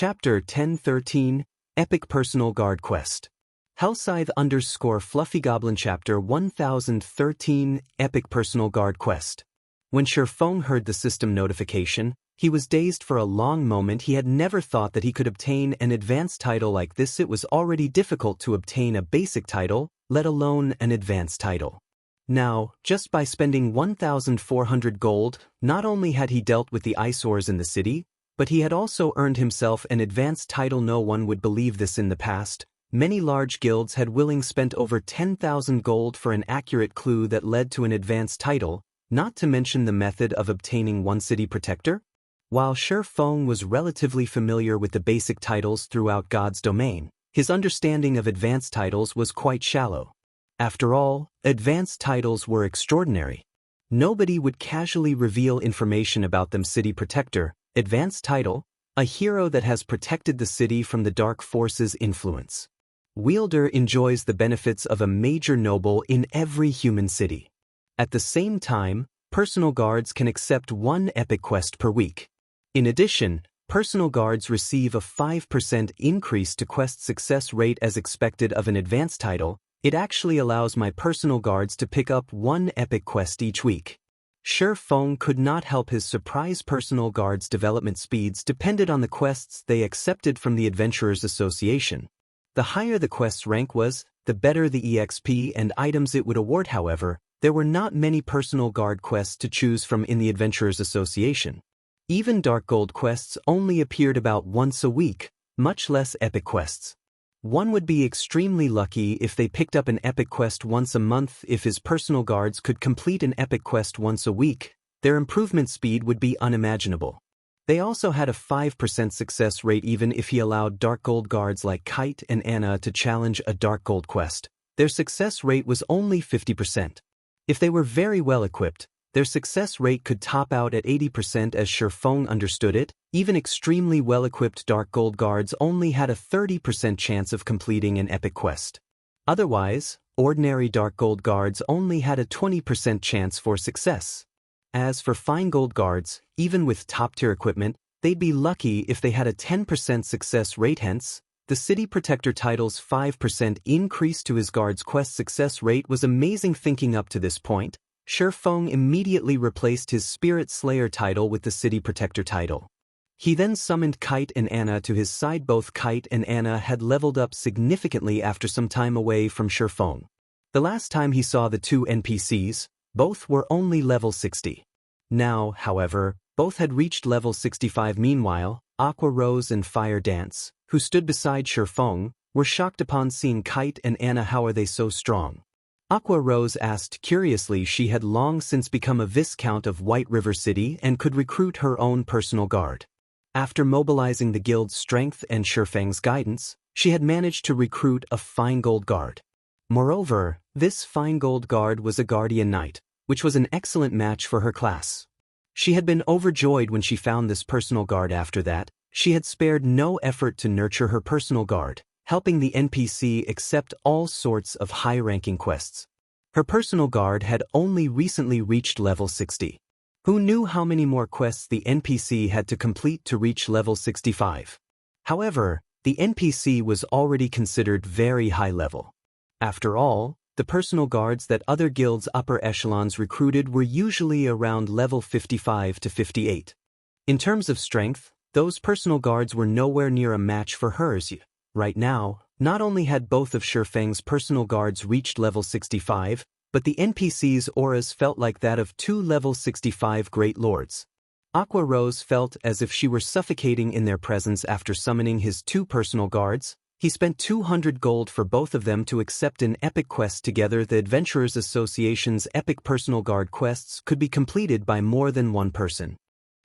Chapter 1013, Epic Personal Guard Quest. Hellscythe_Fluffy Goblin Chapter 1013, Epic Personal Guard Quest. When Shifeng heard the system notification, he was dazed for a long moment. He had never thought that he could obtain an advanced title like this. It was already difficult to obtain a basic title, let alone an advanced title. Now, just by spending 1,400 gold, not only had he dealt with the eyesores in the city, but he had also earned himself an advanced title. No one would believe this in the past. Many large guilds had willingly spent over 10,000 gold for an accurate clue that led to an advanced title, not to mention the method of obtaining one city protector. While Shifeng was relatively familiar with the basic titles throughout God's domain, his understanding of advanced titles was quite shallow. After all, advanced titles were extraordinary. Nobody would casually reveal information about them. City protector, advanced title, a hero that has protected the city from the dark forces' influence. Wielder enjoys the benefits of a major noble in every human city. At the same time, personal guards can accept one epic quest per week. In addition, personal guards receive a 5% increase to quest success rate as expected of an advanced title. It actually allows my personal guards to pick up one epic quest each week. Shifeng could not help his surprise. Personal guards' development speeds depended on the quests they accepted from the Adventurers Association. The higher the quest's rank was, the better the EXP and items it would award. However, there were not many personal guard quests to choose from in the Adventurers Association. Even dark gold quests only appeared about once a week, much less epic quests. One would be extremely lucky if they picked up an epic quest once a month. If his personal guards could complete an epic quest once a week, their improvement speed would be unimaginable. They also had a 5% success rate. Even if he allowed dark gold guards like Kite and Anna to challenge a dark gold quest, their success rate was only 50%. If they were very well equipped, their success rate could top out at 80%. As Shifeng understood it, even extremely well-equipped dark gold guards only had a 30% chance of completing an epic quest. Otherwise, ordinary dark gold guards only had a 20% chance for success. As for fine gold guards, even with top-tier equipment, they'd be lucky if they had a 10% success rate. Hence, the City Protector title's 5% increase to his guard's quest success rate was amazing. Thinking up to this point, Shifeng immediately replaced his Spirit Slayer title with the City Protector title. He then summoned Kite and Anna to his side. Both Kite and Anna had leveled up significantly after some time away from Shifeng. The last time he saw the two NPCs, both were only level 60. Now, however, both had reached level 65. Meanwhile, Aqua Rose and Fire Dance, who stood beside Shifeng, were shocked upon seeing Kite and Anna. How are they so strong? Aqua Rose asked curiously. She had long since become a Viscount of White River City and could recruit her own personal guard. After mobilizing the guild's strength and Shifeng's guidance, she had managed to recruit a fine gold guard. Moreover, this fine gold guard was a guardian knight, which was an excellent match for her class. She had been overjoyed when she found this personal guard. After that, she had spared no effort to nurture her personal guard, helping the NPC accept all sorts of high-ranking quests. Her personal guard had only recently reached level 60. Who knew how many more quests the NPC had to complete to reach level 65? However, the NPC was already considered very high level. After all, the personal guards that other guilds' upper echelons recruited were usually around level 55 to 58. In terms of strength, those personal guards were nowhere near a match for hers. Right now, not only had both of Shifeng's personal guards reached level 65, but the NPC's auras felt like that of two level 65 great lords. Aqua Rose felt as if she were suffocating in their presence. After summoning his two personal guards, he spent 200 gold for both of them to accept an epic quest together. The Adventurers Association's epic personal guard quests could be completed by more than one person.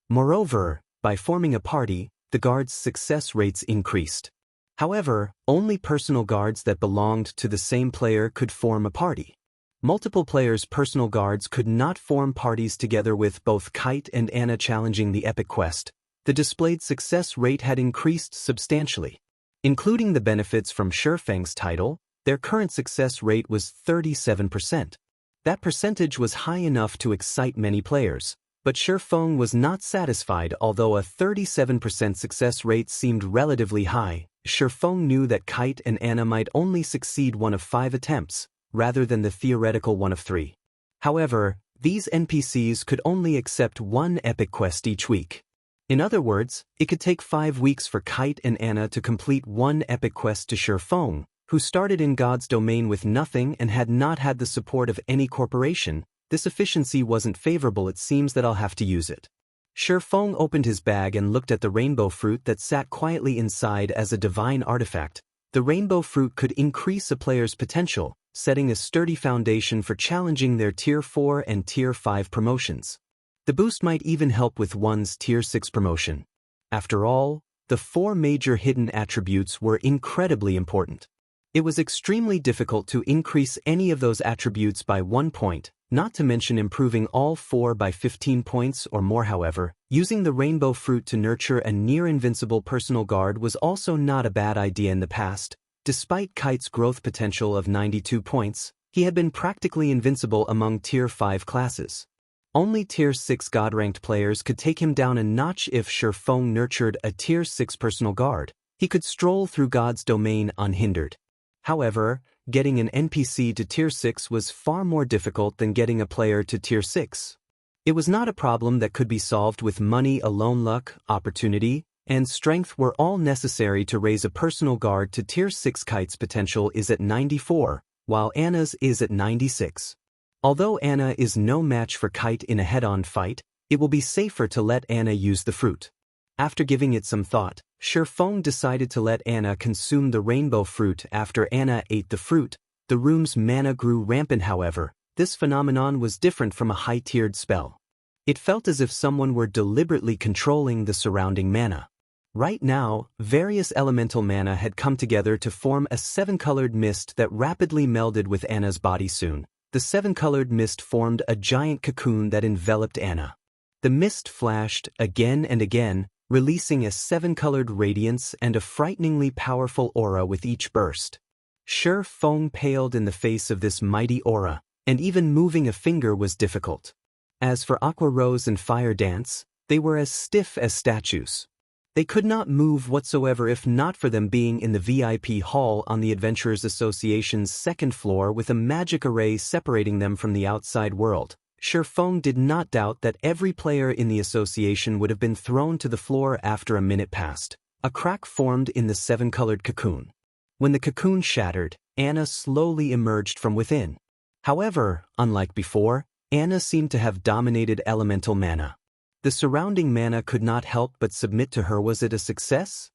Moreover, by forming a party, the guards' success rates increased. However, only personal guards that belonged to the same player could form a party. Multiple players' personal guards could not form parties together. With both Kite and Anna challenging the epic quest, the displayed success rate had increased substantially. Including the benefits from Shifeng's title, their current success rate was 37%. That percentage was high enough to excite many players, But Shifeng was not satisfied. Although a 37% success rate seemed relatively high, Shifeng knew that Kite and Anna might only succeed one of 5 attempts, rather than the theoretical one of 3. However, these NPCs could only accept 1 epic quest each week. In other words, it could take 5 weeks for Kite and Anna to complete 1 epic quest to Shifeng, who started in God's domain with nothing and had not had the support of any corporation. This efficiency wasn't favorable. It seems that I'll have to use it. Shifeng opened his bag and looked at the rainbow fruit that sat quietly inside as a divine artifact. The rainbow fruit could increase a player's potential, setting a sturdy foundation for challenging their Tier 4 and Tier 5 promotions. The boost might even help with one's Tier 6 promotion. After all, the 4 major hidden attributes were incredibly important. It was extremely difficult to increase any of those attributes by 1 point, not to mention improving all 4 by 15 points or more. However, using the rainbow fruit to nurture a near-invincible personal guard was also not a bad idea in the past. Despite Kite's growth potential of 92 points, he had been practically invincible among Tier 5 classes. Only Tier 6 God-ranked players could take him down a notch. If Shifeng nurtured a Tier 6 personal guard, he could stroll through God's domain unhindered. However, getting an NPC to Tier 6 was far more difficult than getting a player to Tier 6. It was not a problem that could be solved with money alone. Luck, opportunity, and strength were all necessary to raise a personal guard to Tier 6. Kite's potential is at 94, while Anna's is at 96. Although Anna is no match for Kite in a head-on fight, it will be safer to let Anna use the fruit. After giving it some thought, Shifeng decided to let Anna consume the rainbow fruit. After Anna ate the fruit, the room's mana grew rampant. However, this phenomenon was different from a high-tiered spell. It felt as if someone were deliberately controlling the surrounding mana. Right now, various elemental mana had come together to form a 7-colored mist that rapidly melded with Anna's body. Soon, the 7-colored mist formed a giant cocoon that enveloped Anna. The mist flashed again and again, releasing a 7-colored radiance and a frighteningly powerful aura with each burst. Shifeng paled in the face of this mighty aura, and even moving a finger was difficult. As for Aqua Rose and Fire Dance, they were as stiff as statues. They could not move whatsoever if not for them being in the VIP hall on the Adventurers Association's 2nd floor with a magic array separating them from the outside world. Shifeng did not doubt that every player in the association would have been thrown to the floor after a minute passed. A crack formed in the 7-colored cocoon. When the cocoon shattered, Anna slowly emerged from within. However, unlike before, Anna seemed to have dominated elemental mana. The surrounding mana could not help but submit to her. Was it a success?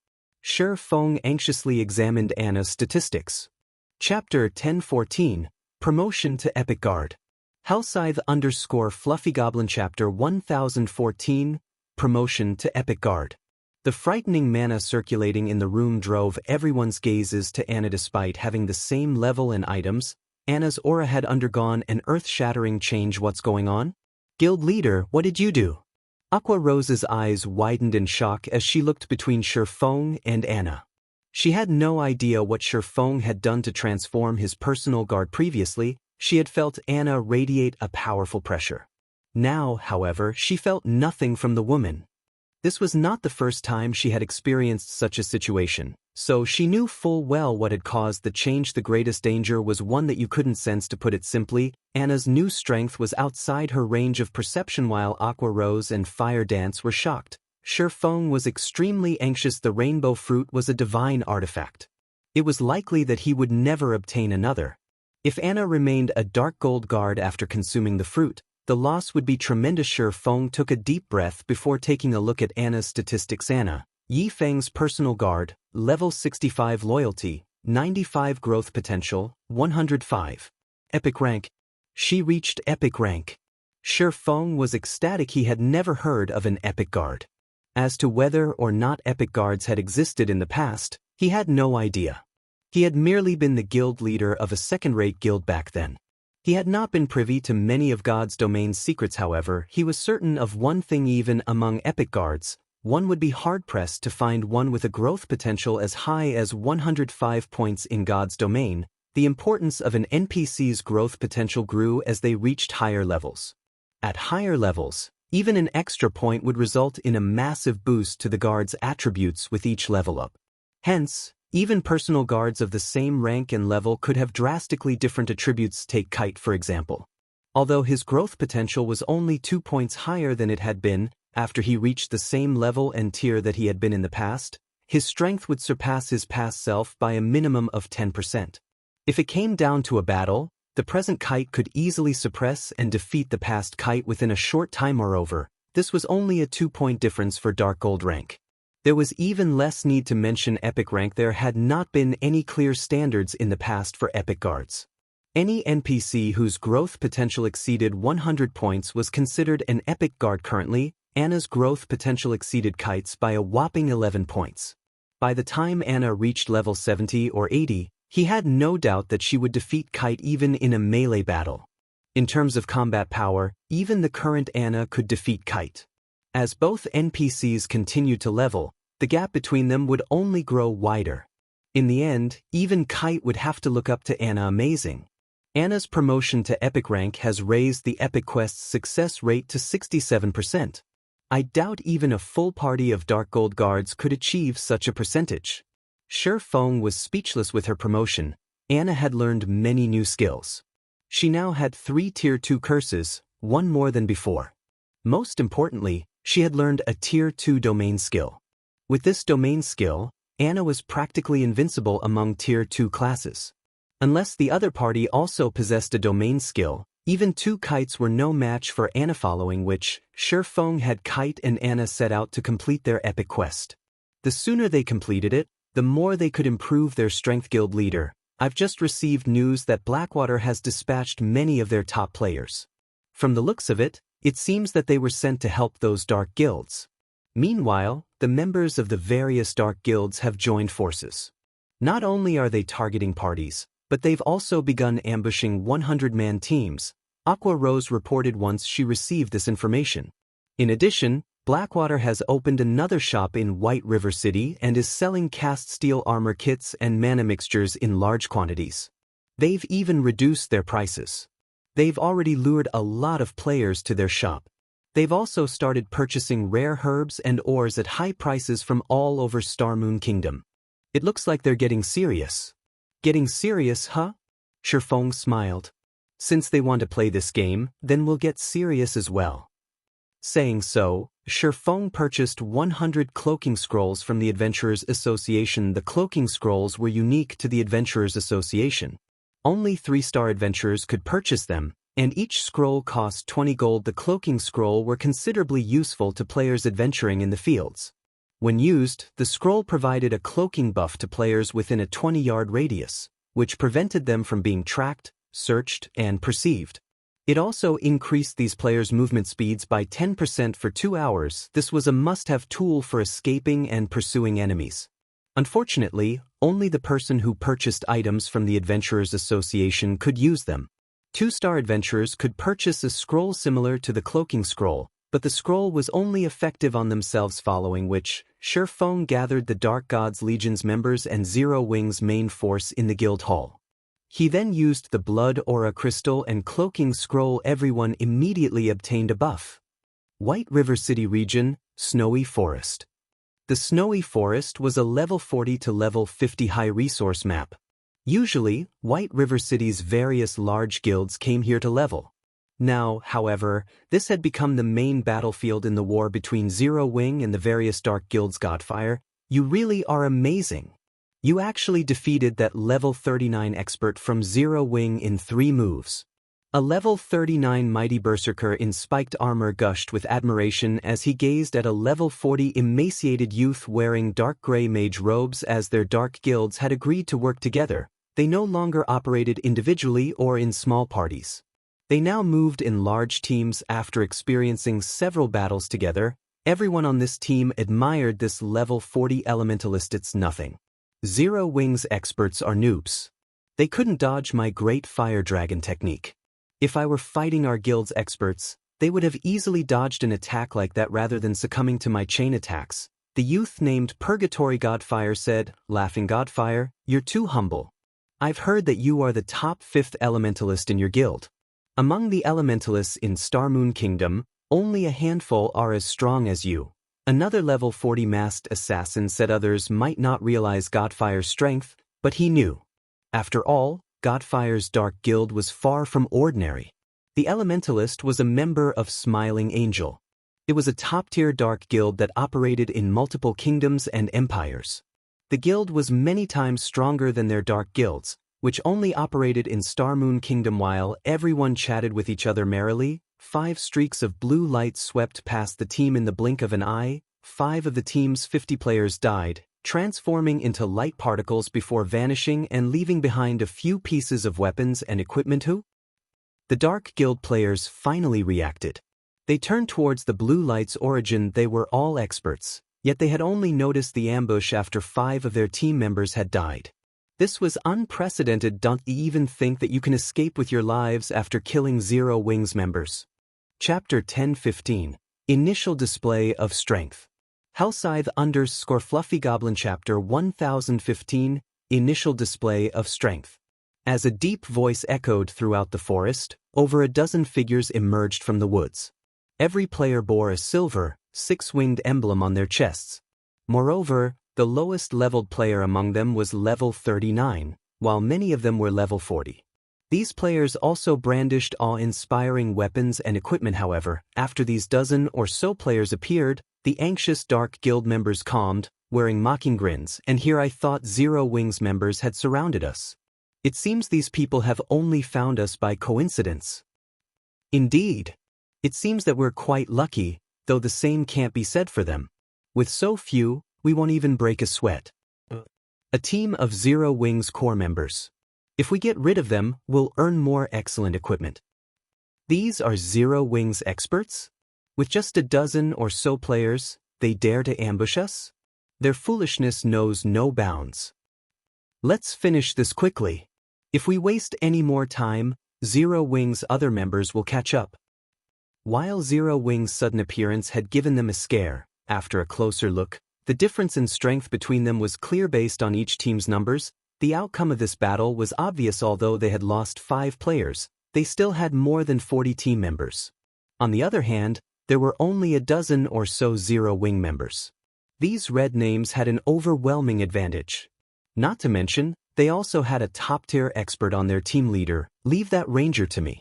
Shifeng anxiously examined Anna's statistics. Chapter 1014, Promotion to Epic Guard. Hellscythe_Fluffy Goblin Chapter 1014, Promotion to Epic Guard. The frightening mana circulating in the room drove everyone's gazes to Anna. Despite having the same level and items, Anna's aura had undergone an earth-shattering change. What's going on? Guild leader, what did you do? Aqua Rose's eyes widened in shock as she looked between Shifeng and Anna. She had no idea what Shifeng had done to transform his personal guard. Previously, she had felt Anna radiate a powerful pressure. Now, however, she felt nothing from the woman. This was not the first time she had experienced such a situation, so she knew full well what had caused the change. The greatest danger was one that you couldn't sense. To put it simply, Anna's new strength was outside her range of perception. While Aqua Rose and Fire Dance were shocked, Shifeng was extremely anxious. The rainbow fruit was a divine artifact. It was likely that he would never obtain another. If Anna remained a dark gold guard after consuming the fruit, the loss would be tremendous. Shifeng took a deep breath before taking a look at Anna's statistics. Anna, Yifeng's personal guard, level 65 loyalty, 95 growth potential, 105. Epic rank. She reached epic rank. Shifeng was ecstatic. He had never heard of an epic guard. As to whether or not epic guards had existed in the past, he had no idea. He had merely been the guild leader of a second-rate guild back then. He had not been privy to many of God's domain's secrets. However, he was certain of one thing: even among epic guards, one would be hard-pressed to find one with a growth potential as high as 105 points in God's domain. The importance of an NPC's growth potential grew as they reached higher levels. At higher levels, Even an extra point would result in a massive boost to the guard's attributes with each level up. Hence, even personal guards of the same rank and level could have drastically different attributes. Take Kite for example. Although his growth potential was only 2 points higher than it had been after he reached the same level and tier that he had been in the past, his strength would surpass his past self by a minimum of 10%. If it came down to a battle, the present Kite could easily suppress and defeat the past Kite within a short time. Moreover, this was only a 2-point difference for Dark Gold rank. There was even less need to mention Epic rank. There had not been any clear standards in the past for Epic guards. Any NPC whose growth potential exceeded 100 points was considered an Epic guard. Currently, Anna's growth potential exceeded Kite's by a whopping 11 points. By the time Anna reached level 70 or 80, he had no doubt that she would defeat Kite even in a melee battle. In terms of combat power, even the current Anna could defeat Kite. As both NPCs continued to level, the gap between them would only grow wider. In the end, even Kite would have to look up to Anna. Amazing. Anna's promotion to Epic rank has raised the Epic Quest's success rate to 67%. I doubt even a full party of Dark Gold guards could achieve such a percentage. Feng was speechless with her promotion. Anna had learned many new skills. She now had 3 Tier 2 curses, one more than before. Most importantly, she had learned a Tier 2 domain skill. With this domain skill, Anna was practically invincible among Tier 2 classes. Unless the other party also possessed a domain skill, even 2 Kites were no match for Anna. Following which, Feng had Kite and Anna set out to complete their Epic quest. The sooner they completed it, the more they could improve their strength. Guild leader, I've just received news that Blackwater has dispatched many of their top players. From the looks of it, it seems that they were sent to help those dark guilds. Meanwhile, the members of the various dark guilds have joined forces. Not only are they targeting parties, but they've also begun ambushing 100-man teams, Aqua Rose reported once she received this information. In addition, Blackwater has opened another shop in White River City and is selling cast steel armor kits and mana mixtures in large quantities. They've even reduced their prices. They've already lured a lot of players to their shop. They've also started purchasing rare herbs and ores at high prices from all over Starmoon Kingdom. It looks like they're getting serious. Getting serious, huh? Feng smiled. Since they want to play this game, then we'll get serious as well. Saying so, Feng purchased 100 cloaking scrolls from the Adventurers Association. The cloaking scrolls were unique to the Adventurers Association. Only 3-star adventurers could purchase them, and each scroll cost 20 gold. The cloaking scroll were considerably useful to players adventuring in the fields. When used, the scroll provided a cloaking buff to players within a 20-yard radius, which prevented them from being tracked, searched, and perceived. It also increased these players' movement speeds by 10% for 2 hours. This was a must-have tool for escaping and pursuing enemies. Unfortunately, only the person who purchased items from the Adventurers Association could use them. 2-star adventurers could purchase a scroll similar to the cloaking scroll, but the scroll was only effective on themselves. Following which, Feng gathered the Dark Gods Legion's members and Zero Wing's main force in the guild hall. He then used the Blood Aura Crystal and Cloaking Scroll. Everyone immediately obtained a buff. White River City Region, Snowy Forest. The Snowy Forest was a level 40 to level 50 high resource map. Usually, White River City's various large guilds came here to level. Now, however, this had become the main battlefield in the war between Zero Wing and the various dark guilds. Godfire, you really are amazing. You actually defeated that level 39 expert from Zero Wing in 3 moves. A level 39 mighty berserker in spiked armor gushed with admiration as he gazed at a level 40 emaciated youth wearing dark gray mage robes. As their dark guilds had agreed to work together, they no longer operated individually or in small parties. They now moved in large teams after experiencing several battles together. Everyone on this team admired this level 40 elementalist. It's nothing. Zero Wing's experts are noobs. They couldn't dodge my great fire dragon technique. If I were fighting our guild's experts, they would have easily dodged an attack like that rather than succumbing to my chain attacks. The youth named Purgatory Godfire said, laughing. Godfire, you're too humble. I've heard that you are the top 5th elementalist in your guild. Among the elementalists in Starmoon Kingdom, Only a handful are as strong as you. Another level 40 masked assassin said others might not realize Godfire's strength, but he knew. After all, Godfire's Dark Guild was far from ordinary. The Elementalist was a member of Smiling Angel. It was a top-tier dark guild that operated in multiple kingdoms and empires. The guild was many times stronger than their dark guilds, which only operated in Starmoon Kingdom. While everyone chatted with each other merrily, 5 streaks of blue light swept past the team in the blink of an eye. 5 of the team's 50 players died, transforming into light particles before vanishing and leaving behind a few pieces of weapons and equipment. The Dark Guild players finally reacted. They turned towards the blue light's origin. They were all experts, yet they had only noticed the ambush after 5 of their team members had died. This was unprecedented. Don't even think that you can escape with your lives after killing Zero Wings members. Chapter 1015. Initial Display of Strength. Hellscythe _ Fluffy Goblin. Chapter 1015. Initial Display of Strength. As a deep voice echoed throughout the forest, over a dozen figures emerged from the woods. Every player bore a silver, 6-winged emblem on their chests. Moreover, the lowest leveled player among them was level 39, while many of them were level 40. These players also brandished awe-inspiring weapons and equipment. However, after these dozen or so players appeared, the anxious Dark Guild members calmed, wearing mocking grins, and here I thought Zero Wings members had surrounded us. It seems these people have only found us by coincidence. Indeed. It seems that we're quite lucky, though the same can't be said for them. With so few, we won't even break a sweat. A team of Zero Wings core members. If we get rid of them, we'll earn more excellent equipment. These are Zero Wings experts? With just a dozen or so players, they dare to ambush us? Their foolishness knows no bounds. Let's finish this quickly. If we waste any more time, Zero Wings' other members will catch up. While Zero Wings' sudden appearance had given them a scare, after a closer look, the difference in strength between them was clear based on each team's numbers. The outcome of this battle was obvious. Although they had lost 5 players, they still had more than 40 team members. On the other hand, there were only a dozen or so Zero Wing members. These red names had an overwhelming advantage. Not to mention, they also had a top-tier expert on their team leader. Leave that ranger to me.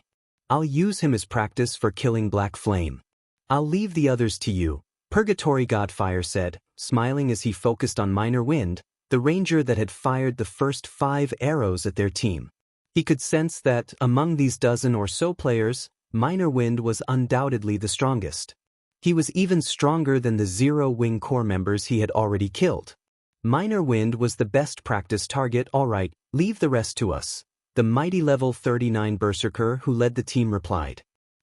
I'll use him as practice for killing Black Flame. I'll leave the others to you, Purgatory Godfire said, smiling as he focused on Minor Wind, the ranger that had fired the first 5 arrows at their team. He could sense that, among these dozen or so players, Minor Wind was undoubtedly the strongest. He was even stronger than the Zero Wing core members he had already killed. Minor Wind was the best practice target. All right, leave the rest to us, the mighty level 39 Berserker who led the team replied.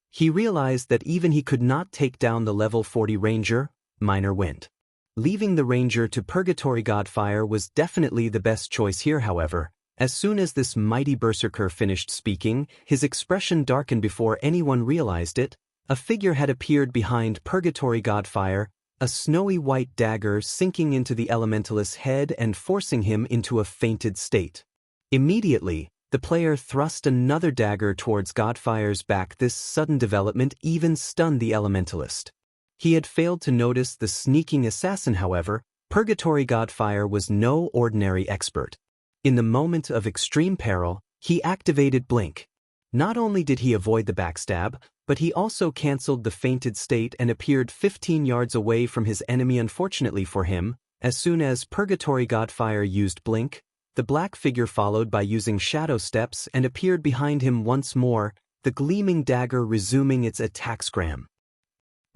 He realized that even he could not take down the level 40 ranger, Minor Wind. Leaving the ranger to Purgatory Godfire was definitely the best choice here. However, as soon as this mighty Berserker finished speaking, his expression darkened before anyone realized it. A figure had appeared behind Purgatory Godfire, a snowy white dagger sinking into the Elementalist's head and forcing him into a fainted state. Immediately, the player thrust another dagger towards Godfire's back. This sudden development even stunned the Elementalist. He had failed to notice the sneaking assassin. However, Purgatory Godfire was no ordinary expert. In the moment of extreme peril, he activated Blink. Not only did he avoid the backstab, but he also cancelled the fainted state and appeared 15 yards away from his enemy. Unfortunately for him, as soon as Purgatory Godfire used Blink, the black figure followed by using shadow steps and appeared behind him once more, the gleaming dagger resuming its attack scram.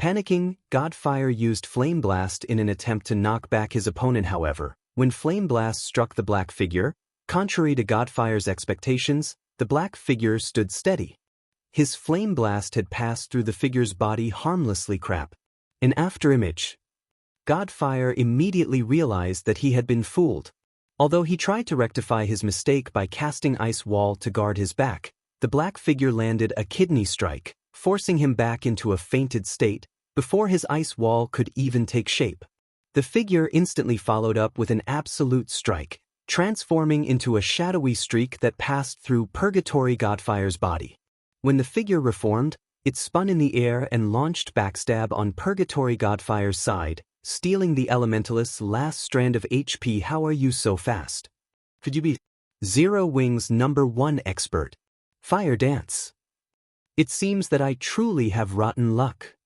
Panicking, Godfire used Flame Blast in an attempt to knock back his opponent. However, when Flame Blast struck the black figure, contrary to Godfire's expectations, the black figure stood steady. His Flame Blast had passed through the figure's body harmlessly. Crap. An afterimage. Godfire immediately realized that he had been fooled. Although he tried to rectify his mistake by casting Ice Wall to guard his back, the black figure landed a kidney strike, forcing him back into a fainted state, before his Ice Wall could even take shape. The figure instantly followed up with an absolute strike, transforming into a shadowy streak that passed through Purgatory Godfire's body. When the figure reformed, It spun in the air and launched backstab on Purgatory Godfire's side, stealing the Elementalist's last strand of HP. How are you so fast? Could you be Zero Wings #1 expert? Fire Dance. It seems that I truly have rotten luck.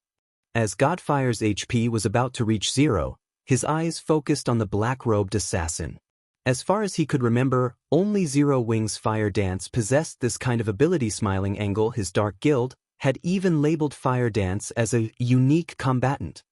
As Godfire's HP was about to reach zero, his eyes focused on the black-robed assassin. As far as he could remember, only Zero Wings Fire Dance possessed this kind of ability. Smiling Angle, his dark guild, had even labeled Fire Dance as a unique combatant.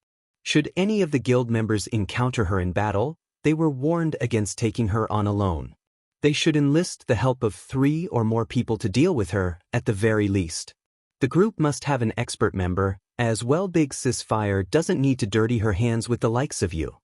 Should any of the guild members encounter her in battle, they were warned against taking her on alone. They should enlist the help of 3 or more people to deal with her, at the very least. The group must have an expert member, as well. Big Sis Fire doesn't need to dirty her hands with the likes of you.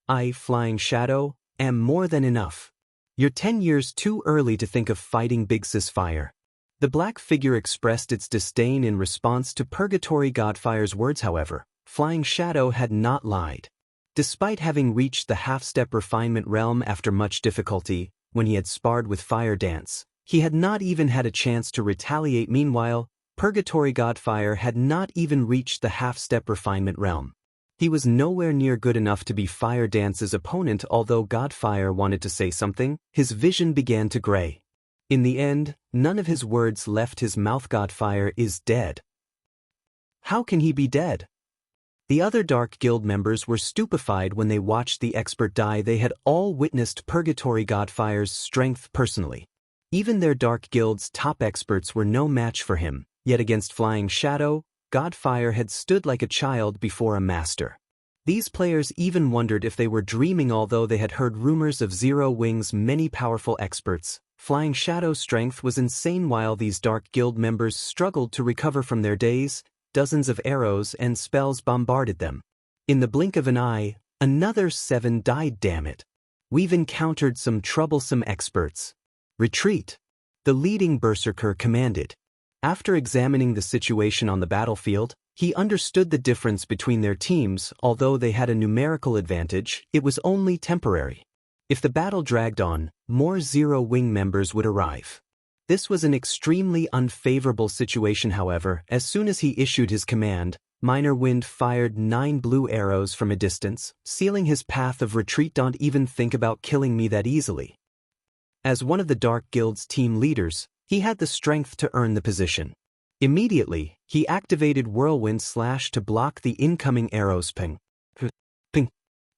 I, Flying Shadow, am more than enough. You're 10 years too early to think of fighting Big Sis Fire. The black figure expressed its disdain in response to Purgatory Godfire's words. However, Flying Shadow had not lied. Despite having reached the half-step refinement realm after much difficulty, when he had sparred with Fire Dance, he had not even had a chance to retaliate. Meanwhile, Purgatory Godfire had not even reached the half-step refinement realm. He was nowhere near good enough to be Fire Dance's opponent. Although Godfire wanted to say something, his vision began to gray. In the end, none of his words left his mouth. Godfire is dead. How can he be dead? The other Dark Guild members were stupefied when they watched the expert die. They had all witnessed Purgatory Godfire's strength personally. Even their Dark Guild's top experts were no match for him, yet against Flying Shadow, Godfire had stood like a child before a master. These players even wondered if they were dreaming. Although they had heard rumors of Zero Wings' many powerful experts, Flying Shadow's strength was insane. While these Dark Guild members struggled to recover from their daze, dozens of arrows and spells bombarded them. In the blink of an eye, another 7 died. Damn it. We've encountered some troublesome experts. Retreat. The leading berserker commanded. After examining the situation on the battlefield, he understood the difference between their teams. Although they had a numerical advantage, it was only temporary. If the battle dragged on, more Zero Wing members would arrive. This was an extremely unfavorable situation. However, as soon as he issued his command, Minor Wind fired 9 blue arrows from a distance, sealing his path of retreat. Don't even think about killing me that easily. As one of the Dark Guild's team leaders, he had the strength to earn the position. Immediately, he activated Whirlwind Slash to block the incoming arrows. Ping. Ping.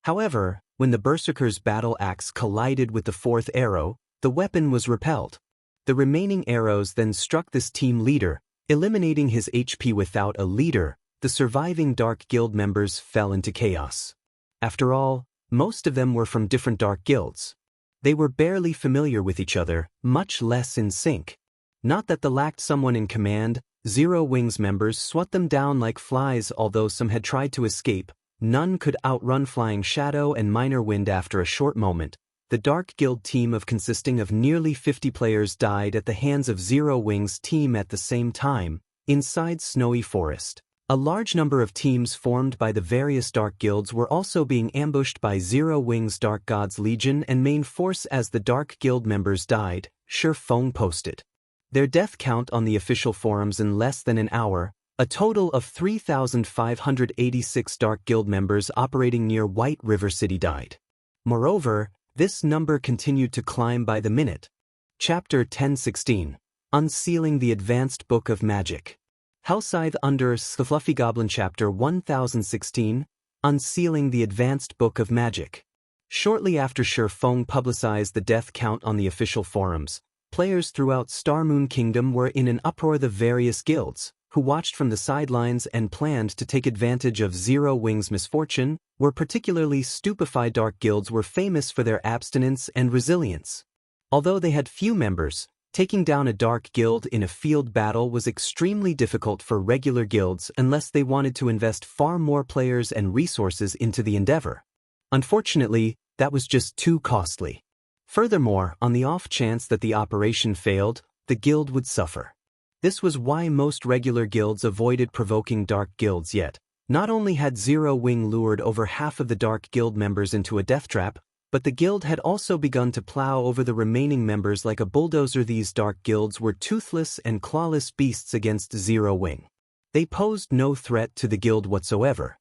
However, when the Berserker's battle axe collided with the 4th arrow, the weapon was repelled. The remaining arrows then struck this team leader, eliminating his HP. Without a leader, the surviving Dark Guild members fell into chaos. After all, most of them were from different Dark Guilds. They were barely familiar with each other, much less in sync. Not that they lacked someone in command, Zero Wings members swept them down like flies. Although some had tried to escape, none could outrun Flying Shadow and Minor Wind. After a short moment, the Dark Guild team consisting of nearly 50 players died at the hands of Zero Wings' team at the same time, inside Snowy Forest. A large number of teams formed by the various Dark Guilds were also being ambushed by Zero Wings' Dark Gods Legion and main force. As the Dark Guild members died, Shipyard posted their death count on the official forums in less than an hour. A total of 3,586 Dark Guild members operating near White River City died. Moreover, this number continued to climb by the minute. Chapter 1016. Unsealing the Advanced Book of Magic. Hellscythe under the Fluffy Goblin. Chapter 1016. Unsealing the Advanced Book of Magic. Shortly after Shipyard publicized the death count on the official forums, players throughout Starmoon Kingdom were in an uproar. The various guilds, who watched from the sidelines and planned to take advantage of Zero Wings' misfortune, were particularly stupefied. Dark Guilds were famous for their abstinence and resilience. Although they had few members, taking down a Dark Guild in a field battle was extremely difficult for regular guilds unless they wanted to invest far more players and resources into the endeavor. Unfortunately, that was just too costly. Furthermore, on the off chance that the operation failed, the guild would suffer. This was why most regular guilds avoided provoking Dark Guilds. Yet, not only had Zero Wing lured over half of the Dark Guild members into a death trap, but the guild had also begun to plow over the remaining members like a bulldozer. These Dark Guilds were toothless and clawless beasts against Zero Wing. They posed no threat to the guild whatsoever.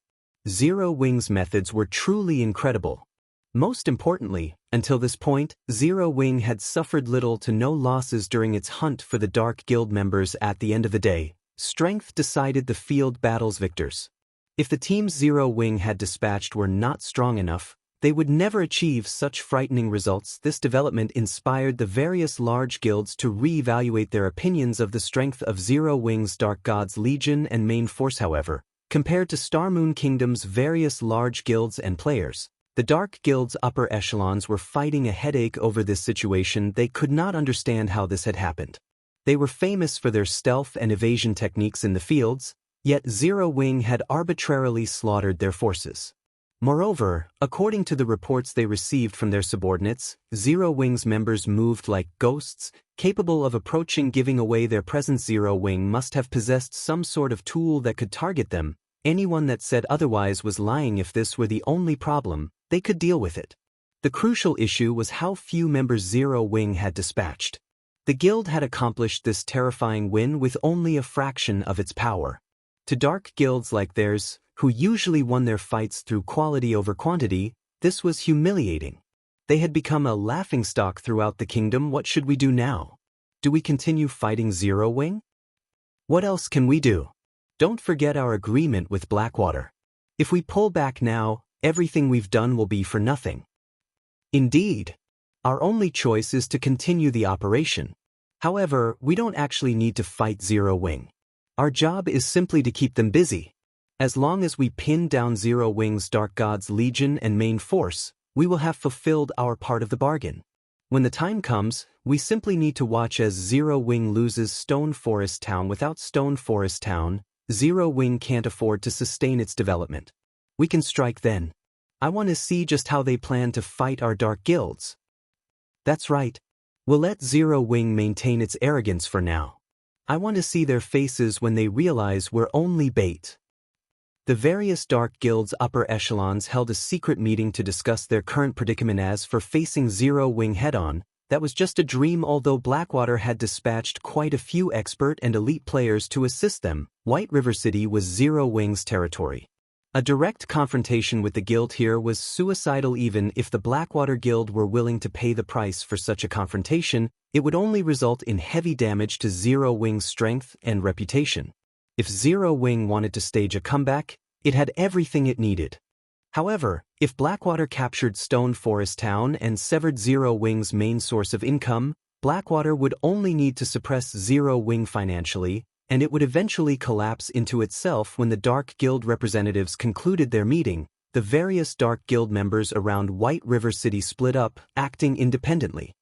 Zero Wing's methods were truly incredible. Most importantly, until this point, Zero Wing had suffered little to no losses during its hunt for the Dark Guild members. At the end of the day, strength decided the field battle's victors. If the teams Zero Wing had dispatched were not strong enough, they would never achieve such frightening results. This development inspired the various large guilds to re-evaluate their opinions of the strength of Zero Wing's Dark Gods Legion and main force. However, compared to Star Moon Kingdom's various large guilds and players, the Dark Guild's upper echelons were fighting a headache over this situation. They could not understand how this had happened. They were famous for their stealth and evasion techniques in the fields, yet Zero Wing had arbitrarily slaughtered their forces. Moreover, according to the reports they received from their subordinates, Zero Wing's members moved like ghosts, capable of approaching, giving away their presence. Zero Wing must have possessed some sort of tool that could target them. Anyone that said otherwise was lying. If this were the only problem, they could deal with it. The crucial issue was how few members Zero Wing had dispatched. The guild had accomplished this terrifying win with only a fraction of its power. To dark guilds like theirs, who usually won their fights through quality over quantity, this was humiliating. They had become a laughingstock throughout the kingdom. What should we do now? Do we continue fighting Zero Wing? What else can we do? Don't forget our agreement with Blackwater. If we pull back now, everything we've done will be for nothing. Indeed. Our only choice is to continue the operation. However, we don't actually need to fight Zero Wing. Our job is simply to keep them busy. As long as we pin down Zero Wing's Dark Gods Legion and main force, we will have fulfilled our part of the bargain. When the time comes, we simply need to watch as Zero Wing loses Stone Forest Town. Without Stone Forest Town, Zero Wing can't afford to sustain its development. We can strike then. I want to see just how they plan to fight our dark guilds. That's right. We'll let Zero Wing maintain its arrogance for now. I want to see their faces when they realize we're only bait. The various dark guilds' upper echelons held a secret meeting to discuss their current predicament. As for facing Zero Wing head-on, that was just a dream. Although Blackwater had dispatched quite a few expert and elite players to assist them, White River City was Zero Wing's territory. A direct confrontation with the guild here was suicidal. Even if the Blackwater Guild were willing to pay the price for such a confrontation, it would only result in heavy damage to Zero Wing's strength and reputation. If Zero Wing wanted to stage a comeback, it had everything it needed. However, if Blackwater captured Stone Forest Town and severed Zero Wing's main source of income, Blackwater would only need to suppress Zero Wing financially, and it would eventually collapse into itself. When the Dark Guild representatives concluded their meeting, the various Dark Guild members around White River City split up, acting independently.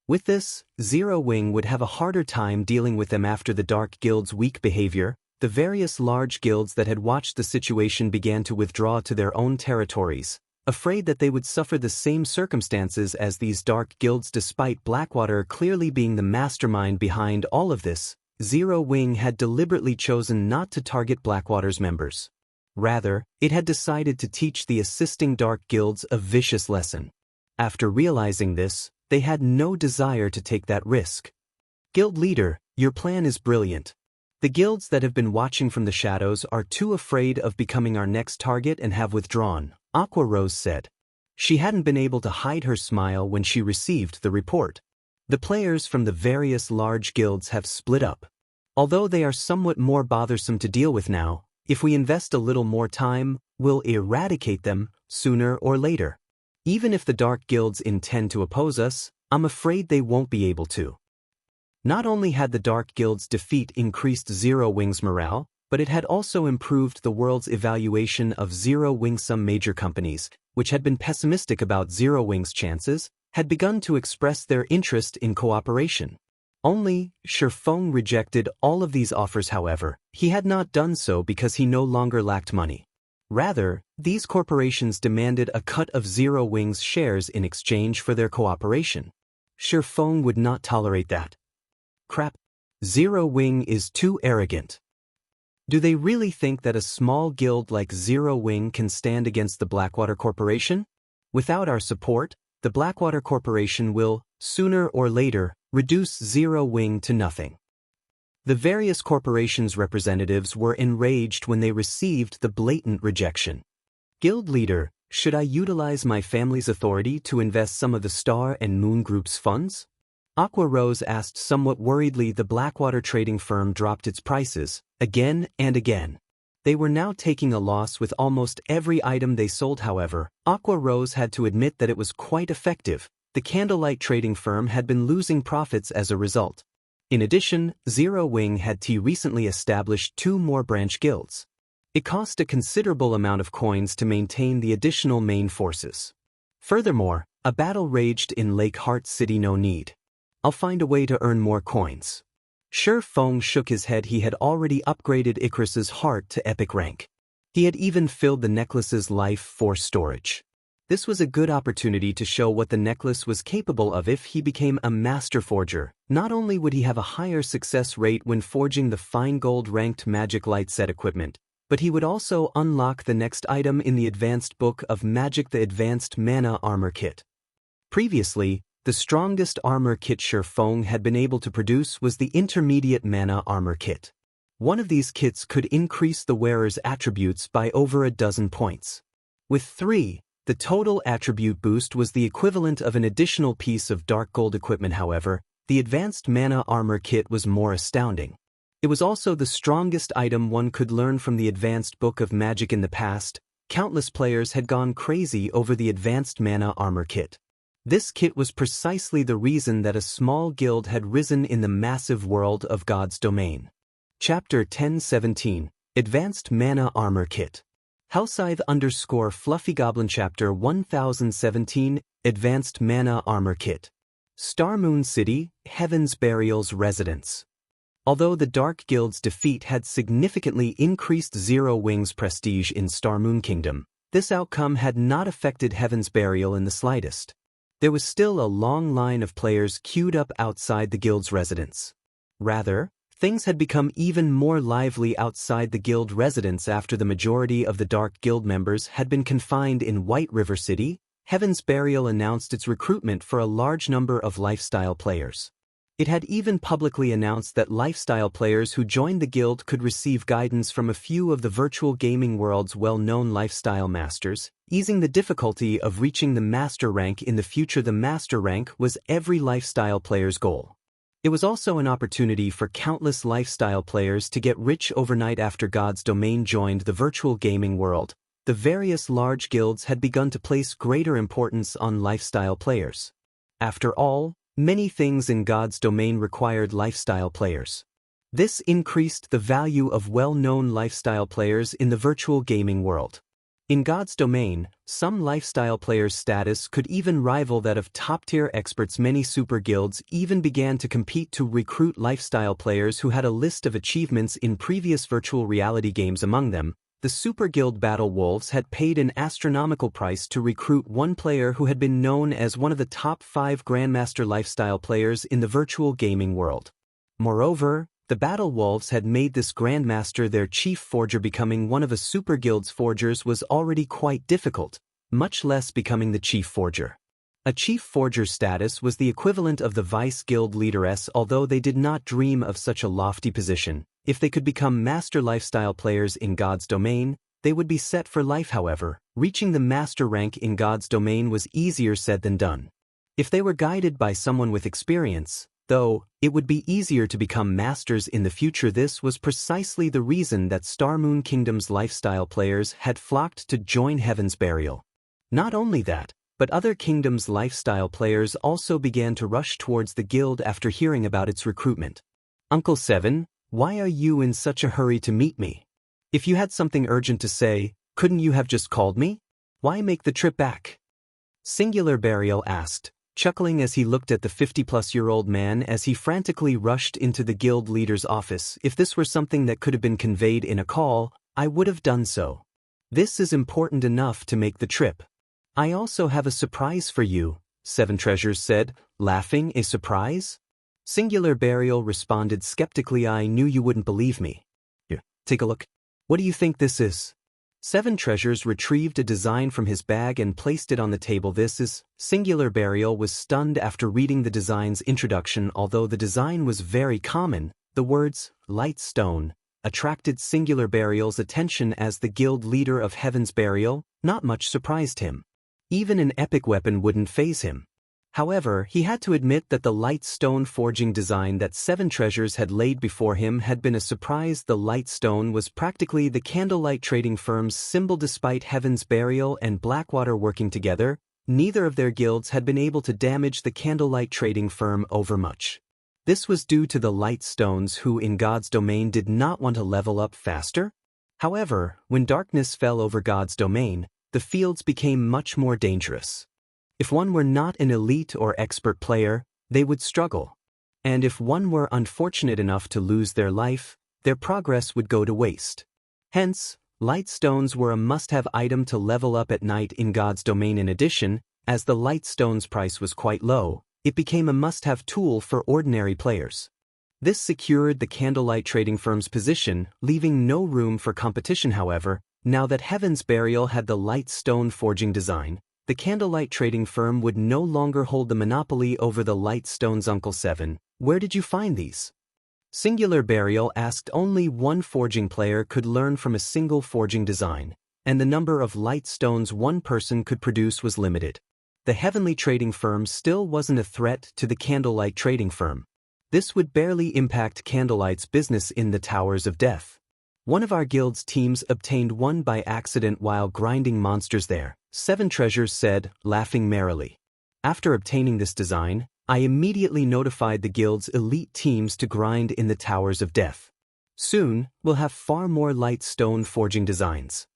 With this, Zero Wing would have a harder time dealing with them. After the Dark Guild's weak behavior, the various large guilds that had watched the situation began to withdraw to their own territories, afraid that they would suffer the same circumstances as these dark guilds. Despite Blackwater clearly being the mastermind behind all of this, Zero Wing had deliberately chosen not to target Blackwater's members. Rather, it had decided to teach the assisting dark guilds a vicious lesson. After realizing this, they had no desire to take that risk. Guild leader, your plan is brilliant. The guilds that have been watching from the shadows are too afraid of becoming our next target and have withdrawn, Aqua Rose said. She hadn't been able to hide her smile when she received the report. The players from the various large guilds have split up. Although they are somewhat more bothersome to deal with now, if we invest a little more time, we'll eradicate them sooner or later. Even if the dark guilds intend to oppose us, I'm afraid they won't be able to. Not only had the Dark Guild's defeat increased Zero Wing's morale, but it had also improved the world's evaluation of Zero Wing. Some major companies, which had been pessimistic about Zero Wing's chances, had begun to express their interest in cooperation. Only, Shifeng rejected all of these offers. However, he had not done so because he no longer lacked money. Rather, these corporations demanded a cut of Zero Wing's shares in exchange for their cooperation. Shifeng would not tolerate that. Crap. Zero Wing is too arrogant. Do they really think that a small guild like Zero Wing can stand against the Blackwater Corporation? Without our support, the Blackwater Corporation will, sooner or later, reduce Zero Wing to nothing. The various corporations' representatives were enraged when they received the blatant rejection. Guild leader, should I utilize my family's authority to invest some of the Star and Moon Group's funds? Aqua Rose asked somewhat worriedly. The Blackwater trading firm dropped its prices, again and again. They were now taking a loss with almost every item they sold. However, Aqua Rose had to admit that it was quite effective. The Candlelight trading firm had been losing profits as a result. In addition, Zero Wing had recently established 2 more branch guilds. It cost a considerable amount of coins to maintain the additional main forces. Furthermore, a battle raged in Lake Heart City. No need. I'll find a way to earn more coins. Shi Feng shook his head. He had already upgraded Icarus's heart to epic rank. He had even filled the necklace's life force storage. This was a good opportunity to show what the necklace was capable of. If he became a master forger, not only would he have a higher success rate when forging the fine gold-ranked magic light set equipment, but he would also unlock the next item in the advanced book of magic, the advanced mana armor kit. Previously, the strongest armor kit Shi Feng had been able to produce was the intermediate mana armor kit. One of these kits could increase the wearer's attributes by over a dozen points. With 3, the total attribute boost was the equivalent of an additional piece of dark gold equipment. However, the advanced mana armor kit was more astounding. It was also the strongest item one could learn from the advanced book of magic. In the past, countless players had gone crazy over the advanced mana armor kit. This kit was precisely the reason that a small guild had risen in the massive world of God's domain. Chapter 1017, Advanced Mana Armor Kit. Hellscythe_Fluffy Goblin Chapter 1017, Advanced Mana Armor Kit. Star Moon City, Heaven's Burial's residence. Although the Dark Guild's defeat had significantly increased Zero Wing's prestige in Star Moon Kingdom, this outcome had not affected Heaven's Burial in the slightest. There was still a long line of players queued up outside the guild's residence. Rather, things had become even more lively outside the guild residence after the majority of the Dark Guild members had been confined in White River City. Heaven's Burial announced its recruitment for a large number of lifestyle players. It had even publicly announced that lifestyle players who joined the guild could receive guidance from a few of the virtual gaming world's well-known lifestyle masters, easing the difficulty of reaching the master rank in the future. The master rank was every lifestyle player's goal. It was also an opportunity for countless lifestyle players to get rich overnight. After God's domain joined the virtual gaming world, the various large guilds had begun to place greater importance on lifestyle players. After all, many things in God's domain required lifestyle players. This increased the value of well-known lifestyle players in the virtual gaming world. In God's domain, some lifestyle players' status could even rival that of top-tier experts. Many super guilds even began to compete to recruit lifestyle players who had a list of achievements in previous virtual reality games. Among them, the Super Guild Battle Wolves had paid an astronomical price to recruit one player who had been known as one of the top 5 Grandmaster lifestyle players in the virtual gaming world. Moreover, the Battle Wolves had made this Grandmaster their chief forger. Becoming one of a Super Guild's forgers was already quite difficult, much less becoming the chief forger. A chief forger's status was the equivalent of the Vice Guild Leaderess. Although they did not dream of such a lofty position, if they could become master lifestyle players in God's domain, they would be set for life. However, reaching the master rank in God's domain was easier said than done. If they were guided by someone with experience, though, it would be easier to become masters in the future. This was precisely the reason that Star Moon Kingdom's lifestyle players had flocked to join Heaven's Burial. Not only that, but other kingdoms' lifestyle players also began to rush towards the guild after hearing about its recruitment. Uncle Seven, why are you in such a hurry to meet me? If you had something urgent to say, couldn't you have just called me? Why make the trip back? Singular Burial asked, chuckling as he looked at the 50-plus-year-old man as he frantically rushed into the guild leader's office. If this were something that could have been conveyed in a call, I would have done so. This is important enough to make the trip. I also have a surprise for you, Seven Treasures said, laughing. A surprise? Singular Burial responded skeptically. I knew you wouldn't believe me. Here, take a look. What do you think this is? Seven Treasures retrieved a design from his bag and placed it on the table. This is... Singular Burial was stunned after reading the design's introduction. Although the design was very common, The words, Light Stone, attracted Singular Burial's attention as the guild leader of Heaven's Burial. Not much surprised him. Even an epic weapon wouldn't faze him. However, he had to admit that the light stone forging design that Seven Treasures had laid before him had been a surprise. The light stone was practically the Candlelight trading firm's symbol. Despite Heaven's Burial and Blackwater working together, neither of their guilds had been able to damage the Candlelight trading firm overmuch. This was due to the light stones who in God's domain did not want to level up faster. However, when darkness fell over God's domain, the fields became much more dangerous. If one were not an elite or expert player, they would struggle. And if one were unfortunate enough to lose their life, their progress would go to waste. Hence, light stones were a must-have item to level up at night in God's domain. In addition, as the light stone's price was quite low, it became a must-have tool for ordinary players. This secured the Candlelight trading firm's position, leaving no room for competition. However, now that Heaven's Burial had the light stone forging design, the Candlelight trading firm would no longer hold the monopoly over the light stones. Uncle Seven, where did you find these? Singular Burial asked. Only one forging player could learn from a single forging design, and the number of light stones one person could produce was limited. The Heavenly trading firm still wasn't a threat to the Candlelight trading firm. This would barely impact Candlelight's business in the Towers of Death. One of our guild's teams obtained one by accident while grinding monsters there, Seven Treasures said, laughing merrily. After obtaining this design, I immediately notified the guild's elite teams to grind in the Towers of Death. Soon, we'll have far more light stone forging designs.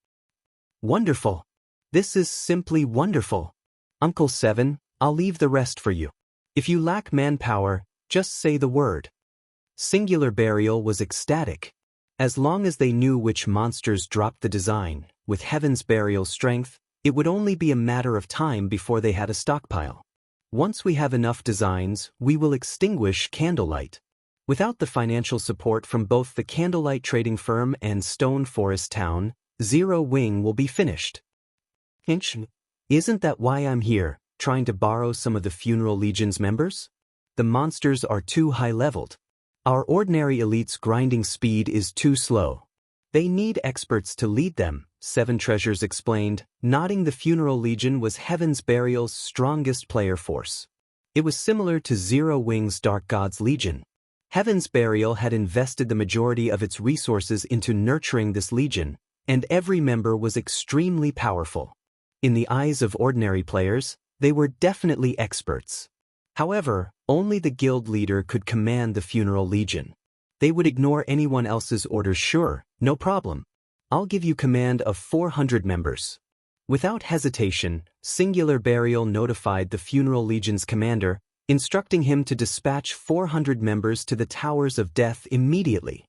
Wonderful! This is simply wonderful. Uncle Seven, I'll leave the rest for you. If you lack manpower, just say the word. Singular Burial was ecstatic. As long as they knew which monsters dropped the design, with Heaven's Burial's strength, it would only be a matter of time before they had a stockpile. Once we have enough designs, we will extinguish Candlelight. Without the financial support from both the Candlelight trading firm and Stone Forest Town, Zero Wing will be finished. Isn't that why I'm here, trying to borrow some of the Funeral Legion's members? The monsters are too high-leveled. Our ordinary elite's grinding speed is too slow. They need experts to lead them, Seven Treasures explained, nodding. The Funeral Legion was Heaven's Burial's strongest player force. It was similar to Zero Wing's Dark God's Legion. Heaven's Burial had invested the majority of its resources into nurturing this legion, and every member was extremely powerful. In the eyes of ordinary players, they were definitely experts. However, only the guild leader could command the Funeral Legion. They would ignore anyone else's orders. Sure, no problem. I'll give you command of 400 members. Without hesitation, Singular Burial notified the Funeral Legion's commander, instructing him to dispatch 400 members to the Towers of Death immediately.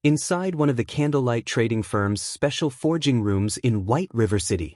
Inside one of the Candlelight trading firm's special forging rooms in White River City.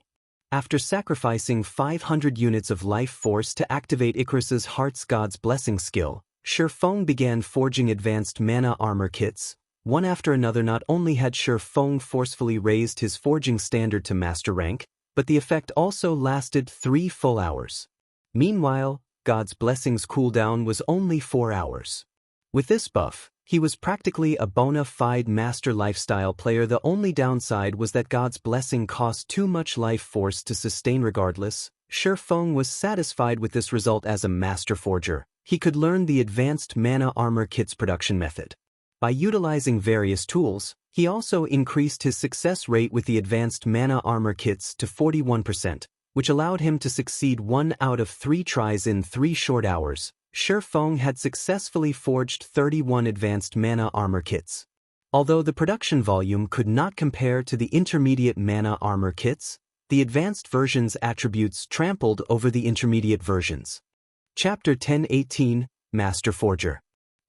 After sacrificing 500 units of life force to activate Icarus's Heart's God's Blessing skill, Shifeng began forging advanced mana armor kits. One after another. Not only had Shifeng forcefully raised his forging standard to master rank, but the effect also lasted 3 full hours. Meanwhile, God's Blessing's cooldown was only 4 hours. With this buff, he was practically a bona fide master lifestyle player. The only downside was that God's Blessing cost too much life force to sustain. Regardless, Shifeng was satisfied with this result. As a master forger, he could learn the advanced mana armor kit's production method. By utilizing various tools, he also increased his success rate with the advanced mana armor kits to 41%, which allowed him to succeed 1 out of 3 tries in 3 short hours. Shifeng had successfully forged 31 advanced mana armor kits. Although the production volume could not compare to the intermediate mana armor kits, the advanced version's attributes trampled over the intermediate versions. Chapter 1018, Master Forger.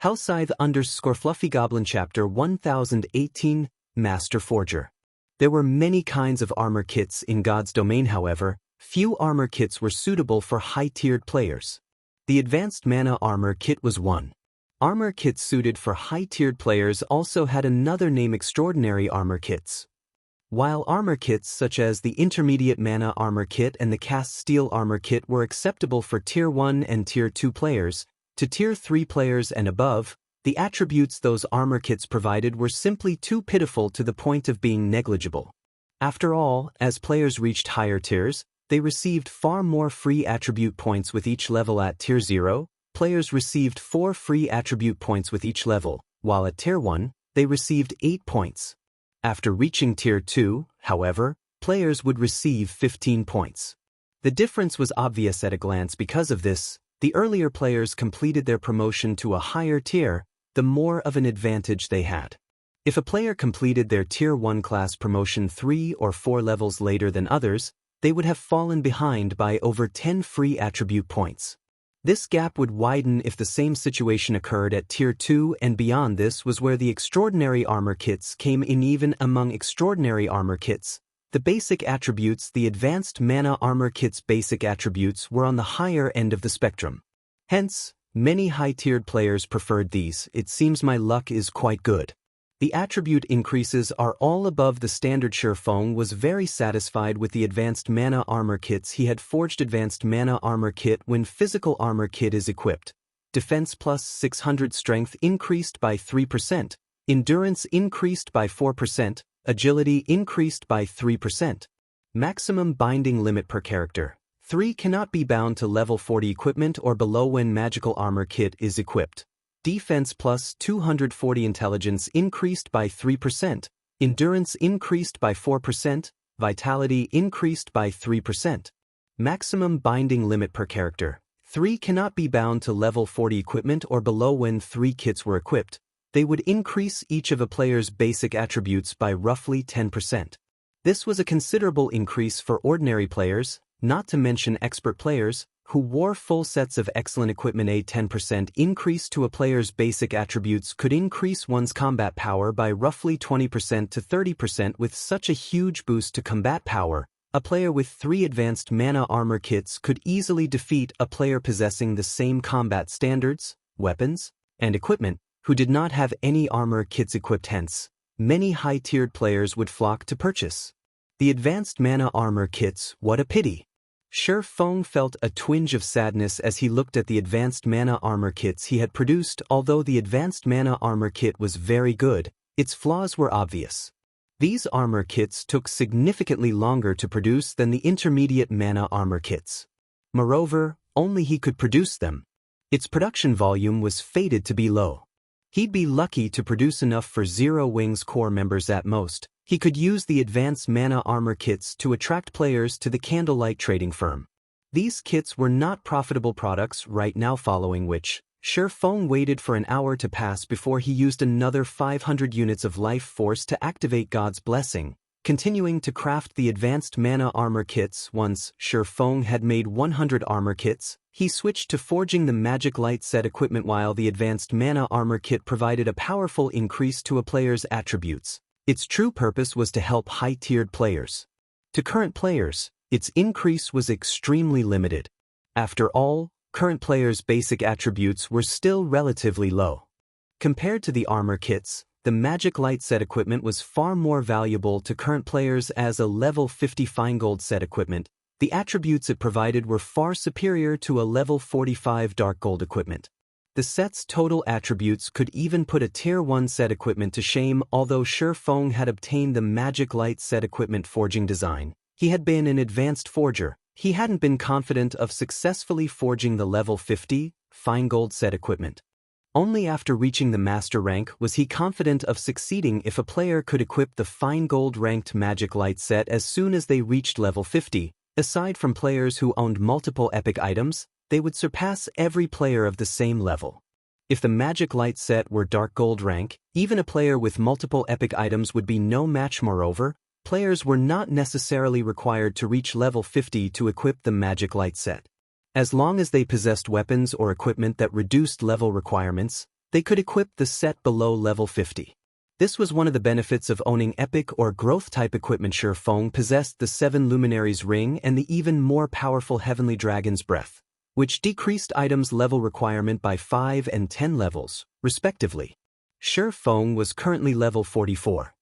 Hellscythe _ Fluffy Goblin. Chapter 1018, Master Forger. There were many kinds of armor kits in God's domain. However, few armor kits were suitable for high-tiered players. The advanced mana armor kit was one. Armor kits suited for high-tiered players also had another name: extraordinary armor kits. While armor kits such as the intermediate mana armor kit and the cast steel armor kit were acceptable for Tier 1 and Tier 2 players, to Tier 3 players and above, The attributes those armor kits provided were simply too pitiful to the point of being negligible. After all, as players reached higher tiers, they received far more free attribute points with each level. At Tier 0, players received 4 free attribute points with each level, while at Tier 1, they received 8 points. After reaching Tier 2, however, players would receive 15 points. The difference was obvious at a glance. Because of this, the earlier players completed their promotion to a higher tier, the more of an advantage they had. If a player completed their Tier 1 class promotion 3 or 4 levels later than others, they would have fallen behind by over 10 free attribute points. This gap would widen if the same situation occurred at Tier 2, and beyond this was where the extraordinary armor kits came in. Even among extraordinary armor kits, the basic attributes, the advanced mana armor kit's basic attributes were on the higher end of the spectrum. Hence, many high-tiered players preferred these. It seems my luck is quite good. The attribute increases are all above the standard. Shipyard was very satisfied with the advanced mana armor kits he had forged. Advanced mana armor kit. When physical armor kit is equipped, defense plus 600, strength increased by 3%, endurance increased by 4%, agility increased by 3%. Maximum binding limit per character. 3 cannot be bound to level 40 equipment or below when magical armor kit is equipped. Defense plus 240, intelligence increased by 3%, endurance increased by 4%, vitality increased by 3%. Maximum binding limit per character. 3 cannot be bound to level 40 equipment or below when 3 kits were equipped. They would increase each of a player's basic attributes by roughly 10%. This was a considerable increase for ordinary players, not to mention expert players, who wore full sets of excellent equipment. A 10% increase to a player's basic attributes could increase one's combat power by roughly 20% to 30%. With such a huge boost to combat power, a player with 3 advanced mana armor kits could easily defeat a player possessing the same combat standards, weapons, and equipment, who did not have any armor kits equipped. Hence, many high-tiered players would flock to purchase the advanced mana armor kits. What a pity! Shipyard felt a twinge of sadness as he looked at the advanced mana armor kits he had produced. Although the advanced mana armor kit was very good, its flaws were obvious. These armor kits took significantly longer to produce than the intermediate mana armor kits. Moreover, only he could produce them. Its production volume was fated to be low. He'd be lucky to produce enough for Zero Wings core members at most. He could use the advanced mana armor kits to attract players to the Candlelight trading firm. These kits were not profitable products right now, following which, Shipyard waited for an hour to pass before he used another 500 units of life force to activate God's blessing, continuing to craft the advanced mana armor kits. Once Shipyard had made 100 armor kits, he switched to forging the Magic Light set equipment. While the advanced mana armor kit provided a powerful increase to a player's attributes, its true purpose was to help high-tiered players. To current players, its increase was extremely limited. After all, current players' basic attributes were still relatively low. Compared to the armor kits, the Magic Light set equipment was far more valuable to current players. As a level 50 fine gold set equipment, the attributes it provided were far superior to a level 45 dark gold equipment. The set's total attributes could even put a Tier 1 set equipment to shame. Although Shipyard had obtained the Magic Light set equipment forging design, he had been an advanced forger. He hadn't been confident of successfully forging the level 50 fine gold set equipment. Only after reaching the master rank was he confident of succeeding. If a player could equip the fine gold ranked Magic Light set as soon as they reached level 50, aside from players who owned multiple epic items, they would surpass every player of the same level. If the Magic Light set were dark gold rank, even a player with multiple epic items would be no match. Moreover, players were not necessarily required to reach level 50 to equip the Magic Light set. As long as they possessed weapons or equipment that reduced level requirements, they could equip the set below level 50. This was one of the benefits of owning epic or growth-type equipment. Shipyard possessed the 7 Luminaries Ring and the even more powerful Heavenly Dragon's Breath, which decreased items' level requirement by 5 and 10 levels, respectively. Shipyard was currently level 44.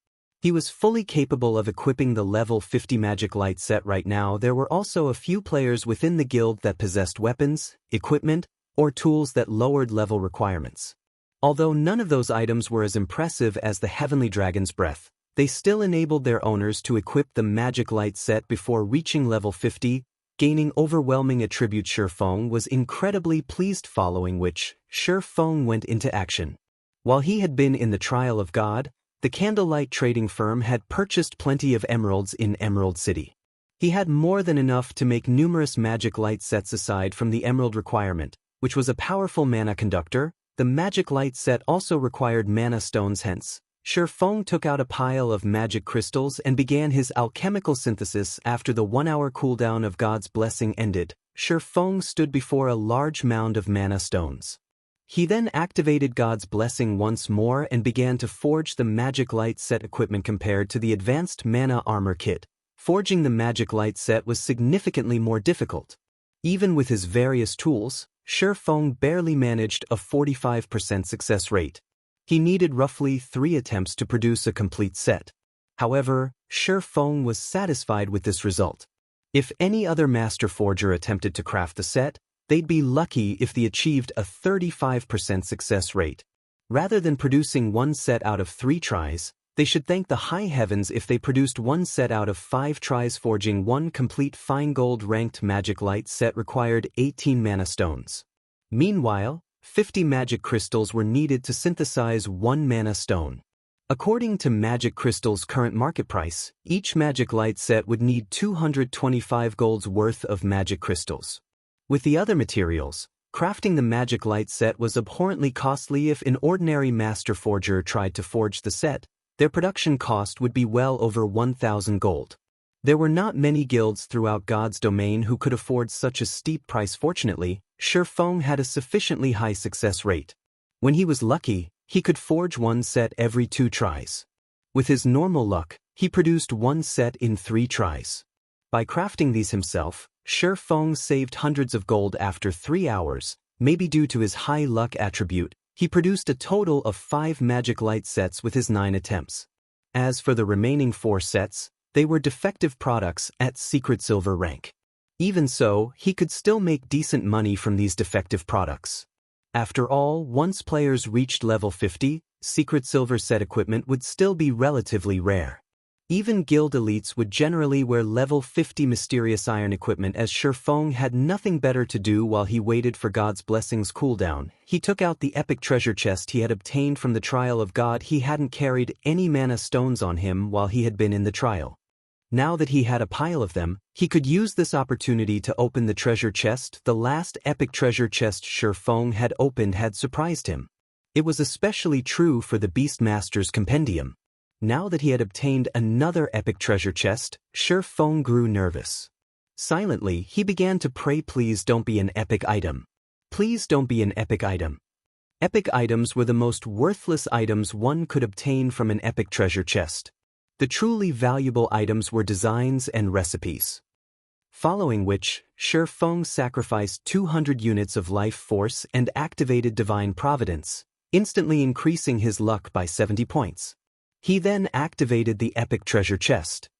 He was fully capable of equipping the level 50 Magic Light set right now. There were also a few players within the guild that possessed weapons, equipment, or tools that lowered level requirements. Although none of those items were as impressive as the Heavenly Dragon's Breath, they still enabled their owners to equip the Magic Light set before reaching level 50, gaining overwhelming attribute. Shifeng was incredibly pleased, following which, Shifeng went into action. While he had been in the Trial of God, the Candlelight trading firm had purchased plenty of emeralds in Emerald City. He had more than enough to make numerous Magic Light sets aside from the emerald requirement, which was a powerful mana conductor. The Magic Light set also required mana stones, hence, Shifeng took out a pile of magic crystals and began his alchemical synthesis. After the 1-hour cooldown of God's Blessing ended, Shifeng stood before a large mound of mana stones. He then activated God's Blessing once more and began to forge the Magic Light set equipment. Compared to the advanced mana armor kit, forging the Magic Light set was significantly more difficult. Even with his various tools, Shifeng barely managed a 45% success rate. He needed roughly 3 attempts to produce a complete set. However, Shifeng was satisfied with this result. If any other master forger attempted to craft the set, they'd be lucky if they achieved a 35% success rate. Rather than producing 1 set out of 3 tries, they should thank the high heavens if they produced 1 set out of 5 tries. Forging 1 complete fine gold ranked Magic Light set required 18 mana stones. Meanwhile, 50 magic crystals were needed to synthesize 1 mana stone. According to Magic Crystal's current market price, each Magic Light set would need 225 gold's worth of magic crystals. With the other materials, crafting the Magic Light set was abhorrently costly. If an ordinary master forger tried to forge the set, their production cost would be well over 1,000 gold. There were not many guilds throughout God's domain who could afford such a steep price. Fortunately, Shifeng had a sufficiently high success rate. When he was lucky, he could forge 1 set every 2 tries. With his normal luck, he produced 1 set in 3 tries. By crafting these himself, Shifeng saved hundreds of gold. After 3 hours, maybe due to his high luck attribute, he produced a total of 5 Magic Light sets with his 9 attempts. As for the remaining 4 sets, they were defective products at secret silver rank. Even so, he could still make decent money from these defective products. After all, once players reached level 50, secret silver set equipment would still be relatively rare. Even guild elites would generally wear level 50 mysterious iron equipment. As Shifeng had nothing better to do while he waited for God's Blessing's cooldown, he took out the epic treasure chest he had obtained from the Trial of God. He hadn't carried any mana stones on him while he had been in the trial. Now that he had a pile of them, he could use this opportunity to open the treasure chest. The last epic treasure chest Shifeng had opened had surprised him. It was especially true for the Beastmaster's Compendium. Now that he had obtained another epic treasure chest, Shifeng grew nervous. Silently, he began to pray, "Please don't be an epic item. Please don't be an epic item." Epic items were the most worthless items one could obtain from an epic treasure chest. The truly valuable items were designs and recipes. Following which, Shifeng sacrificed 200 units of life force and activated Divine Providence, instantly increasing his luck by 70 points. He then activated the epic treasure chest.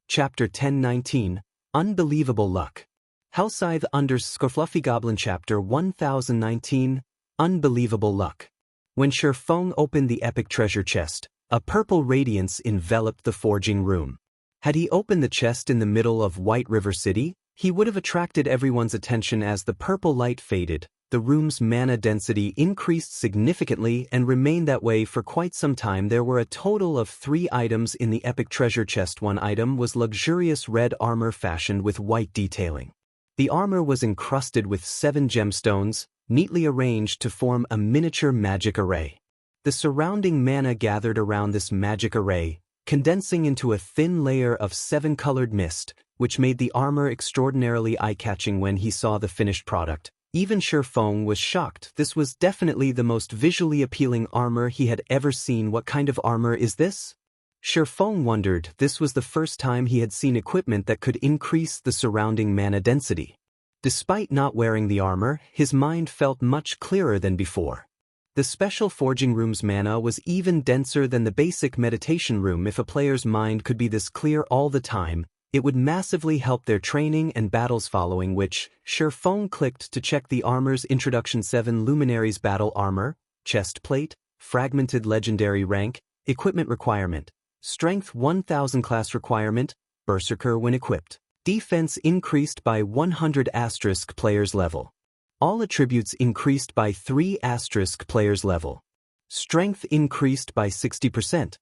Chapter 1019, Unbelievable Luck. Hellscythe _Fluffy Goblin Chapter 1019, Unbelievable Luck. When Shifeng opened the epic treasure chest, a purple radiance enveloped the forging room. Had he opened the chest in the middle of White River City, he would have attracted everyone's attention. As the purple light faded, the room's mana density increased significantly and remained that way for quite some time. There were a total of 3 items in the epic treasure chest. One item was luxurious red armor fashioned with white detailing. The armor was encrusted with 7 gemstones, neatly arranged to form a miniature magic array. The surrounding mana gathered around this magic array, condensing into a thin layer of 7-colored mist, which made the armor extraordinarily eye-catching. When he saw the finished product, even Shifeng was shocked. This was definitely the most visually appealing armor he had ever seen. What kind of armor is this? Shifeng wondered. This was the first time he had seen equipment that could increase the surrounding mana density. Despite not wearing the armor, his mind felt much clearer than before. The special forging room's mana was even denser than the basic meditation room. If a player's mind could be this clear all the time, it would massively help their training and battles. Following which, Shifeng clicked to check the armor's introduction. 7 Luminaries Battle Armor. chest plate, fragmented legendary rank, equipment requirement, strength 1000 class requirement, berserker when equipped. Defense increased by 100 asterisk player's level. All attributes increased by 3 asterisk player's level. Strength increased by 60%.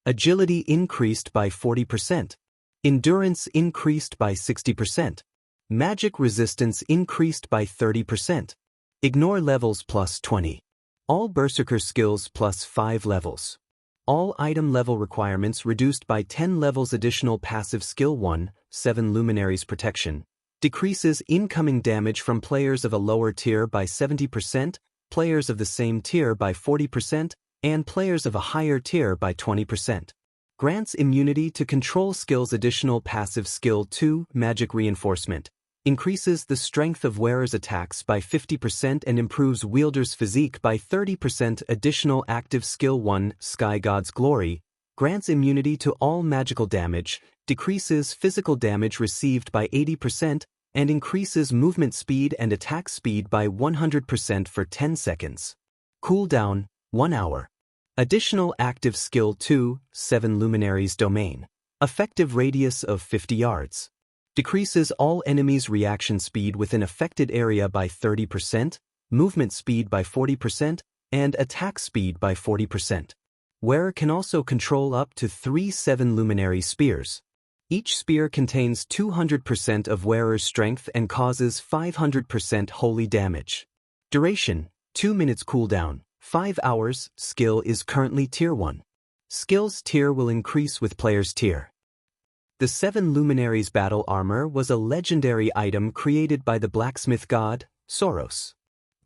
Agility increased by 40%. Endurance increased by 60%. Magic resistance increased by 30%. Ignore levels plus 20. All berserker skills plus 5 levels. All item level requirements reduced by 10 levels. Additional passive skill 1, 7 Luminaries Protection. Decreases incoming damage from players of a lower tier by 70%, players of the same tier by 40%, and players of a higher tier by 20%. Grants immunity to control skills. Additional passive skill 2, Magic Reinforcement. Increases the strength of wearer's attacks by 50% and improves wielder's physique by 30%. Additional active skill 1, Sky God's Glory. Grants immunity to all magical damage, decreases physical damage received by 80%, and increases movement speed and attack speed by 100% for 10 seconds. Cooldown, 1 hour. Additional active skill 2, 7 Luminaries Domain. Effective radius of 50 yards. Decreases all enemies' reaction speed within affected area by 30%, movement speed by 40%, and attack speed by 40%. Wearer can also control up to 3 7 Luminary Spears. Each spear contains 200% of wearer's strength and causes 500% holy damage. Duration, 2 minutes cooldown, 5 hours. Skill is currently tier 1. Skills tier will increase with player's tier. The 7 Luminaries Battle Armor was a legendary item created by the blacksmith god, Soros.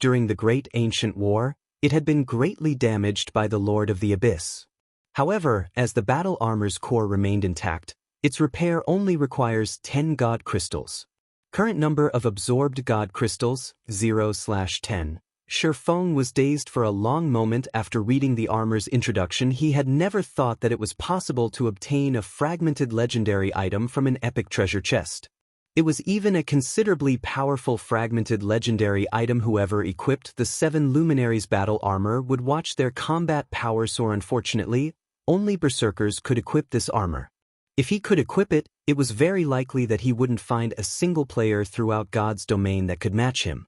During the Great Ancient War, it had been greatly damaged by the Lord of the Abyss. However, as the battle armor's core remained intact, its repair only requires 10 God Crystals. Current number of absorbed God Crystals, 0/10. Shifeng was dazed for a long moment after reading the armor's introduction. He had never thought that it was possible to obtain a fragmented legendary item from an epic treasure chest. It was even a considerably powerful fragmented legendary item. Whoever equipped the 7 Luminaries battle armor would watch their combat power soar. Unfortunately, only berserkers could equip this armor. If he could equip it, it was very likely that he wouldn't find a single player throughout God's domain that could match him.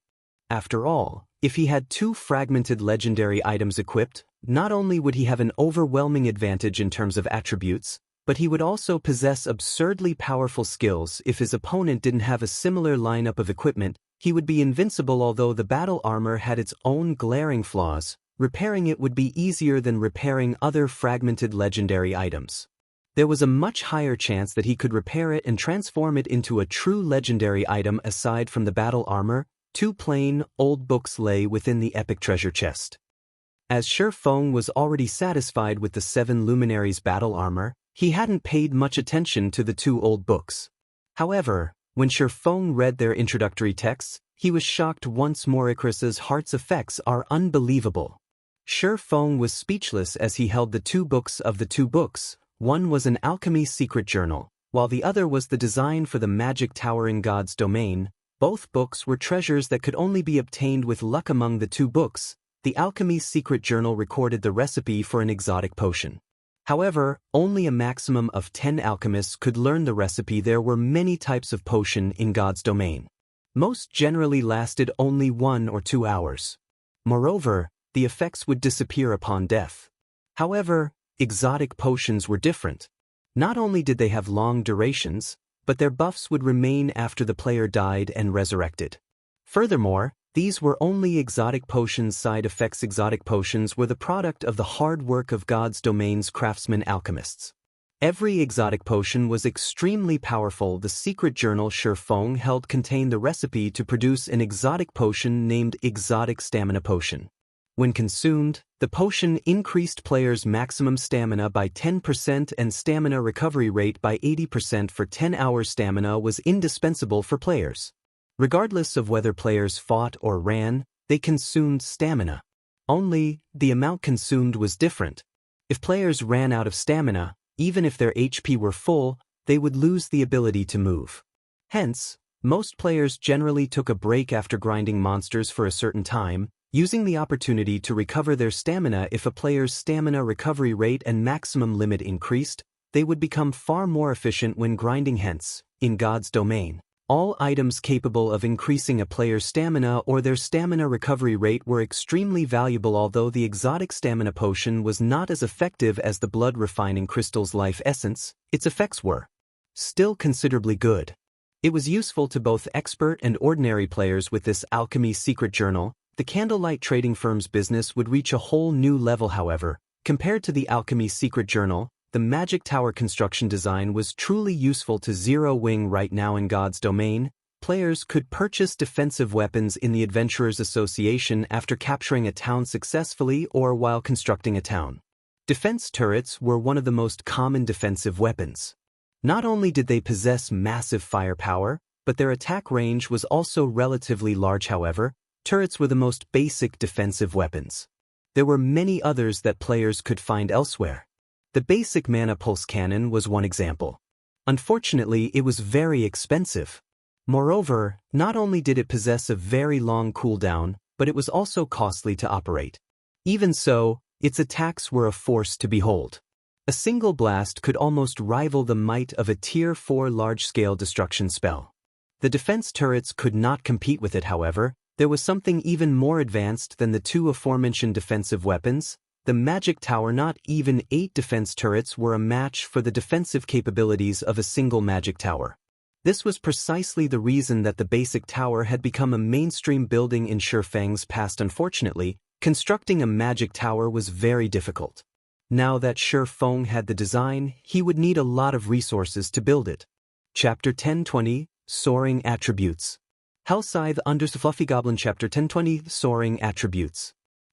After all, if he had 2 fragmented legendary items equipped, not only would he have an overwhelming advantage in terms of attributes, but he would also possess absurdly powerful skills. If his opponent didn't have a similar lineup of equipment, he would be invincible. Although the battle armor had its own glaring flaws, repairing it would be easier than repairing other fragmented legendary items. There was a much higher chance that he could repair it and transform it into a true legendary item. Aside from the battle armor, 2 plain, old books lay within the epic treasure chest. As Shifeng was already satisfied with the 7 Luminaries battle armor, he hadn't paid much attention to the 2 old books. However, when Shifeng read their introductory texts, he was shocked once more. Icarus's heart's effects are unbelievable. Shifeng was speechless as he held the 2 books of the 2 books. One was an alchemy secret journal, while the other was the design for the magic tower in God's domain. Both books were treasures that could only be obtained with luck. Among the 2 books, the alchemy secret journal recorded the recipe for an exotic potion. However, only a maximum of 10 alchemists could learn the recipe. There were many types of potion in God's domain. Most generally lasted only 1 or 2 hours. Moreover, the effects would disappear upon death. However, exotic potions were different. Not only did they have long durations, but their buffs would remain after the player died and resurrected. Furthermore, these were only exotic potions. Side effects: exotic potions were the product of the hard work of God's domain's craftsmen alchemists. Every exotic potion was extremely powerful. The secret journal Shifeng held contained the recipe to produce an exotic potion named Exotic Stamina Potion. When consumed, the potion increased players' maximum stamina by 10% and stamina recovery rate by 80% for 10 hours. Stamina was indispensable for players. Regardless of whether players fought or ran, they consumed stamina. Only, the amount consumed was different. If players ran out of stamina, even if their HP were full, they would lose the ability to move. Hence, most players generally took a break after grinding monsters for a certain time, using the opportunity to recover their stamina. If a player's stamina recovery rate and maximum limit increased, they would become far more efficient when grinding. Hence, in God's domain, all items capable of increasing a player's stamina or their stamina recovery rate were extremely valuable. Although the exotic stamina potion was not as effective as the blood refining crystal's life essence, its effects were still considerably good. It was useful to both expert and ordinary players. With this alchemy secret journal, the Candlelight trading firm's business would reach a whole new level. However, compared to the alchemy secret journal, the magic tower construction design was truly useful to Zero Wing. Right now in God's domain, players could purchase defensive weapons in the Adventurers Association after capturing a town successfully or while constructing a town. Defense turrets were one of the most common defensive weapons. Not only did they possess massive firepower, but their attack range was also relatively large. However, turrets were the most basic defensive weapons. There were many others that players could find elsewhere. The basic mana pulse cannon was one example. Unfortunately, it was very expensive. Moreover, not only did it possess a very long cooldown, but it was also costly to operate. Even so, its attacks were a force to behold. A single blast could almost rival the might of a Tier 4 large-scale destruction spell. The defense turrets could not compete with it. However, there was something even more advanced than the two aforementioned defensive weapons. The magic tower. Not even 8 defense turrets were a match for the defensive capabilities of a single magic tower. This was precisely the reason that the basic tower had become a mainstream building in Shifang's past. Unfortunately, constructing a magic tower was very difficult. Now that Shifang had the design, he would need a lot of resources to build it. Chapter 1020, Soaring Attributes. Hellscythe under Fluffy Goblin. Chapter 1020, Soaring Attributes.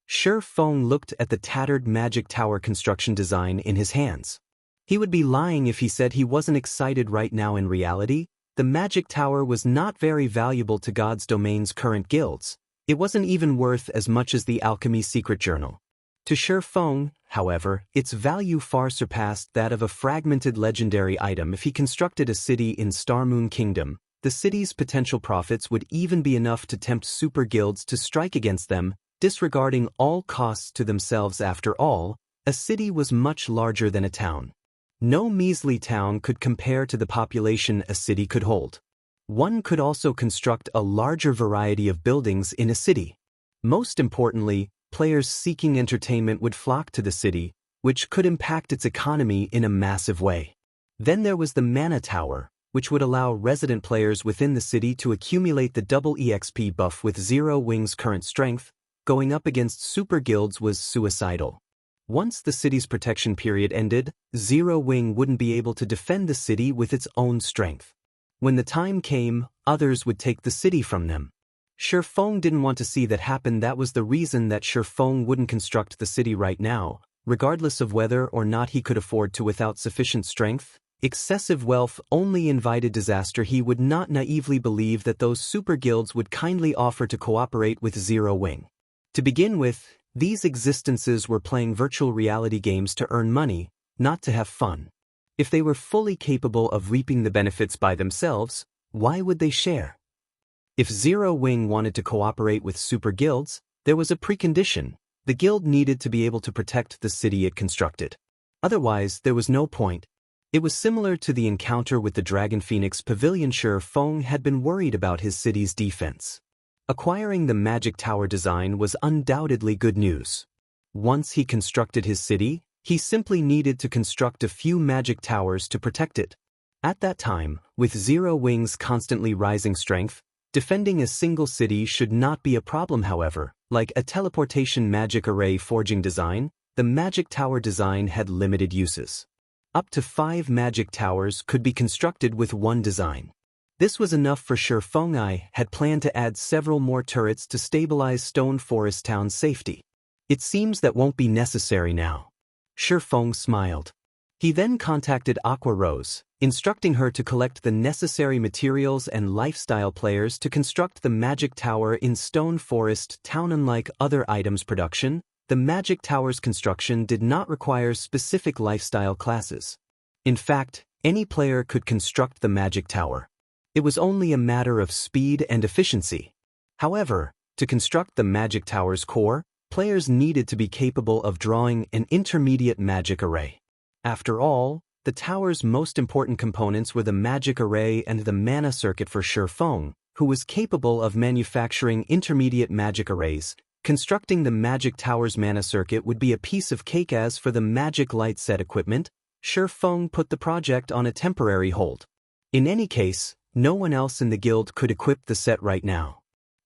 Shifang looked at the tattered magic tower construction design in his hands. He would be lying if he said he wasn't excited right now. In reality, the magic tower was not very valuable to God's domain's current guilds. It wasn't even worth as much as the alchemy secret journal. To Shifang, however, its value far surpassed that of a fragmented legendary item. If he constructed a city in Starmoon Kingdom, the city's potential profits would even be enough to tempt super guilds to strike against them, disregarding all costs to themselves. After all, a city was much larger than a town. No measly town could compare to the population a city could hold. One could also construct a larger variety of buildings in a city. Most importantly, players seeking entertainment would flock to the city, which could impact its economy in a massive way. Then there was the Mana Tower, which would allow resident players within the city to accumulate the double EXP buff. With Zero Wing's current strength, going up against super guilds was suicidal. Once the city's protection period ended, Zero Wing wouldn't be able to defend the city with its own strength. When the time came, others would take the city from them. Shifang didn't want to see that happen. That was the reason that Shifang wouldn't construct the city right now, regardless of whether or not he could afford to. Without sufficient strength, excessive wealth only invited disaster. He would not naively believe that those super guilds would kindly offer to cooperate with Zero Wing. To begin with, these existences were playing virtual reality games to earn money, not to have fun. If they were fully capable of reaping the benefits by themselves, why would they share? If Zero Wing wanted to cooperate with super guilds, there was a precondition. The guild needed to be able to protect the city it constructed. Otherwise, there was no point. It was similar to the encounter with the Dragon Phoenix Pavilion. Shifang had been worried about his city's defense. Acquiring the magic tower design was undoubtedly good news. Once he constructed his city, he simply needed to construct a few magic towers to protect it. At that time, with Zero Wing's constantly rising strength, defending a single city should not be a problem. However, like a teleportation magic array forging design, the magic tower design had limited uses. Up to 5 magic towers could be constructed with one design. This was enough for Shifang. I had planned to add several more turrets to stabilize Stone Forest Town's safety. It seems that won't be necessary now. Shifang smiled. He then contacted Aqua Rose, instructing her to collect the necessary materials and lifestyle players to construct the magic tower in Stone Forest Town. Unlike other items production, the magic tower's construction did not require specific lifestyle classes. In fact, any player could construct the magic tower. It was only a matter of speed and efficiency. However, To construct the magic tower's core, players needed to be capable of drawing an intermediate magic array. After all, the tower's most important components were the magic array and the mana circuit for Shifeng, who was capable of manufacturing intermediate magic arrays. Constructing the magic tower's mana circuit would be a piece of cake. As for the magic light set equipment, Shifeng put the project on a temporary hold. In any case, no one else in the guild could equip the set right now.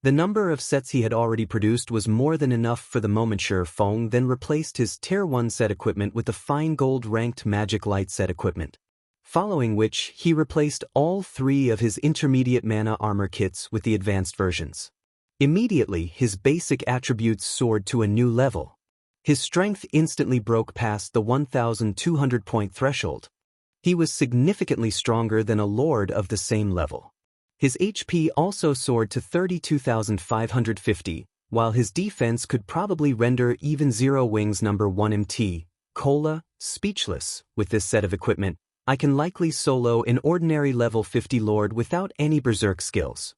The number of sets he had already produced was more than enough for the moment. Shifeng then replaced his Tier 1 set equipment with the fine gold-ranked magic light set equipment. Following which, he replaced all 3 of his intermediate mana armor kits with the advanced versions. Immediately, his basic attributes soared to a new level. His strength instantly broke past the 1,200-point threshold. He was significantly stronger than a lord of the same level. His HP also soared to 32,550, while his defense could probably render even Zero Wings number 1 MT, Cola, speechless. With this set of equipment, I can likely solo an ordinary level 50 lord without any berserk skills.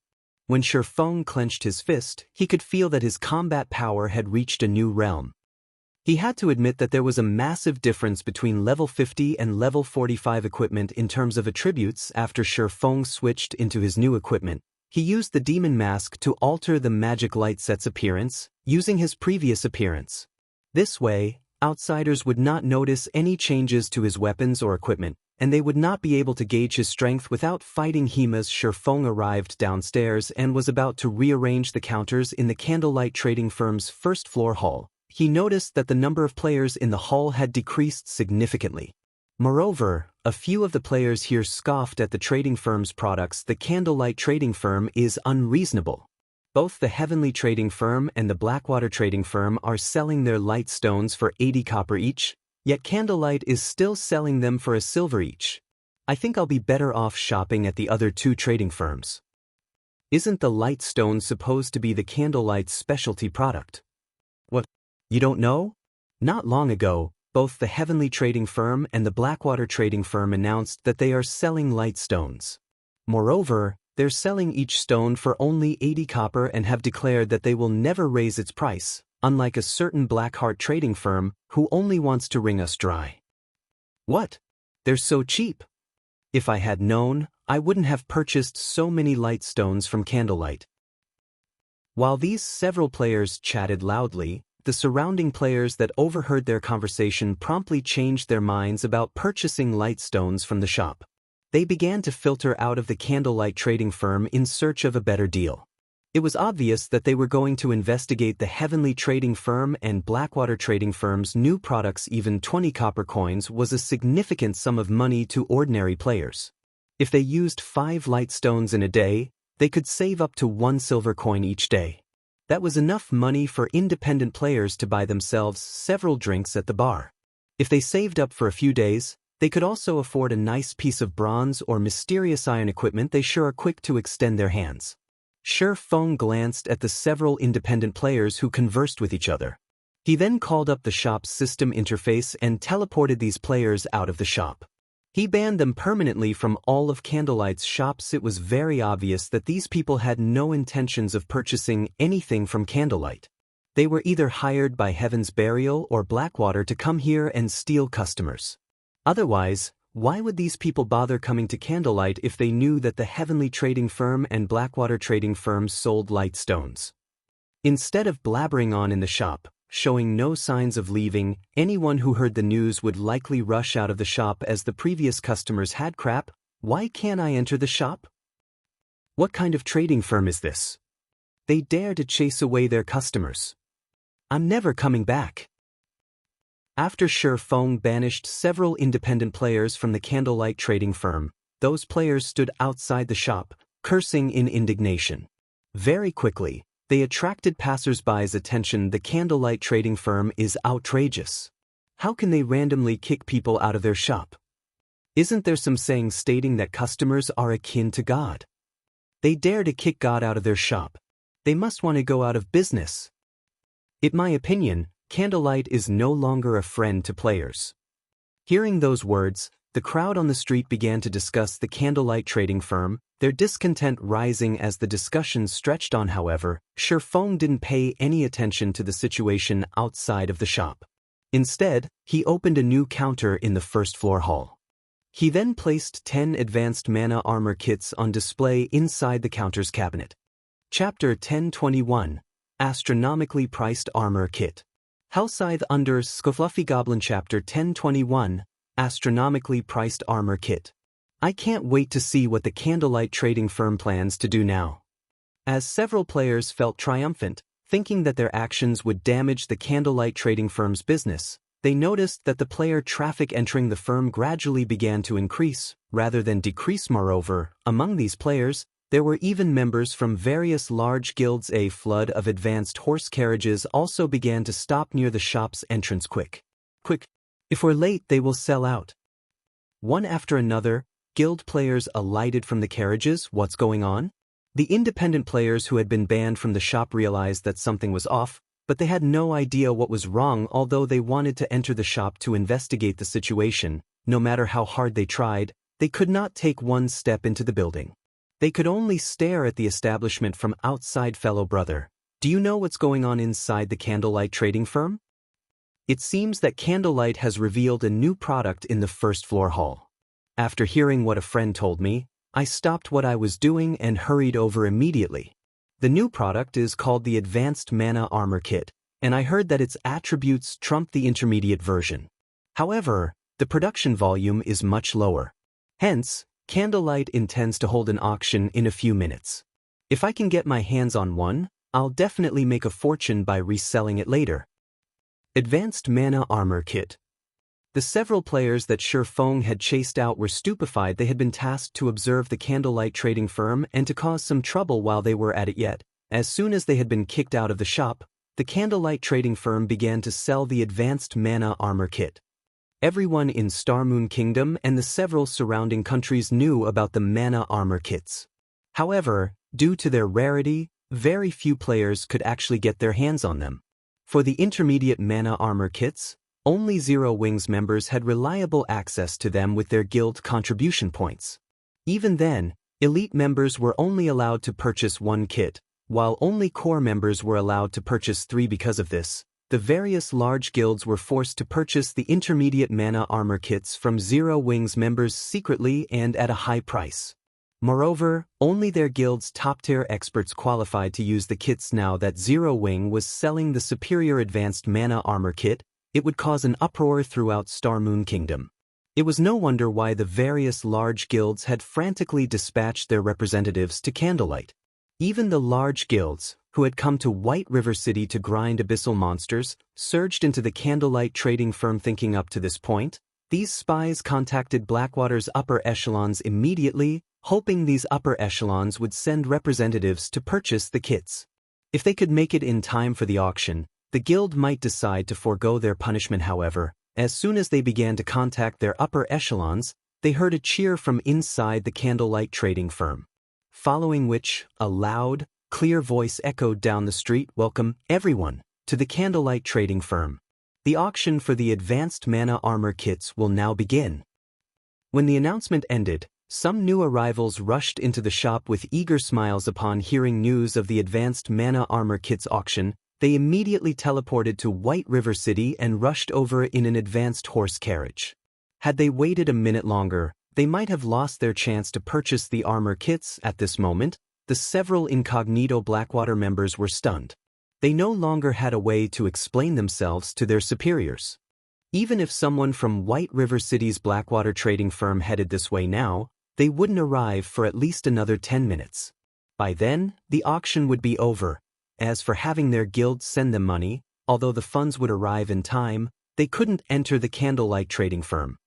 When Shifeng clenched his fist, he could feel that his combat power had reached a new realm. He had to admit that there was a massive difference between level 50 and level 45 equipment in terms of attributes. After Shifeng switched into his new equipment, he used the demon mask to alter the magic light set's appearance, using his previous appearance. This way, outsiders would not notice any changes to his weapons or equipment, and they would not be able to gauge his strength without fighting him. As Shifeng arrived downstairs and was about to rearrange the counters in the Candlelight trading firm's first-floor hall, he noticed that the number of players in the hall had decreased significantly. Moreover, a few of the players here scoffed at the trading firm's products. The Candlelight trading firm is unreasonable. Both the Heavenly trading firm and the Blackwater trading firm are selling their light stones for 80 copper each, yet Candlelight is still selling them for a silver each. I think I'll be better off shopping at the other 2 trading firms. Isn't the light stone supposed to be the Candlelight's specialty product? What? You don't know? Not long ago, both the Heavenly trading firm and the Blackwater trading firm announced that they are selling light stones. Moreover, they're selling each stone for only 80 copper and have declared that they will never raise its price, unlike a certain Blackheart trading firm who only wants to wring us dry. What? They're so cheap. If I had known, I wouldn't have purchased so many light stones from Candlelight. While these several players chatted loudly, the surrounding players that overheard their conversation promptly changed their minds about purchasing light stones from the shop. They began to filter out of the Candlelight trading firm in search of a better deal. It was obvious that they were going to investigate the Heavenly trading firm and Blackwater trading firm's new products. Even 20 copper coins was a significant sum of money to ordinary players. If they used 5 light stones in a day, they could save up to 1 silver coin each day. That was enough money for independent players to buy themselves several drinks at the bar. If they saved up for a few days, they could also afford a nice piece of bronze or mysterious iron equipment. They sure are quick to extend their hands. Shifeng glanced at the several independent players who conversed with each other. He then called up the shop's system interface and teleported these players out of the shop. He banned them permanently from all of Candlelight's shops. It was very obvious that these people had no intentions of purchasing anything from Candlelight. They were either hired by Heaven's Burial or Blackwater to come here and steal customers. Otherwise, why would these people bother coming to Candlelight if they knew that the Heavenly trading firm and Blackwater trading firm sold light stones? Instead of blabbering on in the shop, showing no signs of leaving, anyone who heard the news would likely rush out of the shop as the previous customers had. Crap, why can't I enter the shop? What kind of trading firm is this? They dare to chase away their customers. I'm never coming back. After Shifeng banished several independent players from the Candlelight trading firm, those players stood outside the shop, cursing in indignation. Very quickly, they attracted passers-by's attention. The Candlelight trading firm is outrageous. How can they randomly kick people out of their shop? Isn't there some saying stating that customers are akin to God? They dare to kick God out of their shop. They must want to go out of business. In my opinion, Candlelight is no longer a friend to players. Hearing those words, The crowd on the street began to discuss the Candlelight trading firm, their discontent rising as the discussion stretched on. However, Shifeng didn't pay any attention to the situation outside of the shop. Instead, he opened a new counter in the first-floor hall. He then placed 10 advanced mana armor kits on display inside the counter's cabinet. Chapter 1021, Astronomically Priced Armor Kit. Hellscythe under Fluffy Goblin. Chapter 1021, Astronomically Priced Armor Kit. I can't wait to see what the Candlelight trading firm plans to do now. As several players felt triumphant, thinking that their actions would damage the Candlelight trading firm's business, they noticed that the player traffic entering the firm gradually began to increase, rather than decrease. Moreover, among these players, there were even members from various large guilds. A flood of advanced horse carriages also began to stop near the shop's entrance. Quick! If we're late, they will sell out. One after another, guild players alighted from the carriages. What's going on? The independent players who had been banned from the shop realized that something was off, but they had no idea what was wrong. Although they wanted to enter the shop to investigate the situation, no matter how hard they tried, they could not take one step into the building. They could only stare at the establishment from outside. Fellow brother, do you know what's going on inside the Candlelight trading firm? It seems that Candlelight has revealed a new product in the first-floor hall. After hearing what a friend told me, I stopped what I was doing and hurried over immediately. The new product is called the Advanced Mana Armor Kit, and I heard that its attributes trump the intermediate version. However, the production volume is much lower. Hence, Candlelight intends to hold an auction in a few minutes. If I can get my hands on one, I'll definitely make a fortune by reselling it later. Advanced Mana Armor Kit. The several players that Shifeng had chased out were stupefied. They had been tasked to observe the Candlelight trading firm and to cause some trouble while they were at it. Yet, as soon as they had been kicked out of the shop, the Candlelight trading firm began to sell the Advanced Mana Armor Kit. Everyone in Starmoon Kingdom and the several surrounding countries knew about the Mana Armor Kits. However, due to their rarity, very few players could actually get their hands on them. For the intermediate Mana Armor Kits, only Zero Wings members had reliable access to them with their guild contribution points. Even then, elite members were only allowed to purchase one kit, while only core members were allowed to purchase 3. Because of this, the various large guilds were forced to purchase the intermediate Mana Armor Kits from Zero Wings members secretly and at a high price. Moreover, only their guild's top-tier experts qualified to use the kits. Now that Zero Wing was selling the superior Advanced Mana Armor Kit, it would cause an uproar throughout Starmoon Kingdom. It was no wonder why the various large guilds had frantically dispatched their representatives to Candlelight. Even the large guilds, who had come to White River City to grind abyssal monsters, surged into the Candlelight trading firm. Thinking up to this point, these spies contacted Blackwater's upper echelons immediately, hoping these upper echelons would send representatives to purchase the kits. If they could make it in time for the auction, the guild might decide to forego their punishment. However, as soon as they began to contact their upper echelons, they heard a cheer from inside the Candlelight trading firm. Following which, a loud, clear voice echoed down the street. Welcome, everyone, to the Candlelight trading firm. The auction for the Advanced Mana Armor Kits will now begin. When the announcement ended, some new arrivals rushed into the shop with eager smiles. Upon hearing news of the Advanced Mana Armor Kits auction, they immediately teleported to White River City and rushed over in an advanced horse carriage. Had they waited a minute longer, they might have lost their chance to purchase the armor kits. At this moment, the several incognito Blackwater members were stunned. They no longer had a way to explain themselves to their superiors. Even if someone from White River City's Blackwater trading firm headed this way now, they wouldn't arrive for at least another 10 minutes. By then, the auction would be over. As for having their guild send them money, although the funds would arrive in time, they couldn't enter the Candlelight trading firm.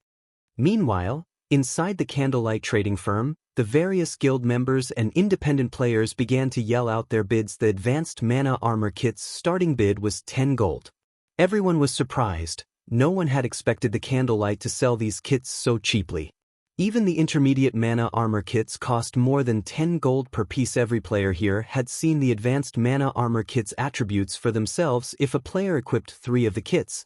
Meanwhile, inside the Candlelight trading firm, the various guild members and independent players began to yell out their bids. The Advanced Mana Armor Kit's starting bid was 10 gold. Everyone was surprised. No one had expected the Candlelight to sell these kits so cheaply. Even the intermediate Mana Armor Kits cost more than 10 gold per piece. Every player here had seen the Advanced Mana Armor Kit's attributes for themselves. If a player equipped 3 of the kits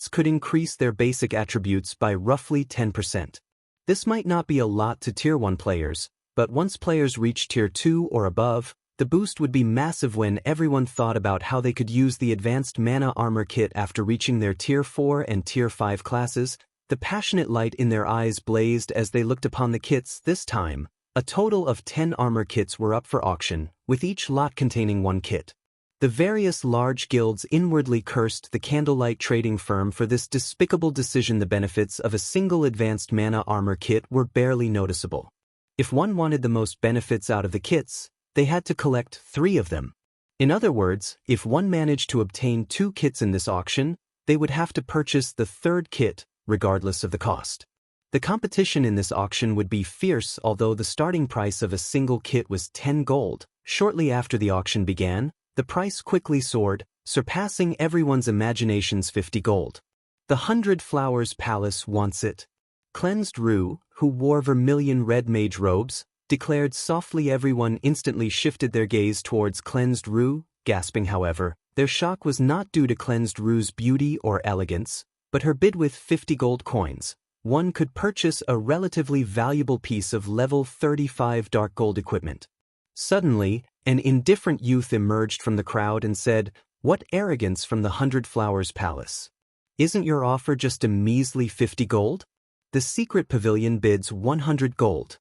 could increase their basic attributes by roughly 10%. This might not be a lot to Tier 1 players, but once players reach Tier 2 or above, the boost would be massive when everyone thought about how they could use the Advanced Mana Armor Kit after reaching their Tier 4 and Tier 5 classes. The passionate light in their eyes blazed as they looked upon the kits. This time, a total of 10 armor kits were up for auction, with each lot containing one kit. The various large guilds inwardly cursed the Candlelight trading firm for this despicable decision. The benefits of a single Advanced Mana Armor Kit were barely noticeable. If one wanted the most benefits out of the kits, they had to collect 3 of them. In other words, if one managed to obtain 2 kits in this auction, they would have to purchase the 3rd kit, regardless of the cost. The competition in this auction would be fierce. Although the starting price of a single kit was 10 gold, shortly after the auction began, the price quickly soared, surpassing everyone's imaginations. 50 gold. The 100 Flowers Palace wants it. Cleansed Rue, who wore vermilion red mage robes, declared softly. Everyone instantly shifted their gaze towards Cleansed Rue, gasping. However, their shock was not due to Cleansed Rue's beauty or elegance, but her bid. With 50 gold coins, one could purchase a relatively valuable piece of level 35 dark gold equipment. Suddenly, an indifferent youth emerged from the crowd and said, "What arrogance from the 100 Flowers Palace. Isn't your offer just a measly 50 gold? The secret pavilion bids 100 gold.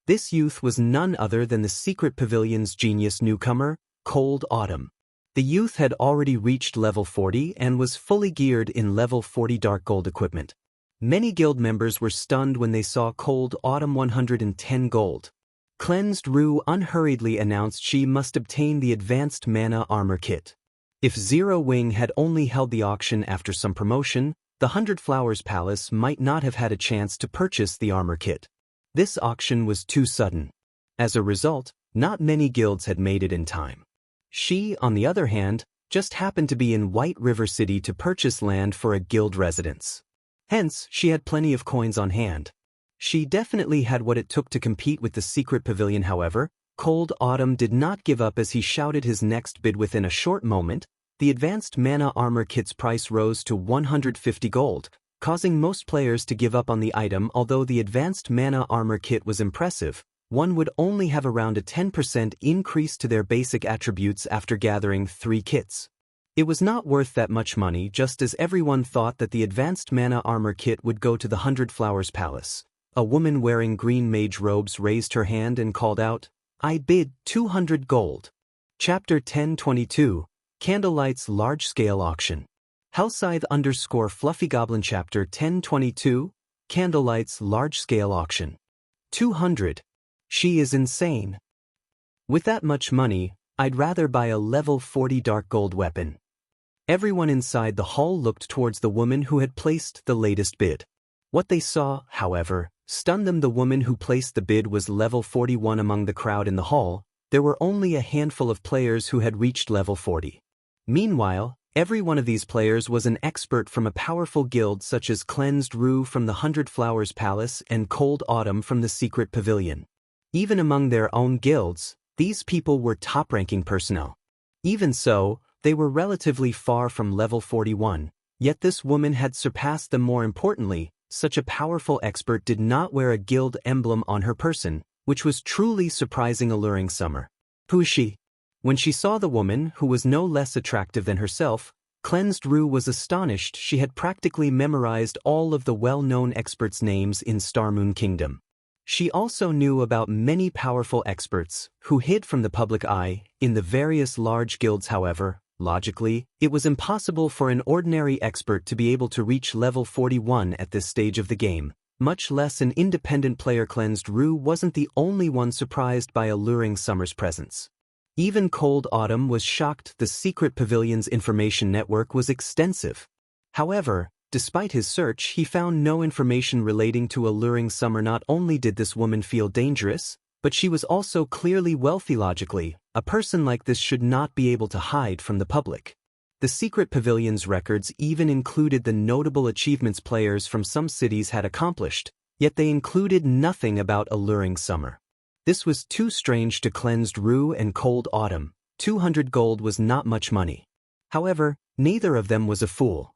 This youth was none other than the secret pavilion's genius newcomer, Cold Autumn. The youth had already reached level 40 and was fully geared in level 40 dark gold equipment. Many guild members were stunned when they saw Cold Autumn. 110 gold. Cleansed Rue unhurriedly announced she must obtain the Advanced Mana Armor Kit. If Zero Wing had only held the auction after some promotion, the 100 Flowers Palace might not have had a chance to purchase the armor kit. This auction was too sudden. As a result, not many guilds had made it in time. She, on the other hand, just happened to be in White River City to purchase land for a guild residence. Hence, she had plenty of coins on hand. She definitely had what it took to compete with the secret pavilion. However, Cold Autumn did not give up as he shouted his next bid. Within a short moment, the Advanced Mana Armor Kit's price rose to 150 gold, causing most players to give up on the item. Although the Advanced Mana Armor Kit was impressive, one would only have around a 10% increase to their basic attributes after gathering 3 kits. It was not worth that much money. Just as everyone thought that the Advanced Mana Armor Kit would go to the 100 Flowers Palace, a woman wearing green mage robes raised her hand and called out, "I bid 200 gold." Chapter 1022, Candlelight's Large-Scale Auction. Hellscythe_Fluffy Goblin. Chapter 1022, Candlelight's Large-Scale Auction. 200. She is insane. With that much money, I'd rather buy a level 40 dark gold weapon. Everyone inside the hall looked towards the woman who had placed the latest bid. What they saw, however, stunned them. The woman who placed the bid was level 41. Among the crowd in the hall, there were only a handful of players who had reached level 40. Meanwhile, every one of these players was an expert from a powerful guild such as Cleansed Rue from the 100 Flowers Palace and Cold Autumn from the Secret Pavilion. Even among their own guilds, these people were top-ranking personnel. Even so, they were relatively far from level 41, yet this woman had surpassed them. More importantly, such a powerful expert did not wear a guild emblem on her person, which was truly surprising. Alluring Summer. Who is she? When she saw the woman, who was no less attractive than herself, Cleansed Rue was astonished. She had practically memorized all of the well-known experts' names in Starmoon Kingdom. She also knew about many powerful experts who hid from the public eye in the various large guilds. However, logically, it was impossible for an ordinary expert to be able to reach level 41 at this stage of the game, much less an independent player. Cleansed Rue wasn't the only one surprised by Alluring Summer's presence. Even Cold Autumn was shocked. The Secret Pavilion's information network was extensive. However, despite his search, he found no information relating to Alluring Summer. Not only did this woman feel dangerous, but she was also clearly wealthy. Logically, a person like this should not be able to hide from the public. The Secret Pavilion's records even included the notable achievements players from some cities had accomplished, yet they included nothing about Alluring Summer. This was too strange to Cleansed Rue and Cold Autumn. 200 gold was not much money. However, neither of them was a fool.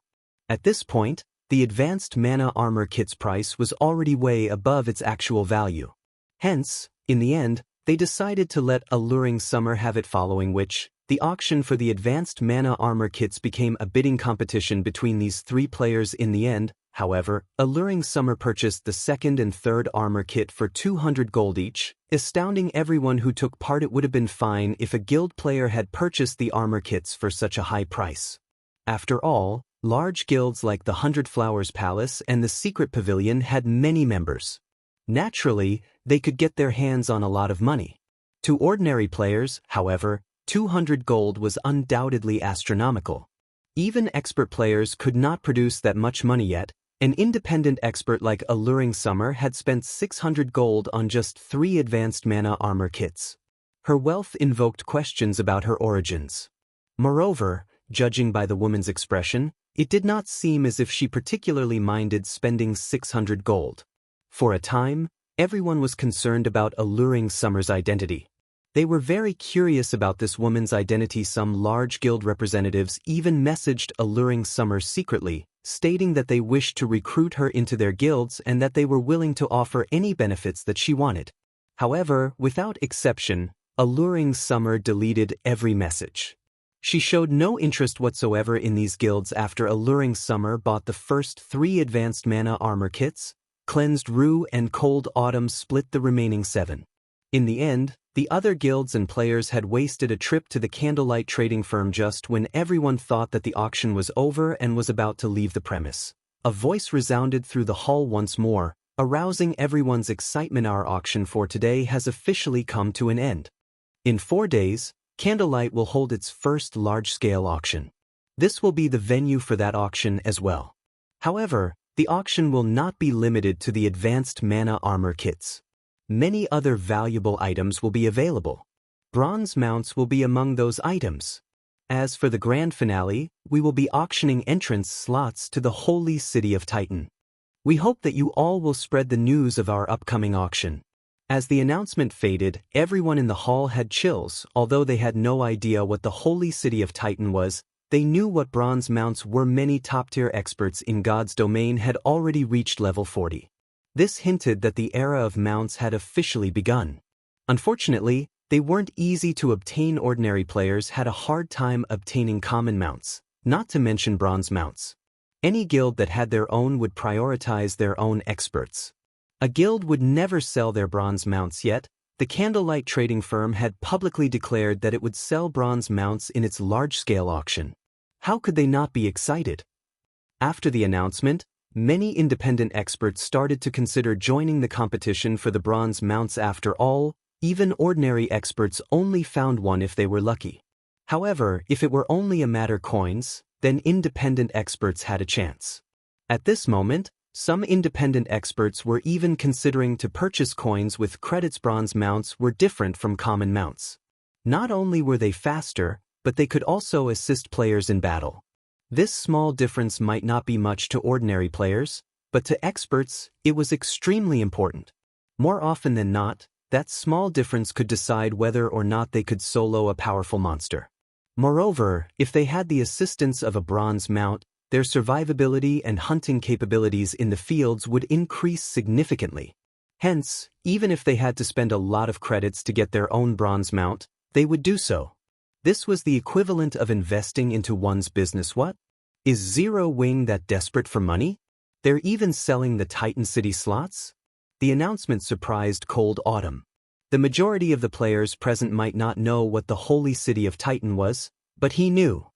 At this point, the advanced mana armor kit's price was already way above its actual value. Hence, in the end, they decided to let Alluring Summer have it, following which, the auction for the advanced mana armor kits became a bidding competition between these three players. In the end, however, Alluring Summer purchased the second and third armor kit for 200 gold each, astounding everyone who took part. It would have been fine if a guild player had purchased the armor kits for such a high price. After all, large guilds like the 100 Flowers Palace and the Secret Pavilion had many members. Naturally, they could get their hands on a lot of money. To ordinary players, however, 200 gold was undoubtedly astronomical. Even expert players could not produce that much money yet. An independent expert like Alluring Summer had spent 600 gold on just 3 advanced mana armor kits. Her wealth invoked questions about her origins. Moreover, judging by the woman's expression, it did not seem as if she particularly minded spending 600 gold. For a time, everyone was concerned about Alluring Summer's identity. They were very curious about this woman's identity. Some large guild representatives even messaged Alluring Summer secretly, stating that they wished to recruit her into their guilds and that they were willing to offer any benefits that she wanted. However, without exception, Alluring Summer deleted every message. She showed no interest whatsoever in these guilds after Alluring Summer bought the first 3 advanced mana armor kits. Cleansed Rue and Cold Autumn split the remaining 7. In the end, the other guilds and players had wasted a trip to the Candlelight trading firm just when everyone thought that the auction was over and was about to leave the premise. A voice resounded through the hall once more, arousing everyone's excitement. Our auction for today has officially come to an end. In 4 days, Candlelight will hold its first large-scale auction. This will be the venue for that auction as well. However, the auction will not be limited to the advanced mana armor kits. Many other valuable items will be available. Bronze mounts will be among those items. As for the grand finale, we will be auctioning entrance slots to the holy city of Titan. We hope that you all will spread the news of our upcoming auction. As the announcement faded, everyone in the hall had chills. Although they had no idea what the holy city of Titan was, they knew what bronze mounts were. Many top-tier experts in God's domain had already reached level 40. This hinted that the era of mounts had officially begun. Unfortunately, they weren't easy to obtain. Ordinary players had a hard time obtaining common mounts, not to mention bronze mounts. Any guild that had their own would prioritize their own experts. A guild would never sell their bronze mounts yet. The Candlelight trading firm had publicly declared that it would sell bronze mounts in its large-scale auction. How could they not be excited? After the announcement, many independent experts started to consider joining the competition for the bronze mounts. After all, even ordinary experts only found one if they were lucky. However, if it were only a matter coins, then independent experts had a chance. At this moment, some independent experts were even considering to purchase coins with credits. Bronze mounts were different from common mounts. Not only were they faster, but they could also assist players in battle. This small difference might not be much to ordinary players, but to experts, it was extremely important. More often than not, that small difference could decide whether or not they could solo a powerful monster. Moreover, if they had the assistance of a bronze mount, their survivability and hunting capabilities in the fields would increase significantly. Hence, even if they had to spend a lot of credits to get their own bronze mount, they would do so. This was the equivalent of investing into one's business. What? Is Zero Wing that desperate for money? They're even selling the Titan City slots? The announcement surprised Cold Autumn. The majority of the players present might not know what the Holy City of Titan was, but he knew.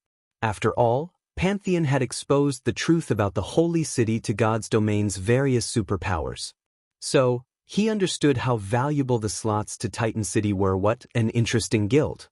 After all, Pantheon had exposed the truth about the Holy City to God's domain's various superpowers. So, he understood how valuable the slots to Titan City were. What an interesting guild.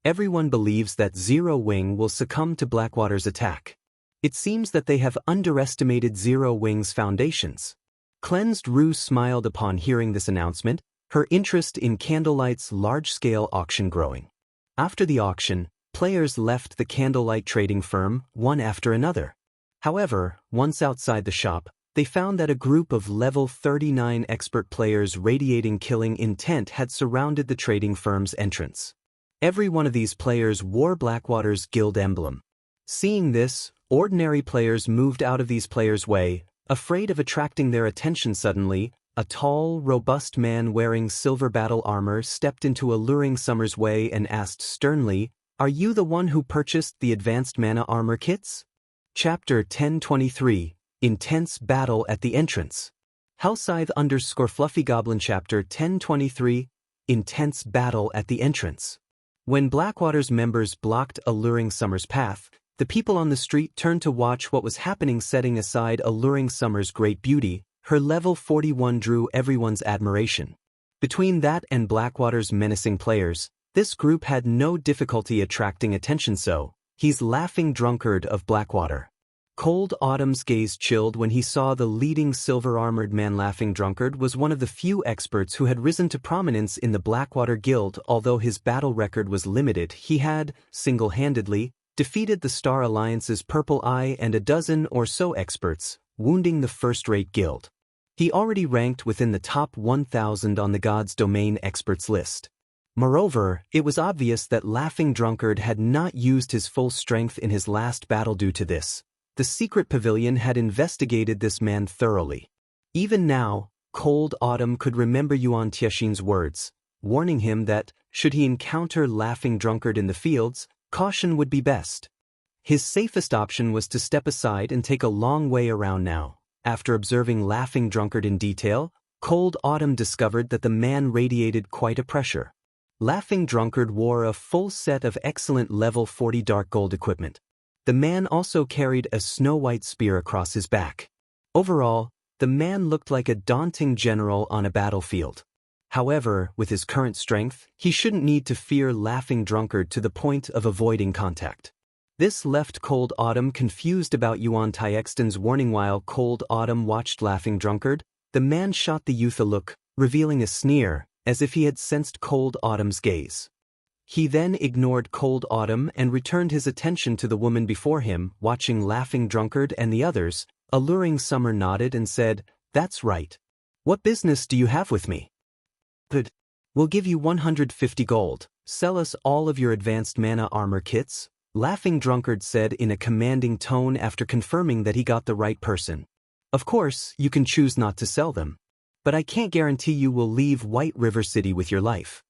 Everyone believes that Zero Wing will succumb to Blackwater's attack. It seems that they have underestimated Zero Wing's foundations. Cleansed Rue smiled upon hearing this announcement, her interest in Candlelight's large-scale auction growing. After the auction, players left the Candlelight trading firm, one after another. However, once outside the shop, they found that a group of level 39 expert players radiating killing intent had surrounded the trading firm's entrance. Every one of these players wore Blackwater's guild emblem. Seeing this, Ordinary players moved out of these players' way, afraid of attracting their attention suddenly. A tall, robust man wearing silver battle armor stepped into Alluring Summer's way and asked sternly, "Are you the one who purchased the advanced mana armor kits?" Chapter 1023, Intense Battle at the Entrance. Hellscythe_Fluffy Goblin Chapter 1023, Intense Battle at the Entrance. When Blackwater's members blocked Alluring Summer's path, the people on the street turned to watch what was happening. Setting aside Alluring Summer's great beauty, her level 41 drew everyone's admiration. Between that and Blackwater's menacing players, this group had no difficulty attracting attention. So, he's Laughing Drunkard of Blackwater. Cold Autumn's gaze chilled when he saw the leading silver-armored man. Laughing Drunkard was one of the few experts who had risen to prominence in the Blackwater Guild. Although his battle record was limited, he had, single-handedly, defeated the Star Alliance's Purple Eye and a dozen or so experts, wounding the first-rate guild. He already ranked within the top 1,000 on the God's Domain experts list. Moreover, it was obvious that Laughing Drunkard had not used his full strength in his last battle. Due to this, the secret pavilion had investigated this man thoroughly. Even now, Cold Autumn could remember Yuan Tiexin's words, warning him that, should he encounter Laughing Drunkard in the fields, caution would be best. His safest option was to step aside and take a long way around. Now, after observing Laughing Drunkard in detail, Cold Autumn discovered that the man radiated quite a pressure. Laughing Drunkard wore a full set of excellent level 40 dark gold equipment. The man also carried a snow-white spear across his back. Overall, the man looked like a daunting general on a battlefield. However, with his current strength, he shouldn't need to fear Laughing Drunkard to the point of avoiding contact. This left Cold Autumn confused about Yuan Tiexin's warning. While Cold Autumn watched Laughing Drunkard, the man shot the youth a look, revealing a sneer, as if he had sensed Cold Autumn's gaze. He then ignored Cold Autumn and returned his attention to the woman before him. Watching Laughing Drunkard and the others, Alluring Summer nodded and said, "That's right. What business do you have with me?" "Good. We'll give you 150 gold. Sell us all of your advanced mana armor kits," Laughing Drunkard said in a commanding tone after confirming that he got the right person. "Of course, you can choose not to sell them. But I can't guarantee you will leave White River City with your life."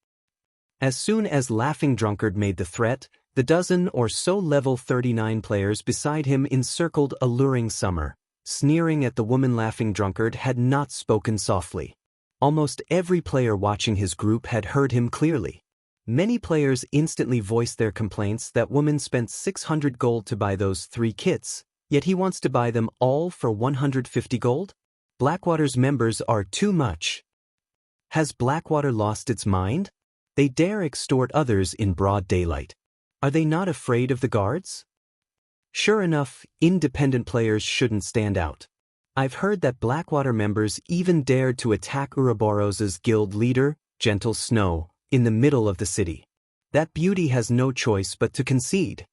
As soon as Laughing Drunkard made the threat, the dozen or so level 39 players beside him encircled Alluring Summer, sneering at the woman. Laughing Drunkard had not spoken softly. Almost every player watching his group had heard him clearly. Many players instantly voiced their complaints that woman spent 600 gold to buy those 3 kits, yet he wants to buy them all for 150 gold? Blackwater's members are too much. Has Blackwater lost its mind? They dare extort others in broad daylight. Are they not afraid of the guards? Sure enough, independent players shouldn't stand out. I've heard that Blackwater members even dared to attack Ouroboros's guild leader, Gentle Snow, in the middle of the city. That beauty has no choice but to concede.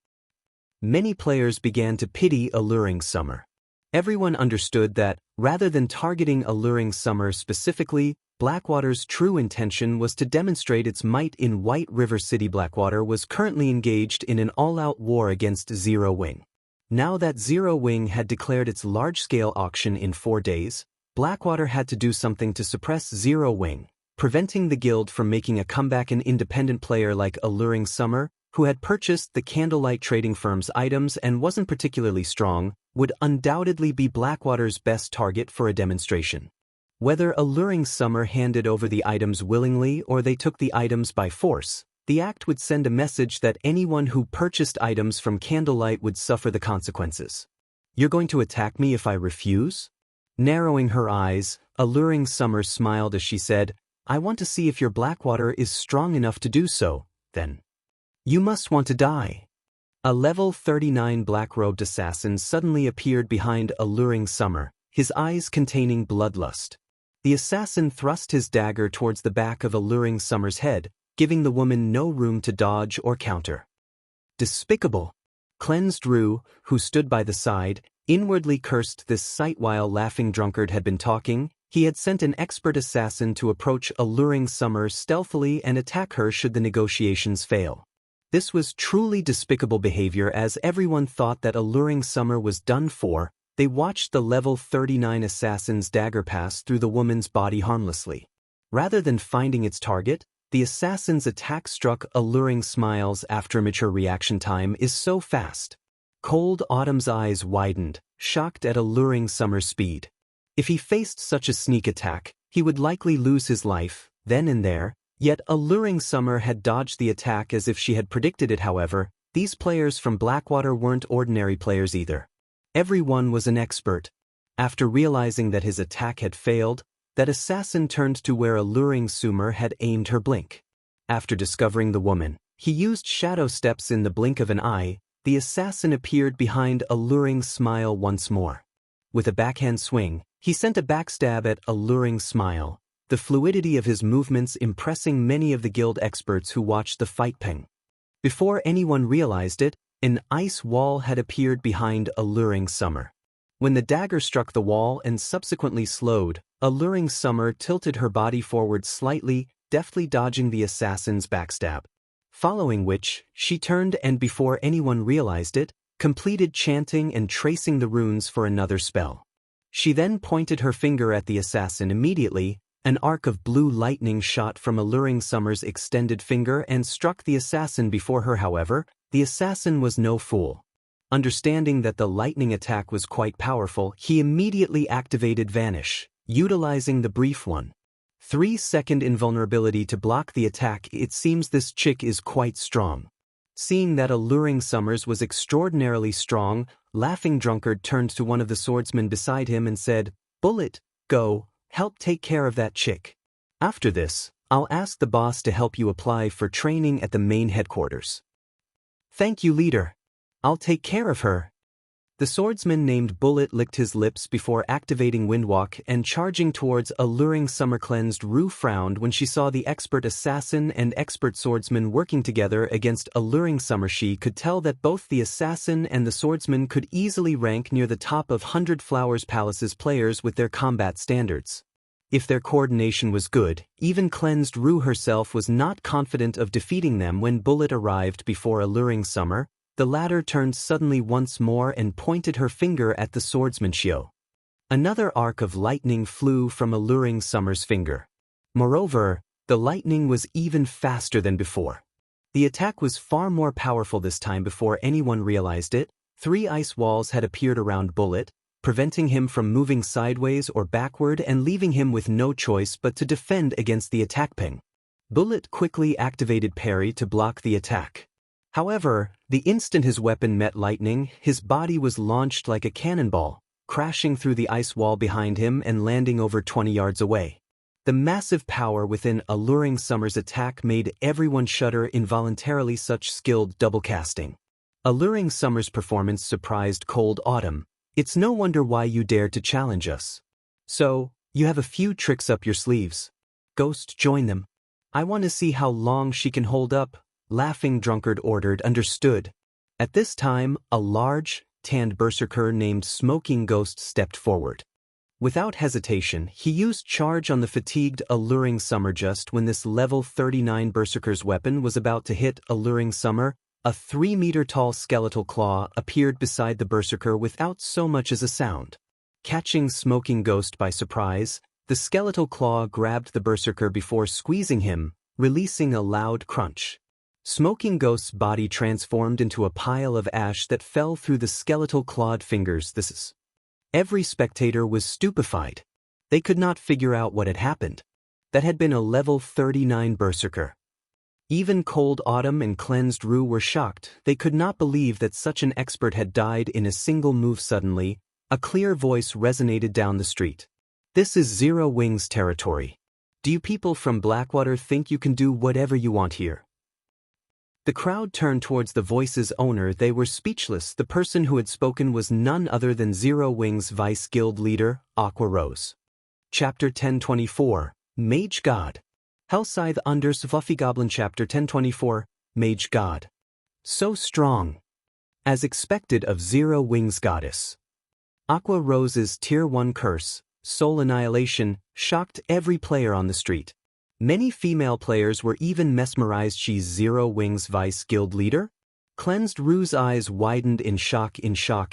Many players began to pity Alluring Summer. Everyone understood that, rather than targeting Alluring Summer specifically, Blackwater's true intention was to demonstrate its might in White River City. Blackwater was currently engaged in an all-out war against Zero Wing. Now that Zero Wing had declared its large-scale auction in 4 days, Blackwater had to do something to suppress Zero Wing, preventing the guild from making a comeback. An independent player like Alluring Summer, who had purchased the Candlelight trading firm's items and wasn't particularly strong, would undoubtedly be Blackwater's best target for a demonstration. Whether Alluring Summer handed over the items willingly or they took the items by force, the act would send a message that anyone who purchased items from Candlelight would suffer the consequences. "You're going to attack me if I refuse?" Narrowing her eyes, Alluring Summer smiled as she said, "I want to see if your Blackwater is strong enough to do so, then. You must want to die." A level 39 black-robed assassin suddenly appeared behind Alluring Summer, his eyes containing bloodlust. The assassin thrust his dagger towards the back of Alluring Summer's head, giving the woman no room to dodge or counter. Despicable! Cleansed Rue, who stood by the side, inwardly cursed this sight. While Laughing Drunkard had been talking, he had sent an expert assassin to approach Alluring Summer stealthily and attack her should the negotiations fail. This was truly despicable behavior, as everyone thought that Alluring Summer was done for. They watched the level 39 assassin's dagger pass through the woman's body harmlessly. Rather than finding its target, the assassin's attack struck Alluring Smiles. After mature reaction time is so fast. Cold Autumn's eyes widened, shocked at Alluring Summer's speed. If he faced such a sneak attack, he would likely lose his life, then and there. Yet Alluring Summer had dodged the attack as if she had predicted it. However, these players from Blackwater weren't ordinary players either. Everyone was an expert. After realizing that his attack had failed, that assassin turned to where Alluring Summer had aimed her blink. After discovering the woman, he used shadow steps. In the blink of an eye, the assassin appeared behind Alluring Smile once more. With a backhand swing, he sent a backstab at Alluring Smile, the fluidity of his movements impressing many of the guild experts who watched the fight. Ping. Before anyone realized it, an ice wall had appeared behind Alluring Summer. When the dagger struck the wall and subsequently slowed, Alluring Summer tilted her body forward slightly, deftly dodging the assassin's backstab. Following which, she turned and before anyone realized it, completed chanting and tracing the runes for another spell. She then pointed her finger at the assassin. Immediately, an arc of blue lightning shot from Alluring Summer's extended finger and struck the assassin before her. However, the assassin was no fool. Understanding that the lightning attack was quite powerful, he immediately activated Vanish, utilizing the brief 1-3-second invulnerability to block the attack. It seems this chick is quite strong. Seeing that Alluring Summers was extraordinarily strong, Laughing Drunkard turned to one of the swordsmen beside him and said, "Bullet, go, help take care of that chick. After this, I'll ask the boss to help you apply for training at the main headquarters." "Thank you, leader. I'll take care of her." The swordsman named Bullet licked his lips before activating Windwalk and charging towards Alluring Summer. Cleansed Rue frowned when she saw the expert assassin and expert swordsman working together against Alluring Summer. She could tell that both the assassin and the swordsman could easily rank near the top of 100 Flowers Palace's players with their combat standards. If their coordination was good, even Cleansed Rue herself was not confident of defeating them. When Bullet arrived before Alluring Summer, the latter turned suddenly once more and pointed her finger at the swordsman. Shio. Another arc of lightning flew from Alluring Summer's finger. Moreover, the lightning was even faster than before. The attack was far more powerful this time. Before anyone realized it, 3 ice walls had appeared around Bullet, preventing him from moving sideways or backward and leaving him with no choice but to defend against the attack. Ping. Bullet quickly activated parry to block the attack. However, the instant his weapon met lightning, his body was launched like a cannonball, crashing through the ice wall behind him and landing over 20 yards away. The massive power within Alluring Summer's attack made everyone shudder involuntarily. Such skilled double casting. Alluring Summer's performance surprised Cold Autumn. "It's no wonder why you dared to challenge us. So, you have a few tricks up your sleeves. Ghost, join them. I want to see how long she can hold up," Laughing Drunkard ordered. "Understood." At this time, a large, tanned berserker named Smoking Ghost stepped forward. Without hesitation, he used charge on the fatigued Alluring Summer. Just when this level 39 berserker's weapon was about to hit Alluring Summer, a 3-meter-tall skeletal claw appeared beside the berserker without so much as a sound. Catching Smoking Ghost by surprise, the skeletal claw grabbed the berserker before squeezing him, releasing a loud crunch. Smoking Ghost's body transformed into a pile of ash that fell through the skeletal clawed fingers. Every spectator was stupefied. They could not figure out what had happened. That had been a level 39 berserker. Even Cold Autumn and Cleansed Rue were shocked. They could not believe that such an expert had died in a single move. Suddenly, a clear voice resonated down the street. "This is Zero Wings territory. Do you people from Blackwater think you can do whatever you want here?" The crowd turned towards the voice's owner. They were speechless. The person who had spoken was none other than Zero Wings' Vice Guild leader, Aqua Rose. Chapter 1024, Mage God. Hellscythe under Fluffy Goblin. Chapter 1024, Mage God. So strong. As expected of Zero Wings Goddess. Aqua Rose's Tier 1 curse, Soul Annihilation, shocked every player on the street. Many female players were even mesmerized. She's Zero Wing's vice guild leader? Cleansed Rue's eyes widened in shock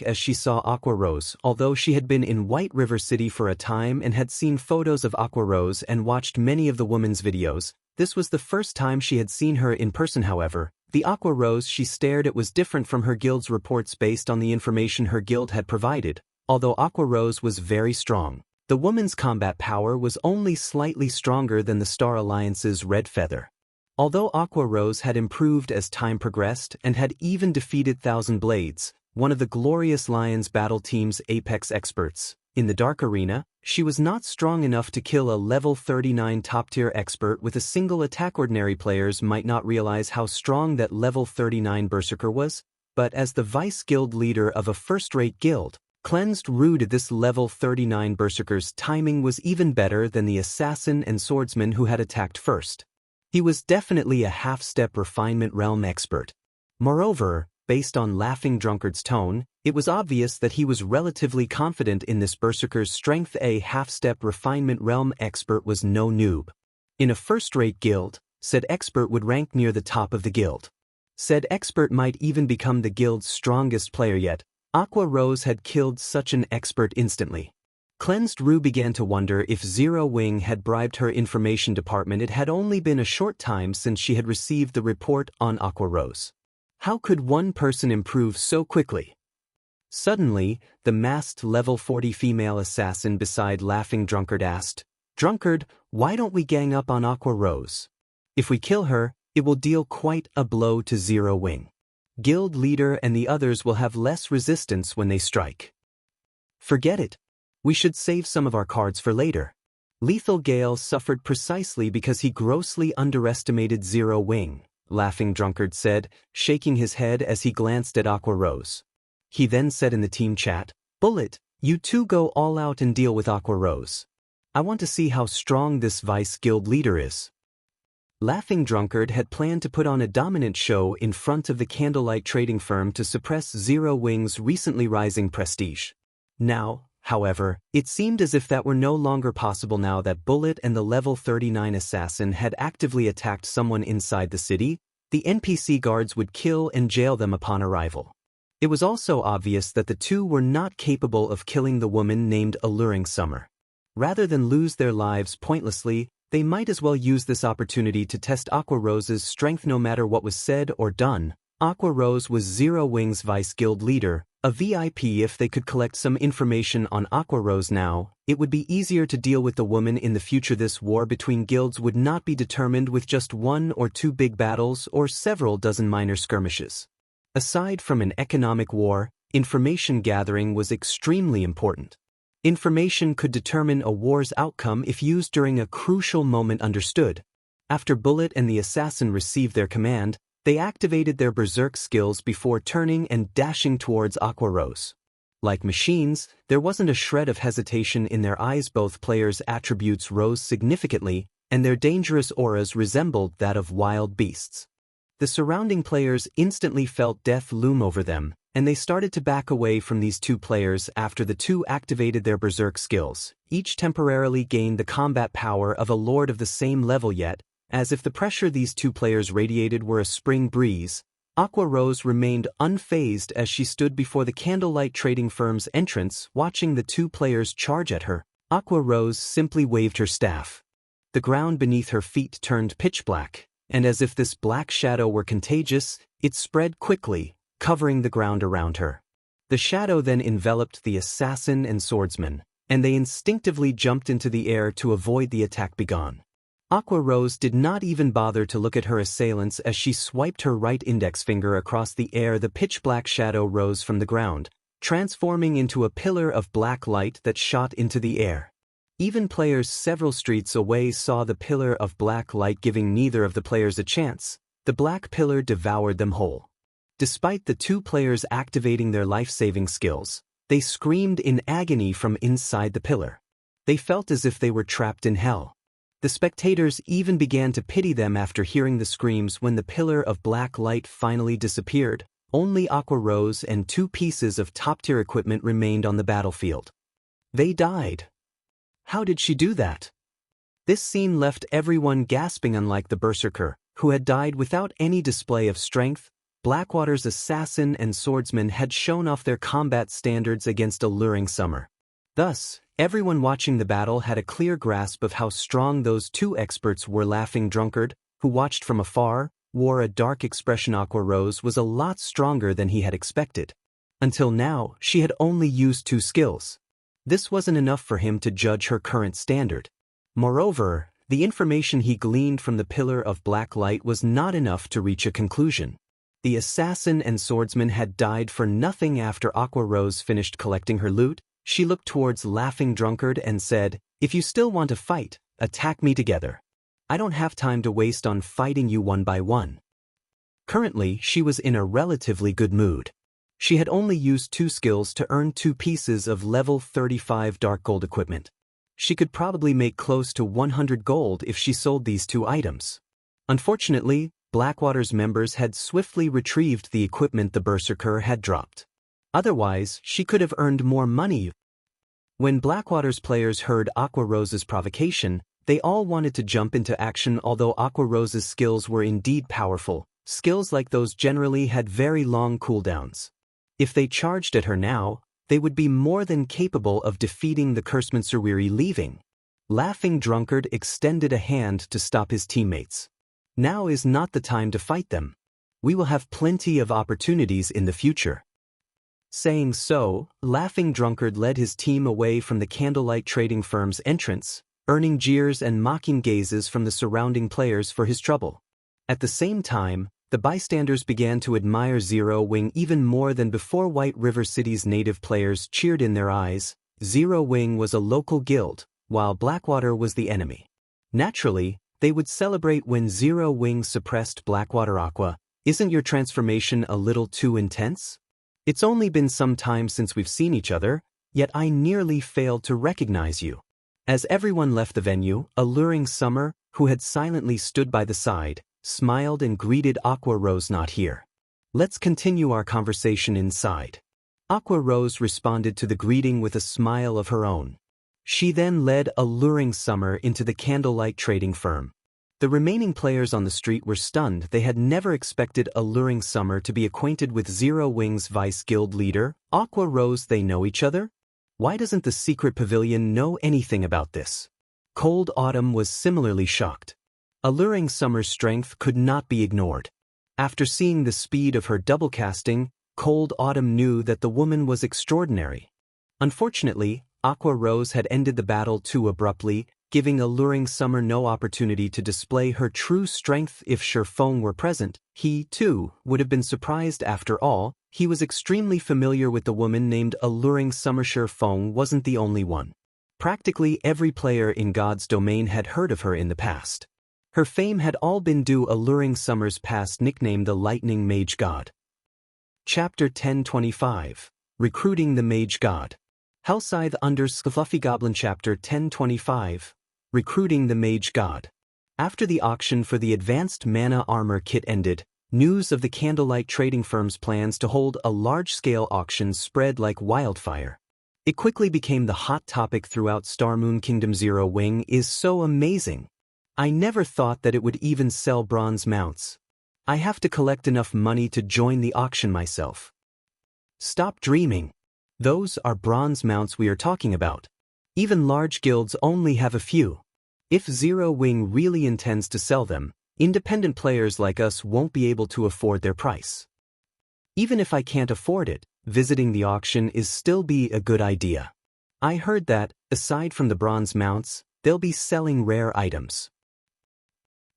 as she saw Aqua Rose. Although she had been in White River City for a time and had seen photos of Aqua Rose and watched many of the woman's videos, this was the first time she had seen her in person. However, the Aqua Rose she stared at was different from her guild's reports based on the information her guild had provided. Although Aqua Rose was very strong, the woman's combat power was only slightly stronger than the Star Alliance's Red Feather. Although Aqua Rose had improved as time progressed and had even defeated Thousand Blades, one of the Glorious Lions battle team's apex experts, in the Dark Arena, she was not strong enough to kill a level 39 top-tier expert with a single attack. Ordinary players might not realize how strong that level 39 berserker was, but as the vice guild leader of a first-rate guild, Cleansed Rue, this level 39 berserker's timing was even better than the assassin and swordsman who had attacked first. He was definitely a half-step refinement realm expert. Moreover, based on Laughing Drunkard's tone, it was obvious that he was relatively confident in this berserker's strength. A half-step refinement realm expert was no noob. In a first-rate guild, said expert would rank near the top of the guild. Said expert might even become the guild's strongest player, yet Aqua Rose had killed such an expert instantly. Cleansed Rue began to wonder if Zero Wing had bribed her information department. It had only been a short time since she had received the report on Aqua Rose. How could one person improve so quickly? Suddenly, the masked level 40 female assassin beside Laughing Drunkard asked, "Drunkard, why don't we gang up on Aqua Rose? If we kill her, it will deal quite a blow to Zero Wing. Guild leader and the others will have less resistance when they strike." "Forget it. We should save some of our cards for later." Lethal Gale suffered precisely because he grossly underestimated Zero Wing, Laughing Drunkard said, shaking his head as he glanced at Aqua Rose. He then said in the team chat, "Bullet, you two go all out and deal with Aqua Rose. I want to see how strong this vice guild leader is." Laughing Drunkard had planned to put on a dominant show in front of the Candlelight trading firm to suppress Zero Wing's recently rising prestige. Now, however, it seemed as if that were no longer possible now that Bullet and the level 39 assassin had actively attacked someone inside the city. The NPC guards would kill and jail them upon arrival. It was also obvious that the two were not capable of killing the woman named Alluring Summer. Rather than lose their lives pointlessly, they might as well use this opportunity to test Aqua Rose's strength. No matter what was said or done, Aqua Rose was Zero Wing's vice guild leader, a VIP. If they could collect some information on Aqua Rose now, it would be easier to deal with the woman in the future. This war between guilds would not be determined with just one or two big battles or several dozen minor skirmishes. Aside from an economic war, information gathering was extremely important. Information could determine a war's outcome if used during a crucial moment. Understood. After Bullet and the assassin received their command, they activated their berserk skills before turning and dashing towards Aqua Rose. Like machines, there wasn't a shred of hesitation in their eyes. Both players' attributes rose significantly, and their dangerous auras resembled that of wild beasts. The surrounding players instantly felt death loom over them, and they started to back away from these two players after the two activated their berserk skills. Each temporarily gained the combat power of a lord of the same level, yet, as if the pressure these two players radiated were a spring breeze, Aqua Rose remained unfazed as she stood before the Candlelight trading firm's entrance, watching the two players charge at her. Aqua Rose simply waved her staff. The ground beneath her feet turned pitch black, and as if this black shadow were contagious, it spread quickly, covering the ground around her. The shadow then enveloped the assassin and swordsman, and they instinctively jumped into the air to avoid the attack. Begone. Aqua Rose did not even bother to look at her assailants as she swiped her right index finger across the air. The pitch-black shadow rose from the ground, transforming into a pillar of black light that shot into the air. Even players several streets away saw the pillar of black light, giving neither of the players a chance. The black pillar devoured them whole. Despite the two players activating their life-saving skills, they screamed in agony from inside the pillar. They felt as if they were trapped in hell. The spectators even began to pity them after hearing the screams. When the pillar of black light finally disappeared, only Aqua Rose and two pieces of top-tier equipment remained on the battlefield. They died. How did she do that? This scene left everyone gasping. Unlike the Berserker, who had died without any display of strength, Blackwater's assassin and swordsman had shown off their combat standards against Alluring Summer. Thus, everyone watching the battle had a clear grasp of how strong those two experts were. Laughing Drunkard, who watched from afar, wore a dark expression. Aqua Rose was a lot stronger than he had expected. Until now, she had only used 2 skills. This wasn't enough for him to judge her current standard. Moreover, the information he gleaned from the Pillar of Black Light was not enough to reach a conclusion. The assassin and swordsman had died for nothing. After Aqua Rose finished collecting her loot, she looked towards Laughing Drunkard and said, "If you still want to fight, attack me together. I don't have time to waste on fighting you one by one." Currently, she was in a relatively good mood. She had only used 2 skills to earn 2 pieces of level 35 dark gold equipment. She could probably make close to 100 gold if she sold these 2 items. Unfortunately, Blackwater's members had swiftly retrieved the equipment the Berserker had dropped. Otherwise, she could have earned more money. When Blackwater's players heard Aqua Rose's provocation, they all wanted to jump into action. Although Aqua Rose's skills were indeed powerful, skills like those generally had very long cooldowns. If they charged at her now, they would be more than capable of defeating the Kursmansurwiri. Leaving. Laughing Drunkard extended a hand to stop his teammates. Now is not the time to fight them. We will have plenty of opportunities in the future. Saying so, Laughing Drunkard led his team away from the Candlelight trading firm's entrance, earning jeers and mocking gazes from the surrounding players for his trouble. At the same time, the bystanders began to admire Zero Wing even more than before. White River City's native players cheered in their eyes. Zero Wing was a local guild, while Blackwater was the enemy. Naturally, they would celebrate when Zero Wing suppressed Blackwater. Aqua, isn't your transformation a little too intense? It's only been some time since we've seen each other, yet I nearly failed to recognize you. As everyone left the venue, Alluring Summer, who had silently stood by the side, smiled and greeted Aqua Rose. "Not here. Let's continue our conversation inside." Aqua Rose responded to the greeting with a smile of her own. She then led Alluring Summer into the Candlelight trading firm. The remaining players on the street were stunned. They had never expected Alluring Summer to be acquainted with Zero Wing's vice guild leader, Aqua Rose. They know each other? Why doesn't the secret pavilion know anything about this? Cold Autumn was similarly shocked. Alluring Summer's strength could not be ignored. After seeing the speed of her double casting, Cold Autumn knew that the woman was extraordinary. Unfortunately, Aqua Rose had ended the battle too abruptly, giving Alluring Summer no opportunity to display her true strength. If Shifeng were present, he, too, would have been surprised. After all, he was extremely familiar with the woman named Alluring Summer. Shifeng wasn't the only one. Practically every player in God's domain had heard of her in the past. Her fame had all been due Alluring Summer's past nickname, the Lightning Mage God. Chapter 1025. Recruiting the Mage God. Hellscythe under Fluffy Goblin. Chapter 1025. Recruiting the Mage God. After the auction for the Advanced Mana Armor Kit ended, news of the Candlelight trading firm's plans to hold a large-scale auction spread like wildfire. It quickly became the hot topic throughout Starmoon Kingdom. Zero Wing is so amazing. I never thought that it would even sell bronze mounts. I have to collect enough money to join the auction myself. Stop dreaming. Those are bronze mounts we are talking about. Even large guilds only have a few. If Zero Wing really intends to sell them, independent players like us won't be able to afford their price. Even if I can't afford it, visiting the auction is still be a good idea. I heard that, aside from the bronze mounts, they'll be selling rare items.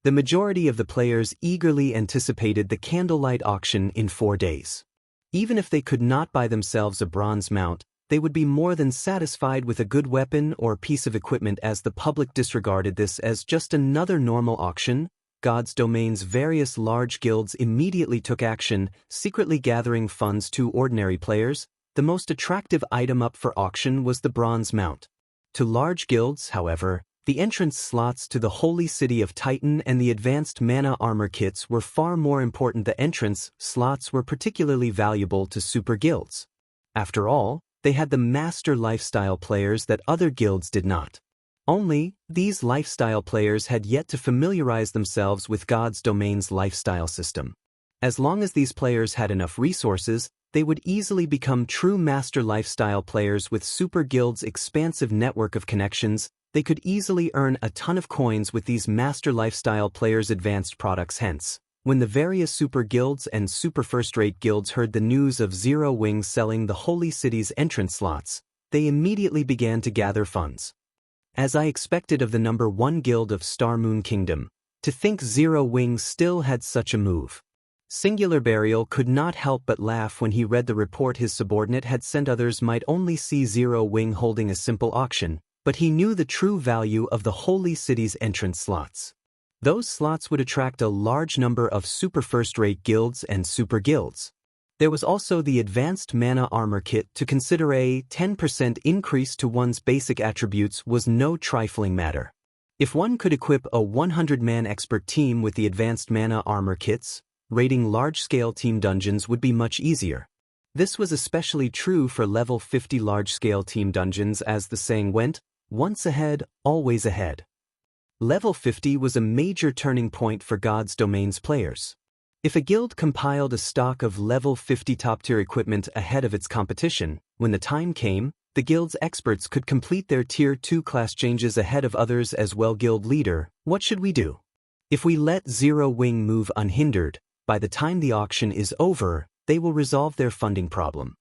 The majority of the players eagerly anticipated the Candlelight auction in 4 days. Even if they could not buy themselves a bronze mount, they would be more than satisfied with a good weapon or piece of equipment, as the public disregarded this as just another normal auction. God's domain's various large guilds immediately took action, secretly gathering funds to ordinary players. The most attractive item up for auction was the bronze mount. To large guilds, however, the entrance slots to the Holy City of Titan and the Advanced Mana Armor Kits were far more important. The entrance slots were particularly valuable to super guilds. After all, they had the master lifestyle players that other guilds did not. Only, these lifestyle players had yet to familiarize themselves with God's domain's lifestyle system. As long as these players had enough resources, they would easily become true master lifestyle players with Super Guild's expansive network of connections. They could easily earn a ton of coins with these master lifestyle players' advanced products. Hence, when the various super guilds and super first-rate guilds heard the news of Zero Wing selling the Holy City's entrance slots, they immediately began to gather funds. As I expected of the number 1 guild of Star Moon Kingdom, to think Zero Wing still had such a move. Singular Burial could not help but laugh when he read the report his subordinate had sent. Others might only see Zero Wing holding a simple auction, but he knew the true value of the Holy City's entrance slots. Those slots would attract a large number of super first-rate guilds and super guilds. There was also the Advanced Mana Armor Kit to consider. A 10% increase to one's basic attributes was no trifling matter. If one could equip a 100-man expert team with the Advanced Mana Armor Kits, raiding large-scale team dungeons would be much easier. This was especially true for level 50 large-scale team dungeons, as the saying went, once ahead, always ahead. Level 50 was a major turning point for God's Domain's players. If a guild compiled a stock of level 50 top-tier equipment ahead of its competition, when the time came, the guild's experts could complete their Tier 2 class changes ahead of others as well. Guild leader, what should we do? If we let Zero Wing move unhindered, by the time the auction is over, they will resolve their funding problem.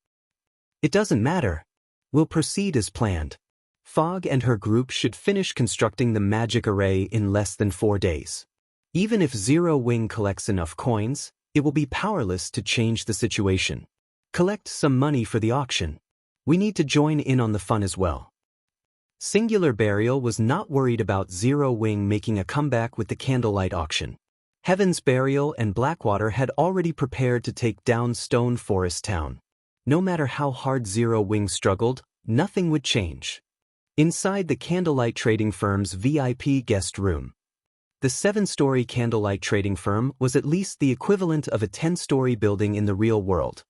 It doesn't matter. We'll proceed as planned. Fog and her group should finish constructing the magic array in less than 4 days. Even if Zero Wing collects enough coins, it will be powerless to change the situation. Collect some money for the auction. We need to join in on the fun as well. Singular Burial was not worried about Zero Wing making a comeback with the Candlelight auction. Heaven's Burial and Blackwater had already prepared to take down Stone Forest Town. No matter how hard Zero Wing struggled, nothing would change. Inside the Candlelight trading firm's VIP guest room. The 7-story Candlelight trading firm was at least the equivalent of a 10-story building in the real world.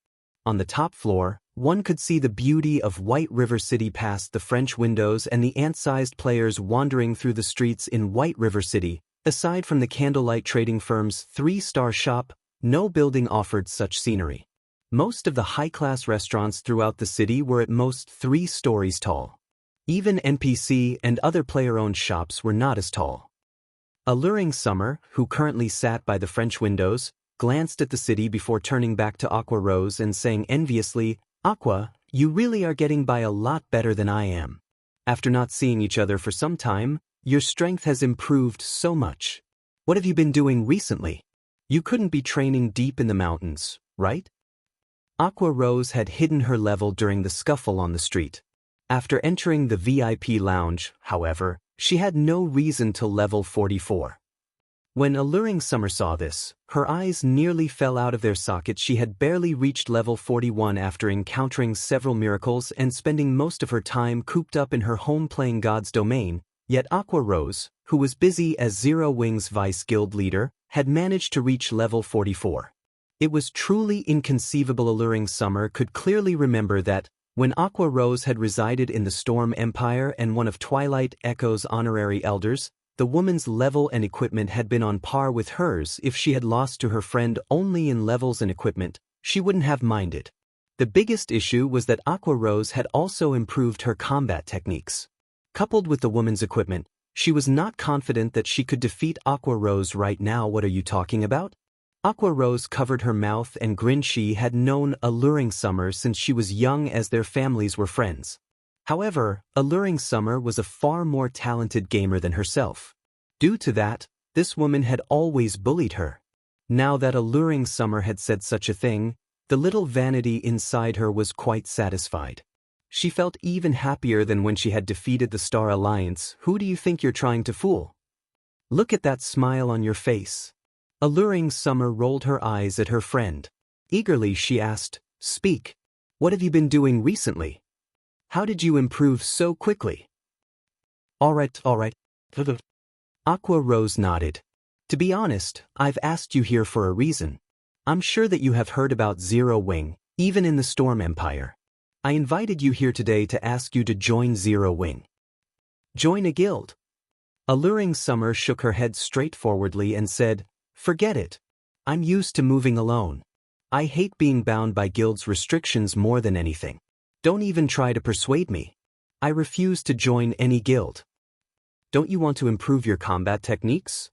On the top floor, one could see the beauty of White River City past the French windows and the ant-sized players wandering through the streets in White River City. Aside from the Candlelight trading firm's 3-star shop, no building offered such scenery. Most of the high-class restaurants throughout the city were at most 3 stories tall. Even NPC and other player-owned shops were not as tall. Alluring Summer, who currently sat by the French windows, glanced at the city before turning back to Aqua Rose and saying enviously, "Aqua, you really are getting by a lot better than I am. After not seeing each other for some time, your strength has improved so much. What have you been doing recently? You couldn't be training deep in the mountains, right?" Aqua Rose had hidden her level during the scuffle on the street. After entering the VIP lounge, however, she had no reason to level 44. When Alluring Summer saw this, her eyes nearly fell out of their sockets. She had barely reached level 41 after encountering several miracles and spending most of her time cooped up in her home playing God's Domain, yet Aqua Rose, who was busy as Zero Wing's vice guild leader, had managed to reach level 44. It was truly inconceivable. Alluring Summer could clearly remember that, when Aqua Rose had resided in the Storm Empire and one of Twilight Echo's honorary elders, the woman's level and equipment had been on par with hers. If she had lost to her friend only in levels and equipment, she wouldn't have minded. The biggest issue was that Aqua Rose had also improved her combat techniques. Coupled with the woman's equipment, she was not confident that she could defeat Aqua Rose right now. What are you talking about? Aqua Rose covered her mouth and grinned. She had known Alluring Summer since she was young, as their families were friends. However, Alluring Summer was a far more talented gamer than herself. Due to that, this woman had always bullied her. Now that Alluring Summer had said such a thing, the little vanity inside her was quite satisfied. She felt even happier than when she had defeated the Star Alliance. Who do you think you're trying to fool? Look at that smile on your face. Alluring Summer rolled her eyes at her friend. Eagerly she asked, "Speak. What have you been doing recently? How did you improve so quickly?" All right. Aqua Rose nodded. "To be honest, I've asked you here for a reason. I'm sure that you have heard about Zero Wing, even in the Storm Empire. I invited you here today to ask you to join Zero Wing." Join a guild. Alluring Summer shook her head straightforwardly and said, "Forget it. I'm used to moving alone. I hate being bound by guilds' restrictions more than anything. Don't even try to persuade me. I refuse to join any guild." "Don't you want to improve your combat techniques?"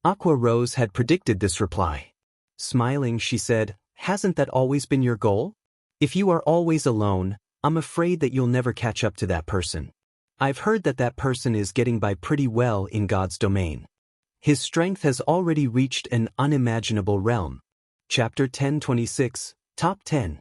Aqua Rose had predicted this reply. Smiling, she said, "Hasn't that always been your goal? If you are always alone, I'm afraid that you'll never catch up to that person. I've heard that that person is getting by pretty well in God's domain. His strength has already reached an unimaginable realm." Chapter 1026, Top 10.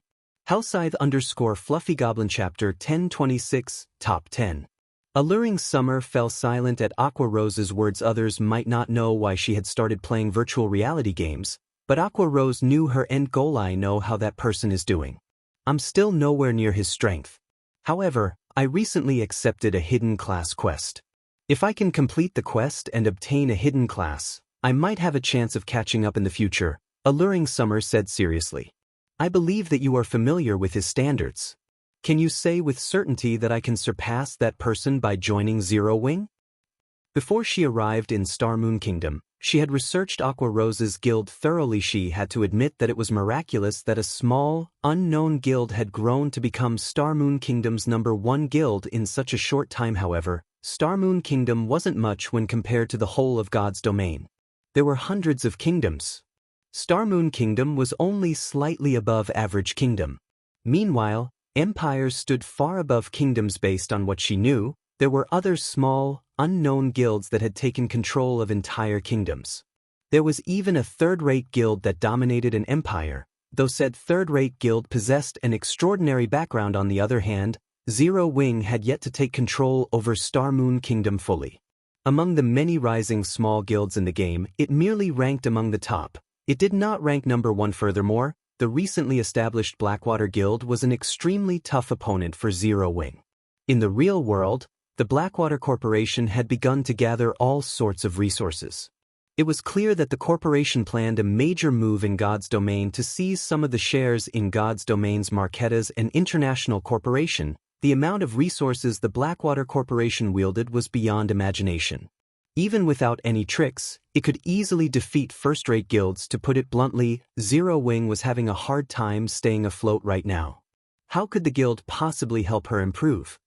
Hellscythe_Fluffy Goblin Chapter 1026, Top 10. Alluring Summer fell silent at Aqua Rose's words. Others might not know why she had started playing virtual reality games, but Aqua Rose knew her end goal. "I know how that person is doing. I'm still nowhere near his strength. However, I recently accepted a hidden class quest. If I can complete the quest and obtain a hidden class, I might have a chance of catching up in the future," Alluring Summer said seriously. "I believe that you are familiar with his standards. Can you say with certainty that I can surpass that person by joining Zero Wing?" Before she arrived in Star Moon Kingdom, she had researched Aqua Rose's guild thoroughly. She had to admit that it was miraculous that a small, unknown guild had grown to become Star Moon Kingdom's #1 guild in such a short time. However, Star Moon Kingdom wasn't much when compared to the whole of God's domain. There were hundreds of kingdoms. Star Moon Kingdom was only slightly above average kingdom. Meanwhile, empires stood far above kingdoms. Based on what she knew, there were other small, unknown guilds that had taken control of entire kingdoms. There was even a third-rate guild that dominated an empire, though said third-rate guild possessed an extraordinary background. On the other hand, Zero Wing had yet to take control over Star Moon Kingdom fully. Among the many rising small guilds in the game, it merely ranked among the top. It did not rank #1. Furthermore, the recently established Blackwater Guild was an extremely tough opponent for Zero Wing. In the real world, the Blackwater Corporation had begun to gather all sorts of resources. It was clear that the corporation planned a major move in God's domain to seize some of the shares in God's domain's Marquetas, an international corporation. The amount of resources the Blackwater Corporation wielded was beyond imagination. Even without any tricks, it could easily defeat first-rate guilds. To put it bluntly, Zero Wing was having a hard time staying afloat right now. How could the guild possibly help her improve?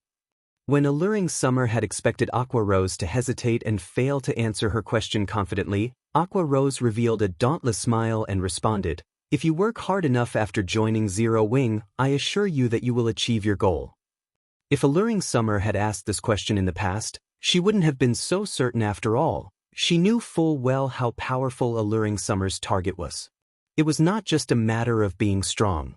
When Alluring Summer had expected Aqua Rose to hesitate and fail to answer her question confidently, Aqua Rose revealed a dauntless smile and responded, "If you work hard enough after joining Zero Wing, I assure you that you will achieve your goal." If Alluring Summer had asked this question in the past, she wouldn't have been so certain. After all, she knew full well how powerful Alluring Summer's target was. It was not just a matter of being strong.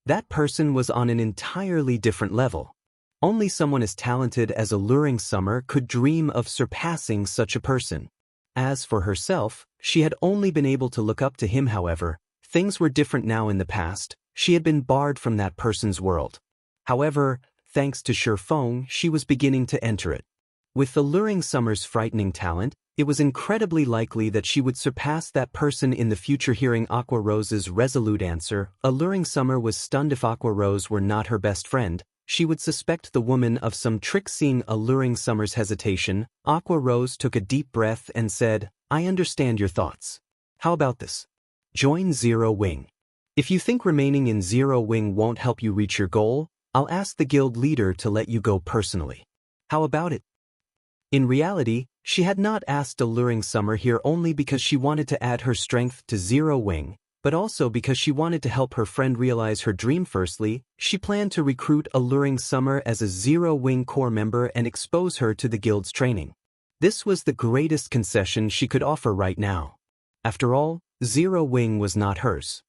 That person was on an entirely different level. Only someone as talented as Alluring Summer could dream of surpassing such a person. As for herself, she had only been able to look up to him. However, things were different now. In the past, she had been barred from that person's world. However, thanks to Shifeng, she was beginning to enter it. With Alluring Summer's frightening talent, it was incredibly likely that she would surpass that person in the future. Hearing Aqua Rose's resolute answer, Alluring Summer was stunned. If Aqua Rose were not her best friend, she would suspect the woman of some trick. Seeing Alluring Summer's hesitation, Aqua Rose took a deep breath and said, "I understand your thoughts. How about this? Join Zero Wing. If you think remaining in Zero Wing won't help you reach your goal, I'll ask the guild leader to let you go personally. How about it?" In reality, she had not asked Alluring Summer here only because she wanted to add her strength to Zero Wing, but also because she wanted to help her friend realize her dream. Firstly, she planned to recruit Alluring Summer as a Zero Wing core member and expose her to the guild's training. This was the greatest concession she could offer right now. After all, Zero Wing was not hers.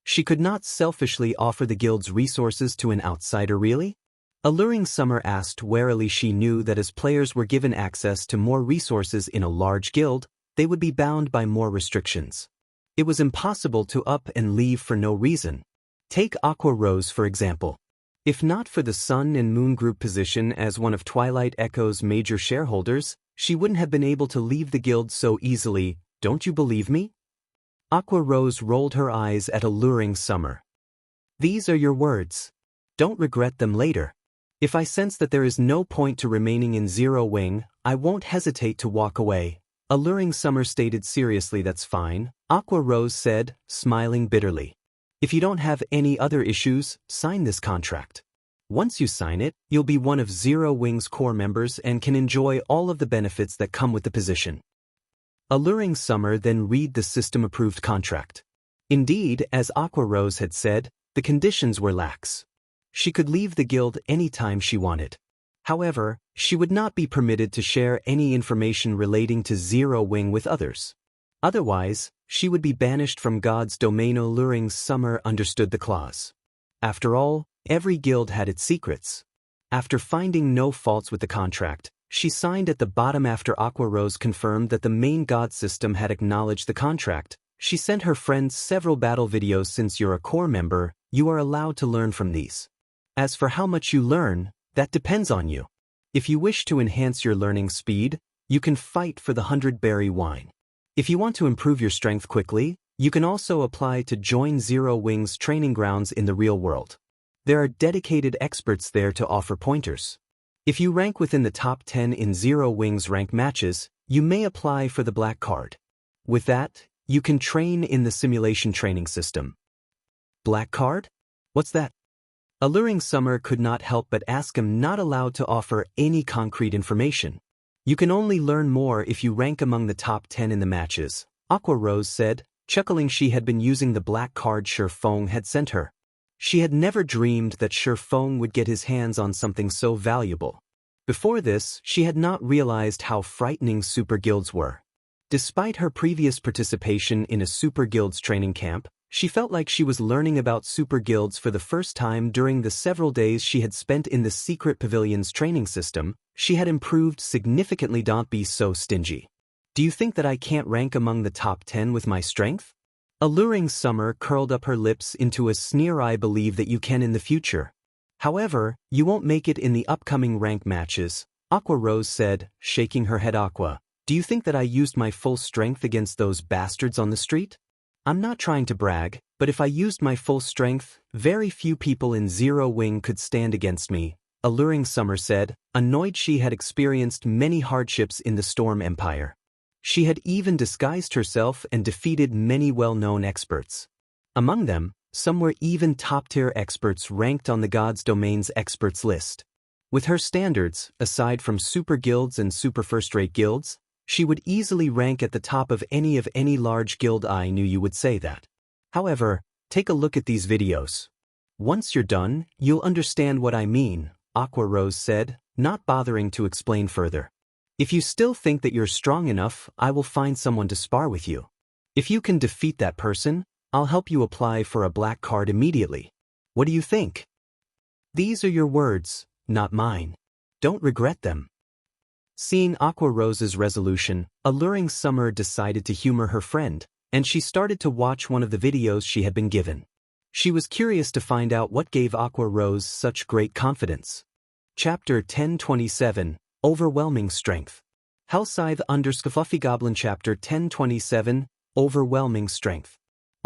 She could not selfishly offer the guild's resources to an outsider. Really? Alluring Summer asked warily. She knew that as players were given access to more resources in a large guild, they would be bound by more restrictions. It was impossible to up and leave for no reason. Take Aqua Rose for example. If not for the Sun and Moon Group position as one of Twilight Echo's major shareholders, she wouldn't have been able to leave the guild so easily. Don't you believe me? Aqua Rose rolled her eyes at Alluring Summer. These are your words. Don't regret them later. If I sense that there is no point to remaining in Zero Wing, I won't hesitate to walk away. Alluring Summer stated seriously. That's fine, Aqua Rose said, smiling bitterly. If you don't have any other issues, sign this contract. Once you sign it, you'll be one of Zero Wing's core members and can enjoy all of the benefits that come with the position. Alluring Summer then read the system-approved contract. Indeed, as Aqua Rose had said, the conditions were lax. She could leave the guild anytime she wanted. However, she would not be permitted to share any information relating to Zero Wing with others. Otherwise, she would be banished from God's domain. Alluring Summer understood the clause. After all, every guild had its secrets. After finding no faults with the contract, she signed at the bottom. After Aqua Rose confirmed that the main god system had acknowledged the contract, she sent her friends several battle videos. Since you're a core member, you are allowed to learn from these. As for how much you learn, that depends on you. If you wish to enhance your learning speed, you can fight for the 100-berry wine. If you want to improve your strength quickly, you can also apply to join Zero Wing's training grounds in the real world. There are dedicated experts there to offer pointers. If you rank within the top 10 in Zero Wing's rank matches, you may apply for the black card. With that, you can train in the simulation training system. Black card? What's that? Alluring Summer could not help but ask him. Not allowed to offer any concrete information. You can only learn more if you rank among the top 10 in the matches, Aqua Rose said, chuckling. She had been using the black card Shifeng had sent her. She had never dreamed that Shifeng would get his hands on something so valuable. Before this, she had not realized how frightening super guilds were. Despite her previous participation in a super guild's training camp, she felt like she was learning about super guilds for the first time. During the several days she had spent in the secret pavilion's training system, she had improved significantly. Don't be so stingy. Do you think that I can't rank among the top 10 with my strength? Alluring Summer curled up her lips into a sneer. I believe that you can in the future. However, you won't make it in the upcoming rank matches, Aqua Rose said, shaking her head. Aqua, do you think that I used my full strength against those bastards on the street? I'm not trying to brag, but if I used my full strength, very few people in Zero Wing could stand against me, Alluring Summer said, annoyed. She had experienced many hardships in the Storm Empire. She had even disguised herself and defeated many well-known experts. Among them, some were even top-tier experts ranked on the God's Domain's experts list. With her standards, aside from super guilds and super first-rate guilds, she would easily rank at the top of any large guild. I knew you would say that. However, take a look at these videos. Once you're done, you'll understand what I mean, Aqua Rose said, not bothering to explain further. If you still think that you're strong enough, I will find someone to spar with you. If you can defeat that person, I'll help you apply for a black card immediately. What do you think? These are your words, not mine. Don't regret them. Seeing Aqua Rose's resolution, Alluring Summer decided to humor her friend, and she started to watch one of the videos she had been given. She was curious to find out what gave Aqua Rose such great confidence. Chapter 1027, Overwhelming Strength. Hellscythe _ Fluffy Goblin. Chapter 1027, Overwhelming Strength.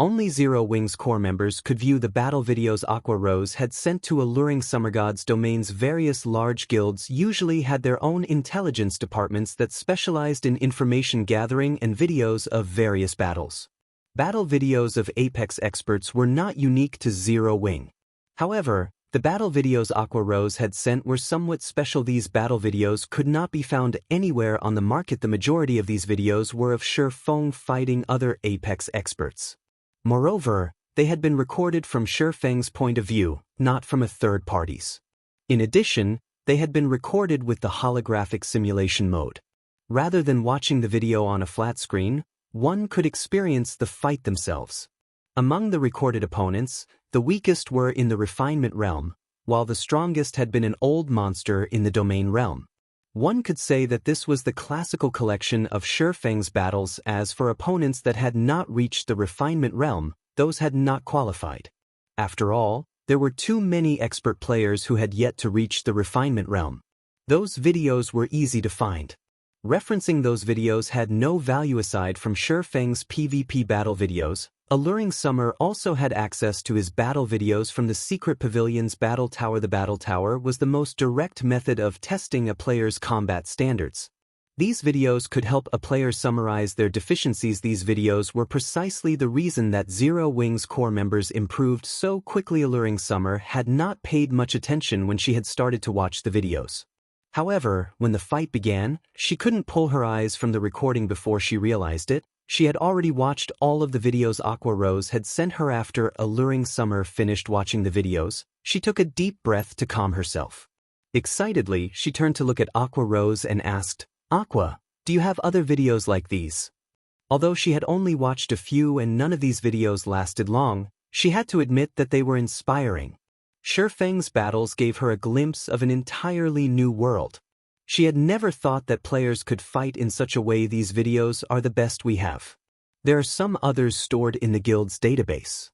Only Zero Wing's core members could view the battle videos Aqua Rose had sent to Alluring Summer. God's Domain's various large guilds usually had their own intelligence departments that specialized in information gathering and videos of various battles. Battle videos of Apex experts were not unique to Zero Wing. However, the battle videos Aqua Rose had sent were somewhat special. These battle videos could not be found anywhere on the market. The majority of these videos were of Shifeng fighting other Apex experts. Moreover, they had been recorded from Shifeng's point of view, not from a third party's. In addition, they had been recorded with the holographic simulation mode. Rather than watching the video on a flat screen, one could experience the fight themselves. Among the recorded opponents, the weakest were in the refinement realm, while the strongest had been an old monster in the domain realm. One could say that this was the classical collection of Shifeng's battles. As for opponents that had not reached the refinement realm, those had not qualified. After all, there were too many expert players who had yet to reach the refinement realm. Those videos were easy to find. Referencing those videos had no value aside from Shifeng's PvP battle videos. Alluring Summer also had access to his battle videos from the secret pavilion's battle tower. The battle tower was the most direct method of testing a player's combat standards. These videos could help a player summarize their deficiencies. These videos were precisely the reason that Zero Wing's core members improved so quickly. Alluring Summer had not paid much attention when she had started to watch the videos. However, when the fight began, she couldn't pull her eyes from the recording before she realized it. She had already watched all of the videos Aqua Rose had sent her. After Alluring Summer finished watching the videos, she took a deep breath to calm herself. Excitedly, she turned to look at Aqua Rose and asked, "Aqua, do you have other videos like these?" Although she had only watched a few and none of these videos lasted long, she had to admit that they were inspiring. Shifeng's battles gave her a glimpse of an entirely new world. She had never thought that players could fight in such a way. These videos are the best we have. There are some others stored in the guild's database.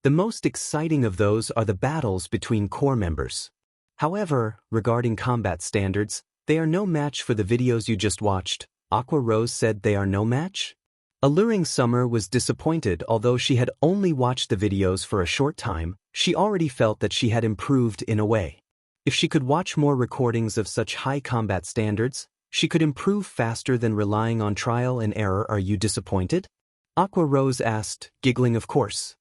The most exciting of those are the battles between core members. However, regarding combat standards, they are no match for the videos you just watched. Aqua Rose said they are no match? Alluring Summer was disappointed. Although she had only watched the videos for a short time, she already felt that she had improved in a way. If she could watch more recordings of such high combat standards, she could improve faster than relying on trial and error. Are you disappointed? Aqua Rose asked, giggling. Of course.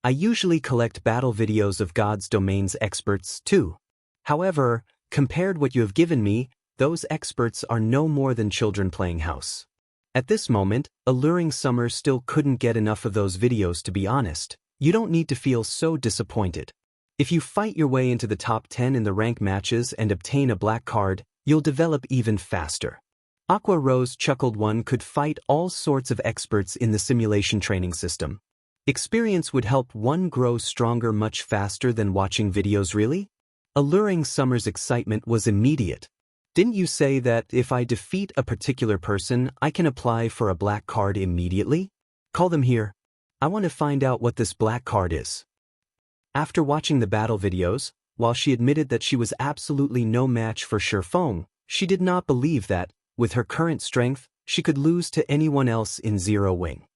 I usually collect battle videos of God's domain's experts, too. However, compared what you have given me, those experts are no more than children playing house. At this moment, Alluring Summer still couldn't get enough of those videos. To be honest, you don't need to feel so disappointed. If you fight your way into the top 10 in the rank matches and obtain a black card, you'll develop even faster. Aqua Rose chuckled. One could fight all sorts of experts in the simulation training system. Experience would help one grow stronger much faster than watching videos. Really? Alluring Summer's excitement was immediate. Didn't you say that if I defeat a particular person, I can apply for a black card immediately? Call them here. I want to find out what this black card is. After watching the battle videos, while she admitted that she was absolutely no match for Shifeng, she did not believe that, with her current strength, she could lose to anyone else in Zero Wing.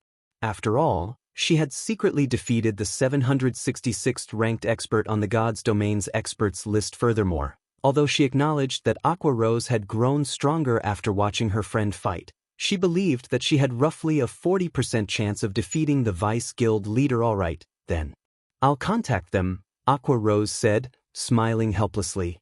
After all, she had secretly defeated the 766th ranked expert on the God's Domain's experts list. Furthermore, although she acknowledged that Aqua Rose had grown stronger after watching her friend fight, she believed that she had roughly a 40% chance of defeating the Vice Guild leader. All right, then. I'll contact them, Aqua Rose said, smiling helplessly.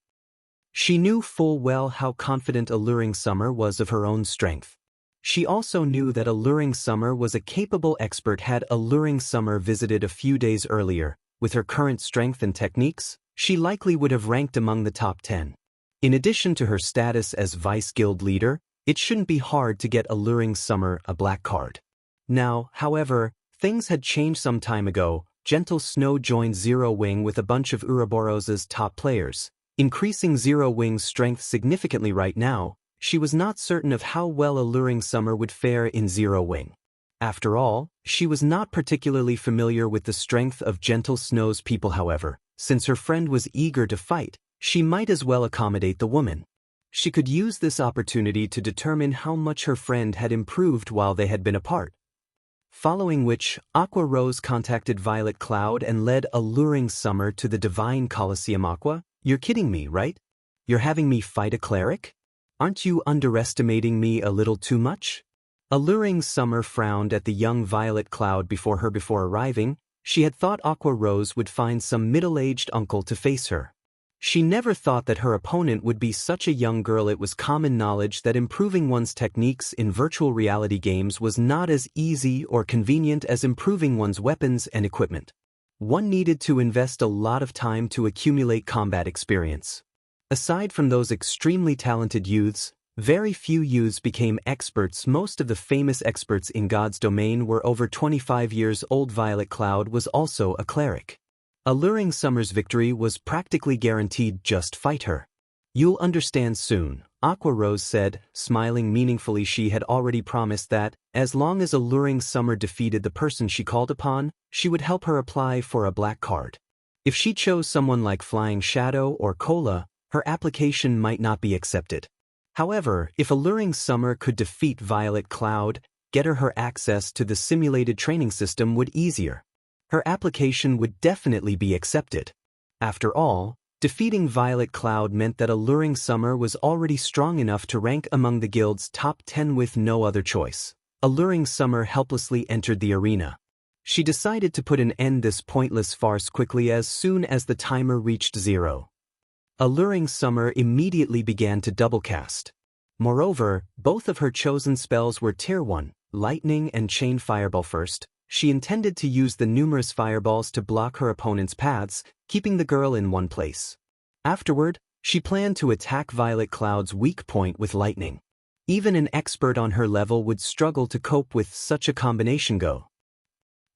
She knew full well how confident Alluring Summer was of her own strength. She also knew that Alluring Summer was a capable expert. Had Alluring Summer visited a few days earlier, with her current strength and techniques, she likely would have ranked among the top 10. In addition to her status as Vice Guild leader, it shouldn't be hard to get Alluring Summer a black card. Now, however, things had changed some time ago. Gentle Snow joined Zero Wing with a bunch of Ouroboros's top players, increasing Zero Wing's strength significantly. Right now, she was not certain of how well Alluring Summer would fare in Zero Wing. After all, she was not particularly familiar with the strength of Gentle Snow's people. However, since her friend was eager to fight, she might as well accommodate the woman. She could use this opportunity to determine how much her friend had improved while they had been apart. Following which, Aqua Rose contacted Violet Cloud and led Alluring Summer to the Divine Colosseum. Aqua, you're kidding me, right? You're having me fight a cleric? Aren't you underestimating me a little too much? Alluring Summer frowned at the young Violet Cloud before her. Before arriving, she had thought Aqua Rose would find some middle-aged uncle to face her. She never thought that her opponent would be such a young girl. It was common knowledge that improving one's techniques in virtual reality games was not as easy or convenient as improving one's weapons and equipment. One needed to invest a lot of time to accumulate combat experience. Aside from those extremely talented youths, very few youths became experts. Most of the famous experts in God's domain were over 25 years old. Violet Cloud was also a cleric. Alluring Summer's victory was practically guaranteed. Just fight her. You'll understand soon, Aqua Rose said, smiling meaningfully. She had already promised that, as long as Alluring Summer defeated the person she called upon, she would help her apply for a black card. If she chose someone like Flying Shadow or Cola, her application might not be accepted. However, if Alluring Summer could defeat Violet Cloud, get her access to the simulated training system would easier. Her application would definitely be accepted. After all, defeating Violet Cloud meant that Alluring Summer was already strong enough to rank among the guild's top 10 with no other choice. Alluring Summer helplessly entered the arena. She decided to put an end to this pointless farce quickly as soon as the timer reached 0. Alluring Summer immediately began to doublecast. Moreover, both of her chosen spells were Tier 1, Lightning and Chain Fireball first. She intended to use the numerous fireballs to block her opponent's paths, keeping the girl in one place. Afterward, she planned to attack Violet Cloud's weak point with lightning. Even an expert on her level would struggle to cope with such a combination go.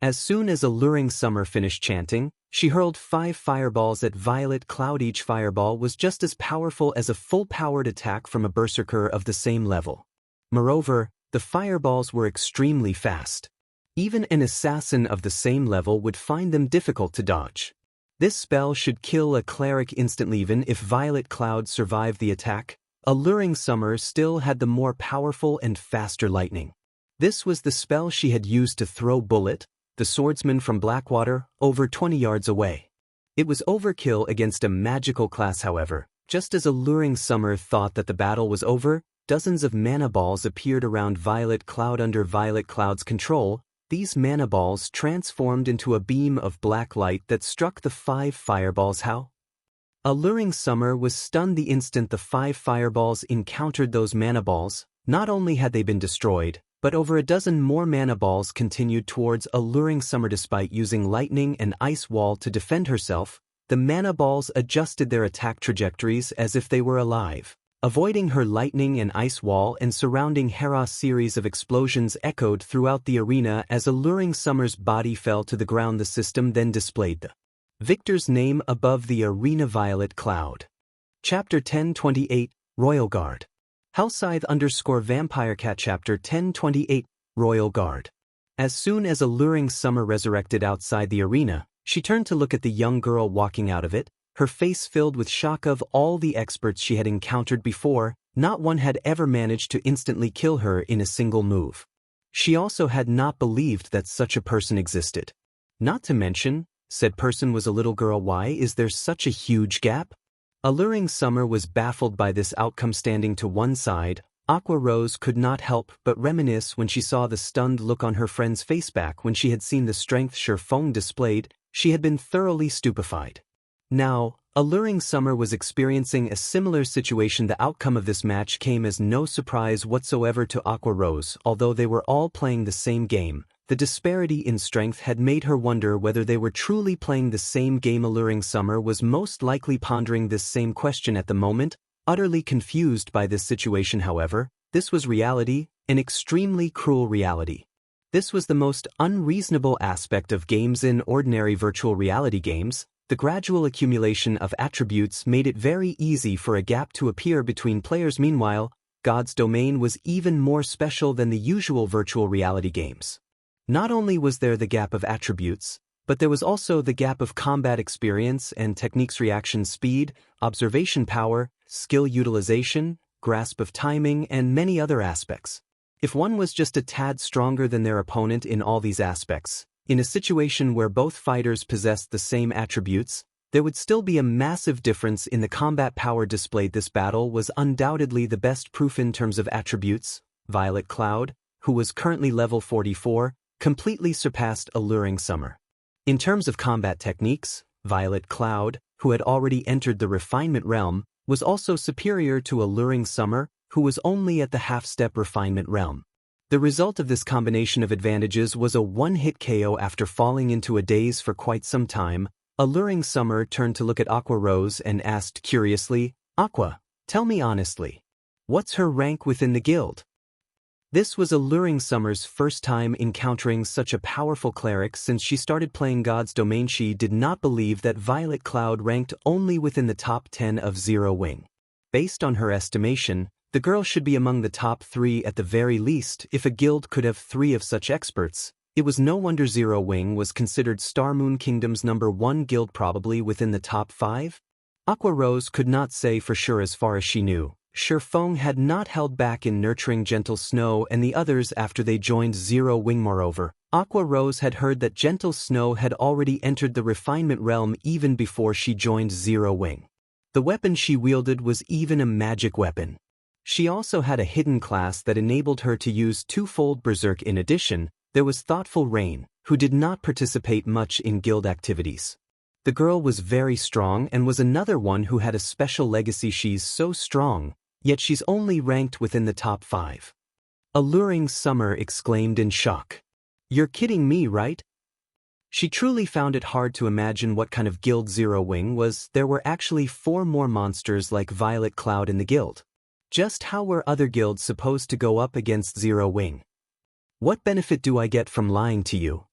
As soon as Alluring Summer finished chanting, she hurled 5 fireballs at Violet Cloud. Each fireball was just as powerful as a full-powered attack from a berserker of the same level. Moreover, the fireballs were extremely fast. Even an assassin of the same level would find them difficult to dodge. This spell should kill a cleric instantly even if Violet Cloud survived the attack. Alluring Summer still had the more powerful and faster lightning. This was the spell she had used to throw Bullet, the swordsman from Blackwater, over 20 yards away. It was overkill against a magical class however. Just as Alluring Summer thought that the battle was over, dozens of mana balls appeared around Violet Cloud under Violet Cloud's control. These mana balls transformed into a beam of black light that struck the 5 fireballs. How? Alluring Summer was stunned the instant the 5 fireballs encountered those mana balls. Not only had they been destroyed, but over a dozen more mana balls continued towards Alluring Summer. Despite using lightning and ice wall to defend herself, the mana balls adjusted their attack trajectories as if they were alive. Avoiding her lightning and ice wall and surrounding her, a series of explosions echoed throughout the arena as Alluring Summer's body fell to the ground. The system then displayed the victor's name above the arena. Violet Cloud. Chapter 1028, Royal Guard. Hellscythe_VampireCat. Chapter 1028, Royal Guard. As soon as Alluring Summer resurrected outside the arena, she turned to look at the young girl walking out of it, her face filled with shock. Of all the experts she had encountered before, not one had ever managed to instantly kill her in a single move. She also had not believed that such a person existed. Not to mention, said person was a little girl. Why is there such a huge gap? Alluring Summer was baffled by this outcome. Standing to one side, Aqua Rose could not help but reminisce when she saw the stunned look on her friend's face. Back when she had seen the strength Shifeng displayed, she had been thoroughly stupefied. Now, Alluring Summer was experiencing a similar situation. The outcome of this match came as no surprise whatsoever to Aqua Rose. Although they were all playing the same game, the disparity in strength had made her wonder whether they were truly playing the same game. Alluring Summer was most likely pondering this same question at the moment, utterly confused by this situation. However, this was reality, an extremely cruel reality. This was the most unreasonable aspect of games. In ordinary virtual reality games, the gradual accumulation of attributes made it very easy for a gap to appear between players. Meanwhile, God's Domain was even more special than the usual virtual reality games. Not only was there the gap of attributes, but there was also the gap of combat experience and techniques, reaction speed, observation power, skill utilization, grasp of timing, and many other aspects. If one was just a tad stronger than their opponent in all these aspects, in a situation where both fighters possessed the same attributes, there would still be a massive difference in the combat power displayed. This battle was undoubtedly the best proof in terms of attributes. Violet Cloud, who was currently level 44, completely surpassed Alluring Summer. In terms of combat techniques, Violet Cloud, who had already entered the refinement realm, was also superior to Alluring Summer, who was only at the half-step refinement realm. The result of this combination of advantages was a one-hit KO. After falling into a daze for quite some time, Alluring Summer turned to look at Aqua Rose and asked curiously, "Aqua, tell me honestly, what's her rank within the guild?" This was Alluring Summer's first time encountering such a powerful cleric since she started playing God's Domain. She did not believe that Violet Cloud ranked only within the top 10 of Zero Wing. Based on her estimation, the girl should be among the top 3 at the very least. If a guild could have 3 of such experts, it was no wonder Zero Wing was considered Star Moon Kingdom's #1 guild, probably within the top 5. Aqua Rose could not say for sure as far as she knew. Shifeng had not held back in nurturing Gentle Snow and the others after they joined Zero Wing. Moreover, Aqua Rose had heard that Gentle Snow had already entered the refinement realm even before she joined Zero Wing. The weapon she wielded was even a magic weapon. She also had a hidden class that enabled her to use twofold Berserk. In addition, there was Thoughtful Rain, who did not participate much in guild activities. The girl was very strong and was another one who had a special legacy. She's so strong, yet she's only ranked within the top 5. Alluring Summer exclaimed in shock. You're kidding me, right? She truly found it hard to imagine what kind of guild Zero Wing was. There were actually 4 more monsters like Violet Cloud in the guild. Just how were other guilds supposed to go up against Zero Wing? What benefit do I get from lying to you?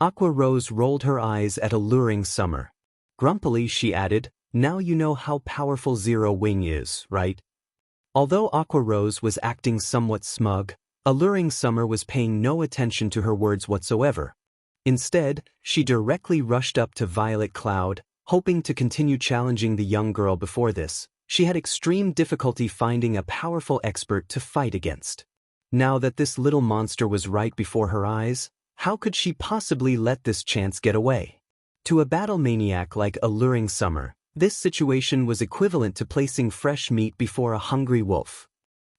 Aqua Rose rolled her eyes at Alluring Summer. Grumpily she added, now you know how powerful Zero Wing is, right? Although Aqua Rose was acting somewhat smug, Alluring Summer was paying no attention to her words whatsoever. Instead, she directly rushed up to Violet Cloud, hoping to continue challenging the young girl. Before this, she had extreme difficulty finding a powerful expert to fight against. Now that this little monster was right before her eyes, how could she possibly let this chance get away? To a battle maniac like Alluring Summer, this situation was equivalent to placing fresh meat before a hungry wolf.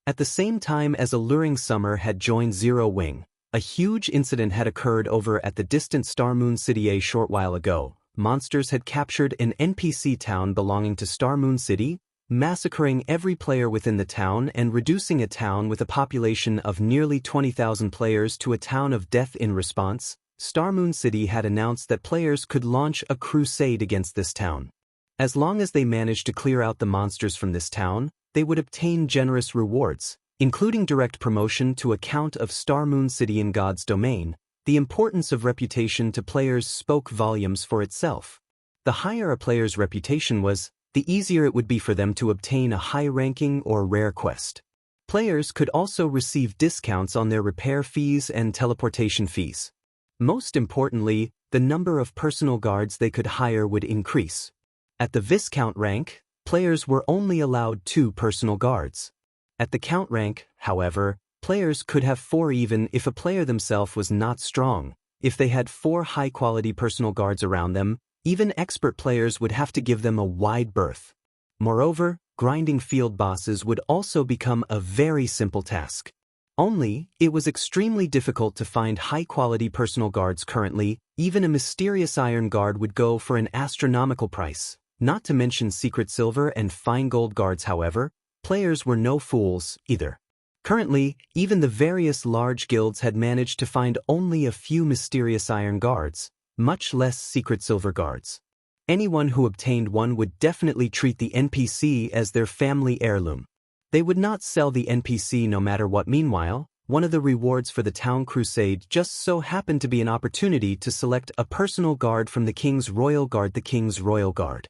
At the same time as Alluring Summer had joined Zero Wing, a huge incident had occurred over at the distant Starmoon City. A short while ago, monsters had captured an NPC town belonging to Starmoon City, massacring every player within the town and reducing a town with a population of nearly 20,000 players to a town of death. In response, Starmoon City had announced that players could launch a crusade against this town. As long as they managed to clear out the monsters from this town, they would obtain generous rewards, including direct promotion to a Count of Starmoon City in God's domain. The importance of reputation to players spoke volumes for itself. The higher a player's reputation was, the easier it would be for them to obtain a high-ranking or rare quest. Players could also receive discounts on their repair fees and teleportation fees. Most importantly, the number of personal guards they could hire would increase. At the Viscount rank, players were only allowed 2 personal guards. At the Count rank, however, players could have 4 even if a player themselves was not strong. If they had 4 high-quality personal guards around them, even expert players would have to give them a wide berth. Moreover, grinding field bosses would also become a very simple task. Only, it was extremely difficult to find high-quality personal guards currently. Even a mysterious iron guard would go for an astronomical price, not to mention secret silver and fine gold guards. However, players were no fools, either. Currently, even the various large guilds had managed to find only a few mysterious iron guards, much less secret silver guards. Anyone who obtained one would definitely treat the NPC as their family heirloom. They would not sell the NPC no matter what. Meanwhile, one of the rewards for the town crusade just so happened to be an opportunity to select a personal guard from the King's Royal Guard. The King's Royal Guard.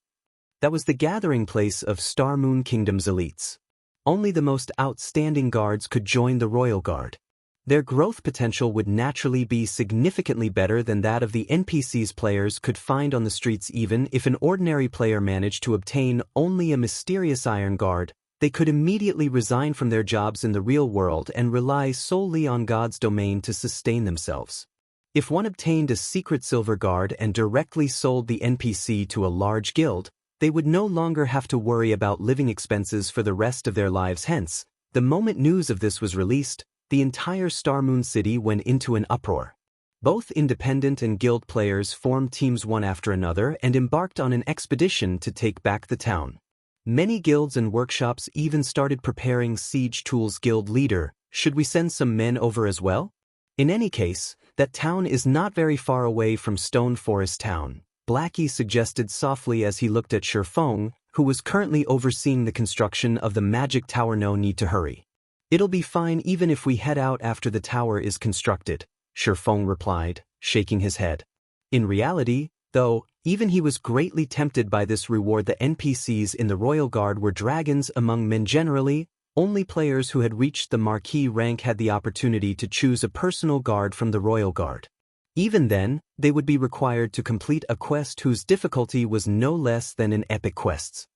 That was the gathering place of Starmoon Kingdom's elites. Only the most outstanding guards could join the Royal Guard. Their growth potential would naturally be significantly better than that of the NPCs players could find on the streets. Even if an ordinary player managed to obtain only a mysterious iron guard, they could immediately resign from their jobs in the real world and rely solely on God's domain to sustain themselves. If one obtained a secret silver guard and directly sold the NPC to a large guild, they would no longer have to worry about living expenses for the rest of their lives. Hence, the moment news of this was released, the entire Starmoon City went into an uproar. Both independent and guild players formed teams one after another and embarked on an expedition to take back the town. Many guilds and workshops even started preparing siege tools. Guild leader, should we send some men over as well? In any case, that town is not very far away from Stone Forest Town, Blackie suggested softly as he looked at Shifeng, who was currently overseeing the construction of the magic tower. No need to hurry. It'll be fine even if we head out after the tower is constructed, Shifeng replied, shaking his head. In reality, though, even he was greatly tempted by this reward. The NPCs in the Royal Guard were dragons among men. Generally, only players who had reached the Marquis rank had the opportunity to choose a personal guard from the Royal Guard. Even then, they would be required to complete a quest whose difficulty was no less than an epic quest.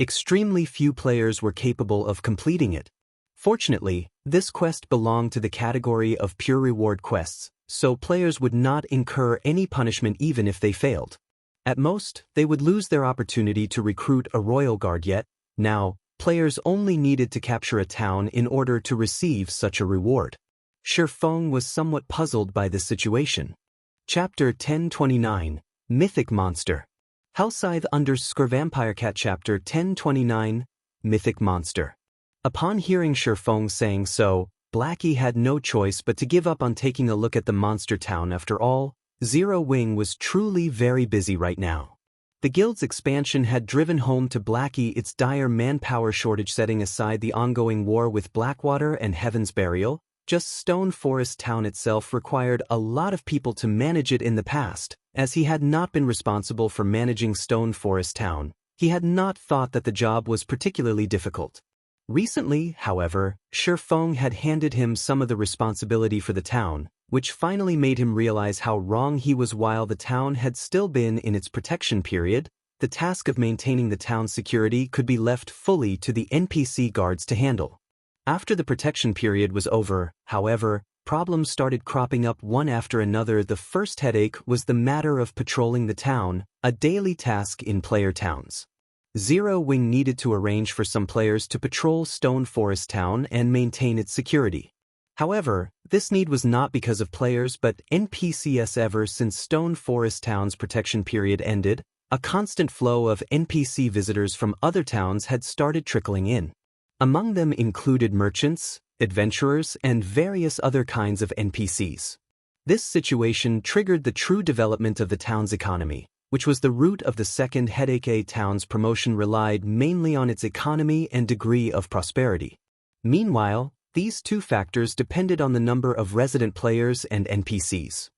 Extremely few players were capable of completing it. Fortunately, this quest belonged to the category of pure reward quests, so players would not incur any punishment even if they failed. At most, they would lose their opportunity to recruit a royal guard, yet now, players only needed to capture a town in order to receive such a reward. Shifeng was somewhat puzzled by this situation. Chapter 1029, Mythic Monster. Hellscythe _ Vampire Cat. Chapter 1029, Mythic Monster. Upon hearing Shifeng saying so, Blackie had no choice but to give up on taking a look at the monster town. After all, Zero Wing was truly very busy right now. The guild's expansion had driven home to Blackie its dire manpower shortage. Setting aside the ongoing war with Blackwater and Heaven's Burial, just Stone Forest Town itself required a lot of people to manage it in the past. As he had not been responsible for managing Stone Forest Town, he had not thought that the job was particularly difficult. Recently, however, Shifeng had handed him some of the responsibility for the town, which finally made him realize how wrong he was. While the town had still been in its protection period, the task of maintaining the town's security could be left fully to the NPC guards to handle. After the protection period was over, however, problems started cropping up one after another. The first headache was the matter of patrolling the town, a daily task in player towns. Zero Wing needed to arrange for some players to patrol Stone Forest Town and maintain its security. However, this need was not because of players but NPCs. Ever since Stone Forest Town's protection period ended, a constant flow of NPC visitors from other towns had started trickling in. Among them included merchants, adventurers, and various other kinds of NPCs. This situation triggered the true development of the town's economy, which was the root of the second headache. A town's promotion relied mainly on its economy and degree of prosperity. Meanwhile, these two factors depended on the number of resident players and NPCs.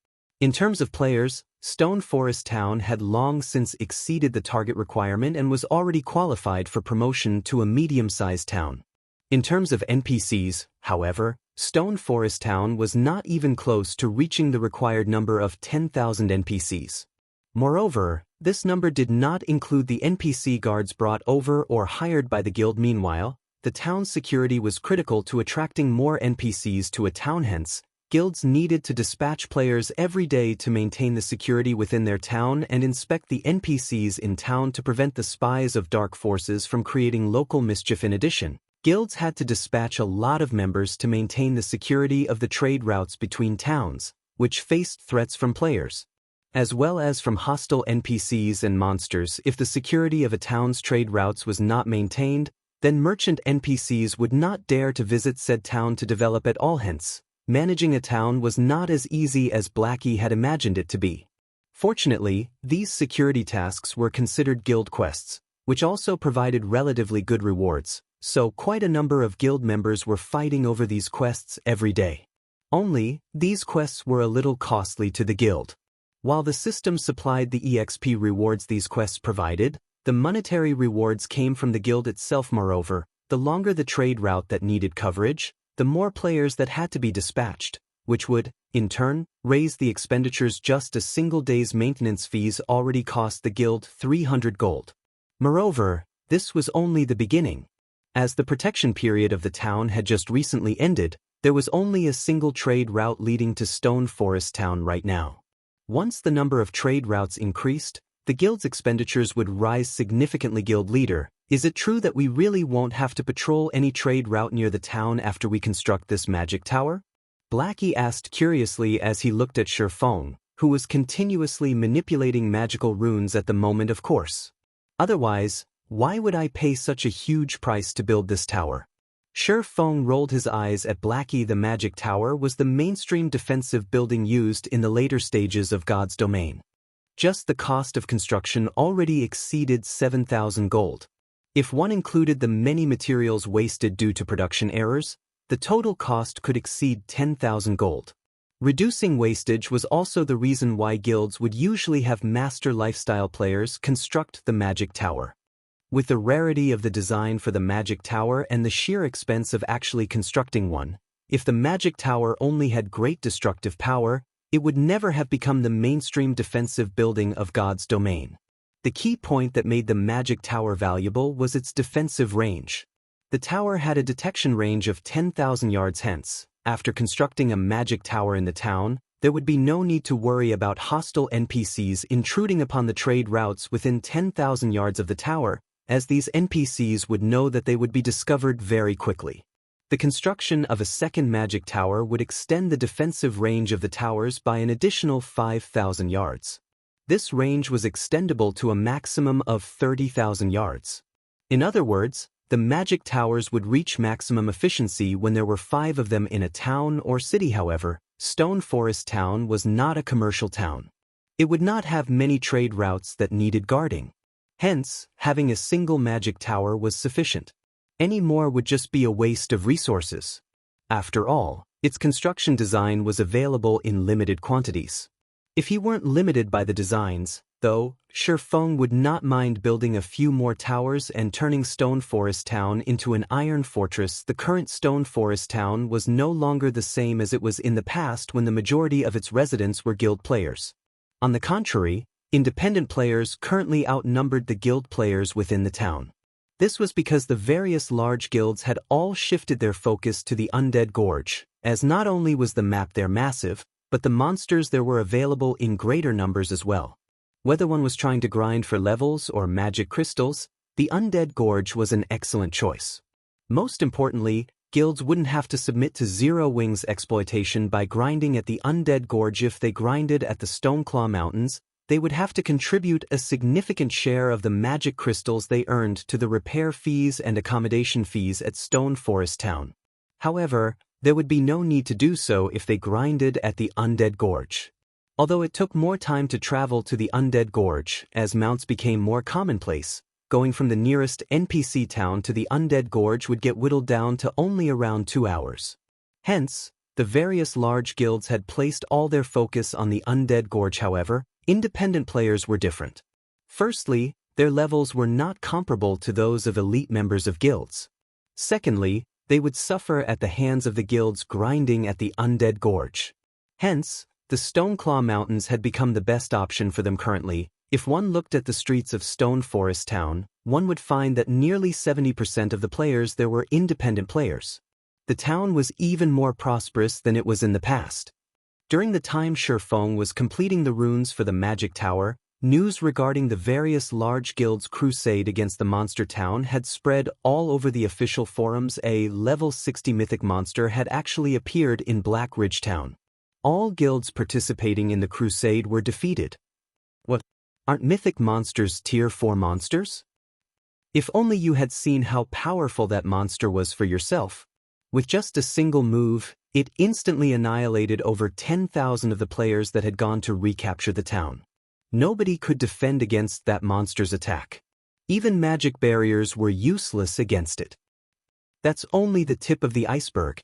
In terms of players, Stone Forest Town had long since exceeded the target requirement and was already qualified for promotion to a medium-sized town. In terms of NPCs, however, Stone Forest Town was not even close to reaching the required number of 10,000 NPCs. Moreover, this number did not include the NPC guards brought over or hired by the guild. Meanwhile, the town's security was critical to attracting more NPCs to a town. Hence, guilds needed to dispatch players every day to maintain the security within their town and inspect the NPCs in town to prevent the spies of dark forces from creating local mischief. In addition, guilds had to dispatch a lot of members to maintain the security of the trade routes between towns, which faced threats from players, as well as from hostile NPCs and monsters. If the security of a town's trade routes was not maintained, then merchant NPCs would not dare to visit said town to develop at all. Hence, managing a town was not as easy as Blackie had imagined it to be. Fortunately, these security tasks were considered guild quests, which also provided relatively good rewards, so quite a number of guild members were fighting over these quests every day. Only, these quests were a little costly to the guild. While the system supplied the EXP rewards these quests provided, the monetary rewards came from the guild itself. Moreover, the longer the trade route that needed coverage, the more players that had to be dispatched, which would, in turn, raise the expenditures. Just a single day's maintenance fees already cost the guild 300 gold. Moreover, this was only the beginning. As the protection period of the town had just recently ended, there was only a single trade route leading to Stone Forest Town right now. Once the number of trade routes increased, the guild's expenditures would rise significantly. Guild leader, is it true that we really won't have to patrol any trade route near the town after we construct this magic tower? Blackie asked curiously as he looked at Shifeng, who was continuously manipulating magical runes at the moment. Of course. Otherwise, why would I pay such a huge price to build this tower? Shifeng rolled his eyes at Blackie. The magic tower was the mainstream defensive building used in the later stages of God's domain. Just the cost of construction already exceeded 7,000 gold. If one included the many materials wasted due to production errors, the total cost could exceed 10,000 gold. Reducing wastage was also the reason why guilds would usually have master lifestyle players construct the magic tower. With the rarity of the design for the magic tower and the sheer expense of actually constructing one, if the magic tower only had great destructive power, it would never have become the mainstream defensive building of God's domain. The key point that made the Magic Tower valuable was its defensive range. The tower had a detection range of 10,000 yards hence. After constructing a magic tower in the town, there would be no need to worry about hostile NPCs intruding upon the trade routes within 10,000 yards of the tower, as these NPCs would know that they would be discovered very quickly. The construction of a second magic tower would extend the defensive range of the towers by an additional 5,000 yards. This range was extendable to a maximum of 30,000 yards. In other words, the magic towers would reach maximum efficiency when there were 5 of them in a town or city. However, Stone Forest Town was not a commercial town. It would not have many trade routes that needed guarding. Hence, having a single magic tower was sufficient. Any more would just be a waste of resources. After all, its construction design was available in limited quantities. If he weren't limited by the designs, though, Shifeng would not mind building a few more towers and turning Stone Forest Town into an iron fortress. The current Stone Forest Town was no longer the same as it was in the past when the majority of its residents were guild players. On the contrary, independent players currently outnumbered the guild players within the town. This was because the various large guilds had all shifted their focus to the Undead Gorge, as not only was the map there massive, but the monsters there were available in greater numbers as well. Whether one was trying to grind for levels or magic crystals, the Undead Gorge was an excellent choice. Most importantly, guilds wouldn't have to submit to Zero Wings exploitation by grinding at the Undead Gorge. If they grinded at the Stoneclaw Mountains, they would have to contribute a significant share of the magic crystals they earned to the repair fees and accommodation fees at Stone Forest Town. However, there would be no need to do so if they grinded at the Undead Gorge. Although it took more time to travel to the Undead Gorge as mounts became more commonplace, going from the nearest NPC town to the Undead Gorge would get whittled down to only around 2 hours. Hence, the various large guilds had placed all their focus on the Undead Gorge. However, independent players were different. Firstly, their levels were not comparable to those of elite members of guilds. Secondly, they would suffer at the hands of the guilds grinding at the Undead Gorge. Hence, the Stoneclaw Mountains had become the best option for them currently. If one looked at the streets of Stone Forest Town, one would find that nearly 70% of the players there were independent players. The town was even more prosperous than it was in the past. During the time Shifeng was completing the runes for the Magic Tower, news regarding the various large guilds' crusade against the monster town had spread all over the official forums. A level 60 mythic monster had actually appeared in Black Ridge Town. All guilds participating in the crusade were defeated. What? Aren't mythic monsters tier 4 monsters? If only you had seen how powerful that monster was for yourself. With just a single move, it instantly annihilated over 10,000 of the players that had gone to recapture the town. Nobody could defend against that monster's attack. Even magic barriers were useless against it. That's only the tip of the iceberg.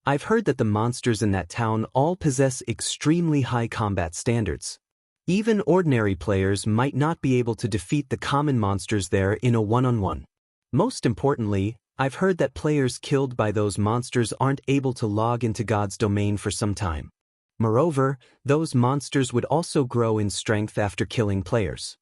I've heard that the monsters in that town all possess extremely high combat standards. Even ordinary players might not be able to defeat the common monsters there in a one-on-one. Most importantly, I've heard that players killed by those monsters aren't able to log into God's domain for some time. Moreover, those monsters would also grow in strength after killing players.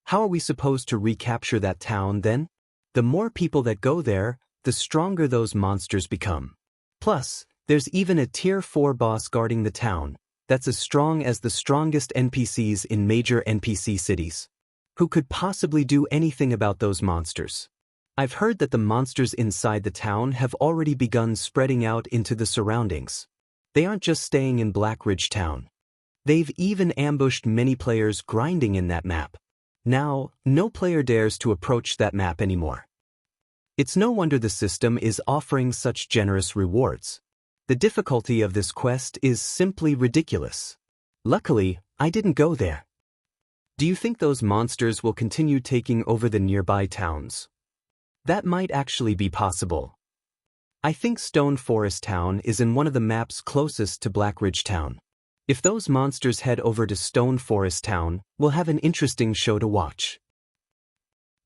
How are we supposed to recapture that town then? The more people that go there, the stronger those monsters become. Plus, there's even a tier 4 boss guarding the town, that's as strong as the strongest NPCs in major NPC cities. Who could possibly do anything about those monsters? I've heard that the monsters inside the town have already begun spreading out into the surroundings. They aren't just staying in Black Ridge Town. They've even ambushed many players grinding in that map. Now, no player dares to approach that map anymore. It's no wonder the system is offering such generous rewards. The difficulty of this quest is simply ridiculous. Luckily, I didn't go there. Do you think those monsters will continue taking over the nearby towns? That might actually be possible. I think Stone Forest Town is in one of the maps closest to Black Ridge Town. If those monsters head over to Stone Forest Town, we'll have an interesting show to watch.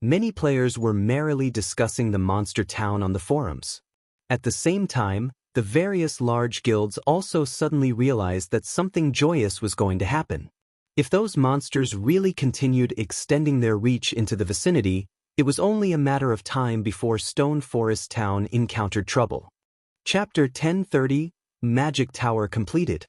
Many players were merrily discussing the monster town on the forums. At the same time, the various large guilds also suddenly realized that something joyous was going to happen. If those monsters really continued extending their reach into the vicinity, it was only a matter of time before Stone Forest Town encountered trouble. Chapter 1030, Magic Tower completed.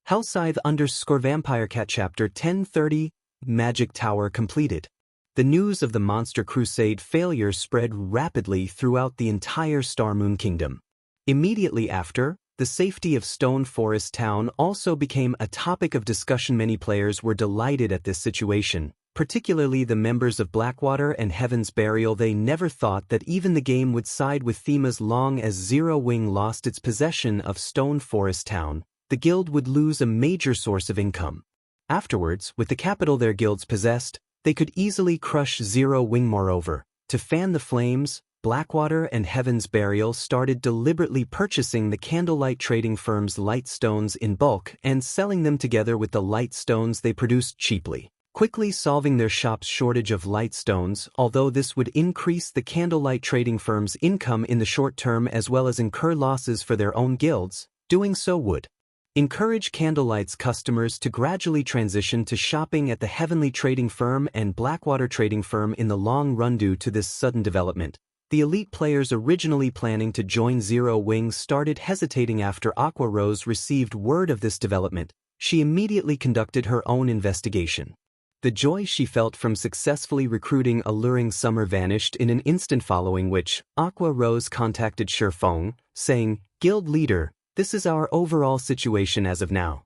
Hellscythe_VampireCat Chapter 1030, Magic Tower completed. The news of the Monster Crusade failure spread rapidly throughout the entire Starmoon Kingdom. Immediately after, the safety of Stone Forest Town also became a topic of discussion. Many players were delighted at this situation, particularly the members of Blackwater and Heaven's Burial. They never thought that even the game would side with them. As long as Zero Wing lost its possession of Stone Forest Town, the guild would lose a major source of income. Afterwards, with the capital their guilds possessed, they could easily crush Zero Wing. Moreover, to fan the flames, Blackwater and Heaven's Burial started deliberately purchasing the Candlelight trading firm's light stones in bulk and selling them together with the light stones they produced cheaply, quickly solving their shop's shortage of light stones. Although this would increase the Candlelight trading firm's income in the short term as well as incur losses for their own guilds, doing so would encourage Candlelight's customers to gradually transition to shopping at the Heavenly Trading Firm and Blackwater Trading Firm in the long run. Due to this sudden development, the elite players originally planning to join Zero Wing started hesitating. After Aqua Rose received word of this development, she immediately conducted her own investigation. The joy she felt from successfully recruiting Alluring Summer vanished in an instant, following which, Aqua Rose contacted Shifeng, saying, "Guild leader, this is our overall situation as of now."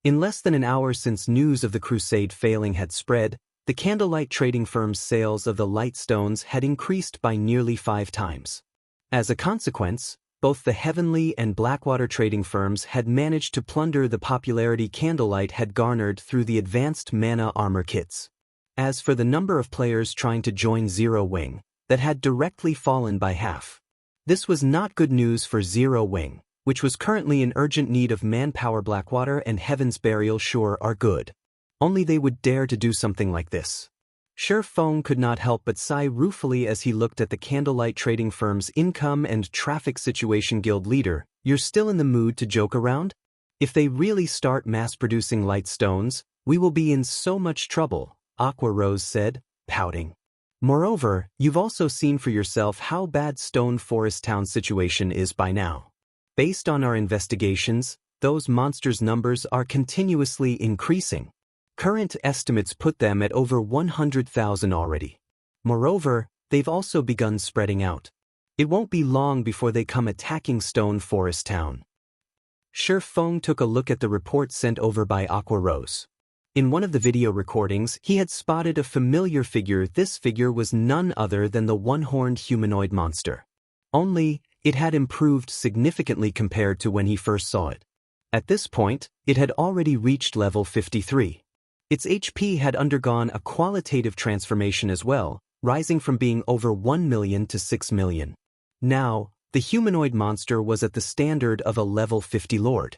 In less than an hour since news of the crusade failing had spread, the Candlelight trading firm's sales of the light stones had increased by nearly 5 times. As a consequence, both the Heavenly and Blackwater trading firms had managed to plunder the popularity Candlelight had garnered through the advanced mana armor kits. As for the number of players trying to join Zero Wing, that had directly fallen by half. This was not good news for Zero Wing, which was currently in urgent need of manpower. Blackwater and Heaven's Burial sure are good. Only they would dare to do something like this. Shifeng could not help but sigh ruefully as he looked at the Candlelight trading firm's income and traffic situation. Guild leader, you're still in the mood to joke around? If they really start mass-producing light stones, we will be in so much trouble, Aqua Rose said, pouting. Moreover, you've also seen for yourself how bad Stone Forest Town's situation is by now. Based on our investigations, those monsters' numbers are continuously increasing. Current estimates put them at over 100,000 already. Moreover, they've also begun spreading out. It won't be long before they come attacking Stone Forest Town. Shifeng took a look at the report sent over by Aqua Rose. In one of the video recordings, he had spotted a familiar figure. This figure was none other than the one-horned humanoid monster. Only, it had improved significantly compared to when he first saw it. At this point, it had already reached level 53. Its HP had undergone a qualitative transformation as well, rising from being over 1 million to 6 million. Now, the humanoid monster was at the standard of a level 50 lord.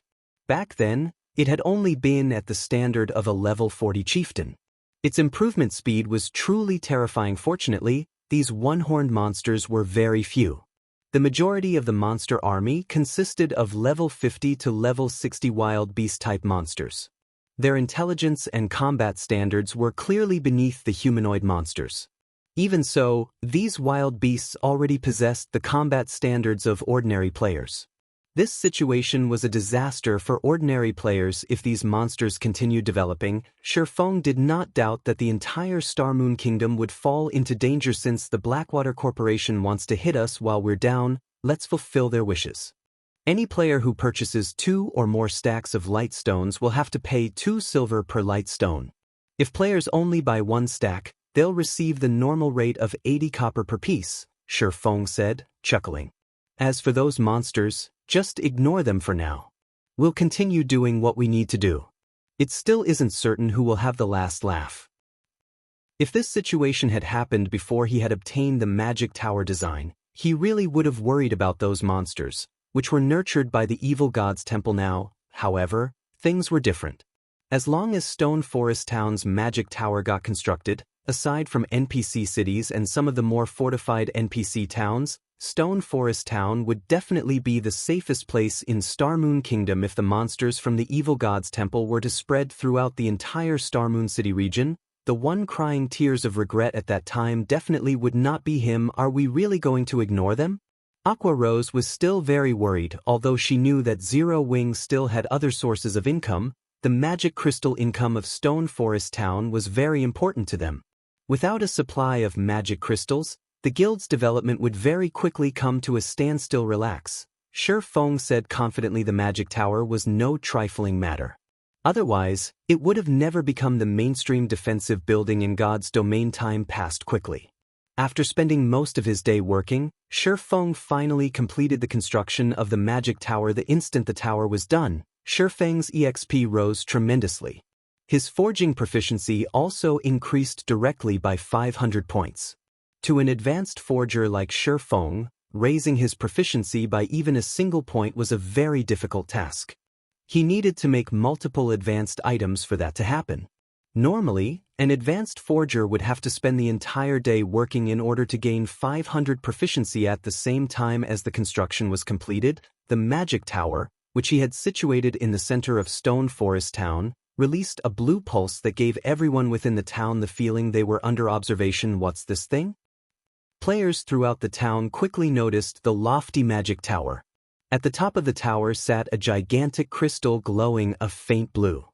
Back then, it had only been at the standard of a level 40 chieftain. Its improvement speed was truly terrifying. Fortunately, these one-horned monsters were very few. The majority of the monster army consisted of level 50 to level 60 wild beast-type monsters. Their intelligence and combat standards were clearly beneath the humanoid monsters. Even so, these wild beasts already possessed the combat standards of ordinary players. This situation was a disaster for ordinary players if these monsters continued developing. Shifeng did not doubt that the entire Starmoon Kingdom would fall into danger. Since the Blackwater Corporation wants to hit us while we're down, let's fulfill their wishes. Any player who purchases 2 or more stacks of light stones will have to pay 2 silver per light stone. If players only buy 1 stack, they'll receive the normal rate of 80 copper per piece, Shifeng said, chuckling. As for those monsters, just ignore them for now. We'll continue doing what we need to do. It still isn't certain who will have the last laugh. If this situation had happened before he had obtained the magic tower design, he really would have worried about those monsters, which were nurtured by the evil god's temple. Now, however, things were different. As long as Stone Forest Town's magic tower got constructed, aside from NPC cities and some of the more fortified NPC towns, Stone Forest Town would definitely be the safest place in Starmoon Kingdom if the monsters from the Evil God's Temple were to spread throughout the entire Starmoon City region. The one crying tears of regret at that time definitely would not be him. Are we really going to ignore them? Aqua Rose was still very worried, although she knew that Zero Wing still had other sources of income. The magic crystal income of Stone Forest Town was very important to them. Without a supply of magic crystals, the guild's development would very quickly come to a standstill. Relax, Shi Feng said confidently. The magic tower was no trifling matter. Otherwise, it would have never become the mainstream defensive building in God's domain. Time passed quickly. After spending most of his day working, Shi Feng finally completed the construction of the magic tower. The instant the tower was done, Shi Feng's EXP rose tremendously. His forging proficiency also increased directly by 500 points. To an advanced forger like Shi Feng, raising his proficiency by even a single point was a very difficult task. He needed to make multiple advanced items for that to happen. Normally, an advanced forger would have to spend the entire day working in order to gain 500 proficiency. At the same time as the construction was completed, the magic tower, which he had situated in the center of Stone Forest Town, released a blue pulse that gave everyone within the town the feeling they were under observation. What's this thing? Players throughout the town quickly noticed the lofty magic tower. At the top of the tower sat a gigantic crystal glowing a faint blue.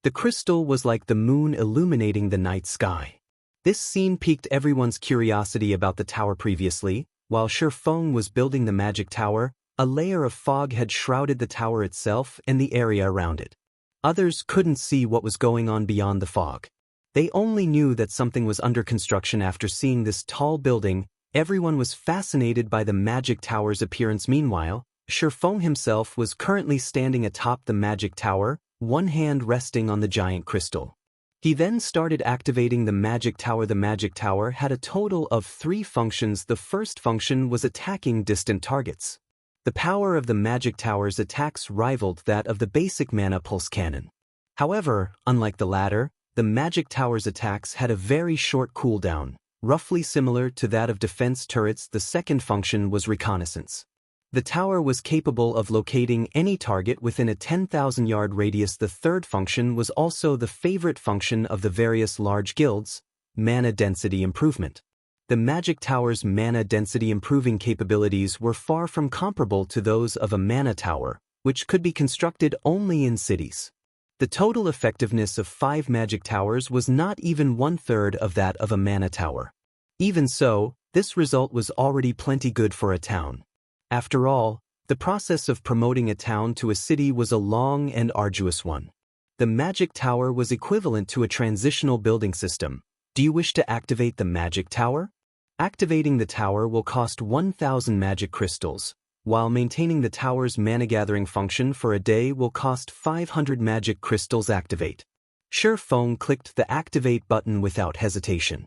The crystal was like the moon illuminating the night sky. This scene piqued everyone's curiosity about the tower. Previously, while Shi Feng was building the magic tower, a layer of fog had shrouded the tower itself and the area around it. Others couldn't see what was going on beyond the fog. They only knew that something was under construction. After seeing this tall building, everyone was fascinated by the magic tower's appearance. Meanwhile, Shi Feng himself was currently standing atop the magic tower, one hand resting on the giant crystal. He then started activating the magic tower. The magic tower had a total of 3 functions. The first function was attacking distant targets. The power of the magic tower's attacks rivaled that of the basic mana pulse cannon. However, unlike the latter, the magic tower's attacks had a very short cooldown, roughly similar to that of defense turrets. The second function was reconnaissance. The tower was capable of locating any target within a 10,000-yard radius. The third function was also the favorite function of the various large guilds: mana density improvement. The magic tower's mana density improving capabilities were far from comparable to those of a mana tower, which could be constructed only in cities. The total effectiveness of 5 magic towers was not even 1/3 of that of a mana tower. Even so, this result was already plenty good for a town. After all, the process of promoting a town to a city was a long and arduous one. The magic tower was equivalent to a transitional building system. Do you wish to activate the magic tower? Activating the tower will cost 1,000 magic crystals, while maintaining the tower's mana-gathering function for a day will cost 500 magic crystals. Activate. Shi Feng clicked the Activate button without hesitation.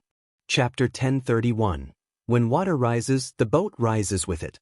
Chapter 1031. When water rises, the boat rises with it.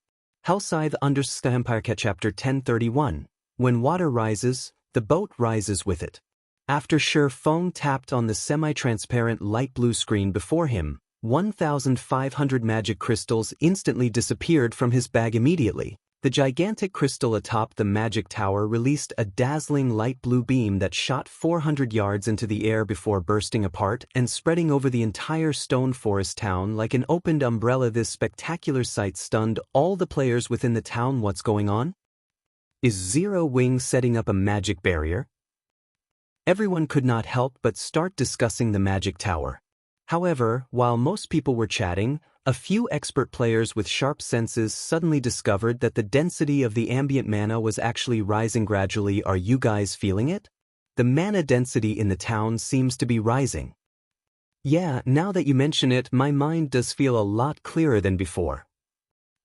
Hellscythe Understand Chapter 1031. When water rises, the boat rises with it. After Shi Feng tapped on the semi-transparent light blue screen before him, 1,500 magic crystals instantly disappeared from his bag. Immediately, the gigantic crystal atop the magic tower released a dazzling light blue beam that shot 400 yards into the air before bursting apart and spreading over the entire Stone Forest town like an opened umbrella. This spectacular sight stunned all the players within the town. What's going on? Is Zero Wing setting up a magic barrier? Everyone could not help but start discussing the magic tower. However, while most people were chatting, a few expert players with sharp senses suddenly discovered that the density of the ambient mana was actually rising gradually. Are you guys feeling it? The mana density in the town seems to be rising. Yeah, now that you mention it, my mind does feel a lot clearer than before.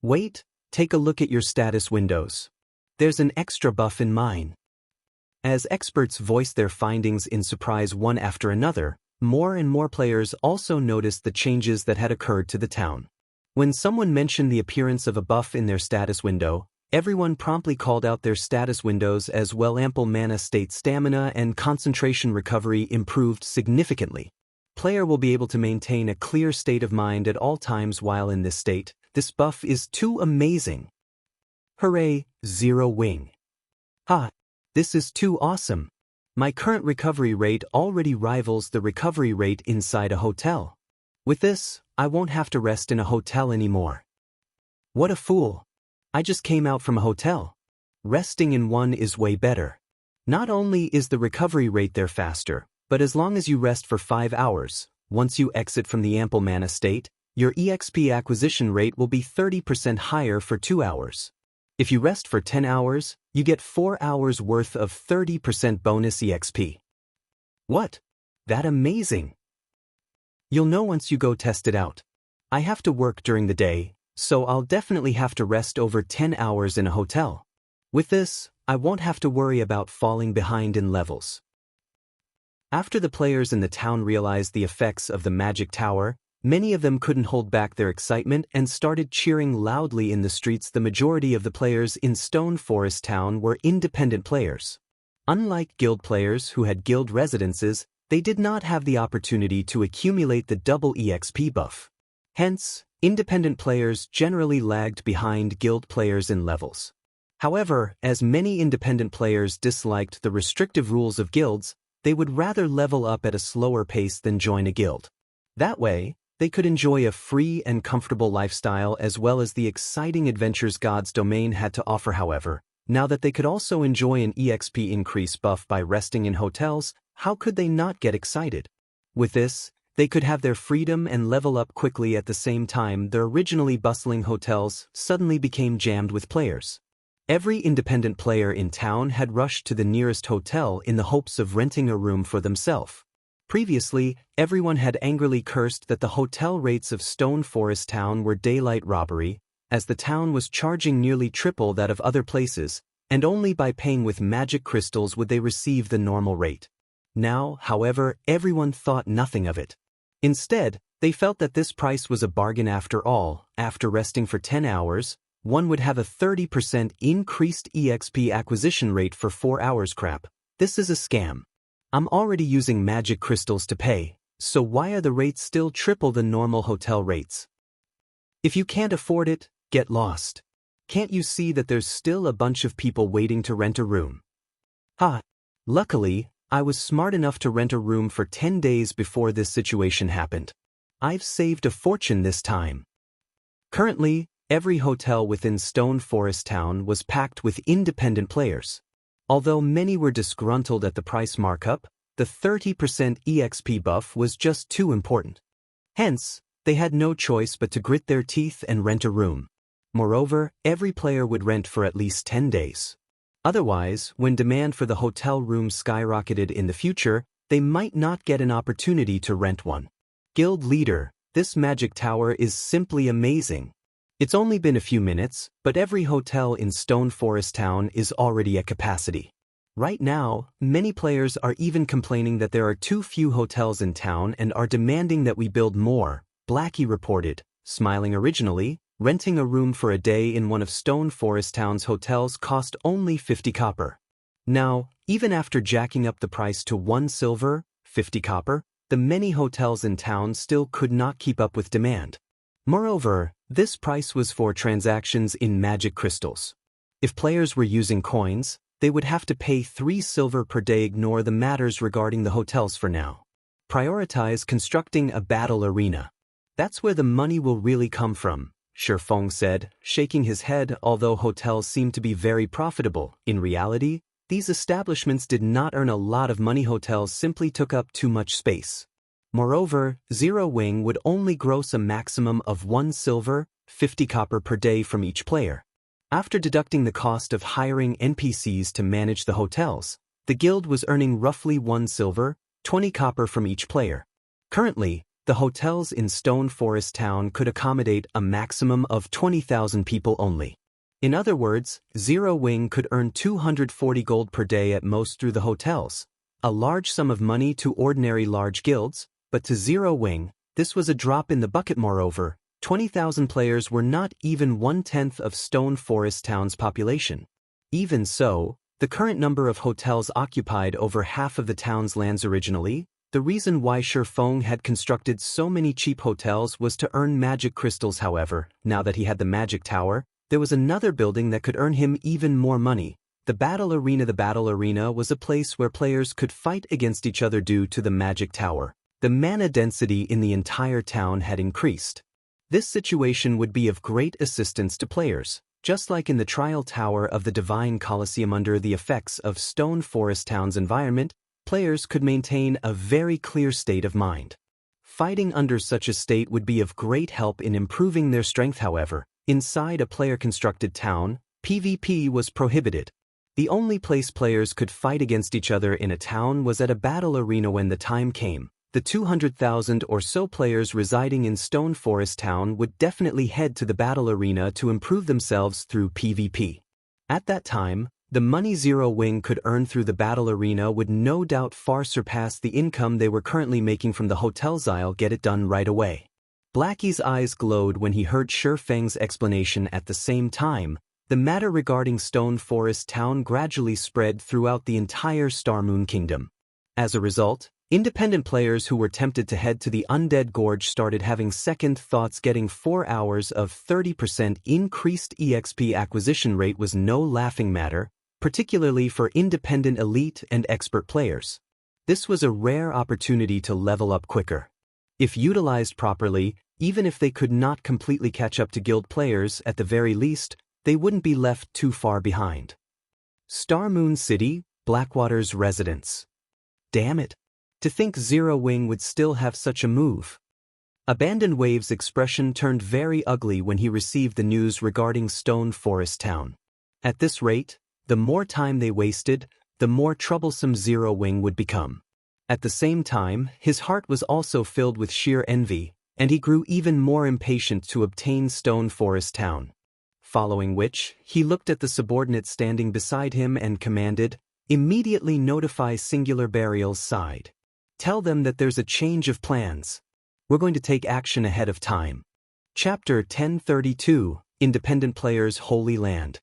Wait, take a look at your status windows. There's an extra buff in mine. As experts voiced their findings in surprise one after another, more and more players also noticed the changes that had occurred to the town. When someone mentioned the appearance of a buff in their status window, everyone promptly called out their status windows as well. Ample mana state stamina and concentration recovery improved significantly. Player will be able to maintain a clear state of mind at all times while in this state. This buff is too amazing. Hooray, Zero Wing. Ha! This is too awesome. My current recovery rate already rivals the recovery rate inside a hotel. With this, I won't have to rest in a hotel anymore. What a fool. I just came out from a hotel. Resting in one is way better. Not only is the recovery rate there faster, but as long as you rest for 5 hours, once you exit from the ample mana state, your EXP acquisition rate will be 30% higher for 2 hours. If you rest for 10 hours, you get 4 hours worth of 30% bonus EXP. What? That amazing! You'll know once you go test it out. I have to work during the day, so I'll definitely have to rest over 10 hours in a hotel. With this, I won't have to worry about falling behind in levels. After the players in the town realized the effects of the magic tower, many of them couldn't hold back their excitement and started cheering loudly in the streets. The majority of the players in Stone Forest Town were independent players. Unlike guild players who had guild residences, they did not have the opportunity to accumulate the double EXP buff. Hence, independent players generally lagged behind guild players in levels. However, as many independent players disliked the restrictive rules of guilds, they would rather level up at a slower pace than join a guild. That way, they could enjoy a free and comfortable lifestyle as well as the exciting adventures God's domain had to offer. However, now that they could also enjoy an EXP increase buff by resting in hotels, how could they not get excited? With this, they could have their freedom and level up quickly at the same time. Their originally bustling hotels suddenly became jammed with players. Every independent player in town had rushed to the nearest hotel in the hopes of renting a room for themselves. Previously, everyone had angrily cursed that the hotel rates of Stone Forest Town were daylight robbery, as the town was charging nearly triple that of other places, and only by paying with magic crystals would they receive the normal rate. Now, however, everyone thought nothing of it. Instead, they felt that this price was a bargain after all. After resting for 10 hours, one would have a 30% increased EXP acquisition rate for 4 hours. Crap. This is a scam. I'm already using magic crystals to pay, so why are the rates still triple the normal hotel rates? If you can't afford it, get lost. Can't you see that there's still a bunch of people waiting to rent a room? Ha! Luckily, I was smart enough to rent a room for 10 days before this situation happened. I've saved a fortune this time. Currently, every hotel within Stone Forest Town was packed with independent players. Although many were disgruntled at the price markup, the 30% EXP buff was just too important. Hence, they had no choice but to grit their teeth and rent a room. Moreover, every player would rent for at least 10 days. Otherwise, when demand for the hotel room skyrocketed in the future, they might not get an opportunity to rent one. Guild leader, this magic tower is simply amazing. It's only been a few minutes, but every hotel in Stone Forest Town is already at capacity. Right now, many players are even complaining that there are too few hotels in town and are demanding that we build more, Blackie reported, smiling. Originally, renting a room for a day in one of Stone Forest Town's hotels cost only 50 copper. Now, even after jacking up the price to 1 silver, 50 copper, the many hotels in town still could not keep up with demand. Moreover, this price was for transactions in magic crystals. If players were using coins, they would have to pay 3 silver per day. Ignore the matters regarding the hotels for now. Prioritize constructing a battle arena. That's where the money will really come from, Shifeng said, shaking his head. Although hotels seem to be very profitable, in reality, these establishments did not earn a lot of money. Hotels simply took up too much space. Moreover, Zero Wing would only gross a maximum of 1 silver, 50 copper per day from each player. After deducting the cost of hiring NPCs to manage the hotels, the guild was earning roughly 1 silver, 20 copper from each player. Currently, the hotels in Stone Forest Town could accommodate a maximum of 20,000 people only. In other words, Zero Wing could earn 240 gold per day at most through the hotels, a large sum of money to ordinary large guilds, but to Zero Wing, this was a drop in the bucket. Moreover, 20,000 players were not even 1/10 of Stone Forest Town's population. Even so, the current number of hotels occupied over half of the town's lands. Originally, The reason why Feng had constructed so many cheap hotels was to earn magic crystals. However, now that he had the magic tower, there was another building that could earn him even more money. The battle arena. The battle arena was a place where players could fight against each other due to the magic tower. The mana density in the entire town had increased. This situation would be of great assistance to players. Just like in the trial tower of the Divine Colosseum, under the effects of Stone Forest Town's environment, players could maintain a very clear state of mind. Fighting under such a state would be of great help in improving their strength. However, inside a player-constructed town, PvP was prohibited. The only place players could fight against each other in a town was at a battle arena. When the time came, the 200,000 or so players residing in Stone Forest Town would definitely head to the battle arena to improve themselves through PvP. At that time, the money Zero Wing could earn through the battle arena would no doubt far surpass the income they were currently making from the hotels. I'll get it done right away. Blackie's eyes glowed when he heard Feng's explanation. At the same time, the matter regarding Stone Forest Town gradually spread throughout the entire Starmoon Kingdom. As a result, independent players who were tempted to head to the Undead Gorge started having second thoughts. Getting 4 hours of 30% increased EXP acquisition rate was no laughing matter, particularly for independent elite and expert players. This was a rare opportunity to level up quicker. If utilized properly, even if they could not completely catch up to guild players, at the very least, they wouldn't be left too far behind. Starmoon City, Blackwater's residence. Damn it. To think Zero Wing would still have such a move. Abandoned Wave's expression turned very ugly when he received the news regarding Stone Forest Town. At this rate, the more time they wasted, the more troublesome Zero Wing would become. At the same time, his heart was also filled with sheer envy, and he grew even more impatient to obtain Stone Forest Town. Following which, he looked at the subordinate standing beside him and commanded, "Immediately notify Singular Burial's side. Tell them that there's a change of plans. We're going to take action ahead of time." Chapter 1032, Independent Players' Holy Land.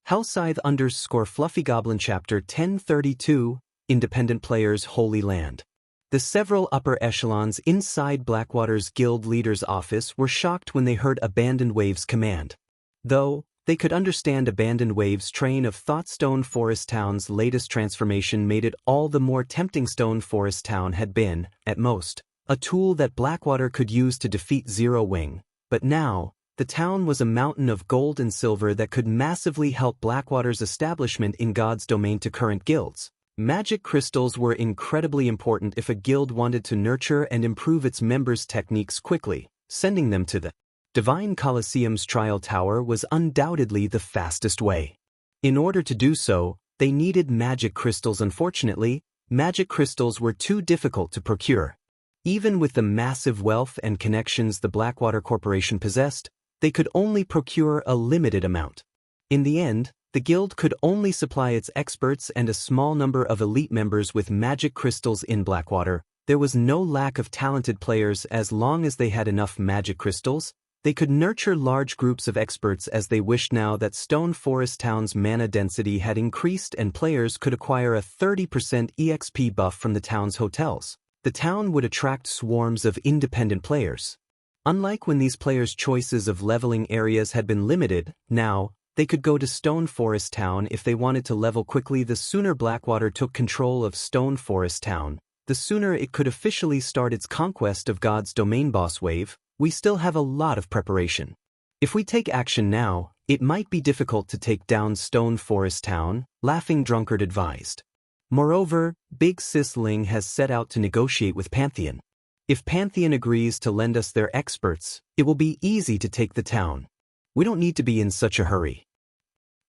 Hellscythe _ Fluffy Goblin. Chapter 1032, Independent Players' Holy Land. The several upper echelons inside Blackwater's guild leader's office were shocked when they heard Abandoned Wave's command. Though they could understand Abandoned Wave's train of thought, Stone Forest Town's latest transformation made it all the more tempting. Stone Forest Town had been, at most, a tool that Blackwater could use to defeat Zero Wing, but now, the town was a mountain of gold and silver that could massively help Blackwater's establishment in God's domain to current guilds. Magic crystals were incredibly important if a guild wanted to nurture and improve its members' techniques quickly. Sending them to the Divine Colosseum's trial tower was undoubtedly the fastest way. In order to do so, they needed magic crystals. Unfortunately, magic crystals were too difficult to procure. Even with the massive wealth and connections the Blackwater Corporation possessed, they could only procure a limited amount. In the end, the guild could only supply its experts and a small number of elite members with magic crystals. In Blackwater, there was no lack of talented players. As long as they had enough magic crystals, they could nurture large groups of experts as they wished. Now that Stone Forest Town's mana density had increased and players could acquire a 30% EXP buff from the town's hotels, the town would attract swarms of independent players. Unlike when these players' choices of leveling areas had been limited, now, they could go to Stone Forest Town if they wanted to level quickly. The sooner Blackwater took control of Stone Forest Town, the sooner it could officially start its conquest of God's domain. Boss Wave, we still have a lot of preparation. If we take action now, it might be difficult to take down Stone Forest Town, Laughing Drunkard advised. Moreover, Big Sis Ling has set out to negotiate with Pantheon. If Pantheon agrees to lend us their experts, it will be easy to take the town. We don't need to be in such a hurry.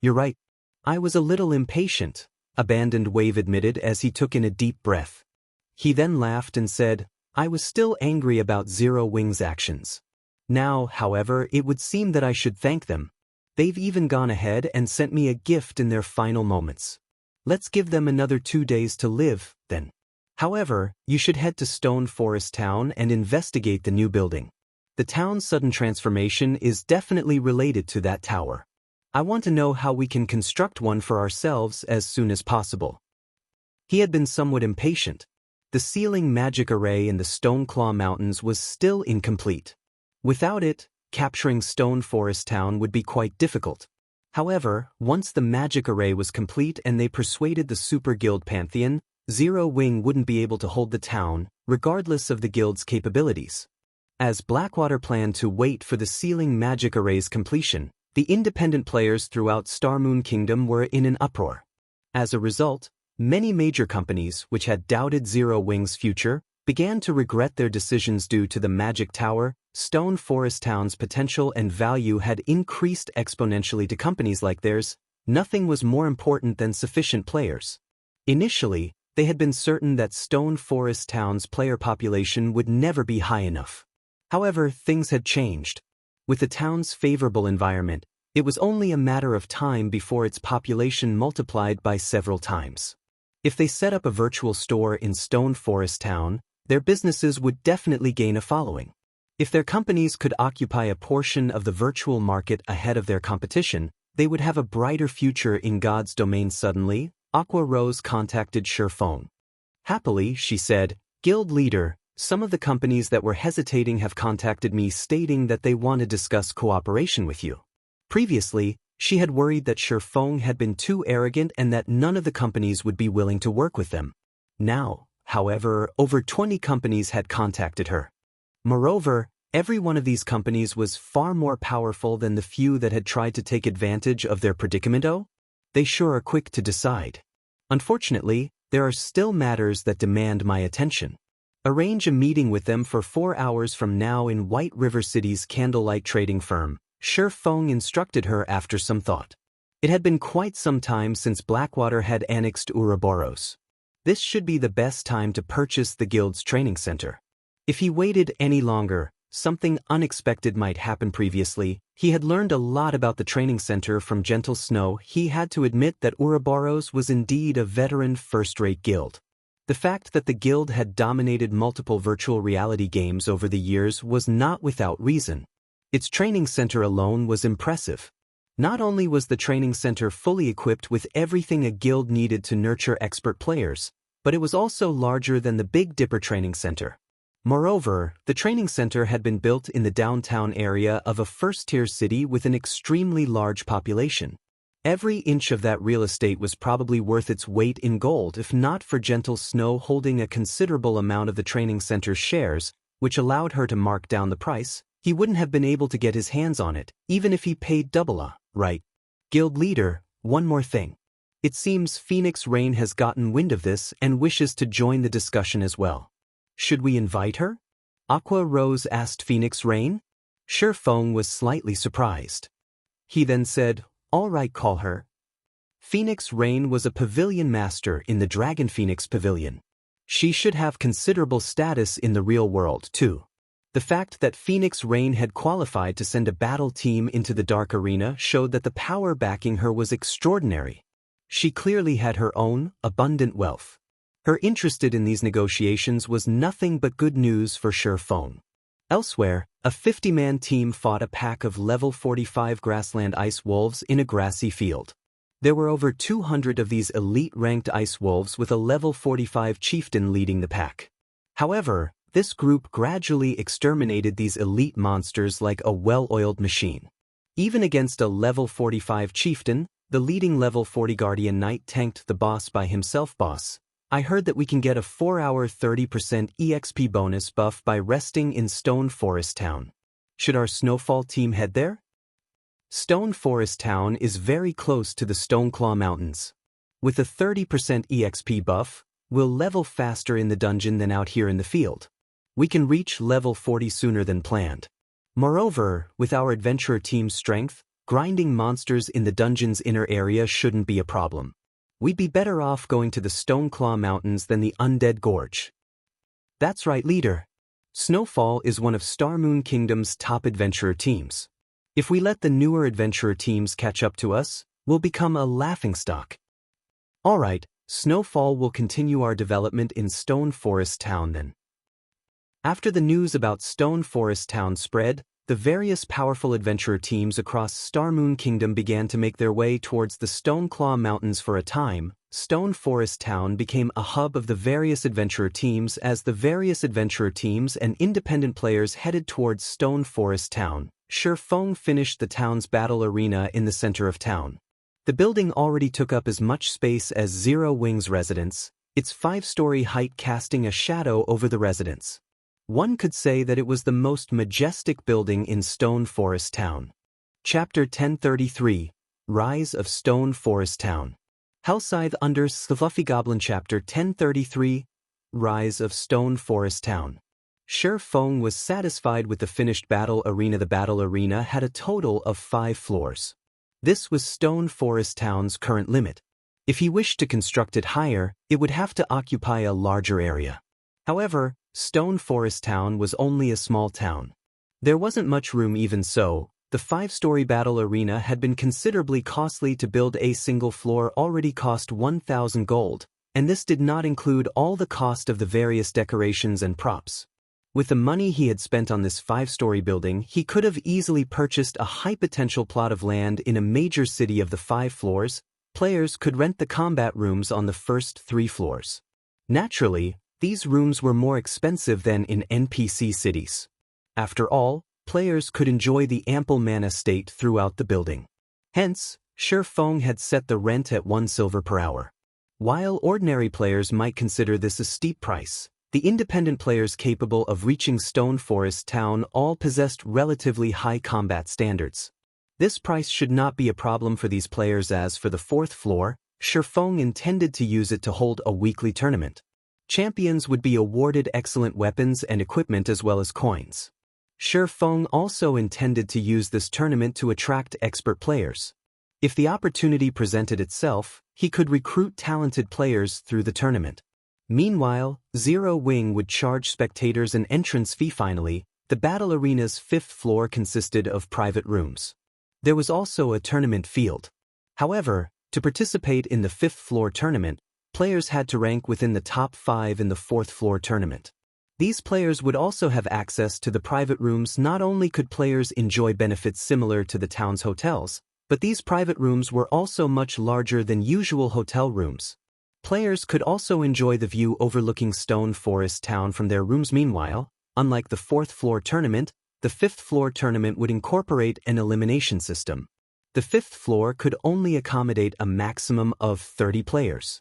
You're right. I was a little impatient, Abandoned Wave admitted as he took in a deep breath. He then laughed and said, I was still angry about Zero Wing's actions. Now, however, it would seem that I should thank them. They've even gone ahead and sent me a gift in their final moments. Let's give them another 2 days to live, then. However, you should head to Stone Forest Town and investigate the new building. The town's sudden transformation is definitely related to that tower. I want to know how we can construct one for ourselves as soon as possible. He had been somewhat impatient. the sealing magic array in the Stoneclaw Mountains was still incomplete. Without it, capturing Stone Forest Town would be quite difficult. However, once the magic array was complete and they persuaded the Super Guild Pantheon, Zero Wing wouldn't be able to hold the town, regardless of the guild's capabilities. As Blackwater planned to wait for the sealing magic array's completion, the independent players throughout Starmoon Kingdom were in an uproar. As a result, many major companies, which had doubted Zero Wing's future, began to regret their decisions due to the Magic Tower. Stone Forest Town's potential and value had increased exponentially to companies like theirs. Nothing was more important than sufficient players. Initially, they had been certain that Stone Forest Town's player population would never be high enough. However, things had changed. With the town's favorable environment, it was only a matter of time before its population multiplied by several times. If they set up a virtual store in Stone Forest Town, their businesses would definitely gain a following. If their companies could occupy a portion of the virtual market ahead of their competition, they would have a brighter future in God's domain. Suddenly, Aqua Rose contacted Shurfong. Happily, she said, "Guild leader, some of the companies that were hesitating have contacted me stating that they want to discuss cooperation with you." Previously, she had worried that Shurfong had been too arrogant and that none of the companies would be willing to work with them. Now, however, over 20 companies had contacted her. Moreover, every one of these companies was far more powerful than the few that had tried to take advantage of their predicament. Oh, they sure are quick to decide. Unfortunately, there are still matters that demand my attention. Arrange a meeting with them for 4 hours from now in White River City's Candlelight trading firm, Shurfong instructed her after some thought. It had been quite some time since Blackwater had annexed Ouroboros. This should be the best time to purchase the guild's training center. If he waited any longer, something unexpected might happen. Previously, he had learned a lot about the training center from Gentle Snow. He had to admit that Ouroboros was indeed a veteran first-rate guild. The fact that the guild had dominated multiple virtual reality games over the years was not without reason. Its training center alone was impressive. Not only was the training center fully equipped with everything a guild needed to nurture expert players, but it was also larger than the Big Dipper training center. Moreover, the training center had been built in the downtown area of a first-tier city with an extremely large population. Every inch of that real estate was probably worth its weight in gold if not for Gentle Snow holding a considerable amount of the training center's shares, which allowed her to mark down the price. He wouldn't have been able to get his hands on it, even if he paid double. Right. Guild leader, one more thing. It seems Phoenix Rain has gotten wind of this and wishes to join the discussion as well. Should we invite her? Aqua Rose asked Phoenix Rain. Shurfong was slightly surprised. He then said, "All right, call her." Phoenix Rain was a pavilion master in the Dragon Phoenix Pavilion. She should have considerable status in the real world too. The fact that Phoenix Rain had qualified to send a battle team into the Dark Arena showed that the power backing her was extraordinary. She clearly had her own, abundant wealth. Her interest in these negotiations was nothing but good news for Shurfong. Elsewhere, a 50-man team fought a pack of level 45 grassland ice wolves in a grassy field. There were over 200 of these elite-ranked ice wolves with a level 45 chieftain leading the pack. However, this group gradually exterminated these elite monsters like a well-oiled machine. Even against a level 45 chieftain, the leading level 40 guardian knight tanked the boss by himself. Boss, I heard that we can get a 4-hour 30% EXP bonus buff by resting in Stone Forest Town. Should our Snowfall team head there? Stone Forest Town is very close to the Stoneclaw Mountains. With a 30% EXP buff, we'll level faster in the dungeon than out here in the field. We can reach level 40 sooner than planned. Moreover, with our adventurer team's strength, grinding monsters in the dungeon's inner area shouldn't be a problem. We'd be better off going to the Stoneclaw Mountains than the Undead Gorge. That's right, leader. Snowfall is one of Starmoon Kingdom's top adventurer teams. If we let the newer adventurer teams catch up to us, we'll become a laughingstock. All right, Snowfall will continue our development in Stone Forest Town then. After the news about Stone Forest Town spread, the various powerful adventurer teams across Starmoon Kingdom began to make their way towards the Stoneclaw Mountains. For a time, Stone Forest Town became a hub of the various adventurer teams as the various adventurer teams and independent players headed towards Stone Forest Town. Shifeng finished the town's battle arena in the center of town. The building already took up as much space as Zero Wing's residence, its 5-story height casting a shadow over the residence. One could say that it was the most majestic building in Stone Forest Town. Chapter 1033, Rise of Stone Forest Town. Hellscythe under Fluffy Goblin. Chapter 1033, Rise of Stone Forest Town. Shifeng was satisfied with the finished battle arena. The battle arena had a total of 5 floors. This was Stone Forest Town's current limit. If he wished to construct it higher, it would have to occupy a larger area. However, Stone Forest Town was only a small town. There wasn't much room. Even so, the 5-story battle arena had been considerably costly to build. A single floor already cost 1,000 gold, and this did not include all the cost of the various decorations and props. With the money he had spent on this 5-story building, he could have easily purchased a high-potential plot of land in a major city of the 5 floors. Players could rent the combat rooms on the first 3 floors. Naturally, these rooms were more expensive than in NPC cities. After all, players could enjoy the ample mana state throughout the building. Hence, Shifeng had set the rent at 1 silver per hour. While ordinary players might consider this a steep price, the independent players capable of reaching Stone Forest Town all possessed relatively high combat standards. This price should not be a problem for these players. As for the 4th floor, Shifeng intended to use it to hold a weekly tournament. Champions would be awarded excellent weapons and equipment as well as coins. Shifeng also intended to use this tournament to attract expert players. If the opportunity presented itself, he could recruit talented players through the tournament. Meanwhile, Zero Wing would charge spectators an entrance fee. Finally, the battle arena's 5th floor consisted of private rooms. There was also a tournament field. However, to participate in the 5th floor tournament, players had to rank within the top 5 in the 4th floor tournament. These players would also have access to the private rooms. Not only could players enjoy benefits similar to the town's hotels, but these private rooms were also much larger than usual hotel rooms. Players could also enjoy the view overlooking Stone Forest Town from their rooms. Meanwhile, unlike the 4th floor tournament, the 5th floor tournament would incorporate an elimination system. The 5th floor could only accommodate a maximum of 30 players.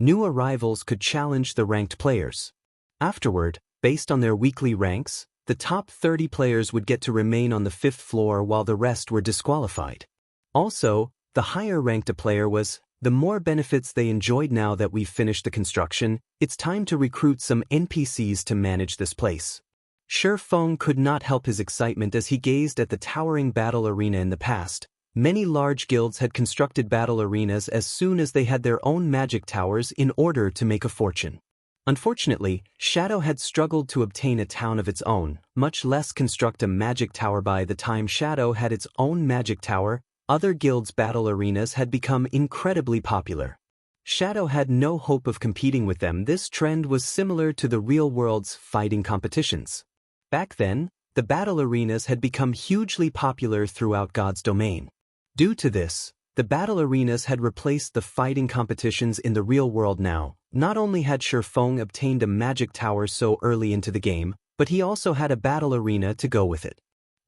New arrivals could challenge the ranked players. Afterward, based on their weekly ranks, the top 30 players would get to remain on the 5th floor while the rest were disqualified. Also, the higher ranked a player was, the more benefits they enjoyed. Now that we've finished the construction, it's time to recruit some NPCs to manage this place. Shifeng could not help his excitement as he gazed at the towering battle arena. In the past, many large guilds had constructed battle arenas as soon as they had their own magic towers in order to make a fortune. Unfortunately, Shadow had struggled to obtain a town of its own, much less construct a magic tower. By the time Shadow had its own magic tower, other guilds' battle arenas had become incredibly popular. Shadow had no hope of competing with them. This trend was similar to the real world's fighting competitions. Back then, the battle arenas had become hugely popular throughout God's domain. Due to this, the battle arenas had replaced the fighting competitions in the real world. Now, not only had Shifeng obtained a magic tower so early into the game, but he also had a battle arena to go with it.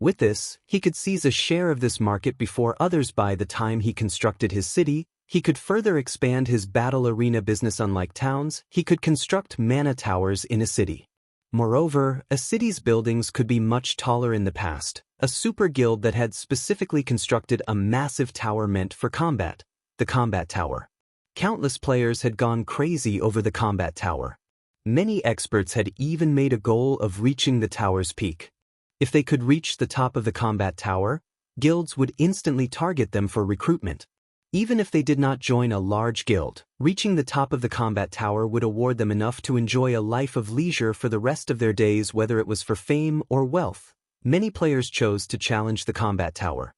With this, he could seize a share of this market before others. By the time he constructed his city, he could further expand his battle arena business. Unlike towns, he could construct mana towers in a city. Moreover, a city's buildings could be much taller. In the past, a super guild that had specifically constructed a massive tower meant for combat, the combat tower. Countless players had gone crazy over the combat tower. Many experts had even made a goal of reaching the tower's peak. If they could reach the top of the combat tower, guilds would instantly target them for recruitment. Even if they did not join a large guild, reaching the top of the combat tower would award them enough to enjoy a life of leisure for the rest of their days. Whether it was for fame or wealth, many players chose to challenge the combat tower.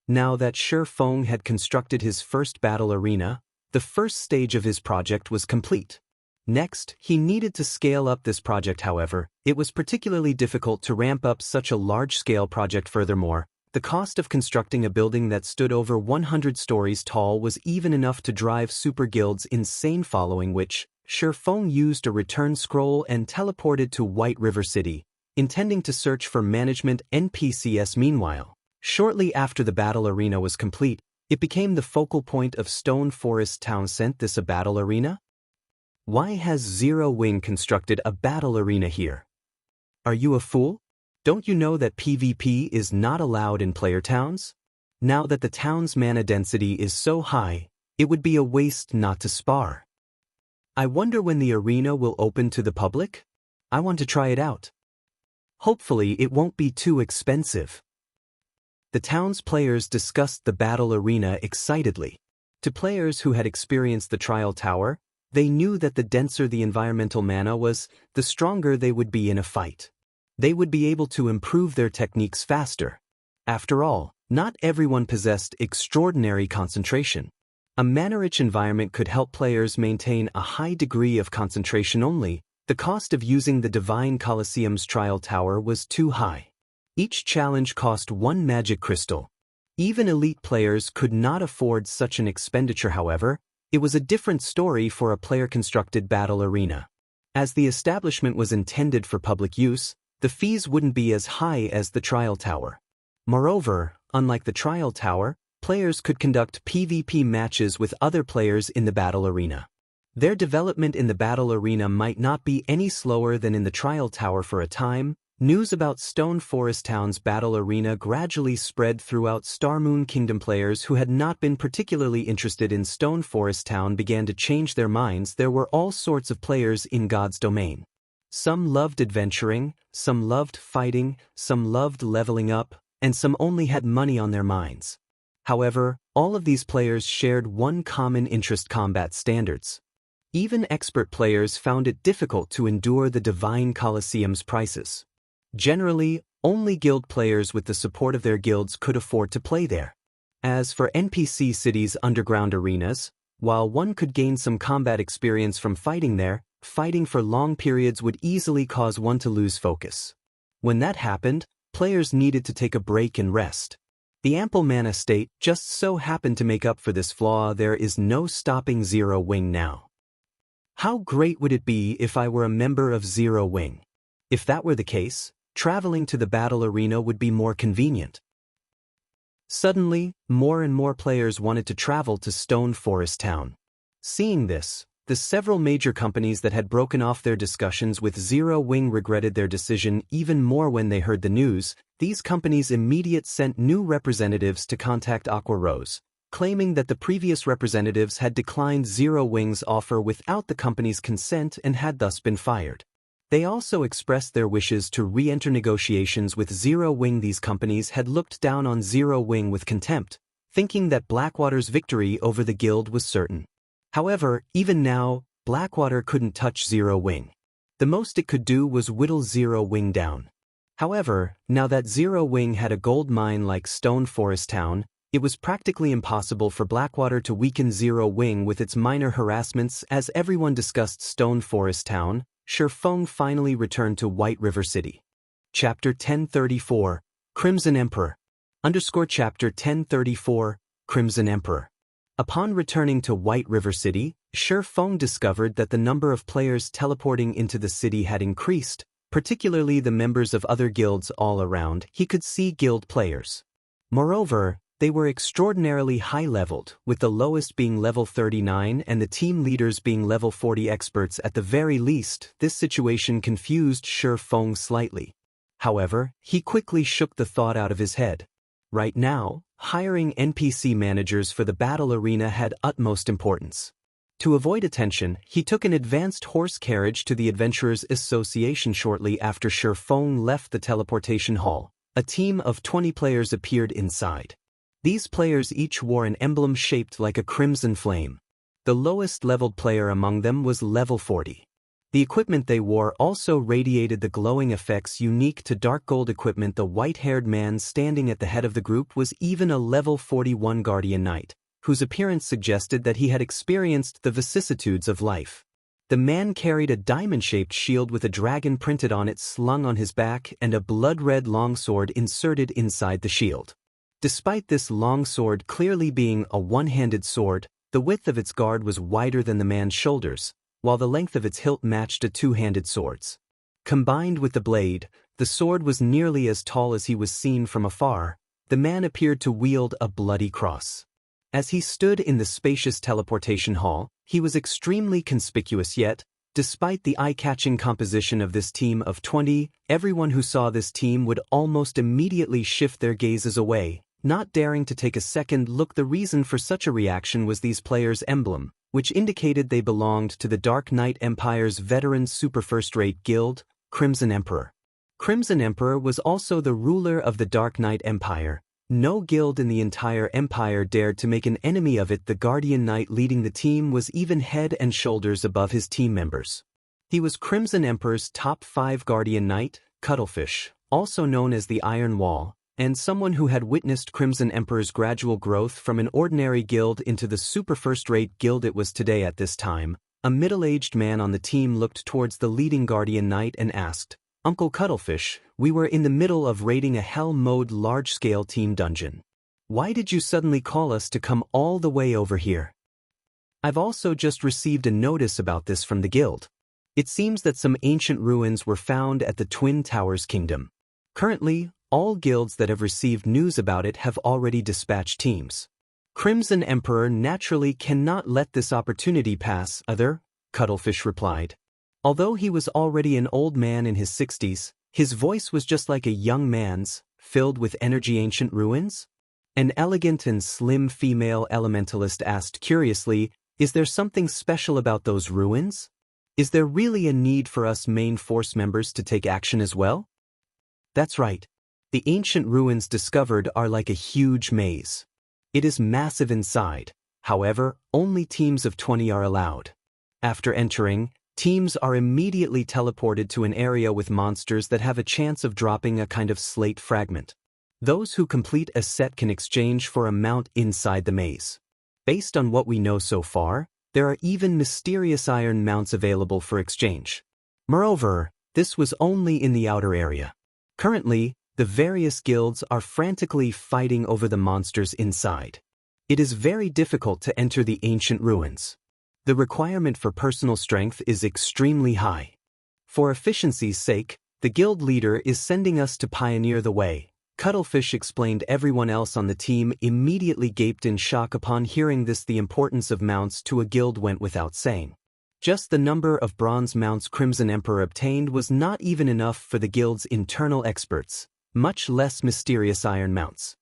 Now that Shifeng had constructed his first battle arena, the first stage of his project was complete. Next, he needed to scale up this project. However, it was particularly difficult to ramp up such a large-scale project. Furthermore, the cost of constructing a building that stood over 100 stories tall was even enough to drive Super Guild's insane following, which Feng used a return scroll and teleported to White River City, intending to search for management NPCs. Meanwhile, shortly after the battle arena was complete, it became the focal point of Stone Forest Town. Sent this a battle arena? Why has Zero Wing constructed a battle arena here? Are you a fool? Don't you know that PvP is not allowed in player towns? Now that the town's mana density is so high, it would be a waste not to spar. I wonder when the arena will open to the public? I want to try it out. Hopefully it won't be too expensive. The town's players discussed the battle arena excitedly. To players who had experienced the trial tower, they knew that the denser the environmental mana was, the stronger they would be in a fight. They would be able to improve their techniques faster. After all, not everyone possessed extraordinary concentration. A mana-rich environment could help players maintain a high degree of concentration only. The cost of using the Divine Colosseum's trial tower was too high. Each challenge cost 1 magic crystal. Even elite players could not afford such an expenditure. However, it was a different story for a player-constructed battle arena. As the establishment was intended for public use, the fees wouldn't be as high as the trial tower. Moreover, unlike the trial tower, players could conduct PvP matches with other players in the battle arena. Their development in the battle arena might not be any slower than in the trial tower. For a time, news about Stone Forest Town's battle arena gradually spread throughout Starmoon Kingdom. Players who had not been particularly interested in Stone Forest Town began to change their minds. There were all sorts of players in God's domain. Some loved adventuring, some loved fighting, some loved leveling up, and some only had money on their minds. However, all of these players shared one common interest: combat standards. Even expert players found it difficult to endure the Divine Colosseum's prices. Generally, only guild players with the support of their guilds could afford to play there. As for NPC cities' underground arenas, while one could gain some combat experience from fighting there, fighting for long periods would easily cause one to lose focus. When that happened, players needed to take a break and rest. The ample mana state just so happened to make up for this flaw. There is no stopping Zero Wing now. How great would it be if I were a member of Zero Wing? If that were the case, traveling to the battle arena would be more convenient. Suddenly, more and more players wanted to travel to Stone Forest Town. Seeing this, the several major companies that had broken off their discussions with Zero Wing regretted their decision even more when they heard the news. These companies immediately sent new representatives to contact Aqua Rose, claiming that the previous representatives had declined Zero Wing's offer without the company's consent and had thus been fired. They also expressed their wishes to re-enter negotiations with Zero Wing. These companies had looked down on Zero Wing with contempt, thinking that Blackwater's victory over the guild was certain. However, even now, Blackwater couldn't touch Zero Wing. The most it could do was whittle Zero Wing down. However, now that Zero Wing had a gold mine like Stone Forest Town, it was practically impossible for Blackwater to weaken Zero Wing with its minor harassments. As everyone discussed Stone Forest Town, Feng finally returned to White River City. Chapter 1034, Crimson Emperor. Chapter 1034, Crimson Emperor. Upon returning to White River City, Feng discovered that the number of players teleporting into the city had increased, particularly the members of other guilds all around. He could see guild players. Moreover, they were extraordinarily high-leveled, with the lowest being level 39 and the team leaders being level 40 experts at the very least. This situation confused Feng slightly. However, he quickly shook the thought out of his head. Right now, hiring NPC managers for the battle arena had utmost importance. To avoid attention, he took an advanced horse carriage to the Adventurers Association. Shortly after Feng left the teleportation hall, a team of 20 players appeared inside. These players each wore an emblem shaped like a crimson flame. The lowest leveled player among them was level 40. The equipment they wore also radiated the glowing effects unique to dark gold equipment. The white-haired man standing at the head of the group was even a level 41 Guardian Knight, whose appearance suggested that he had experienced the vicissitudes of life. The man carried a diamond-shaped shield with a dragon printed on it slung on his back and a blood-red longsword inserted inside the shield. Despite this long sword clearly being a one-handed sword, the width of its guard was wider than the man's shoulders, while the length of its hilt matched a two-handed sword's. Combined with the blade, the sword was nearly as tall as he was seen from afar. The man appeared to wield a bloody cross. As he stood in the spacious teleportation hall, he was extremely conspicuous yet, despite the eye-catching composition of this team of 20, everyone who saw this team would almost immediately shift their gazes away, not daring to take a second look. The reason for such a reaction was these players' emblem, which indicated they belonged to the Dark Knight Empire's veteran super first-rate guild, Crimson Emperor. Crimson Emperor was also the ruler of the Dark Knight Empire. No guild in the entire empire dared to make an enemy of it. The Guardian Knight leading the team was even head and shoulders above his team members. He was Crimson Emperor's top 5 Guardian Knight, Cuttlefish, also known as the Iron Wall, and someone who had witnessed Crimson Emperor's gradual growth from an ordinary guild into the super first-rate guild it was today. At this time, a middle-aged man on the team looked towards the leading Guardian Knight and asked, "Uncle Cuttlefish, we were in the middle of raiding a hell mode large-scale team dungeon. Why did you suddenly call us to come all the way over here?" "I've also just received a notice about this from the guild. It seems that some ancient ruins were found at the Twin Towers Kingdom. Currently, all guilds that have received news about it have already dispatched teams. Crimson Emperor naturally cannot let this opportunity pass." "Other?" Cuttlefish replied. Although he was already an old man in his 60s, his voice was just like a young man's, filled with energy. "Ancient ruins?" An elegant and slim female elementalist asked curiously, "Is there something special about those ruins? Is there really a need for us main force members to take action as well?" "That's right. The ancient ruins discovered are like a huge maze. It is massive inside. However, only teams of 20 are allowed. After entering, teams are immediately teleported to an area with monsters that have a chance of dropping a kind of slate fragment. Those who complete a set can exchange for a mount inside the maze. Based on what we know so far, there are even mysterious iron mounts available for exchange. Moreover, this was only in the outer area. Currently, the various guilds are frantically fighting over the monsters inside. It is very difficult to enter the ancient ruins. The requirement for personal strength is extremely high. For efficiency's sake, the guild leader is sending us to pioneer the way," Cuttlefish explained. Everyone else on the team immediately gaped in shock upon hearing this. The importance of mounts to a guild went without saying. Just the number of bronze mounts Crimson Emperor obtained was not even enough for the guild's internal experts, much less mysterious iron mounts.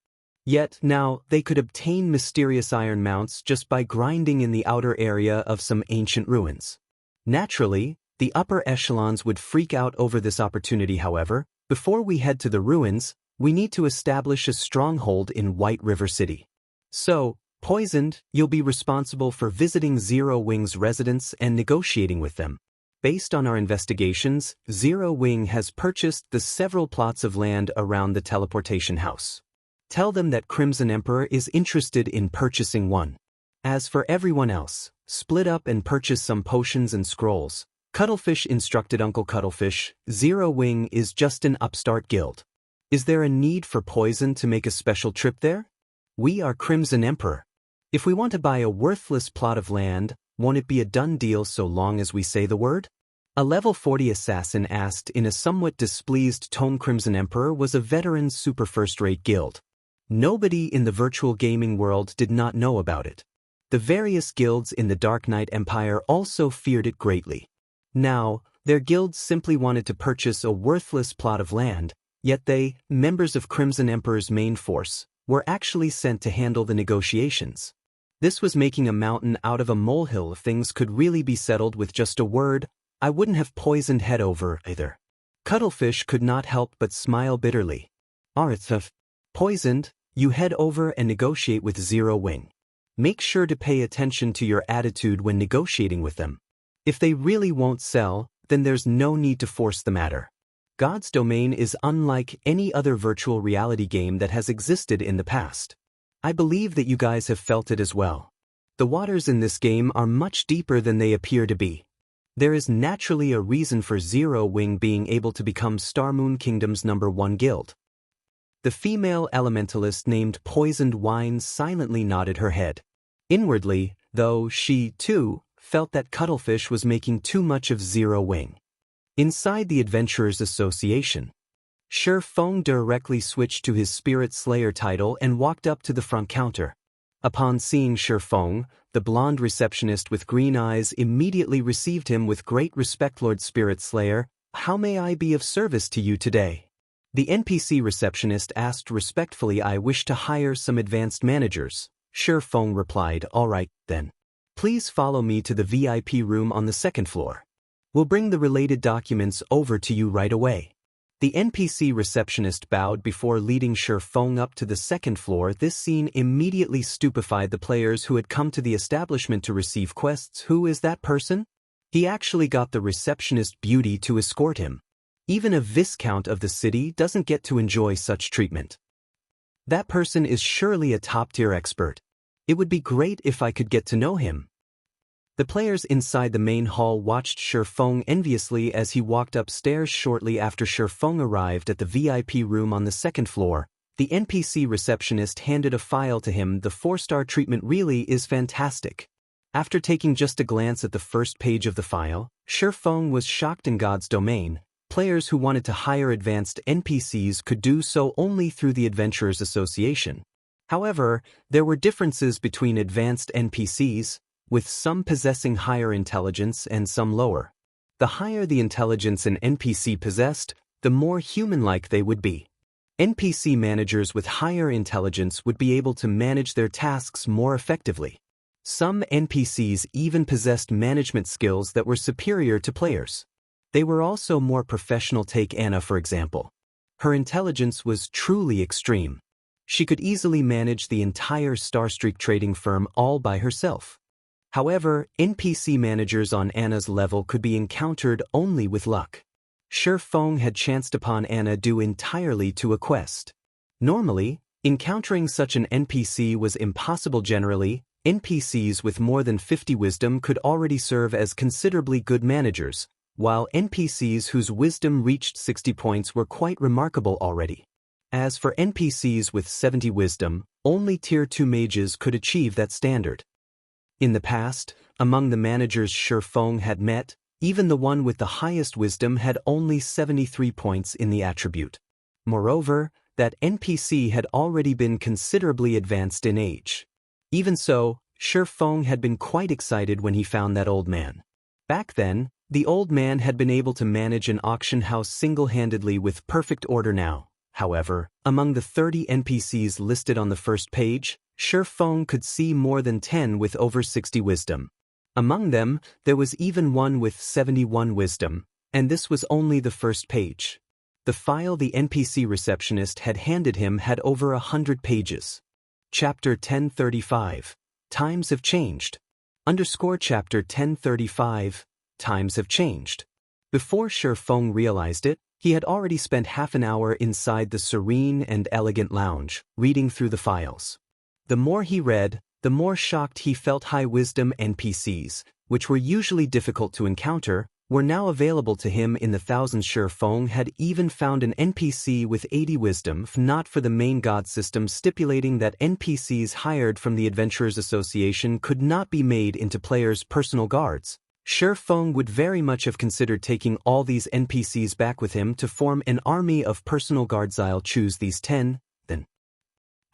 Yet now they could obtain mysterious iron mounts just by grinding in the outer area of some ancient ruins. Naturally, the upper echelons would freak out over this opportunity. However, before we head to the ruins, we need to establish a stronghold in White River City. So, Poisoned, you'll be responsible for visiting Zero Wing's residents and negotiating with them. Based on our investigations, Zero Wing has purchased the several plots of land around the teleportation house. Tell them that Crimson Emperor is interested in purchasing one. As for everyone else, split up and purchase some potions and scrolls," Cuttlefish instructed. "Uncle Cuttlefish, Zero Wing is just an upstart guild. Is there a need for Poison to make a special trip there? We are Crimson Emperor. If we want to buy a worthless plot of land, won't it be a done deal so long as we say the word?" A level 40 assassin asked in a somewhat displeased tone. Crimson Emperor was a veteran super first-rate guild. Nobody in the virtual gaming world did not know about it. The various guilds in the Dark Knight Empire also feared it greatly. Now, their guilds simply wanted to purchase a worthless plot of land, yet they, members of Crimson Emperor's main force, were actually sent to handle the negotiations. This was making a mountain out of a molehill. If things could really be settled with just a word, I wouldn't have poisoned head over either. Cuttlefish could not help but smile bitterly. "Arthur, Poisoned, you head over and negotiate with Zero Wing. Make sure to pay attention to your attitude when negotiating with them. If they really won't sell, then there's no need to force the matter. God's Domain is unlike any other virtual reality game that has existed in the past. I believe that you guys have felt it as well. The waters in this game are much deeper than they appear to be. There is naturally a reason for Zero Wing being able to become Starmoon Kingdom's #1 guild. The female elementalist named Poisoned Wine silently nodded her head. Inwardly, though, she, too, felt that Cuttlefish was making too much of Zero Wing. Inside the Adventurers Association, Shi Feng directly switched to his Spirit Slayer title and walked up to the front counter. Upon seeing Shi Feng, the blonde receptionist with green eyes immediately received him with great respect. Lord Spirit Slayer, how may I be of service to you today? The NPC receptionist asked respectfully. I wish to hire some advanced managers. Shi Feng replied, all right, then. Please follow me to the VIP room on the second floor. We'll bring the related documents over to you right away. The NPC receptionist bowed before leading Shi Feng up to the second floor. This scene immediately stupefied the players who had come to the establishment to receive quests. Who is that person? He actually got the receptionist beauty to escort him. Even a viscount of the city doesn't get to enjoy such treatment. That person is surely a top-tier expert. It would be great if I could get to know him. The players inside the main hall watched Shi Feng enviously as he walked upstairs. Shortly after Shi Feng arrived at the VIP room on the second floor, the NPC receptionist handed a file to him. The 4-star treatment really is fantastic. After taking just a glance at the first page of the file, Shi Feng was shocked. In God's domain, players who wanted to hire advanced NPCs could do so only through the Adventurers Association. However, there were differences between advanced NPCs, with some possessing higher intelligence and some lower. The higher the intelligence an NPC possessed, the more human-like they would be. NPC managers with higher intelligence would be able to manage their tasks more effectively. Some NPCs even possessed management skills that were superior to players. They were also more professional. Take Anna, for example. Her intelligence was truly extreme. She could easily manage the entire Starstreak trading firm all by herself. However, NPC managers on Anna's level could be encountered only with luck. Shi Feng had chanced upon Anna due entirely to a quest. Normally, encountering such an NPC was impossible. Generally, NPCs with more than 50 wisdom could already serve as considerably good managers, while NPCs whose wisdom reached 60 points were quite remarkable already. As for NPCs with 70 wisdom, only Tier 2 mages could achieve that standard. In the past, among the managers Shi Feng had met, even the one with the highest wisdom had only 73 points in the attribute. Moreover, that NPC had already been considerably advanced in age. Even so, Shi Feng had been quite excited when he found that old man. Back then, the old man had been able to manage an auction house single-handedly with perfect order. Now, however, among the 30 NPCs listed on the first page, Shi Feng could see more than 10 with over 60 wisdom. Among them, there was even one with 71 wisdom, and this was only the first page. The file the NPC receptionist had handed him had over 100 pages. Chapter 1035. Times have changed. Chapter 1035. Times have changed. Before Shi Feng realized it, he had already spent half an hour inside the serene and elegant lounge, reading through the files. The more he read, the more shocked he felt. High-wisdom NPCs, which were usually difficult to encounter, were now available to him in the thousands. Shi Feng had even found an NPC with 80 wisdom, not for the main god system stipulating that NPCs hired from the Adventurers Association could not be made into players' personal guards. Shi Feng would very much have considered taking all these NPCs back with him to form an army of personal guards. I'll choose these 10, then.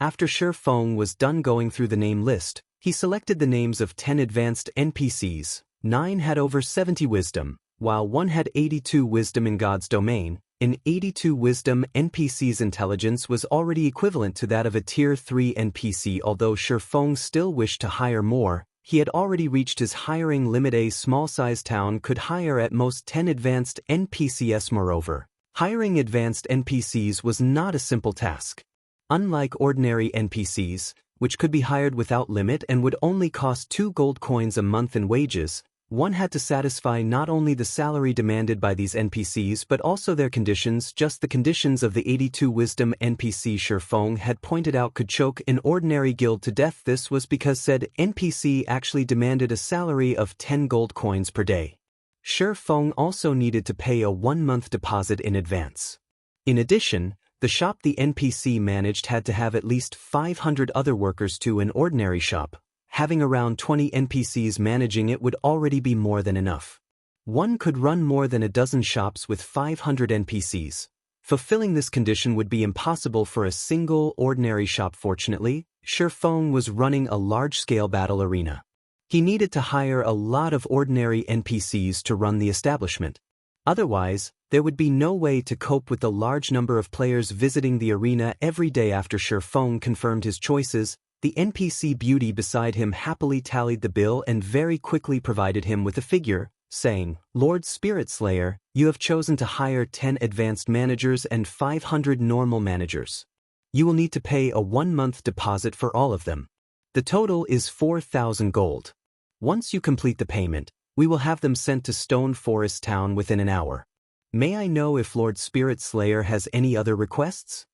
After Shi Feng was done going through the name list, he selected the names of 10 advanced NPCs. 9 had over 70 wisdom, while 1 had 82 wisdom. In God's domain, an 82 wisdom NPC's intelligence was already equivalent to that of a Tier 3 NPC. Although Shi Feng still wished to hire more, he had already reached his hiring limit. A small-sized town could hire at most 10 advanced NPCs. Moreover, hiring advanced NPCs was not a simple task. Unlike ordinary NPCs, which could be hired without limit and would only cost 2 gold coins a month in wages, one had to satisfy not only the salary demanded by these NPCs but also their conditions. Just the conditions of the 82 wisdom NPC Shi Feng had pointed out could choke an ordinary guild to death. This was because said NPC actually demanded a salary of 10 gold coins per day. Shi Feng also needed to pay a 1-month deposit in advance. In addition, The shop the NPC managed had to have at least 500 other workers to an ordinary shop. Having around 20 NPCs managing it would already be more than enough. One could run more than a dozen shops with 500 NPCs. Fulfilling this condition would be impossible for a single ordinary shop. Fortunately, Shifeng was running a large-scale battle arena. He needed to hire a lot of ordinary NPCs to run the establishment. Otherwise, there would be no way to cope with the large number of players visiting the arena every day. After Shifeng confirmed his choices, the NPC beauty beside him happily tallied the bill and very quickly provided him with a figure, saying, "Lord Spirit Slayer, you have chosen to hire 10 advanced managers and 500 normal managers. You will need to pay a 1-month deposit for all of them. The total is 4,000 gold. Once you complete the payment, we will have them sent to Stone Forest Town within an hour. May I know if Lord Spirit Slayer has any other requests?"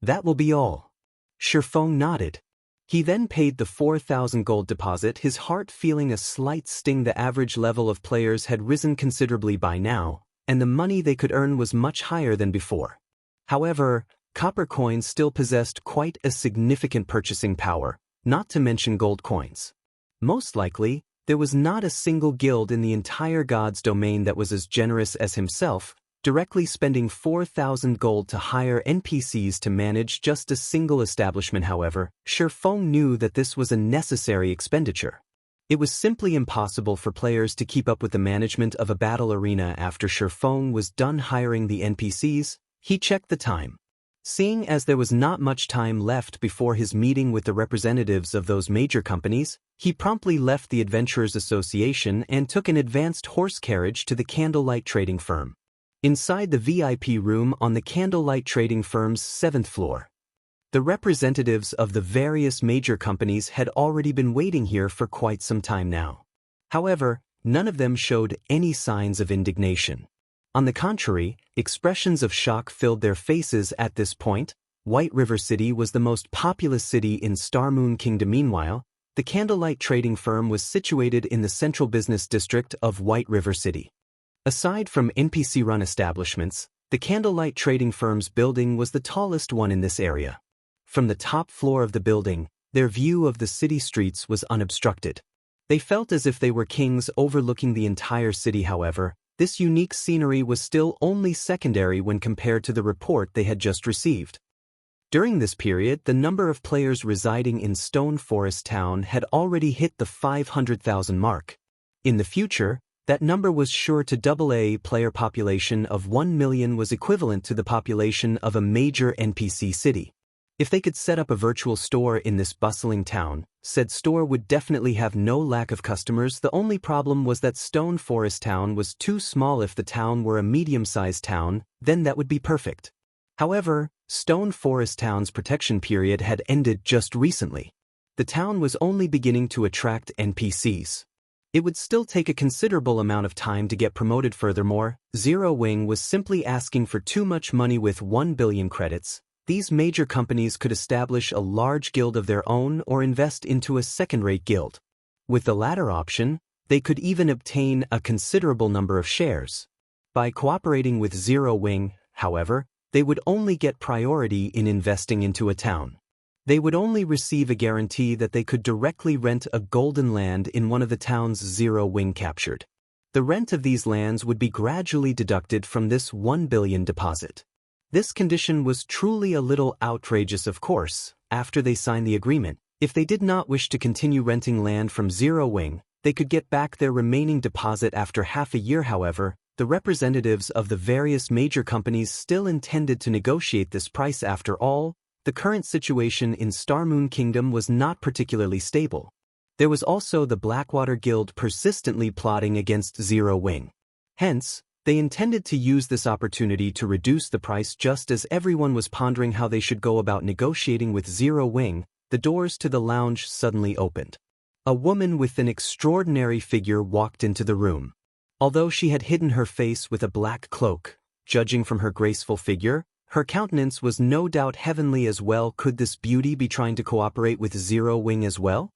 "That will be all." Shifeng nodded. He then paid the 4,000 gold deposit, his heart feeling a slight sting. The average level of players had risen considerably by now, and the money they could earn was much higher than before. However, copper coins still possessed quite a significant purchasing power, not to mention gold coins. Most likely, there was not a single guild in the entire God's domain that was as generous as himself, directly spending 4,000 gold to hire NPCs to manage just a single establishment. However, Shifeng knew that this was a necessary expenditure. It was simply impossible for players to keep up with the management of a battle arena. After Shifeng was done hiring the NPCs, he checked the time. Seeing as there was not much time left before his meeting with the representatives of those major companies, he promptly left the Adventurers Association and took an advanced horse carriage to the Candlelight trading firm. Inside the VIP room on the Candlelight trading firm's 7th floor, the representatives of the various major companies had already been waiting here for quite some time now. However, none of them showed any signs of indignation. On the contrary, expressions of shock filled their faces. At this point, White River City was the most populous city in Starmoon Kingdom. Meanwhile, the Candlelight trading firm was situated in the central business district of White River City. Aside from NPC-run establishments, the Candlelight trading firm's building was the tallest one in this area. From the top floor of the building, their view of the city streets was unobstructed. They felt as if they were kings overlooking the entire city. However, this unique scenery was still only secondary when compared to the report they had just received. During this period, the number of players residing in Stone Forest Town had already hit the 500,000 mark. In the future, that number was sure to double. A player population of 1 million was equivalent to the population of a major NPC city. If they could set up a virtual store in this bustling town, said store would definitely have no lack of customers. The only problem was that Stone Forest Town was too small. If the town were a medium-sized town, then that would be perfect. However, Stone Forest Town's protection period had ended just recently. The town was only beginning to attract NPCs. It would still take a considerable amount of time to get promoted. Furthermore, Zero Wing was simply asking for too much money. With 1 billion credits, these major companies could establish a large guild of their own or invest into a second-rate guild. With the latter option, they could even obtain a considerable number of shares. By cooperating with Zero Wing, however, they would only get priority in investing into a town. They would only receive a guarantee that they could directly rent a golden land in one of the towns Zero Wing captured. The rent of these lands would be gradually deducted from this 1 billion deposit. This condition was truly a little outrageous. Of course, after they signed the agreement, if they did not wish to continue renting land from Zero Wing, they could get back their remaining deposit after half a year. However, the representatives of the various major companies still intended to negotiate this price. After all, the current situation in Starmoon Kingdom was not particularly stable. There was also the Blackwater Guild persistently plotting against Zero Wing. Hence, they intended to use this opportunity to reduce the price. Just as everyone was pondering how they should go about negotiating with Zero Wing, the doors to the lounge suddenly opened. A woman with an extraordinary figure walked into the room. Although she had hidden her face with a black cloak, judging from her graceful figure, her countenance was no doubt heavenly as well. Could this beauty be trying to cooperate with Zero Wing as well?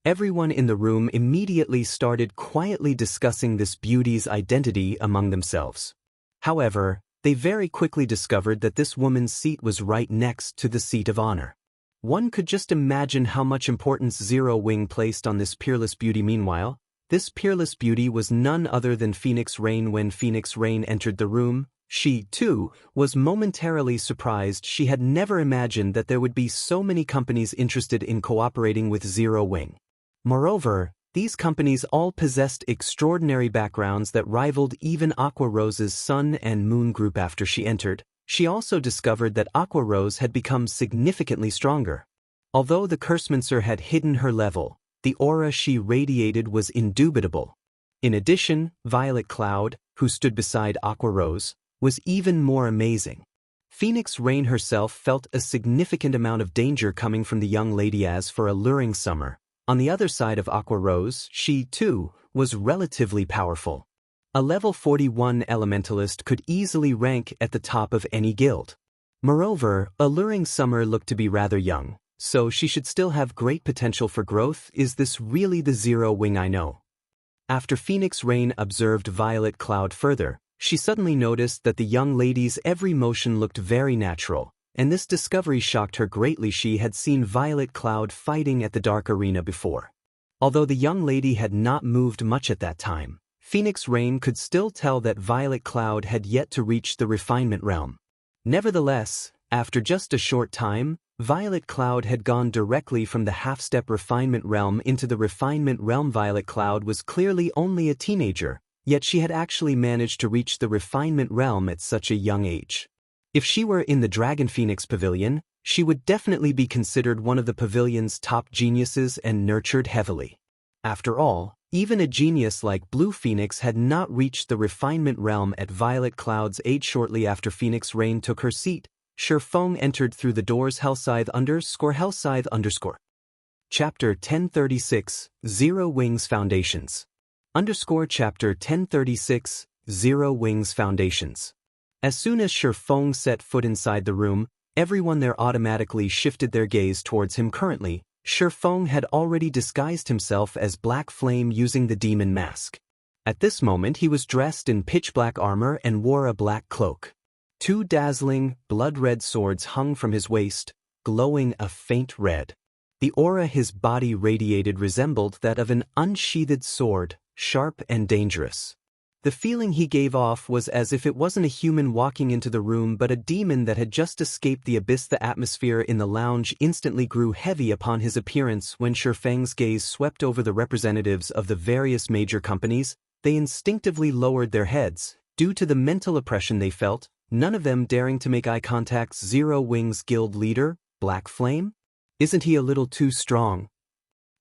Everyone in the room immediately started quietly discussing this beauty's identity among themselves. However, They very quickly discovered that this woman's seat was right next to the seat of honor. One could just imagine how much importance Zero Wing placed on this peerless beauty. Meanwhile, this peerless beauty was none other than Phoenix Rain. When Phoenix Rain entered the room, she, too, was momentarily surprised. She had never imagined that there would be so many companies interested in cooperating with Zero Wing. Moreover, these companies all possessed extraordinary backgrounds that rivaled even Aqua Rose's Sun and Moon group. After she entered, she also discovered that Aqua Rose had become significantly stronger. Although the Cursemancer had hidden her level, the aura she radiated was indubitable. In addition, Violet Cloud, who stood beside Aqua Rose, was even more amazing. Phoenix Rain herself felt a significant amount of danger coming from the young lady. As for Alluring Summer, on the other side of Aqua Rose, she, too, was relatively powerful. A level 41 elementalist could easily rank at the top of any guild. Moreover, Alluring Summer looked to be rather young, so she should still have great potential for growth. Is this really the Zero Wing I know? After Phoenix Rain observed Violet Cloud further, she suddenly noticed that the young lady's every motion looked very natural, and this discovery shocked her greatly. She had seen Violet Cloud fighting at the Dark Arena before. Although the young lady had not moved much at that time, Phoenix Rain could still tell that Violet Cloud had yet to reach the refinement realm. Nevertheless, after just a short time, Violet Cloud had gone directly from the half-step refinement realm into the refinement realm. Violet Cloud was clearly only a teenager, yet she had actually managed to reach the refinement realm at such a young age. If she were in the Dragon Phoenix Pavilion, she would definitely be considered one of the pavilion's top geniuses and nurtured heavily. After all, even a genius like Blue Phoenix had not reached the refinement realm at Violet Cloud's age. Shortly after Phoenix Rain took her seat, Shifeng entered through the doors. Hellscythe _. Chapter 1036, Zero Wings Foundations. Chapter 1036, Zero Wings Foundations. As soon as Shifeng set foot inside the room, everyone there automatically shifted their gaze towards him. Currently, Shifeng had already disguised himself as Black Flame using the demon mask. At this moment he was dressed in pitch-black armor and wore a black cloak. Two dazzling, blood-red swords hung from his waist, glowing a faint red. The aura his body radiated resembled that of an unsheathed sword, sharp and dangerous. The feeling he gave off was as if it wasn't a human walking into the room but a demon that had just escaped the abyss. The atmosphere in the lounge instantly grew heavy upon his appearance. When Shifeng's gaze swept over the representatives of the various major companies, they instinctively lowered their heads, due to the mental oppression they felt, none of them daring to make eye contact. Zero Wings Guild Leader, Black Flame? Isn't he a little too strong?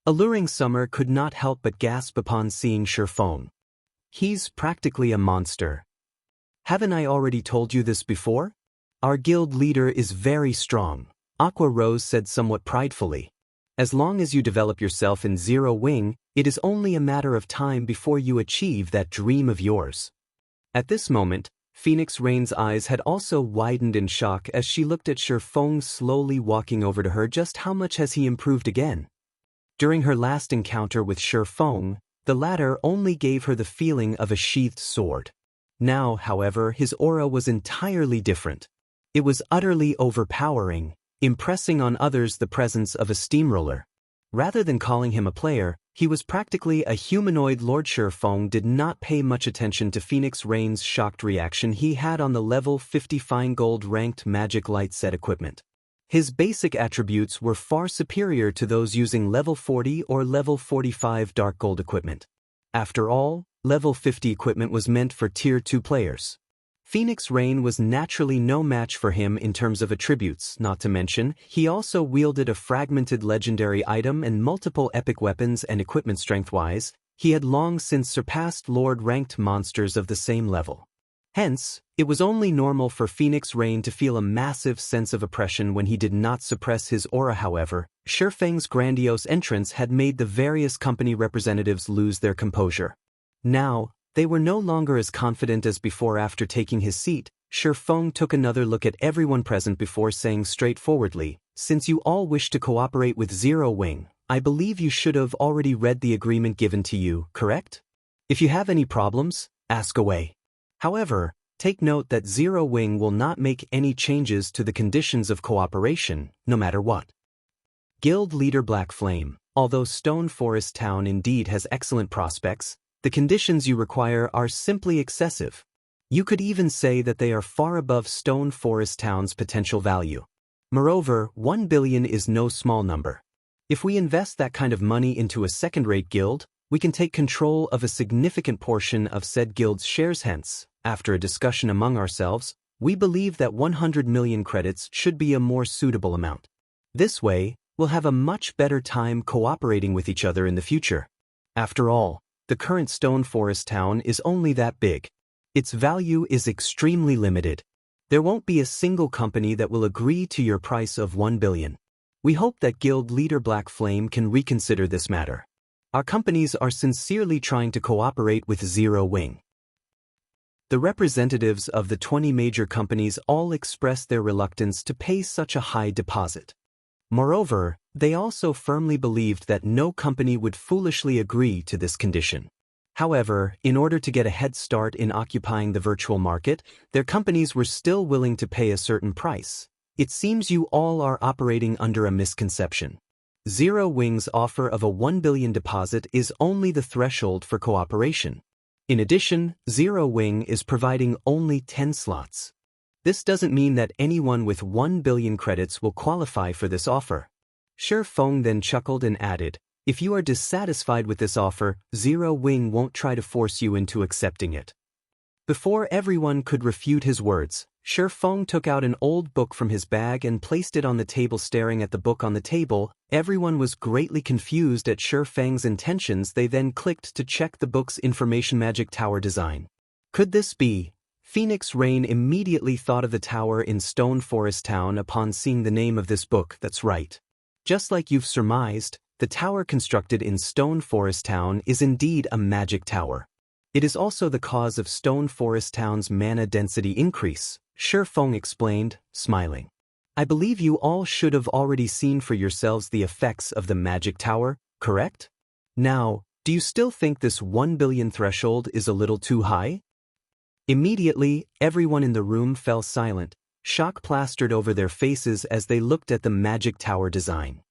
Alluring Summer could not help but gasp upon seeing Shifeng. He's practically a monster. Haven't I already told you this before? Our guild leader is very strong, Aqua Rose said somewhat pridefully. As long as you develop yourself in Zero Wing, it is only a matter of time before you achieve that dream of yours. At this moment, Phoenix Rain's eyes had also widened in shock as she looked at Shifeng slowly walking over to her. Just how much has he improved again? During her last encounter with Shifeng, the latter only gave her the feeling of a sheathed sword. Now, however, his aura was entirely different. It was utterly overpowering, impressing on others the presence of a steamroller. Rather than calling him a player, he was practically a humanoid. Lord Shifeng did not pay much attention to Phoenix Rain's shocked reaction. He had on the level 50 fine gold ranked magic light set equipment. His basic attributes were far superior to those using level 40 or level 45 dark gold equipment. After all, level 50 equipment was meant for tier 2 players. Phoenix Rain was naturally no match for him in terms of attributes, not to mention, he also wielded a fragmented legendary item and multiple epic weapons and equipment. Strength-wise, he had long since surpassed Lord-ranked monsters of the same level. Hence, it was only normal for Phoenix Rain to feel a massive sense of oppression when he did not suppress his aura. However, Shifeng's grandiose entrance had made the various company representatives lose their composure. Now, they were no longer as confident as before. After taking his seat, Shifeng took another look at everyone present before saying straightforwardly, "Since you all wish to cooperate with Zero Wing, I believe you should have already read the agreement given to you, correct? If you have any problems, ask away." However, Take note that Zero Wing will not make any changes to the conditions of cooperation, no matter what. Guild Leader Black Flame. Although Stone Forest Town indeed has excellent prospects, the conditions you require are simply excessive. You could even say that they are far above Stone Forest Town's potential value. Moreover, 1 billion is no small number. If we invest that kind of money into a second-rate guild, we can take control of a significant portion of said guild's shares. Hence, after a discussion among ourselves, we believe that 100 million credits should be a more suitable amount. This way, we'll have a much better time cooperating with each other in the future. After all, the current Stone Forest Town is only that big. Its value is extremely limited. There won't be a single company that will agree to your price of 1 billion. We hope that Guild Leader Black Flame can reconsider this matter. Our companies are sincerely trying to cooperate with Zero Wing. The representatives of the 20 major companies all expressed their reluctance to pay such a high deposit. Moreover, they also firmly believed that no company would foolishly agree to this condition. However, in order to get a head start in occupying the virtual market, their companies were still willing to pay a certain price. It seems you all are operating under a misconception. Zero Wing's offer of a 1 billion deposit is only the threshold for cooperation. In addition, Zero Wing is providing only 10 slots. This doesn't mean that anyone with 1 billion credits will qualify for this offer. Shi Feng then chuckled and added, "If you are dissatisfied with this offer, Zero Wing won't try to force you into accepting it." Before everyone could refute his words, Shi Feng took out an old book from his bag and placed it on the table. Staring at the book on the table, everyone was greatly confused at Shi Feng's intentions. They then clicked to check the book's information. Magic Tower design. Could this be? Phoenix Rain immediately thought of the tower in Stone Forest Town upon seeing the name of this book. That's right. Just like you've surmised, the tower constructed in Stone Forest Town is indeed a magic tower. It is also the cause of Stone Forest Town's mana density increase, Shi Feng explained, smiling. I believe you all should have already seen for yourselves the effects of the magic tower, correct? Now, do you still think this 1 billion threshold is a little too high? Immediately, everyone in the room fell silent. Shock plastered over their faces as they looked at the magic tower design.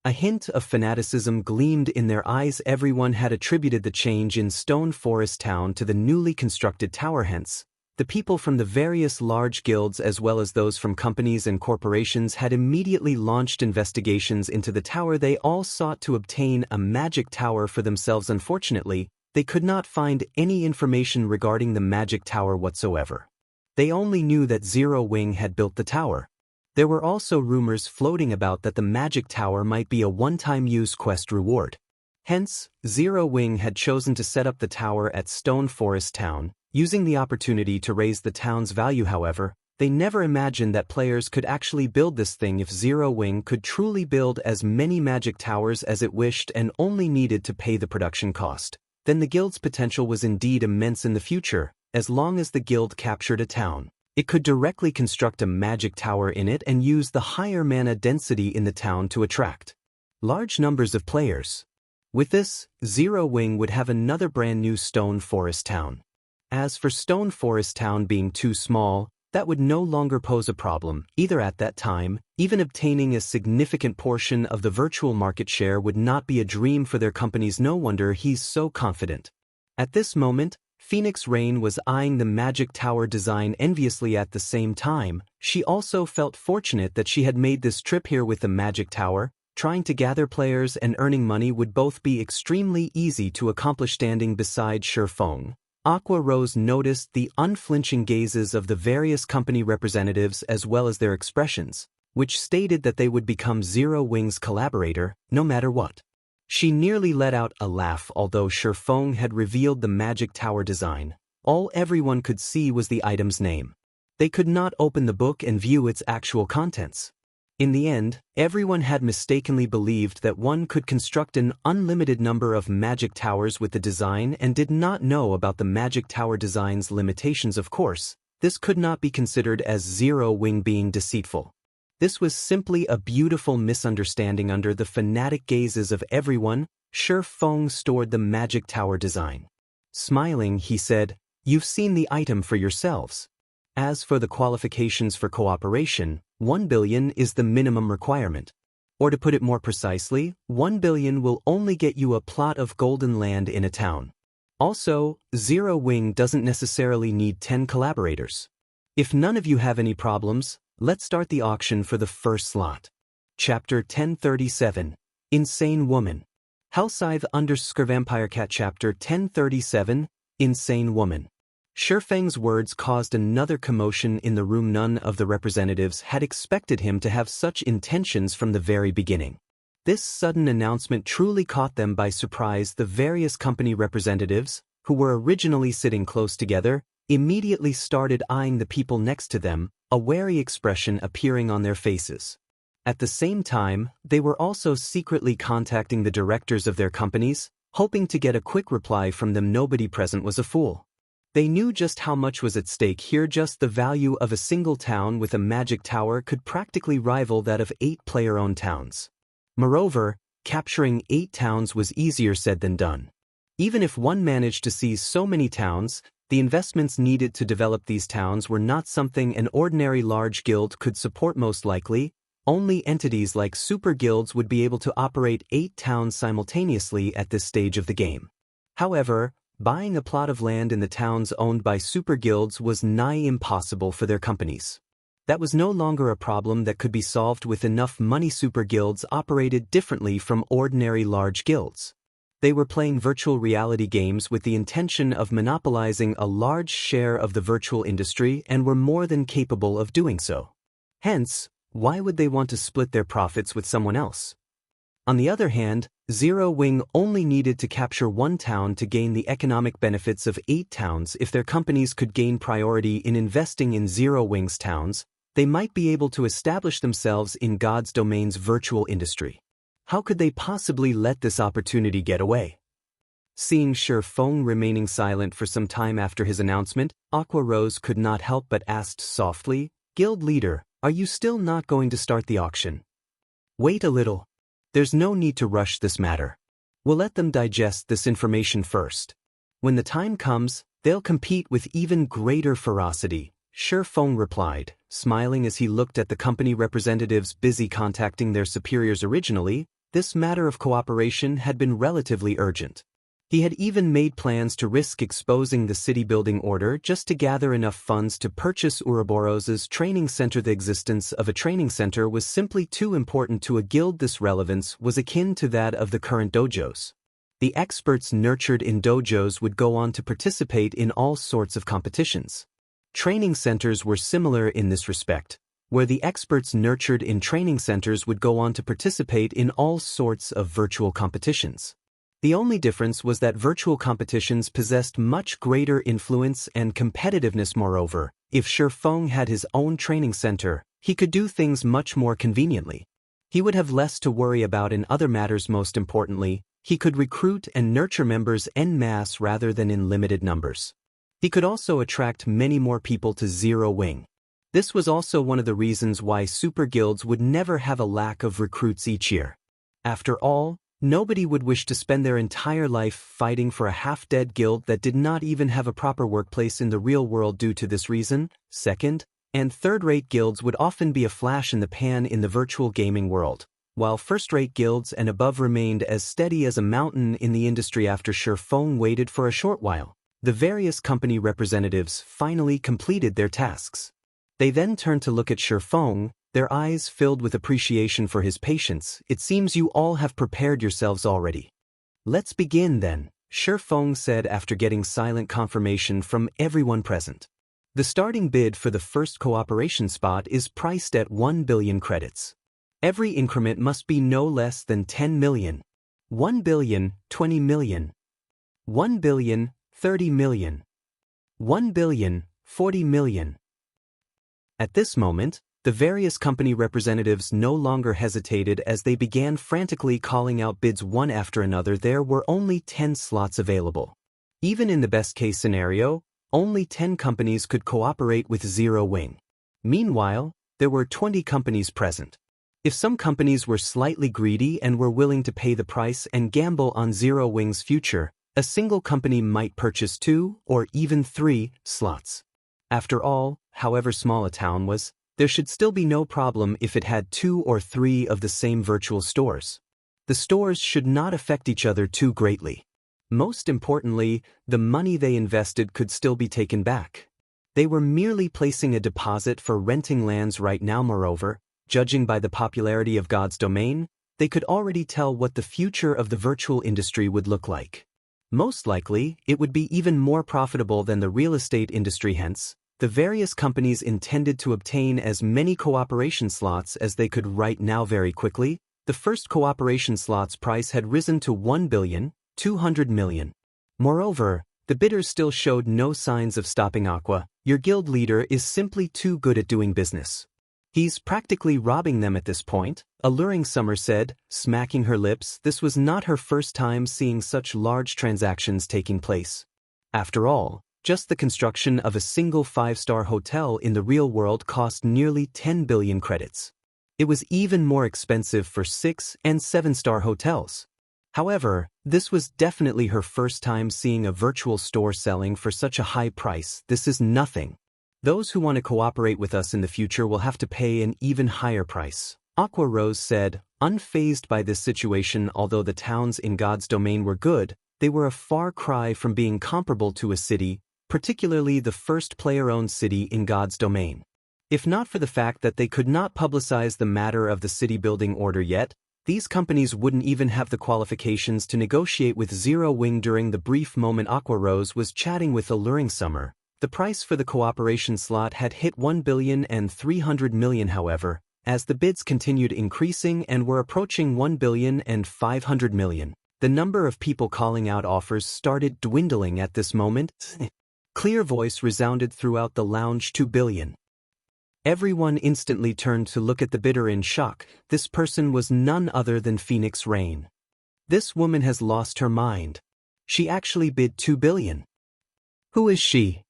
A hint of fanaticism gleamed in their eyes. Everyone had attributed the change in Stone Forest Town to the newly constructed tower. Hence, the people from the various large guilds as well as those from companies and corporations had immediately launched investigations into the tower. They all sought to obtain a magic tower for themselves. Unfortunately, they could not find any information regarding the magic tower whatsoever. They only knew that Zero Wing had built the tower. There were also rumors floating about that the magic tower might be a one-time use quest reward. Hence, Zero Wing had chosen to set up the tower at Stone Forest Town, using the opportunity to raise the town's value. However, they never imagined that players could actually build this thing. If Zero Wing could truly build as many magic towers as it wished and only needed to pay the production cost, then the guild's potential was indeed immense in the future. As long as the guild captured a town, it could directly construct a magic tower in it and use the higher mana density in the town to attract large numbers of players. With this, Zero Wing would have another brand new Stone Forest Town. As for Stone Forest Town being too small, that would no longer pose a problem. Either at that time, even obtaining a significant portion of the virtual market share would not be a dream for their companies. No wonder he's so confident. At this moment, Phoenix Rain was eyeing the magic tower design enviously. At the same time, she also felt fortunate that she had made this trip here with the magic tower. Trying to gather players and earning money would both be extremely easy to accomplish. Standing beside Shi Feng, Aqua Rose noticed the unflinching gazes of the various company representatives as well as their expressions, which stated that they would become Zero Wing's collaborator, no matter what. She nearly let out a laugh. Although Shi Feng had revealed the magic tower design, all everyone could see was the item's name. They could not open the book and view its actual contents. In the end, everyone had mistakenly believed that one could construct an unlimited number of magic towers with the design and did not know about the magic tower design's limitations. Of course, this could not be considered as Zero Wing being deceitful. This was simply a beautiful misunderstanding. Under the fanatic gazes of everyone, Shi Feng stored the magic tower design. Smiling, he said, "You've seen the item for yourselves. As for the qualifications for cooperation, 1 billion is the minimum requirement. Or to put it more precisely, 1 billion will only get you a plot of golden land in a town. Also, Zero Wing doesn't necessarily need 10 collaborators. If none of you have any problems, let's start the auction for the first slot. Chapter 1037, Insane Woman. Hellscythe_Vampire Cat Chapter 1037, Insane Woman. Shifeng's words caused another commotion in the room. None of the representatives had expected him to have such intentions from the very beginning. This sudden announcement truly caught them by surprise. The various company representatives, who were originally sitting close together, immediately started eyeing the people next to them, a wary expression appearing on their faces. At the same time, they were also secretly contacting the directors of their companies, hoping to get a quick reply from them. Nobody present was a fool. They knew just how much was at stake here. Just the value of a single town with a magic tower could practically rival that of 8 player-owned towns. Moreover, capturing 8 towns was easier said than done. Even if one managed to seize so many towns, the investments needed to develop these towns were not something an ordinary large guild could support. Most likely, only entities like super guilds would be able to operate 8 towns simultaneously at this stage of the game. However, buying a plot of land in the towns owned by super guilds was nigh impossible for their companies. That was no longer a problem that could be solved with enough money. Super guilds operated differently from ordinary large guilds. They were playing virtual reality games with the intention of monopolizing a large share of the virtual industry and were more than capable of doing so. Hence, why would they want to split their profits with someone else? On the other hand, Zero Wing only needed to capture 1 town to gain the economic benefits of 8 towns. If their companies could gain priority in investing in Zero Wing's towns, they might be able to establish themselves in God's domain's virtual industry. How could they possibly let this opportunity get away? Seeing Shifeng remaining silent for some time after his announcement, Aqua Rose could not help but asked softly, "Guild leader, are you still not going to start the auction?" "Wait a little. There's no need to rush this matter. We'll let them digest this information first. When the time comes, they'll compete with even greater ferocity," Shifeng replied, smiling as he looked at the company representatives busy contacting their superiors. Originally, this matter of cooperation had been relatively urgent. He had even made plans to risk exposing the city-building order just to gather enough funds to purchase Ouroboros's training center. The existence of a training center was simply too important to a guild. This relevance was akin to that of the current dojos. The experts nurtured in dojos would go on to participate in all sorts of competitions. Training centers were similar in this respect, where the experts nurtured in training centers would go on to participate in all sorts of virtual competitions. The only difference was that virtual competitions possessed much greater influence and competitiveness. Moreover, if Shifeng had his own training center, he could do things much more conveniently. He would have less to worry about in other matters. Most importantly, he could recruit and nurture members en masse rather than in limited numbers. He could also attract many more people to Zero Wing. This was also one of the reasons why super guilds would never have a lack of recruits each year. After all, nobody would wish to spend their entire life fighting for a half-dead guild that did not even have a proper workplace in the real world. Due to this reason, second- and third-rate guilds would often be a flash in the pan in the virtual gaming world, while first-rate guilds and above remained as steady as a mountain in the industry. After Shifeng waited for a short while, the various company representatives finally completed their tasks. They then turned to look at Shifeng, their eyes filled with appreciation for his patience. "It seems you all have prepared yourselves already. Let's begin then," Shifeng said after getting silent confirmation from everyone present. The starting bid for the first cooperation spot is priced at 1 billion credits. Every increment must be no less than 10 million. 1 billion, 20 million. 1 billion, 30 million. 1 billion, 40 million. At this moment, the various company representatives no longer hesitated as they began frantically calling out bids one after another. There were only 10 slots available. Even in the best-case scenario, only 10 companies could cooperate with Zero Wing. Meanwhile, there were 20 companies present. If some companies were slightly greedy and were willing to pay the price and gamble on Zero Wing's future, a single company might purchase 2 or even 3 slots. After all, however small a town was, there should still be no problem if it had 2 or 3 of the same virtual stores. The stores should not affect each other too greatly. Most importantly, the money they invested could still be taken back. They were merely placing a deposit for renting lands right now. Moreover, judging by the popularity of God's domain, they could already tell what the future of the virtual industry would look like. Most likely, it would be even more profitable than the real estate industry. Hence, the various companies intended to obtain as many cooperation slots as they could right now. Very quickly, the first cooperation slot's price had risen to 1,200 million. Moreover, the bidders still showed no signs of stopping. Aqua, your guild leader is simply too good at doing business. He's practically robbing them at this point, Alluring Summer said, smacking her lips. This was not her first time seeing such large transactions taking place. After all, just the construction of a single 5-star hotel in the real world cost nearly 10 billion credits. It was even more expensive for 6- and 7-star hotels. However, this was definitely her first time seeing a virtual store selling for such a high price. This is nothing. Those who want to cooperate with us in the future will have to pay an even higher price, Aqua Rose said, unfazed by this situation. Although the towns in God's domain were good, they were a far cry from being comparable to a city, particularly the first player-owned city in God's domain. If not for the fact that they could not publicize the matter of the city building order yet, these companies wouldn't even have the qualifications to negotiate with Zero Wing. During the brief moment Aqua Rose was chatting with Alluring Summer, the price for the cooperation slot had hit 1,300 million. However, as the bids continued increasing and were approaching 1,500 million, the number of people calling out offers started dwindling. At this moment, clear voice resounded throughout the lounge. 2 billion. Everyone instantly turned to look at the bidder in shock. This person was none other than Phoenix Rain. This woman has lost her mind. She actually bid 2 billion. Who is she?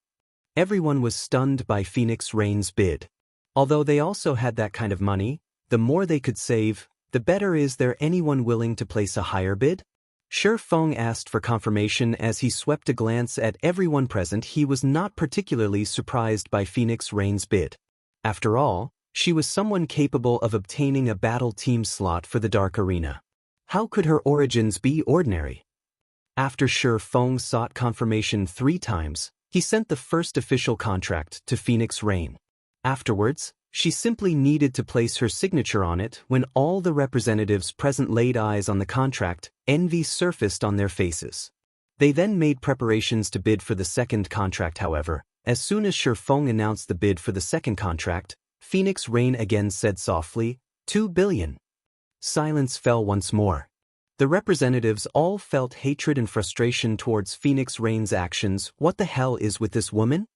Everyone was stunned by Phoenix Rain's bid. Although they also had that kind of money, the more they could save, the better. Is there anyone willing to place a higher bid? Shi Feng asked for confirmation as he swept a glance at everyone present. He was not particularly surprised by Phoenix Rain's bid. After all, she was someone capable of obtaining a battle team slot for the Dark Arena. How could her origins be ordinary? After Shi Feng sought confirmation 3 times, he sent the first official contract to Phoenix Rain. Afterwards, she simply needed to place her signature on it. When all the representatives present laid eyes on the contract, envy surfaced on their faces. They then made preparations to bid for the second contract. However, as soon as Shi Feng announced the bid for the second contract, Phoenix Rain again said softly, 2 billion. Silence fell once more. The representatives all felt hatred and frustration towards Phoenix Rain's actions. What the hell is with this woman?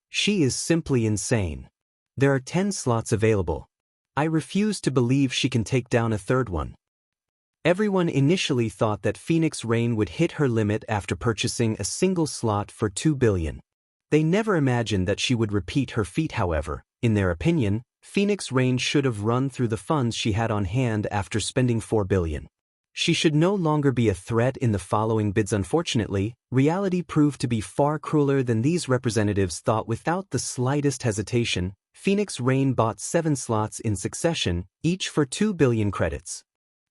She is simply insane. There are 10 slots available. I refuse to believe she can take down a third one. Everyone initially thought that Phoenix Rain would hit her limit after purchasing a single slot for 2 billion. They never imagined that she would repeat her feat. However, in their opinion, Phoenix Rain should have run through the funds she had on hand after spending 4 billion. She should no longer be a threat in the following bids. Unfortunately, reality proved to be far crueler than these representatives thought. Without the slightest hesitation, Phoenix Rain bought 7 slots in succession, each for 2 billion credits.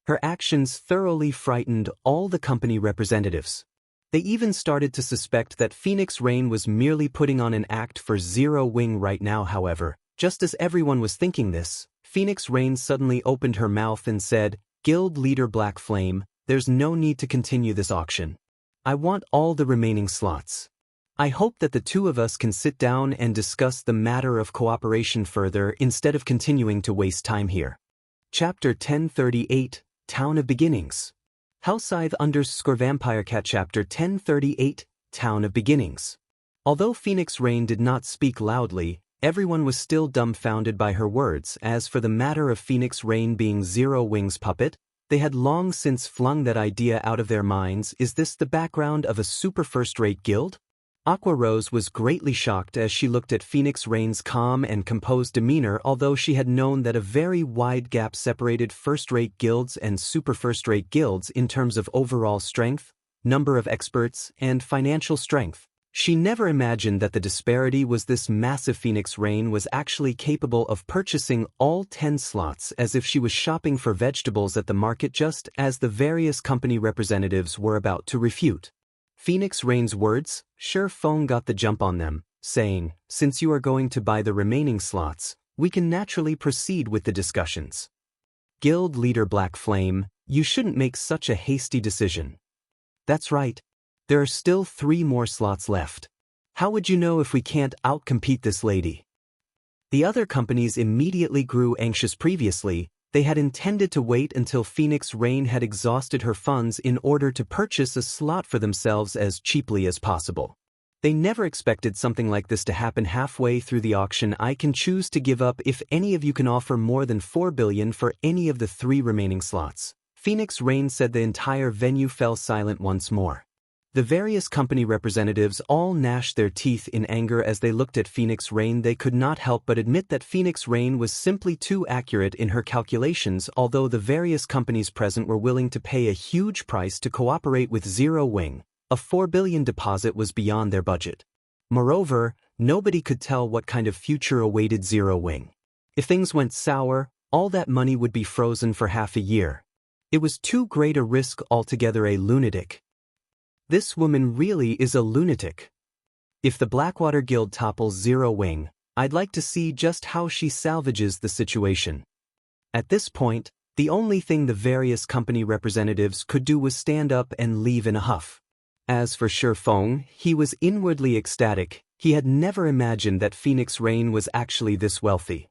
Her actions thoroughly frightened all the company representatives. They even started to suspect that Phoenix Rain was merely putting on an act for Zero Wing right now. However, just as everyone was thinking this, Phoenix Rain suddenly opened her mouth and said, Guild Leader Black Flame, there's no need to continue this auction. I want all the remaining slots. I hope that the two of us can sit down and discuss the matter of cooperation further instead of continuing to waste time here. Chapter 1038, Town of Beginnings. Hellscythe _ Cat Chapter 1038, Town of Beginnings. Although Phoenix Rain did not speak loudly, everyone was still dumbfounded by her words. As for the matter of Phoenix Rain being Zero Wing's puppet, they had long since flung that idea out of their minds. Is this the background of a super first-rate guild? Aqua Rose was greatly shocked as she looked at Phoenix Rain's calm and composed demeanor. Although she had known that a very wide gap separated first-rate guilds and super first-rate guilds in terms of overall strength, number of experts, and financial strength, She never imagined that the disparity was this massive. Phoenix Rain was actually capable of purchasing all 10 slots as if she was shopping for vegetables at the market, just as the various company representatives were about to refute Phoenix Rain's words. Feng got the jump on them, saying, "Since you are going to buy the remaining slots, we can naturally proceed with the discussions." Guild leader Black Flame, "You shouldn't make such a hasty decision." "That's right. There are still 3 more slots left. How would you know if we can't outcompete this lady?" The other companies immediately grew anxious. Previously, they had intended to wait until Phoenix Rain had exhausted her funds in order to purchase a slot for themselves as cheaply as possible. They never expected something like this to happen halfway through the auction. "I can choose to give up if any of you can offer more than 4 billion for any of the 3 remaining slots," Phoenix Rain said. The entire venue fell silent once more. The various company representatives all gnashed their teeth in anger as they looked at Phoenix Rain. They could not help but admit that Phoenix Rain was simply too accurate in her calculations. Although the various companies present were willing to pay a huge price to cooperate with Zero Wing, a 4 billion deposit was beyond their budget. Moreover, nobody could tell what kind of future awaited Zero Wing. If things went sour, all that money would be frozen for half a year. It was too great a risk altogether. A lunatic. This woman really is a lunatic. If the Blackwater Guild topples Zero Wing, I'd like to see just how she salvages the situation. At this point, the only thing the various company representatives could do was stand up and leave in a huff. As for Feng, he was inwardly ecstatic. He had never imagined that Phoenix Rain was actually this wealthy.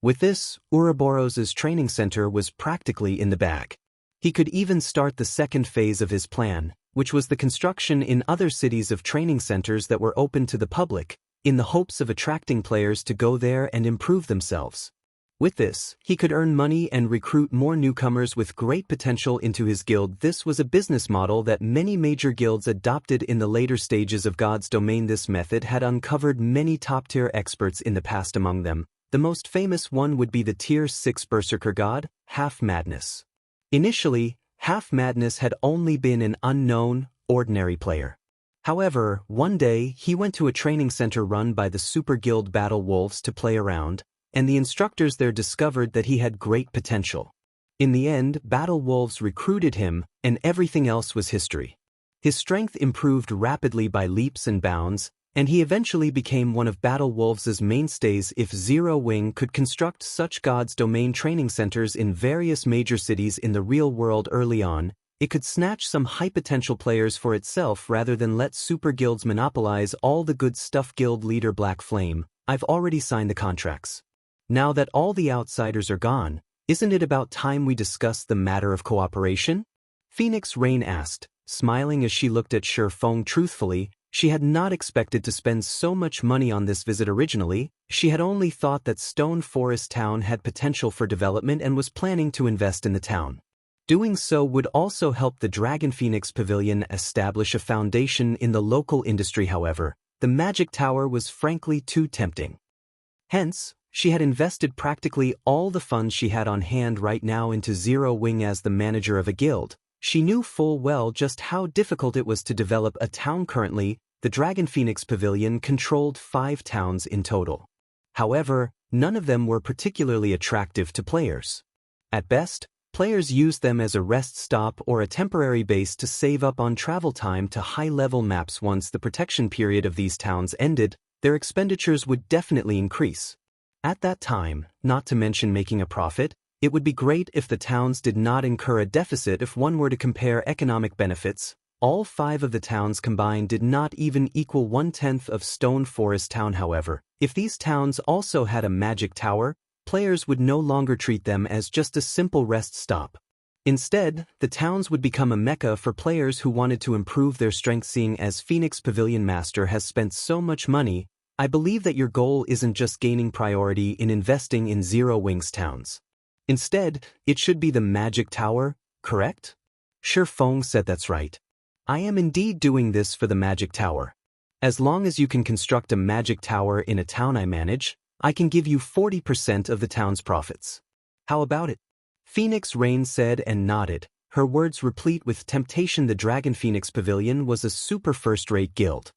With this, Ouroboros's training center was practically in the bag. He could even start the second phase of his plan, which was the construction in other cities of training centers that were open to the public, in the hopes of attracting players to go there and improve themselves. With this, he could earn money and recruit more newcomers with great potential into his guild. This was a business model that many major guilds adopted in the later stages of God's domain. This method had uncovered many top-tier experts in the past. Among them, the most famous one would be the Tier 6 Berserker God, Half Madness. Initially, Half Madness had only been an unknown, ordinary player. However, one day he went to a training center run by the Super Guild Battle Wolves to play around, and the instructors there discovered that he had great potential. In the end, Battle Wolves recruited him, and everything else was history. His strength improved rapidly by leaps and bounds, and he eventually became one of Battle Wolves' mainstays. If Zero Wing could construct such God's domain training centers in various major cities in the real world early on, it could snatch some high-potential players for itself rather than let super guilds monopolize all the good stuff. Guild leader Black Flame, "I've already signed the contracts. Now that all the outsiders are gone, isn't it about time we discuss the matter of cooperation?" Phoenix Rain asked, smiling as she looked at Feng. Truthfully, she had not expected to spend so much money on this visit originally. She had only thought that Stone Forest Town had potential for development and was planning to invest in the town. Doing so would also help the Dragon Phoenix Pavilion establish a foundation in the local industry. However, the Magic Tower was frankly too tempting. Hence, she had invested practically all the funds she had on hand right now into Zero Wing. As the manager of a guild, she knew full well just how difficult it was to develop a town. Currently, the Dragon Phoenix Pavilion controlled 5 towns in total. However, none of them were particularly attractive to players. At best, players used them as a rest stop or a temporary base to save up on travel time to high-level maps. Once the protection period of these towns ended, their expenditures would definitely increase. At that time, not to mention making a profit, it would be great if the towns did not incur a deficit. If one were to compare economic benefits, all 5 of the towns combined did not even equal 1/10 of Stone Forest Town. However, if these towns also had a magic tower, players would no longer treat them as just a simple rest stop. Instead, the towns would become a mecca for players who wanted to improve their strength. Seeing as Phoenix Pavilion Master has spent so much money, I believe that your goal isn't just gaining priority in investing in Zero Wings towns. Instead, it should be the Magic Tower, correct? Feng said. "That's right. I am indeed doing this for the Magic Tower. As long as you can construct a Magic Tower in a town I manage, I can give you 40% of the town's profits. How about it?" Phoenix Rain said and nodded, her words replete with temptation. The Dragon Phoenix Pavilion was a super first-rate guild.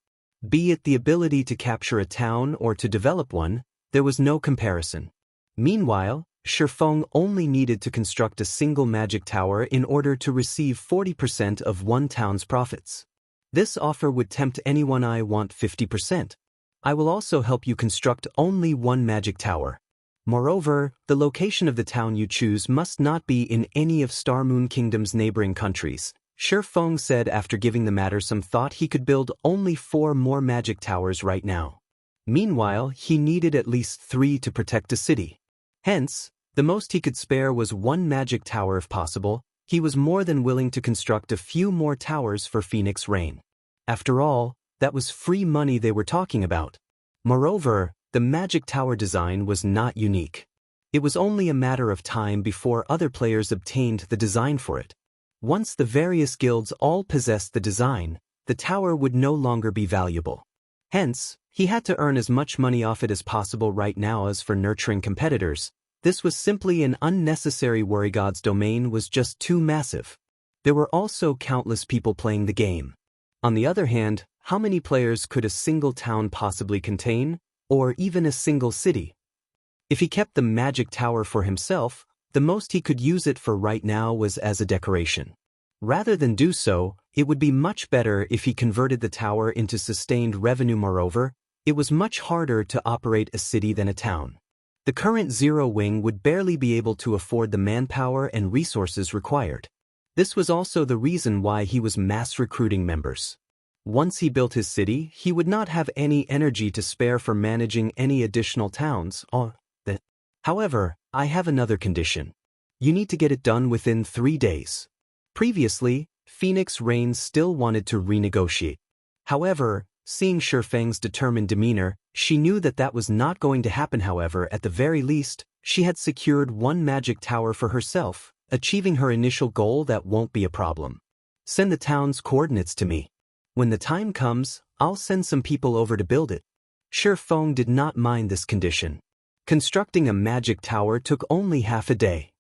Be it the ability to capture a town or to develop one, there was no comparison. Meanwhile, Shifeng only needed to construct a single magic tower in order to receive 40% of one town's profits. This offer would tempt anyone. I want 50%. I will also help you construct only one magic tower. Moreover, the location of the town you choose must not be in any of Star Moon Kingdom's neighboring countries. Shifeng said after giving the matter some thought. He could build only 4 more magic towers right now. Meanwhile, he needed at least 3 to protect a city. Hence, the most he could spare was 1 magic tower if possible. He was more than willing to construct a few more towers for Phoenix Rain. After all, that was free money they were talking about. Moreover, the magic tower design was not unique. It was only a matter of time before other players obtained the design for it. Once the various guilds all possessed the design, the tower would no longer be valuable. Hence, he had to earn as much money off it as possible right now. As for nurturing competitors, this was simply an unnecessary worry. God's domain was just too massive. There were also countless people playing the game. On the other hand, how many players could a single town possibly contain, or even a single city? If he kept the magic tower for himself, the most he could use it for right now was as a decoration. Rather than do so, it would be much better if he converted the tower into sustained revenue. Moreover, it was much harder to operate a city than a town. The current Zero Wing would barely be able to afford the manpower and resources required. This was also the reason why he was mass recruiting members. Once he built his city, he would not have any energy to spare for managing any additional towns. However, I have another condition. You need to get it done within 3 days. Previously, Phoenix Rain still wanted to renegotiate. However, seeing Shifeng's determined demeanor, she knew that that was not going to happen. However, at the very least, she had secured 1 magic tower for herself, achieving her initial goal. That won't be a problem. Send the town's coordinates to me. When the time comes, I'll send some people over to build it. Shifeng did not mind this condition. Constructing a magic tower took only half a day,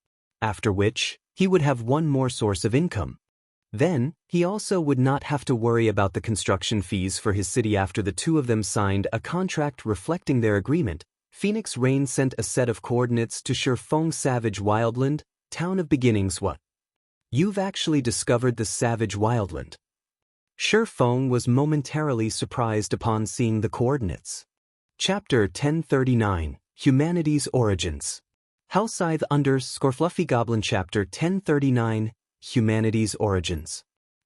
after which, he would have 1 more source of income. Then, he also would not have to worry about the construction fees for his city. After the 2 of them signed a contract reflecting their agreement, Phoenix Rain sent a set of coordinates to Shifeng. Savage Wildland, Town of Beginnings. What? You've actually discovered the Savage Wildland. Shifeng was momentarily surprised upon seeing the coordinates. Chapter 1039, Humanity's Origins. Hellscythe _ Fluffy Goblin. Chapter 1039, Humanity's Origins.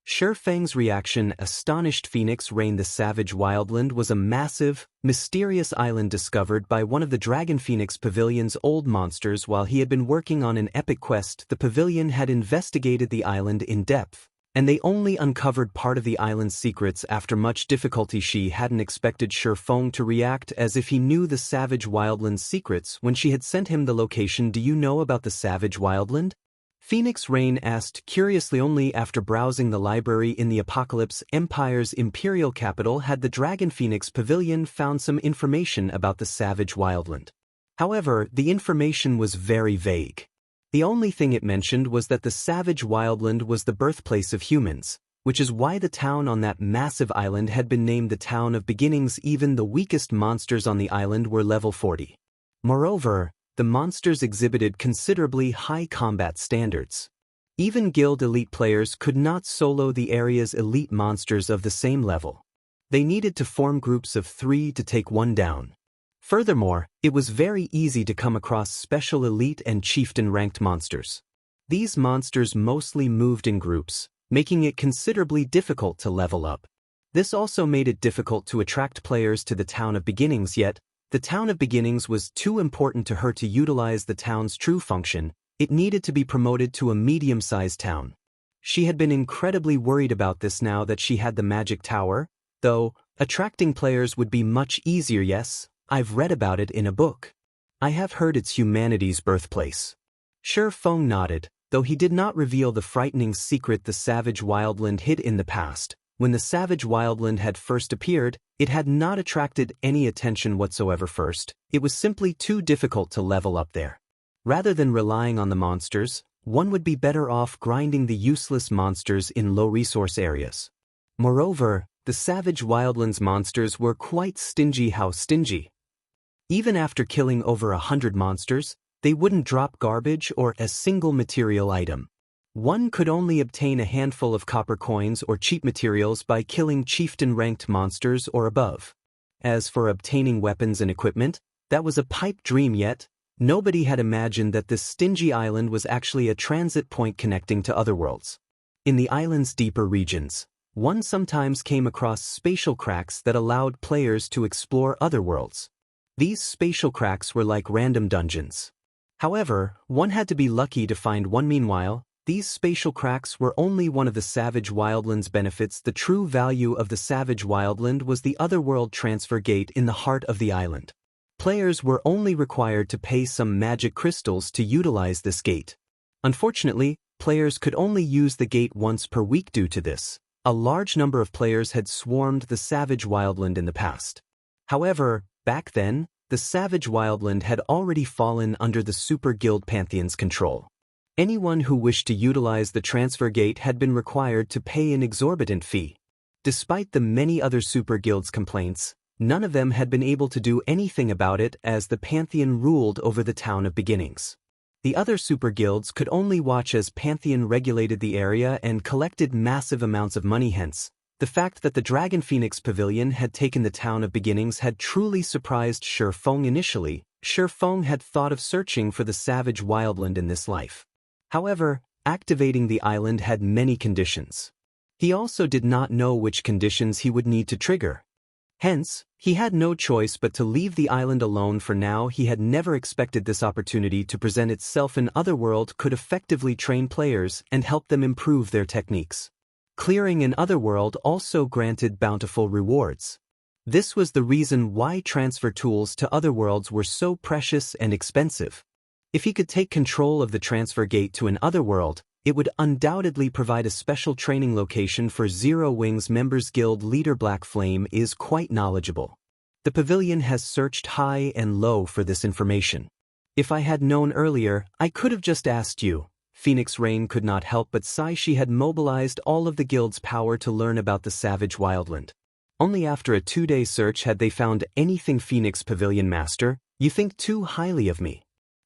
Shifeng's reaction astonished Phoenix Rain. The Savage Wildland was a massive, mysterious island discovered by one of the Dragon Phoenix Pavilion's old monsters while he had been working on an epic quest. The pavilion had investigated the island in depth, and they only uncovered part of the island's secrets after much difficulty. She hadn't expected Shifeng to react as if he knew the Savage Wildland's secrets when she had sent him the location. Do you know about the Savage Wildland? Phoenix Rain asked curiously. Only after browsing the library in the Apocalypse Empire's imperial capital had the Dragon Phoenix Pavilion found some information about the Savage Wildland. However, the information was very vague. The only thing it mentioned was that the Savage Wildland was the birthplace of humans, which is why the town on that massive island had been named the Town of Beginnings. Even the weakest monsters on the island were level 40. Moreover, the monsters exhibited considerably high combat standards. Even guild elite players could not solo the area's elite monsters of the same level. They needed to form groups of 3 to take one down. Furthermore, it was very easy to come across special elite and chieftain-ranked monsters. These monsters mostly moved in groups, making it considerably difficult to level up. This also made it difficult to attract players to the Town of Beginnings. Yet, the Town of Beginnings was too important to her to utilize the town's true function. It needed to be promoted to a medium-sized town. She had been incredibly worried about this now that she had the magic tower, though attracting players would be much easier. Yes, I've read about it in a book. I have heard it's humanity's birthplace. Shifeng nodded, though he did not reveal the frightening secret the Savage Wildland hid in the past. When the Savage Wildland had first appeared, it had not attracted any attention whatsoever. First, it was simply too difficult to level up there. Rather than relying on the monsters, one would be better off grinding the useless monsters in low-resource areas. Moreover, the savage wildlands monsters were quite stingy. How stingy? Even after killing over 100 monsters, they wouldn't drop garbage or a single material item. One could only obtain a handful of copper coins or cheap materials by killing chieftain-ranked monsters or above. As for obtaining weapons and equipment, that was a pipe dream, yet nobody had imagined that this stingy island was actually a transit point connecting to other worlds. In the island's deeper regions, one sometimes came across spatial cracks that allowed players to explore other worlds. These spatial cracks were like random dungeons. However, one had to be lucky to find one. Meanwhile, these spatial cracks were only one of the Savage Wildlands benefits. The true value of the Savage Wildland was the Otherworld transfer gate in the heart of the island. Players were only required to pay some magic crystals to utilize this gate. Unfortunately, players could only use the gate once per week. Due to this, a large number of players had swarmed the Savage Wildland in the past. However, back then, the Savage Wildland had already fallen under the Super Guild Pantheon's control. Anyone who wished to utilize the transfer gate had been required to pay an exorbitant fee. Despite the many other super guilds' complaints, none of them had been able to do anything about it, as the Pantheon ruled over the Town of Beginnings. The other super guilds could only watch as Pantheon regulated the area and collected massive amounts of money. Hence, the fact that the Dragon Phoenix Pavilion had taken the Town of Beginnings had truly surprised Shifeng. Initially, Shifeng had thought of searching for the Savage Wildland in this life. However, activating the island had many conditions. He also did not know which conditions he would need to trigger. Hence, he had no choice but to leave the island alone for now. He had never expected this opportunity to present itself. An Otherworld could effectively train players and help them improve their techniques. Clearing an Otherworld also granted bountiful rewards. This was the reason why transfer tools to Otherworlds were so precious and expensive. If he could take control of the transfer gate to an Otherworld, it would undoubtedly provide a special training location for Zero Wings members. Guild leader Black Flame is quite knowledgeable. The pavilion has searched high and low for this information. If I had known earlier, I could have just asked you. Phoenix Rain could not help but sigh. She had mobilized all of the guild's power to learn about the Savage Wildland. Only after a 2-day search had they found anything. Phoenix Pavilion Master, you think too highly of me.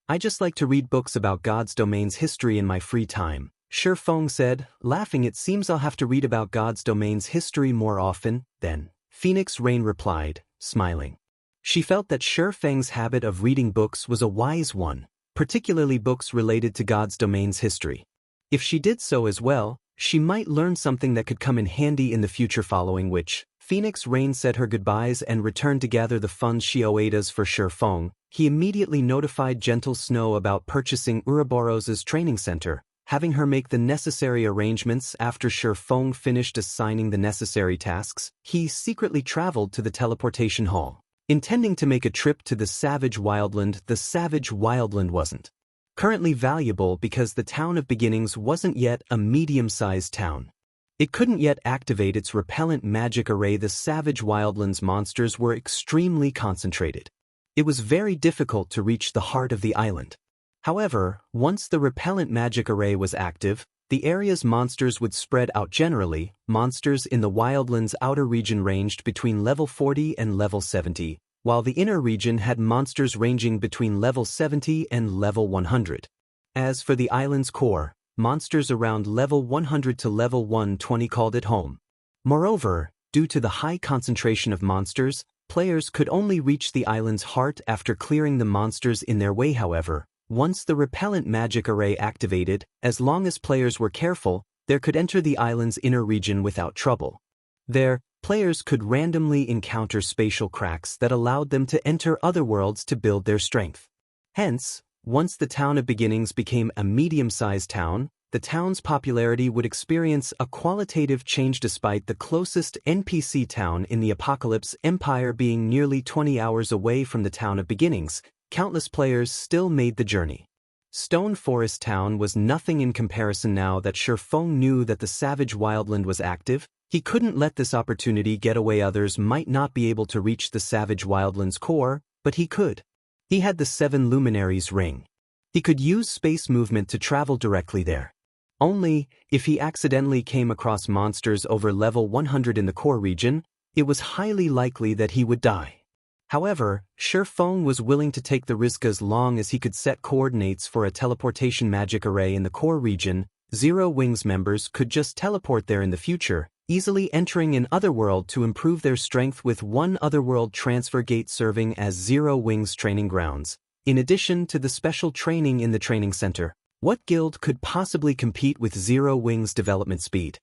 I just like to read books about God's domain's history in my free time, Shifeng said, laughing. It seems I'll have to read about God's domain's history more often, then. Phoenix Rain replied, smiling. She felt that Shifeng's habit of reading books was a wise one, particularly books related to God's domain's history. If she did so as well, she might learn something that could come in handy in the future. Following which, Phoenix Rain said her goodbyes and returned to gather the funds she owed for Shifeng. He immediately notified Gentle Snow about purchasing Ouroboros's training center, having her make the necessary arrangements. After Shifeng finished assigning the necessary tasks, he secretly traveled to the teleportation hall, intending to make a trip to the Savage Wildland. The Savage Wildland wasn't currently valuable because the Town of Beginnings wasn't yet a medium-sized town. It couldn't yet activate its repellent magic array. The Savage Wildland's monsters were extremely concentrated. It was very difficult to reach the heart of the island. However, once the repellent magic array was active, the area's monsters would spread out. Generally, monsters in the Wildlands outer region ranged between level 40 and level 70, while the inner region had monsters ranging between level 70 and level 100. As for the island's core, monsters around level 100 to level 120 called it home. Moreover, due to the high concentration of monsters, players could only reach the island's heart after clearing the monsters in their way. However, once the repellent magic array activated, as long as players were careful, they could enter the island's inner region without trouble. There, players could randomly encounter spatial cracks that allowed them to enter other worlds to build their strength. Hence, once the Town of Beginnings became a medium-sized town, the town's popularity would experience a qualitative change. Despite the closest NPC town in the Apocalypse Empire being nearly 20 hours away from the Town of Beginnings, countless players still made the journey. Stone Forest Town was nothing in comparison. Now that Shifeng knew that the Savage Wildland was active, he couldn't let this opportunity get away. Others might not be able to reach the Savage Wildland's core, but he could. He had the 7 Luminaries ring. He could use space movement to travel directly there. Only, if he accidentally came across monsters over level 100 in the core region, it was highly likely that he would die. However, Shifeng was willing to take the risk as long as he could set coordinates for a teleportation magic array in the core region. Zero Wings members could just teleport there in the future, easily entering an otherworld to improve their strength with one otherworld transfer gate serving as Zero Wings training grounds, in addition to the special training in the training center. What guild could possibly compete with Zero Wings development speed?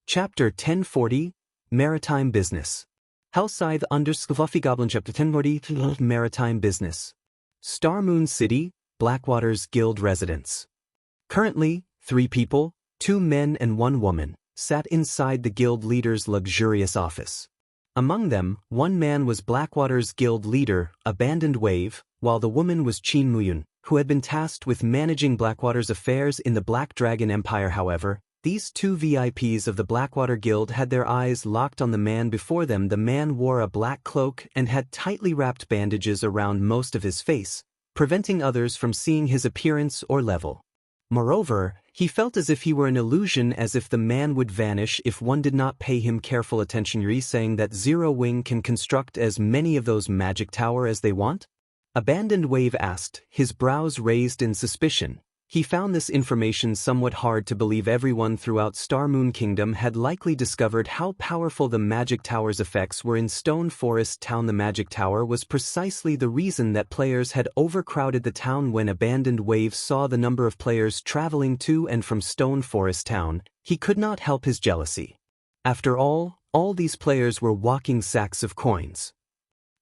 Chapter 1040, Maritime Business. Hellscythe Fluffy Goblin Chapter 1040, Maritime Business. Starmoon City, Blackwater's guild residence. Currently, 3 people, 2 men and 1 woman, sat inside the guild leader's luxurious office. Among them, 1 man was Blackwater's guild leader, Abandoned Wave, while the woman was Qin Muyun, who had been tasked with managing Blackwater's affairs in the Black Dragon Empire. However, these 2 VIPs of the Blackwater Guild had their eyes locked on the man before them. The man wore a black cloak and had tightly wrapped bandages around most of his face, preventing others from seeing his appearance or level. Moreover, he felt as if he were an illusion, as if the man would vanish if one did not pay him careful attention. You're saying that Zero Wing can construct as many of those magic tower as they want? Abandoned Wave asked, his brows raised in suspicion. He found this information somewhat hard to believe. Everyone throughout Starmoon Kingdom had likely discovered how powerful the Magic Tower's effects were in Stone Forest Town. The Magic Tower was precisely the reason that players had overcrowded the town. When Abandoned Wave saw the number of players traveling to and from Stone Forest Town, he could not help his jealousy. After all these players were walking sacks of coins.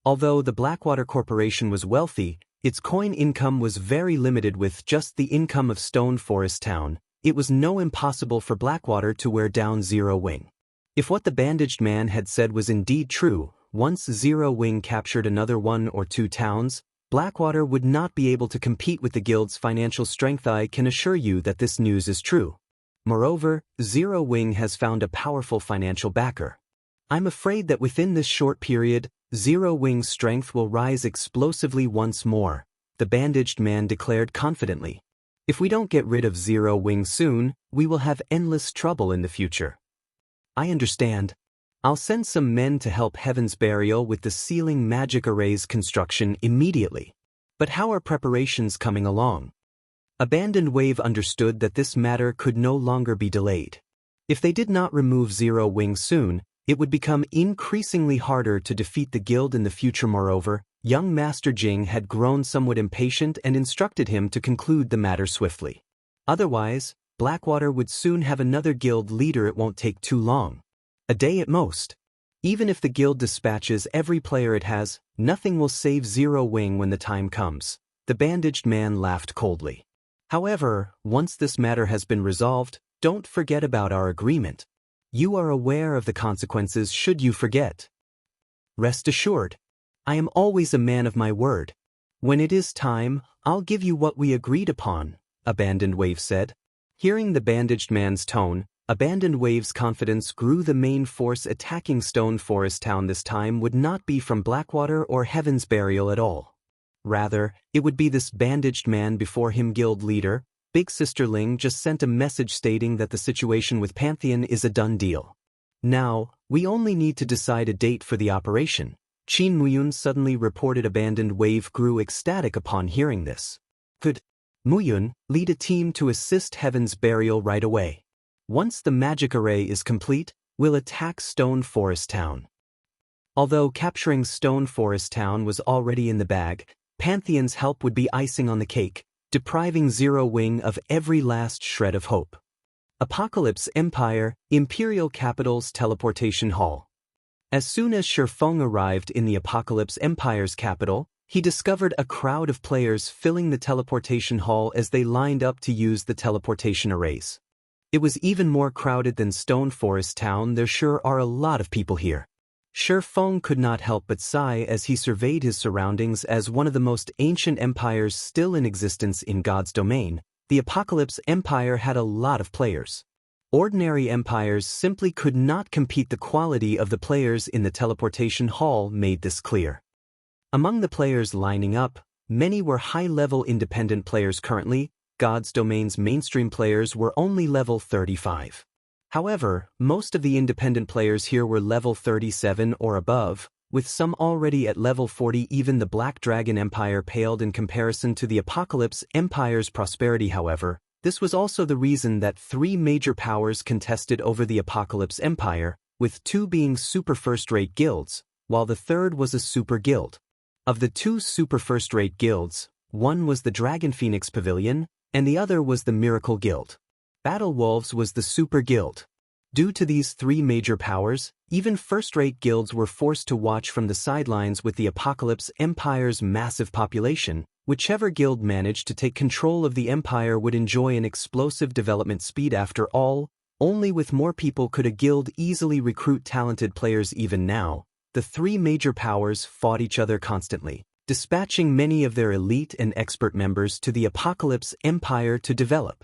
Although the Blackwater Corporation was wealthy, its coin income was very limited. With just the income of Stone Forest Town, it was no impossible for Blackwater to wear down Zero Wing. If what the bandaged man had said was indeed true, once Zero Wing captured another 1 or 2 towns, Blackwater would not be able to compete with the guild's financial strength. I can assure you that this news is true. Moreover, Zero Wing has found a powerful financial backer. I'm afraid that within this short period, Zero Wing's strength will rise explosively once more, the bandaged man declared confidently. If we don't get rid of Zero Wing soon, we will have endless trouble in the future. I understand. I'll send some men to help Heaven's Burial with the sealing magic array's construction immediately. But how are preparations coming along? Abandoned Wave understood that this matter could no longer be delayed. If they did not remove Zero Wing soon, it would become increasingly harder to defeat the guild in the future. Moreover, young Master Jing had grown somewhat impatient and instructed him to conclude the matter swiftly. Otherwise, Blackwater would soon have another guild leader. It won't take too long. A day at most. Even if the guild dispatches every player it has, nothing will save Zero Wing when the time comes. The bandaged man laughed coldly. However, once this matter has been resolved, don't forget about our agreement. You are aware of the consequences should you forget. Rest assured, I am always a man of my word. When it is time, I'll give you what we agreed upon, Abandoned Wave said. Hearing the bandaged man's tone, Abandoned Wave's confidence grew. The main force attacking Stone Forest Town this time would not be from Blackwater or Heaven's Burial at all. Rather, it would be this bandaged man before him. Guild leader, Big Sister Ling just sent a message stating that the situation with Pantheon is a done deal. Now, we only need to decide a date for the operation. Qin Muyun suddenly reported. Abandoned Wave grew ecstatic upon hearing this. Good. Muyun, lead a team to assist Heaven's Burial right away. Once the magic array is complete, we'll attack Stone Forest Town. Although capturing Stone Forest Town was already in the bag, Pantheon's help would be icing on the cake, depriving Zero Wing of every last shred of hope. Apocalypse Empire, Imperial Capital's Teleportation Hall. As soon as Shifeng arrived in the Apocalypse Empire's capital, he discovered a crowd of players filling the teleportation hall as they lined up to use the teleportation arrays. It was even more crowded than Stone Forest Town. There sure are a lot of people here. Shifeng could not help but sigh as he surveyed his surroundings. As one of the most ancient empires still in existence in God's domain, the Apocalypse Empire had a lot of players. Ordinary empires simply could not compete. The quality of the players in the teleportation hall made this clear. Among the players lining up, many were high-level independent players. Currently, God's domain's mainstream players were only level 35. However, most of the independent players here were level 37 or above, with some already at level 40. Even the Black Dragon Empire paled in comparison to the Apocalypse Empire's prosperity. However, this was also the reason that 3 major powers contested over the Apocalypse Empire, with 2 being super first-rate guilds, while the third was a super guild. Of the 2 super first-rate guilds, one was the Dragon Phoenix Pavilion, and the other was the Miracle Guild. Battle Wolves was the super guild. Due to these 3 major powers, even first-rate guilds were forced to watch from the sidelines. With the Apocalypse Empire's massive population, whichever guild managed to take control of the empire would enjoy an explosive development speed. After all, only with more people could a guild easily recruit talented players. Even now, the 3 major powers fought each other constantly, dispatching many of their elite and expert members to the Apocalypse Empire to develop.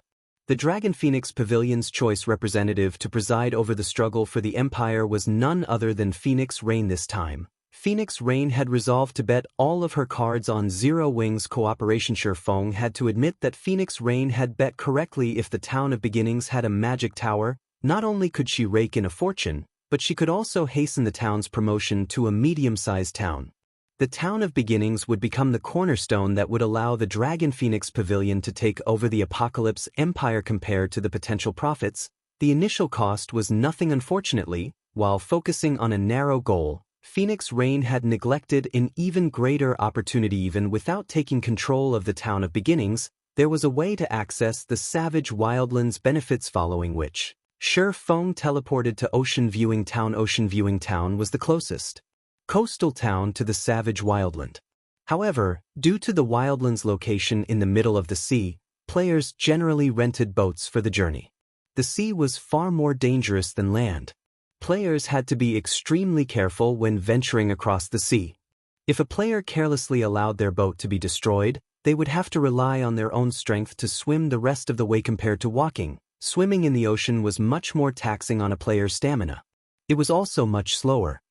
The Dragon Phoenix Pavilion's choice representative to preside over the struggle for the Empire was none other than Phoenix Rain. This time, Phoenix Rain had resolved to bet all of her cards on Zero Wings cooperation. Feng had to admit that Phoenix Rain had bet correctly. If the Town of Beginnings had a magic tower, not only could she rake in a fortune, but she could also hasten the town's promotion to a medium-sized town. The Town of Beginnings would become the cornerstone that would allow the Dragon Phoenix Pavilion to take over the Apocalypse Empire. Compared to the potential profits, the initial cost was nothing. Unfortunately, while focusing on a narrow goal, Phoenix Rain had neglected an even greater opportunity. Even without taking control of the Town of Beginnings, there was a way to access the Savage Wildlands benefits, following which Feng teleported to Ocean Viewing Town. Ocean Viewing Town was the closest coastal town to the Savage Wildland. However, due to the Wildland's location in the middle of the sea, players generally rented boats for the journey. The sea was far more dangerous than land. Players had to be extremely careful when venturing across the sea. If a player carelessly allowed their boat to be destroyed, they would have to rely on their own strength to swim the rest of the way. Compared to walking, swimming in the ocean was much more taxing on a player's stamina. It was also much slower.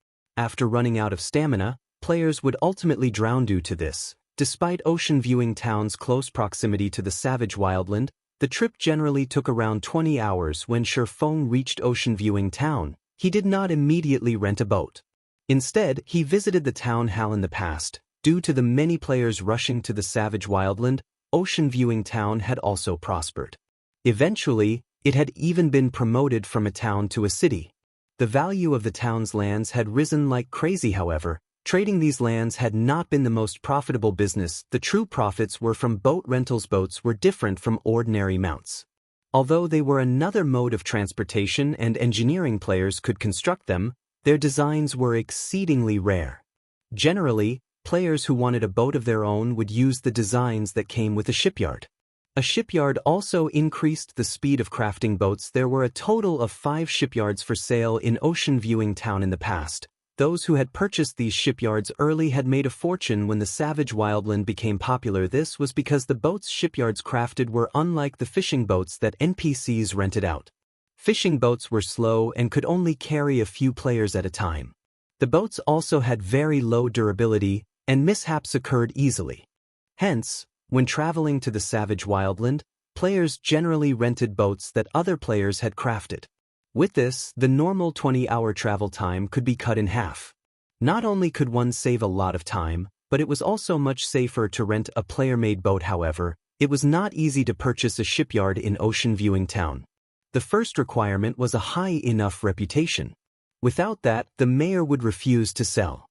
After running out of stamina, players would ultimately drown. Due to this, despite Ocean Viewing Town's close proximity to the Savage Wildland, the trip generally took around 20 hours. When Feng reached Ocean Viewing Town, he did not immediately rent a boat. Instead, he visited the town hall. In the past, due to the many players rushing to the Savage Wildland, Ocean Viewing Town had also prospered. Eventually, it had even been promoted from a town to a city. The value of the town's lands had risen like crazy. However, trading these lands had not been the most profitable business. The true profits were from boat rentals. Boats were different from ordinary mounts. Although they were another mode of transportation and engineering players could construct them, their designs were exceedingly rare. Generally, players who wanted a boat of their own would use the designs that came with a shipyard. A shipyard also increased the speed of crafting boats. There were a total of 5 shipyards for sale in Ocean Viewing Town in the past. Those who had purchased these shipyards early had made a fortune when the Savage Wildland became popular. This was because the boats shipyards crafted were unlike the fishing boats that NPCs rented out. Fishing boats were slow and could only carry a few players at a time. The boats also had very low durability, and mishaps occurred easily. Hence, when traveling to the Savage Wildland, players generally rented boats that other players had crafted. With this, the normal 20-hour travel time could be cut in half. Not only could one save a lot of time, but it was also much safer to rent a player-made boat. However, it was not easy to purchase a shipyard in Ocean Viewing Town. The first requirement was a high enough reputation. Without that, the mayor would refuse to sell.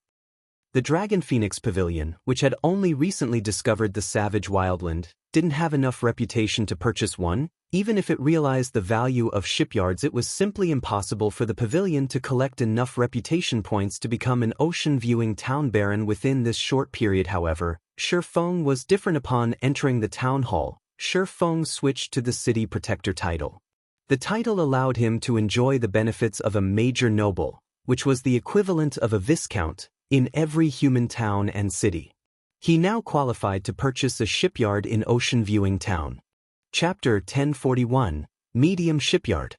The Dragon Phoenix Pavilion, which had only recently discovered the Savage Wildland, didn't have enough reputation to purchase one. Even if it realized the value of shipyards, it was simply impossible for the pavilion to collect enough reputation points to become an Ocean Viewing Town baron within this short period. However, Feng was different. Upon entering the town hall, Feng switched to the City Protector title. The title allowed him to enjoy the benefits of a major noble, which was the equivalent of a viscount, in every human town and city. He now qualified to purchase a shipyard in Ocean Viewing Town. Chapter 1041, Medium Shipyard.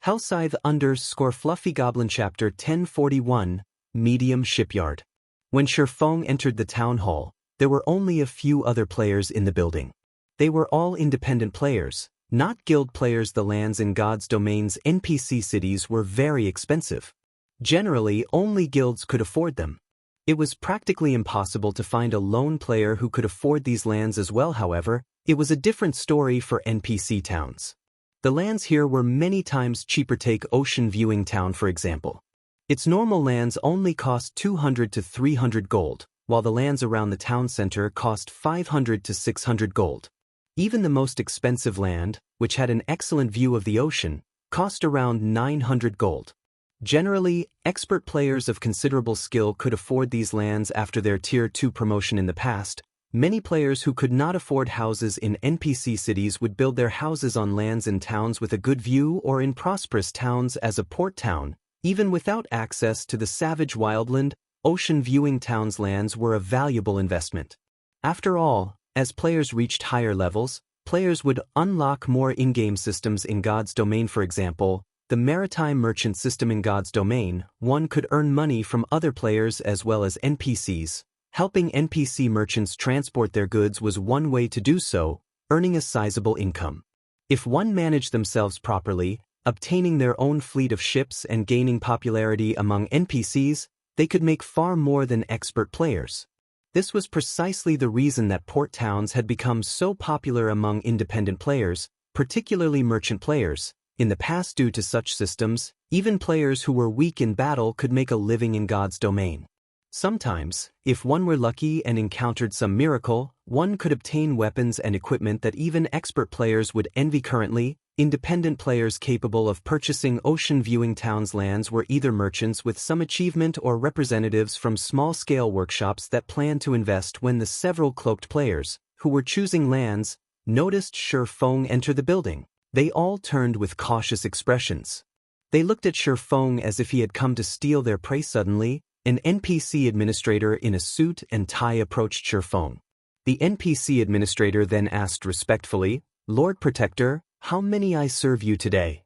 Hellscythe _ Fluffy Goblin. Chapter 1041, Medium Shipyard. When Feng entered the town hall, there were only a few other players in the building. They were all independent players, not guild players. The lands in God's Domain's NPC cities were very expensive. Generally, only guilds could afford them. It was practically impossible to find a lone player who could afford these lands as well. However, it was a different story for NPC towns. The lands here were many times cheaper. Take Ocean Viewing Town for example. Its normal lands only cost 200 to 300 gold, while the lands around the town center cost 500 to 600 gold. Even the most expensive land, which had an excellent view of the ocean, cost around 900 gold. Generally, expert players of considerable skill could afford these lands after their Tier 2 promotion in the past. Many players who could not afford houses in NPC cities would build their houses on lands in towns with a good view or in prosperous towns as a port town. Even without access to the savage wildland, Ocean Viewing Town's lands were a valuable investment. After all, as players reached higher levels, players would unlock more in-game systems in God's Domain. For example, the Maritime merchant system in God's Domain, one could earn money from other players as well as NPCs. Helping NPC merchants transport their goods was one way to do so, earning a sizable income. If one managed themselves properly, obtaining their own fleet of ships and gaining popularity among NPCs, they could make far more than expert players. This was precisely the reason that port towns had become so popular among independent players, particularly merchant players. In the past, due to such systems, even players who were weak in battle could make a living in God's Domain. Sometimes, if one were lucky and encountered some miracle, one could obtain weapons and equipment that even expert players would envy. Currently, independent players capable of purchasing Ocean Viewing Town's lands were either merchants with some achievement or representatives from small-scale workshops that planned to invest. When the several cloaked players, who were choosing lands, noticed Shi Feng enter the building, they all turned with cautious expressions. They looked at Shi Feng as if he had come to steal their prey. Suddenly, an NPC administrator in a suit and tie approached Shi Feng. The NPC administrator then asked respectfully, "Lord Protector, how may I serve you today?"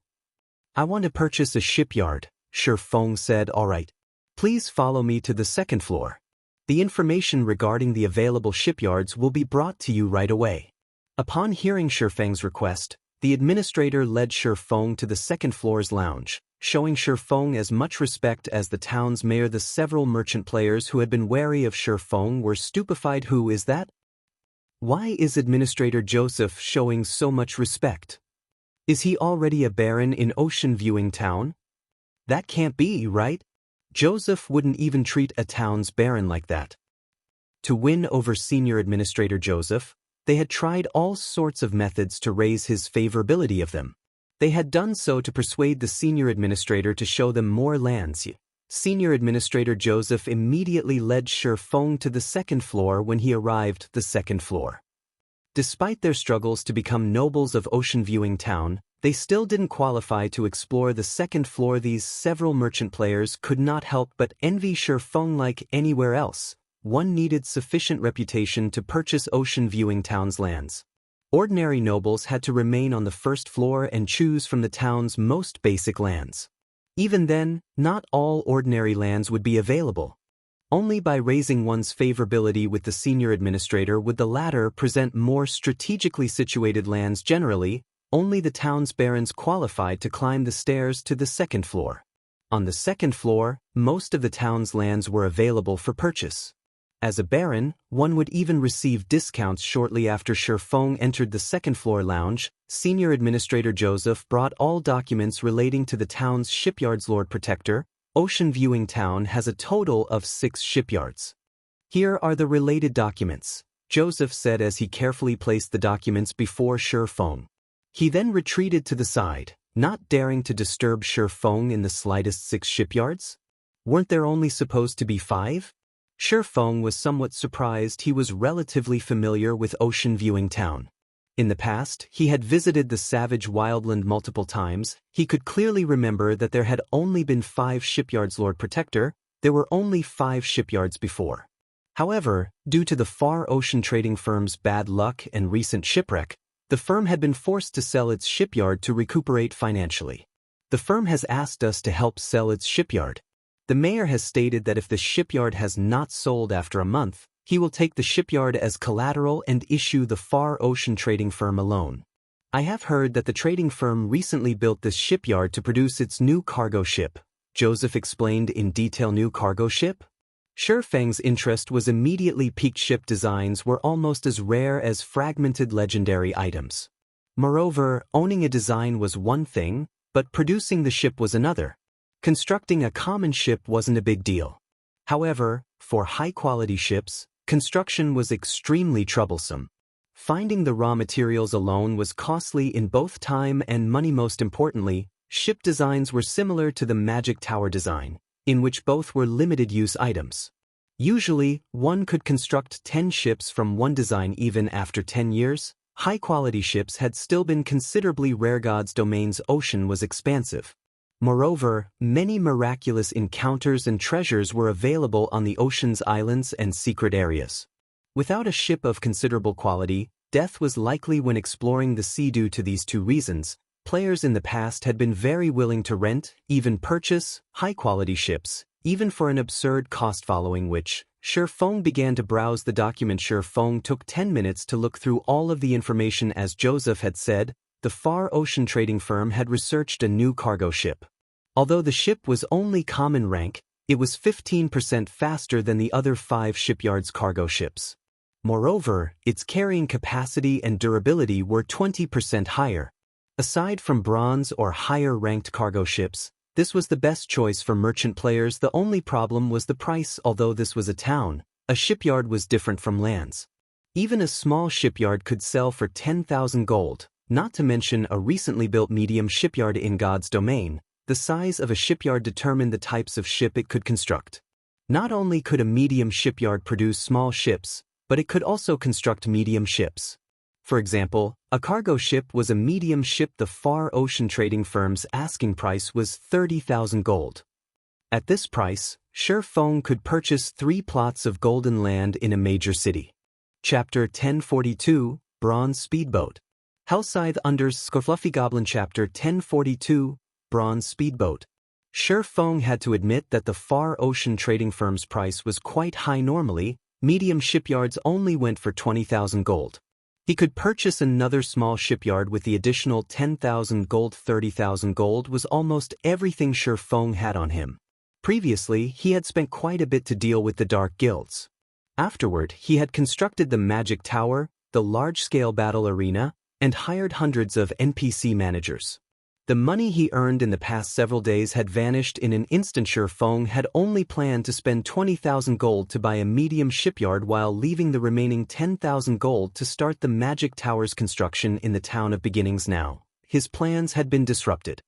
"I want to purchase a shipyard," Shi Feng said. "All right. Please follow me to the second floor. The information regarding the available shipyards will be brought to you right away." Upon hearing Shi Feng's request, the administrator led Shi Feng to the second floor's lounge, showing Shi Feng as much respect as the town's mayor. The several merchant players who had been wary of Shi Feng were stupefied. "Who is that? Why is Administrator Joseph showing so much respect? Is he already a baron in Ocean Viewing Town? That can't be, right? Joseph wouldn't even treat a town's baron like that." To win over Senior Administrator Joseph, they had tried all sorts of methods to raise his favorability of them. They had done so to persuade the Senior Administrator to show them more lands. Senior Administrator Joseph immediately led Shi Feng to the second floor. When he arrived the second floor, despite their struggles to become nobles of Ocean Viewing Town, they still didn't qualify to explore the second floor. These several merchant players could not help but envy Shi Feng. Like anywhere else, one needed sufficient reputation to purchase Ocean Viewing Town's lands. Ordinary nobles had to remain on the first floor and choose from the town's most basic lands. Even then, not all ordinary lands would be available. Only by raising one's favorability with the Senior Administrator would the latter present more strategically situated lands. Generally, only the town's barons qualified to climb the stairs to the second floor. On the second floor, most of the town's lands were available for purchase. As a baron, one would even receive discounts. Shortly after Shi Feng entered the second floor lounge, Senior Administrator Joseph brought all documents relating to the town's shipyards. "Lord Protector, Ocean Viewing Town has a total of 6 shipyards. Here are the related documents," Joseph said as he carefully placed the documents before Shi Feng. He then retreated to the side, not daring to disturb Shi Feng in the slightest. 6 shipyards? Weren't there only supposed to be 5? Shi Feng was somewhat surprised. He was relatively familiar with Ocean Viewing Town. In the past, he had visited the savage wildland multiple times. He could clearly remember that there had only been 5 shipyards. "Lord Protector, there were only 5 shipyards before. However, due to the Far Ocean trading firm's bad luck and recent shipwreck, the firm had been forced to sell its shipyard to recuperate financially. The firm has asked us to help sell its shipyard. The mayor has stated that if the shipyard has not sold after a month, He will take the shipyard as collateral and issue the Far Ocean trading firm a loan. I have heard that the trading firm recently built this shipyard to produce its new cargo ship. Joseph explained in detail. New cargo ship? Shifeng's interest was immediately piqued. Ship designs were almost as rare as fragmented legendary items. Moreover, owning a design was one thing, but producing the ship was another. Constructing a common ship wasn't a big deal. However, for high-quality ships, construction was extremely troublesome. Finding the raw materials alone was costly in both time and money. Most importantly, ship designs were similar to the Magic Tower design, in which both were limited-use items. Usually, one could construct 10 ships from one design. Even after 10 years, high-quality ships had still been considerably rare. God's domain's ocean was expansive. Moreover, many miraculous encounters and treasures were available on the ocean's islands and secret areas. Without a ship of considerable quality, death was likely when exploring the sea. Due to these two reasons, players in the past had been very willing to rent, even purchase, high-quality ships, even for an absurd cost. Following which, Shifeng began to browse the document. Shifeng took 10 minutes to look through all of the information. As Joseph had said, the Far Ocean trading firm had researched a new cargo ship. Although the ship was only common rank, it was 15% faster than the other 5 shipyards' cargo ships. Moreover, its carrying capacity and durability were 20% higher. Aside from bronze or higher-ranked cargo ships, this was the best choice for merchant players. The only problem was the price. Although this was a town, a shipyard was different from lands. Even a small shipyard could sell for 10,000 gold. Not to mention a recently built medium shipyard in God's domain. The size of a shipyard determined the types of ship it could construct. Not only could a medium shipyard produce small ships, but it could also construct medium ships. For example, a cargo ship was a medium ship. The Far Ocean trading firm's asking price was 30,000 gold. At this price, Shifeng could purchase 3 plots of golden land in a major city. Chapter 1042, Bronze Speedboat. Hellscythe Under's Fluffy Goblin. Chapter 1042, Bronze Speedboat. Shifeng had to admit that the Far Ocean trading firm's price was quite high. Normally, medium shipyards only went for 20,000 gold. He could purchase another small shipyard with the additional 10,000 gold. 30,000 gold was almost everything Shifeng had on him. Previously, he had spent quite a bit to deal with the Dark Guilds. Afterward, he had constructed the Magic Tower, the large-scale battle arena, and hired hundreds of NPC managers. The money he earned in the past several days had vanished in an instant. Shifeng had only planned to spend 20,000 gold to buy a medium shipyard while leaving the remaining 10,000 gold to start the Magic Tower's construction in the Town of Beginnings. Now, his plans had been disrupted.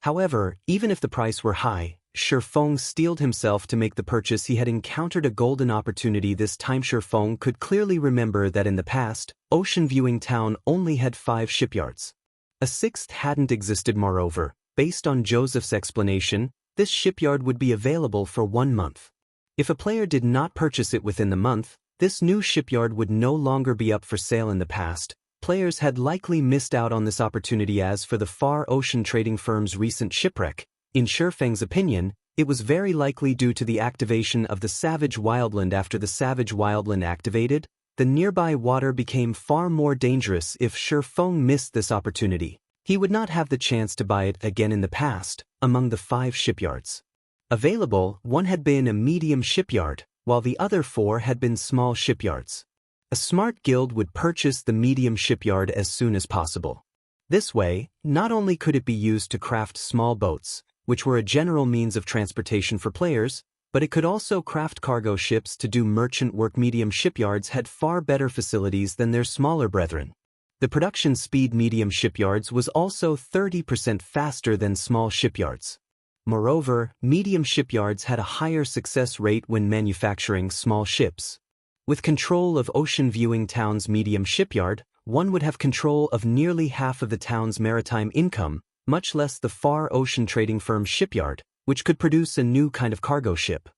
However, even if the price were high, Shifeng steeled himself to make the purchase. He had encountered a golden opportunity this time. Shifeng could clearly remember that in the past, Ocean Viewing Town only had 5 shipyards. A 6th hadn't existed. Moreover, based on Joseph's explanation, this shipyard would be available for 1 month. If a player did not purchase it within the month, this new shipyard would no longer be up for sale. In the past, players had likely missed out on this opportunity. As for the Far Ocean trading firm's recent shipwreck, in Shifeng's opinion, it was very likely due to the activation of the Savage Wildland. After the Savage Wildland activated, the nearby water became far more dangerous. If Shifeng missed this opportunity, he would not have the chance to buy it again. In the past, among the 5 shipyards available, one had been a medium shipyard, while the other 4 had been small shipyards. A smart guild would purchase the medium shipyard as soon as possible. This way, not only could it be used to craft small boats, which were a general means of transportation for players, but it could also craft cargo ships to do merchant work. Medium shipyards had far better facilities than their smaller brethren. The production speed medium shipyards was also 30% faster than small shipyards. Moreover, medium shipyards had a higher success rate when manufacturing small ships. With control of Ocean Viewing Town's medium shipyard, one would have control of nearly half of the town's maritime income, much less the Far Ocean trading firm's shipyard, which could produce a new kind of cargo ship.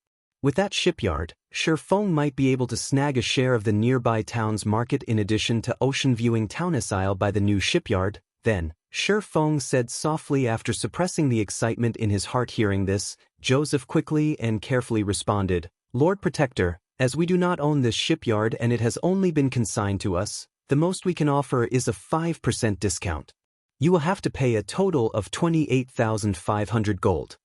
With that shipyard, Shifeng might be able to snag a share of the nearby town's market. In addition to Ocean Viewing Town, asile by the new shipyard. Then, Shifeng said softly after suppressing the excitement in his heart. Hearing this, Joseph quickly and carefully responded, "Lord Protector, As we do not own this shipyard and it has only been consigned to us, the most we can offer is a 5% discount. You will have to pay a total of 28,500 gold.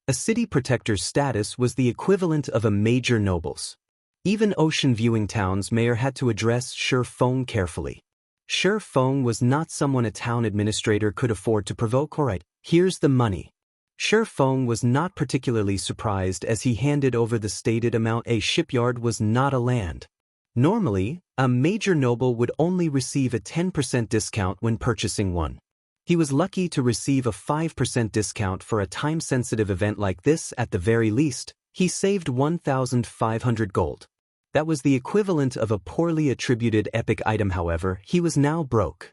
A city protector's status was the equivalent of a major noble's. Even ocean-viewing town's mayor had to address Shi Feng carefully. Shi Feng was not someone a town administrator could afford to provoke. Alright, here's the money. Shi Feng was not particularly surprised as he handed over the stated amount. A shipyard was not a land. Normally, a major noble would only receive a 10% discount when purchasing one. He was lucky to receive a 5% discount for a time-sensitive event like this. At the very least, he saved 1,500 gold. That was the equivalent of a poorly attributed epic item. However, he was now broke.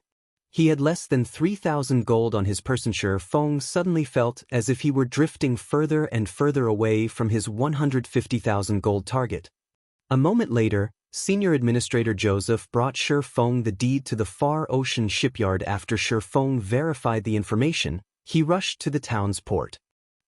He had less than 3,000 gold on his person. Shi Feng suddenly felt as if he were drifting further and further away from his 150,000 gold target. A moment later, Senior Administrator Joseph brought Shi Feng the deed to the Far Ocean Shipyard. After Shi Feng verified the information, he rushed to the town's port.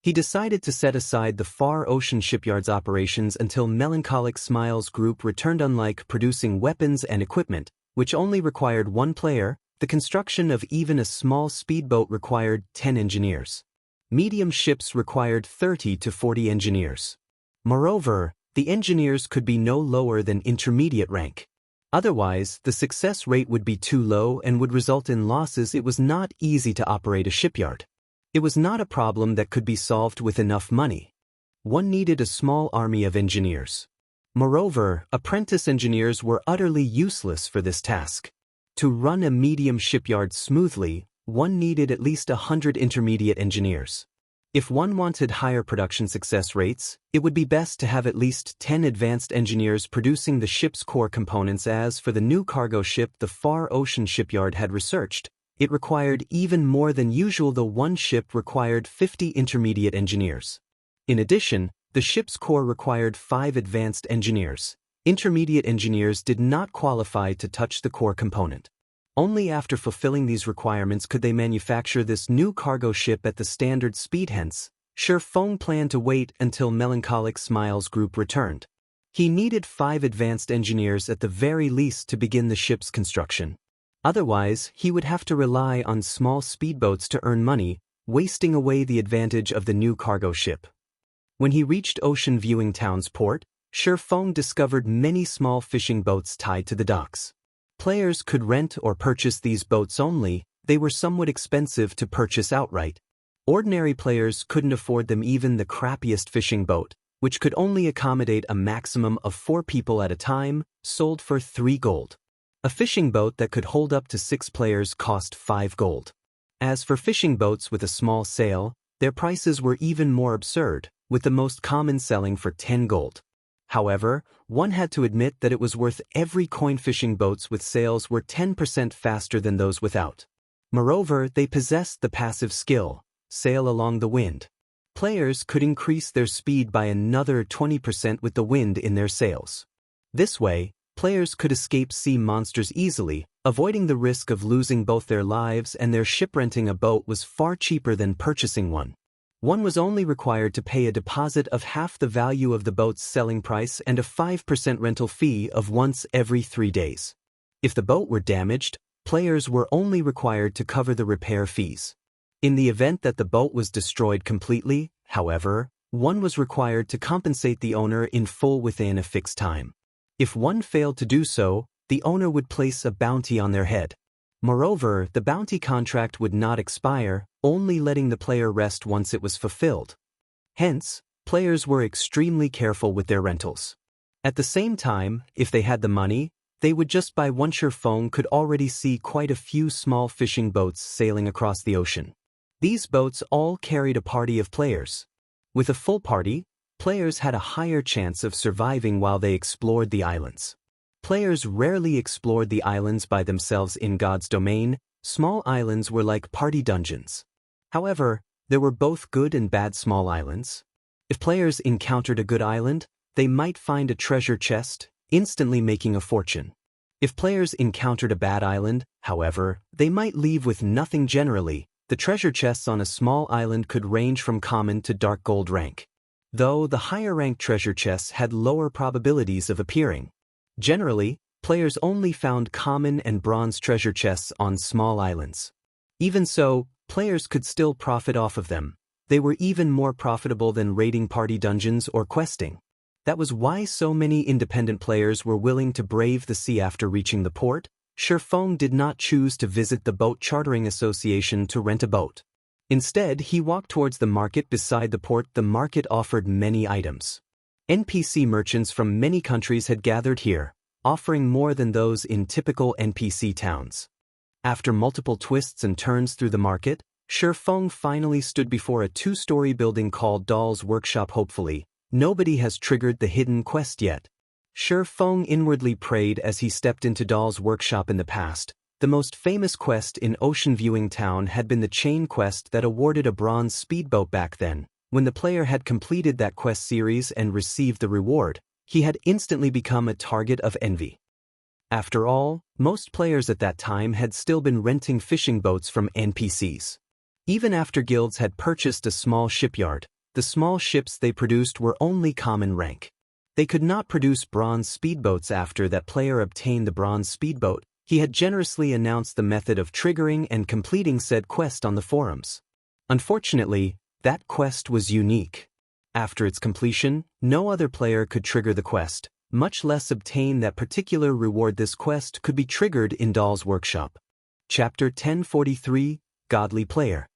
He decided to set aside the Far Ocean Shipyard's operations until Melancholic Smiles Group returned. Unlike producing weapons and equipment, which only required one player, the construction of even a small speedboat required 10 engineers. Medium ships required 30 to 40 engineers. Moreover, the engineers could be no lower than intermediate rank. Otherwise, the success rate would be too low and would result in losses. It was not easy to operate a shipyard. It was not a problem that could be solved with enough money. One needed a small army of engineers. Moreover, apprentice engineers were utterly useless for this task. To run a medium shipyard smoothly, one needed at least 100 intermediate engineers. If one wanted higher production success rates, it would be best to have at least 10 advanced engineers producing the ship's core components. As for the new cargo ship the Far Ocean Shipyard had researched, it required even more than usual. The one ship required 50 intermediate engineers. In addition, the ship's core required 5 advanced engineers. Intermediate engineers did not qualify to touch the core component. Only after fulfilling these requirements could they manufacture this new cargo ship at the standard speed. Hence, Shi Feng planned to wait until Melancholic Smiles Group returned. He needed 5 advanced engineers at the very least to begin the ship's construction. Otherwise, he would have to rely on small speedboats to earn money, wasting away the advantage of the new cargo ship. When he reached Ocean Viewing Town's port, Shi Feng discovered many small fishing boats tied to the docks. Players could rent or purchase these boats only. They were somewhat expensive to purchase outright. Ordinary players couldn't afford them. Even the crappiest fishing boat, which could only accommodate a maximum of 4 people at a time, sold for 3 gold. A fishing boat that could hold up to 6 players cost 5 gold. As for fishing boats with a small sail, their prices were even more absurd, with the most common selling for 10 gold. However, one had to admit that it was worth every coin. Fishing boats with sails were 10% faster than those without. Moreover, they possessed the passive skill, sail along the wind. Players could increase their speed by another 20% with the wind in their sails. This way, players could escape sea monsters easily, avoiding the risk of losing both their lives and their ship. Renting a boat was far cheaper than purchasing one. One was only required to pay a deposit of half the value of the boat's selling price and a 5% rental fee of once every 3 days. If the boat were damaged, players were only required to cover the repair fees. In the event that the boat was destroyed completely, however, one was required to compensate the owner in full within a fixed time. If one failed to do so, the owner would place a bounty on their head. Moreover, the bounty contract would not expire, only letting the player rest once it was fulfilled. Hence, players were extremely careful with their rentals. At the same time, if they had the money, they would just buy one. Shi Feng could already see quite a few small fishing boats sailing across the ocean. These boats all carried a party of players. With a full party, players had a higher chance of surviving while they explored the islands. Players rarely explored the islands by themselves. In God's domain, small islands were like party dungeons. However, there were both good and bad small islands. If players encountered a good island, they might find a treasure chest, instantly making a fortune. If players encountered a bad island, however, they might leave with nothing. Generally, the treasure chests on a small island could range from common to dark gold rank. though the higher-ranked treasure chests had lower probabilities of appearing. Generally, players only found common and bronze treasure chests on small islands. Even so, players could still profit off of them. They were even more profitable than raiding party dungeons or questing. That was why so many independent players were willing to brave the sea after reaching the port. Shifeng did not choose to visit the boat chartering association to rent a boat. Instead, he walked towards the market beside the port. The market offered many items. NPC merchants from many countries had gathered here, offering more than those in typical NPC towns. After multiple twists and turns through the market, Shifeng finally stood before a two-story building called Doll's Workshop. Hopefully, nobody has triggered the hidden quest yet. Shifeng inwardly prayed as he stepped into Doll's Workshop. In the past, the most famous quest in Ocean Viewing Town had been the chain quest that awarded a bronze speedboat. Back then, when the player had completed that quest series and received the reward, he had instantly become a target of envy. After all, most players at that time had still been renting fishing boats from NPCs. Even after guilds had purchased a small shipyard, the small ships they produced were only common rank. They could not produce bronze speedboats. After that player obtained the bronze speedboat, he had generously announced the method of triggering and completing said quest on the forums. Unfortunately, that quest was unique. After its completion, no other player could trigger the quest, much less obtain that particular reward. This quest could be triggered in Doll's Workshop. Chapter 1043, Godly Player.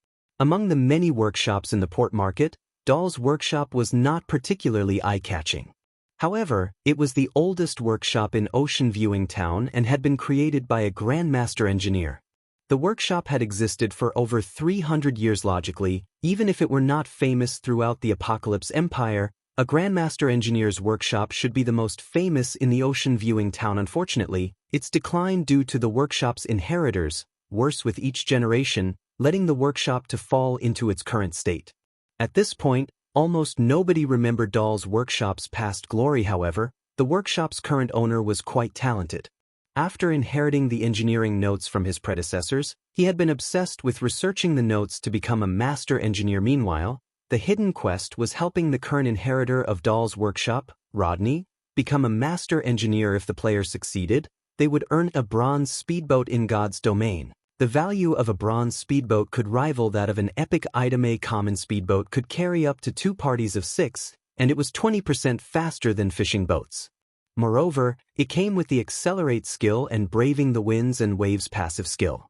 Among the many workshops in the port market, Doll's Workshop was not particularly eye-catching. However, it was the oldest workshop in Ocean Viewing Town and had been created by a Grandmaster engineer. The workshop had existed for over 300 years. Logically, even if it were not famous throughout the Apocalypse Empire, a Grandmaster engineer's workshop should be the most famous in the Ocean Viewing Town. Unfortunately, its decline due to the workshop's inheritors, worse with each generation, letting the workshop to fall into its current state. At this point, almost nobody remembered Doll's Workshop's past glory. However, the workshop's current owner was quite talented. After inheriting the engineering notes from his predecessors, he had been obsessed with researching the notes to become a master engineer. Meanwhile, the hidden quest was helping the current inheritor of Doll's Workshop, Rodney, become a master engineer. If the player succeeded, they would earn a bronze speedboat in God's domain. The value of a bronze speedboat could rival that of an epic item. A common speedboat could carry up to 2 parties of 6, and it was 20% faster than fishing boats. Moreover, it came with the Accelerate skill and Braving the Winds and Waves passive skill.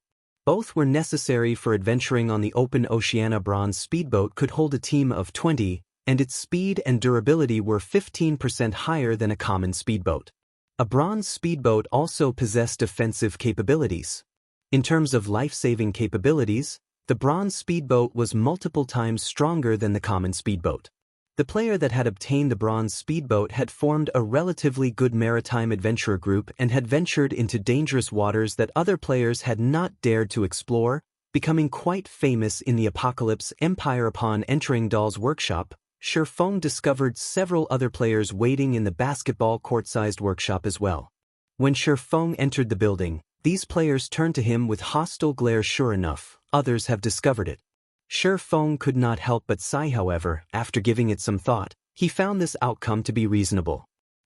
Both were necessary for adventuring on the open ocean. A bronze speedboat could hold a team of 20, and its speed and durability were 15% higher than a common speedboat. A bronze speedboat also possessed offensive capabilities. In terms of life-saving capabilities, the bronze speedboat was multiple times stronger than the common speedboat. The player that had obtained the bronze speedboat had formed a relatively good maritime adventurer group and had ventured into dangerous waters that other players had not dared to explore, becoming quite famous in the Apocalypse Empire. Upon entering Doll's Workshop, Shifeng discovered several other players waiting in the basketball court-sized workshop as well. When Shifeng entered the building, these players turned to him with hostile glare. Sure enough, others have discovered it. Shifeng could not help but sigh. However, after giving it some thought, he found this outcome to be reasonable.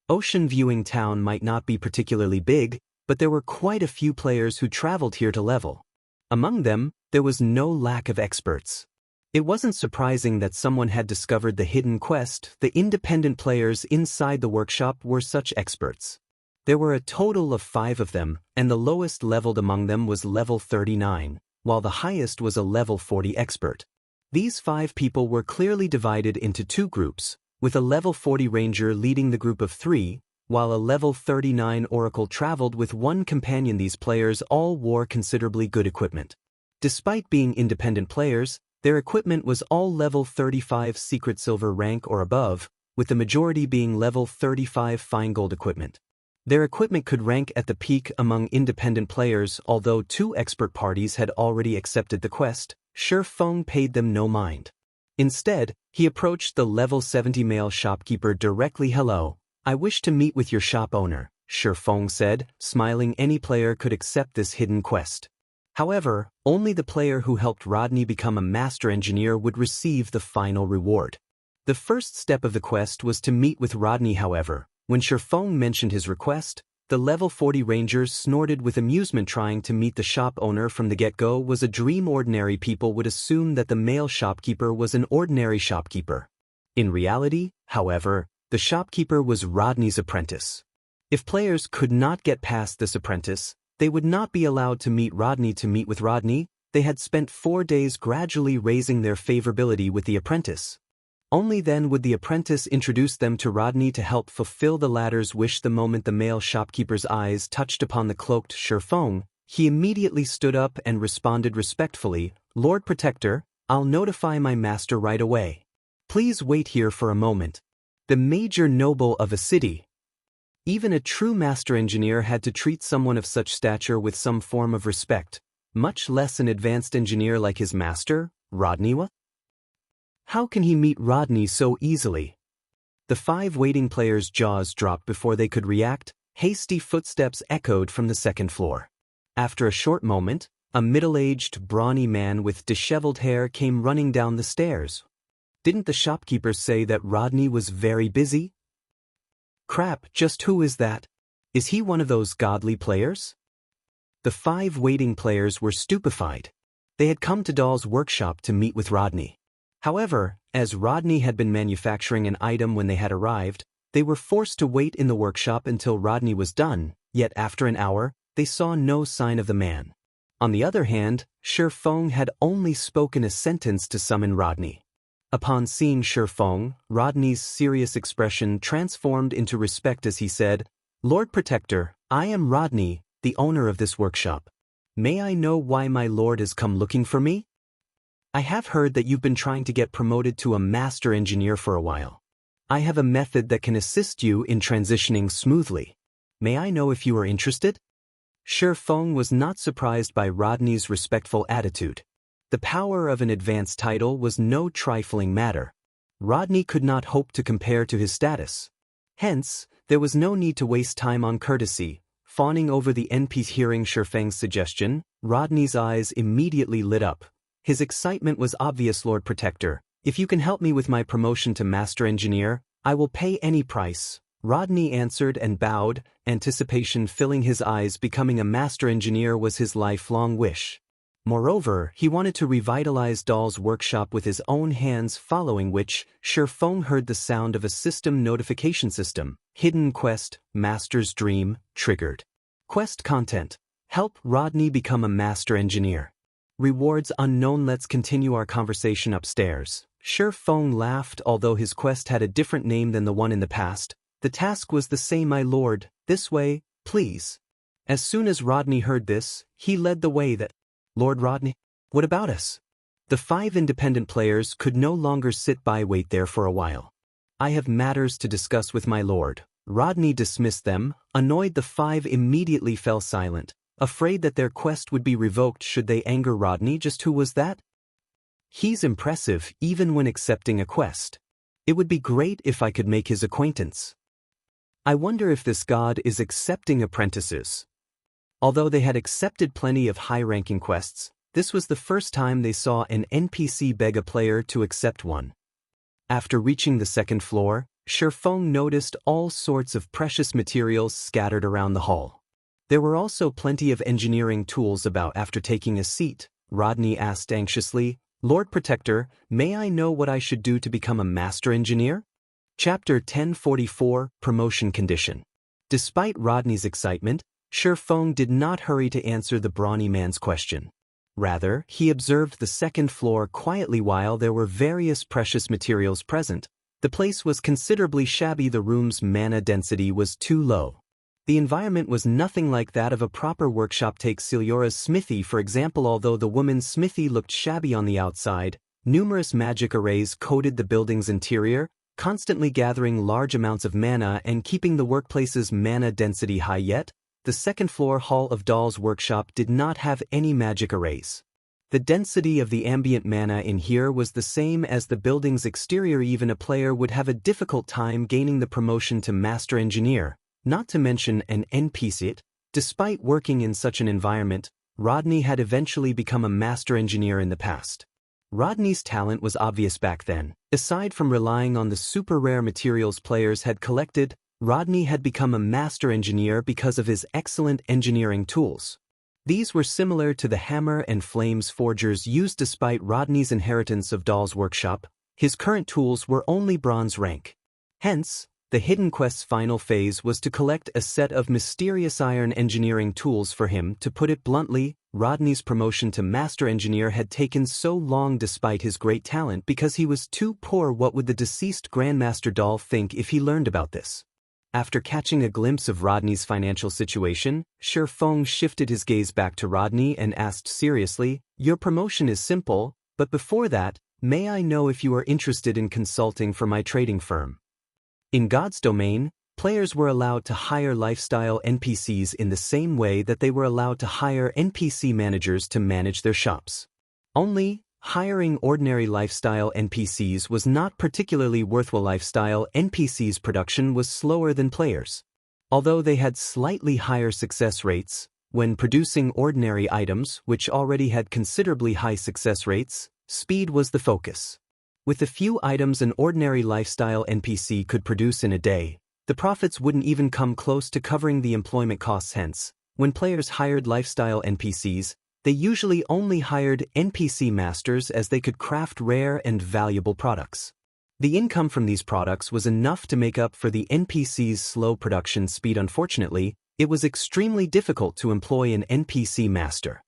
Ocean Viewing Town might not be particularly big, but there were quite a few players who traveled here to level. Among them, there was no lack of experts. It wasn't surprising that someone had discovered the hidden quest. The independent players inside the workshop were such experts. There were a total of 5 of them, and the lowest leveled among them was level 39, while the highest was a level 40 expert. These 5 people were clearly divided into 2 groups, with a level 40 ranger leading the group of 3, while a level 39 oracle traveled with 1 companion. These players all wore considerably good equipment. Despite being independent players, their equipment was all level 35 secret silver rank or above, with the majority being level 35 fine gold equipment. Their equipment could rank at the peak among independent players. Although 2 expert parties had already accepted the quest, Shifeng paid them no mind. Instead, he approached the level 70 male shopkeeper directly. "Hello, I wish to meet with your shop owner," Shifeng said, smiling. Any player could accept this hidden quest. However, only the player who helped Rodney become a master engineer would receive the final reward. The first step of the quest was to meet with Rodney. However, when Shifeng mentioned his request, the level 40 rangers snorted with amusement. Trying to meet the shop owner from the get-go was a dream. Ordinary people would assume that the male shopkeeper was an ordinary shopkeeper. In reality, however, the shopkeeper was Rodney's apprentice. If players could not get past this apprentice, they would not be allowed to meet Rodney. To meet with Rodney, they had spent 4 days gradually raising their favorability with the apprentice. Only then would the apprentice introduce them to Rodney to help fulfill the latter's wish. The moment the male shopkeeper's eyes touched upon the cloaked Shifeng, he immediately stood up and responded respectfully, "Lord Protector, I'll notify my master right away. Please wait here for a moment." The major noble of a city. Even a true master engineer had to treat someone of such stature with some form of respect, much less an advanced engineer like his master, Rodney. What? How can he meet Rodney so easily? The 5 waiting players' jaws dropped before they could react. Hasty footsteps echoed from the second floor. After a short moment, a middle-aged, brawny man with disheveled hair came running down the stairs. Didn't the shopkeeper say that Rodney was very busy? Crap, just who is that? Is he one of those godly players? The 5 waiting players were stupefied. They had come to Dahl's workshop to meet with Rodney. However, as Rodney had been manufacturing an item when they had arrived, they were forced to wait in the workshop until Rodney was done, yet after an hour, they saw no sign of the man. On the other hand, Shifeng had only spoken a sentence to summon Rodney. Upon seeing Shifeng, Rodney's serious expression transformed into respect as he said, "Lord Protector, I am Rodney, the owner of this workshop. May I know why my lord has come looking for me? I have heard that you've been trying to get promoted to a master engineer for a while. I have a method that can assist you in transitioning smoothly. May I know if you are interested?" Shifeng was not surprised by Rodney's respectful attitude. The power of an advanced title was no trifling matter. Rodney could not hope to compare to his status. Hence, there was no need to waste time on courtesy. Fawning over the NPC. Hearing Shifeng's suggestion, Rodney's eyes immediately lit up. His excitement was obvious. "Lord Protector, if you can help me with my promotion to Master Engineer, I will pay any price." Rodney answered and bowed, anticipation filling his eyes. Becoming a Master Engineer was his lifelong wish. Moreover, he wanted to revitalize Dahl's workshop with his own hands, following which, Shifeng heard the sound of a system notification system. Hidden quest, Master's Dream, triggered. Quest content: help Rodney become a Master Engineer. Rewards unknown. Let's continue our conversation upstairs. Shifeng laughed. Although his quest had a different name than the one in the past, the task was the same. "My lord, this way, please." As soon as Rodney heard this, he led the way. "That, Lord Rodney? What about us?" The 5 independent players could no longer sit by. "Wait there for a while. I have matters to discuss with my lord." Rodney dismissed them. Annoyed, the 5 immediately fell silent, afraid that their quest would be revoked should they anger Rodney. Just who was that? He's impressive even when accepting a quest. It would be great if I could make his acquaintance. I wonder if this god is accepting apprentices. Although they had accepted plenty of high-ranking quests, this was the first time they saw an NPC beg a player to accept one. After reaching the second floor, Shifeng noticed all sorts of precious materials scattered around the hall. There were also plenty of engineering tools about. After taking a seat, Rodney asked anxiously, "Lord Protector, may I know what I should do to become a Master Engineer?" Chapter 1044, Promotion Condition. Despite Rodney's excitement, Shifeng did not hurry to answer the brawny man's question. Rather, he observed the second floor quietly. While there were various precious materials present, the place was considerably shabby. The room's mana density was too low. The environment was nothing like that of a proper workshop. Take Ciliora's smithy for example. Although the woman's smithy looked shabby on the outside, numerous magic arrays coated the building's interior, constantly gathering large amounts of mana and keeping the workplace's mana density high. Yet, the second floor hall of Dahl's workshop did not have any magic arrays. The density of the ambient mana in here was the same as the building's exterior. Even a player would have a difficult time gaining the promotion to Master Engineer, not to mention an NPC. Despite working in such an environment, Rodney had eventually become a Master Engineer in the past. Rodney's talent was obvious back then. Aside from relying on the super rare materials players had collected, Rodney had become a master engineer because of his excellent engineering tools. These were similar to the hammer and flames forgers used despite Rodney's inheritance of Dahl's workshop. His current tools were only bronze rank. Hence, the Hidden Quest's final phase was to collect a set of mysterious iron engineering tools for him. To put it bluntly, Rodney's promotion to Master Engineer had taken so long despite his great talent because he was too poor. What would the deceased Grandmaster Dahl think if he learned about this? After catching a glimpse of Rodney's financial situation, Shifeng shifted his gaze back to Rodney and asked seriously, "Your promotion is simple, but before that, may I know if you are interested in consulting for my trading firm?" In God's domain, players were allowed to hire lifestyle NPCs in the same way that they were allowed to hire NPC managers to manage their shops. Only, hiring ordinary lifestyle NPCs was not particularly worthwhile. Lifestyle NPCs' production was slower than players. Although they had slightly higher success rates, when producing ordinary items which already had considerably high success rates, speed was the focus. With the few items an ordinary lifestyle NPC could produce in a day, the profits wouldn't even come close to covering the employment costs. Hence, when players hired lifestyle NPCs, they usually only hired NPC masters as they could craft rare and valuable products. The income from these products was enough to make up for the NPC's slow production speed. Unfortunately, it was extremely difficult to employ an NPC master.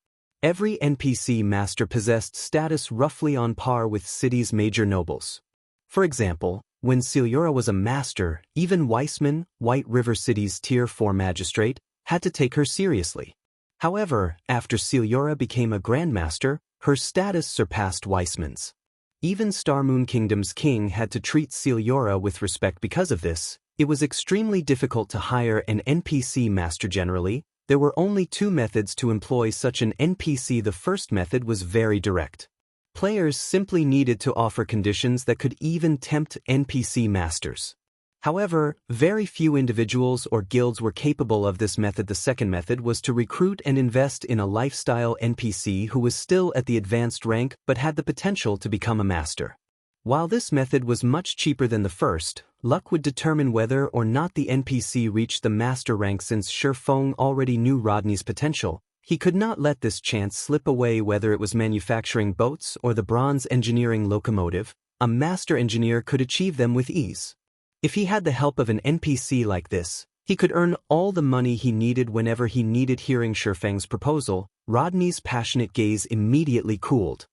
Every NPC master possessed status roughly on par with city's major nobles. For example, when Celiora was a master, even Weissman, White River City's Tier 4 magistrate, had to take her seriously. However, after Celiora became a Grandmaster, her status surpassed Weissman's. Even Starmoon Kingdom's king had to treat Celiora with respect. Because of this, it was extremely difficult to hire an NPC master. Generally, there were only two methods to employ such an NPC. The first method was very direct. Players simply needed to offer conditions that could even tempt NPC masters. However, very few individuals or guilds were capable of this method. The second method was to recruit and invest in a lifestyle NPC who was still at the advanced rank but had the potential to become a master. While this method was much cheaper than the first, luck would determine whether or not the NPC reached the master rank. Since Shifeng already knew Rodney's potential, he could not let this chance slip away. Whether it was manufacturing boats or the bronze engineering locomotive, a master engineer could achieve them with ease. If he had the help of an NPC like this, he could earn all the money he needed whenever he needed. Hearing Shifeng's proposal, Rodney's passionate gaze immediately cooled.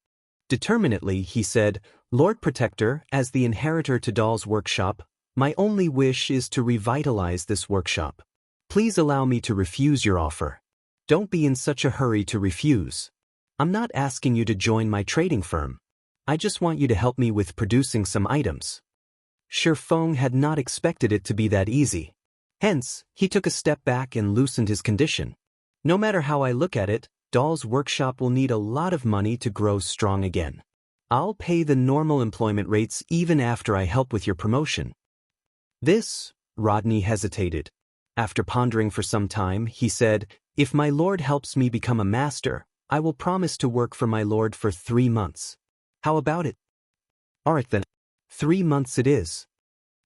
Determinedly, he said, "Lord Protector, as the inheritor to Dahl's workshop, my only wish is to revitalize this workshop. Please allow me to refuse your offer." "Don't be in such a hurry to refuse. I'm not asking you to join my trading firm. I just want you to help me with producing some items." Shifeng had not expected it to be that easy. Hence, he took a step back and loosened his condition. "No matter how I look at it, Dahl's workshop will need a lot of money to grow strong again. I'll pay the normal employment rates even after I help with your promotion." This, Rodney hesitated. After pondering for some time, he said, "If my lord helps me become a master, I will promise to work for my lord for 3 months. How about it?" "Alright then. 3 months it is."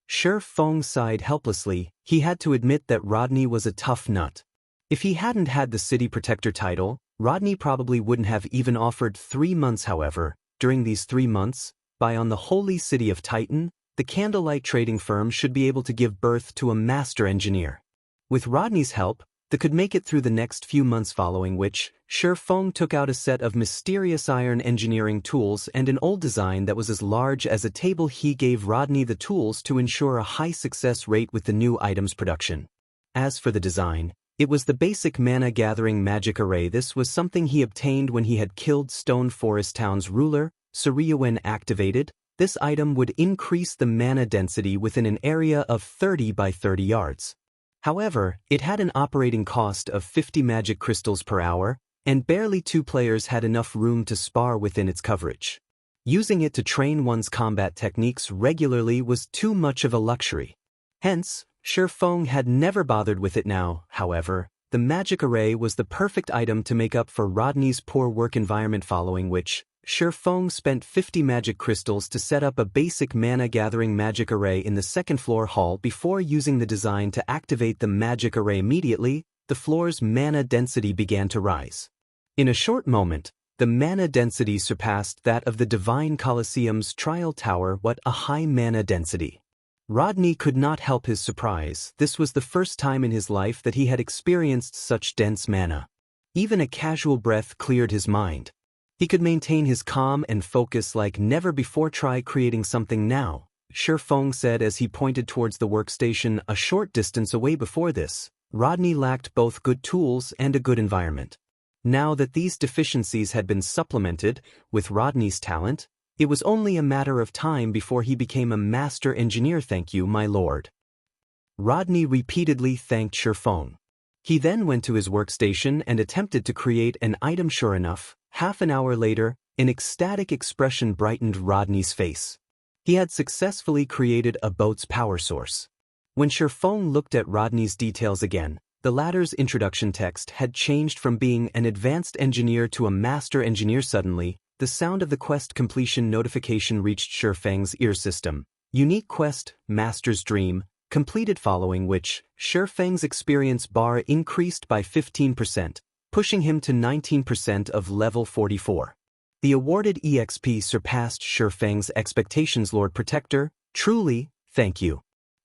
Shifeng sighed helplessly. He had to admit that Rodney was a tough nut. If he hadn't had the City Protector title, Rodney probably wouldn't have even offered 3 months. However, during these 3 months, on the holy city of Titan, the Candlelight trading firm should be able to give birth to a master engineer. With Rodney's help, they could make it through the next few months, following which, Shifeng took out a set of mysterious iron engineering tools and an old design that was as large as a table. He gave Rodney the tools to ensure a high success rate with the new items production. As for the design, it was the basic mana-gathering magic array. This was something he obtained when he had killed Stone Forest Town's ruler, Surya. When activated, this item would increase the mana density within an area of 30 by 30 yards. However, it had an operating cost of 50 magic crystals per hour, and barely 2 players had enough room to spar within its coverage. Using it to train one's combat techniques regularly was too much of a luxury. Hence, Shifeng had never bothered with it now. However, the magic array was the perfect item to make up for Rodney's poor work environment, following which, Feng spent 50 magic crystals to set up a basic mana-gathering magic array in the second-floor hall before using the design to activate the magic array immediately. The floor's mana density began to rise. In a short moment, the mana density surpassed that of the Divine Colosseum's Trial Tower. What a high mana density! Rodney could not help his surprise. This was the first time in his life that he had experienced such dense mana. Even a casual breath cleared his mind. He could maintain his calm and focus like never before. Try creating something now, Feng said as he pointed towards the workstation a short distance away. Before this, Rodney lacked both good tools and a good environment. Now that these deficiencies had been supplemented with Rodney's talent, it was only a matter of time before he became a master engineer. Thank you, my lord. Rodney repeatedly thanked Feng. He then went to his workstation and attempted to create an item. Sure enough, half an hour later, an ecstatic expression brightened Rodney's face. He had successfully created a boat's power source. When Feng looked at Rodney's details again, the latter's introduction text had changed from being an advanced engineer to a master engineer. Suddenly, the sound of the quest completion notification reached Feng's ear system. Unique quest, Master's Dream, completed, following which, Feng's experience bar increased by 15%, pushing him to 19% of level 44. The awarded EXP surpassed Feng's expectations. Lord Protector, truly, thank you.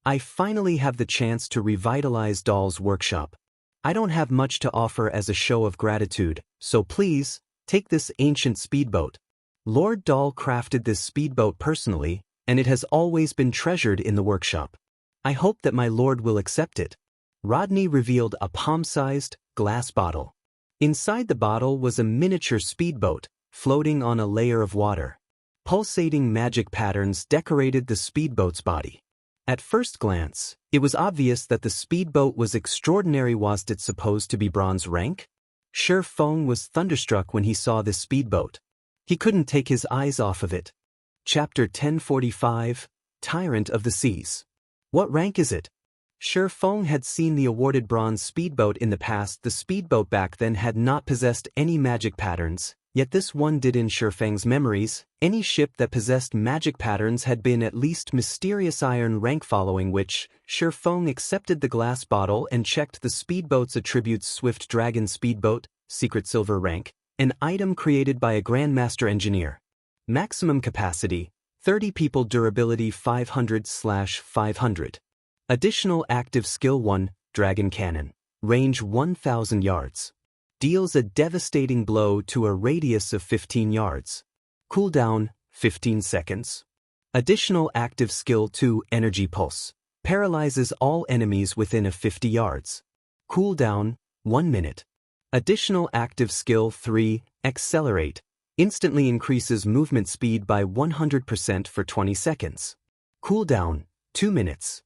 I finally have the chance to revitalize Dahl's workshop. I don't have much to offer as a show of gratitude, so please, take this ancient speedboat. Lord Dahl crafted this speedboat personally, and it has always been treasured in the workshop. I hope that my lord will accept it. Rodney revealed a palm-sized, glass bottle. Inside the bottle was a miniature speedboat, floating on a layer of water. Pulsating magic patterns decorated the speedboat's body. At first glance, it was obvious that the speedboat was extraordinary. Was it supposed to be bronze rank? Feng was thunderstruck when he saw this speedboat. He couldn't take his eyes off of it. Chapter 1045, Tyrant of the Seas. What rank is it? Feng had seen the awarded bronze speedboat in the past. The speedboat back then had not possessed any magic patterns, yet this one did. In Feng's memories, any ship that possessed magic patterns had been at least mysterious iron rank, following which, Feng accepted the glass bottle and checked the speedboat's attributes. Swift Dragon Speedboat, Secret Silver rank, an item created by a Grandmaster engineer. Maximum capacity, 30 people. Durability 500/500. Additional active skill 1, Dragon Cannon. Range 1,000 yards. Deals a devastating blow to a radius of 15 yards. Cooldown, 15 seconds. Additional active skill 2, Energy Pulse. Paralyzes all enemies within 50 yards. Cooldown, 1 minute. Additional active skill 3, Accelerate. Instantly increases movement speed by 100% for 20 seconds. Cooldown, 2 minutes.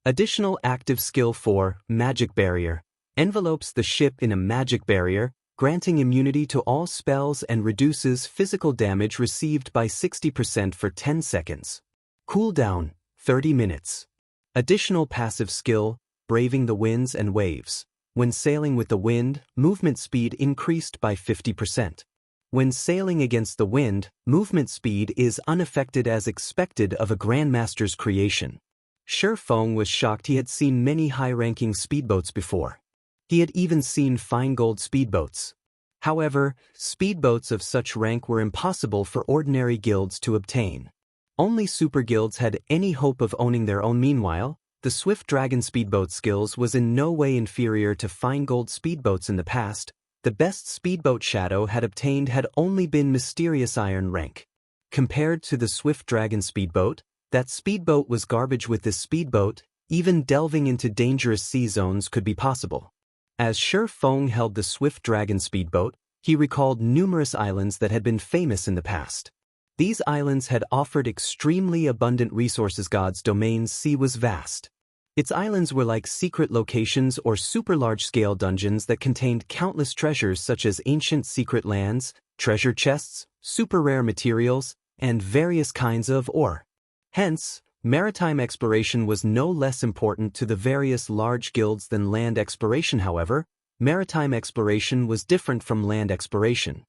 Additional active skill 4, Magic Barrier. Envelopes the ship in a magic barrier, granting immunity to all spells and reduces physical damage received by 60% for 10 seconds. Cooldown, 30 minutes. Additional passive skill, Braving the Winds and Waves. When sailing with the wind, movement speed increased by 50%. When sailing against the wind, movement speed is unaffected as expected of a Grandmaster's creation. Feng was shocked. He had seen many high-ranking speedboats before. He had even seen fine gold speedboats. However, speedboats of such rank were impossible for ordinary guilds to obtain. Only super guilds had any hope of owning their own. Meanwhile, the Swift Dragon speedboat skills was in no way inferior to fine gold speedboats in the past. The best speedboat Shadow had obtained had only been mysterious iron rank. Compared to the Swift Dragon speedboat, that speedboat was garbage. With this speedboat, even delving into dangerous sea zones could be possible. As Feng held the Swift Dragon speedboat, he recalled numerous islands that had been famous in the past. These islands had offered extremely abundant resources. God's domain's sea was vast. Its islands were like secret locations or super large-scale dungeons that contained countless treasures such as ancient secret lands, treasure chests, super rare materials, and various kinds of ore. Hence, maritime exploration was no less important to the various large guilds than land exploration. However, maritime exploration was different from land exploration.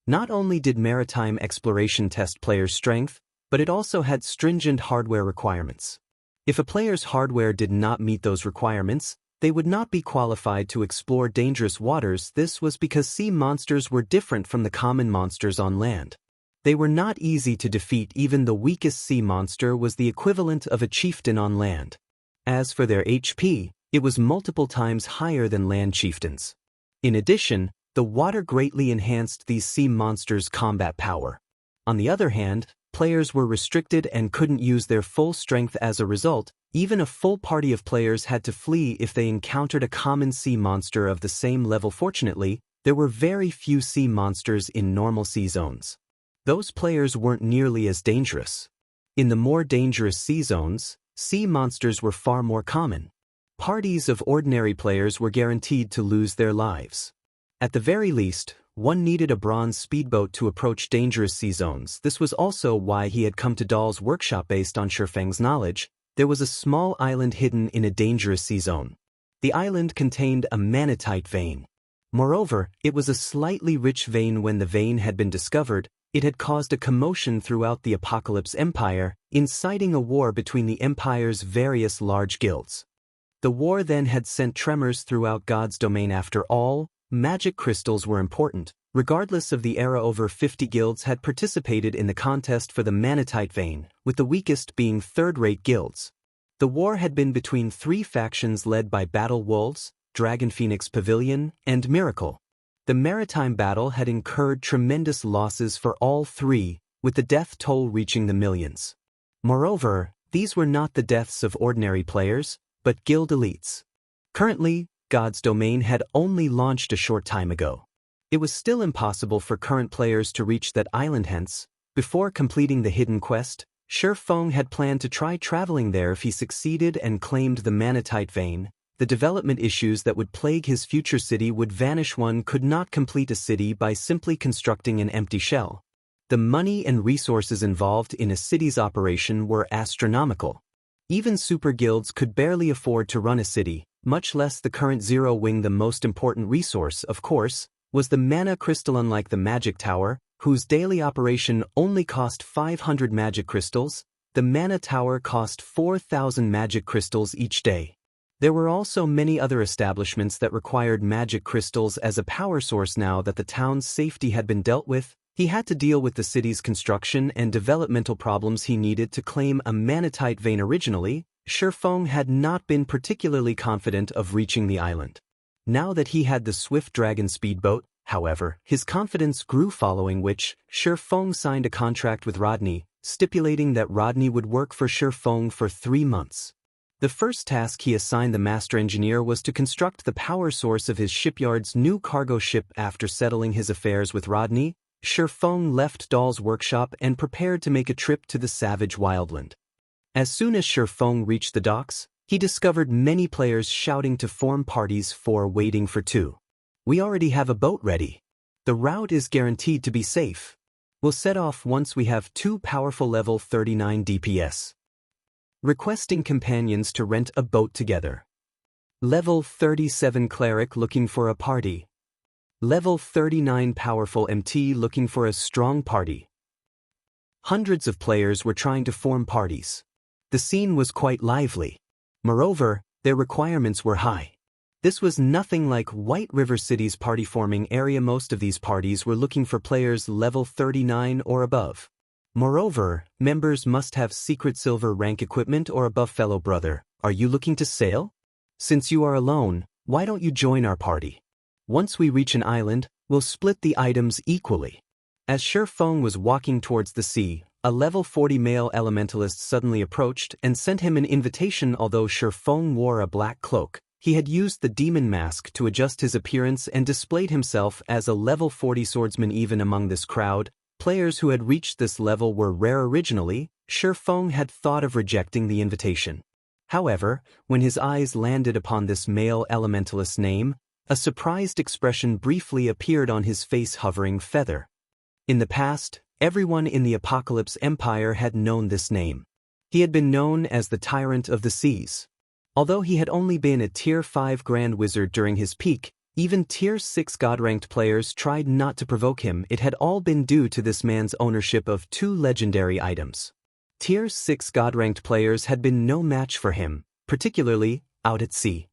Not only did Maritime exploration test players' strength, but it also had stringent hardware requirements. If a player's hardware did not meet those requirements, they would not be qualified to explore dangerous waters. This was because sea monsters were different from the common monsters on land. They were not easy to defeat. Even the weakest sea monster was the equivalent of a chieftain on land. As for their HP, it was multiple times higher than land chieftains. In addition, the water greatly enhanced these sea monsters' combat power. On the other hand, players were restricted and couldn't use their full strength. As a result, even a full party of players had to flee if they encountered a common sea monster of the same level. Fortunately, there were very few sea monsters in normal sea zones. Those players weren't nearly as dangerous. In the more dangerous sea zones, sea monsters were far more common. Parties of ordinary players were guaranteed to lose their lives. At the very least, one needed a bronze speedboat to approach dangerous sea zones. This was also why he had come to Dahl's workshop. Based on Shifeng's knowledge, there was a small island hidden in a dangerous sea zone. The island contained a manatite vein. Moreover, it was a slightly rich vein. When the vein had been discovered, it had caused a commotion throughout the Apocalypse Empire, inciting a war between the Empire's various large guilds. The war then had sent tremors throughout God's domain. After all, magic crystals were important. Regardless of the era, over 50 guilds had participated in the contest for the manatite vein, with the weakest being third-rate guilds. The war had been between three factions led by Battle Wolves, Dragon Phoenix Pavilion, and Miracle. The Maritime battle had incurred tremendous losses for all three, with the death toll reaching the millions. Moreover, these were not the deaths of ordinary players, but guild elites. Currently, God's domain had only launched a short time ago. It was still impossible for current players to reach that island. Hence, before completing the hidden quest, Shifeng had planned to try traveling there. If he succeeded and claimed the manatite vein, the development issues that would plague his future city would vanish. One could not complete a city by simply constructing an empty shell. The money and resources involved in a city's operation were astronomical. Even super guilds could barely afford to run a city, much less the current Zero Wing. The most important resource, of course, was the mana crystal. Unlike the magic tower, whose daily operation only cost 500 magic crystals, the mana tower cost 4,000 magic crystals each day. There were also many other establishments that required magic crystals as a power source. Now that the town's safety had been dealt with, he had to deal with the city's construction and developmental problems. He needed to claim a manatite vein. Originally, Shifeng had not been particularly confident of reaching the island. Now that he had the Swift Dragon speedboat, however, his confidence grew, following which, Shifeng signed a contract with Rodney, stipulating that Rodney would work for Shifeng for 3 months. The first task he assigned the master engineer was to construct the power source of his shipyard's new cargo ship. After settling his affairs with Rodney, Shifeng left Dahl's workshop and prepared to make a trip to the savage wildland. As soon as Shifeng reached the docks, he discovered many players shouting to form parties for waiting for two. "We already have a boat ready. The route is guaranteed to be safe. We'll set off once we have 2 powerful level 39 DPS. Requesting companions to rent a boat together. Level 37 Cleric looking for a party. Level 39 Powerful MT looking for a strong party." Hundreds of players were trying to form parties. The scene was quite lively. Moreover, their requirements were high. This was nothing like White River City's party-forming area. Most of these parties were looking for players level 39 or above. Moreover, members must have secret silver rank equipment or above. Fellow brother, are you looking to sail? Since you are alone, why don't you join our party? Once we reach an island, we'll split the items equally. As Shifeng was walking towards the sea, a level 40 male elementalist suddenly approached and sent him an invitation. Although Shifeng wore a black cloak, he had used the demon mask to adjust his appearance and displayed himself as a level 40 swordsman. Even among this crowd, players who had reached this level were rare. Originally, Shifeng had thought of rejecting the invitation. However, when his eyes landed upon this male elementalist's name, a surprised expression briefly appeared on his face. Hovering feather. In the past, everyone in the Apocalypse Empire had known this name. He had been known as the Tyrant of the Seas. Although he had only been a Tier 5 Grand Wizard during his peak, Even Tier 6 God-ranked players tried not to provoke him. It had all been due to this man's ownership of 2 legendary items. Tier 6 God-ranked players had been no match for him, particularly out at sea.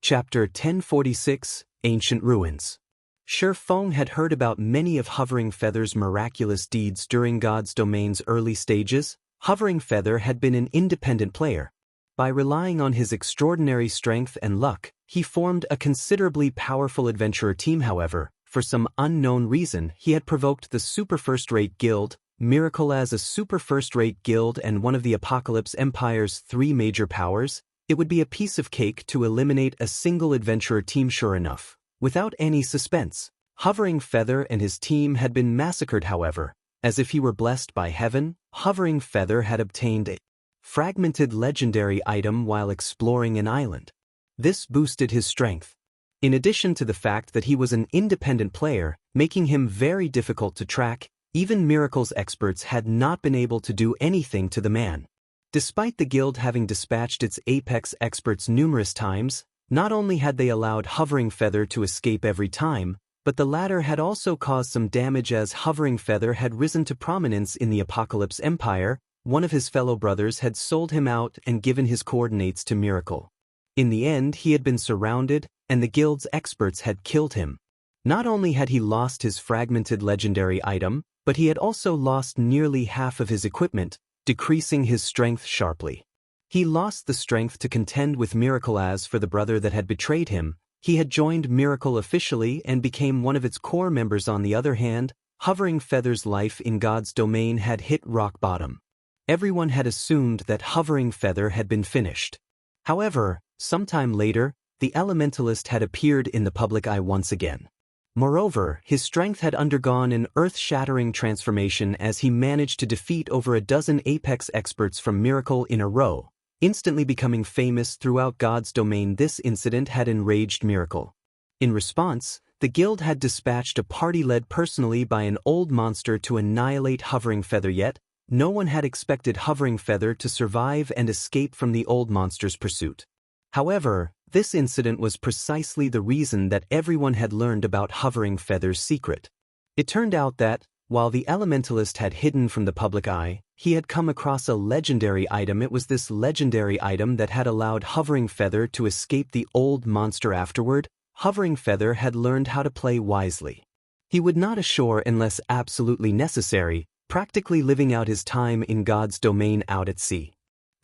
Chapter 1046, Ancient Ruins. Shi Feng had heard about many of Hovering Feather's miraculous deeds during God's Domain's early stages. Hovering Feather had been an independent player. By relying on his extraordinary strength and luck, he formed a considerably powerful adventurer team. However, for some unknown reason, he had provoked the Super First-Rate Guild, Miracle as a Super First-Rate Guild, and one of the Apocalypse Empire's 3 major powers. It would be a piece of cake to eliminate a single adventurer team. Sure enough, without any suspense, Hovering Feather and his team had been massacred. However, as if he were blessed by heaven, Hovering Feather had obtained a fragmented legendary item while exploring an island. This boosted his strength. In addition to the fact that he was an independent player, making him very difficult to track, even Miracle's experts had not been able to do anything to the man. Despite the guild having dispatched its apex experts numerous times, not only had they allowed Hovering Feather to escape every time, but the latter had also caused some damage as Hovering Feather had risen to prominence in the Apocalypse Empire. One of his fellow brothers had sold him out and given his coordinates to Miracle. In the end, he had been surrounded, and the guild's experts had killed him. Not only had he lost his fragmented legendary item, but he had also lost nearly half of his equipment, decreasing his strength sharply. He lost the strength to contend with Miracle. As for the brother that had betrayed him, he had joined Miracle officially and became one of its core members. On the other hand, Hovering Feather's life in God's Domain had hit rock bottom. Everyone had assumed that Hovering Feather had been finished. However, sometime later, the Elementalist had appeared in the public eye once again. Moreover, his strength had undergone an earth-shattering transformation as he managed to defeat over a dozen apex experts from Miracle in a row, instantly becoming famous throughout God's Domain. This incident had enraged Miracle. In response, the guild had dispatched a party led personally by an old monster to annihilate Hovering Feather. Yet, no one had expected Hovering Feather to survive and escape from the old monster's pursuit. However, this incident was precisely the reason that everyone had learned about Hovering Feather's secret. It turned out that, while the Elementalist had hidden from the public eye, he had come across a legendary item. It was this legendary item that had allowed Hovering Feather to escape the old monster. Afterward, Hovering Feather had learned how to play wisely. He would not ashore unless absolutely necessary, practically living out his time in God's Domain out at sea.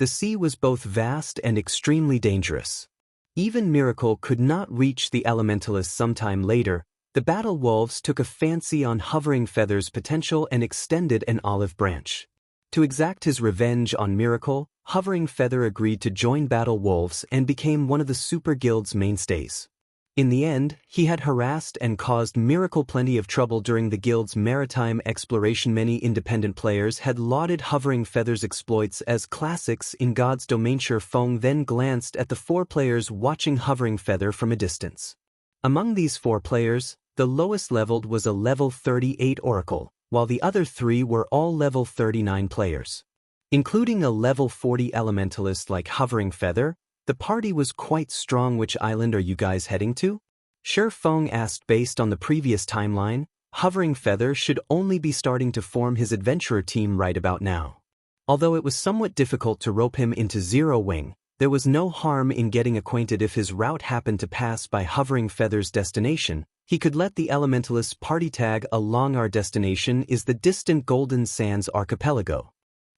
The sea was both vast and extremely dangerous. Even Miracle could not reach the Elementalist. Sometime later, the Battle Wolves took a fancy on Hovering Feather's potential and extended an olive branch. To exact his revenge on Miracle, Hovering Feather agreed to join Battle Wolves and became one of the Super Guild's mainstays. In the end, he had harassed and caused Miracle plenty of trouble during the guild's maritime exploration. Many independent players had lauded Hovering Feather's exploits as classics in God's Domain. Shi Feng then glanced at the 4 players watching Hovering Feather from a distance. Among these 4 players, the lowest leveled was a level 38 Oracle, while the other 3 were all level 39 players. Including a level 40 Elementalist like Hovering Feather, the party was quite strong. Which island are you guys heading to? Shi Feng asked. Based on the previous timeline, Hovering Feather should only be starting to form his adventurer team right about now. Although it was somewhat difficult to rope him into Zero Wing, there was no harm in getting acquainted. If his route happened to pass by Hovering Feather's destination, he could let the Elementalist party tag along. Our destination is the distant Golden Sands Archipelago.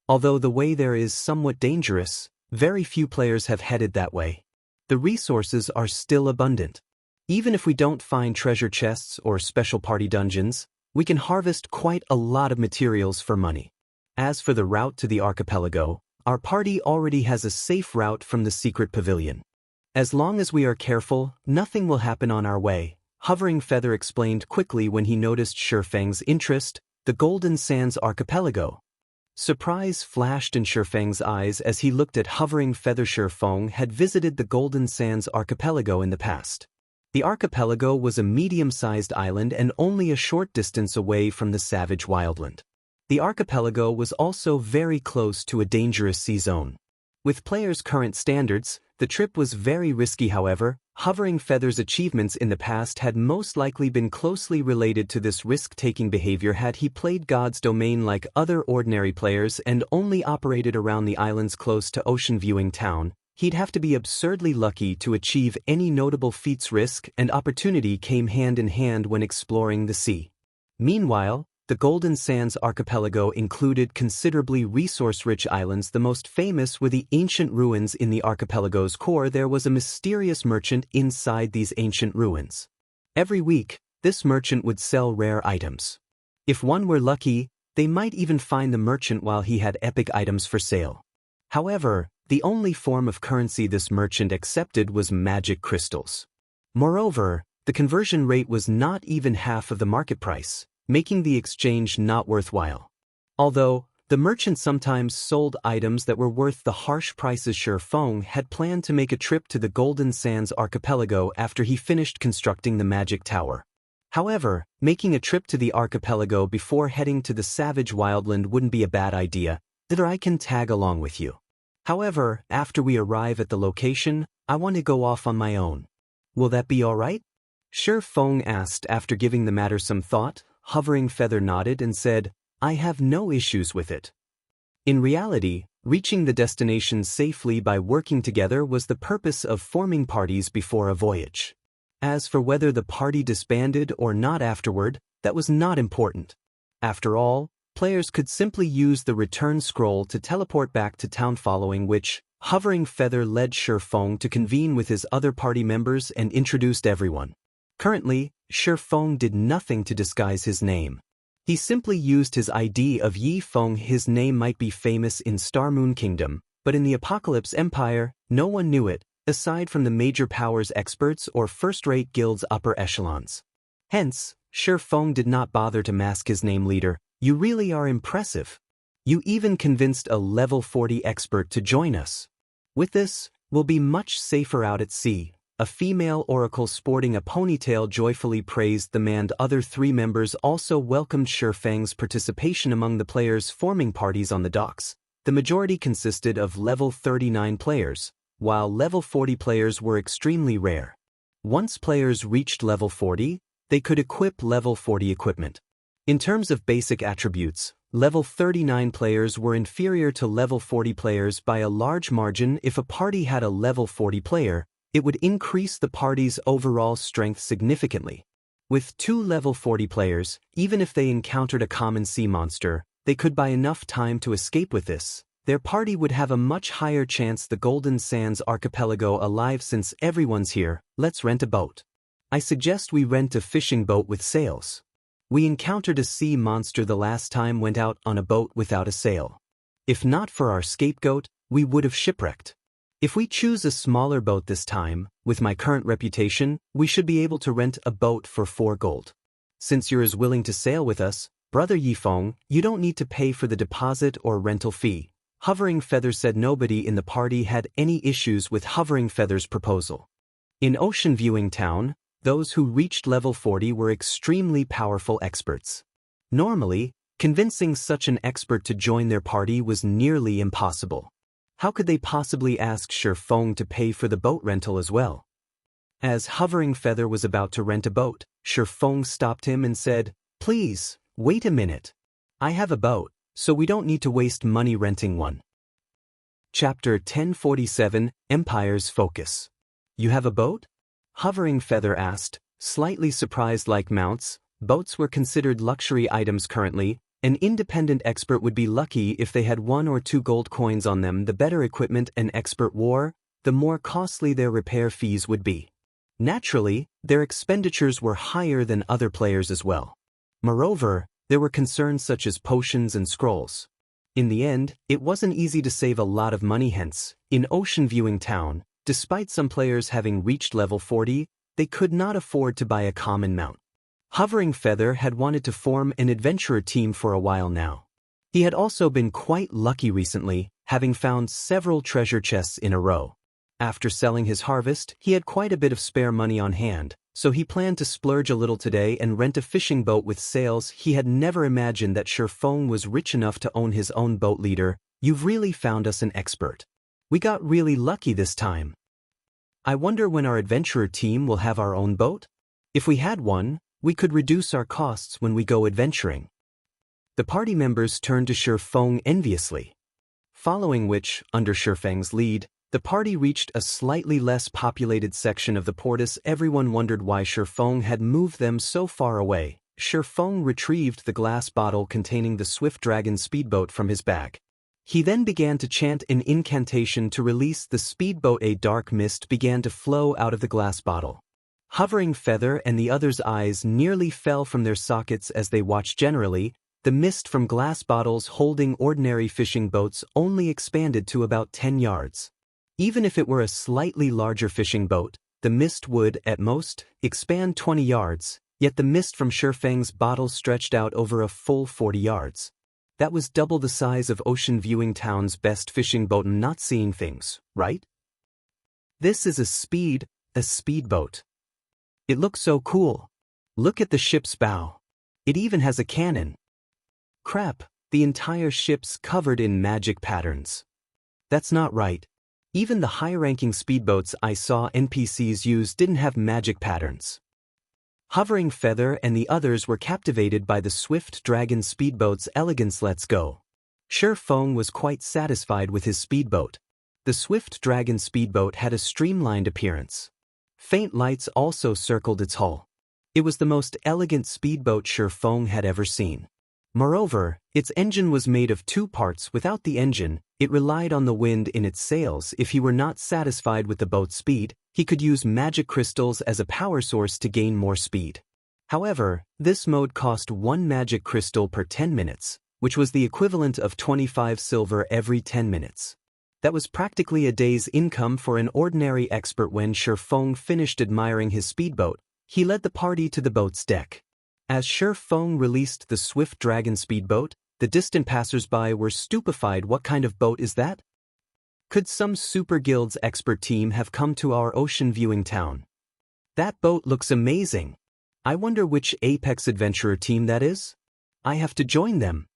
Although the way there is somewhat dangerous, very few players have headed that way. The resources are still abundant. Even if we don't find treasure chests or special party dungeons, we can harvest quite a lot of materials for money. As for the route to the archipelago, our party already has a safe route from the secret pavilion. As long as we are careful, nothing will happen on our way, Hovering Feather explained quickly when he noticed Shi Feng's interest. The Golden Sands Archipelago. Surprise flashed in Shi Feng's eyes as he looked at Hovering Feather. Shi Feng had visited the Golden Sands Archipelago in the past. The archipelago was a medium-sized island and only a short distance away from the savage wildland. The archipelago was also very close to a dangerous sea zone. With players' current standards, the trip was very risky. However, Hovering Feather's achievements in the past had most likely been closely related to this risk-taking behavior had he played God's Domain like other ordinary players and only operated around the islands close to Ocean Viewing Town. He'd have to be absurdly lucky to achieve any notable feats. Risk and opportunity came hand in hand when exploring the sea. Meanwhile, the Golden Sands archipelago included considerably resource-rich islands. The most famous were the ancient ruins. In the archipelago's core there was a mysterious merchant inside these ancient ruins. Every week, this merchant would sell rare items. If one were lucky, they might even find the merchant while he had epic items for sale. However, the only form of currency this merchant accepted was magic crystals. Moreover, the conversion rate was not even half of the market price, making the exchange not worthwhile. Although, the merchant sometimes sold items that were worth the harsh prices. Feng had planned to make a trip to the Golden Sands archipelago after he finished constructing the magic tower. However, making a trip to the archipelago before heading to the savage wildland wouldn't be a bad idea. Either I can tag along with you. However, after we arrive at the location, I want to go off on my own. Will that be alright? Feng asked after giving the matter some thought. Hovering Feather nodded and said, I have no issues with it. In reality, reaching the destination safely by working together was the purpose of forming parties before a voyage. As for whether the party disbanded or not afterward, that was not important. After all, players could simply use the return scroll to teleport back to town, following which, Hovering Feather led Feng to convene with his other party members and introduced everyone. Currently, Feng did nothing to disguise his name. He simply used his ID of Yi Feng. His name might be famous in Star Moon Kingdom, but in the Apocalypse Empire, no one knew it, aside from the major powers experts or first-rate guilds upper echelons. Hence, Feng did not bother to mask his name. Leader, you really are impressive. You even convinced a level 40 expert to join us. With this, we'll be much safer out at sea. A female oracle sporting a ponytail joyfully praised the man. Other three members also welcomed Feng's participation among the players forming parties on the docks. The majority consisted of level 39 players, while level 40 players were extremely rare. Once players reached level 40, they could equip level 40 equipment. In terms of basic attributes, level 39 players were inferior to level 40 players by a large margin. If a party had a level 40 player, it would increase the party's overall strength significantly. With two level 40 players, even if they encountered a common sea monster, they could buy enough time to escape. With this, their party would have a much higher chance. The Golden Sands archipelago alive. Since everyone's here, let's rent a boat. I suggest we rent a fishing boat with sails. We encountered a sea monster the last time went out on a boat without a sail. If not for our scapegoat, we would have shipwrecked. If we choose a smaller boat this time, with my current reputation, we should be able to rent a boat for 4 gold. Since you're as willing to sail with us, Brother Yi Feng, you don't need to pay for the deposit or rental fee. Hovering Feather said. Nobody in the party had any issues with Hovering Feather's proposal. In Ocean Viewing Town, those who reached level 40 were extremely powerful experts. Normally, convincing such an expert to join their party was nearly impossible. How could they possibly ask Feng to pay for the boat rental as well? As Hovering Feather was about to rent a boat, Feng stopped him and said, Please, wait a minute. I have a boat, so we don't need to waste money renting one. Chapter 1047, Empire's Focus. You have a boat? Hovering Feather asked, slightly surprised. Like mounts, boats were considered luxury items currently. An independent expert would be lucky if they had 1 or 2 gold coins on them. The better equipment an expert wore, the more costly their repair fees would be. Naturally, their expenditures were higher than other players as well. Moreover, there were concerns such as potions and scrolls. In the end, it wasn't easy to save a lot of money. Hence, in Ocean Viewing Town, despite some players having reached level 40, they could not afford to buy a common mount. Hovering Feather had wanted to form an adventurer team for a while now. He had also been quite lucky recently, having found several treasure chests in a row. After selling his harvest, he had quite a bit of spare money on hand, so he planned to splurge a little today and rent a fishing boat with sails. He had never imagined that Feng was rich enough to own his own boat. Leader, you've really found us an expert. We got really lucky this time. I wonder when our adventurer team will have our own boat? If we had one, we could reduce our costs when we go adventuring. The party members turned to Shifeng enviously. Following which, under Shifeng's lead, the party reached a slightly less populated section of the portus. Everyone wondered why Shifeng had moved them so far away. Shifeng retrieved the glass bottle containing the Swift Dragon speedboat from his bag. He then began to chant an incantation to release the speedboat. A dark mist began to flow out of the glass bottle. Hovering Feather and the others' eyes nearly fell from their sockets as they watched. Generally, the mist from glass bottles holding ordinary fishing boats only expanded to about 10 yards. Even if it were a slightly larger fishing boat, the mist would, at most, expand 20 yards, yet the mist from Shifeng's bottle stretched out over a full 40 yards. That was double the size of Ocean Viewing Town's best fishing boat. Not seeing things, right? This is a speedboat. It looks so cool. Look at the ship's bow. It even has a cannon. Crap, the entire ship's covered in magic patterns. That's not right. Even the high-ranking speedboats I saw NPCs use didn't have magic patterns. Hovering Feather and the others were captivated by the Swift Dragon speedboat's elegance. Let's go. Shifeng was quite satisfied with his speedboat. The Swift Dragon speedboat had a streamlined appearance. Faint lights also circled its hull. It was the most elegant speedboat Shifeng had ever seen. Moreover, its engine was made of two parts. Without the engine, it relied on the wind in its sails. If he were not satisfied with the boat's speed, he could use magic crystals as a power source to gain more speed. However, this mode cost 1 magic crystal per 10 minutes, which was the equivalent of 25 silver every 10 minutes. That was practically a day's income for an ordinary expert. When Shifeng finished admiring his speedboat, he led the party to the boat's deck. As Shifeng released the Swift Dragon speedboat, the distant passers-by were stupefied. What kind of boat is that? Could some Super Guild's expert team have come to our Ocean Viewing Town? That boat looks amazing. I wonder which Apex Adventurer team that is? I have to join them.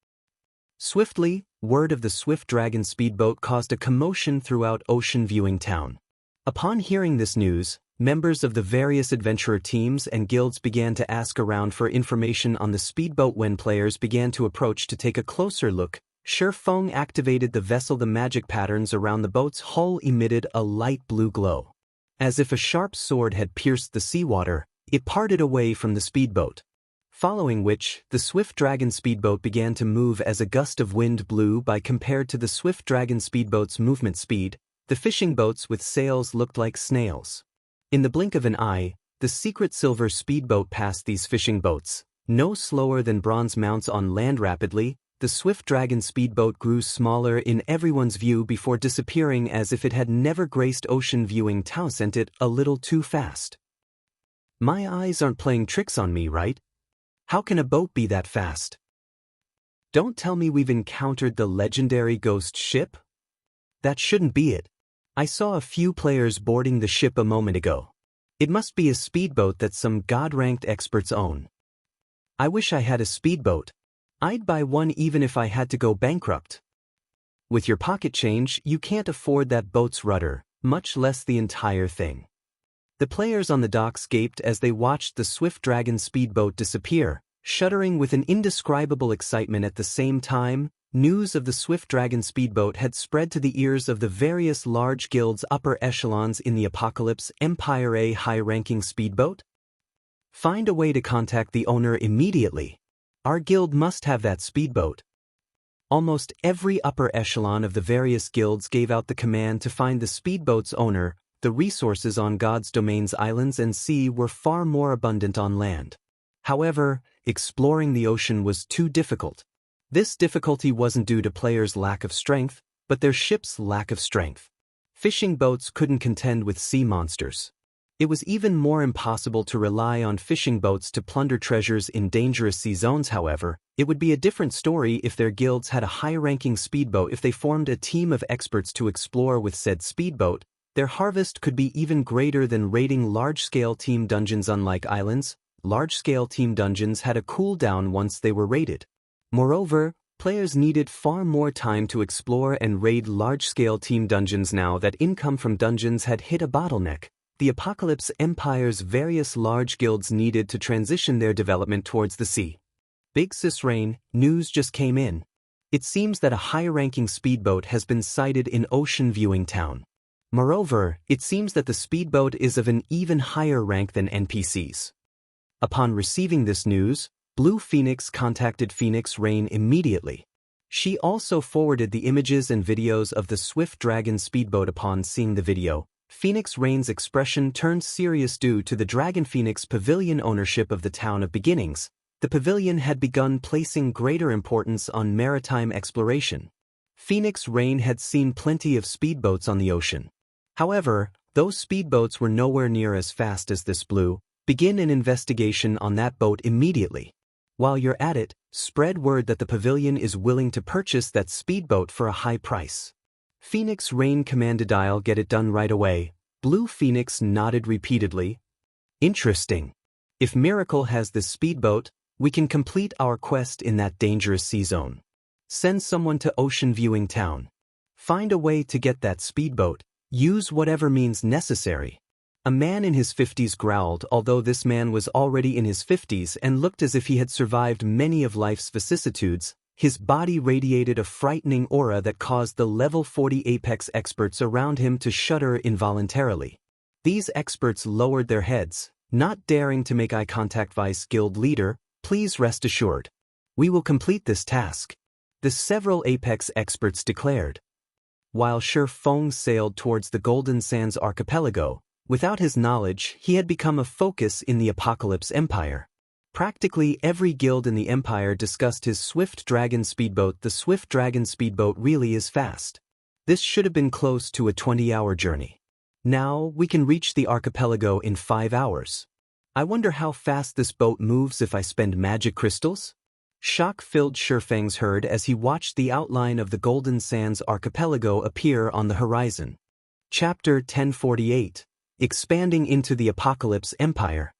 Swiftly, word of the Swift Dragon speedboat caused a commotion throughout Ocean Viewing Town. Upon hearing this news, members of the various adventurer teams and guilds began to ask around for information on the speedboat. When players began to approach to take a closer look, Shifeng activated the vessel. The magic patterns around the boat's hull emitted a light blue glow. As if a sharp sword had pierced the seawater, it parted away from the speedboat. Following which, the Swift Dragon speedboat began to move as a gust of wind blew by. Compared to the Swift Dragon speedboat's movement speed, the fishing boats with sails looked like snails. In the blink of an eye, the secret silver speedboat passed these fishing boats, no slower than bronze mounts on land. Rapidly, the Swift Dragon speedboat grew smaller in everyone's view before disappearing as if it had never graced Ocean Viewing Town. Sent it a little too fast. My eyes aren't playing tricks on me, right? How can a boat be that fast? Don't tell me we've encountered the legendary ghost ship? That shouldn't be it. I saw a few players boarding the ship a moment ago. It must be a speedboat that some god-ranked experts own. I wish I had a speedboat. I'd buy one even if I had to go bankrupt. With your pocket change, you can't afford that boat's rudder, much less the entire thing. The players on the docks gaped as they watched the Swift Dragon speedboat disappear, shuddering with an indescribable excitement. At the same time, news of the Swift Dragon speedboat had spread to the ears of the various large guilds' upper echelons in the Apocalypse Empire. A high-ranking speedboat? Find a way to contact the owner immediately. Our guild must have that speedboat. Almost every upper echelon of the various guilds gave out the command to find the speedboat's owner. The resources on God's domains, islands and sea were far more abundant on land. However, exploring the ocean was too difficult. This difficulty wasn't due to players' lack of strength, but their ship's lack of strength. Fishing boats couldn't contend with sea monsters. It was even more impossible to rely on fishing boats to plunder treasures in dangerous sea zones. However, it would be a different story if their guilds had a high-ranking speedboat. If they formed a team of experts to explore with said speedboat, their harvest could be even greater than raiding large-scale team dungeons. Unlike islands, large-scale team dungeons had a cooldown once they were raided. Moreover, Players needed far more time to explore and raid large-scale team dungeons now that income from dungeons had hit a bottleneck. The Apocalypse Empire's various large guilds needed to transition their development towards the sea. Big Sis Rain, news just came in. It seems that a high-ranking speedboat has been sighted in Ocean Viewing Town. Moreover, it seems that the speedboat is of an even higher rank than NPCs. Upon receiving this news, Blue Phoenix contacted Phoenix Rain immediately. She also forwarded the images and videos of the Swift Dragon speedboat. Upon seeing the video, Phoenix Rain's expression turned serious due to the Dragon Phoenix Pavilion ownership of the Town of Beginnings. The pavilion had begun placing greater importance on maritime exploration. Phoenix Rain had seen plenty of speedboats on the ocean. However, those speedboats were nowhere near as fast as this Blue. Begin an investigation on that boat immediately. While you're at it, spread word that the pavilion is willing to purchase that speedboat for a high price. Phoenix Rain commanded I'll get it done right away. Blue Phoenix nodded repeatedly. Interesting. If Miracle has this speedboat, we can complete our quest in that dangerous sea zone. Send someone to Ocean Viewing Town. Find a way to get that speedboat. Use whatever means necessary. A man in his 50s growled, although this man was already in his 50s and looked as if he had survived many of life's vicissitudes. His body radiated a frightening aura that caused the level 40 Apex experts around him to shudder involuntarily. These experts lowered their heads, not daring to make eye contact. Vice Guild Leader, please rest assured. We will complete this task. The several Apex experts declared. While Shi Feng sailed towards the Golden Sands archipelago, without his knowledge, he had become a focus in the Apocalypse Empire. Practically every guild in the Empire discussed his Swift Dragon speedboat. The Swift Dragon speedboat really is fast. This should have been close to a 20-hour journey. Now, we can reach the archipelago in 5 hours. I wonder how fast this boat moves if I spend magic crystals? Shock filled Shi Feng's heard as he watched the outline of the Golden Sands archipelago appear on the horizon. Chapter 1048. Expanding into the Apocalypse Empire.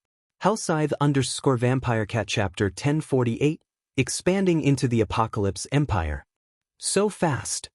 Hellscythe_VampireCat Chapter 1048. Expanding into the Apocalypse Empire. So fast.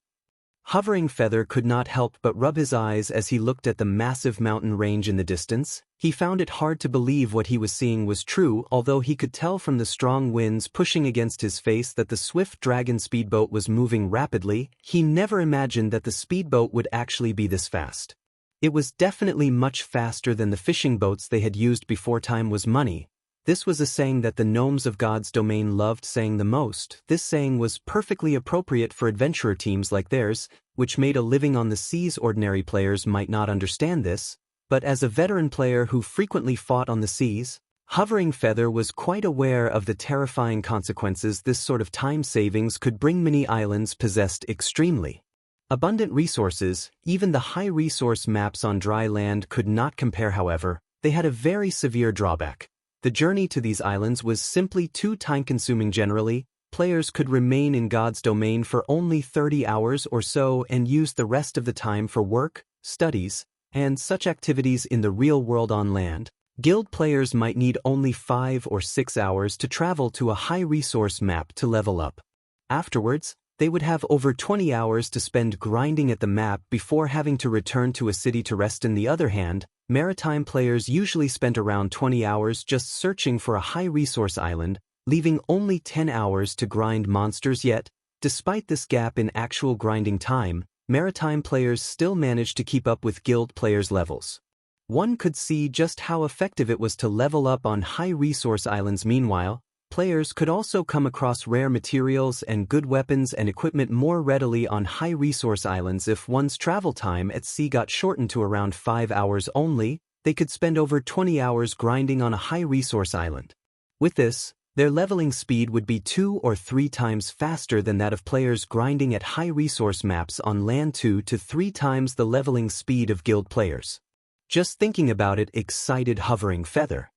Hovering Feather could not help but rub his eyes as he looked at the massive mountain range in the distance. He found it hard to believe what he was seeing was true, although he could tell from the strong winds pushing against his face that the Swift Dragon speedboat was moving rapidly. He never imagined that the speedboat would actually be this fast. It was definitely much faster than the fishing boats they had used before. Time was money. This was a saying that the gnomes of God's domain loved saying the most. This saying was perfectly appropriate for adventurer teams like theirs, which made a living on the seas. Ordinary players might not understand this, but as a veteran player who frequently fought on the seas, Hovering Feather was quite aware of the terrifying consequences this sort of time savings could bring. Many islands possessed extremely abundant resources. Even the high-resource maps on dry land could not compare. However, they had a very severe drawback. The journey to these islands was simply too time-consuming. Generally, players could remain in God's domain for only 30 hours or so and use the rest of the time for work, studies, and such activities in the real world. On land, guild players might need only 5 or 6 hours to travel to a high-resource map to level up. Afterwards, they would have over 20 hours to spend grinding at the map before having to return to a city to rest. On the other hand, Maritime players usually spent around 20 hours just searching for a high-resource island, leaving only 10 hours to grind monsters. Yet, despite this gap in actual grinding time, Maritime players still managed to keep up with guild players' levels. One could see just how effective it was to level up on high-resource islands. Meanwhile, players could also come across rare materials and good weapons and equipment more readily on high-resource islands. If one's travel time at sea got shortened to around 5 hours only, they could spend over 20 hours grinding on a high-resource island. With this, their leveling speed would be 2 or 3 times faster than that of players grinding at high-resource maps on land. 2 to 3 times the leveling speed of guild players. Just thinking about it excited Hovering Feather.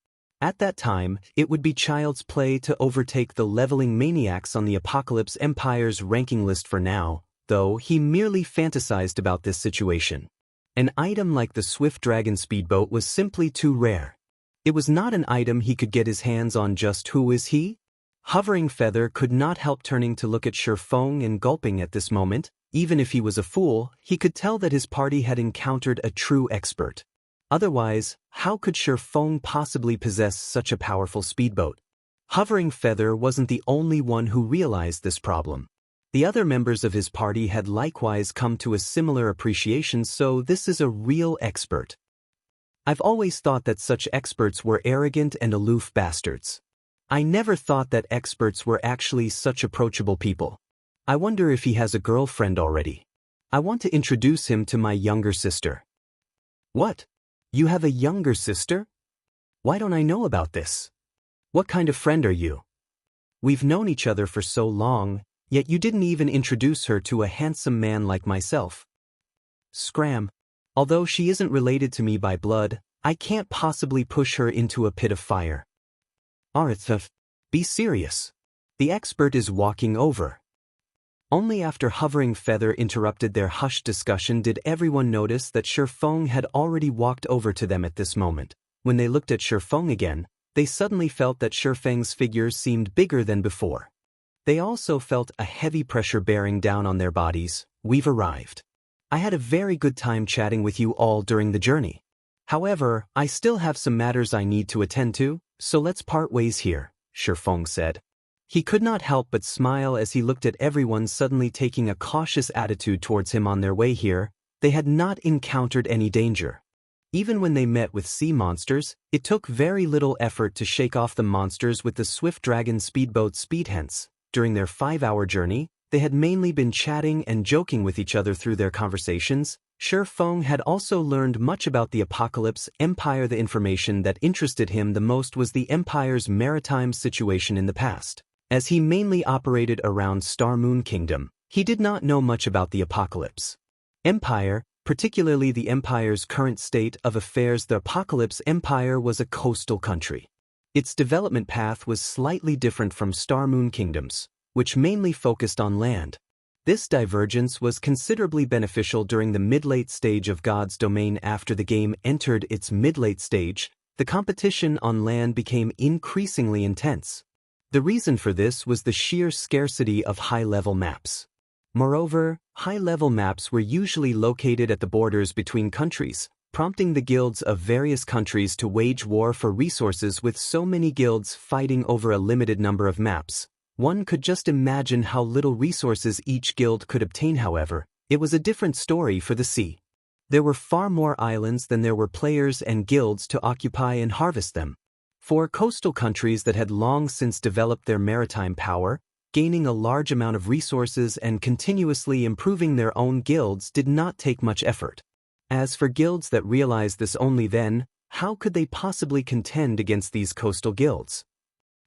At that time, it would be child's play to overtake the leveling maniacs on the Apocalypse Empire's ranking list. For now, though, he merely fantasized about this situation. An item like the Swift Dragon speedboat was simply too rare. It was not an item he could get his hands on. Just who is he? Hovering Feather could not help turning to look at Shifeng and gulping at this moment. Even if he was a fool, he could tell that his party had encountered a true expert. Otherwise, how could Shifeng possibly possess such a powerful speedboat? Hovering Feather wasn't the only one who realized this problem. The other members of his party had likewise come to a similar appreciation, so this is a real expert. I've always thought that such experts were arrogant and aloof bastards. I never thought that experts were actually such approachable people. I wonder if he has a girlfriend already. I want to introduce him to my younger sister. What? You have a younger sister? Why don't I know about this? What kind of friend are you? We've known each other for so long, yet you didn't even introduce her to a handsome man like myself. Scram. Although she isn't related to me by blood, I can't possibly push her into a pit of fire. Arthur, be serious. The expert is walking over. Only after Hovering Feather interrupted their hushed discussion did everyone notice that Shifeng had already walked over to them at this moment. When they looked at Shifeng again, they suddenly felt that Shifeng's figure seemed bigger than before. They also felt a heavy pressure bearing down on their bodies. We've arrived. I had a very good time chatting with you all during the journey. However, I still have some matters I need to attend to, so let's part ways here, Shifeng said. He could not help but smile as he looked at everyone suddenly taking a cautious attitude towards him on their way here. They had not encountered any danger. Even when they met with sea monsters, it took very little effort to shake off the monsters with the swift dragon speedboat speed. Hence, during their 5-hour journey, they had mainly been chatting and joking with each other through their conversations. Shifeng had also learned much about the Apocalypse Empire. The information that interested him the most was the Empire's maritime situation in the past. As he mainly operated around Star Moon Kingdom, he did not know much about the Apocalypse Empire, particularly the Empire's current state of affairs. The Apocalypse Empire was a coastal country. Its development path was slightly different from Star Moon Kingdom's, which mainly focused on land. This divergence was considerably beneficial during the mid-late stage of God's domain. After the game entered its mid-late stage, the competition on land became increasingly intense. The reason for this was the sheer scarcity of high-level maps. Moreover, high-level maps were usually located at the borders between countries, prompting the guilds of various countries to wage war for resources. With so many guilds fighting over a limited number of maps, one could just imagine how little resources each guild could obtain. However, it was a different story for the sea. There were far more islands than there were players and guilds to occupy and harvest them. For coastal countries that had long since developed their maritime power, gaining a large amount of resources and continuously improving their own guilds did not take much effort. As for guilds that realized this only then, how could they possibly contend against these coastal guilds?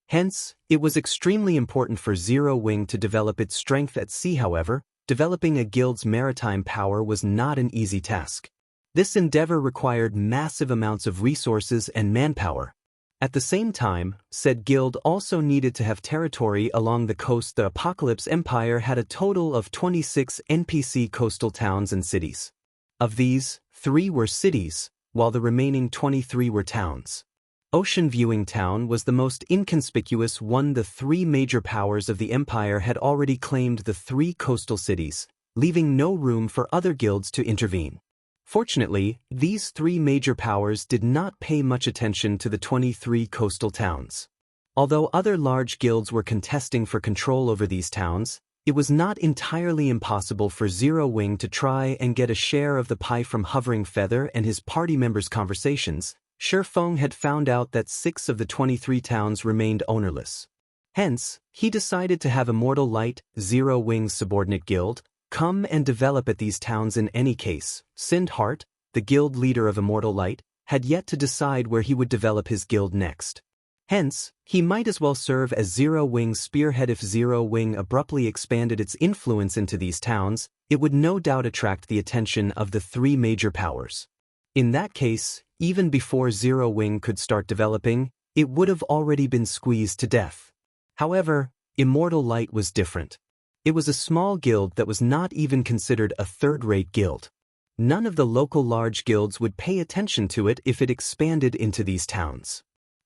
Hence, it was extremely important for Zero Wing to develop its strength at sea. However, developing a guild's maritime power was not an easy task. This endeavor required massive amounts of resources and manpower. At the same time, said guild also needed to have territory along the coast. The Apocalypse Empire had a total of 26 NPC coastal towns and cities. Of these, 3 were cities, while the remaining 23 were towns. Ocean Viewing Town was the most inconspicuous one. The 3 major powers of the Empire had already claimed the 3 coastal cities, leaving no room for other guilds to intervene. Fortunately, these 3 major powers did not pay much attention to the 23 coastal towns. Although other large guilds were contesting for control over these towns, it was not entirely impossible for Zero Wing to try and get a share of the pie. From Hovering Feather and his party members' conversations, Shifeng had found out that 6 of the 23 towns remained ownerless. Hence, he decided to have Immortal Light, Zero Wing's subordinate guild, come and develop at these towns. In any case, Sindhart, the guild leader of Immortal Light, had yet to decide where he would develop his guild next. Hence, he might as well serve as Zero Wing's spearhead. If Zero Wing abruptly expanded its influence into these towns, it would no doubt attract the attention of the 3 major powers. In that case, even before Zero Wing could start developing, it would have already been squeezed to death. However, Immortal Light was different. It was a small guild that was not even considered a third-rate guild. None of the local large guilds would pay attention to it if it expanded into these towns.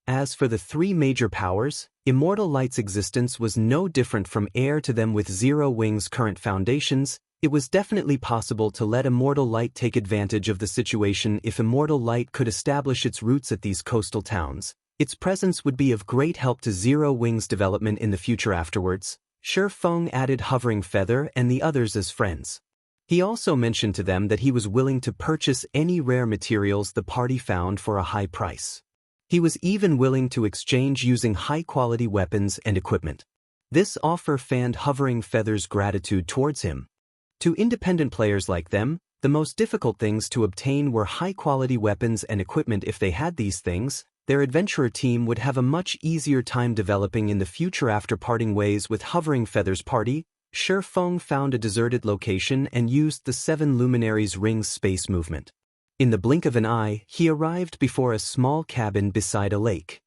As for the three major powers, Immortal Light's existence was no different from heir to them with Zero Wing's current foundations. It was definitely possible to let Immortal Light take advantage of the situation if Immortal Light could establish its roots at these coastal towns. Its presence would be of great help to Zero Wing's development in the future afterwards. Feng added Hovering Feather and the others as friends. He also mentioned to them that he was willing to purchase any rare materials the party found for a high price. He was even willing to exchange using high-quality weapons and equipment. This offer fanned Hovering Feather's gratitude towards him. To independent players like them, the most difficult things to obtain were high-quality weapons and equipment. If they had these things, their adventurer team would have a much easier time developing in the future. After parting ways with Hovering Feather's party, Feng found a deserted location and used the Seven Luminaries Ring's space movement. In the blink of an eye, he arrived before a small cabin beside a lake.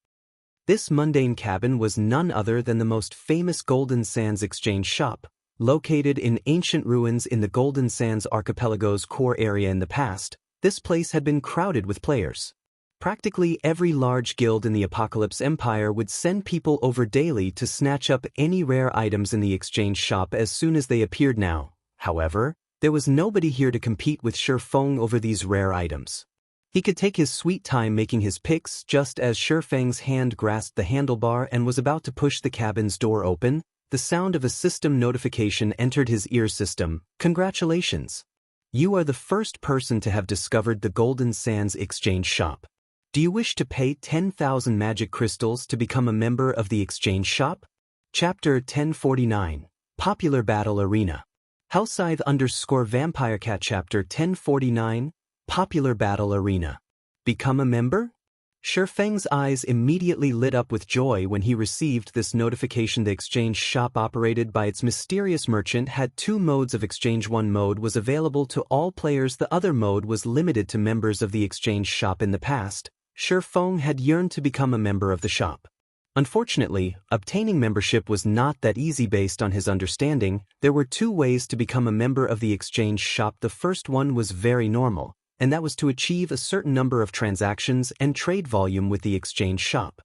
This mundane cabin was none other than the most famous Golden Sands exchange shop, located in ancient ruins in the Golden Sands Archipelago's core area. In the past, this place had been crowded with players. Practically every large guild in the Apocalypse Empire would send people over daily to snatch up any rare items in the exchange shop as soon as they appeared. Now, however, there was nobody here to compete with Feng over these rare items. He could take his sweet time making his picks. Just as Feng's hand grasped the handlebar and was about to push the cabin's door open, the sound of a system notification entered his ear system. Congratulations! You are the first person to have discovered the Golden Sands exchange shop. Do you wish to pay 10,000 magic crystals to become a member of the exchange shop? Chapter 1049, Popular Battle Arena. Hellscythe_Vampirecat Chapter 1049, Popular Battle Arena. Become a member? Feng's eyes immediately lit up with joy when he received this notification. The exchange shop operated by its mysterious merchant had two modes of exchange. One mode was available to all players, the other mode was limited to members of the exchange shop. In the past, Feng had yearned to become a member of the shop. Unfortunately, obtaining membership was not that easy. Based on his understanding, there were two ways to become a member of the exchange shop. The first one was very normal, and that was to achieve a certain number of transactions and trade volume with the exchange shop.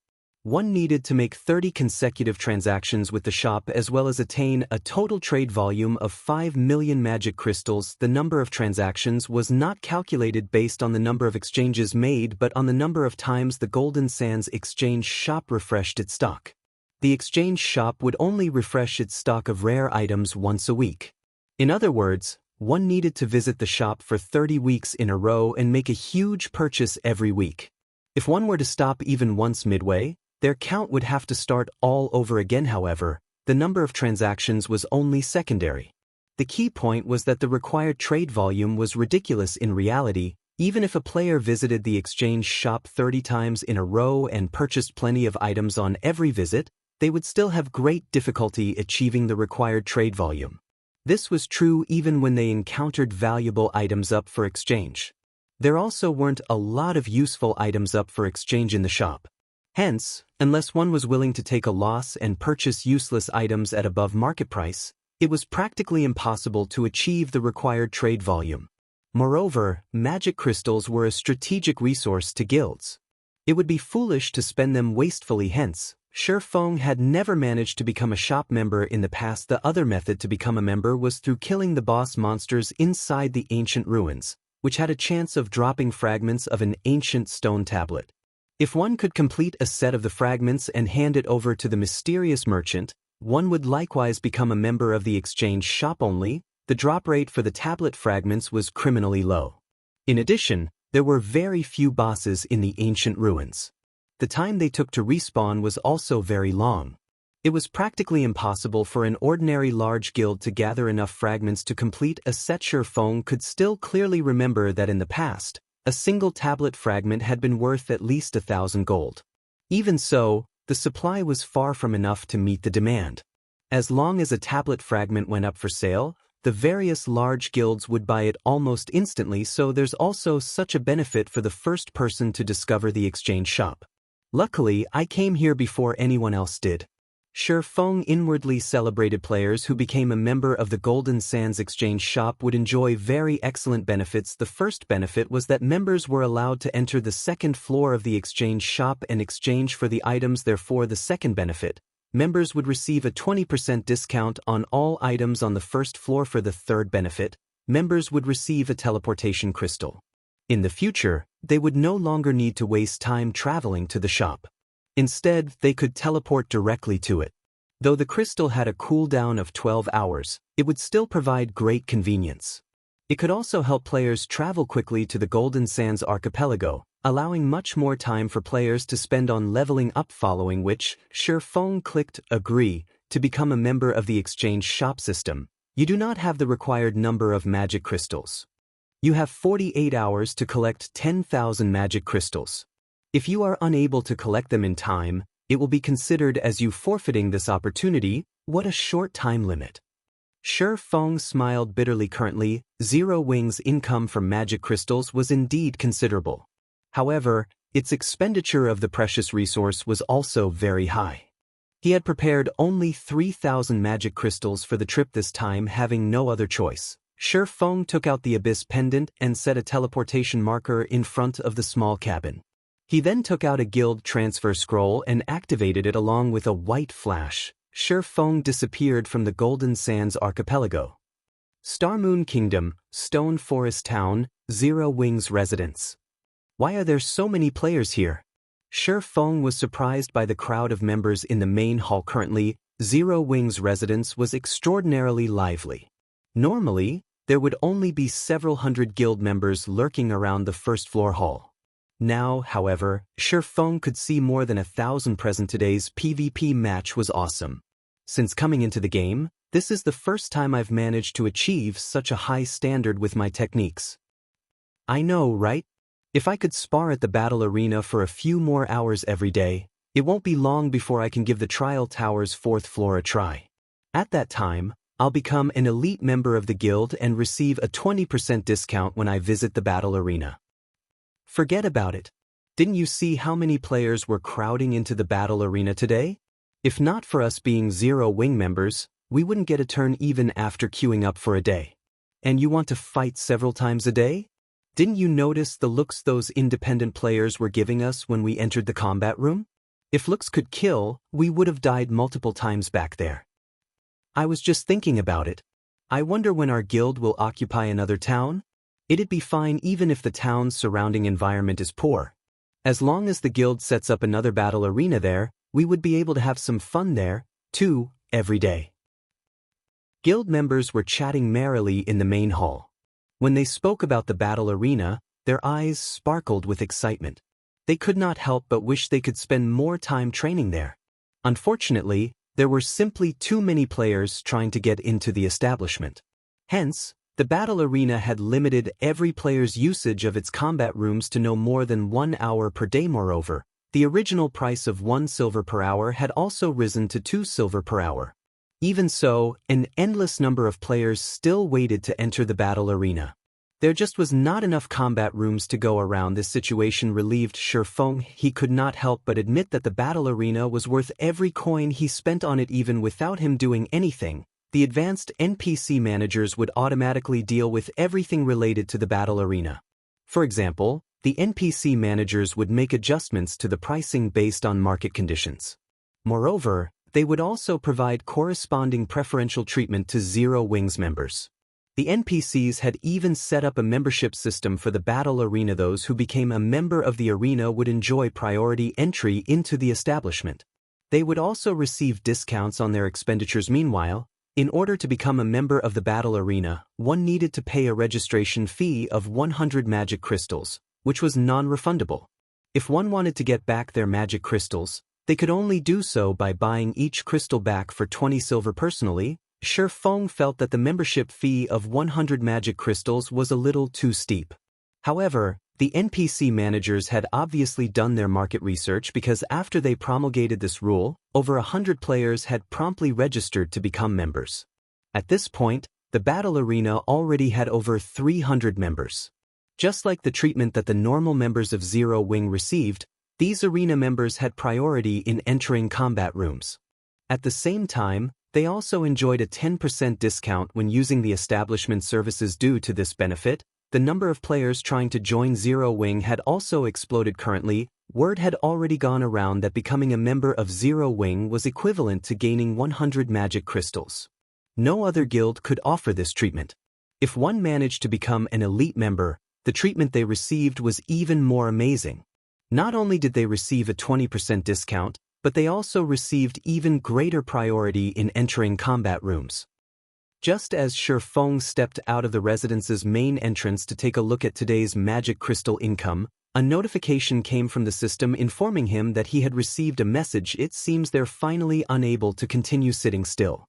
One needed to make 30 consecutive transactions with the shop as well as attain a total trade volume of 5 million magic crystals. The number of transactions was not calculated based on the number of exchanges made but on the number of times the Golden Sands exchange shop refreshed its stock. The exchange shop would only refresh its stock of rare items once a week. In other words, one needed to visit the shop for 30 weeks in a row and make a huge purchase every week. If one were to stop even once midway, their count would have to start all over again. However, the number of transactions was only secondary. The key point was that the required trade volume was ridiculous. In reality, even if a player visited the exchange shop 30 times in a row and purchased plenty of items on every visit, they would still have great difficulty achieving the required trade volume. This was true even when they encountered valuable items up for exchange. There also weren't a lot of useful items up for exchange in the shop. Hence, unless one was willing to take a loss and purchase useless items at above market price, it was practically impossible to achieve the required trade volume. Moreover, magic crystals were a strategic resource to guilds. It would be foolish to spend them wastefully. Hence, Feng had never managed to become a shop member in the past. The other method to become a member was through killing the boss monsters inside the ancient ruins, which had a chance of dropping fragments of an ancient stone tablet. If one could complete a set of the fragments and hand it over to the mysterious merchant, one would likewise become a member of the exchange shop. Only, the drop rate for the tablet fragments was criminally low. In addition, there were very few bosses in the ancient ruins. The time they took to respawn was also very long. It was practically impossible for an ordinary large guild to gather enough fragments to complete a set. Feng could still clearly remember that in the past, a single tablet fragment had been worth at least 1,000 gold. Even so, the supply was far from enough to meet the demand. As long as a tablet fragment went up for sale, the various large guilds would buy it almost instantly. So there's also such a benefit for the first person to discover the exchange shop. Luckily, I came here before anyone else did. Shi Feng inwardly celebrated players who became a member of the Golden Sands Exchange shop would enjoy very excellent benefits. The first benefit was that members were allowed to enter the second floor of the exchange shop and exchange for the items. Therefore, the second benefit, members would receive a 20% discount on all items on the first floor. For the third benefit, members would receive a teleportation crystal. In the future, they would no longer need to waste time traveling to the shop. Instead, they could teleport directly to it. Though the crystal had a cooldown of 12 hours, it would still provide great convenience. It could also help players travel quickly to the Golden Sands archipelago, allowing much more time for players to spend on leveling up, following which, Shi Feng clicked Agree to become a member of the exchange shop system. You do not have the required number of magic crystals. You have 48 hours to collect 10,000 magic crystals. If you are unable to collect them in time, it will be considered as you forfeiting this opportunity. What a short time limit. Shi Feng smiled bitterly. Currently, Zero Wing's income from magic crystals was indeed considerable. However, its expenditure of the precious resource was also very high. He had prepared only 3,000 magic crystals for the trip this time. Having no other choice, Shi Feng took out the Abyss pendant and set a teleportation marker in front of the small cabin. He then took out a guild transfer scroll and activated it. Along with a white flash, Shi Feng disappeared from the Golden Sands archipelago. Starmoon Kingdom, Stone Forest Town, Zero Wing's residence. Why are there so many players here? Shi Feng was surprised by the crowd of members in the main hall. Currently, Zero Wing's residence was extraordinarily lively. Normally, there would only be several hundred guild members lurking around the first floor hall. Now, however, Shi Feng could see more than 1,000 present. Today's PvP match was awesome. Since coming into the game, this is the first time I've managed to achieve such a high standard with my techniques. I know, right? If I could spar at the battle arena for a few more hours every day, it won't be long before I can give the Trial Tower's 4th floor a try. At that time, I'll become an elite member of the guild and receive a 20% discount when I visit the battle arena. Forget about it. Didn't you see how many players were crowding into the battle arena today? If not for us being Zero Wing members, we wouldn't get a turn even after queuing up for a day. And you want to fight several times a day? Didn't you notice the looks those independent players were giving us when we entered the combat room? If looks could kill, we would have died multiple times back there. I was just thinking about it. I wonder when our guild will occupy another town? It'd be fine even if the town's surrounding environment is poor. As long as the guild sets up another battle arena there, we would be able to have some fun there, too, every day. Guild members were chatting merrily in the main hall. When they spoke about the battle arena, their eyes sparkled with excitement. They could not help but wish they could spend more time training there. Unfortunately, there were simply too many players trying to get into the establishment. Hence, the battle arena had limited every player's usage of its combat rooms to no more than 1 hour per day. Moreover, the original price of 1 silver per hour had also risen to 2 silver per hour. Even so, an endless number of players still waited to enter the battle arena. There just was not enough combat rooms to go around. This situation relieved Shi Feng. He could not help but admit that the battle arena was worth every coin he spent on it. Even without him doing anything, the advanced NPC managers would automatically deal with everything related to the battle arena. For example, the NPC managers would make adjustments to the pricing based on market conditions. Moreover, they would also provide corresponding preferential treatment to Zero Wings members. The NPCs had even set up a membership system for the battle arena. Those who became a member of the arena would enjoy priority entry into the establishment. They would also receive discounts on their expenditures. Meanwhile, in order to become a member of the battle arena, one needed to pay a registration fee of 100 magic crystals, which was non-refundable. If one wanted to get back their magic crystals, they could only do so by buying each crystal back for 20 silver. Personally, Shi Feng felt that the membership fee of 100 magic crystals was a little too steep. However, the NPC managers had obviously done their market research, because after they promulgated this rule, over 100 players had promptly registered to become members. At this point, the battle arena already had over 300 members. Just like the treatment that the normal members of Zero Wing received, these arena members had priority in entering combat rooms. At the same time, they also enjoyed a 10% discount when using the establishment services. Due to this benefit, the number of players trying to join Zero Wing had also exploded. Currently, word had already gone around that becoming a member of Zero Wing was equivalent to gaining 100 magic crystals. No other guild could offer this treatment. If one managed to become an elite member, the treatment they received was even more amazing. Not only did they receive a 20% discount, but they also received even greater priority in entering combat rooms. Just as Shifeng stepped out of the residence's main entrance to take a look at today's magic crystal income, a notification came from the system informing him that he had received a message. It seems they're finally unable to continue sitting still.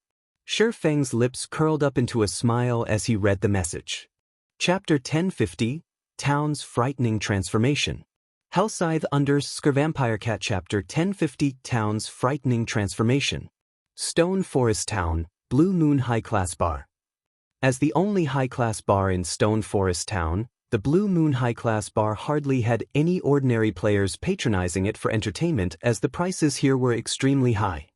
Shifeng's lips curled up into a smile as he read the message. Chapter 1050, Town's Frightening Transformation. Hellscythe _ Vampire Cat. Chapter 1050, Town's Frightening Transformation. Stone Forest Town, Blue Moon High-Class Bar. As the only high-class bar in Stone Forest Town, the Blue Moon High-Class Bar hardly had any ordinary players patronizing it for entertainment, as the prices here were extremely high.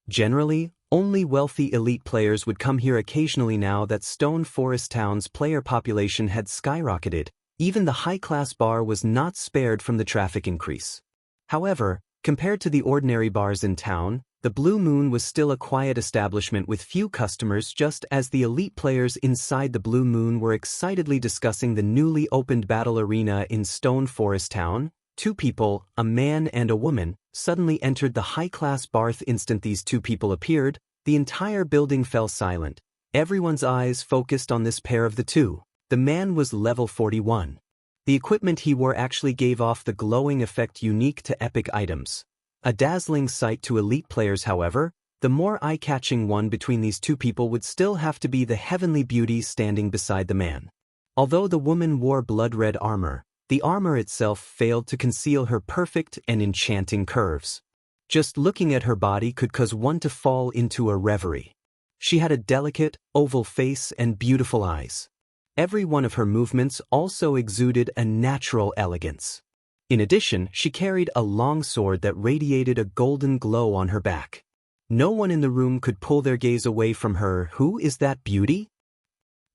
Generally, only wealthy elite players would come here occasionally. Now that Stone Forest Town's player population had skyrocketed, even the high-class bar was not spared from the traffic increase. However, compared to the ordinary bars in town, the Blue Moon was still a quiet establishment with few customers. Just as the elite players inside the Blue Moon were excitedly discussing the newly opened battle arena in Stone Forest Town, two people, a man and a woman, suddenly entered the high-class bar. The instant these two people appeared, the entire building fell silent. Everyone's eyes focused on this pair of the two. The man was level 41. The equipment he wore actually gave off the glowing effect unique to epic items. A dazzling sight to elite players. However, the more eye-catching one between these two people would still have to be the heavenly beauty standing beside the man. Although the woman wore blood-red armor, the armor itself failed to conceal her perfect and enchanting curves. Just looking at her body could cause one to fall into a reverie. She had a delicate, oval face and beautiful eyes. Every one of her movements also exuded a natural elegance. In addition, she carried a long sword that radiated a golden glow on her back. No one in the room could pull their gaze away from her. Who is that beauty?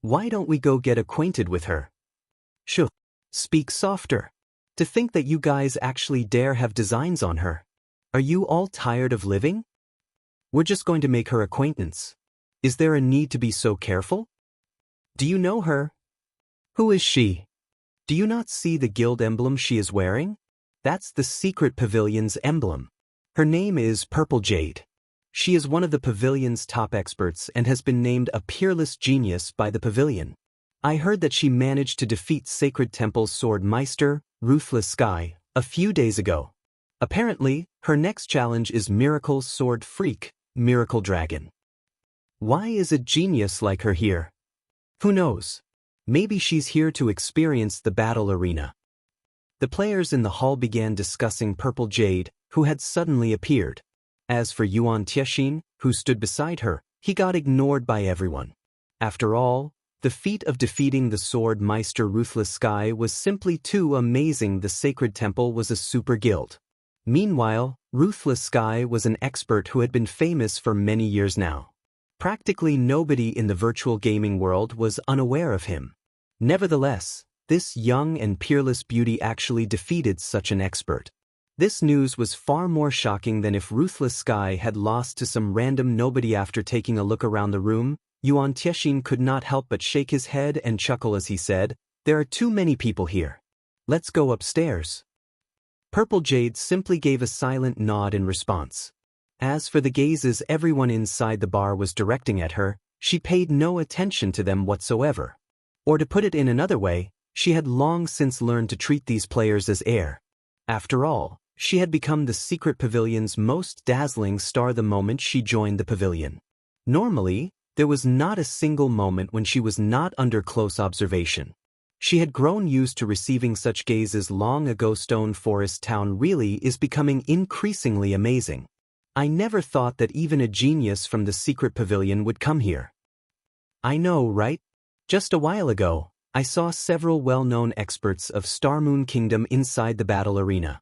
Why don't we go get acquainted with her? Shh. Speak softer. To think that you guys actually dare have designs on her. Are you all tired of living? We're just going to make her acquaintance. Is there a need to be so careful? Do you know her? Who is she? Do you not see the guild emblem she is wearing? That's the secret pavilion's emblem. Her name is Purple Jade. She is one of the pavilion's top experts and has been named a peerless genius by the pavilion. I heard that she managed to defeat Sacred Temple's Sword Meister, Ruthless Sky, a few days ago. Apparently, her next challenge is Miracle's Sword Freak, Miracle Dragon. Why is a genius like her here? Who knows? Maybe she's here to experience the battle arena. The players in the hall began discussing Purple Jade, who had suddenly appeared. As for Yuan Tiexin, who stood beside her, he got ignored by everyone. After all, the feat of defeating the Sword Meister Ruthless Sky was simply too amazing. The Sacred Temple was a super guild. Meanwhile, Ruthless Sky was an expert who had been famous for many years now. Practically nobody in the virtual gaming world was unaware of him. Nevertheless, this young and peerless beauty actually defeated such an expert. This news was far more shocking than if Ruthless Sky had lost to some random nobody. After taking a look around the room, Yuan Tiexin could not help but shake his head and chuckle as he said, "There are too many people here. Let's go upstairs." Purple Jade simply gave a silent nod in response. As for the gazes everyone inside the bar was directing at her, she paid no attention to them whatsoever. Or to put it in another way, she had long since learned to treat these players as air. After all, she had become the secret pavilion's most dazzling star the moment she joined the pavilion. Normally, there was not a single moment when she was not under close observation. She had grown used to receiving such gazes long ago. Stone Forest Town really is becoming increasingly amazing. I never thought that even a genius from the secret pavilion would come here. I know, right? Just a while ago, I saw several well-known experts of Starmoon Kingdom inside the battle arena.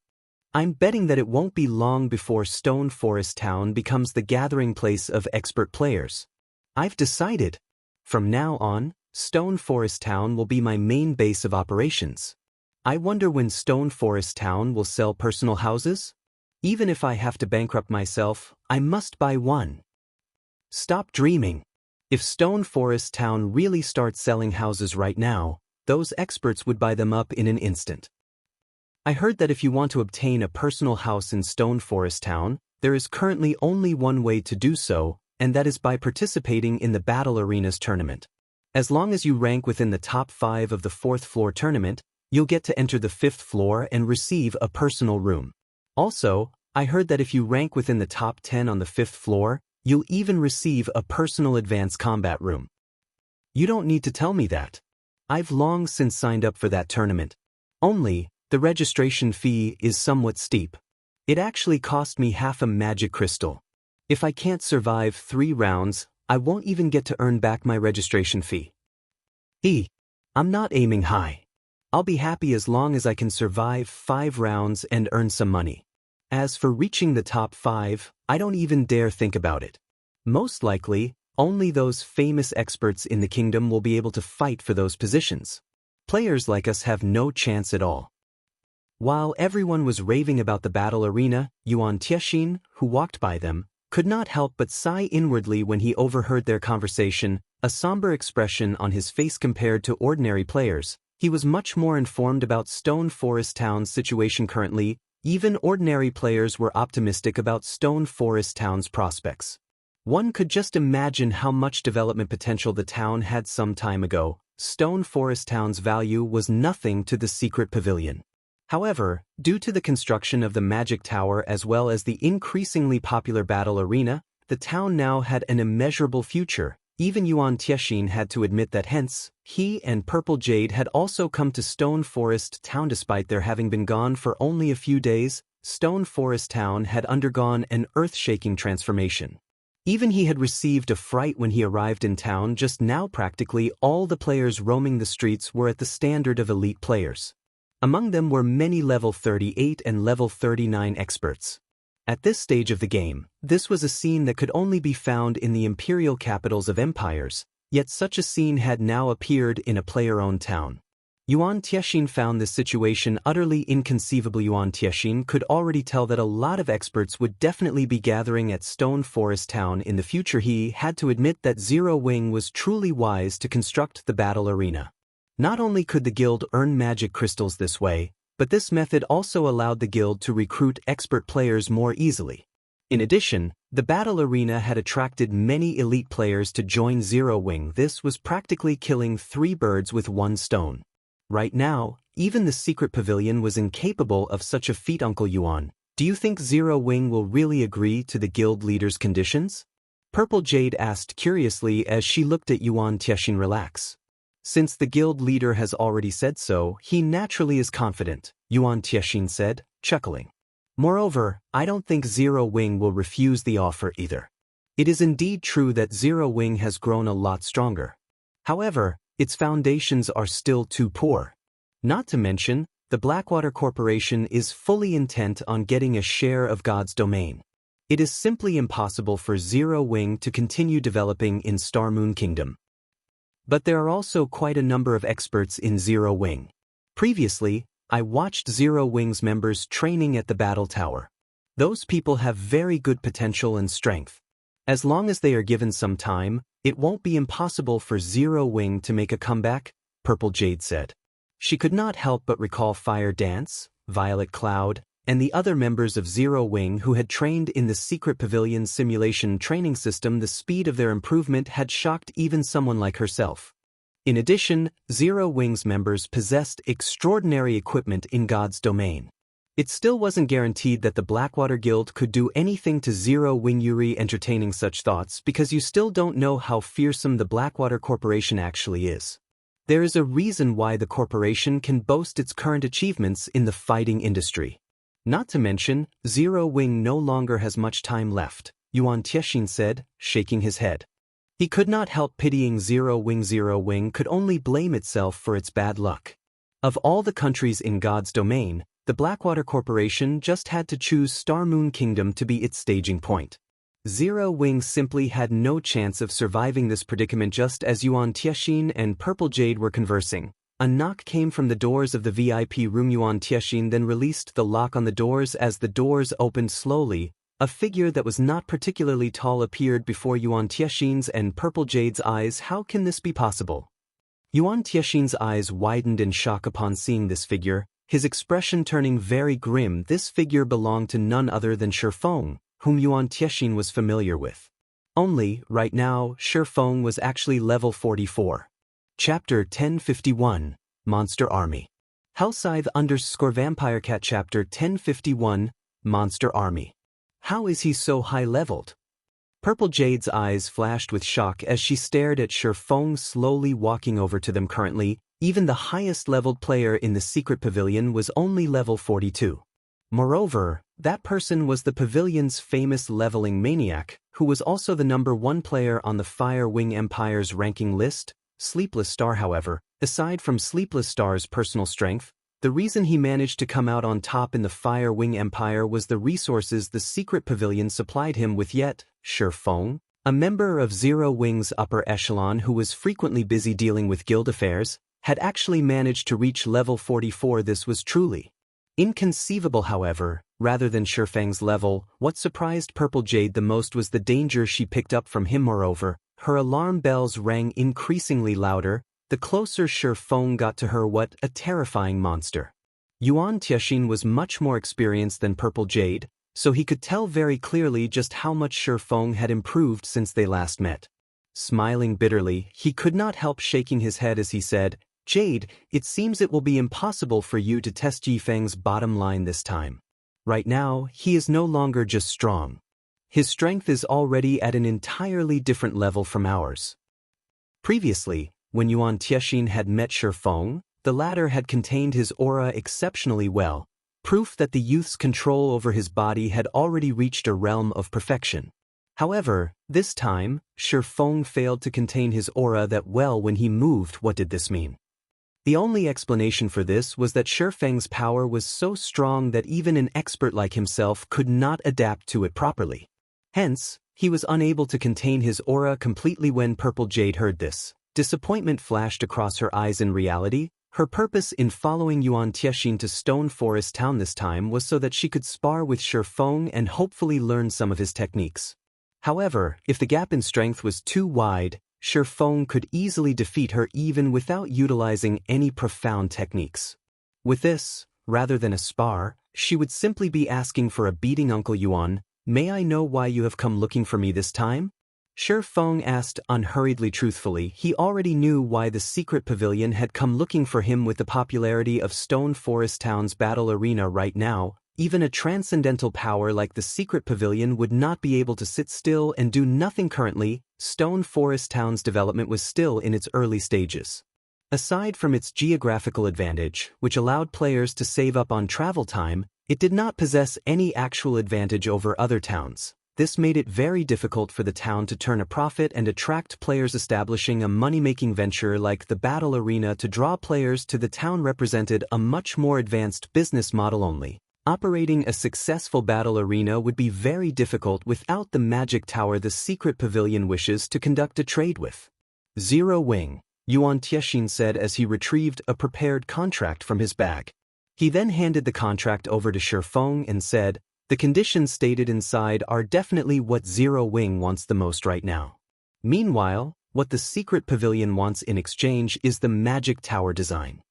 I'm betting that it won't be long before Stone Forest Town becomes the gathering place of expert players. I've decided. From now on, Stone Forest Town will be my main base of operations. I wonder when Stone Forest Town will sell personal houses? Even if I have to bankrupt myself, I must buy one. Stop dreaming. If Stone Forest Town really starts selling houses right now, those experts would buy them up in an instant. I heard that if you want to obtain a personal house in Stone Forest Town, there is currently only one way to do so, and that is by participating in the Battle Arenas tournament. As long as you rank within the top 5 of the 4th floor tournament, you'll get to enter the 5th floor and receive a personal room. Also, I heard that if you rank within the top 10 on the 5th floor, you'll even receive a personal advanced combat room. You don't need to tell me that. I've long since signed up for that tournament. Only, the registration fee is somewhat steep. It actually cost me half a magic crystal. If I can't survive 3 rounds, I won't even get to earn back my registration fee. I'm not aiming high. I'll be happy as long as I can survive 5 rounds and earn some money. As for reaching the top 5, I don't even dare think about it. Most likely, only those famous experts in the kingdom will be able to fight for those positions. Players like us have no chance at all. While everyone was raving about the battle arena, Yuan Tiexin, who walked by them, could not help but sigh inwardly when he overheard their conversation, a somber expression on his face compared to ordinary players. He was much more informed about Stone Forest Town's situation currently. Even ordinary players were optimistic about Stone Forest Town's prospects. One could just imagine how much development potential the town had some time ago. Stone Forest Town's value was nothing to the secret pavilion. However, due to the construction of the Magic Tower as well as the increasingly popular battle arena, the town now had an immeasurable future. Even Yuan Tiexin had to admit that hence, he and Purple Jade had also come to Stone Forest Town despite their having been gone for only a few days. Stone Forest Town had undergone an earth-shaking transformation. Even he had received a fright when he arrived in town. Just now practically all the players roaming the streets were at the standard of elite players. Among them were many level 38 and level 39 experts. At this stage of the game, this was a scene that could only be found in the imperial capitals of empires, yet such a scene had now appeared in a player-owned town. Yuan Tiexin found this situation utterly inconceivable. Yuan Tiexin could already tell that a lot of experts would definitely be gathering at Stone Forest Town in the future. He had to admit that Zero Wing was truly wise to construct the battle arena. Not only could the guild earn magic crystals this way, but this method also allowed the guild to recruit expert players more easily. In addition, the battle arena had attracted many elite players to join Zero Wing. This was practically killing 3 birds with 1 stone. Right now, even the secret pavilion was incapable of such a feat. Uncle Yuan, do you think Zero Wing will really agree to the guild leader's conditions? Purple Jade asked curiously as she looked at Yuan Tiexin relax. Since the guild leader has already said so, he naturally is confident, Yuan Tiexin said, chuckling. Moreover, I don't think Zero Wing will refuse the offer either. It is indeed true that Zero Wing has grown a lot stronger. However, its foundations are still too poor. Not to mention, the Blackwater Corporation is fully intent on getting a share of God's domain. It is simply impossible for Zero Wing to continue developing in Star Moon Kingdom. But there are also quite a number of experts in Zero Wing. Previously, I watched Zero Wing's members training at the Battle Tower. Those people have very good potential and strength. As long as they are given some time, it won't be impossible for Zero Wing to make a comeback, Purple Jade said. She could not help but recall Fire Dance, Violet Cloud, and the other members of Zero Wing who had trained in the Secret Pavilion simulation training system. The speed of their improvement had shocked even someone like herself. In addition, Zero Wing's members possessed extraordinary equipment in God's domain. It still wasn't guaranteed that the Blackwater Guild could do anything to Zero Wing. Yuri entertaining such thoughts because you still don't know how fearsome the Blackwater Corporation actually is. There is a reason why the corporation can boast its current achievements in the fighting industry. Not to mention, Zero Wing no longer has much time left, Yuan Tiexin said, shaking his head. He could not help pitying Zero Wing. Zero Wing could only blame itself for its bad luck. Of all the countries in God's domain, the Blackwater Corporation just had to choose Star Moon Kingdom to be its staging point. Zero Wing simply had no chance of surviving this predicament. Just as Yuan Tianxin and Purple Jade were conversing, a knock came from the doors of the VIP room. Yuan Tianxin then released the lock on the doors. As the doors opened slowly, a figure that was not particularly tall appeared before Yuan Tianxin's and Purple Jade's eyes. How can this be possible? Yuan Tianxin's eyes widened in shock upon seeing this figure, his expression turning very grim. This figure belonged to none other than Shifeng, whom Yuan Tianxin was familiar with. Only, right now, Shifeng was actually level 44. Chapter 1051, Monster Army. Hellscythe _ Vampire Cat. Chapter 1051, Monster Army. How is he so high-leveled? Purple Jade's eyes flashed with shock as she stared at Shifeng slowly walking over to them. Currently, even the highest-leveled player in the secret pavilion was only level 42. Moreover, that person was the pavilion's famous leveling maniac, who was also the #1 player on the Fire Wing Empire's ranking list, Sleepless Star. However, aside from Sleepless Star's personal strength, the reason he managed to come out on top in the Fire Wing Empire was the resources the secret pavilion supplied him with. Yet, Shifeng, a member of Zero Wing's upper echelon who was frequently busy dealing with guild affairs, had actually managed to reach level 44. This was truly inconceivable. However, rather than Shifeng's level, what surprised Purple Jade the most was the danger she picked up from him. Moreover, her alarm bells rang increasingly louder, the closer Shifeng got to her. What a terrifying monster. Yuan Tianxin was much more experienced than Purple Jade, so he could tell very clearly just how much Shifeng had improved since they last met. Smiling bitterly, he could not help shaking his head as he said, "Jade, it seems it will be impossible for you to test Yifeng's bottom line this time. Right now, he is no longer just strong. His strength is already at an entirely different level from ours." Previously, when Yuan Tianxin had met Shifeng, the latter had contained his aura exceptionally well, proof that the youth's control over his body had already reached a realm of perfection. However, this time, Shifeng failed to contain his aura that well when he moved. What did this mean? The only explanation for this was that Shifeng's power was so strong that even an expert like himself could not adapt to it properly. Hence, he was unable to contain his aura completely. When Purple Jade heard this, disappointment flashed across her eyes. In reality, her purpose in following Yuan Tianxin to Stone Forest Town this time was so that she could spar with Shifeng and hopefully learn some of his techniques. However, if the gap in strength was too wide, Shifeng could easily defeat her even without utilizing any profound techniques. With this, rather than a spar, she would simply be asking for a beating. "Uncle Yuan, may I know why you have come looking for me this time?" Shifeng asked unhurriedly. Truthfully, he already knew why the secret pavilion had come looking for him. With the popularity of Stone Forest Town's battle arena right now, even a transcendental power like the secret pavilion would not be able to sit still and do nothing. Currently, Stone Forest Town's development was still in its early stages. Aside from its geographical advantage, which allowed players to save up on travel time, it did not possess any actual advantage over other towns. This made it very difficult for the town to turn a profit and attract players. Establishing a money-making venture like the battle arena to draw players to the town represented a much more advanced business model. Only operating a successful battle arena would be very difficult without the magic tower the secret pavilion wishes to conduct a trade with. Zero Wing, Yuan Tianxin said as he retrieved a prepared contract from his bag. He then handed the contract over to Shifeng and said, "The conditions stated inside are definitely what Zero Wing wants the most right now. Meanwhile, what the secret pavilion wants in exchange is the magic tower design."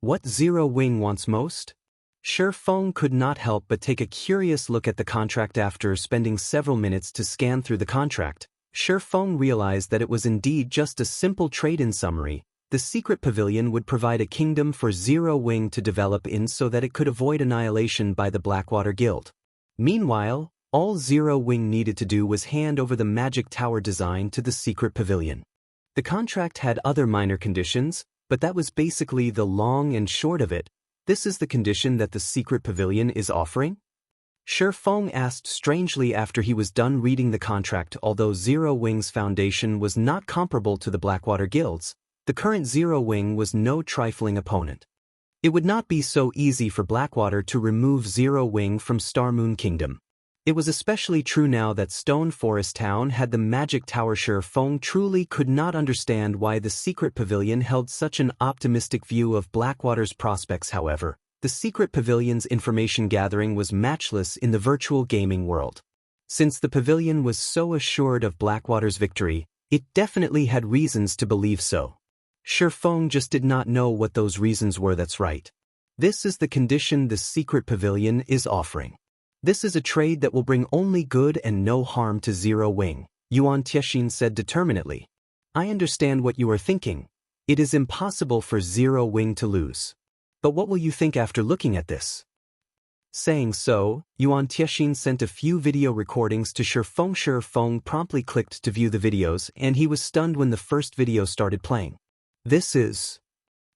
What Zero Wing wants most? Shifeng could not help but take a curious look at the contract. After spending several minutes to scan through the contract, Shifeng realized that it was indeed just a simple trade. In summary, the secret pavilion would provide a kingdom for Zero Wing to develop in so that it could avoid annihilation by the Blackwater Guild. Meanwhile, all Zero Wing needed to do was hand over the magic tower design to the secret pavilion. The contract had other minor conditions, but that was basically the long and short of it. This is the condition that the secret pavilion is offering? Shifeng asked strangely after he was done reading the contract. Although Zero Wing's foundation was not comparable to the Blackwater Guild's, the current Zero Wing was no trifling opponent. It would not be so easy for Blackwater to remove Zero Wing from Starmoon Kingdom. It was especially true now that Stone Forest Town had the magic tower. Feng truly could not understand why the secret pavilion held such an optimistic view of Blackwater's prospects. However, the secret pavilion's information gathering was matchless in the virtual gaming world. Since the pavilion was so assured of Blackwater's victory, it definitely had reasons to believe so. Feng just did not know what those reasons were. That's right. This is the condition the secret pavilion is offering. This is a trade that will bring only good and no harm to Zero Wing, Yuan Tiexin said determinedly. I understand what you are thinking. It is impossible for Zero Wing to lose. But what will you think after looking at this? Saying so, Yuan Tiexin sent a few video recordings to Feng. Feng promptly clicked to view the videos, and he was stunned when the first video started playing. This is...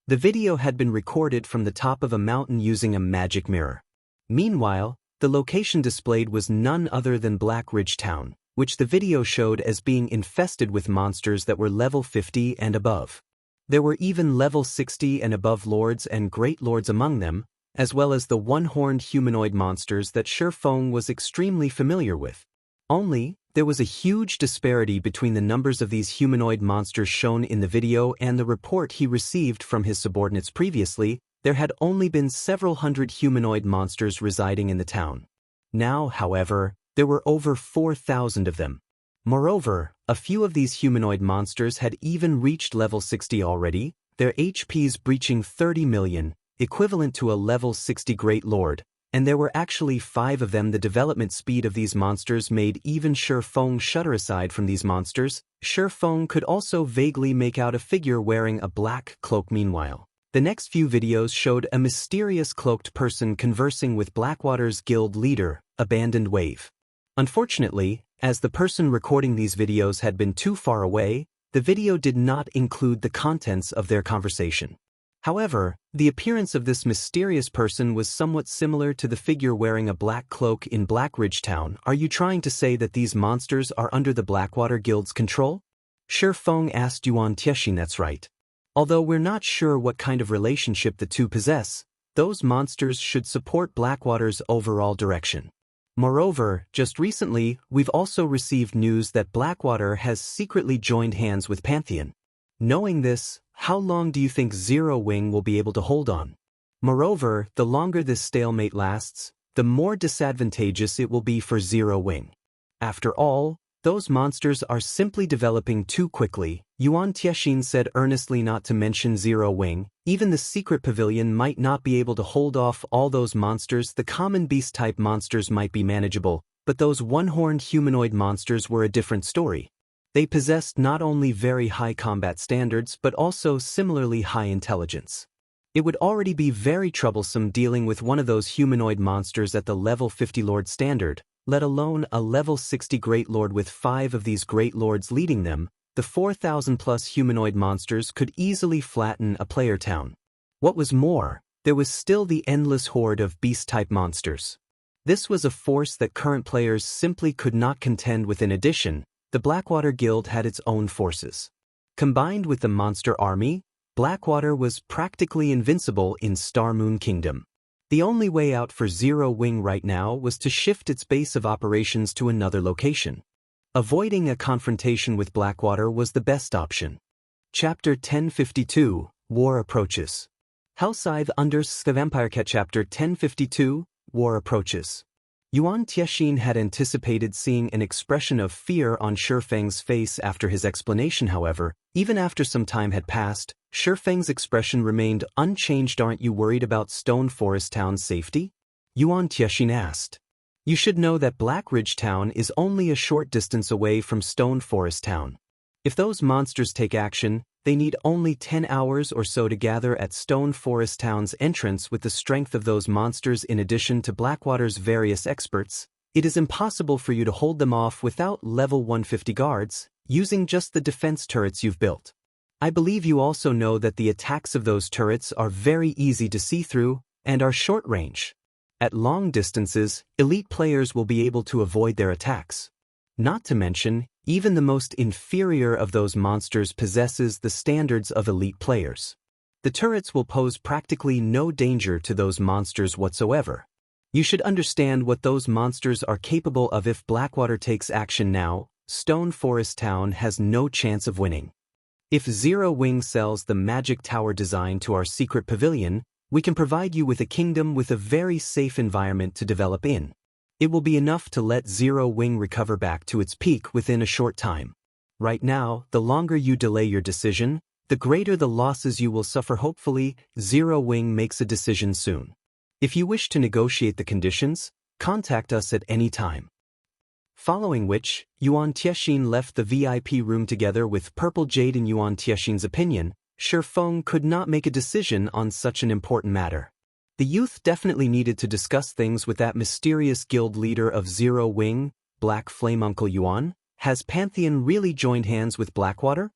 The video had been recorded from the top of a mountain using a magic mirror. Meanwhile, the location displayed was none other than Black Ridge Town, which the video showed as being infested with monsters that were level 50 and above. There were even level 60 and above lords and great lords among them, as well as the one-horned humanoid monsters that Feng was extremely familiar with. Only, there was a huge disparity between the numbers of these humanoid monsters shown in the video and the report he received from his subordinates previously. There had only been several hundred humanoid monsters residing in the town. Now, however, there were over 4,000 of them. Moreover, a few of these humanoid monsters had even reached level 60 already, their HPs breaching 30 million, equivalent to a level 60 Great Lord, and there were actually 5 of them. The development speed of these monsters made even Feng shudder. Aside from these monsters, Feng could also vaguely make out a figure wearing a black cloak. Meanwhile, the next few videos showed a mysterious cloaked person conversing with Blackwater's guild leader, Abandoned Wave. Unfortunately, as the person recording these videos had been too far away, the video did not include the contents of their conversation. However, the appearance of this mysterious person was somewhat similar to the figure wearing a black cloak in Black Ridge Town. Are you trying to say that these monsters are under the Blackwater Guild's control? Feng asked Yuan Tiexin. That's right. Although we're not sure what kind of relationship the two possess, those monsters should support Blackwater's overall direction. Moreover, just recently, we've also received news that Blackwater has secretly joined hands with Pantheon. Knowing this, how long do you think Zero Wing will be able to hold on? Moreover, the longer this stalemate lasts, the more disadvantageous it will be for Zero Wing. After all, those monsters are simply developing too quickly, Yuan Tiexin said earnestly. Not to mention Zero Wing, even the secret pavilion might not be able to hold off all those monsters. The common beast-type monsters might be manageable, but those one-horned humanoid monsters were a different story. They possessed not only very high combat standards but also similarly high intelligence. It would already be very troublesome dealing with one of those humanoid monsters at the level 50 Lord standard, let alone a level 60 Great Lord with 5 of these Great Lords leading them. The 4,000-plus humanoid monsters could easily flatten a player town. What was more, there was still the endless horde of beast-type monsters. This was a force that current players simply could not contend with. In addition, the Blackwater Guild had its own forces. Combined with the monster army, Blackwater was practically invincible in Starmoon Kingdom. The only way out for Zero Wing right now was to shift its base of operations to another location. Avoiding a confrontation with Blackwater was the best option. Chapter 1052, War Approaches. Hellscythe under Vampire-Cat. Chapter 1052, War Approaches. Yuan Tiexin had anticipated seeing an expression of fear on Feng's face after his explanation. However, even after some time had passed, Feng's expression remained unchanged. Aren't you worried about Stone Forest Town's safety? Yuan Tiexin asked. You should know that Black Ridge Town is only a short distance away from Stone Forest Town. If those monsters take action, they need only 10 hours or so to gather at Stone Forest Town's entrance. With the strength of those monsters in addition to Blackwater's various experts, it is impossible for you to hold them off without level 150 guards, using just the defense turrets you've built. I believe you also know that the attacks of those turrets are very easy to see through, and are short range. At long distances, elite players will be able to avoid their attacks. Not to mention, even the most inferior of those monsters possesses the standards of elite players. The turrets will pose practically no danger to those monsters whatsoever. You should understand what those monsters are capable of. If Blackwater takes action now, Stone Forest Town has no chance of winning. If Zero Wing sells the magic tower design to our secret pavilion, we can provide you with a kingdom with a very safe environment to develop in. It will be enough to let Zero Wing recover back to its peak within a short time. Right now, the longer you delay your decision, the greater the losses you will suffer. Hopefully, Zero Wing makes a decision soon. If you wish to negotiate the conditions, contact us at any time. Following which, Yuan Tiexin left the VIP room together with Purple Jade. In Yuan Tiexin's opinion, Shifeng could not make a decision on such an important matter. The youth definitely needed to discuss things with that mysterious guild leader of Zero Wing, Black Flame. Uncle Yuan, has Pantheon really joined hands with Blackwater?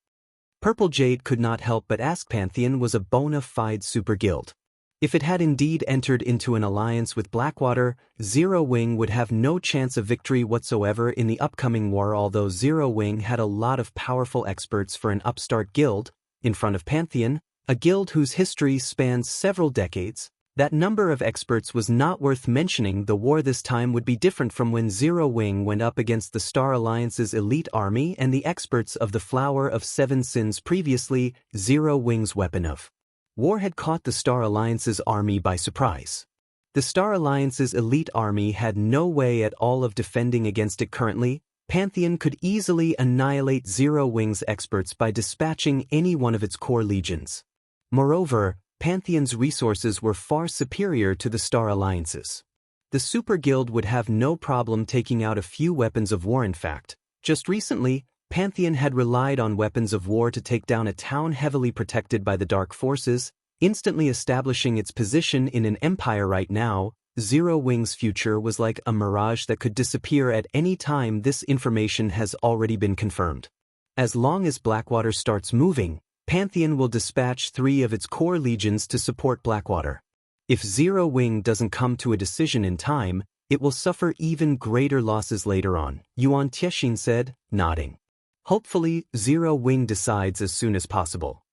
Purple Jade could not help but ask. Pantheon was a bona fide super guild. If it had indeed entered into an alliance with Blackwater, Zero Wing would have no chance of victory whatsoever in the upcoming war. Although Zero Wing had a lot of powerful experts for an upstart guild, in front of Pantheon, a guild whose history spans several decades, that number of experts was not worth mentioning. The war this time would be different from when Zero Wing went up against the Star Alliance's elite army and the experts of the Flower of Seven Sins. Previously, Zero Wing's weapon of war had caught the Star Alliance's army by surprise. The Star Alliance's elite army had no way at all of defending against it. Currently, Pantheon could easily annihilate Zero Wing's experts by dispatching any one of its core legions. Moreover, Pantheon's resources were far superior to the Star Alliance's. The Super Guild would have no problem taking out a few weapons of war. In fact, just recently, Pantheon had relied on weapons of war to take down a town heavily protected by the Dark Forces, instantly establishing its position in an empire. Right now, Zero Wing's future was like a mirage that could disappear at any time. This information has already been confirmed. As long as Blackwater starts moving, Pantheon will dispatch 3 of its core legions to support Blackwater. If Zero Wing doesn't come to a decision in time, it will suffer even greater losses later on, Yuan Tiexin said, nodding. Hopefully, Zero Wing decides as soon as possible.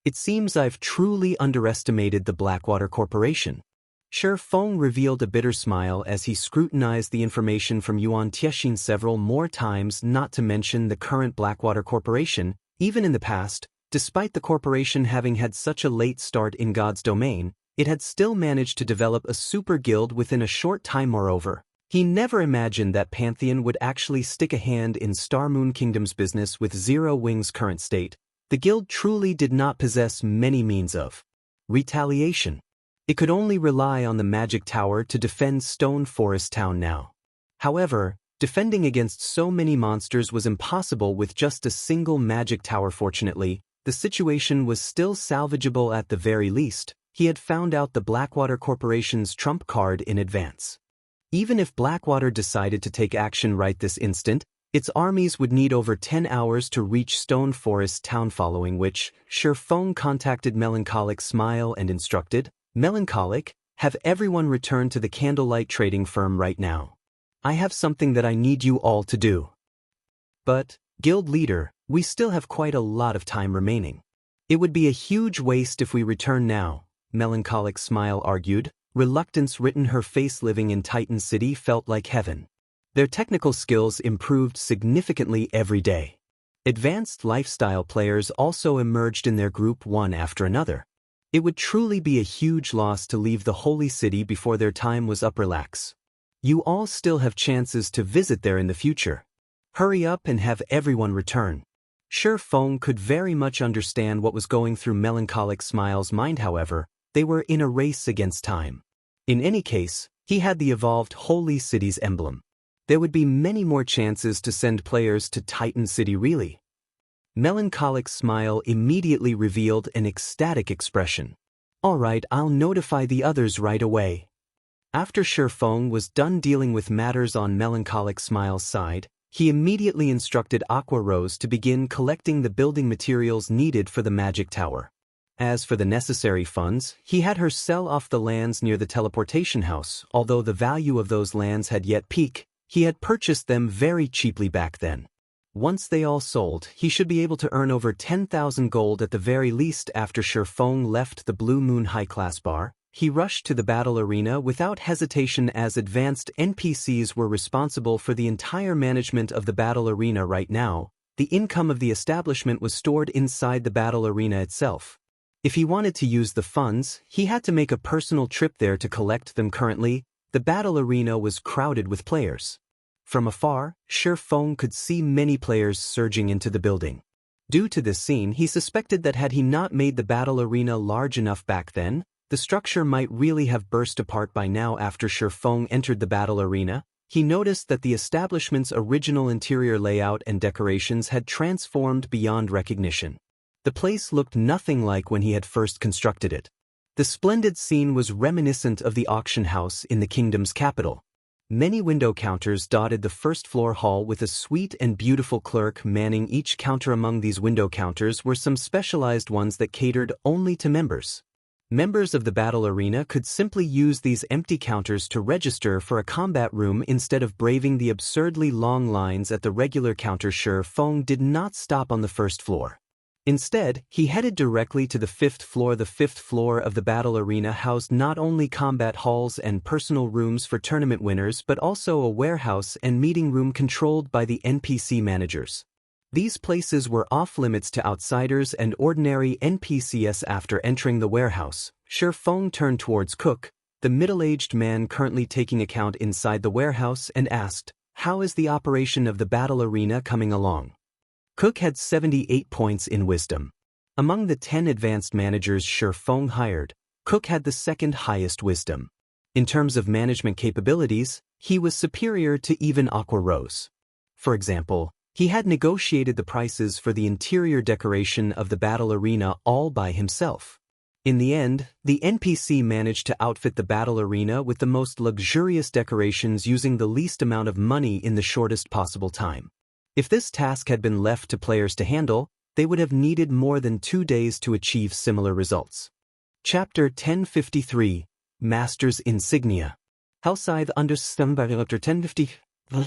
It seems I've truly underestimated the Blackwater Corporation. Shifeng revealed a bitter smile as he scrutinized the information from Yuan Tiexin several more times, not to mention the current Blackwater Corporation. Even in the past, despite the corporation having had such a late start in God's domain, it had still managed to develop a super guild within a short time. Moreover, he never imagined that Pantheon would actually stick a hand in Star Moon Kingdom's business. With Zero Wing's current state, the guild truly did not possess many means of retaliation. It could only rely on the magic tower to defend Stone Forest Town now. However, defending against so many monsters was impossible with just a single magic tower. Fortunately, the situation was still salvageable. At the very least, he had found out the Blackwater Corporation's trump card in advance. Even if Blackwater decided to take action right this instant, its armies would need over 10 hours to reach Stone Forest Town. Following which, Shifeng contacted Melancholic Smile and instructed, Melancholic, have everyone return to the Candlelight trading firm right now. I have something that I need you all to do. But, guild leader, we still have quite a lot of time remaining. It would be a huge waste if we return now, Melancholic Smile argued. Reluctance written her face. Living in Titan City felt like heaven. Their technical skills improved significantly every day. Advanced lifestyle players also emerged in their group one after another. It would truly be a huge loss to leave the holy city before their time was up. Relax. You all still have chances to visit there in the future. Hurry up and have everyone return. Shifeng could very much understand what was going through Melancholic Smile's mind. However, they were in a race against time. In any case, he had the evolved Holy City's emblem. There would be many more chances to send players to Titan City. Really? Melancholic Smile immediately revealed an ecstatic expression. All right, I'll notify the others right away. After Shifeng was done dealing with matters on Melancholic Smile's side, he immediately instructed Aqua Rose to begin collecting the building materials needed for the magic tower. As for the necessary funds, he had her sell off the lands near the teleportation house. Although the value of those lands had yet peaked, he had purchased them very cheaply back then. Once they all sold, he should be able to earn over 10,000 gold at the very least. After Shifeng left the Blue Moon high-class bar, he rushed to the battle arena without hesitation as advanced NPCs were responsible for the entire management of the battle arena right now. The income of the establishment was stored inside the battle arena itself. If he wanted to use the funds, he had to make a personal trip there to collect them. Currently, the battle arena was crowded with players. From afar, Shifeng could see many players surging into the building. Due to this scene, he suspected that had he not made the battle arena large enough back then, the structure might really have burst apart by now. After Shifeng entered the battle arena, he noticed that the establishment's original interior layout and decorations had transformed beyond recognition. The place looked nothing like when he had first constructed it. The splendid scene was reminiscent of the auction house in the kingdom's capital. Many window counters dotted the first-floor hall with a sweet and beautiful clerk manning each counter. Among these window counters were some specialized ones that catered only to members. Members of the battle arena could simply use these empty counters to register for a combat room instead of braving the absurdly long lines at the regular counter. Shifeng did not stop on the first floor. Instead, he headed directly to the fifth floor. The fifth floor of the battle arena housed not only combat halls and personal rooms for tournament winners but also a warehouse and meeting room controlled by the NPC managers. These places were off-limits to outsiders and ordinary NPCs. After entering the warehouse, Shifeng turned towards Cook, the middle-aged man currently taking account inside the warehouse, and asked, "How is the operation of the battle arena coming along?" Cook had 78 points in wisdom. Among the 10 advanced managers Shifeng hired, Cook had the second highest wisdom. In terms of management capabilities, he was superior to even Aqua Rose. For example, he had negotiated the prices for the interior decoration of the battle arena all by himself. In the end, the NPC managed to outfit the battle arena with the most luxurious decorations using the least amount of money in the shortest possible time. If this task had been left to players to handle, they would have needed more than 2 days to achieve similar results. Chapter 1053, Master's Insignia. Hellscythe understand by Chapter 1050,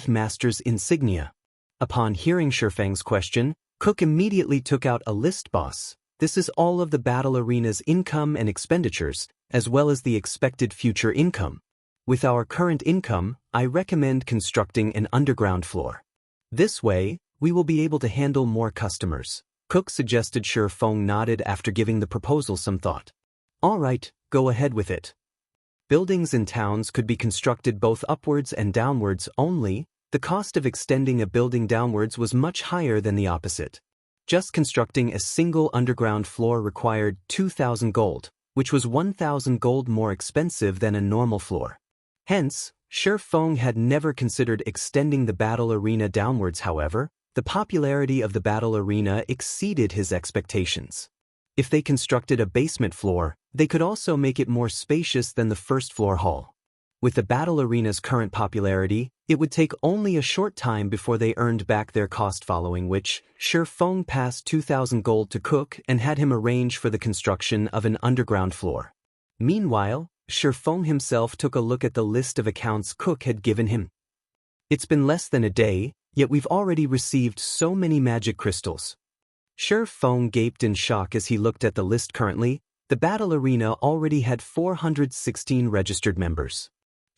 Master's Insignia. Upon hearing Shifeng's question, Cook immediately took out a list. "Boss, this is all of the battle arena's income and expenditures, as well as the expected future income. With our current income, I recommend constructing an underground floor. This way, we will be able to handle more customers," Cook suggested. Shifeng nodded after giving the proposal some thought. "All right, go ahead with it." Buildings in towns could be constructed both upwards and downwards only. The cost of extending a building downwards was much higher than the opposite. Just constructing a single underground floor required 2,000 gold, which was 1,000 gold more expensive than a normal floor. Hence, Shifeng had never considered extending the battle arena downwards. However, the popularity of the battle arena exceeded his expectations. If they constructed a basement floor, they could also make it more spacious than the first floor hall. With the battle arena's current popularity, it would take only a short time before they earned back their cost, following which, Shifeng passed 2,000 gold to Cook and had him arrange for the construction of an underground floor. Meanwhile, Shifeng himself took a look at the list of accounts Cook had given him. "It's been less than a day, yet we've already received so many magic crystals." Shifeng gaped in shock as he looked at the list. Currently, the battle arena already had 416 registered members.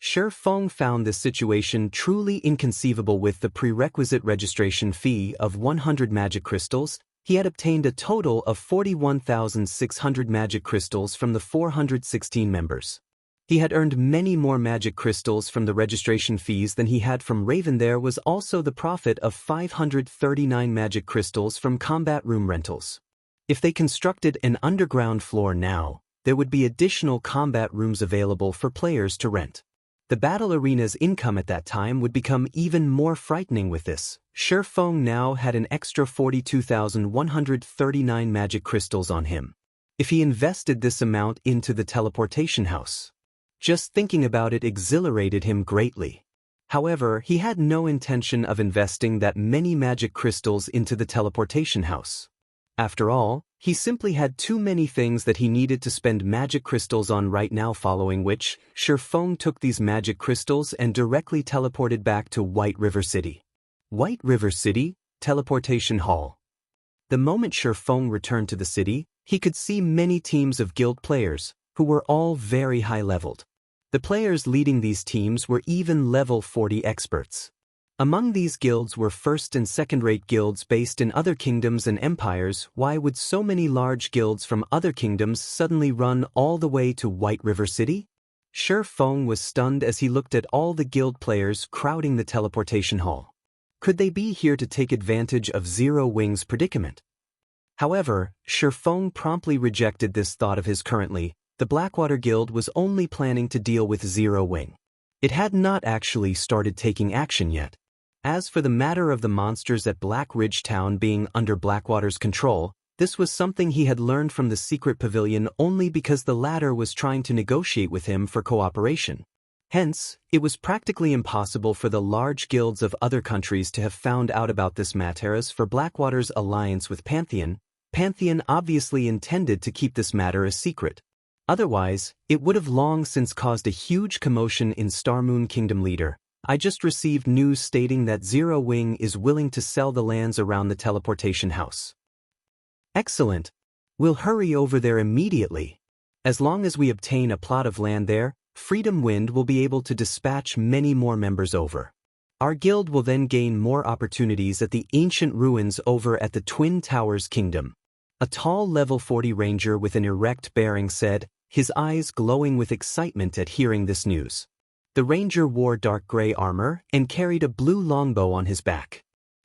Shifeng found this situation truly inconceivable. With the prerequisite registration fee of 100 magic crystals, he had obtained a total of 41,600 magic crystals from the 416 members. He had earned many more magic crystals from the registration fees than he had from Raven. There was also the profit of 539 magic crystals from combat room rentals. If they constructed an underground floor now, there would be additional combat rooms available for players to rent. The battle arena's income at that time would become even more frightening. With this, Shifeng now had an extra 42,139 magic crystals on him. If he invested this amount into the teleportation house, just thinking about it exhilarated him greatly. However, he had no intention of investing that many magic crystals into the teleportation house. After all, he simply had too many things that he needed to spend magic crystals on right now, following which, Shifeng took these magic crystals and directly teleported back to White River City. White River City? Teleportation Hall. The moment Shifeng returned to the city, he could see many teams of guild players, who were all very high-leveled. The players leading these teams were even level 40 experts. Among these guilds were first and second-rate guilds based in other kingdoms and empires. Why would so many large guilds from other kingdoms suddenly run all the way to White River City? Shifeng was stunned as he looked at all the guild players crowding the teleportation hall. Could they be here to take advantage of Zero Wing's predicament? However, Shifeng promptly rejected this thought of his. Currently, the Blackwater Guild was only planning to deal with Zero Wing. It had not actually started taking action yet. As for the matter of the monsters at Black Ridge Town being under Blackwater's control, this was something he had learned from the secret pavilion only because the latter was trying to negotiate with him for cooperation. Hence, it was practically impossible for the large guilds of other countries to have found out about this matter. As for Blackwater's alliance with Pantheon, Pantheon obviously intended to keep this matter a secret. Otherwise, it would have long since caused a huge commotion in Starmoon Kingdom. Leader, I just received news stating that Zero Wing is willing to sell the lands around the teleportation house. Excellent. We'll hurry over there immediately. As long as we obtain a plot of land there, Freedom Wind will be able to dispatch many more members over. Our guild will then gain more opportunities at the ancient ruins over at the Twin Towers Kingdom. A tall level 40 ranger with an erect bearing said, his eyes glowing with excitement at hearing this news. The ranger wore dark gray armor and carried a blue longbow on his back.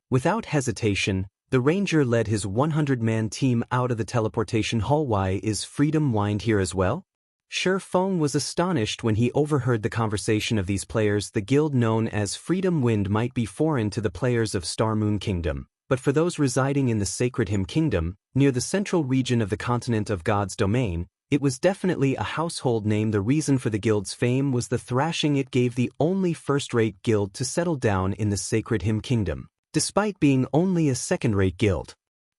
Without hesitation, the ranger led his 100-man team out of the teleportation hall. Why is Freedom Wind here as well? Shifeng was astonished when he overheard the conversation of these players. The guild known as Freedom Wind might be foreign to the players of Starmoon Kingdom, but for those residing in the Sacred Hymn Kingdom, near the central region of the continent of God's domain, it was definitely a household name. The reason for the guild's fame was the thrashing it gave the only first-rate guild to settle down in the Sacred Hymn Kingdom, despite being only a second-rate guild.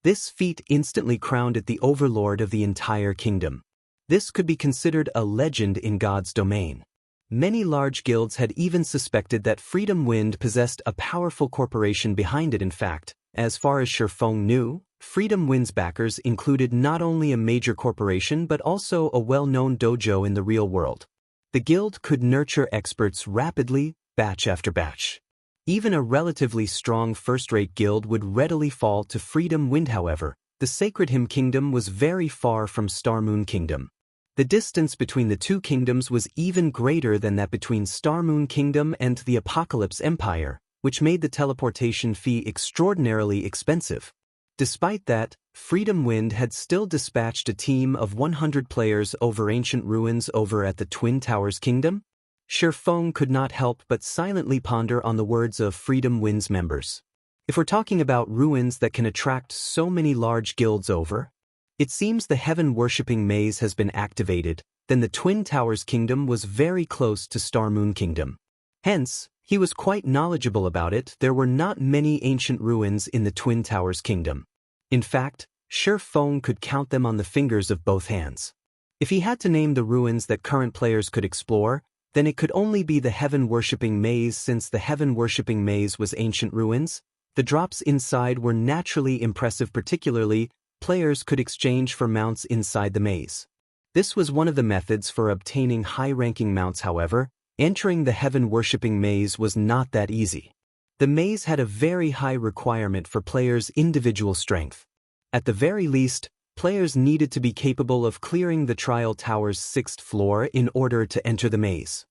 This feat instantly crowned it the overlord of the entire kingdom. This could be considered a legend in God's domain. Many large guilds had even suspected that Freedom Wind possessed a powerful corporation behind it. In fact, as far as Shifeng knew, Freedom Wind's backers included not only a major corporation but also a well-known dojo in the real world. The guild could nurture experts rapidly, batch after batch. Even a relatively strong first-rate guild would readily fall to Freedom Wind. However, the Sacred Hymn Kingdom was very far from Starmoon Kingdom. The distance between the two kingdoms was even greater than that between Starmoon Kingdom and the Apocalypse Empire, which made the teleportation fee extraordinarily expensive. Despite that, Freedom Wind had still dispatched a team of 100 players over ancient ruins over at the Twin Towers Kingdom. Shifeng could not help but silently ponder on the words of Freedom Wind's members. If we're talking about ruins that can attract so many large guilds over, it seems the heaven-worshipping maze has been activated. Then the Twin Towers Kingdom was very close to Starmoon Kingdom. Hence, he was quite knowledgeable about it. There were not many ancient ruins in the Twin Towers Kingdom. In fact, Shifeng could count them on the fingers of both hands. If he had to name the ruins that current players could explore, then it could only be the heaven-worshipping maze. Since the heaven-worshipping maze was ancient ruins, the drops inside were naturally impressive. Particularly, players could exchange for mounts inside the maze. This was one of the methods for obtaining high-ranking mounts. However, entering the heaven-worshipping maze was not that easy. The maze had a very high requirement for players' individual strength. At the very least, players needed to be capable of clearing the Trial Tower's 6th floor in order to enter the maze.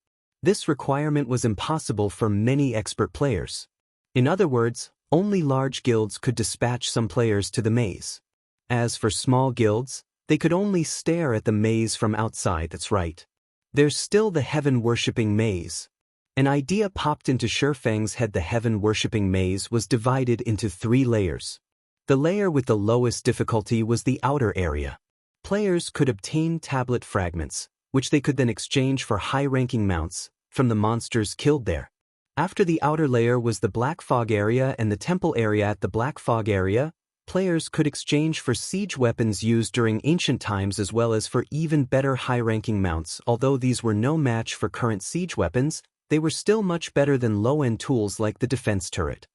This requirement was impossible for many expert players. In other words, only large guilds could dispatch some players to the maze. As for small guilds, they could only stare at the maze from outside. That's right. There's still the heaven-worshipping maze. An idea popped into Shifeng's head. The heaven-worshipping maze was divided into 3 layers. The layer with the lowest difficulty was the outer area. Players could obtain tablet fragments, which they could then exchange for high-ranking mounts from the monsters killed there. After the outer layer was the Black Fog area and the temple area. At the Black Fog area, players could exchange for siege weapons used during ancient times as well as for even better high-ranking mounts. Although these were no match for current siege weapons, they were still much better than low-end tools like the defense turret.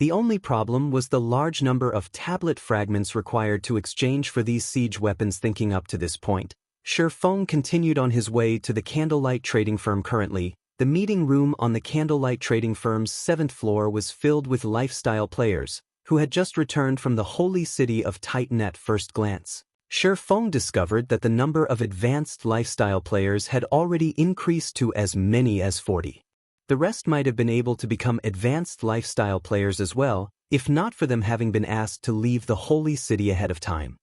The only problem was the large number of tablet fragments required to exchange for these siege weapons. Thinking up to this point, Shifeng continued on his way to the Candlelight trading firm. Currently, the meeting room on the Candlelight trading firm's 7th floor was filled with lifestyle players, who had just returned from the holy city of Titan. At first glance, Shifeng discovered that the number of advanced lifestyle players had already increased to as many as 40. The rest might have been able to become advanced lifestyle players as well, if not for them having been asked to leave the holy city ahead of time.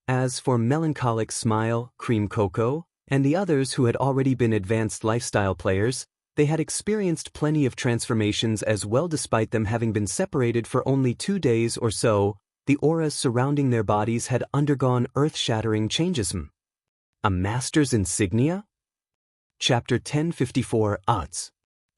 As for Melancholic Smile, Cream Cocoa, and the others who had already been advanced lifestyle players, they had experienced plenty of transformations as well. Despite them having been separated for only 2 days or so, the auras surrounding their bodies had undergone earth-shattering changes. A Master's Insignia? Chapter 1054 Odds.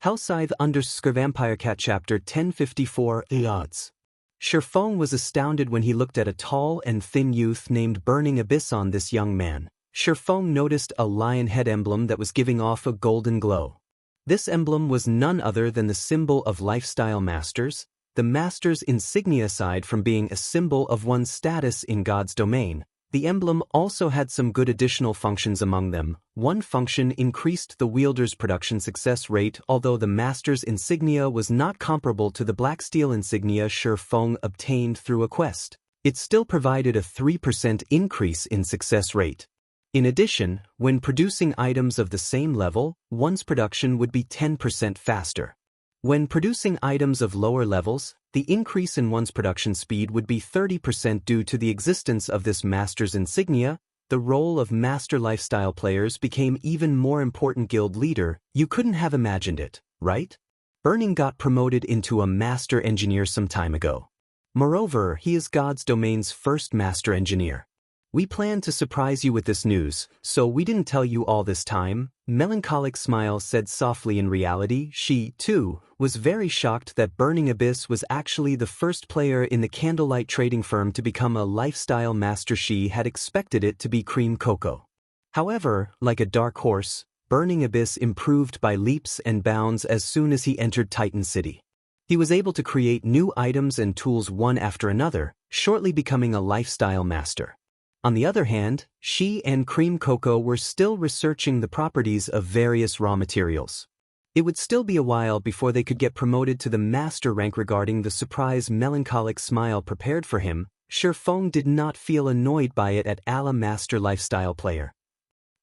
Hellscythe _ Vampire Cat Chapter 1054 Odds. Shifeng was astounded when he looked at a tall and thin youth named Burning Abyss. On this young man, Shifeng noticed a lion head emblem that was giving off a golden glow. This emblem was none other than the symbol of lifestyle masters, the master's insignia. Aside from being a symbol of one's status in God's domain, the emblem also had some good additional functions. Among them, one function increased the wielder's production success rate. Although the master's insignia was not comparable to the black steel insignia Shifeng obtained through a quest, it still provided a 3% increase in success rate. In addition, when producing items of the same level, one's production would be 10% faster. When producing items of lower levels, the increase in one's production speed would be 30%. Due to the existence of this master's insignia, the role of master lifestyle players became even more important. Guild leader, you couldn't have imagined it, right? Burning got promoted into a master engineer some time ago. Moreover, he is God's domain's first master engineer. We planned to surprise you with this news, so we didn't tell you all this time, Melancholic Smile said softly. In reality, she, too, was very shocked that Burning Abyss was actually the first player in the Candlelight trading firm to become a lifestyle master. She had expected it to be Cream Cocoa. However, like a dark horse, Burning Abyss improved by leaps and bounds as soon as he entered Titan City. He was able to create new items and tools one after another, shortly becoming a lifestyle master. On the other hand, she and Cream Cocoa were still researching the properties of various raw materials. It would still be a while before they could get promoted to the master rank. Regarding the surprise Melancholic Smile prepared for him, Shifeng did not feel annoyed by it at all. A master lifestyle player.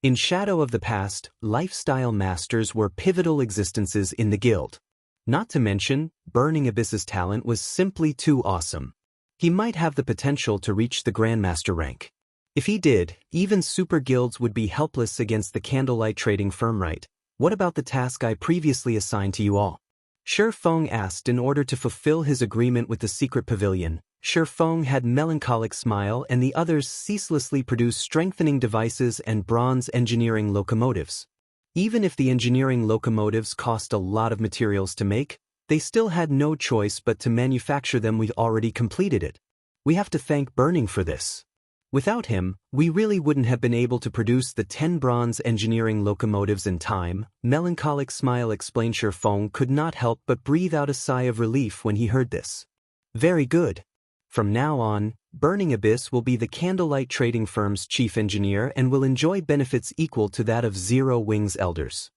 In Shadow of the Past, lifestyle masters were pivotal existences in the guild. Not to mention, Burning Abyss's talent was simply too awesome. He might have the potential to reach the Grandmaster rank. If he did, even super guilds would be helpless against the Candlelight trading firm. Right? What about the task I previously assigned to you all? Shifeng asked. In order to fulfill his agreement with the secret pavilion, Shifeng had Melancholic Smile and the others ceaselessly produce strengthening devices and bronze engineering locomotives. Even if the engineering locomotives cost a lot of materials to make, they still had no choice but to manufacture them. We've already completed it. We have to thank Burning for this. Without him, we really wouldn't have been able to produce the 10 bronze engineering locomotives in time, Melancholic Smile explained. Shifeng could not help but breathe out a sigh of relief when he heard this. Very good. From now on, Burning Abyss will be the Candlelight trading firm's chief engineer and will enjoy benefits equal to that of Zero Wings elders.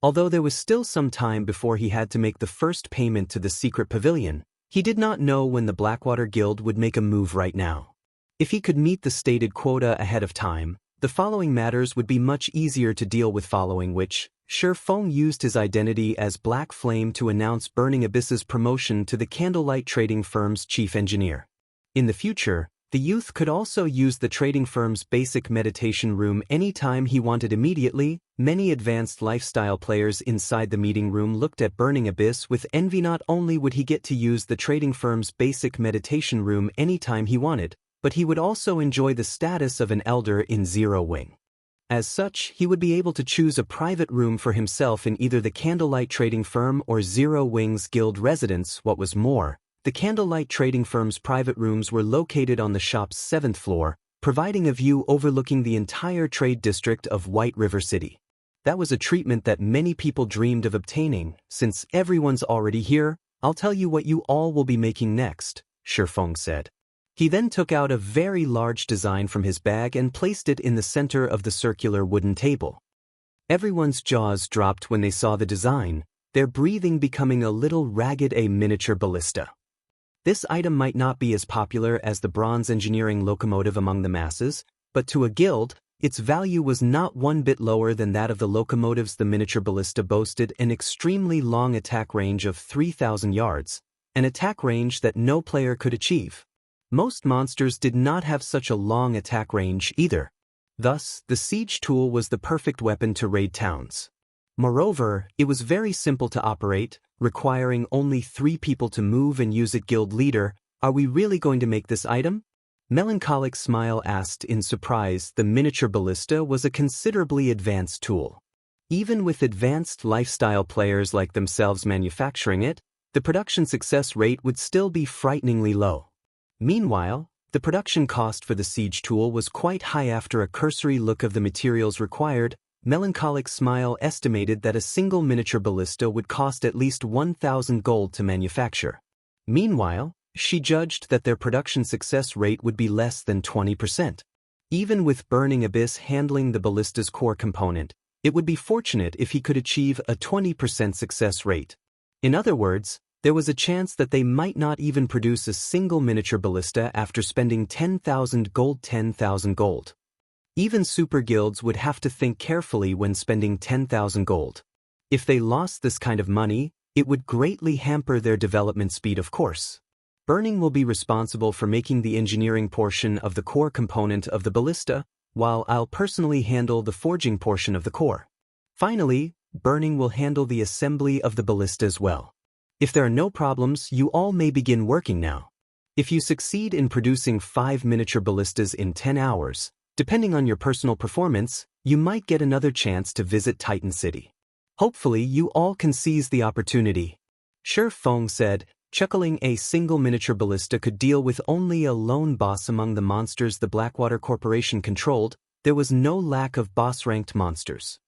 Although there was still some time before he had to make the first payment to the secret pavilion, he did not know when the Blackwater Guild would make a move right now. If he could meet the stated quota ahead of time, the following matters would be much easier to deal with. Following which, Shifeng used his identity as Black Flame to announce Burning Abyss's promotion to the Candlelight trading firm's chief engineer. In the future, the youth could also use the trading firm's basic meditation room anytime he wanted. Immediately, many advanced lifestyle players inside the meeting room looked at Burning Abyss with envy. Not only would he get to use the trading firm's basic meditation room anytime he wanted, but he would also enjoy the status of an elder in Zero Wing. As such, he would be able to choose a private room for himself in either the Candlelight trading firm or Zero Wing's guild residence. What was more, the Candlelight trading firm's private rooms were located on the shop's 7th floor, providing a view overlooking the entire trade district of White River City. That was a treatment that many people dreamed of obtaining. Since everyone's already here, I'll tell you what you all will be making next, Shifeng said. He then took out a very large design from his bag and placed it in the center of the circular wooden table. Everyone's jaws dropped when they saw the design, their breathing becoming a little ragged. A miniature ballista. This item might not be as popular as the bronze engineering locomotive among the masses, but to a guild, its value was not one bit lower than that of the locomotives. The miniature ballista boasted an extremely long attack range of 3,000 yards, an attack range that no player could achieve. Most monsters did not have such a long attack range either. Thus, the siege tool was the perfect weapon to raid towns. Moreover, it was very simple to operate, requiring only 3 people to move and use it. Guild leader, are we really going to make this item? Melancholic Smile asked in surprise. The miniature ballista was a considerably advanced tool. Even with advanced lifestyle players like themselves manufacturing it, the production success rate would still be frighteningly low. Meanwhile, the production cost for the siege tool was quite high. After a cursory look of the materials required, Melancholic Smile estimated that a single miniature ballista would cost at least 1,000 gold to manufacture. Meanwhile, she judged that their production success rate would be less than 20%. Even with Burning Abyss handling the ballista's core component, it would be fortunate if he could achieve a 20% success rate. In other words, there was a chance that they might not even produce a single miniature ballista after spending 10,000 gold. 10,000 gold. Even super guilds would have to think carefully when spending 10,000 gold. If they lost this kind of money, it would greatly hamper their development speed. Of course, Burning will be responsible for making the engineering portion of the core component of the ballista, while I'll personally handle the forging portion of the core. Finally, Burning will handle the assembly of the ballista as well. If there are no problems, you all may begin working now. If you succeed in producing 5 miniature ballistas in 10 hours, depending on your personal performance, you might get another chance to visit Titan City. Hopefully you all can seize the opportunity. Shifeng said, chuckling. A single miniature ballista could deal with only a lone boss among the monsters the Blackwater Corporation controlled. There was no lack of boss-ranked monsters.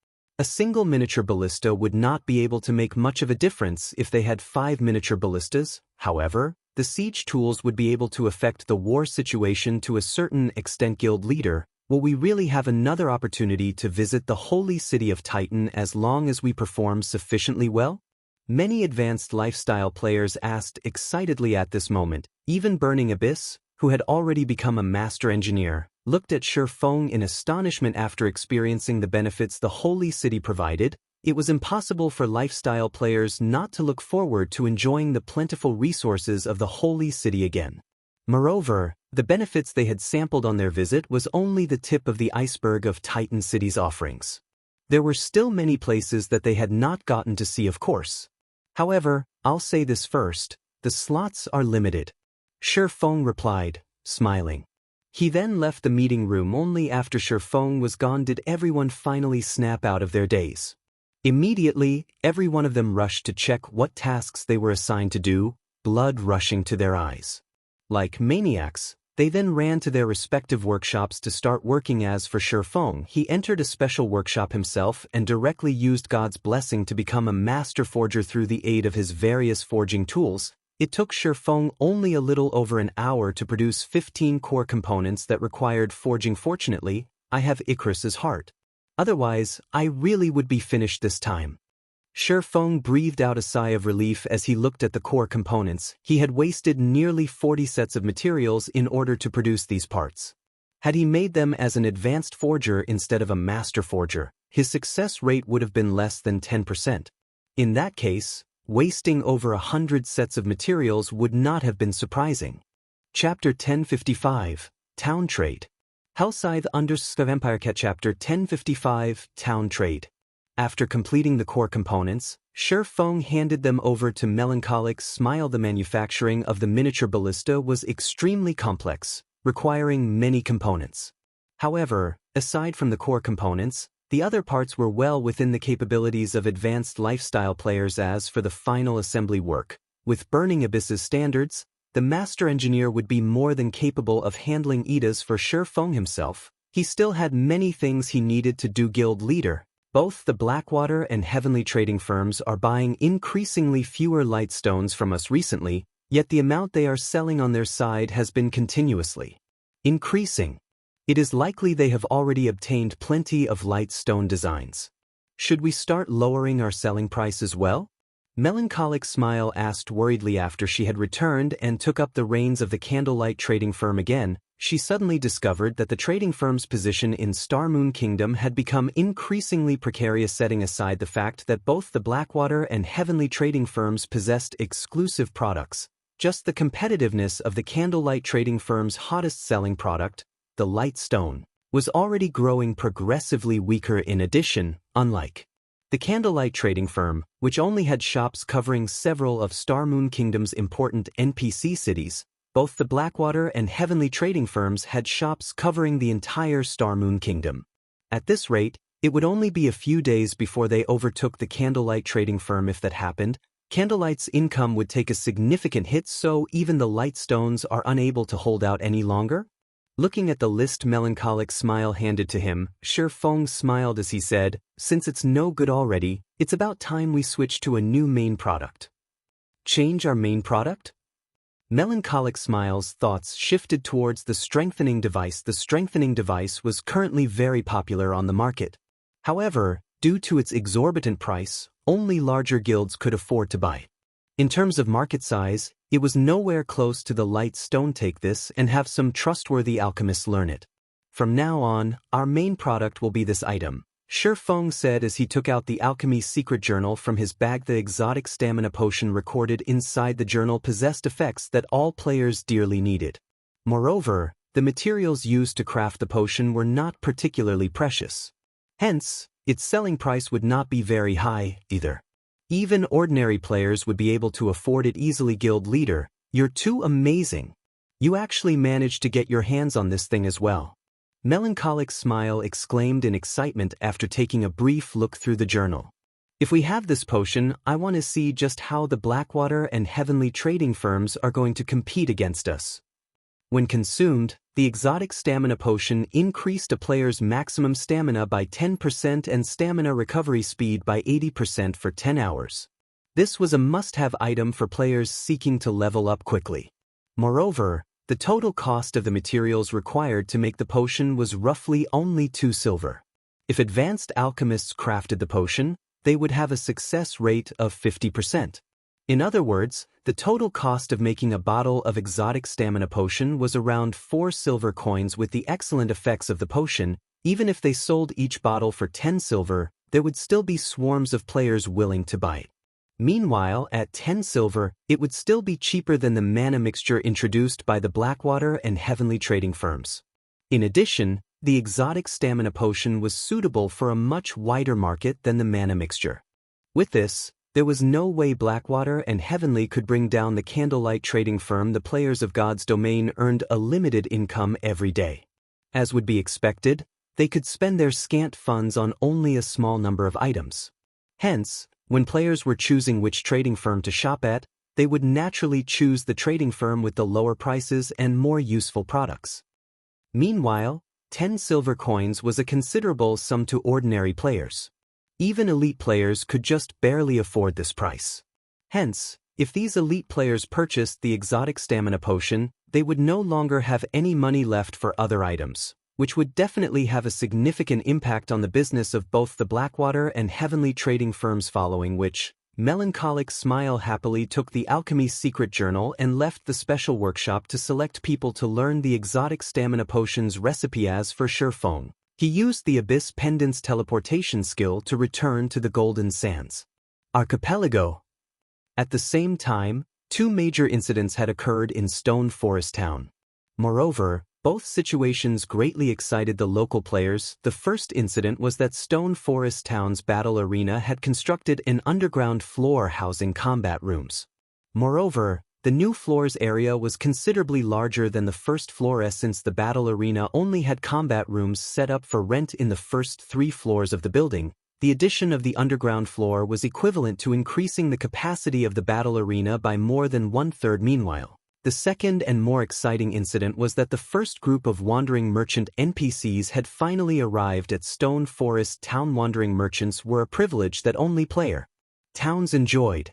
A single miniature ballista would not be able to make much of a difference if they had 5 miniature ballistas. However, the siege tools would be able to affect the war situation to a certain extent. Guild leader, will we really have another opportunity to visit the holy city of Titan as long as we perform sufficiently well? Many advanced lifestyle players asked excitedly at this moment. Even Burning Abyss, who had already become a master engineer, looked at Shifeng in astonishment. After experiencing the benefits the holy city provided, it was impossible for lifestyle players not to look forward to enjoying the plentiful resources of the holy city again. Moreover, the benefits they had sampled on their visit was only the tip of the iceberg of Titan City's offerings. There were still many places that they had not gotten to see, of course. However, I'll say this first, the slots are limited. Shifeng replied, smiling. He then left the meeting room. Only after Shifeng was gone did everyone finally snap out of their daze. Immediately, every one of them rushed to check what tasks they were assigned to do, blood rushing to their eyes. Like maniacs, they then ran to their respective workshops to start working. As for Shifeng, he entered a special workshop himself and directly used God's blessing to become a master forger through the aid of his various forging tools. It took Shifeng only a little over an hour to produce 15 core components that required forging. Fortunately, I have Icarus's heart. Otherwise, I really would be finished this time. Shifeng breathed out a sigh of relief as he looked at the core components. He had wasted nearly 40 sets of materials in order to produce these parts. Had he made them as an advanced forger instead of a master forger, his success rate would have been less than 10%. In that case, wasting over 100 sets of materials would not have been surprising. Chapter 1055, Town Trade. Hellscythe _ Empire Cat. Chapter 1055, Town Trade. After completing the core components, Shifeng handed them over to Melancholic Smile. The manufacturing of the miniature ballista was extremely complex, requiring many components. However, aside from the core components, the other parts were well within the capabilities of advanced lifestyle players. As for the final assembly work, with Burning Abyss's standards, the master engineer would be more than capable of handling. As for Shifeng himself, he still had many things he needed to do. Guild leader, Both the Blackwater and Heavenly trading firms are buying increasingly fewer light stones from us recently, yet the amount they are selling on their side has been continuously increasing. It is likely they have already obtained plenty of light stone designs. Should we start lowering our selling price as well? Melancholic Smile asked worriedly after she had returned and took up the reins of the Candlelight trading firm again. She suddenly discovered that the trading firm's position in Star Moon Kingdom had become increasingly precarious, setting aside the fact that both the Blackwater and Heavenly trading firms possessed exclusive products. Just the competitiveness of the Candlelight trading firm's hottest selling product, the light stone, was already growing progressively weaker. In addition, unlike the Candlelight trading firm, which only had shops covering several of Star Moon Kingdom's important NPC cities, both the Blackwater and Heavenly trading firms had shops covering the entire Star Moon Kingdom. At this rate, it would only be a few days before they overtook the Candlelight trading firm. If that happened, Candlelight's income would take a significant hit, so even the light stones are unable to hold out any longer. Looking at the list Melancholic Smile handed to him, Feng smiled as he said, "Since it's no good already, it's about time we switch to a new main product." Change our main product? Melancholic Smile's thoughts shifted towards the strengthening device. The strengthening device was currently very popular on the market. However, due to its exorbitant price, only larger guilds could afford to buy it. In terms of market size, it was nowhere close to the light stone. Take this and have some trustworthy alchemists learn it. From now on, our main product will be this item, Feng said as he took out the alchemy secret journal from his bag. The exotic stamina potion recorded inside the journal possessed effects that all players dearly needed. Moreover, the materials used to craft the potion were not particularly precious. Hence, its selling price would not be very high, either. Even ordinary players would be able to afford it easily. Guild leader, you're too amazing. You actually managed to get your hands on this thing as well. Melancholic Smile exclaimed in excitement after taking a brief look through the journal. If we have this potion, I want to see just how the Blackwater and Heavenly trading firms are going to compete against us. When consumed, the exotic stamina potion increased a player's maximum stamina by 10% and stamina recovery speed by 80% for 10 hours. This was a must-have item for players seeking to level up quickly. Moreover, the total cost of the materials required to make the potion was roughly only 2 silver. If advanced alchemists crafted the potion, they would have a success rate of 50%. In other words, the total cost of making a bottle of exotic stamina potion was around 4 silver coins. With the excellent effects of the potion, even if they sold each bottle for 10 silver, there would still be swarms of players willing to buy it. Meanwhile, at 10 silver, it would still be cheaper than the mana mixture introduced by the Blackwater and Heavenly trading firms. In addition, the exotic stamina potion was suitable for a much wider market than the mana mixture. With this, there was no way Blackwater and Heavenly could bring down the Candlelight trading firm. The players of God's domain earned a limited income every day. As would be expected, they could spend their scant funds on only a small number of items. Hence, when players were choosing which trading firm to shop at, they would naturally choose the trading firm with the lower prices and more useful products. Meanwhile, 10 silver coins was a considerable sum to ordinary players. Even elite players could just barely afford this price. Hence, if these elite players purchased the exotic stamina potion, they would no longer have any money left for other items, which would definitely have a significant impact on the business of both the Blackwater and Heavenly trading firms. Following which, Melancholic Smile happily took the alchemy secret journal and left the special workshop to select people to learn the exotic stamina potion's recipe. As for Feng, he used the Abyss Pendant's teleportation skill to return to the Golden Sands Archipelago. At the same time, 2 major incidents had occurred in Stone Forest Town. Moreover, both situations greatly excited the local players. The first incident was that Stone Forest Town's battle arena had constructed an underground floor housing combat rooms. Moreover, the new floor's area was considerably larger than the first floor, since the battle arena only had combat rooms set up for rent in the first 3 floors of the building. The addition of the underground floor was equivalent to increasing the capacity of the battle arena by more than 1/3. Meanwhile, The second and more exciting incident was that the first group of wandering merchant NPCs had finally arrived at Stone Forest Town. Wandering merchants were a privilege that only player towns enjoyed.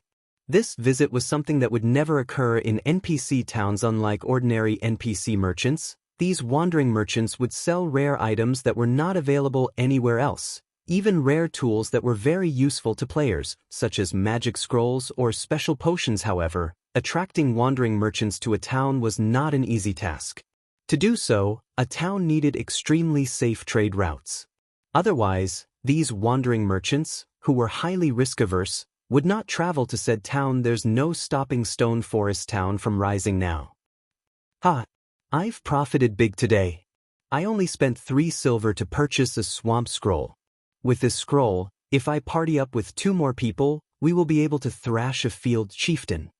This visit was something that would never occur in NPC towns. Unlike ordinary NPC merchants, these wandering merchants would sell rare items that were not available anywhere else, even rare tools that were very useful to players, such as magic scrolls or special potions. However, attracting wandering merchants to a town was not an easy task. To do so, a town needed extremely safe trade routes. Otherwise, these wandering merchants, who were highly risk-averse, would not travel to said town. There's no stopping Stone Forest Town from rising now. I've profited big today. I only spent 3 silver to purchase a swamp scroll. With this scroll, if I party up with 2 more people, we will be able to thrash a field chieftain.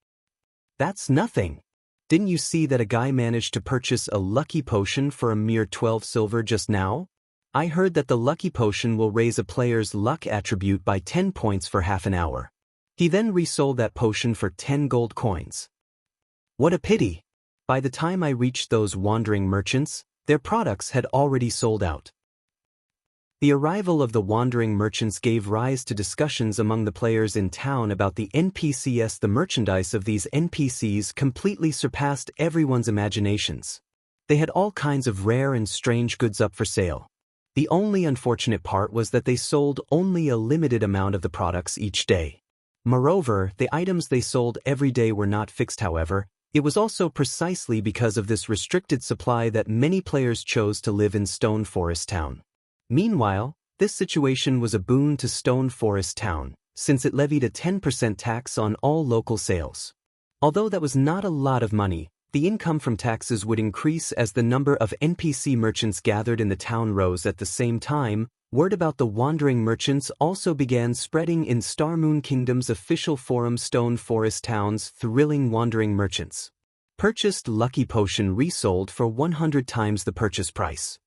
That's nothing. Didn't you see that a guy managed to purchase a lucky potion for a mere 12 silver just now? I heard that the lucky potion will raise a player's luck attribute by 10 points for half an hour. He then resold that potion for 10 gold coins. What a pity! By the time I reached those wandering merchants, their products had already sold out. The arrival of the wandering merchants gave rise to discussions among the players in town about the NPCs. The merchandise of these NPCs completely surpassed everyone's imaginations. They had all kinds of rare and strange goods up for sale. The only unfortunate part was that they sold only a limited amount of the products each day. Moreover, the items they sold every day were not fixed. However, it was also precisely because of this restricted supply that many players chose to live in Stone Forest Town. Meanwhile, this situation was a boon to Stone Forest Town, since it levied a 10% tax on all local sales. Although that was not a lot of money, the income from taxes would increase as the number of NPC merchants gathered in the town rose. At the same time, word about the wandering merchants also began spreading in Starmoon Kingdom's official forum. Stone Forest Town's thrilling wandering merchants. Purchased lucky potion resold for 100 times the purchase price.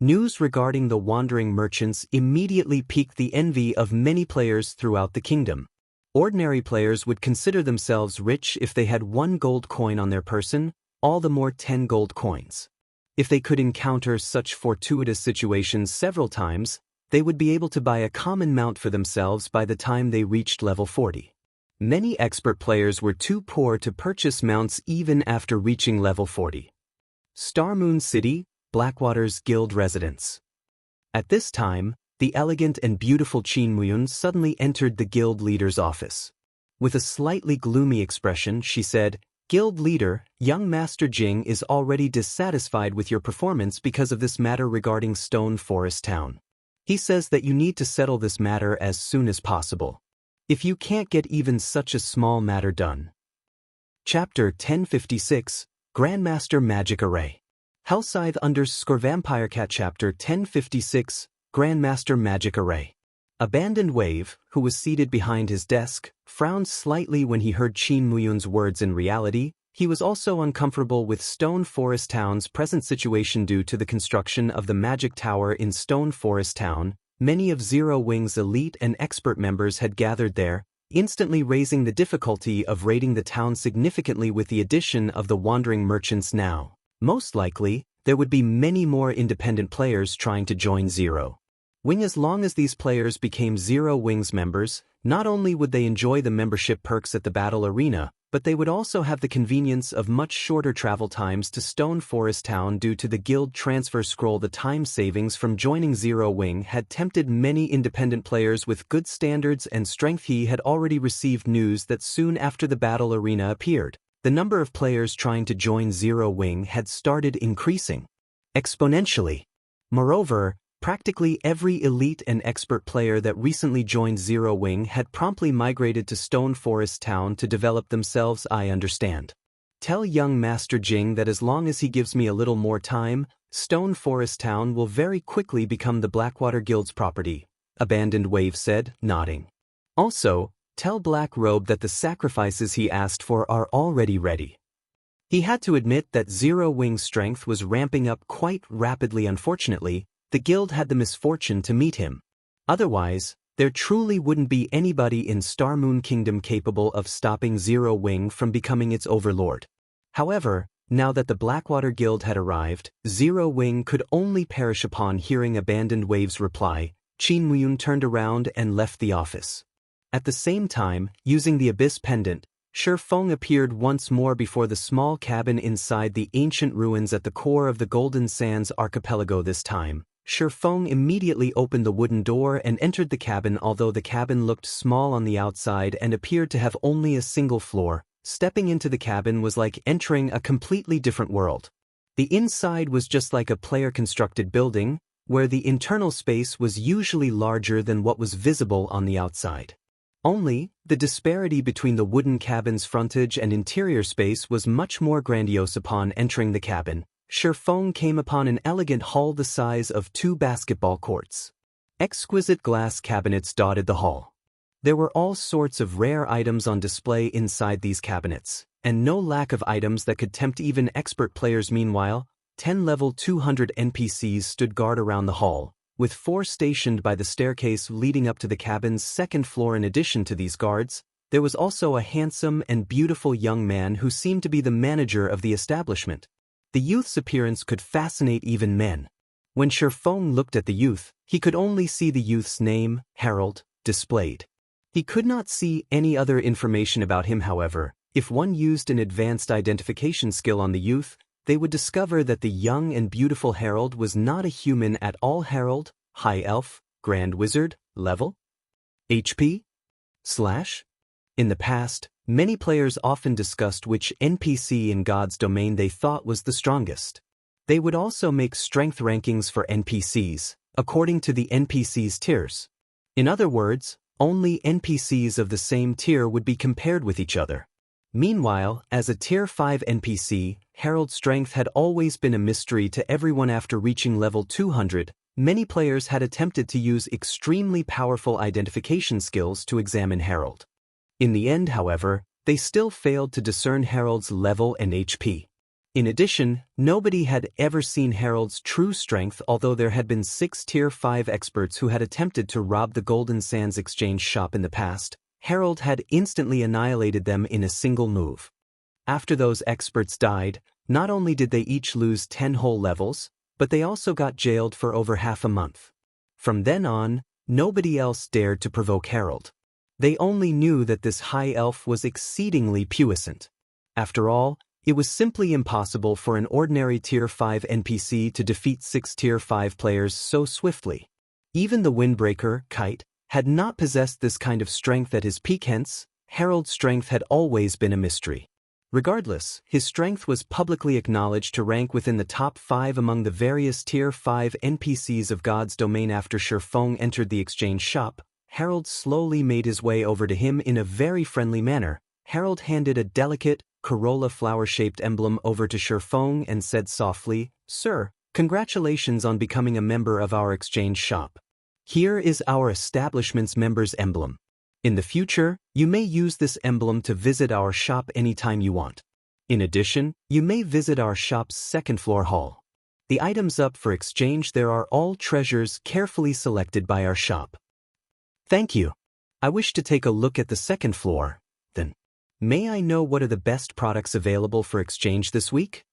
News regarding the wandering merchants immediately piqued the envy of many players throughout the kingdom. Ordinary players would consider themselves rich if they had 1 gold coin on their person, all the more 10 gold coins. If they could encounter such fortuitous situations several times, they would be able to buy a common mount for themselves by the time they reached level 40. Many expert players were too poor to purchase mounts even after reaching level 40. Starmoon City, Blackwater's guild residence. At this time, the elegant and beautiful Chin Muyun suddenly entered the guild leader's office. With a slightly gloomy expression, she said, "Guild leader, young Master Jing is already dissatisfied with your performance because of this matter regarding Stone Forest Town. He says that you need to settle this matter as soon as possible. If you can't get even such a small matter done." Chapter 1056, Grandmaster Magic Array. Hellscythe _ Vampire Cat. Chapter 1056, Grandmaster Magic Array. Abandoned Wave, who was seated behind his desk, frowned slightly when he heard Chin Muyun's words. In reality, he was also uncomfortable with Stone Forest Town's present situation due to the construction of the Magic Tower in Stone Forest Town. Many of Zero Wing's elite and expert members had gathered there, instantly raising the difficulty of raiding the town significantly. With the addition of the wandering merchants now, most likely, there would be many more independent players trying to join Zero Wing. As long as these players became Zero Wing's members, not only would they enjoy the membership perks at the battle arena, but they would also have the convenience of much shorter travel times to Stone Forest Town due to the guild transfer scroll. The time savings from joining Zero Wing had tempted many independent players with good standards and strength. He had already received news that soon after the battle arena appeared, the number of players trying to join Zero Wing had started increasing exponentially. Moreover, practically every elite and expert player that recently joined Zero Wing had promptly migrated to Stone Forest Town to develop themselves. "I understand. Tell young Master Jing that as long as he gives me a little more time, Stone Forest Town will very quickly become the Blackwater Guild's property," Abandoned Wave said, nodding. "Also, tell Black Robe that the sacrifices he asked for are already ready." He had to admit that Zero Wing's strength was ramping up quite rapidly. Unfortunately, the guild had the misfortune to meet him. Otherwise, there truly wouldn't be anybody in Starmoon Kingdom capable of stopping Zero Wing from becoming its overlord. However, now that the Blackwater Guild had arrived, Zero Wing could only perish upon hearing Abandoned Wave's reply. Qin Muyun turned around and left the office. At the same time, using the Abyss Pendant, Shi Feng appeared once more before the small cabin inside the ancient ruins at the core of the Golden Sands archipelago. This time, Shi Feng immediately opened the wooden door and entered the cabin. Although the cabin looked small on the outside and appeared to have only a single floor, stepping into the cabin was like entering a completely different world. The inside was just like a player-constructed building, where the internal space was usually larger than what was visible on the outside. Only, the disparity between the wooden cabin's frontage and interior space was much more grandiose. Upon entering the cabin, Shi Feng came upon an elegant hall the size of 2 basketball courts. Exquisite glass cabinets dotted the hall. There were all sorts of rare items on display inside these cabinets, and no lack of items that could tempt even expert players. Meanwhile, 10 level 200 NPCs stood guard around the hall, with 4 stationed by the staircase leading up to the cabin's second floor. In addition to these guards, there was also a handsome and beautiful young man who seemed to be the manager of the establishment. The youth's appearance could fascinate even men. When Shi Feng looked at the youth, he could only see the youth's name, Harold, displayed. He could not see any other information about him. However, if one used an advanced identification skill on the youth, they would discover that the young and beautiful Harold was not a human at all. Harold, High Elf, Grand Wizard, level, HP, / In the past, many players often discussed which NPC in God's domain they thought was the strongest. They would also make strength rankings for NPCs, according to the NPC's tiers. In other words, only NPCs of the same tier would be compared with each other. Meanwhile, as a Tier 5 NPC, Harold's strength had always been a mystery to everyone. After reaching level 200, many players had attempted to use extremely powerful identification skills to examine Harold. In the end, however, they still failed to discern Harold's level and HP. In addition, nobody had ever seen Harold's true strength. Although there had been 6 Tier 5 experts who had attempted to rob the Golden Sands exchange shop in the past, Harold had instantly annihilated them in a single move. After those experts died, not only did they each lose 10 whole levels, but they also got jailed for over half a month. From then on, nobody else dared to provoke Harold. They only knew that this high elf was exceedingly puissant. After all, it was simply impossible for an ordinary Tier 5 NPC to defeat 6 Tier 5 players so swiftly. Even the Windbreaker, Kite, had not possessed this kind of strength at his peak. Hence, Harold's strength had always been a mystery. Regardless, his strength was publicly acknowledged to rank within the top 5 among the various Tier 5 NPCs of God's domain. After Shi Feng entered the exchange shop, Harold slowly made his way over to him in a very friendly manner. Harold handed a delicate, corolla flower-shaped emblem over to Shi Feng and said softly, "Sir, congratulations on becoming a member of our exchange shop. Here is our establishment's member's emblem. In the future, you may use this emblem to visit our shop anytime you want. In addition, you may visit our shop's second-floor hall. The items up for exchange there are all treasures carefully selected by our shop." "Thank you. I wish to take a look at the second floor, then. May I know what are the best products available for exchange this week?"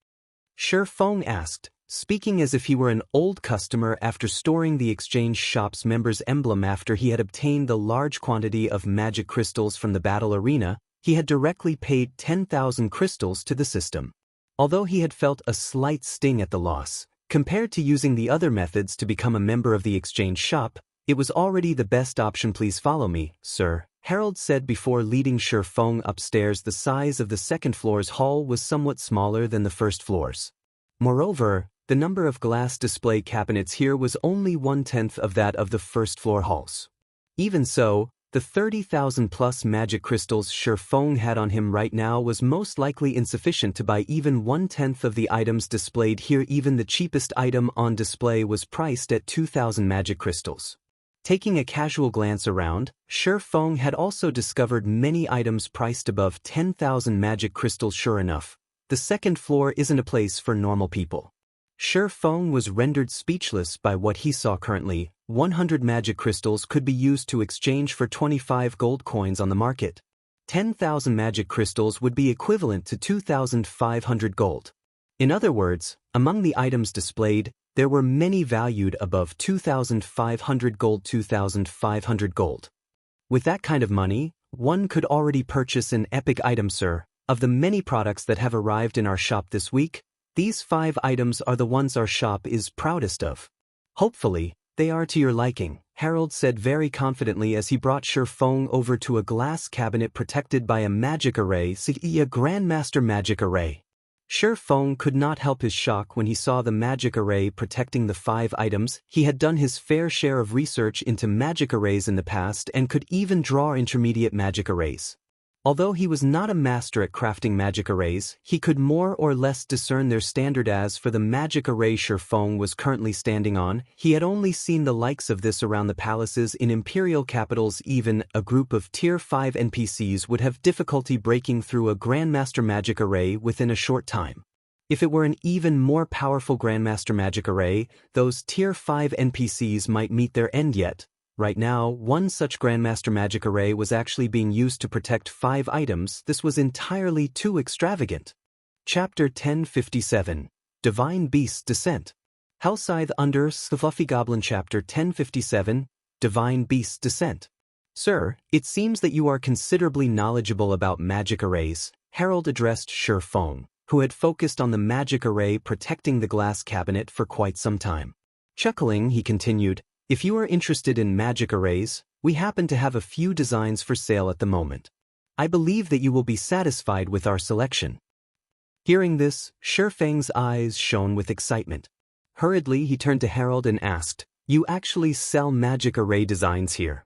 Shi Feng asked, speaking as if he were an old customer. After storing the exchange shop's member's emblem after he had obtained the large quantity of magic crystals from the battle arena, he had directly paid 10,000 crystals to the system. Although he had felt a slight sting at the loss, compared to using the other methods to become a member of the exchange shop, it was already the best option. "Please follow me, sir," Harold said before leading Shi Feng upstairs. The size of the second floor's hall was somewhat smaller than the first floor's. Moreover, the number of glass display cabinets here was only 1/10 of that of the first-floor halls. Even so, the 30,000-plus magic crystals Shi Feng had on him right now was most likely insufficient to buy even 1/10 of the items displayed here. Even the cheapest item on display was priced at 2,000 magic crystals. Taking a casual glance around, Shi Feng had also discovered many items priced above 10,000 magic crystals. Sure enough, the second floor isn't a place for normal people. Shi Feng was rendered speechless by what he saw. Currently, 100 magic crystals could be used to exchange for 25 gold coins on the market. 10,000 magic crystals would be equivalent to 2,500 gold. In other words, among the items displayed, there were many valued above 2,500 gold. 2,500 gold. With that kind of money, one could already purchase an epic item, sir. Of the many products that have arrived in our shop this week, these 5 items are the ones our shop is proudest of. Hopefully, they are to your liking, Harold said very confidently as he brought Shifeng over to a glass cabinet protected by a magic array, a Grandmaster magic array. Shifeng could not help his shock when he saw the magic array protecting the 5 items. He had done his fair share of research into magic arrays in the past and could even draw intermediate magic arrays. Although he was not a master at crafting magic arrays, he could more or less discern their standard. As for the magic array Shifeng was currently standing on, he had only seen the likes of this around the palaces in imperial capitals. Even a group of Tier 5 NPCs would have difficulty breaking through a Grandmaster magic array within a short time. If it were an even more powerful Grandmaster magic array, those Tier 5 NPCs might meet their end yet. Right now, one such Grandmaster magic array was actually being used to protect 5 items. This was entirely too extravagant. Chapter 1057. Divine Beast's Descent. Hellscythe under Fluffy Goblin. Chapter 1057. Divine Beast's Descent. Sir, it seems that you are considerably knowledgeable about magic arrays, Harold addressed Shifeng, who had focused on the magic array protecting the glass cabinet for quite some time. Chuckling, he continued, if you are interested in magic arrays, we happen to have a few designs for sale at the moment. I believe that you will be satisfied with our selection. Hearing this, Shifeng's eyes shone with excitement. Hurriedly, he turned to Harold and asked, you actually sell magic array designs here?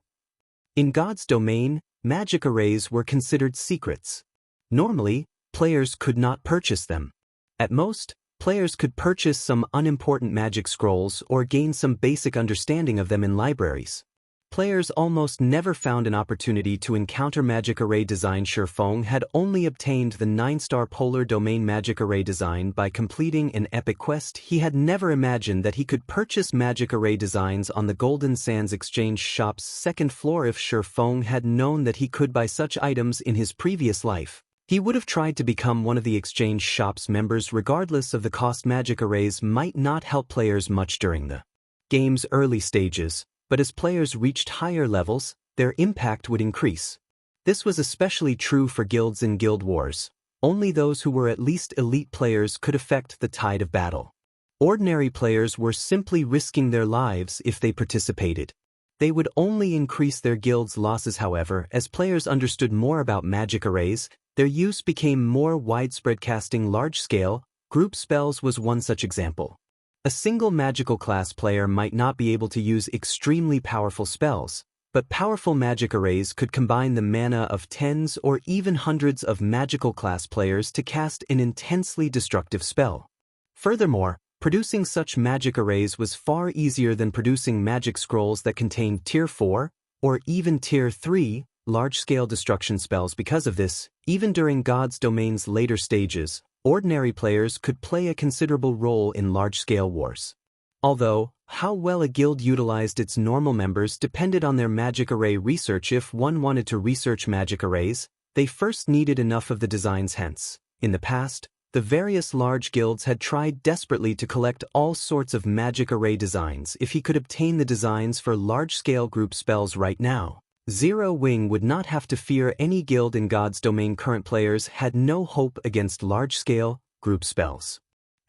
In God's domain, magic arrays were considered secrets. Normally, players could not purchase them. At most, players could purchase some unimportant magic scrolls or gain some basic understanding of them in libraries. Players almost never found an opportunity to encounter magic array design. Shifeng had only obtained the 9-star polar domain magic array design by completing an epic quest. He had never imagined that he could purchase magic array designs on the Golden Sands Exchange shop's 2nd floor. If Shifeng had known that he could buy such items in his previous life, he would have tried to become one of the exchange shop's members regardless of the cost. Magic arrays might not help players much during the game's early stages, but as players reached higher levels, their impact would increase. This was especially true for guilds in guild wars. Only those who were at least elite players could affect the tide of battle. Ordinary players were simply risking their lives if they participated. They would only increase their guild's losses. However, as players understood more about magic arrays, their use became more widespread. Casting large-scale, group spells was one such example. A single magical class player might not be able to use extremely powerful spells, but powerful magic arrays could combine the mana of tens or even hundreds of magical class players to cast an intensely destructive spell. Furthermore, producing such magic arrays was far easier than producing magic scrolls that contained Tier 4 or even Tier 3 large-scale destruction spells. Because of this, even during God's domain's later stages, ordinary players could play a considerable role in large-scale wars. Although, how well a guild utilized its normal members depended on their magic array research. If one wanted to research magic arrays, they first needed enough of the designs. Hence, in the past, the various large guilds had tried desperately to collect all sorts of magic array designs. If he could obtain the designs for large-scale group spells right now, Zero Wing would not have to fear any guild in God's domain. Current players had no hope against large-scale, group spells.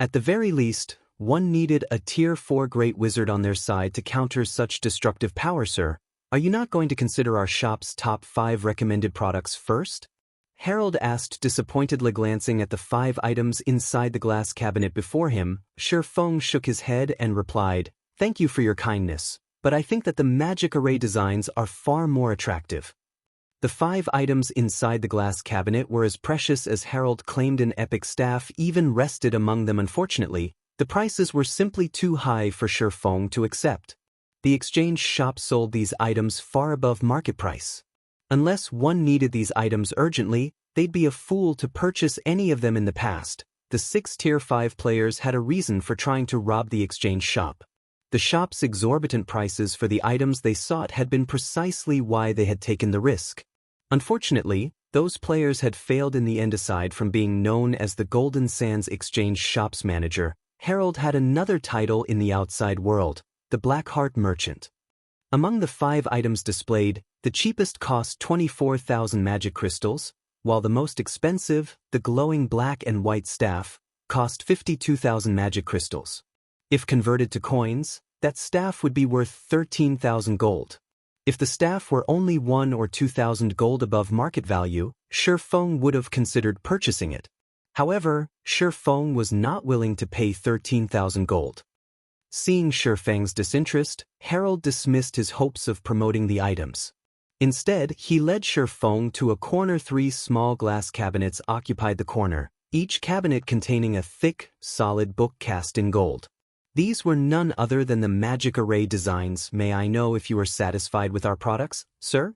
At the very least, one needed a Tier 4 Great Wizard on their side to counter such destructive power. Sir, are you not going to consider our shop's top 5 recommended products first? Harold asked disappointedly, glancing at the 5 items inside the glass cabinet before him. Shifeng shook his head and replied, thank you for your kindness, but I think that the magic array designs are far more attractive. The 5 items inside the glass cabinet were as precious as Harold claimed. An epic staff even rested among them. Unfortunately, the prices were simply too high for Shifeng to accept. The exchange shop sold these items far above market price. Unless one needed these items urgently, they'd be a fool to purchase any of them. In the past, the 6 Tier 5 players had a reason for trying to rob the exchange shop. The shop's exorbitant prices for the items they sought had been precisely why they had taken the risk. Unfortunately, Those players had failed in the end. Aside from being known as the Golden Sands Exchange Shop's manager, Harold had another title in the outside world, the Blackheart Merchant. Among the 5 items displayed, the cheapest cost 24,000 magic crystals, while the most expensive, the glowing black and white staff, cost 52,000 magic crystals. If converted to coins, that staff would be worth 13,000 gold. If the staff were only 1 or 2,000 gold above market value, Shifeng would have considered purchasing it. However, Shifeng was not willing to pay 13,000 gold. Seeing Shifeng's disinterest, Harold dismissed his hopes of promoting the items. Instead, he led Shifeng to a corner. 3 small glass cabinets occupied the corner, each cabinet containing a thick, solid book cast in gold. These were none other than the magic array designs. May I know if you are satisfied with our products, sir?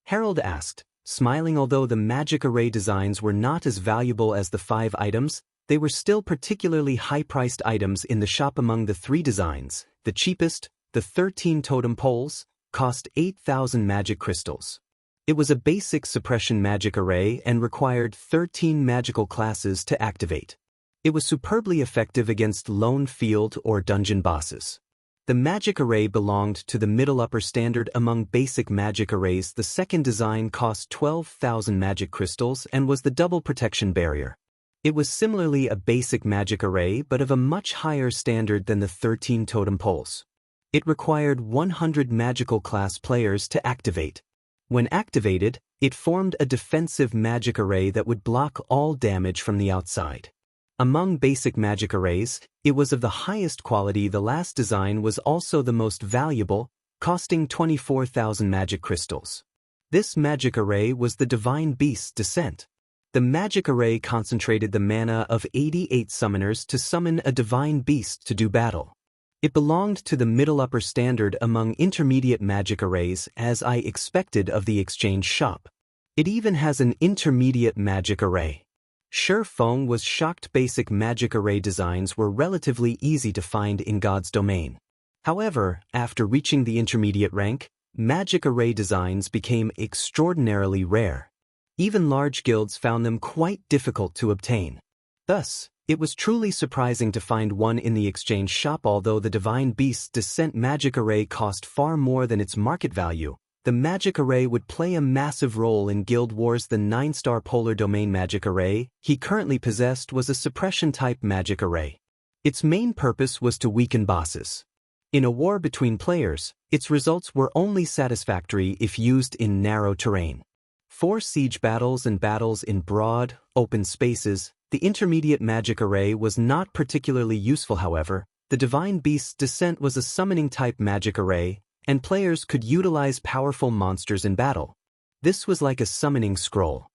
Harold asked, smiling. Although the magic array designs were not as valuable as the 5 items, they were still particularly high-priced items in the shop. Among the 3 designs, the cheapest, the 13 totem poles, cost 8,000 magic crystals. It was a basic suppression magic array and required 13 magical classes to activate. It was superbly effective against lone field or dungeon bosses. The magic array belonged to the middle upper standard among basic magic arrays. The second design cost 12,000 magic crystals and was the double protection barrier. It was similarly a basic magic array but of a much higher standard than the 13 totem poles. It required 100 magical class players to activate. When activated, it formed a defensive magic array that would block all damage from the outside. Among basic magic arrays, it was of the highest quality. The last design was also the most valuable, costing 24,000 magic crystals. This magic array was the Divine Beast's Descent. The magic array concentrated the mana of 88 summoners to summon a divine beast to do battle. It belonged to the middle upper standard among intermediate magic arrays, as I expected of the exchange shop. It even has an intermediate magic array. Shifeng was shocked. Basic magic array designs were relatively easy to find in God's domain. However, after reaching the intermediate rank, magic array designs became extraordinarily rare. Even large guilds found them quite difficult to obtain. Thus, it was truly surprising to find one in the exchange shop. Although the Divine Beast's Descent magic array cost far more than its market value, the magic array would play a massive role in Guild Wars. The 9-star Polar Domain magic array he currently possessed was a suppression-type magic array. Its main purpose was to weaken bosses. In a war between players, its results were only satisfactory if used in narrow terrain. For siege battles and battles in broad, open spaces, the intermediate magic array was not particularly useful. However, the Divine Beast's Descent was a summoning-type magic array, and players could utilize powerful monsters in battle. This was like a summoning scroll.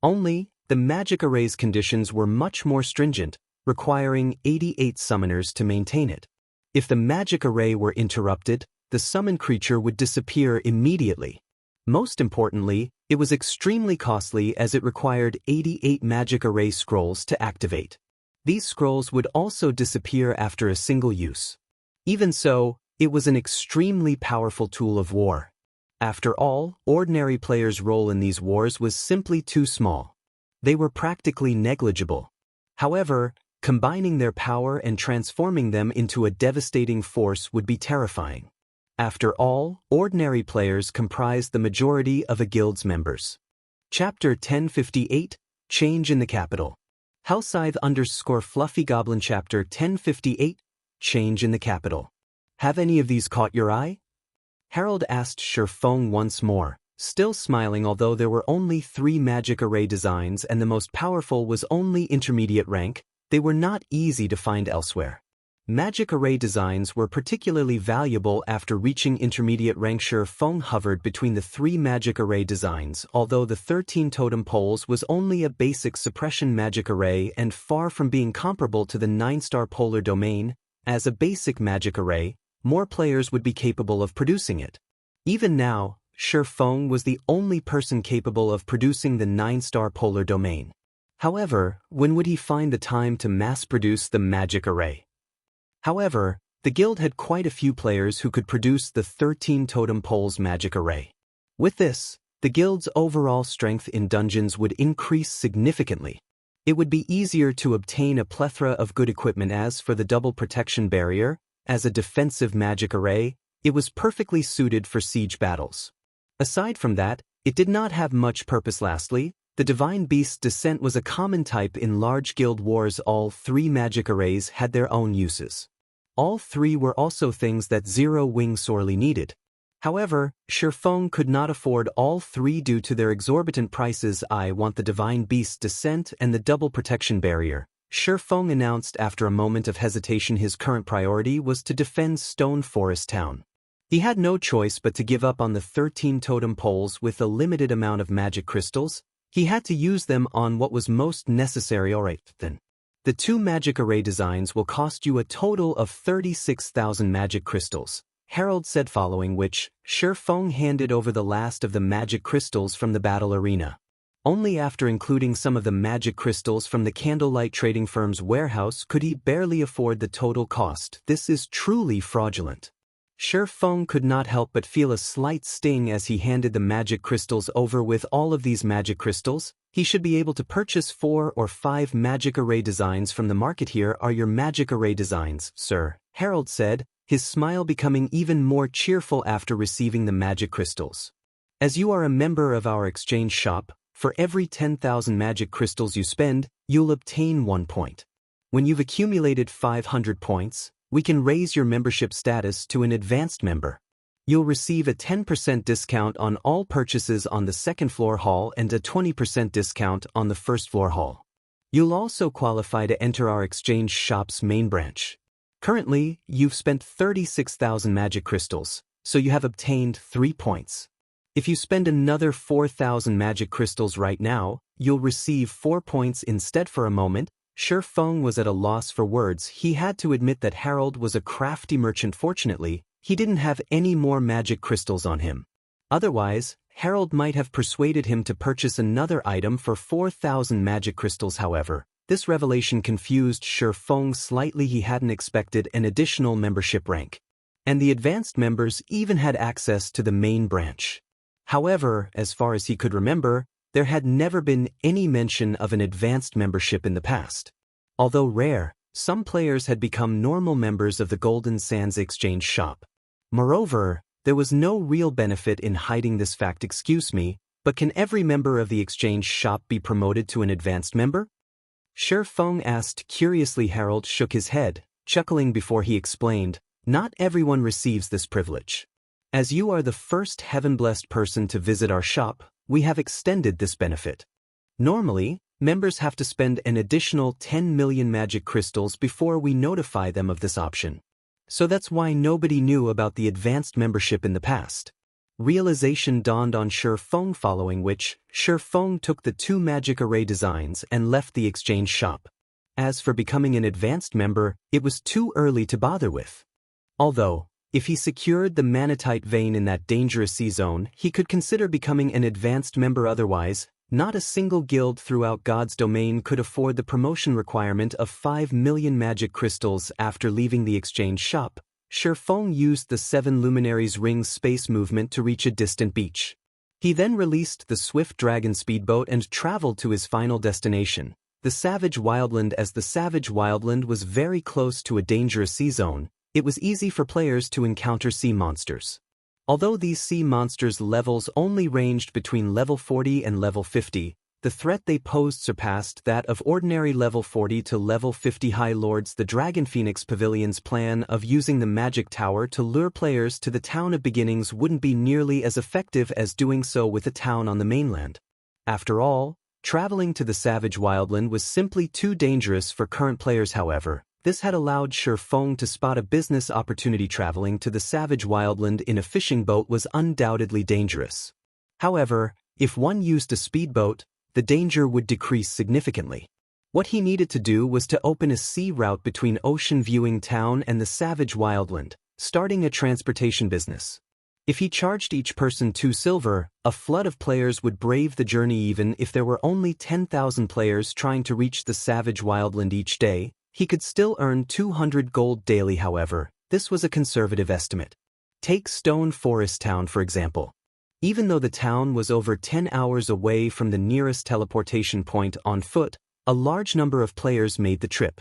Only, the magic array's conditions were much more stringent, requiring 88 summoners to maintain it. If the magic array were interrupted, the summoned creature would disappear immediately. Most importantly, it was extremely costly as it required 88 magic array scrolls to activate. These scrolls would also disappear after a single use. Even so, it was an extremely powerful tool of war. After all, ordinary players' role in these wars was simply too small. They were practically negligible. However, combining their power and transforming them into a devastating force would be terrifying. After all, ordinary players comprised the majority of a guild's members. Chapter 1058, Change in the Capital. Hellscythe_Fluffy Goblin Chapter 1058, Change in the Capital. Have any of these caught your eye? Harold asked Shifeng once more, still smiling. Although there were only 3 magic array designs and the most powerful was only intermediate rank, they were not easy to find elsewhere. Magic array designs were particularly valuable after reaching intermediate rank. Shifeng hovered between the 3 magic array designs. Although the 13 totem poles was only a basic suppression magic array and far from being comparable to the 9-star Polar Domain, as a basic magic array, more players would be capable of producing it. Even now, Shifeng was the only person capable of producing the 9-star Polar Domain. However, when would he find the time to mass-produce the magic array? However, the guild had quite a few players who could produce the 13 totem poles magic array. With this, the guild's overall strength in dungeons would increase significantly. It would be easier to obtain a plethora of good equipment. As for the double protection barrier, as a defensive magic array, it was perfectly suited for siege battles. Aside from that, it did not have much purpose. Lastly, the Divine Beast's Descent was a common type in large guild wars. All three magic arrays had their own uses. All three were also things that Zero Wing sorely needed. However, Shifeng could not afford all three due to their exorbitant prices. I want the Divine Beast's Descent and the double protection barrier, Shifeng announced after a moment of hesitation. His current priority was to defend Stone Forest Town. He had no choice but to give up on the 13 totem poles with a limited amount of magic crystals. He had to use them on what was most necessary. Alright then. The two magic array designs will cost you a total of 36,000 magic crystals, Harold said, following which, Shifeng handed over the last of the magic crystals from the battle arena. Only after including some of the magic crystals from the Candlelight trading firm's warehouse could he barely afford the total cost. This is truly fraudulent. Shifeng could not help but feel a slight sting as he handed the magic crystals over. With all of these magic crystals, he should be able to purchase 4 or 5 magic array designs from the market. Here are your magic array designs, sir, Harold said, his smile becoming even more cheerful after receiving the magic crystals. As you are a member of our exchange shop, for every 10,000 magic crystals you spend, you'll obtain 1 point. When you've accumulated 500 points, we can raise your membership status to an advanced member. You'll receive a 10% discount on all purchases on the second floor hall and a 20% discount on the first floor hall. You'll also qualify to enter our exchange shop's main branch. Currently, you've spent 36,000 magic crystals, so you have obtained 3 points. If you spend another 4,000 magic crystals right now, you'll receive 4 points instead. For a moment, Shifeng was at a loss for words. He had to admit that Harold was a crafty merchant. Fortunately, he didn't have any more magic crystals on him. Otherwise, Harold might have persuaded him to purchase another item for 4,000 magic crystals. However, this revelation confused Shifeng slightly. He hadn't expected an additional membership rank. And the advanced members even had access to the main branch. However, as far as he could remember, there had never been any mention of an advanced membership in the past. Although rare, some players had become normal members of the Golden Sands Exchange shop. Moreover, there was no real benefit in hiding this fact. Excuse me, but can every member of the exchange shop be promoted to an advanced member? Shifeng asked curiously. Harold shook his head, chuckling before he explained, not everyone receives this privilege. As you are the first heaven-blessed person to visit our shop, we have extended this benefit. Normally, members have to spend an additional 10 million magic crystals before we notify them of this option. So that's why nobody knew about the advanced membership in the past. Realization dawned on Shifeng, following which, Shifeng took the 2 magic array designs and left the exchange shop. As for becoming an advanced member, it was too early to bother with. Although, if he secured the manatite vein in that dangerous sea zone, he could consider becoming an advanced member. Otherwise, not a single guild throughout God's domain could afford the promotion requirement of 5 million magic crystals. After leaving the exchange shop, Shifeng used the 7 Luminaries Ring space movement to reach a distant beach. He then released the swift dragon speedboat and traveled to his final destination, the Savage Wildland. As the Savage Wildland was very close to a dangerous sea zone, it was easy for players to encounter sea monsters. Although these sea monsters' levels only ranged between level 40 and level 50, the threat they posed surpassed that of ordinary level 40 to level 50 High Lords. The Dragon Phoenix Pavilion's plan of using the magic tower to lure players to the Town of Beginnings wouldn't be nearly as effective as doing so with a town on the mainland. After all, traveling to the Savage Wildland was simply too dangerous for current players. However, this had allowed Shifeng to spot a business opportunity. Traveling to the Savage Wildland in a fishing boat was undoubtedly dangerous. However, if one used a speedboat, the danger would decrease significantly. What he needed to do was to open a sea route between Ocean Viewing Town and the Savage Wildland, starting a transportation business. If he charged each person 2 silver, a flood of players would brave the journey. Even if there were only 10,000 players trying to reach the Savage Wildland each day, he could still earn 200 gold daily. However, this was a conservative estimate. Take Stone Forest Town for example. Even though the town was over 10 hours away from the nearest teleportation point on foot, a large number of players made the trip.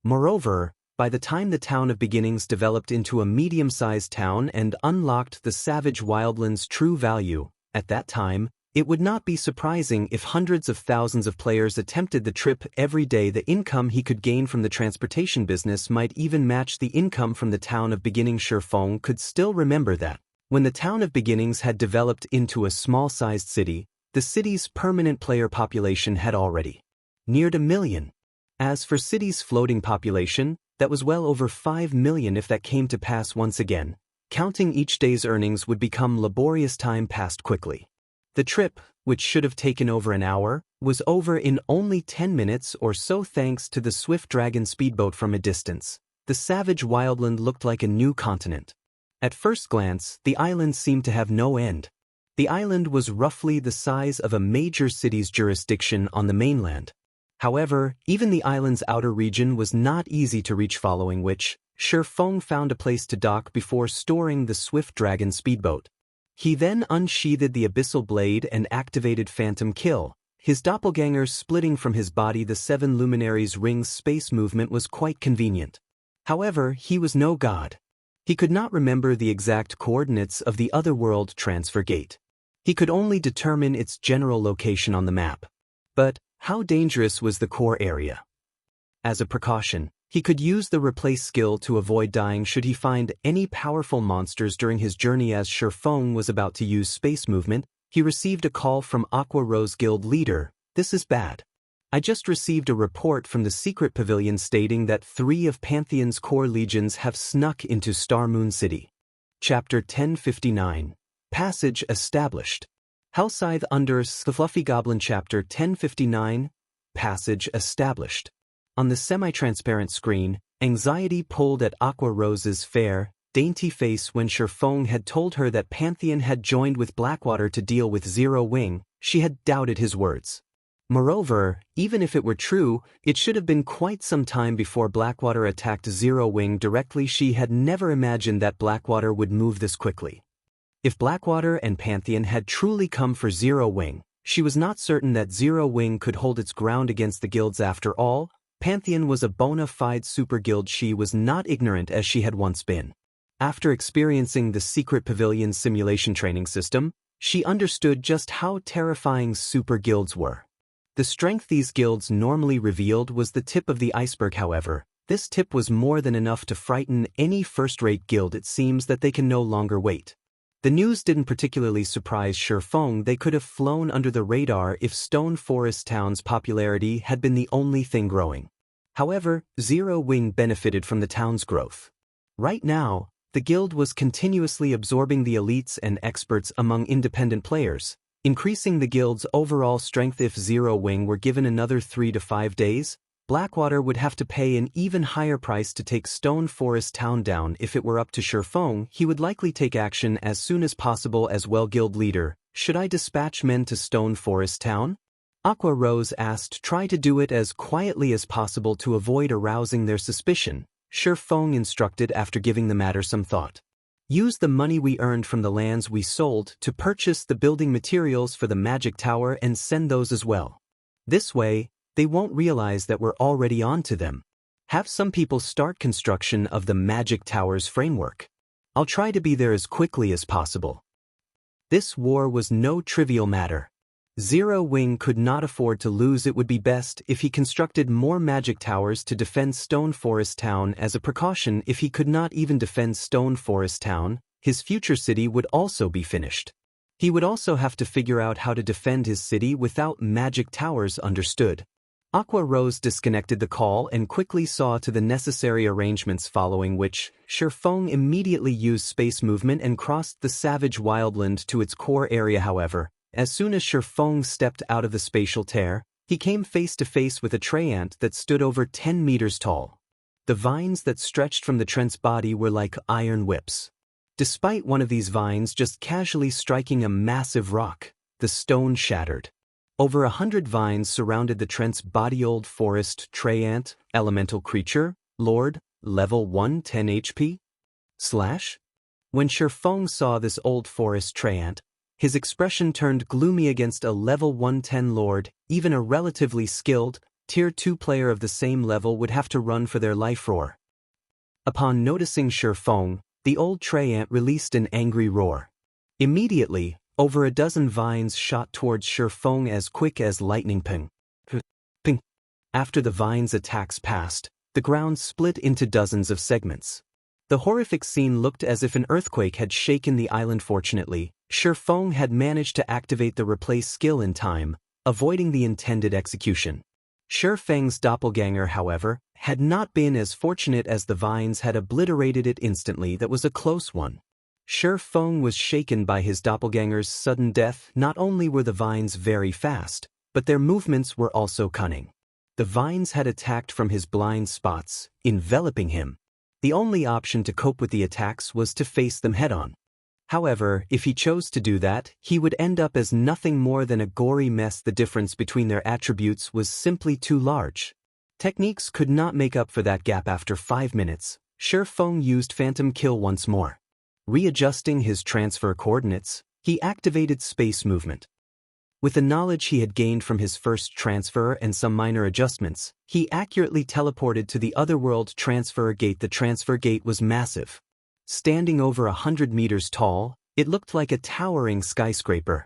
Moreover, by the time the town of beginnings developed into a medium-sized town and unlocked the savage wildland's true value, at that time, it would not be surprising if hundreds of thousands of players attempted the trip every day. The income he could gain from the transportation business might even match the income from the town of beginnings. Shifeng could still remember that, when the town of beginnings had developed into a small-sized city, the city's permanent player population had already neared 1 million. As for city's floating population, that was well over 5 million. If that came to pass once again, counting each day's earnings would become laborious. Time passed quickly. The trip, which should have taken over an hour, was over in only 10 minutes or so thanks to the swift dragon speedboat. From a distance, the savage wildland looked like a new continent. At first glance, the island seemed to have no end. The island was roughly the size of a major city's jurisdiction on the mainland. However, even the island's outer region was not easy to reach, following which, Shifeng found a place to dock before storing the swift dragon speedboat. He then unsheathed the abyssal blade and activated Phantom Kill, his doppelganger splitting from his body. The 7 luminaries' ring's space movement was quite convenient. However, he was no god. He could not remember the exact coordinates of the otherworld transfer gate. He could only determine its general location on the map. But how dangerous was the core area? As a precaution, he could use the replace skill to avoid dying should he find any powerful monsters during his journey. As Shifeng was about to use space movement, he received a call from Aqua Rose Guild leader. "This is bad. I just received a report from the secret pavilion stating that 3 of Pantheon's core legions have snuck into Star Moon City." Chapter 1059. Passage established. Hellscythe under the Fluffy Goblin. Chapter 1059. Passage established. On the semi-transparent screen, anxiety pulled at Aqua Rose's fair, dainty face when Shifeng had told her that Pantheon had joined with Blackwater to deal with Zero Wing. She had doubted his words. Moreover, even if it were true, it should have been quite some time before Blackwater attacked Zero Wing directly. She had never imagined that Blackwater would move this quickly. If Blackwater and Pantheon had truly come for Zero Wing, she was not certain that Zero Wing could hold its ground against the guilds. After all, Pantheon was a bona fide super guild. She was not ignorant as she had once been. After experiencing the secret pavilion's simulation training system, she understood just how terrifying super guilds were. The strength these guilds normally revealed was the tip of the iceberg. However, this tip was more than enough to frighten any first-rate guild. It seems that they can no longer wait. The news didn't particularly surprise Shifeng. They could have flown under the radar if Stone Forest Town's popularity had been the only thing growing. However, Zero Wing benefited from the town's growth. Right now, the guild was continuously absorbing the elites and experts among independent players, increasing the guild's overall strength. If Zero Wing were given another 3 to 5 days, Blackwater would have to pay an even higher price to take Stone Forest Town down. If it were up to Shifeng, he would likely take action as soon as possible. As well, guild leader, should I dispatch men to Stone Forest Town? Aqua Rose asked. Try to do it as quietly as possible to avoid arousing their suspicion, Shifeng instructed after giving the matter some thought. Use the money we earned from the lands we sold to purchase the building materials for the magic tower and send those as well. This way, they won't realize that we're already on to them. Have some people start construction of the magic tower's framework. I'll try to be there as quickly as possible. This war was no trivial matter. Zero Wing could not afford to lose. It would be best if he constructed more magic towers to defend Stone Forest Town. As a precaution, if he could not even defend Stone Forest Town, his future city would also be finished. He would also have to figure out how to defend his city without magic towers. Understood. Aqua Rose disconnected the call and quickly saw to the necessary arrangements, following which, Shifeng immediately used space movement and crossed the savage wildland to its core area. However, as soon as Shifeng stepped out of the spatial tear, he came face to face with a Tyrant that stood over 10 meters tall. The vines that stretched from the Trent's body were like iron whips. Despite one of these vines just casually striking a massive rock, the stone shattered. Over 100 vines surrounded the Trent's body. Old Forest Tyrant, elemental creature, Lord, level 1, 10 HP. When Shifeng saw this Old Forest Tyrant, His expression turned gloomy against a level 110 lord. Even a relatively skilled, tier 2 player of the same level would have to run for their life. Roar. Upon noticing Shifeng, the old Tyrant released an angry roar. Immediately, over a dozen vines shot towards Shifeng as quick as lightning. Ping. Ping. After the vines' attacks passed, the ground split into dozens of segments. The horrific scene looked as if an earthquake had shaken the island. Fortunately, Shifeng had managed to activate the replace skill in time, avoiding the intended execution. Shifeng's doppelganger, however, had not been as fortunate as the vines had obliterated it instantly. That was a close one. Shifeng was shaken by his doppelganger's sudden death. Not only were the vines very fast, but their movements were also cunning. The vines had attacked from his blind spots, enveloping him. The only option to cope with the attacks was to face them head-on. However, if he chose to do that, he would end up as nothing more than a gory mess. The difference between their attributes was simply too large. Techniques could not make up for that gap. After 5 minutes, Shifeng used Phantom Kill once more. Readjusting his transfer coordinates, he activated space movement. With the knowledge he had gained from his first transfer and some minor adjustments, he accurately teleported to the Otherworld transfer gate. The transfer gate was massive. Standing over 100 meters tall, it looked like a towering skyscraper.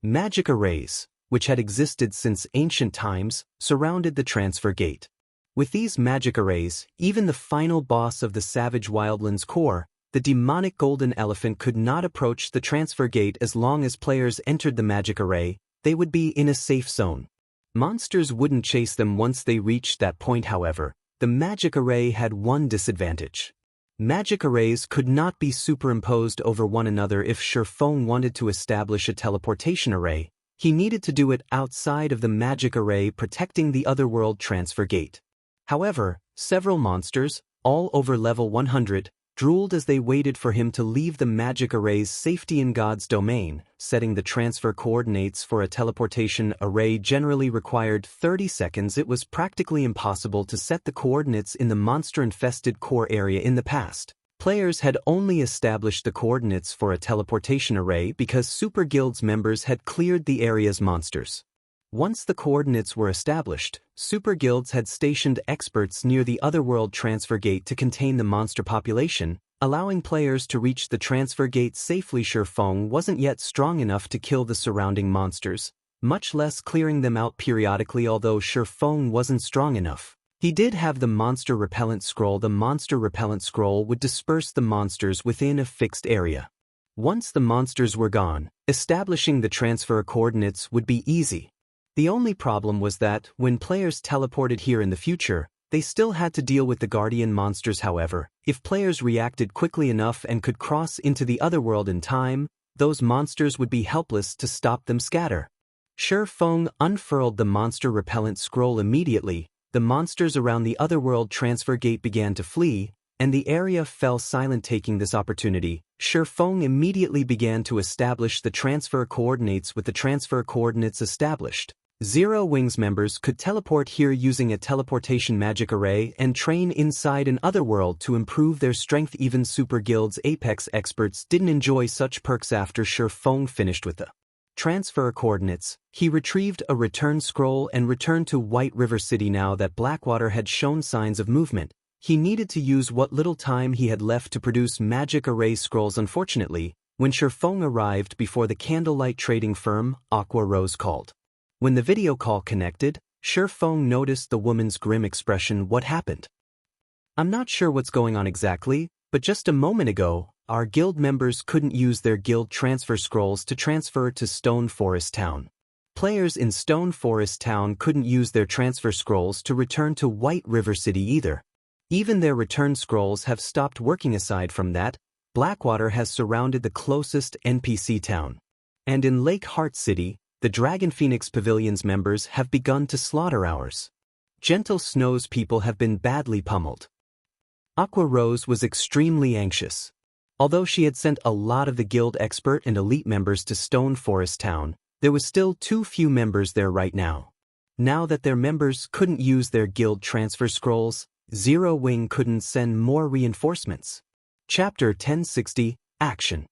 Magic arrays, which had existed since ancient times, surrounded the transfer gate. With these magic arrays, even the final boss of the Savage Wildlands core, the demonic golden elephant, could not approach the transfer gate. As long as players entered the magic array, they would be in a safe zone. Monsters wouldn't chase them once they reached that point. However, the magic array had one disadvantage. Magic arrays could not be superimposed over one another. If Shifeng wanted to establish a teleportation array, he needed to do it outside of the magic array protecting the Otherworld transfer gate. However, several monsters, all over level 100, drooled as they waited for him to leave the magic array's safety in God's domain. Setting the transfer coordinates for a teleportation array generally required 30 seconds. It was practically impossible to set the coordinates in the monster-infested core area in the past. Players had only established the coordinates for a teleportation array because Super Guild's members had cleared the area's monsters. Once the coordinates were established, Super Guilds had stationed experts near the Otherworld transfer gate to contain the monster population, allowing players to reach the transfer gate safely. Shifeng wasn't yet strong enough to kill the surrounding monsters, much less clearing them out periodically. Although Shifeng wasn't strong enough, he did have the monster repellent scroll. The monster repellent scroll would disperse the monsters within a fixed area. Once the monsters were gone, establishing the transfer coordinates would be easy. The only problem was that, when players teleported here in the future, they still had to deal with the guardian monsters. However, if players reacted quickly enough and could cross into the Otherworld in time, those monsters would be helpless to stop them scatter. Shifeng unfurled the monster repellent scroll immediately. The monsters around the Otherworld transfer gate began to flee, and the area fell silent. Taking this opportunity, Shifeng immediately began to establish the transfer coordinates. With the transfer coordinates established, Zero Wings members could teleport here using a teleportation magic array and train inside an Otherworld to improve their strength. Even Super Guild's apex experts didn't enjoy such perks. After Shifeng finished with the transfer coordinates, he retrieved a return scroll and returned to White River City. Now that Blackwater had shown signs of movement, he needed to use what little time he had left to produce magic array scrolls. Unfortunately, when Shifeng arrived before the Candlelight trading firm, Aqua Rose called. When the video call connected, Shifeng noticed the woman's grim expression. What happened? I'm not sure what's going on exactly, but just a moment ago, our guild members couldn't use their guild transfer scrolls to transfer to Stone Forest Town. Players in Stone Forest Town couldn't use their transfer scrolls to return to White River City either. Even their return scrolls have stopped working. Aside from that, Blackwater has surrounded the closest NPC town. And in Lake Heart City, the Dragon Phoenix Pavilion's members have begun to slaughter ours. Gentle Snow's people have been badly pummeled. Aqua Rose was extremely anxious. Although she had sent a lot of the guild expert and elite members to Stone Forest Town, there was still too few members there right now. Now that their members couldn't use their guild transfer scrolls, Zero Wing couldn't send more reinforcements. Chapter 1060, Action.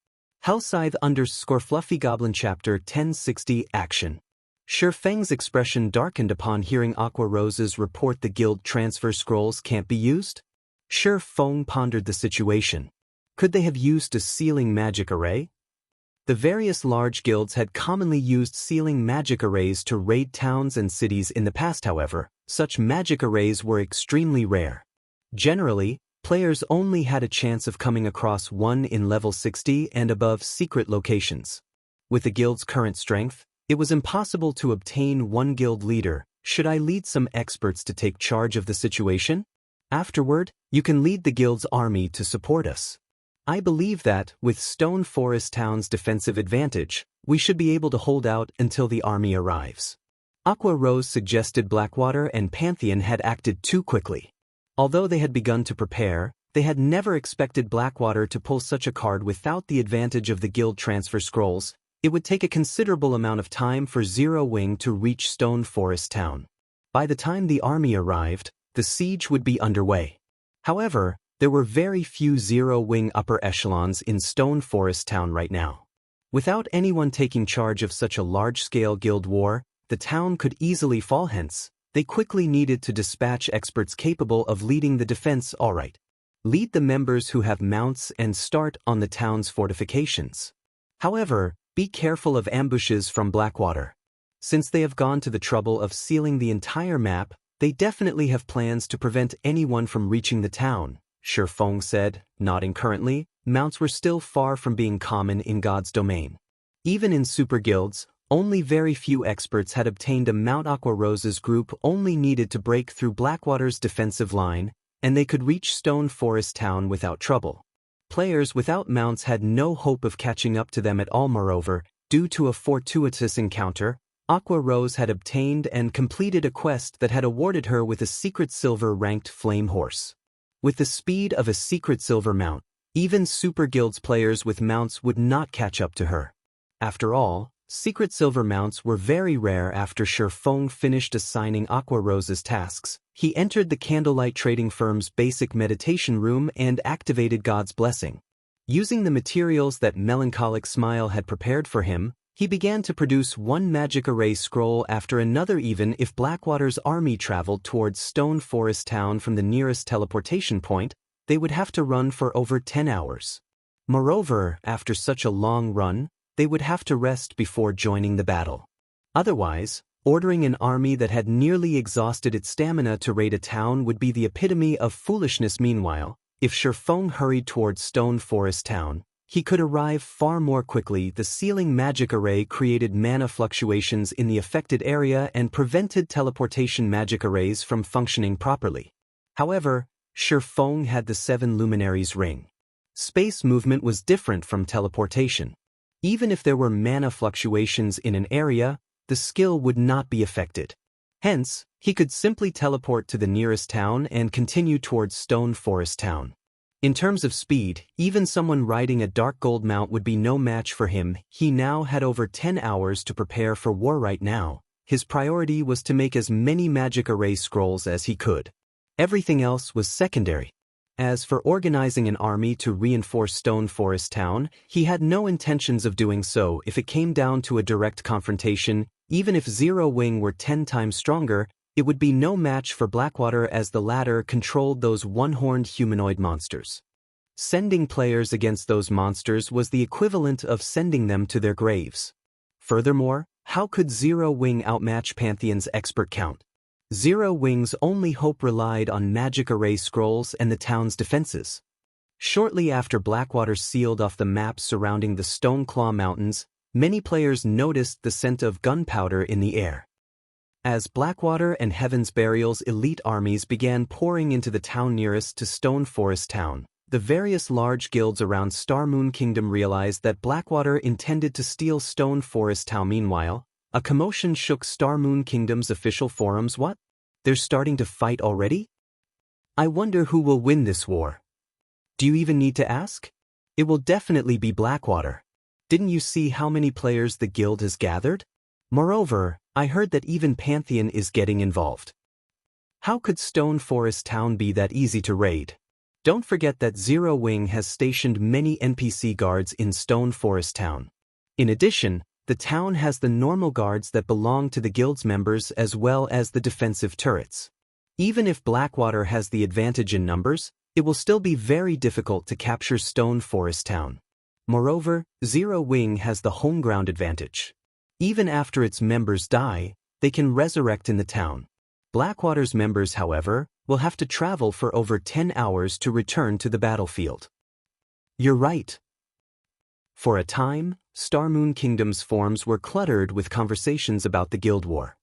Hellscythe_Fluffy Goblin Chapter 1060 Action. Sure Feng's expression darkened upon hearing Aqua Rose's report the guild transfer scrolls can't be used. Sure Feng pondered the situation. Could they have used a sealing magic array? The various large guilds had commonly used sealing magic arrays to raid towns and cities in the past. However, such magic arrays were extremely rare. Generally, players only had a chance of coming across one in level 60 and above secret locations. With the guild's current strength, it was impossible to obtain one guild leader. Should I lead some experts to take charge of the situation? Afterward, you can lead the guild's army to support us. I believe that, with Stone Forest Town's defensive advantage, we should be able to hold out until the army arrives. Aqua Rose suggested Blackwater and Pantheon had acted too quickly. Although they had begun to prepare, they had never expected Blackwater to pull such a card without the advantage of the guild transfer scrolls. It would take a considerable amount of time for Zero Wing to reach Stone Forest Town. By the time the army arrived, the siege would be underway. However, there were very few Zero Wing upper echelons in Stone Forest Town right now. Without anyone taking charge of such a large-scale guild war, the town could easily fall. Hence, they quickly needed to dispatch experts capable of leading the defense. Alright. Lead the members who have mounts and start on the town's fortifications. However, be careful of ambushes from Blackwater. Since they have gone to the trouble of sealing the entire map, they definitely have plans to prevent anyone from reaching the town, Sure Feng said, nodding. Currently, mounts were still far from being common in God's domain. Even in super guilds, only very few experts had obtained a mount. Aqua Rose's group only needed to break through Blackwater's defensive line, and they could reach Stone Forest Town without trouble. Players without mounts had no hope of catching up to them at all. Moreover, due to a fortuitous encounter, Aqua Rose had obtained and completed a quest that had awarded her with a secret silver-ranked flame horse. With the speed of a secret silver mount, even Super Guild's players with mounts would not catch up to her. After all, secret silver mounts were very rare. After Sure Feng finished assigning Aqua Rose's tasks, he entered the Candlelight trading firm's basic meditation room and activated God's blessing. Using the materials that Melancholic Smile had prepared for him, he began to produce one magic array scroll after another. Even if Blackwater's army traveled towards Stone Forest Town from the nearest teleportation point, they would have to run for over 10 hours. Moreover, after such a long run, they would have to rest before joining the battle. Otherwise, ordering an army that had nearly exhausted its stamina to raid a town would be the epitome of foolishness. Meanwhile, if Sure Feng hurried towards Stone Forest Town, he could arrive far more quickly. The sealing magic array created mana fluctuations in the affected area and prevented teleportation magic arrays from functioning properly. However, Sure Feng had the 7 Luminaries ring. Space movement was different from teleportation. Even if there were mana fluctuations in an area, the skill would not be affected. Hence, he could simply teleport to the nearest town and continue towards Stone Forest Town. In terms of speed, even someone riding a dark gold mount would be no match for him. He now had over 10 hours to prepare for war. Right now, his priority was to make as many magic array scrolls as he could. Everything else was secondary. As for organizing an army to reinforce Stone Forest Town, he had no intentions of doing so. If it came down to a direct confrontation, even if Zero Wing were 10 times stronger, it would be no match for Blackwater, as the latter controlled those one-horned humanoid monsters. Sending players against those monsters was the equivalent of sending them to their graves. Furthermore, how could Zero Wing outmatch Pantheon's expert count? Zero Wing's only hope relied on magic array scrolls and the town's defenses. Shortly after Blackwater sealed off the map surrounding the Stoneclaw Mountains, many players noticed the scent of gunpowder in the air. As Blackwater and Heaven's Burial's elite armies began pouring into the town nearest to Stone Forest Town, the various large guilds around Starmoon Kingdom realized that Blackwater intended to steal Stone Forest Town. Meanwhile, a commotion shook Starmoon Kingdom's official forums. What? They're starting to fight already? I wonder who will win this war. Do you even need to ask? It will definitely be Blackwater. Didn't you see how many players the guild has gathered? Moreover, I heard that even Pantheon is getting involved. How could Stone Forest Town be that easy to raid? Don't forget that Zero Wing has stationed many NPC guards in Stone Forest Town. In addition, the town has the normal guards that belong to the guild's members as well as the defensive turrets. Even if Blackwater has the advantage in numbers, it will still be very difficult to capture Stone Forest Town. Moreover, Zero Wing has the home ground advantage. Even after its members die, they can resurrect in the town. Blackwater's members, however, will have to travel for over 10 hours to return to the battlefield. You're right. For a time, Starmoon Kingdom's forums were cluttered with conversations about the guild war.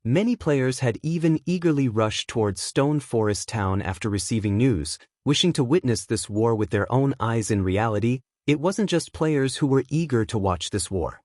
Many players had even eagerly rushed towards Stone Forest Town after receiving news, wishing to witness this war with their own eyes. In reality, it wasn't just players who were eager to watch this war.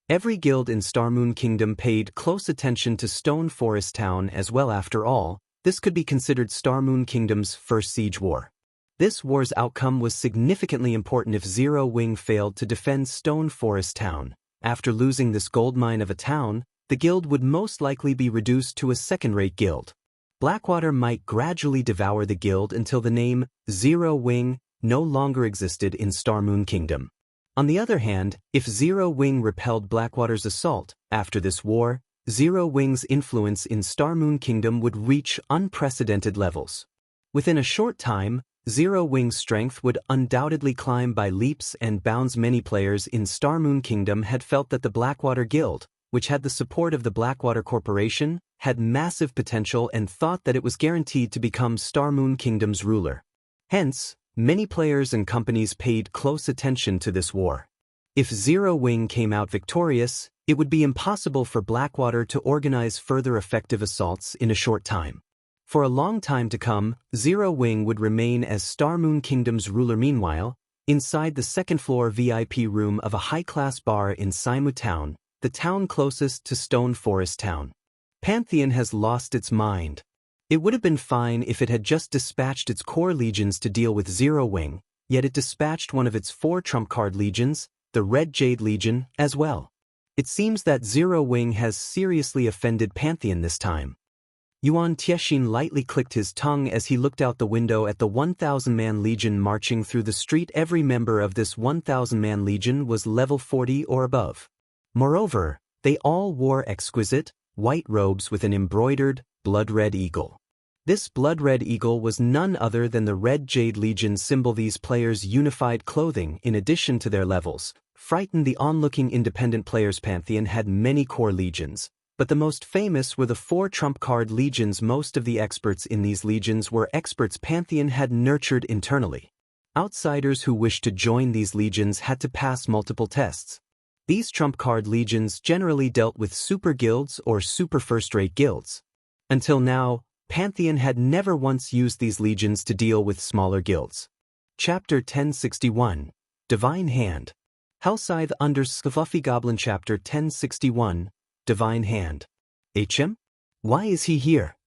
Every guild in Starmoon Kingdom paid close attention to Stone Forest Town as well. After all, this could be considered Starmoon Kingdom's first siege war. This war's outcome was significantly important. If Zero Wing failed to defend Stone Forest Town, after losing this goldmine of a town, the guild would most likely be reduced to a second-rate guild. Blackwater might gradually devour the guild until the name Zero Wing no longer existed in Starmoon Kingdom. On the other hand, if Zero Wing repelled Blackwater's assault, after this war, Zero Wing's influence in Starmoon Kingdom would reach unprecedented levels. Within a short time, Zero Wing's strength would undoubtedly climb by leaps and bounds. Many players in Starmoon Kingdom had felt that the Blackwater Guild, which had the support of the Blackwater Corporation, had massive potential and thought that it was guaranteed to become Starmoon Kingdom's ruler. Hence, many players and companies paid close attention to this war. If Zero Wing came out victorious, it would be impossible for Blackwater to organize further effective assaults in a short time. For a long time to come, Zero Wing would remain as Starmoon Kingdom's ruler. Meanwhile, inside the second-floor VIP room of a high-class bar in Saimu Town, the town closest to Stone Forest Town, Pantheon has lost its mind. It would have been fine if it had just dispatched its core legions to deal with Zero Wing, yet it dispatched one of its 4 trump card legions, the Red Jade Legion, as well. It seems that Zero Wing has seriously offended Pantheon this time. Yuan Tiexin lightly clicked his tongue as he looked out the window at the 1,000-man legion marching through the street. Every member of this 1,000-man legion was level 40 or above. Moreover, they all wore exquisite, white robes with an embroidered, blood-red eagle. This blood-red eagle was none other than the Red Jade Legion symbol. These players' unified clothing, in addition to their levels, frightened the onlooking independent players. Pantheon had many core legions, but the most famous were the 4 trump card legions. Most of the experts in these legions were experts Pantheon had nurtured internally. Outsiders who wished to join these legions had to pass multiple tests. These trump card legions generally dealt with super guilds or super first-rate guilds. Until now, Pantheon had never once used these legions to deal with smaller guilds. Chapter 1061, Divine Hand. Hellscythe under Fluffy Goblin. Chapter 1061, Divine Hand. HM? Why is he here?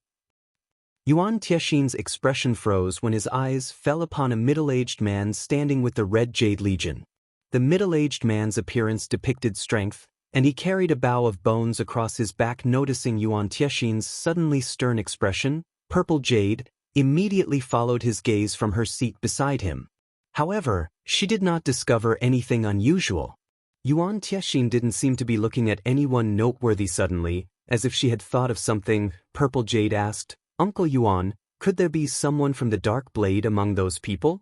Yuan Tiexin's expression froze when his eyes fell upon a middle-aged man standing with the Red Jade Legion. The middle-aged man's appearance depicted strength, and he carried a bow of bones across his back. Noticing Yuan Tiexin's suddenly stern expression, Purple Jade immediately followed his gaze from her seat beside him. However, she did not discover anything unusual. Yuan Tiexin didn't seem to be looking at anyone noteworthy. Suddenly, as if she had thought of something, Purple Jade asked, "Uncle Yuan, could there be someone from the Dark Blade among those people?"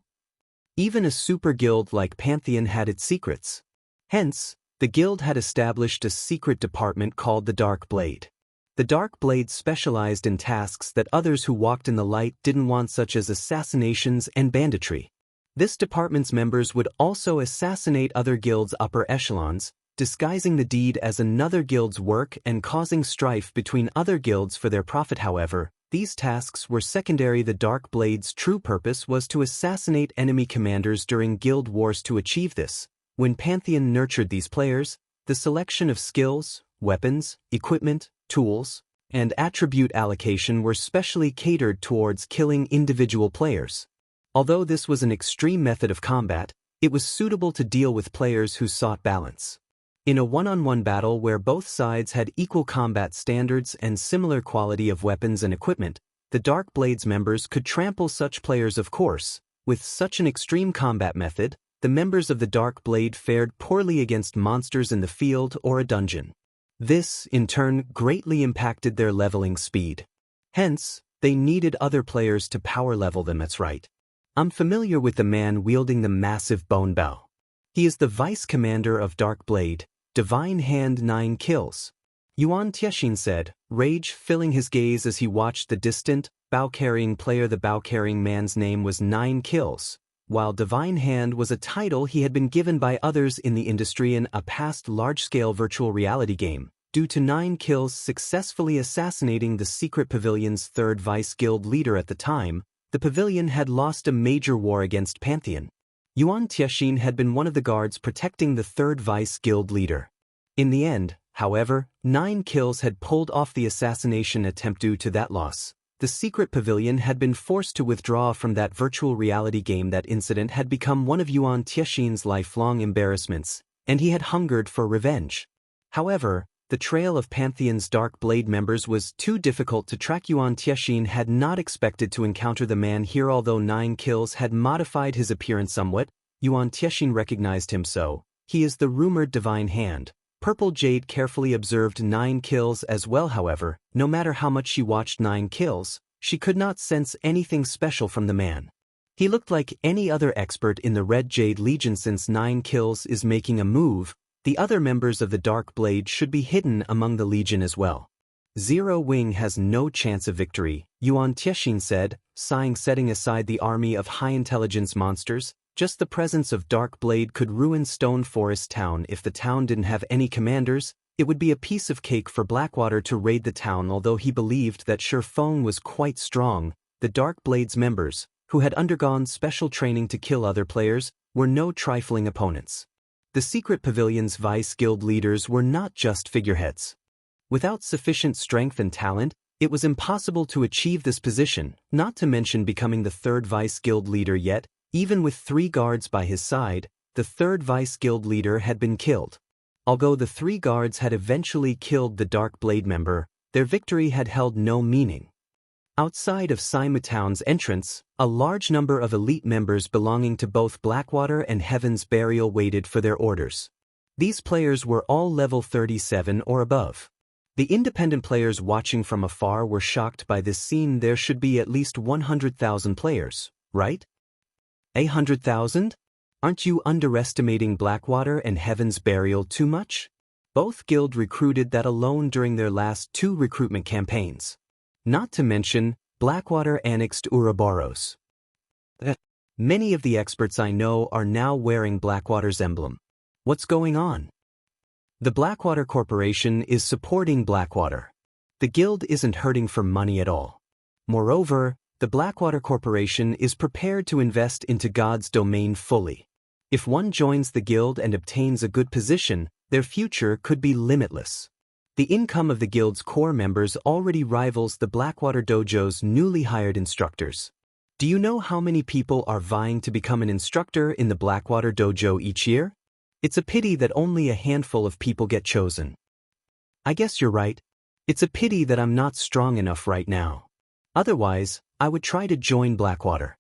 Even a super guild like Pantheon had its secrets. Hence, the guild had established a secret department called the Dark Blade. The Dark Blade specialized in tasks that others who walked in the light didn't want, such as assassinations and banditry. This department's members would also assassinate other guilds' upper echelons, disguising the deed as another guild's work and causing strife between other guilds for their profit. However, these tasks were secondary. The Dark Blade's true purpose was to assassinate enemy commanders during guild wars. To achieve this, when Pantheon nurtured these players, the selection of skills, weapons, equipment, tools, and attribute allocation were specially catered towards killing individual players. Although this was an extreme method of combat, it was suitable to deal with players who sought balance. In a one-on-one battle where both sides had equal combat standards and similar quality of weapons and equipment, the Dark Blade's members could trample such players. Of course, With such an extreme combat method, the members of the Dark Blade fared poorly against monsters in the field or a dungeon. This, in turn, greatly impacted their leveling speed. Hence, they needed other players to power level them. That's right. I'm familiar with the man wielding the massive bone bow. He is the vice commander of Dark Blade, Divine Hand 9 kills. Yuan Tiexin said, rage filling his gaze as he watched the distant, bow-carrying player. The bow-carrying man's name was 9 kills, while Divine Hand was a title he had been given by others in the industry in a past large-scale virtual reality game, due to 9 kills successfully assassinating the Secret Pavilion's third vice guild leader. At the time, the pavilion had lost a major war against Pantheon. Yuan Tiexin had been one of the guards protecting the third vice guild leader. In the end, however, 9 kills had pulled off the assassination attempt. Due to that loss, the Secret Pavilion had been forced to withdraw from that virtual reality game. That incident had become one of Yuan Tiexin's lifelong embarrassments, and he had hungered for revenge. However, the trail of Pantheon's Dark Blade members was too difficult to track. Yuan Tiexin had not expected to encounter the man here. Although 9 kills had modified his appearance somewhat, Yuan Tiexin recognized him. So, he is the rumored Divine Hand. Purple Jade carefully observed 9 kills as well. However, no matter how much she watched 9 kills, she could not sense anything special from the man. He looked like any other expert in the Red Jade Legion. Since 9 kills is making a move, the other members of the Dark Blade should be hidden among the Legion as well. Zero Wing has no chance of victory, Yuan Tiexin said, sighing. Setting aside the army of high-intelligence monsters, just the presence of Dark Blade could ruin Stone Forest Town. If the town didn't have any commanders, it would be a piece of cake for Blackwater to raid the town. Although he believed that Shifeng was quite strong, the Dark Blade's members, who had undergone special training to kill other players, were no trifling opponents. The Secret Pavilion's vice guild leaders were not just figureheads. Without sufficient strength and talent, it was impossible to achieve this position, not to mention becoming the third vice guild leader. Yet, even with 3 guards by his side, the third vice guild leader had been killed. Although the 3 guards had eventually killed the Dark Blade member, their victory had held no meaning. Outside of Saimu Town's entrance, a large number of elite members belonging to both Blackwater and Heaven's Burial waited for their orders. These players were all level 37 or above. The independent players watching from afar were shocked by this scene. There should be at least 100,000 players, right? 100,000? Aren't you underestimating Blackwater and Heaven's Burial too much? Both guild recruited that alone during their last 2 recruitment campaigns. Not to mention, Blackwater annexed Ouroboros. Many of the experts I know are now wearing Blackwater's emblem. What's going on? The Blackwater Corporation is supporting Blackwater. The guild isn't hurting for money at all. Moreover, the Blackwater Corporation is prepared to invest into God's domain fully. If one joins the guild and obtains a good position, their future could be limitless. The income of the guild's core members already rivals the Blackwater Dojo's newly hired instructors. Do you know how many people are vying to become an instructor in the Blackwater Dojo each year? It's a pity that only a handful of people get chosen. I guess you're right. It's a pity that I'm not strong enough right now. Otherwise, I would try to join Blackwater.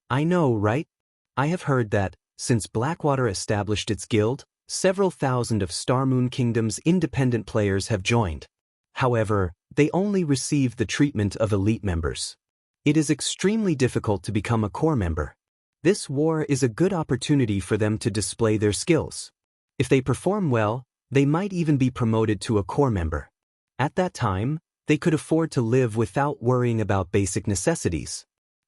I know, right? I have heard that, since Blackwater established its guild, several thousand of Starmoon Kingdom's independent players have joined. However, they only receive the treatment of elite members. It is extremely difficult to become a core member. This war is a good opportunity for them to display their skills. If they perform well, they might even be promoted to a core member. At that time, they could afford to live without worrying about basic necessities.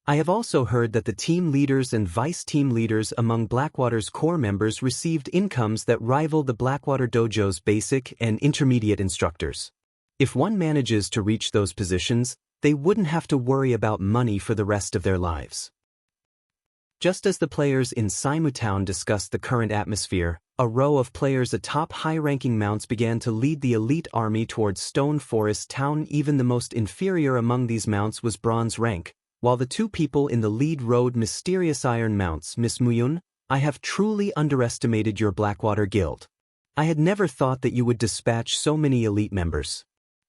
I have also heard that the team leaders and vice team leaders among Blackwater's core members received incomes that rival the Blackwater Dojo's basic and intermediate instructors. If one manages to reach those positions, they wouldn't have to worry about money for the rest of their lives. Just as the players in Saimu Town discussed the current atmosphere, a row of players atop high-ranking mounts began to lead the elite army towards Stone Forest Town. Even the most inferior among these mounts was bronze rank, while the 2 people in the lead rode mysterious iron mounts. Miss Muyun, I have truly underestimated your Blackwater Guild. I had never thought that you would dispatch so many elite members.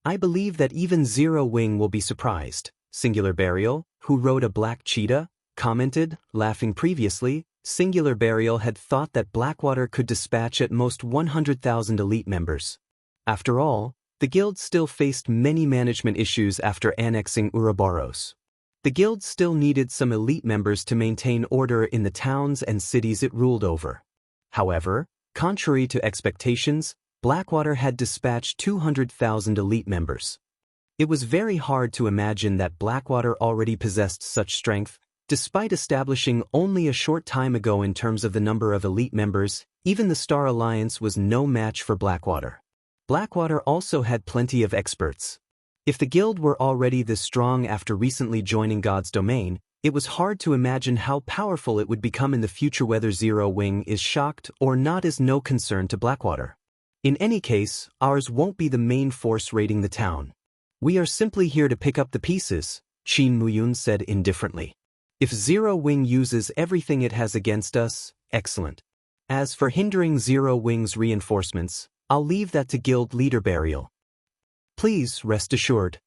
I believe that even Zero Wing will be surprised. Singular Burial, who rode a black cheetah, commented, laughing previously. Singular Burial had thought that Blackwater could dispatch at most 100,000 elite members. After all, the guild still faced many management issues after annexing Ouroboros. The guild still needed some elite members to maintain order in the towns and cities it ruled over. However, contrary to expectations, Blackwater had dispatched 200,000 elite members. It was very hard to imagine that Blackwater already possessed such strength. Despite establishing only a short time ago in terms of the number of elite members, even the Star Alliance was no match for Blackwater. Blackwater also had plenty of experts. If the guild were already this strong after recently joining God's domain, it was hard to imagine how powerful it would become in the future. Whether Zero Wing is shocked or not is no concern to Blackwater. In any case, ours won't be the main force raiding the town. We are simply here to pick up the pieces, Qin Muyun said indifferently. If Zero Wing uses everything it has against us, excellent. As for hindering Zero Wing's reinforcements, I'll leave that to Guild Leader Burial. Please rest assured.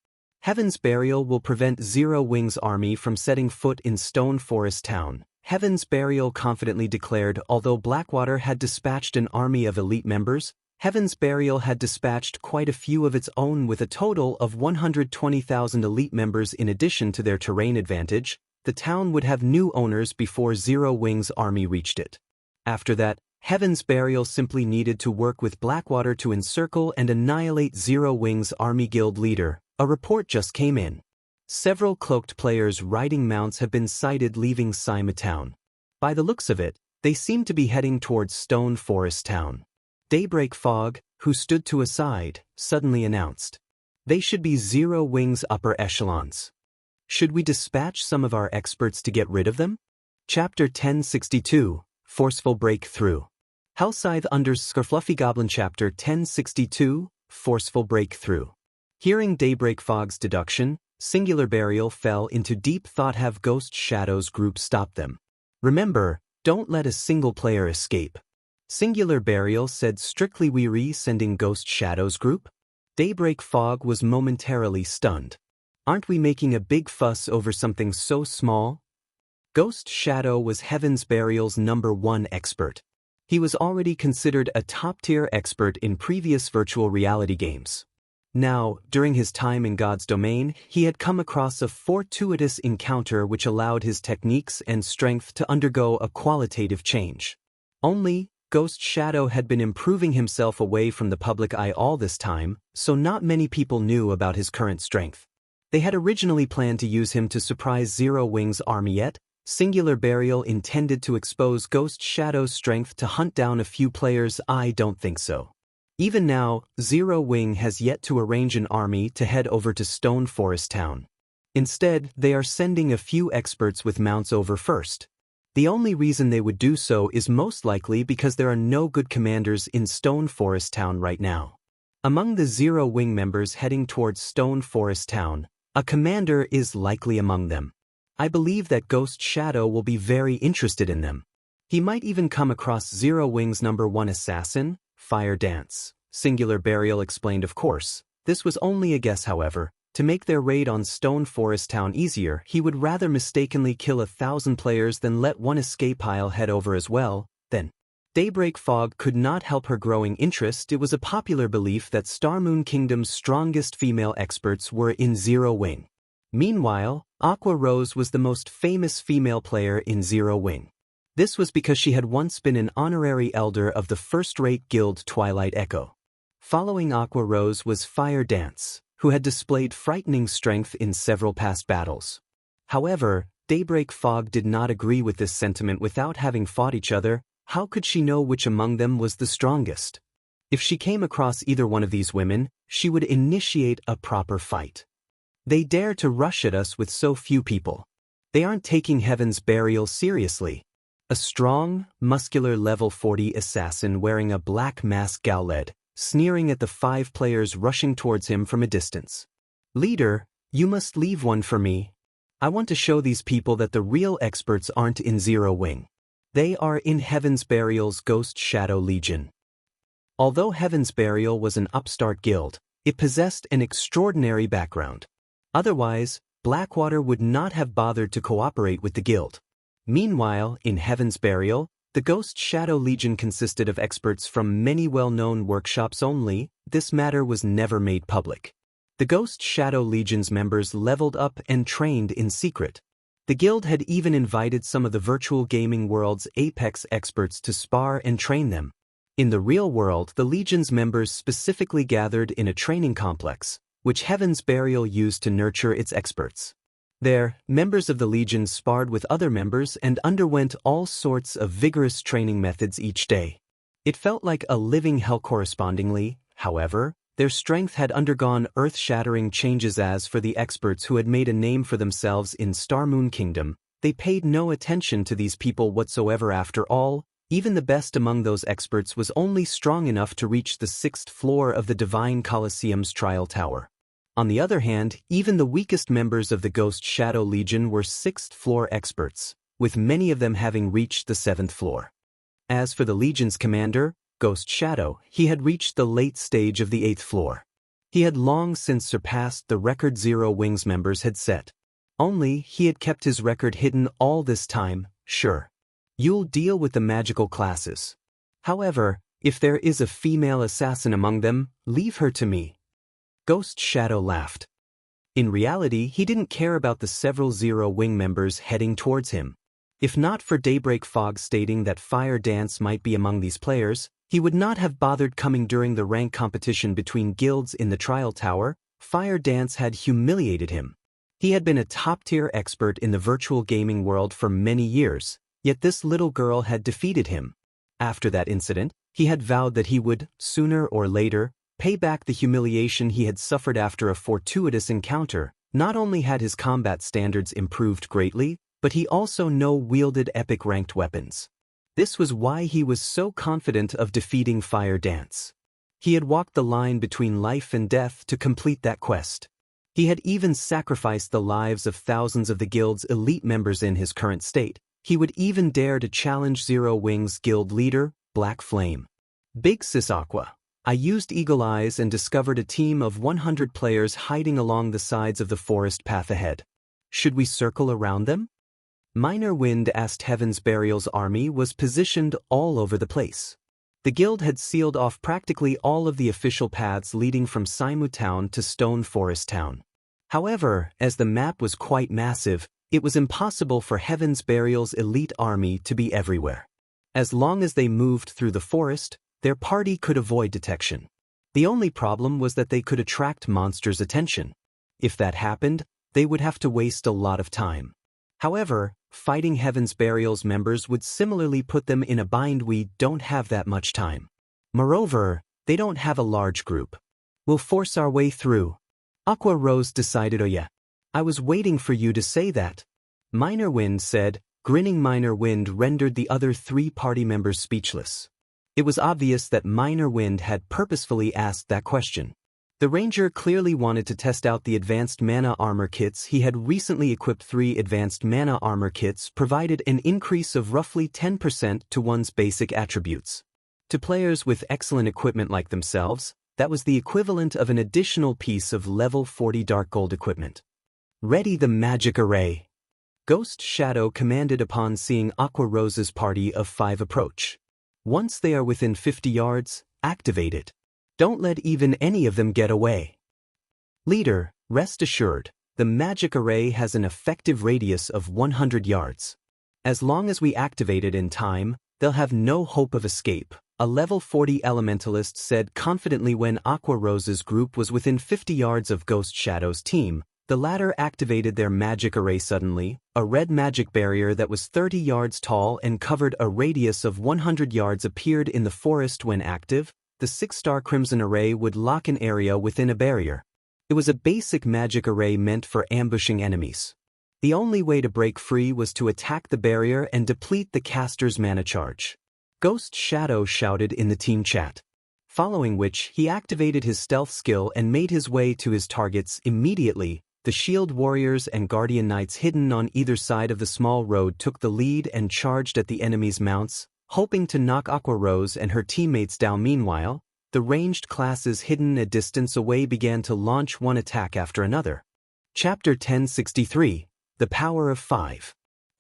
Heaven's Burial will prevent Zero Wing's army from setting foot in Stone Forest Town, Heaven's Burial confidently declared. Although Blackwater had dispatched an army of elite members, Heaven's Burial had dispatched quite a few of its own with a total of 120,000 elite members. In addition to their terrain advantage, the town would have new owners before Zero Wing's army reached it. After that, Heaven's Burial simply needed to work with Blackwater to encircle and annihilate Zero Wing's army. Guild leader, a report just came in. Several cloaked players riding mounts have been sighted leaving Sima Town. By the looks of it, they seem to be heading towards Stone Forest Town. Daybreak Fog, who stood to a side, suddenly announced. They should be Zero Wing's upper echelons. Should we dispatch some of our experts to get rid of them? Chapter 1062, Forceful Breakthrough. Hellscythe _ Fluffy Goblin. Chapter 1062, Forceful Breakthrough. Hearing Daybreak Fog's deduction, Singular Burial fell into deep thought. Have Ghost Shadow's group stop them. Remember, don't let a single player escape. Singular Burial said strictly. We sending Ghost Shadow's group? Daybreak Fog was momentarily stunned. Aren't we making a big fuss over something so small? Ghost Shadow was Heaven's Burial's #1 expert. He was already considered a top-tier expert in previous virtual reality games. Now, during his time in God's domain, he had come across a fortuitous encounter which allowed his techniques and strength to undergo a qualitative change. Only, Ghost Shadow had been improving himself away from the public eye all this time, so not many people knew about his current strength. They had originally planned to use him to surprise Zero Wing's army, yet Singular Burial intended to expose Ghost Shadow's strength to hunt down a few players. I don't think so. Even now, Zero Wing has yet to arrange an army to head over to Stone Forest Town. Instead, they are sending a few experts with mounts over first. The only reason they would do so is most likely because there are no good commanders in Stone Forest Town right now. Among the Zero Wing members heading towards Stone Forest Town, a commander is likely among them. I believe that Ghost Shadow will be very interested in them. He might even come across Zero Wing's #1 assassin, Fire Dance. Singular Burial explained. Of course, this was only a guess. However, to make their raid on Stone Forest Town easier, he would rather mistakenly kill 1,000 players than let one escape. I'll head over as well, then. Daybreak Fog could not help her growing interest. It was a popular belief that Starmoon Kingdom's strongest female experts were in Zero Wing. Meanwhile, Aqua Rose was the most famous female player in Zero Wing. This was because she had once been an honorary elder of the first-rate guild Twilight Echo. Following Aqua Rose was Fire Dance, who had displayed frightening strength in several past battles. However, Daybreak Fog did not agree with this sentiment. Without having fought each other, how could she know which among them was the strongest? If she came across either one of these women, she would initiate a proper fight. They dare to rush at us with so few people. They aren't taking Heaven's Burial seriously. A strong, muscular level 40 assassin wearing a black mask scowled, sneering at the 5 players rushing towards him from a distance. Leader, you must leave one for me. I want to show these people that the real experts aren't in Zero Wing. They are in Heaven's Burial's Ghost Shadow Legion. Although Heaven's Burial was an upstart guild, it possessed an extraordinary background. Otherwise, Blackwater would not have bothered to cooperate with the guild. Meanwhile, in Heaven's Burial, the Ghost Shadow Legion consisted of experts from many well-known workshops only. This matter was never made public. The Ghost Shadow Legion's members leveled up and trained in secret. The guild had even invited some of the virtual gaming world's apex experts to spar and train them. In the real world, the Legion's members specifically gathered in a training complex, which Heaven's Burial used to nurture its experts. There, members of the Legion sparred with other members and underwent all sorts of vigorous training methods each day. It felt like a living hell. Correspondingly, however, their strength had undergone earth-shattering changes. As for the experts who had made a name for themselves in Starmoon Kingdom, they paid no attention to these people whatsoever. After all, even the best among those experts was only strong enough to reach the 6th floor of the Divine Colosseum's Trial Tower. On the other hand, even the weakest members of the Ghost Shadow Legion were 6th floor experts, with many of them having reached the 7th floor. As for the Legion's commander, Ghost Shadow, he had reached the late stage of the 8th floor. He had long since surpassed the record Zero Wings members had set. Only, he had kept his record hidden all this time. Sure, you'll deal with the magical classes. However, if there is a female assassin among them, leave her to me. Ghost Shadow laughed. In reality, he didn't care about the several Zero Wing members heading towards him. If not for Daybreak Fog stating that Fire Dance might be among these players, he would not have bothered coming during the rank competition between guilds in the Trial Tower. Fire Dance had humiliated him. He had been a top-tier expert in the virtual gaming world for many years, yet this little girl had defeated him. After that incident, he had vowed that he would, sooner or later, pay back the humiliation he had suffered after a fortuitous encounter. Not only had his combat standards improved greatly, but he also wielded epic ranked weapons. This was why he was so confident of defeating Fire Dance. He had walked the line between life and death to complete that quest. He had even sacrificed the lives of thousands of the guild's elite members. In his current state, he would even dare to challenge Zero Wings guild leader, Black Flame. Big Sis Aqua. I used Eagle Eyes and discovered a team of 100 players hiding along the sides of the forest path ahead. Should we circle around them? Minor Wind asked. Heaven's Burial's army was positioned all over the place. The guild had sealed off practically all of the official paths leading from Saimu Town to Stone Forest Town. However, as the map was quite massive, it was impossible for Heaven's Burial's elite army to be everywhere. As long as they moved through the forest, their party could avoid detection. The only problem was that they could attract monsters' attention. If that happened, they would have to waste a lot of time. However, fighting Heaven's Burial's members would similarly put them in a bind. We don't have that much time. Moreover, they don't have a large group. We'll force our way through. Aqua Rose decided. Oh yeah, I was waiting for you to say that. Minor Wind said. Grinning Minor Wind rendered the other 3 party members speechless. It was obvious that Minor Wind had purposefully asked that question. The Ranger clearly wanted to test out the advanced mana armor kits. He had recently equipped 3 advanced mana armor kits, provided an increase of roughly 10% to one's basic attributes. To players with excellent equipment like themselves, that was the equivalent of an additional piece of level 40 Dark Gold equipment. Ready the magic array. Ghost Shadow commanded upon seeing Aqua Rose's party of 5 approach. Once they are within 50 yards, activate it. Don't let even any of them get away. Leader, rest assured, the magic array has an effective radius of 100 yards. As long as we activate it in time, they'll have no hope of escape, a level 40 elementalist said confidently. When Aqua Rose's group was within 50 yards of Ghost Shadow's team, the latter activated their magic array suddenly. A red magic barrier that was 30 yards tall and covered a radius of 100 yards appeared in the forest. When active, the 6-star Crimson Array would lock an area within a barrier. It was a basic magic array meant for ambushing enemies. The only way to break free was to attack the barrier and deplete the caster's mana charge. Ghost Shadow shouted in the team chat. Following which, he activated his stealth skill and made his way to his targets immediately. The Shield Warriors and Guardian Knights hidden on either side of the small road took the lead and charged at the enemy's mounts, hoping to knock Aqua Rose and her teammates down. Meanwhile, the ranged classes hidden a distance away began to launch one attack after another. Chapter 1063, The Power of 5.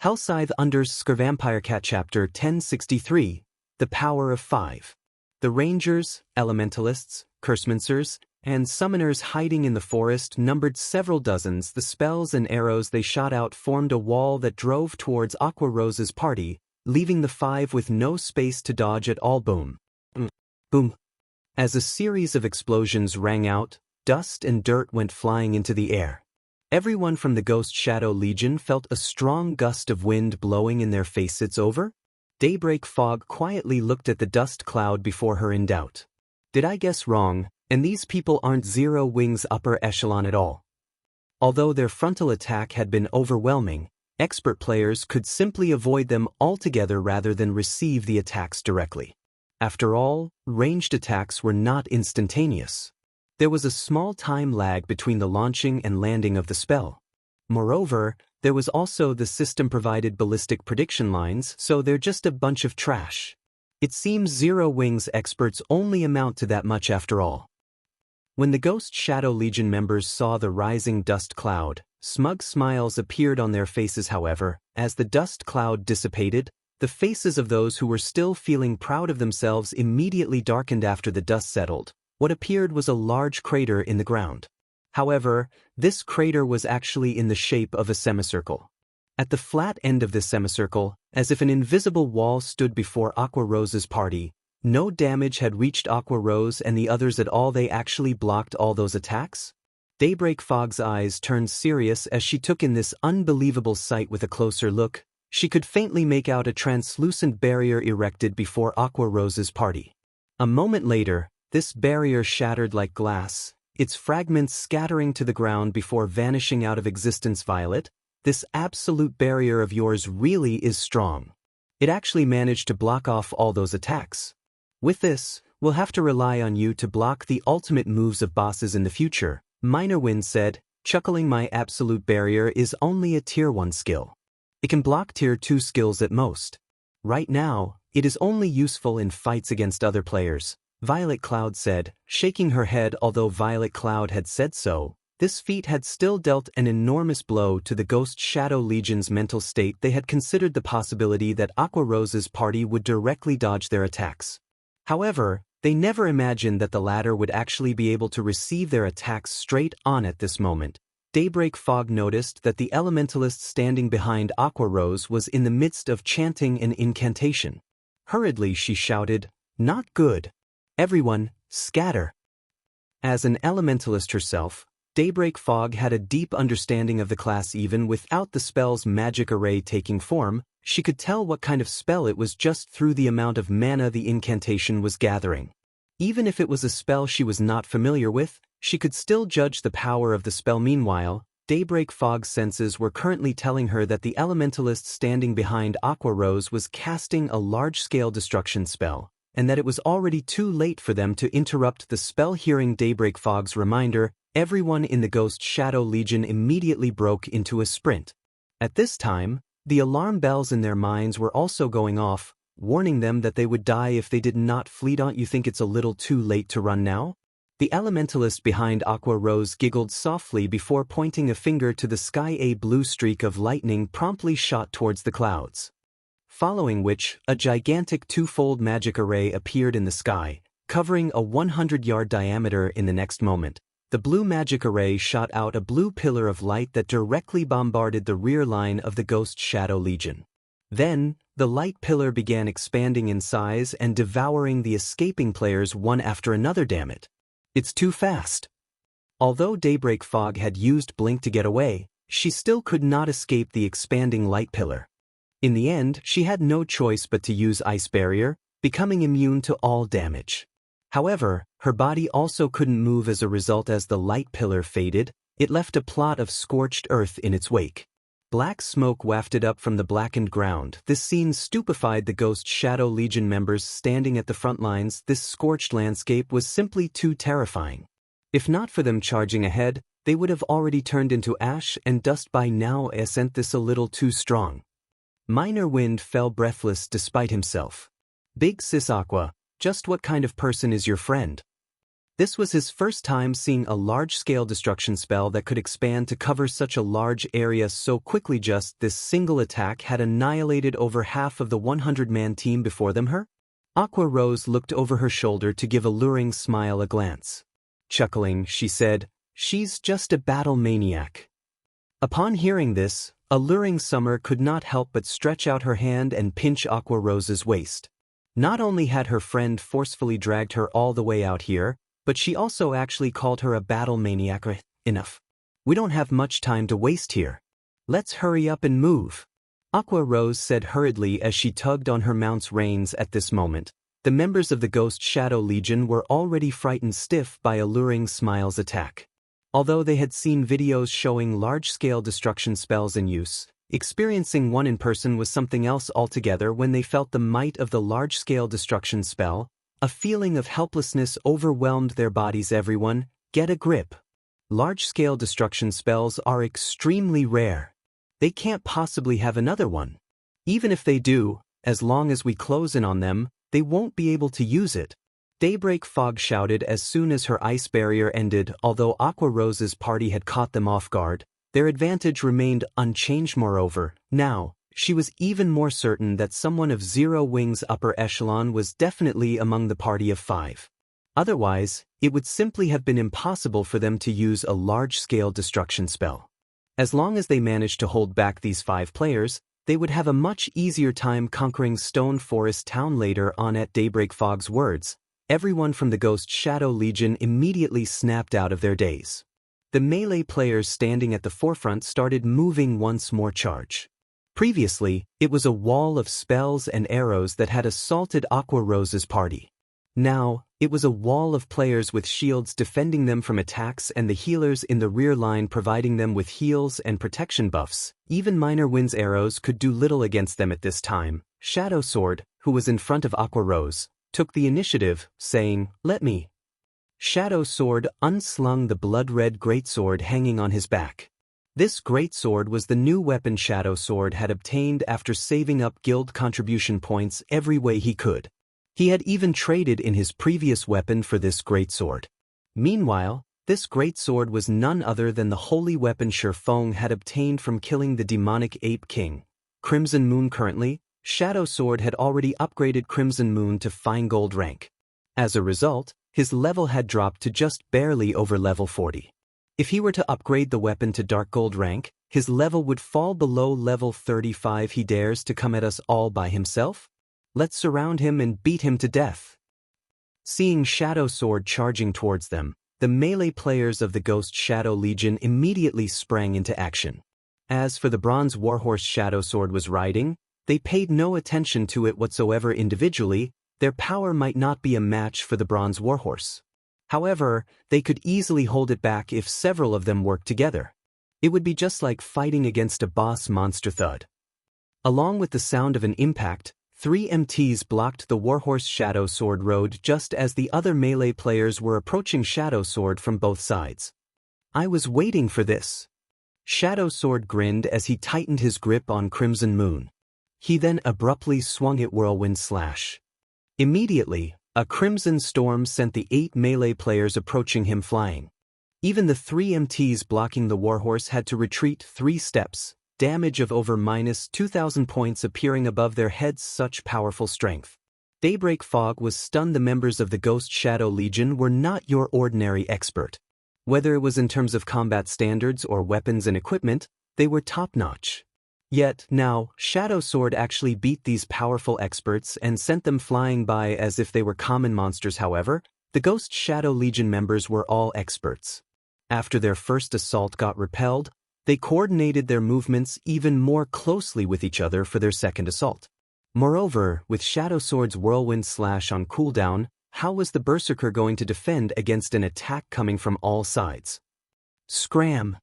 Hellscythe _ Vampire Cat Chapter 1063, The Power of 5. The Rangers, Elementalists, Cursemancers, and Summoners hiding in the forest numbered several dozens. The spells and arrows they shot out formed a wall that drove towards Aqua Rose's party, leaving the 5 with no space to dodge at all. Boom. Boom. As a series of explosions rang out, dust and dirt went flying into the air. Everyone from the Ghost Shadow Legion felt a strong gust of wind blowing in their face. It's over? Daybreak Fog quietly looked at the dust cloud before her in doubt. Did I guess wrong, and these people aren't Zero Wings upper echelon at all? Although their frontal attack had been overwhelming, expert players could simply avoid them altogether rather than receive the attacks directly. After all, ranged attacks were not instantaneous. There was a small time lag between the launching and landing of the spell. Moreover, there was also the system-provided ballistic prediction lines, so they're just a bunch of trash. It seems Zero Wings experts only amount to that much after all. When the Ghost Shadow Legion members saw the rising dust cloud, smug smiles appeared on their faces. However, as the dust cloud dissipated, the faces of those who were still feeling proud of themselves immediately darkened. After the dust settled, what appeared was a large crater in the ground. However, this crater was actually in the shape of a semicircle. At the flat end of this semicircle, as if an invisible wall stood before Aqua Rose's party, no damage had reached Aqua Rose and the others at all. They actually blocked all those attacks? Daybreak Fog's eyes turned serious as she took in this unbelievable sight. With a closer look, she could faintly make out a translucent barrier erected before Aqua Rose's party. A moment later, this barrier shattered like glass, its fragments scattering to the ground before vanishing out of existence. Violet, this absolute barrier of yours really is strong. It actually managed to block off all those attacks. With this, we'll have to rely on you to block the ultimate moves of bosses in the future, Minor Wind said, chuckling. My absolute barrier is only a tier 1 skill. It can block tier 2 skills at most. Right now, it is only useful in fights against other players, Violet Cloud said, shaking her head. Although Violet Cloud had said so, this feat had still dealt an enormous blow to the Ghost Shadow Legion's mental state. They had considered the possibility that Aqua Rose's party would directly dodge their attacks. However, they never imagined that the latter would actually be able to receive their attacks straight on. At this moment, Daybreak Fog noticed that the elementalist standing behind Aqua Rose was in the midst of chanting an incantation. Hurriedly she shouted, "Not good. Everyone, scatter." As an elementalist herself, Daybreak Fog had a deep understanding of the class. Even without the spell's magic array taking form, she could tell what kind of spell it was just through the amount of mana the incantation was gathering. Even if it was a spell she was not familiar with, she could still judge the power of the spell. Meanwhile, Daybreak Fog's senses were currently telling her that the elementalist standing behind Aqua Rose was casting a large-scale destruction spell, and that it was already too late for them to interrupt the spell. Hearing Daybreak Fog's reminder, everyone in the Ghost Shadow Legion immediately broke into a sprint. At this time, the alarm bells in their minds were also going off, warning them that they would die if they did not flee. Don't you think it's a little too late to run now? The elementalist behind Aqua Rose giggled softly before pointing a finger to the sky. A blue streak of lightning promptly shot towards the clouds. Following which, a gigantic twofold magic array appeared in the sky, covering a 100-yard diameter. In the next moment, the blue magic array shot out a blue pillar of light that directly bombarded the rear line of the Ghost Shadow Legion. Then, the light pillar began expanding in size and devouring the escaping players one after another. Damn it. It's too fast. Although Daybreak Fog had used Blink to get away, she still could not escape the expanding light pillar. In the end, she had no choice but to use Ice Barrier, becoming immune to all damage. However, her body also couldn't move as a result. As the light pillar faded, it left a plot of scorched earth in its wake. Black smoke wafted up from the blackened ground. This scene stupefied the Ghost Shadow Legion members standing at the front lines. This scorched landscape was simply too terrifying. If not for them charging ahead, they would have already turned into ash and dust by now. Isn't this a little too strong? Minor Wind fell breathless despite himself. Big Sis Aqua, just what kind of person is your friend? This was his first time seeing a large-scale destruction spell that could expand to cover such a large area so quickly. Just this single attack had annihilated over half of the 100-man team before them. Aqua Rose looked over her shoulder to give Alluring Smile a glance. Chuckling, she said, "She's just a battle maniac." Upon hearing this, Alluring Summer could not help but stretch out her hand and pinch Aqua Rose's waist. Not only had her friend forcefully dragged her all the way out here, but she also actually called her a battle maniac. Enough. We don't have much time to waste here. Let's hurry up and move. Aqua Rose said hurriedly as she tugged on her mount's reins. At this moment, the members of the Ghost Shadow Legion were already frightened stiff by Alluring Smile's attack. Although they had seen videos showing large-scale destruction spells in use, experiencing one in person was something else altogether. When they felt the might of the large-scale destruction spell, a feeling of helplessness overwhelmed their bodies. Everyone, get a grip. Large-scale destruction spells are extremely rare. They can't possibly have another one. Even if they do, as long as we close in on them, they won't be able to use it. Daybreak Fog shouted as soon as her ice barrier ended. Although Aqua Rose's party had caught them off guard, their advantage remained unchanged. Moreover, now, she was even more certain that someone of Zero Wing's upper echelon was definitely among the party of 5. Otherwise, it would simply have been impossible for them to use a large-scale destruction spell. As long as they managed to hold back these 5 players, they would have a much easier time conquering Stone Forest Town. Later on, at Daybreak Fog's words, everyone from the Ghost Shadow Legion immediately snapped out of their daze. The melee players standing at the forefront started moving once more. Charge. Previously, it was a wall of spells and arrows that had assaulted Aqua Rose's party. Now, it was a wall of players with shields defending them from attacks and the healers in the rear line providing them with heals and protection buffs. Even Minor Wind's arrows could do little against them at this time. Shadow Sword, who was in front of Aqua Rose, took the initiative, saying, "Let me." Shadow Sword unslung the blood-red greatsword hanging on his back. This greatsword was the new weapon Shadow Sword had obtained after saving up guild contribution points every way he could. He had even traded in his previous weapon for this greatsword. Meanwhile, this greatsword was none other than the holy weapon Shifeng had obtained from killing the demonic Ape King, Crimson Moon. Currently, Shadow Sword had already upgraded Crimson Moon to fine gold rank. As a result, his level had dropped to just barely over level 40. If he were to upgrade the weapon to dark gold rank, his level would fall below level 35. He dares to come at us all by himself? Let's surround him and beat him to death. Seeing Shadow Sword charging towards them, the melee players of the Ghost Shadow Legion immediately sprang into action. As for the bronze warhorse Shadow Sword was riding, they paid no attention to it whatsoever. Individually, their power might not be a match for the bronze warhorse. However, they could easily hold it back if several of them worked together. It would be just like fighting against a boss monster. Thud. Along with the sound of an impact, 3 MTs blocked the warhorse Shadow Sword rode just as the other melee players were approaching Shadow Sword from both sides. I was waiting for this. Shadow Sword grinned as he tightened his grip on Crimson Moon. He then abruptly swung it Whirlwind Slash. Immediately, a crimson storm sent the 8 melee players approaching him flying. Even the 3 MTs blocking the warhorse had to retreat 3 steps, damage of over -2,000 points appearing above their heads. Such powerful strength. Daybreak Fog was stunned. The members of the Ghost Shadow Legion were not your ordinary expert. Whether it was in terms of combat standards or weapons and equipment, they were top-notch. Yet, now, Shadow Sword actually beat these powerful experts and sent them flying by as if they were common monsters. However, the Ghost Shadow Legion members were all experts. After their first assault got repelled, they coordinated their movements even more closely with each other for their second assault. Moreover, with Shadow Sword's Whirlwind Slash on cooldown, how was the Berserker going to defend against an attack coming from all sides? Scram!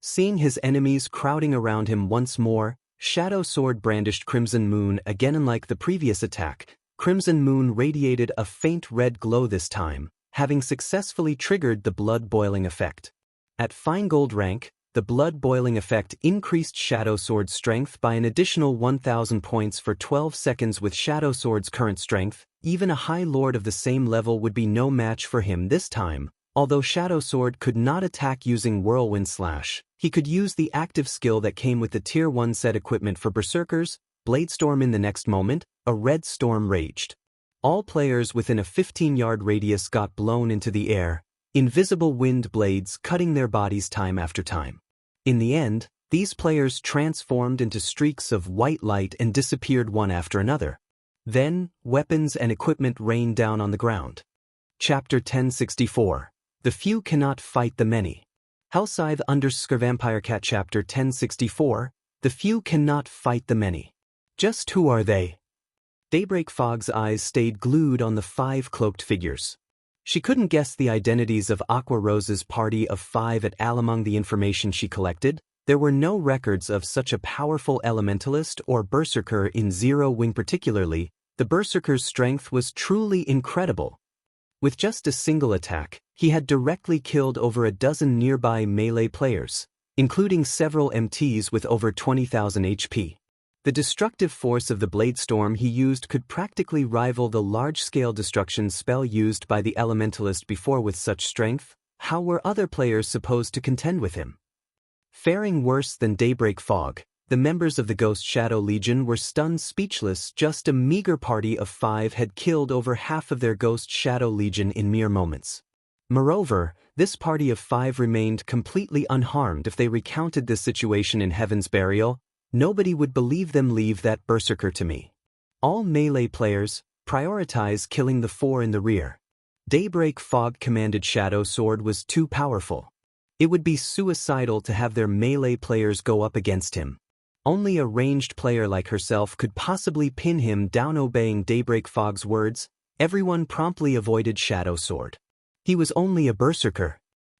Seeing his enemies crowding around him once more, Shadow Sword brandished Crimson Moon again. Unlike the previous attack, Crimson Moon radiated a faint red glow this time, having successfully triggered the blood boiling effect. At fine gold rank, the blood boiling effect increased Shadow Sword's strength by an additional 1,000 points for 12 seconds. With Shadow Sword's current strength, even a High Lord of the same level would be no match for him this time. Although Shadow Sword could not attack using Whirlwind Slash, he could use the active skill that came with the Tier 1 set equipment for Berserkers, Bladestorm. In the next moment, a red storm raged. All players within a 15-yard radius got blown into the air, invisible wind blades cutting their bodies time after time. In the end, these players transformed into streaks of white light and disappeared one after another. Then, weapons and equipment rained down on the ground. Chapter 1064. The Few Cannot Fight the Many. Hellscythe _ Vampire Cat. Chapter 1064. The Few Cannot Fight the Many. Just who are they? Daybreak Fog's eyes stayed glued on the 5 cloaked figures. She couldn't guess the identities of Aqua Rose's party of 5 at all. Among the information she collected, there were no records of such a powerful elementalist or berserker in Zero Wing. Particularly, the berserker's strength was truly incredible. With just a single attack, he had directly killed over a dozen nearby melee players, including several MTs with over 20,000 HP. The destructive force of the Bladestorm he used could practically rival the large-scale destruction spell used by the elementalist before. With such strength, how were other players supposed to contend with him? Faring worse than Daybreak Fog, the members of the Ghost Shadow Legion were stunned speechless. Just a meager party of 5 had killed over half of their Ghost Shadow Legion in mere moments. Moreover, this party of 5 remained completely unharmed. If they recounted this situation in Heaven's Burial, nobody would believe them. Leave that berserker to me. All melee players, prioritize killing the 4 in the rear. Daybreak Fog commanded Shadow Sword was too powerful. It would be suicidal to have their melee players go up against him. Only a ranged player like herself could possibly pin him down. Obeying Daybreak Fog's words, everyone promptly avoided Shadow Sword. He was only a berserker.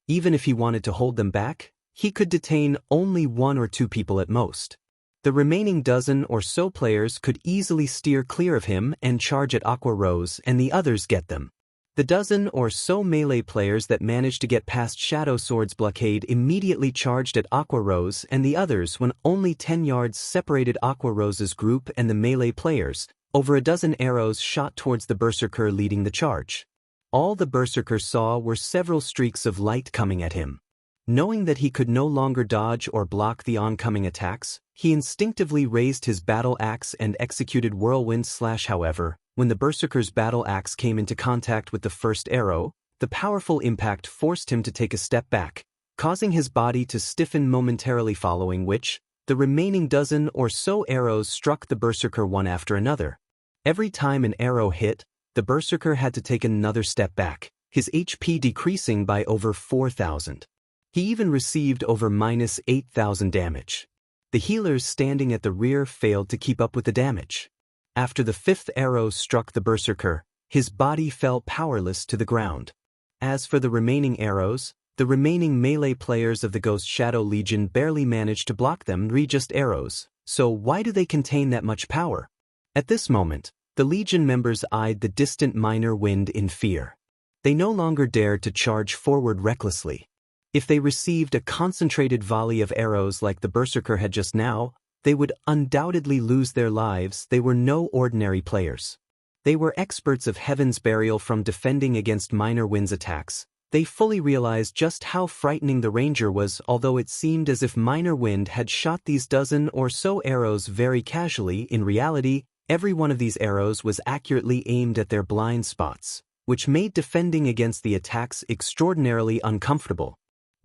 Even if he wanted to hold them back, he could detain only 1 or 2 people at most. The remaining dozen or so players could easily steer clear of him and charge at Aqua Rose, and the others get them. The dozen or so melee players that managed to get past Shadow Sword's blockade immediately charged at Aqua Rose and the others. When only 10 yards separated Aqua Rose's group and the melee players, over a dozen arrows shot towards the berserker leading the charge. All the berserker saw were several streaks of light coming at him. Knowing that he could no longer dodge or block the oncoming attacks, he instinctively raised his battle axe and executed Whirlwind Slash. However, when the berserker's battle axe came into contact with the first arrow, the powerful impact forced him to take a step back, causing his body to stiffen momentarily, following which, the remaining dozen or so arrows struck the berserker one after another. Every time an arrow hit, the berserker had to take another step back, his HP decreasing by over 4,000. He even received over -8,000 damage. The healers standing at the rear failed to keep up with the damage. After the 5th arrow struck the berserker, his body fell powerless to the ground. As for the remaining arrows, the remaining melee players of the Ghost Shadow Legion barely managed to block them. Just arrows, so why do they contain that much power? At this moment, the Legion members eyed the distant minor wind in fear. They no longer dared to charge forward recklessly. If they received a concentrated volley of arrows like the berserker had just now, they would undoubtedly lose their lives. They were no ordinary players. They were experts of Heaven's Burial. From defending against Minor Wind's attacks, they fully realized just how frightening the Ranger was. Although it seemed as if Minor Wind had shot these dozen or so arrows very casually, in reality, every one of these arrows was accurately aimed at their blind spots, which made defending against the attacks extraordinarily uncomfortable.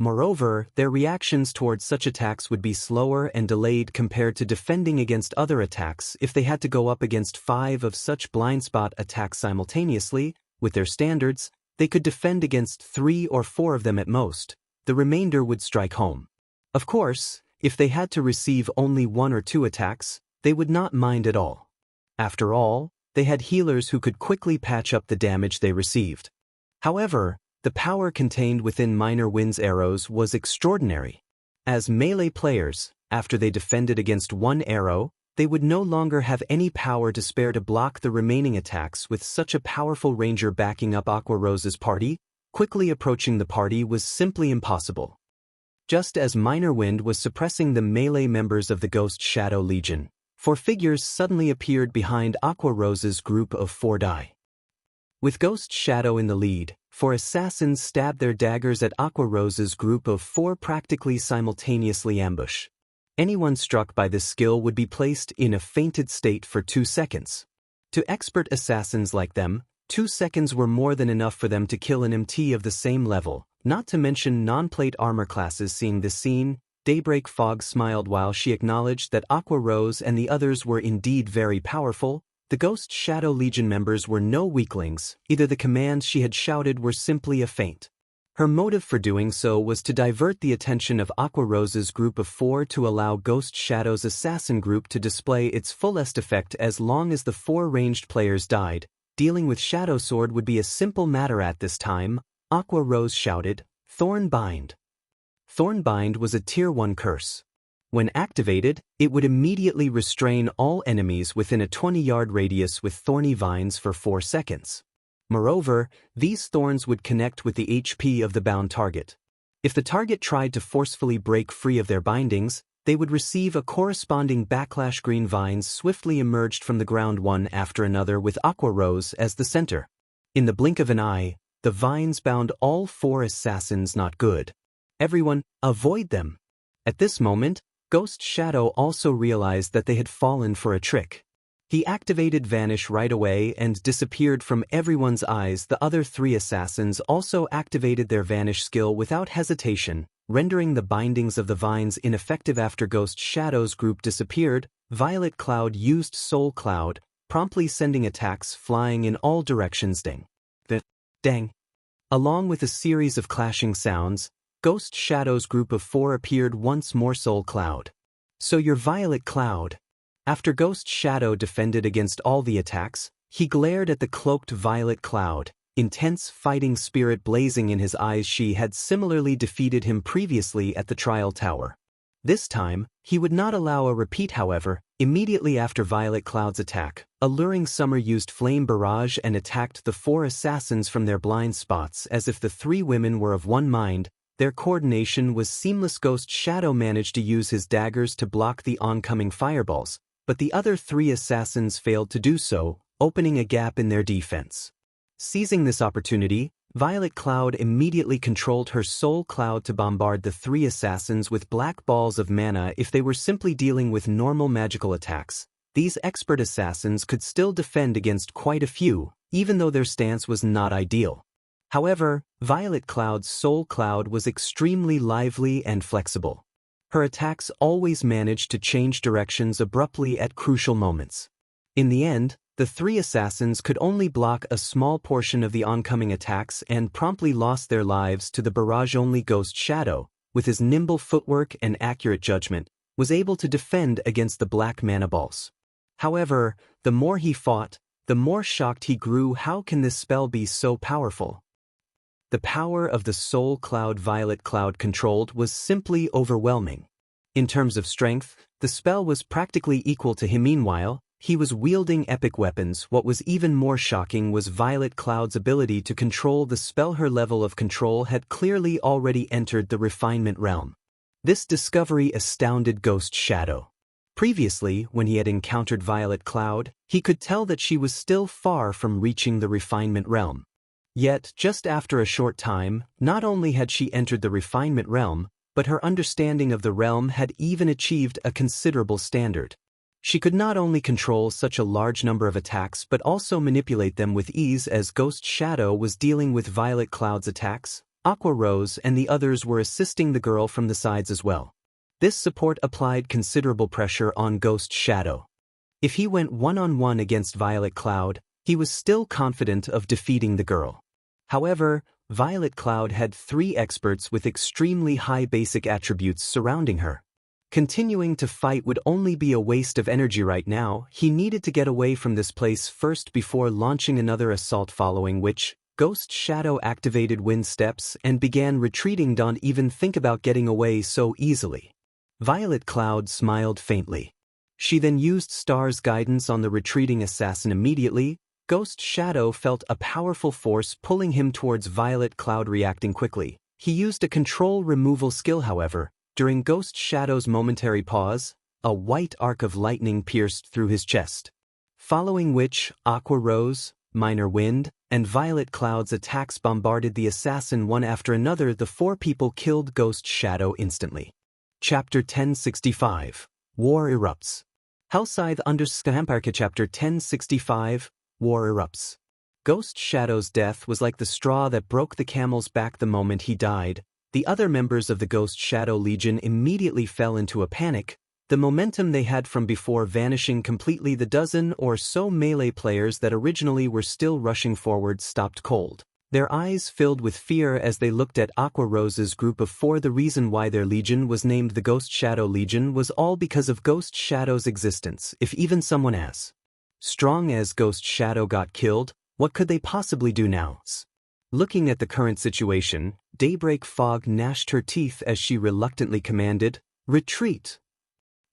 Moreover, their reactions towards such attacks would be slower and delayed compared to defending against other attacks. If they had to go up against 5 of such blind spot attacks simultaneously, with their standards, they could defend against 3 or 4 of them at most. The remainder would strike home. Of course, if they had to receive only 1 or 2 attacks, they would not mind at all. After all, they had healers who could quickly patch up the damage they received. However, the power contained within Minor Wind's arrows was extraordinary. As melee players, after they defended against 1 arrow, they would no longer have any power to spare to block the remaining attacks. With such a powerful ranger backing up Aqua Rose's party, quickly approaching the party was simply impossible. Just as Minor Wind was suppressing the melee members of the Ghost Shadow Legion, 4 figures suddenly appeared behind Aqua Rose's group of 4 die. With Ghost Shadow in the lead, 4 assassins stabbed their daggers at Aqua Rose's group of 4 practically simultaneously ambush. Anyone struck by this skill would be placed in a fainted state for 2 seconds. To expert assassins like them, 2 seconds were more than enough for them to kill an MT of the same level, not to mention non-plate armor classes. Seeing this scene, Daybreak Fog smiled while she acknowledged that Aqua Rose and the others were indeed very powerful. The Ghost Shadow Legion members were no weaklings, either the commands she had shouted were simply a feint. Her motive for doing so was to divert the attention of Aqua Rose's group of 4 to allow Ghost Shadow's assassin group to display its fullest effect. As long as the 4 ranged players died, dealing with Shadow Sword would be a simple matter. At this time, Aqua Rose shouted, "Thornbind." Thornbind was a Tier 1 curse. When activated, it would immediately restrain all enemies within a 20-yard radius with thorny vines for 4 seconds. Moreover, these thorns would connect with the HP of the bound target. If the target tried to forcefully break free of their bindings, they would receive a corresponding backlash. Green vines swiftly emerged from the ground one after another with Aqua Rose as the center. In the blink of an eye, the vines bound all 4 assassins. Not good. Everyone, avoid them. At this moment, Ghost Shadow also realized that they had fallen for a trick. He activated Vanish right away and disappeared from everyone's eyes. The other 3 assassins also activated their Vanish skill without hesitation, rendering the bindings of the vines ineffective. After Ghost Shadow's group disappeared, Violet Cloud used Soul Cloud, promptly sending attacks flying in all directions. Dang. Along with a series of clashing sounds, Ghost Shadow's group of 4 appeared once more. Soul Cloud. So you're Violet Cloud. After Ghost Shadow defended against all the attacks, he glared at the cloaked Violet Cloud, intense fighting spirit blazing in his eyes. She had similarly defeated him previously at the Trial Tower. This time, he would not allow a repeat. However, immediately after Violet Cloud's attack, Alluring Summer used Flame Barrage and attacked the 4 assassins from their blind spots. As if the 3 women were of one mind, their coordination was seamless. Ghost Shadow managed to use his daggers to block the oncoming fireballs, but the other 3 assassins failed to do so, opening a gap in their defense. Seizing this opportunity, Violet Cloud immediately controlled her Soul Cloud to bombard the 3 assassins with black balls of mana. If they were simply dealing with normal magical attacks, these expert assassins could still defend against quite a few, even though their stance was not ideal. However, Violet Cloud's Soul Cloud was extremely lively and flexible. Her attacks always managed to change directions abruptly at crucial moments. In the end, the 3 assassins could only block a small portion of the oncoming attacks and promptly lost their lives to the barrage. Only Ghost Shadow, with his nimble footwork and accurate judgment, was able to defend against the black mana balls. However, the more he fought, the more shocked he grew. How can this spell be so powerful? The power of the Soul Cloud Violet Cloud controlled was simply overwhelming. In terms of strength, the spell was practically equal to him. Meanwhile, he was wielding epic weapons. What was even more shocking was Violet Cloud's ability to control the spell. Her level of control had clearly already entered the refinement realm. This discovery astounded Ghost Shadow. Previously, when he had encountered Violet Cloud, he could tell that she was still far from reaching the refinement realm. Yet, just after a short time, not only had she entered the refinement realm, but her understanding of the realm had even achieved a considerable standard. She could not only control such a large number of attacks but also manipulate them with ease. As Ghost Shadow was dealing with Violet Cloud's attacks, Aqua Rose and the others were assisting the girl from the sides as well. This support applied considerable pressure on Ghost Shadow. If he went one-on-one against Violet Cloud, he was still confident of defeating the girl. However, Violet Cloud had 3 experts with extremely high basic attributes surrounding her. Continuing to fight would only be a waste of energy right now. He needed to get away from this place first before launching another assault, following which, Ghost Shadow activated Wind Steps and began retreating. Don't even think about getting away so easily. Violet Cloud smiled faintly. She then used Star's guidance on the retreating assassin. Immediately, Ghost Shadow felt a powerful force pulling him towards Violet Cloud. Reacting quickly, he used a control removal skill. However, during Ghost Shadow's momentary pause, a white arc of lightning pierced through his chest. Following which, Aqua Rose, Minor wind, and violet clouds attacks bombarded the assassin one after another. The 4 people killed Ghost Shadow instantly. Chapter 1065, War Erupts. Hellscythe Underscamparka Chapter 1065, War Erupts. Ghost Shadow's death was like the straw that broke the camel's back. The moment he died, the other members of the Ghost Shadow Legion immediately fell into a panic, the momentum they had from before vanishing completely. The dozen or so melee players that originally were still rushing forward stopped cold. Their eyes filled with fear as they looked at Aqua Rose's group of 4. The reason why their legion was named the Ghost Shadow Legion was all because of Ghost Shadow's existence. If even someone as strong as Ghost Shadow got killed, what could they possibly do now? Looking at the current situation, Daybreak Fog gnashed her teeth as she reluctantly commanded, "Retreat."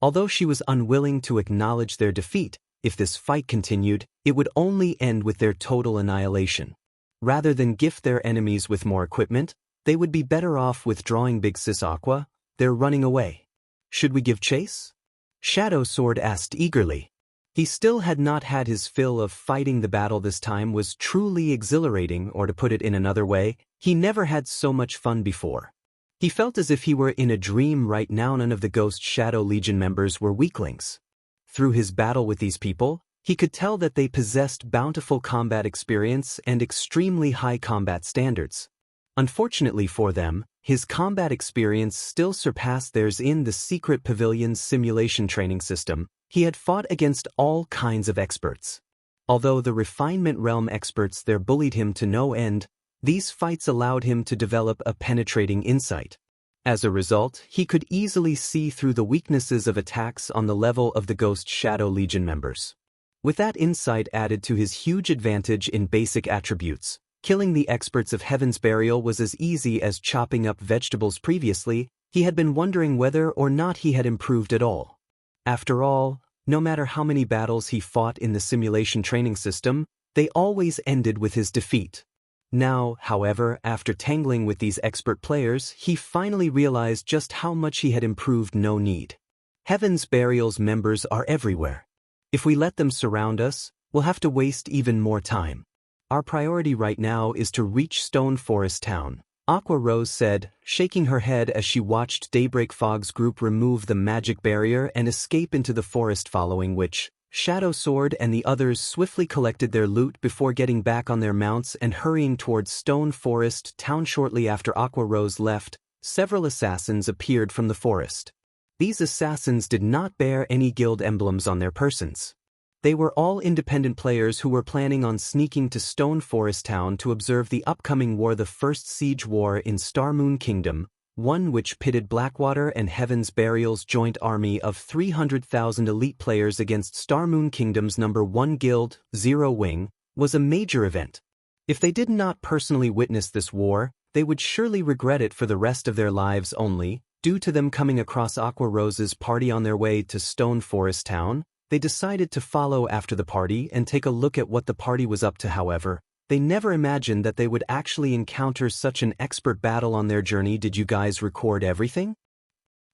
Although she was unwilling to acknowledge their defeat, if this fight continued, it would only end with their total annihilation. Rather than gift their enemies with more equipment, they would be better off withdrawing. Big Sis Aqua, they're running away. Should we give chase? Shadow Sword asked eagerly. He still had not had his fill of fighting. The battle this time was truly exhilarating, or to put it in another way, he never had so much fun before. He felt as if he were in a dream right now. None of the Ghost Shadow Legion members were weaklings. Through his battle with these people, he could tell that they possessed bountiful combat experience and extremely high combat standards. Unfortunately for them, his combat experience still surpassed theirs. In the secret pavilion's simulation training system, he had fought against all kinds of experts. Although the refinement realm experts there bullied him to no end, these fights allowed him to develop a penetrating insight. As a result, he could easily see through the weaknesses of attacks on the level of the Ghost Shadow Legion members. With that insight added to his huge advantage in basic attributes, killing the experts of Heaven's Burial was as easy as chopping up vegetables. Previously, he had been wondering whether or not he had improved at all. After all, no matter how many battles he fought in the simulation training system, they always ended with his defeat. Now, however, after tangling with these expert players, he finally realized just how much he had improved. No need. Heaven's Burial's members are everywhere. If we let them surround us, we'll have to waste even more time. Our priority right now is to reach Stone Forest Town, Aqua Rose said, shaking her head as she watched Daybreak Fog's group remove the magic barrier and escape into the forest, following which, Shadow Sword and the others swiftly collected their loot before getting back on their mounts and hurrying towards Stone Forest Town. Shortly after Aqua Rose left, several assassins appeared from the forest. These assassins did not bear any guild emblems on their persons. They were all independent players who were planning on sneaking to Stone Forest Town to observe the upcoming war, the First Siege War in Starmoon Kingdom, one which pitted Blackwater and Heaven's Burial's joint army of 300,000 elite players against Starmoon Kingdom's #1 guild, Zero Wing, was a major event. If they did not personally witness this war, they would surely regret it for the rest of their lives. Only, due to them coming across Aqua Rose's party on their way to Stone Forest Town, they decided to follow after the party and take a look at what the party was up to. However, they never imagined that they would actually encounter such an expert battle on their journey. Did you guys record everything?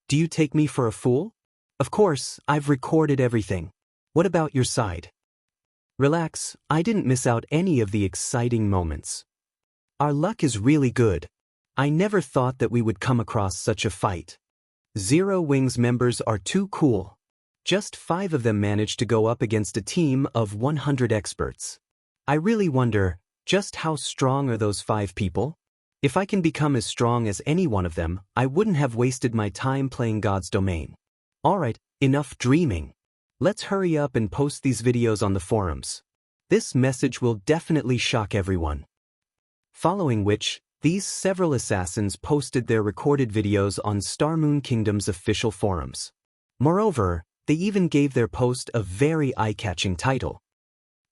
Do you take me for a fool? Of course, I've recorded everything. What about your side? Relax, I didn't miss out any of the exciting moments. Our luck is really good. I never thought that we would come across such a fight. Zero Wing's members are too cool. Just 5 of them managed to go up against a team of 100 experts. I really wonder, just how strong are those 5 people? If I can become as strong as any one of them, I wouldn't have wasted my time playing God's Domain. Alright, enough dreaming. Let's hurry up and post these videos on the forums. This message will definitely shock everyone. Following which, these several assassins posted their recorded videos on Starmoon Kingdom's official forums. Moreover, they even gave their post a very eye-catching title.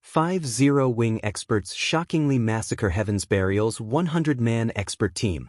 5 Zero Wing experts shockingly massacre Heaven's Burial's 100-man expert team.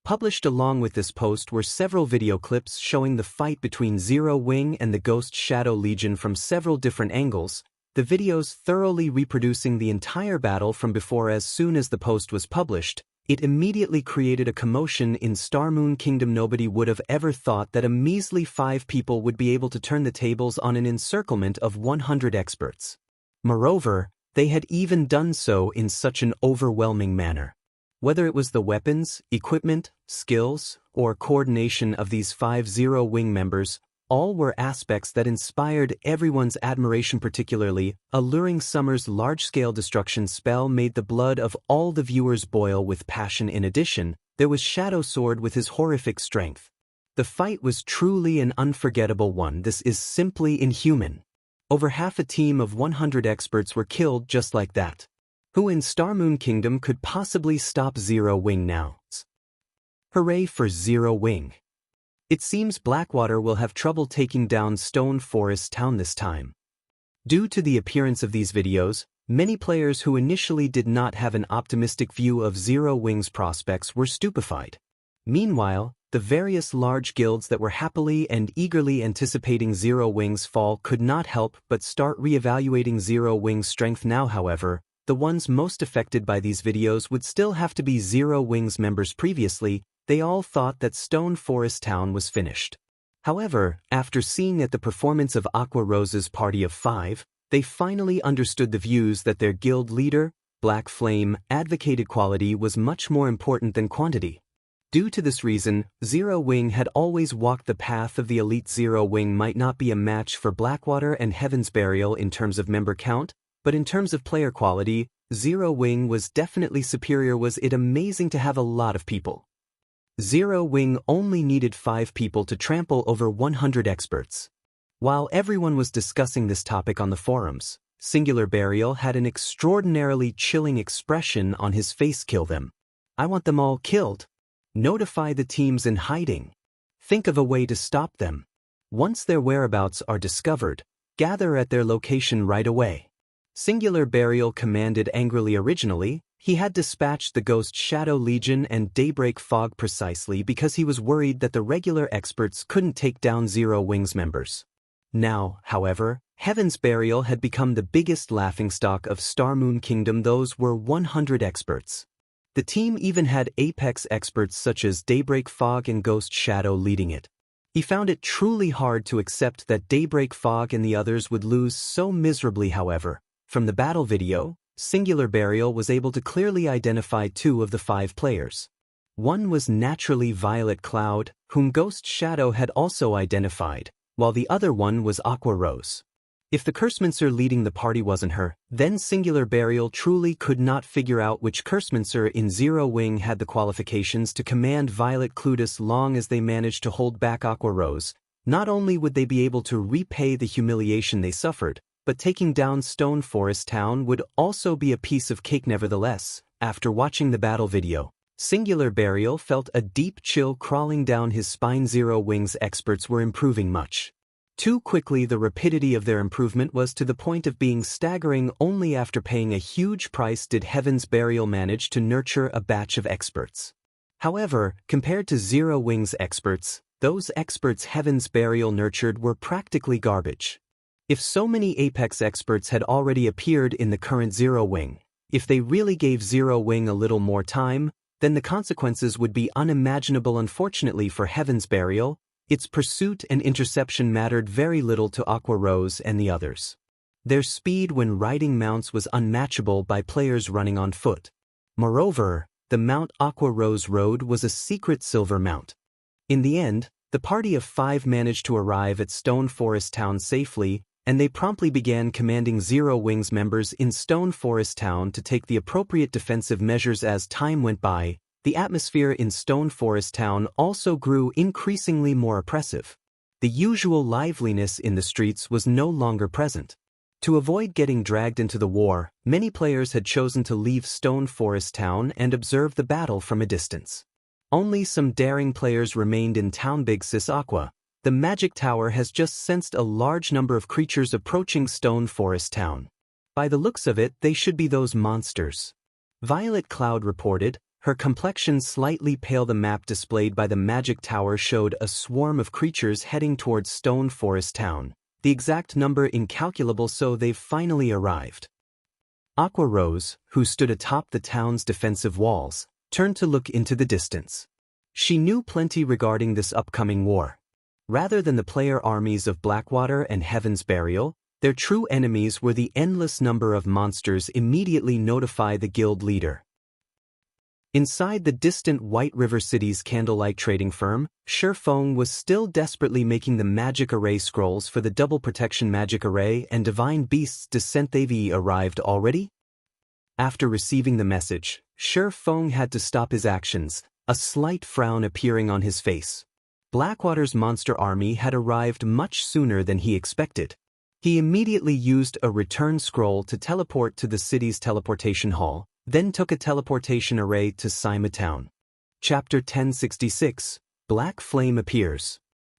Published along with this post were several video clips showing the fight between Zero Wing and the Ghost Shadow Legion from several different angles, the videos thoroughly reproducing the entire battle from before. As soon as the post was published, it immediately created a commotion in Starmoon Kingdom. Nobody would have ever thought that a measly 5 people would be able to turn the tables on an encirclement of 100 experts. Moreover, They had even done so in such an overwhelming manner. Whether it was the weapons, equipment, skills, or coordination of these 5 Zero-Wing members, all were aspects that inspired everyone's admiration. Particularly, Alluring Summer's large-scale destruction spell made the blood of all the viewers boil with passion. In addition, there was Shadow Sword with his horrific strength. The fight was truly an unforgettable one. This is simply inhuman. Over half a team of 100 experts were killed just like that. Who in Starmoon Kingdom could possibly stop Zero-Wing now? Hooray for Zero-Wing! It seems Blackwater will have trouble taking down Stone Forest Town this time. Due to the appearance of these videos, many players who initially did not have an optimistic view of Zero-Wing's prospects were stupefied. Meanwhile, the various large guilds that were happily and eagerly anticipating Zero-Wing's fall could not help but start re-evaluating Zero-Wing's strength now. However, the ones most affected by these videos would still have to be Zero-Wing's members. Previously, they all thought that Stone Forest Town was finished. However, after seeing the performance of Aqua Rose's party of 5, they finally understood the views that their guild leader, Black Flame, advocated. Quality was much more important than quantity. Due to this reason, Zero-Wing had always walked the path of the elite. Zero-Wing might not be a match for Blackwater and Heaven's Burial in terms of member count, but in terms of player quality, Zero-Wing was definitely superior. Was it amazing to have a lot of people? Zero-Wing only needed 5 people to trample over 100 experts. While everyone was discussing this topic on the forums, Singular Burial had an extraordinarily chilling expression on his face. Kill them. I want them all killed. Notify the teams in hiding. Think of a way to stop them. Once their whereabouts are discovered, gather at their location right away. Singular Burial commanded angrily. Originally, he had dispatched the Ghost Shadow Legion and Daybreak Fog precisely because he was worried that the regular experts couldn't take down Zero-Wing's members. Now, however, Heaven's Burial had become the biggest laughingstock of Starmoon Kingdom. Those were 100 experts. The team even had apex experts such as Daybreak Fog and Ghost Shadow leading it. He found it truly hard to accept that Daybreak Fog and the others would lose so miserably. However, from the battle video, Singular Burial was able to clearly identify 2 of the 5 players. One was naturally Violet Cloud, whom Ghost Shadow had also identified, while the other one was Aqua Rose. If the Cursemancer leading the party wasn't her, then Singular Burial truly could not figure out which Cursemancer in Zero-Wing had the qualifications to command Violet Cloud. As long as they managed to hold back Aqua Rose, not only would they be able to repay the humiliation they suffered, but taking down Stone Forest Town would also be a piece of cake. Nevertheless, after watching the battle video, Singular Burial felt a deep chill crawling down his spine. Zero-Wing's experts were improving much too quickly. The rapidity of their improvement was to the point of being staggering. Only after paying a huge price did Heaven's Burial manage to nurture a batch of experts. However, compared to Zero-Wing's experts, those experts Heaven's Burial nurtured were practically garbage. If so many Apex experts had already appeared in the current Zero-Wing, if they really gave Zero-Wing a little more time, then the consequences would be unimaginable. Unfortunately for Heaven's Burial, its pursuit and interception mattered very little to Aqua Rose and the others. Their speed when riding mounts was unmatchable by players running on foot. Moreover, the mount Aqua Rose rode was a secret silver mount. In the end, the party of 5 managed to arrive at Stone Forest Town safely, and they promptly began commanding Zero-Wing's members in Stone Forest Town to take the appropriate defensive measures. As time went by, the atmosphere in Stone Forest Town also grew increasingly more oppressive. The usual liveliness in the streets was no longer present. To avoid getting dragged into the war, many players had chosen to leave Stone Forest Town and observe the battle from a distance. Only some daring players remained in town. Big Sis Aqua, the magic tower, has just sensed a large number of creatures approaching Stone Forest Town. By the looks of it, they should be those monsters. Violet Cloud reported, her complexion slightly pale. The map displayed by the magic tower showed a swarm of creatures heading towards Stone Forest Town. The exact number incalculable. So they've finally arrived. Aqua Rose, who stood atop the town's defensive walls, turned to look into the distance. She knew plenty regarding this upcoming war. Rather than the player armies of Blackwater and Heaven's Burial, Their true enemies were the endless number of monsters immediately notify the guild leader. Inside the distant White River City's Candlelight trading firm, Shifeng was still desperately making the magic array scrolls for the double protection magic array and divine beasts descent. They've arrived already? After receiving the message, Shifeng had to stop his actions, a slight frown appearing on his face. Blackwater's monster army had arrived much sooner than he expected. He immediately used a return scroll to teleport to the city's teleportation hall, then took a teleportation array to Sima Town. Chapter 1066, Black Flame Appears.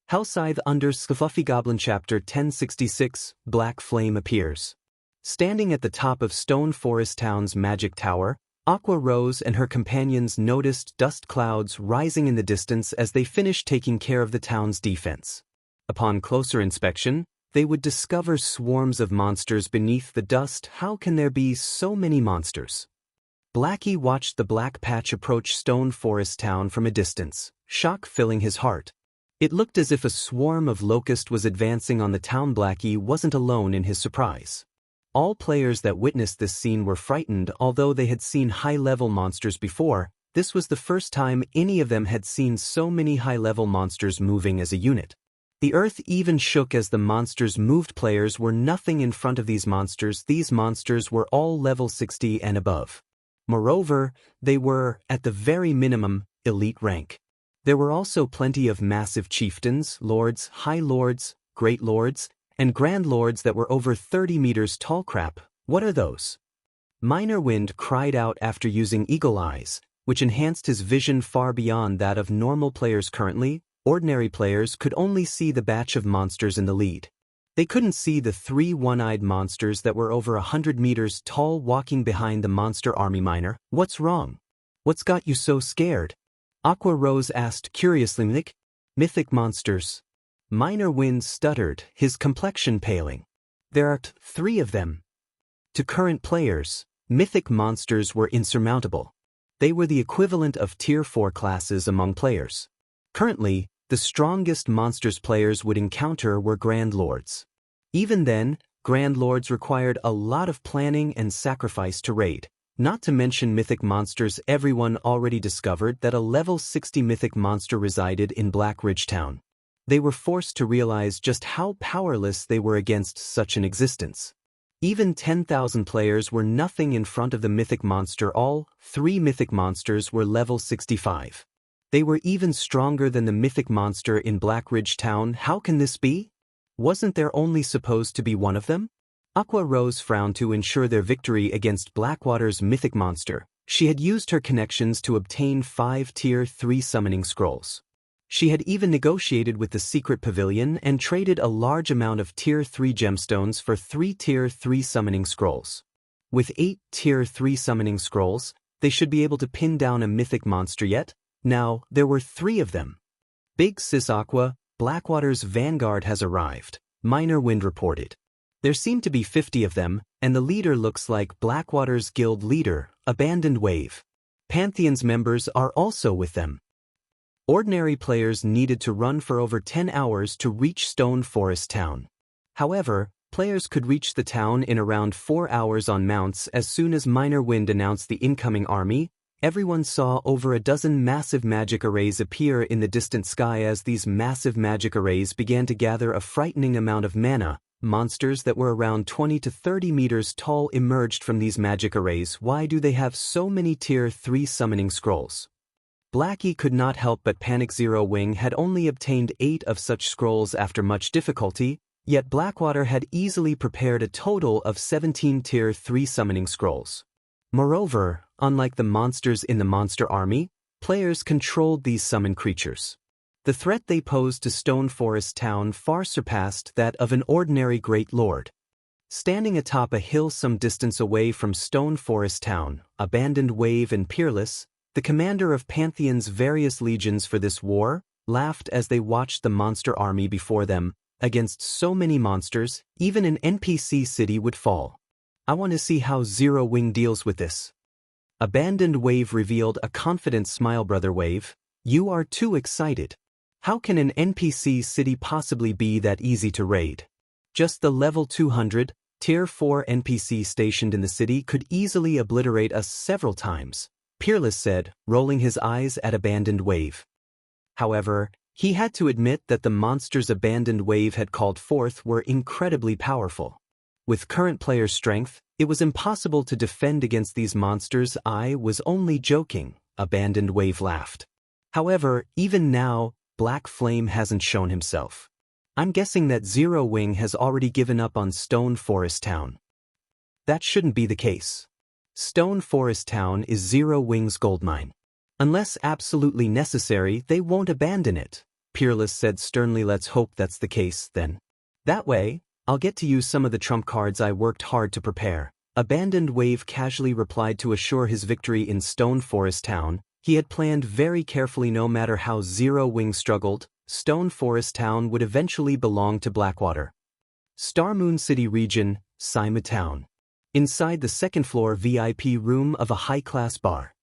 Hellscythe under Fluffy Goblin. Chapter 1066, Black Flame Appears. Standing at the top of Stone Forest Town's magic tower, Aqua Rose and her companions noticed dust clouds rising in the distance as they finished taking care of the town's defense. Upon closer inspection, they would discover swarms of monsters beneath the dust. How can there be so many monsters? Blackie watched the black patch approach Stone Forest Town from a distance, shock filling his heart. It looked as if a swarm of locust was advancing on the town. Blackie wasn't alone in his surprise. All players that witnessed this scene were frightened. Although they had seen high-level monsters before, this was the first time any of them had seen so many high-level monsters moving as a unit. The earth even shook as the monsters moved. Players were nothing in front of these monsters. These monsters were all level 60 and above. Moreover, they were, at the very minimum, elite rank. There were also plenty of massive chieftains, lords, high lords, great lords, and grand lords that were over 30 meters tall. Crap, what are those? Minor Wind cried out after using Eagle Eyes, which enhanced his vision far beyond that of normal players. Currently, ordinary players could only see the batch of monsters in the lead. They couldn't see the 3 one-eyed monsters that were over 100 meters tall walking behind the monster army. Minor, what's wrong? What's got you so scared? Aqua Rose asked curiously. Mythic monsters. Minor Wind stuttered, his complexion paling. There are 3 of them. To current players, mythic monsters were insurmountable. They were the equivalent of Tier 4 classes among players. Currently, the strongest monsters players would encounter were Grand Lords. Even then, Grand Lords required a lot of planning and sacrifice to raid. Not to mention mythic monsters. Everyone already discovered that a level 60 mythic monster resided in Black Ridge Town. They were forced to realize just how powerless they were against such an existence. Even 10,000 players were nothing in front of the mythic monster. All 3 mythic monsters were level 65. They were even stronger than the mythic monster in Black Ridge Town. How can this be? Wasn't there only supposed to be one of them? Aqua Rose frowned. To ensure their victory against Blackwater's mythic monster, she had used her connections to obtain 5 Tier 3 summoning scrolls. She had even negotiated with the secret pavilion and traded a large amount of Tier 3 gemstones for 3 Tier 3 summoning scrolls. With 8 Tier 3 summoning scrolls, they should be able to pin down a mythic monster. Yet, now, there were 3 of them. Big Sis Aqua, Blackwater's vanguard has arrived, Minor Wind reported. There seem to be 50 of them, and the leader looks like Blackwater's guild leader, Abandoned Wave. Pantheon's members are also with them. Ordinary players needed to run for over 10 hours to reach Stone Forest Town. However, players could reach the town in around 4 hours on mounts. As soon as Minor Wind announced the incoming army, everyone saw over a dozen massive magic arrays appear in the distant sky. As these massive magic arrays began to gather a frightening amount of mana, monsters that were around 20 to 30 meters tall emerged from these magic arrays. Why do they have so many Tier 3 summoning scrolls? Blackie could not help but panic. Zero Wing had only obtained 8 of such scrolls after much difficulty, yet Blackwater had easily prepared a total of 17 Tier 3 summoning scrolls. Moreover, unlike the monsters in the monster army, players controlled these summoned creatures. The threat they posed to Stone Forest Town far surpassed that of an ordinary Great Lord. Standing atop a hill some distance away from Stone Forest Town, Abandoned Wave and Peerless, the commander of Pantheon's various legions for this war, laughed as they watched the monster army before them. Against so many monsters, even an NPC city would fall. I want to see how Zero Wing deals with this. Abandoned Wave revealed a confident smile. Brother Wave, you are too excited. How can an NPC city possibly be that easy to raid? Just the level 200, Tier 4 NPC stationed in the city could easily obliterate us several times, Peerless said, rolling his eyes at Abandoned Wave. However, he had to admit that the monsters Abandoned Wave had called forth were incredibly powerful. With current player strength, it was impossible to defend against these monsters. I was only joking, Abandoned Wave laughed. However, even now, Black Flame hasn't shown himself. I'm guessing that Zero Wing has already given up on Stone Forest Town. That shouldn't be the case. Stone Forest Town is Zero Wing's goldmine. Unless absolutely necessary, they won't abandon it, Peerless said sternly. Let's hope that's the case, then. That way, I'll get to use some of the trump cards I worked hard to prepare, Abandoned Wave casually replied. To assure his victory in Stone Forest Town, he had planned very carefully. No matter how Zero Wing struggled, Stone Forest Town would eventually belong to Blackwater. Starmoon City region, Sima Town. Inside the second-floor VIP room of a high-class bar.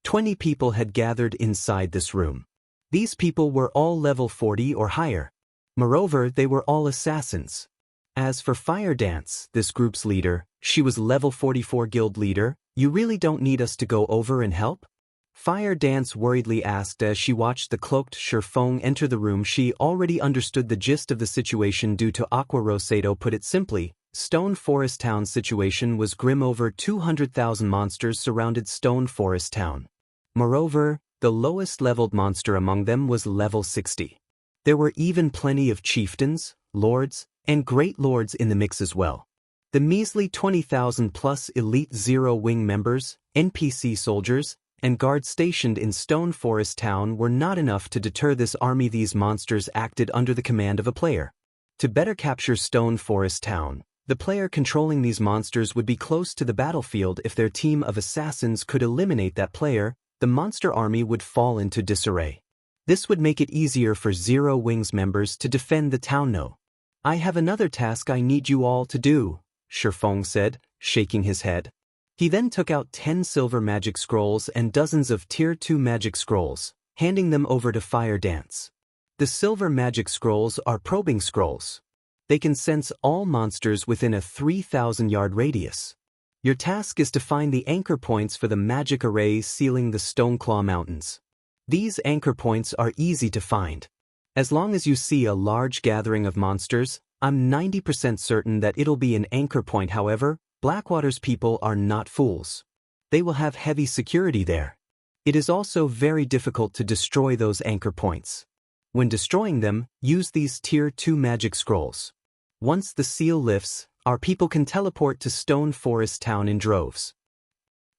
20 people had gathered inside this room. These people were all level 40 or higher. Moreover, they were all assassins. As for Fire Dance, this group's leader, she was level 44 guild leader. You really don't need us to go over and help? Fire Dance worriedly asked as she watched the cloaked Shifeng enter the room. She already understood the gist of the situation due to Aqua Rosato put it simply. Stone Forest Town's situation was grim. Over 200,000 monsters surrounded Stone Forest Town. Moreover, the lowest leveled monster among them was level 60. There were even plenty of chieftains, lords, and great lords in the mix as well. The measly 20,000 plus elite Zero Wing members, NPC soldiers, and guards stationed in Stone Forest Town were not enough to deter this army. These monsters acted under the command of a player. To better capture Stone Forest Town, the player controlling these monsters would be close to the battlefield. If their team of assassins could eliminate that player, the monster army would fall into disarray. This would make it easier for Zero Wing's members to defend the town. No. I have another task I need you all to do, Shifeng said, shaking his head. He then took out 10 silver magic scrolls and dozens of Tier 2 magic scrolls, handing them over to Fire Dance. The silver magic scrolls are probing scrolls. They can sense all monsters within a 3,000-yard radius. Your task is to find the anchor points for the magic array sealing the Stoneclaw Mountains. These anchor points are easy to find. As long as you see a large gathering of monsters, I'm 90% certain that it'll be an anchor point. However, Blackwater's people are not fools. They will have heavy security there. It is also very difficult to destroy those anchor points. When destroying them, use these Tier 2 magic scrolls. Once the seal lifts, our people can teleport to Stone Forest Town in droves.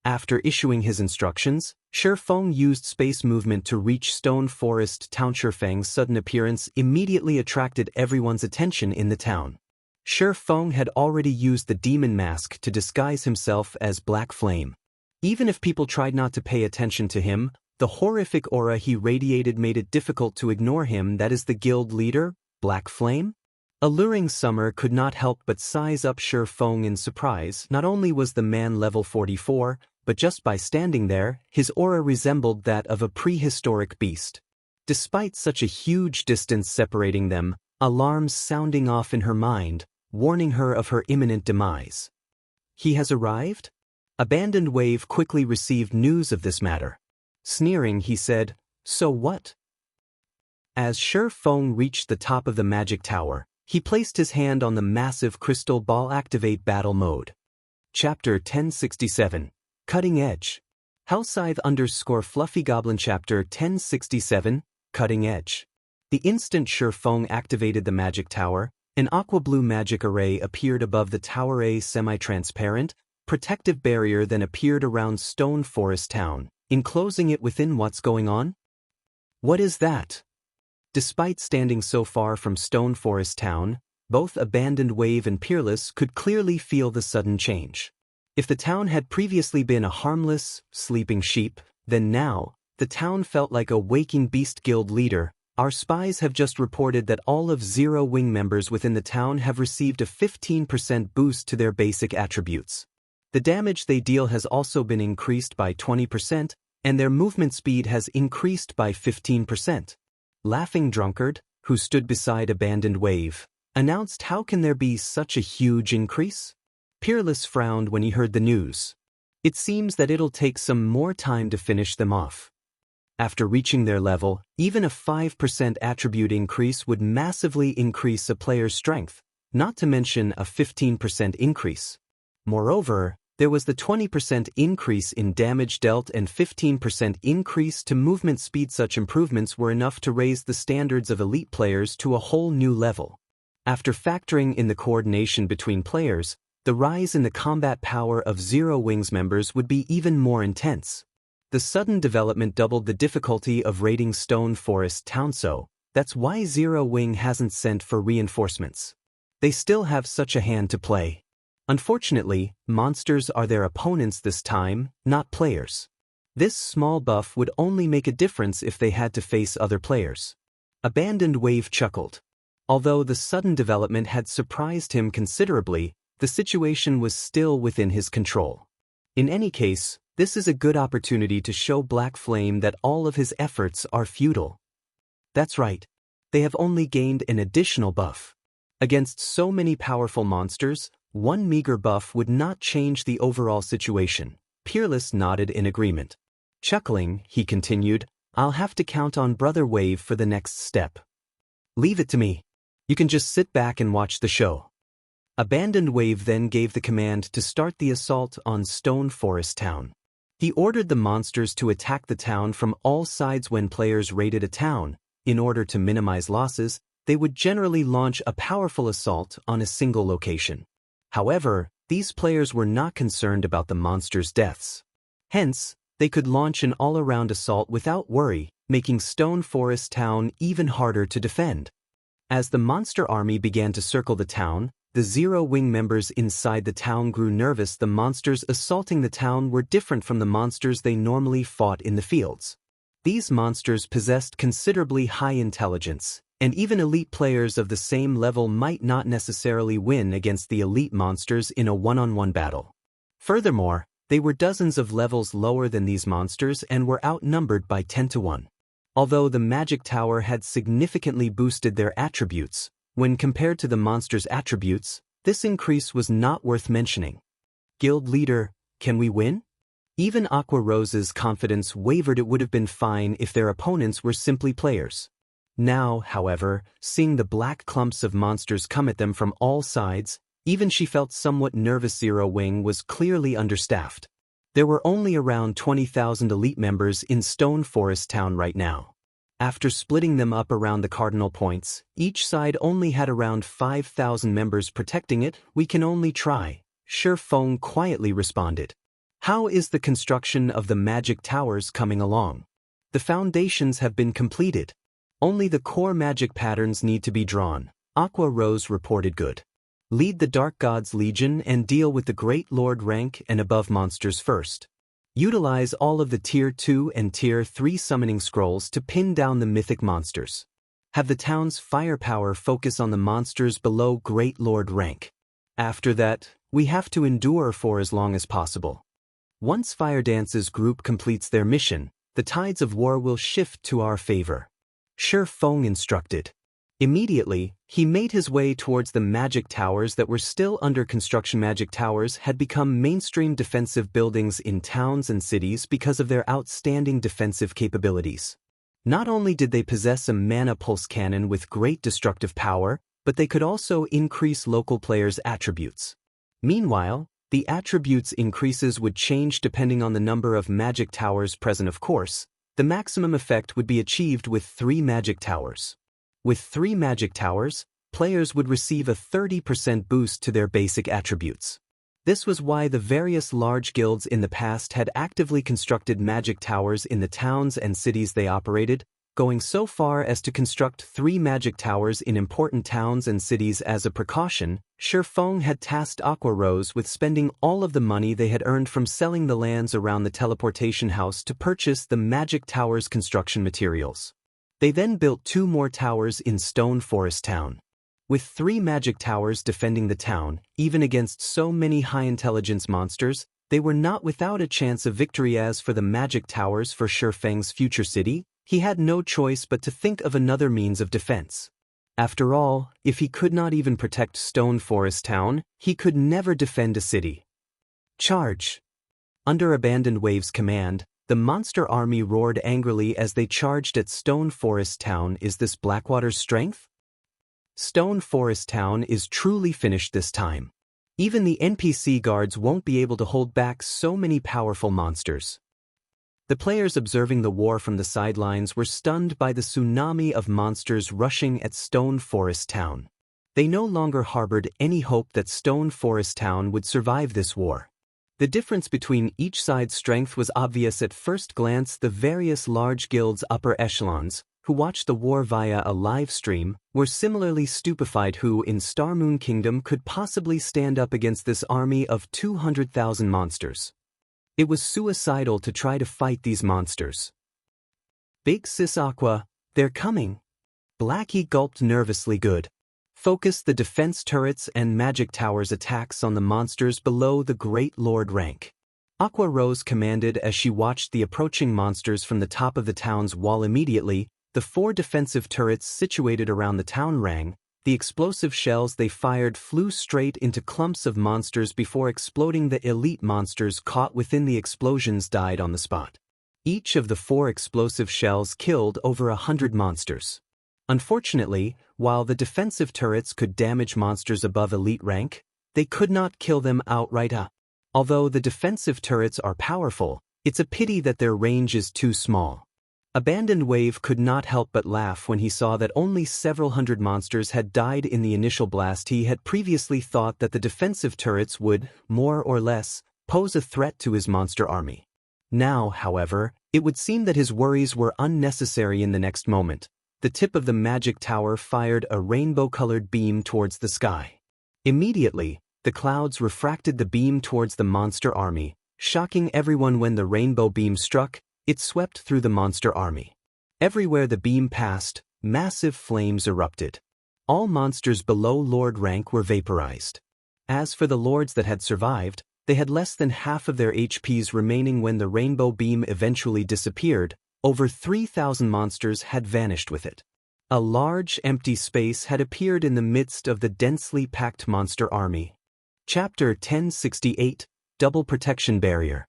After issuing his instructions, Shifeng used space movement to reach Stone Forest Town. Shifeng's sudden appearance immediately attracted everyone's attention in the town. Shifeng had already used the demon mask to disguise himself as Black Flame. Even if people tried not to pay attention to him, the horrific aura he radiated made it difficult to ignore him. That is the guild leader, Black Flame? Alluring Summer could not help but size up Shifeng in surprise. Not only was the man level 44, but just by standing there, his aura resembled that of a prehistoric beast. Despite such a huge distance separating them, alarms sounding off in her mind, warning her of her imminent demise. He has arrived? Abandoned Wave quickly received news of this matter. Sneering, he said, "So what?" As Shifeng reached the top of the magic tower, he placed his hand on the massive crystal ball. Activate battle mode. Chapter 1067, Cutting Edge. Hellscythe _ Fluffy Goblin. Chapter 1067, Cutting Edge. The instant Shifeng activated the magic tower, an aqua-blue magic array appeared above the tower. A semi-transparent, protective barrier then appeared around Stone Forest Town, enclosing it within. What's going on? What is that? Despite standing so far from Stone Forest Town, both Abandoned Wave and Peerless could clearly feel the sudden change. If the town had previously been a harmless, sleeping sheep, then now, the town felt like a waking beast. Guild leader, our spies have just reported that all of Zero Wing members within the town have received a 15% boost to their basic attributes. The damage they deal has also been increased by 20%, and their movement speed has increased by 15%. Laughing Drunkard, who stood beside Abandoned Wave, announced how can there be such a huge increase? Peerless frowned when he heard the news. It seems that it'll take some more time to finish them off. After reaching their level, even a 5% attribute increase would massively increase a player's strength, not to mention a 15% increase. Moreover, there was the 20% increase in damage dealt and 15% increase to movement speed. Such improvements were enough to raise the standards of elite players to a whole new level. After factoring in the coordination between players, the rise in the combat power of Zero Wings members would be even more intense. The sudden development doubled the difficulty of raiding Stone Forest Town, so that's why Zero Wing hasn't sent for reinforcements. They still have such a hand to play. Unfortunately, monsters are their opponents this time, not players. This small buff would only make a difference if they had to face other players. Abandoned Wave chuckled. Although the sudden development had surprised him considerably, the situation was still within his control. In any case, this is a good opportunity to show Black Flame that all of his efforts are futile. That's right. They have only gained an additional buff. Against so many powerful monsters, one meager buff would not change the overall situation. Peerless nodded in agreement. Chuckling, he continued, I'll have to count on Brother Wave for the next step. Leave it to me. You can just sit back and watch the show. Abandoned Wave then gave the command to start the assault on Stone Forest Town. He ordered the monsters to attack the town from all sides. When players raided a town, in order to minimize losses, they would generally launch a powerful assault on a single location. However, these players were not concerned about the monsters' deaths. Hence, they could launch an all-around assault without worry, making Stone Forest Town even harder to defend. As the monster army began to circle the town, the Zero Wing members inside the town grew nervous. The monsters assaulting the town were different from the monsters they normally fought in the fields. These monsters possessed considerably high intelligence, and even elite players of the same level might not necessarily win against the elite monsters in a one-on-one battle. Furthermore, they were dozens of levels lower than these monsters and were outnumbered by 10 to 1. Although the magic tower had significantly boosted their attributes, when compared to the monsters' attributes, this increase was not worth mentioning. Guild leader, can we win? Even Aqua Rose's confidence wavered. It would have been fine if their opponents were simply players. Now, however, seeing the black clumps of monsters come at them from all sides, even she felt somewhat nervous. Zero Wing was clearly understaffed. There were only around 20,000 elite members in Stone Forest Town right now. After splitting them up around the cardinal points, each side only had around 5,000 members protecting it. We can only try, Shi Feng quietly responded. How is the construction of the magic towers coming along? The foundations have been completed. Only the core magic patterns need to be drawn, Aqua Rose reported. Good. Lead the Dark Gods Legion and deal with the Great Lord rank and above monsters first. Utilize all of the Tier 2 and Tier 3 summoning scrolls to pin down the mythic monsters. Have the town's firepower focus on the monsters below Great Lord rank. After that, we have to endure for as long as possible. Once Fire Dance's group completes their mission, the tides of war will shift to our favor. Shi Feng instructed. Immediately, he made his way towards the magic towers that were still under construction. Magic towers had become mainstream defensive buildings in towns and cities because of their outstanding defensive capabilities. Not only did they possess a mana pulse cannon with great destructive power, but they could also increase local players' attributes. Meanwhile, the attributes increases would change depending on the number of magic towers present. Of course, the maximum effect would be achieved with 3 magic towers. With 3 magic towers, players would receive a 30% boost to their basic attributes. This was why the various large guilds in the past had actively constructed magic towers in the towns and cities they operated, going so far as to construct 3 magic towers in important towns and cities as a precaution. Shi Feng had tasked Aqua Rose with spending all of the money they had earned from selling the lands around the teleportation house to purchase the magic towers' construction materials. They then built 2 more towers in Stone Forest Town. With 3 magic towers defending the town, even against so many high-intelligence monsters, they were not without a chance of victory. As for the magic towers for Shi Feng's future city, he had no choice but to think of another means of defense. After all, if he could not even protect Stone Forest Town, he could never defend a city. Charge! Under Abandoned Wave's command, the monster army roared angrily as they charged at Stone Forest Town. Is this Blackwater's strength? Stone Forest Town is truly finished this time. Even the NPC guards won't be able to hold back so many powerful monsters. The players observing the war from the sidelines were stunned by the tsunami of monsters rushing at Stone Forest Town. They no longer harbored any hope that Stone Forest Town would survive this war. The difference between each side's strength was obvious at first glance. The various large guilds' upper echelons, who watched the war via a live stream, were similarly stupefied. Who in Starmoon Kingdom could possibly stand up against this army of 200,000 monsters? It was suicidal to try to fight these monsters. Big Sis Aqua, they're coming. Blackie gulped nervously. Good. Focus the defense turrets and magic towers attacks on the monsters below the Great Lord rank. Aqua Rose commanded as she watched the approaching monsters from the top of the town's wall. Immediately, the 4 defensive turrets situated around the town rang. The explosive shells they fired flew straight into clumps of monsters before exploding. The elite monsters caught within the explosions died on the spot. Each of the 4 explosive shells killed over 100 monsters. Unfortunately, while the defensive turrets could damage monsters above elite rank, they could not kill them outright. Although the defensive turrets are powerful, it's a pity that their range is too small. Abandoned Wave could not help but laugh when he saw that only several hundred monsters had died in the initial blast. He had previously thought that the defensive turrets would, more or less, pose a threat to his monster army. Now, however, it would seem that his worries were unnecessary. In the next moment, the tip of the magic tower fired a rainbow-colored beam towards the sky. Immediately, the clouds refracted the beam towards the monster army, shocking everyone. When the rainbow beam struck, it swept through the monster army. Everywhere the beam passed, massive flames erupted. All monsters below Lord rank were vaporized. As for the lords that had survived, they had less than half of their HPs remaining when the rainbow beam eventually disappeared. Over 3,000 monsters had vanished with it. A large empty space had appeared in the midst of the densely packed monster army. Chapter 1068, Double Protection Barrier.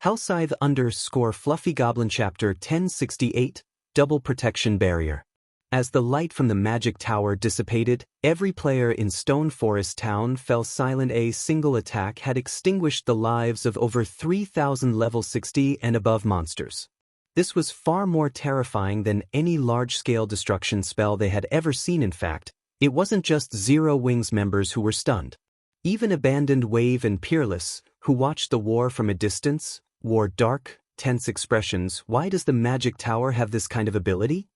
Hellscythe _ Fluffy Goblin. Chapter 1068, Double Protection Barrier. As the light from the magic tower dissipated, every player in Stone Forest Town fell silent. A single attack had extinguished the lives of over 3,000 level 60 and above monsters. This was far more terrifying than any large-scale destruction spell they had ever seen. In fact, it wasn't just Zero Wings members who were stunned. Even Abandoned Wave and Peerless, who watched the war from a distance, wore dark, tense expressions. Why does the magic tower have this kind of ability?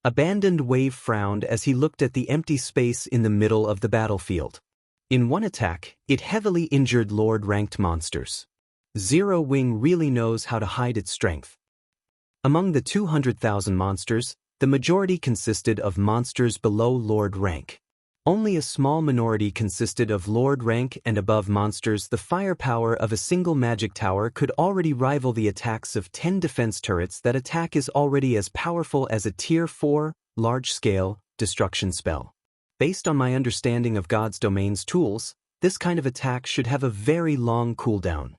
Abandoned Wave frowned as he looked at the empty space in the middle of the battlefield. In one attack, it heavily injured Lord-ranked monsters. Zero Wing really knows how to hide its strength. Among the 200,000 monsters, the majority consisted of monsters below Lord rank. Only a small minority consisted of Lord rank and above monsters. The firepower of a single magic tower could already rival the attacks of 10 defense turrets. That attack is already as powerful as a Tier 4, large-scale, destruction spell. Based on my understanding of God's Domain's tools, this kind of attack should have a very long cooldown.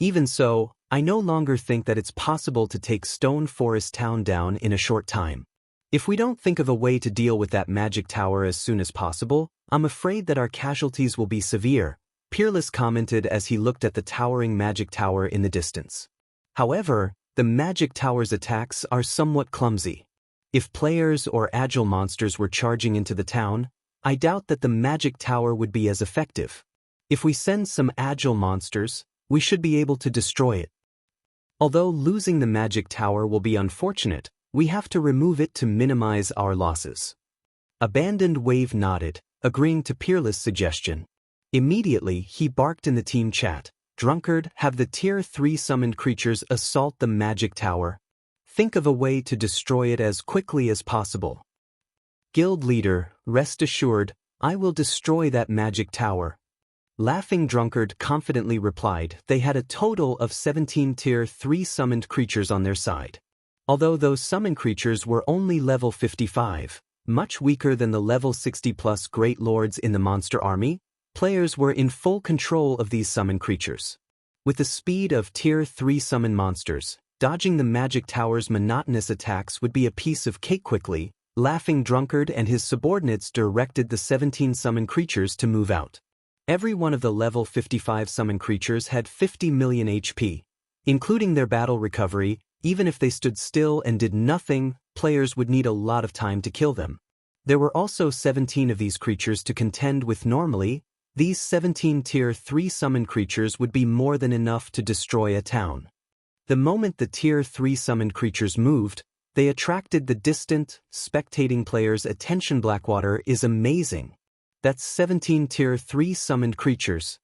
Even so, I no longer think that it's possible to take Stone Forest Town down in a short time. If we don't think of a way to deal with that magic tower as soon as possible, I'm afraid that our casualties will be severe, Peerless commented as he looked at the towering magic tower in the distance. However, the magic tower's attacks are somewhat clumsy. If players or agile monsters were charging into the town, I doubt that the magic tower would be as effective. If we send some agile monsters, we should be able to destroy it. Although losing the magic tower will be unfortunate, we have to remove it to minimize our losses. Abandoned Wave nodded, agreeing to Peerless' suggestion. Immediately, he barked in the team chat, "Drunkard, have the Tier 3 summoned creatures assault the magic tower. Think of a way to destroy it as quickly as possible." Guild leader, rest assured, I will destroy that magic tower. Laughing Drunkard confidently replied. They had a total of 17 Tier 3 summoned creatures on their side. Although those summoned creatures were only level 55, Much weaker than the level 60+ Great Lords in the monster army, players were in full control of these summon creatures. With the speed of Tier 3 summon monsters, dodging the magic tower's monotonous attacks would be a piece of cake quickly. Laughing Drunkard and his subordinates directed the 17 summon creatures to move out. Every one of the level 55 summon creatures had 50 million HP. Including their battle recovery, even if they stood still and did nothing, players would need a lot of time to kill them. There were also 17 of these creatures to contend with normally. These 17 Tier 3 summon creatures would be more than enough to destroy a town. The moment the Tier 3 summoned creatures moved, they attracted the distant, spectating players' attention. Blackwater is amazing. That's 17 Tier 3 summoned creatures.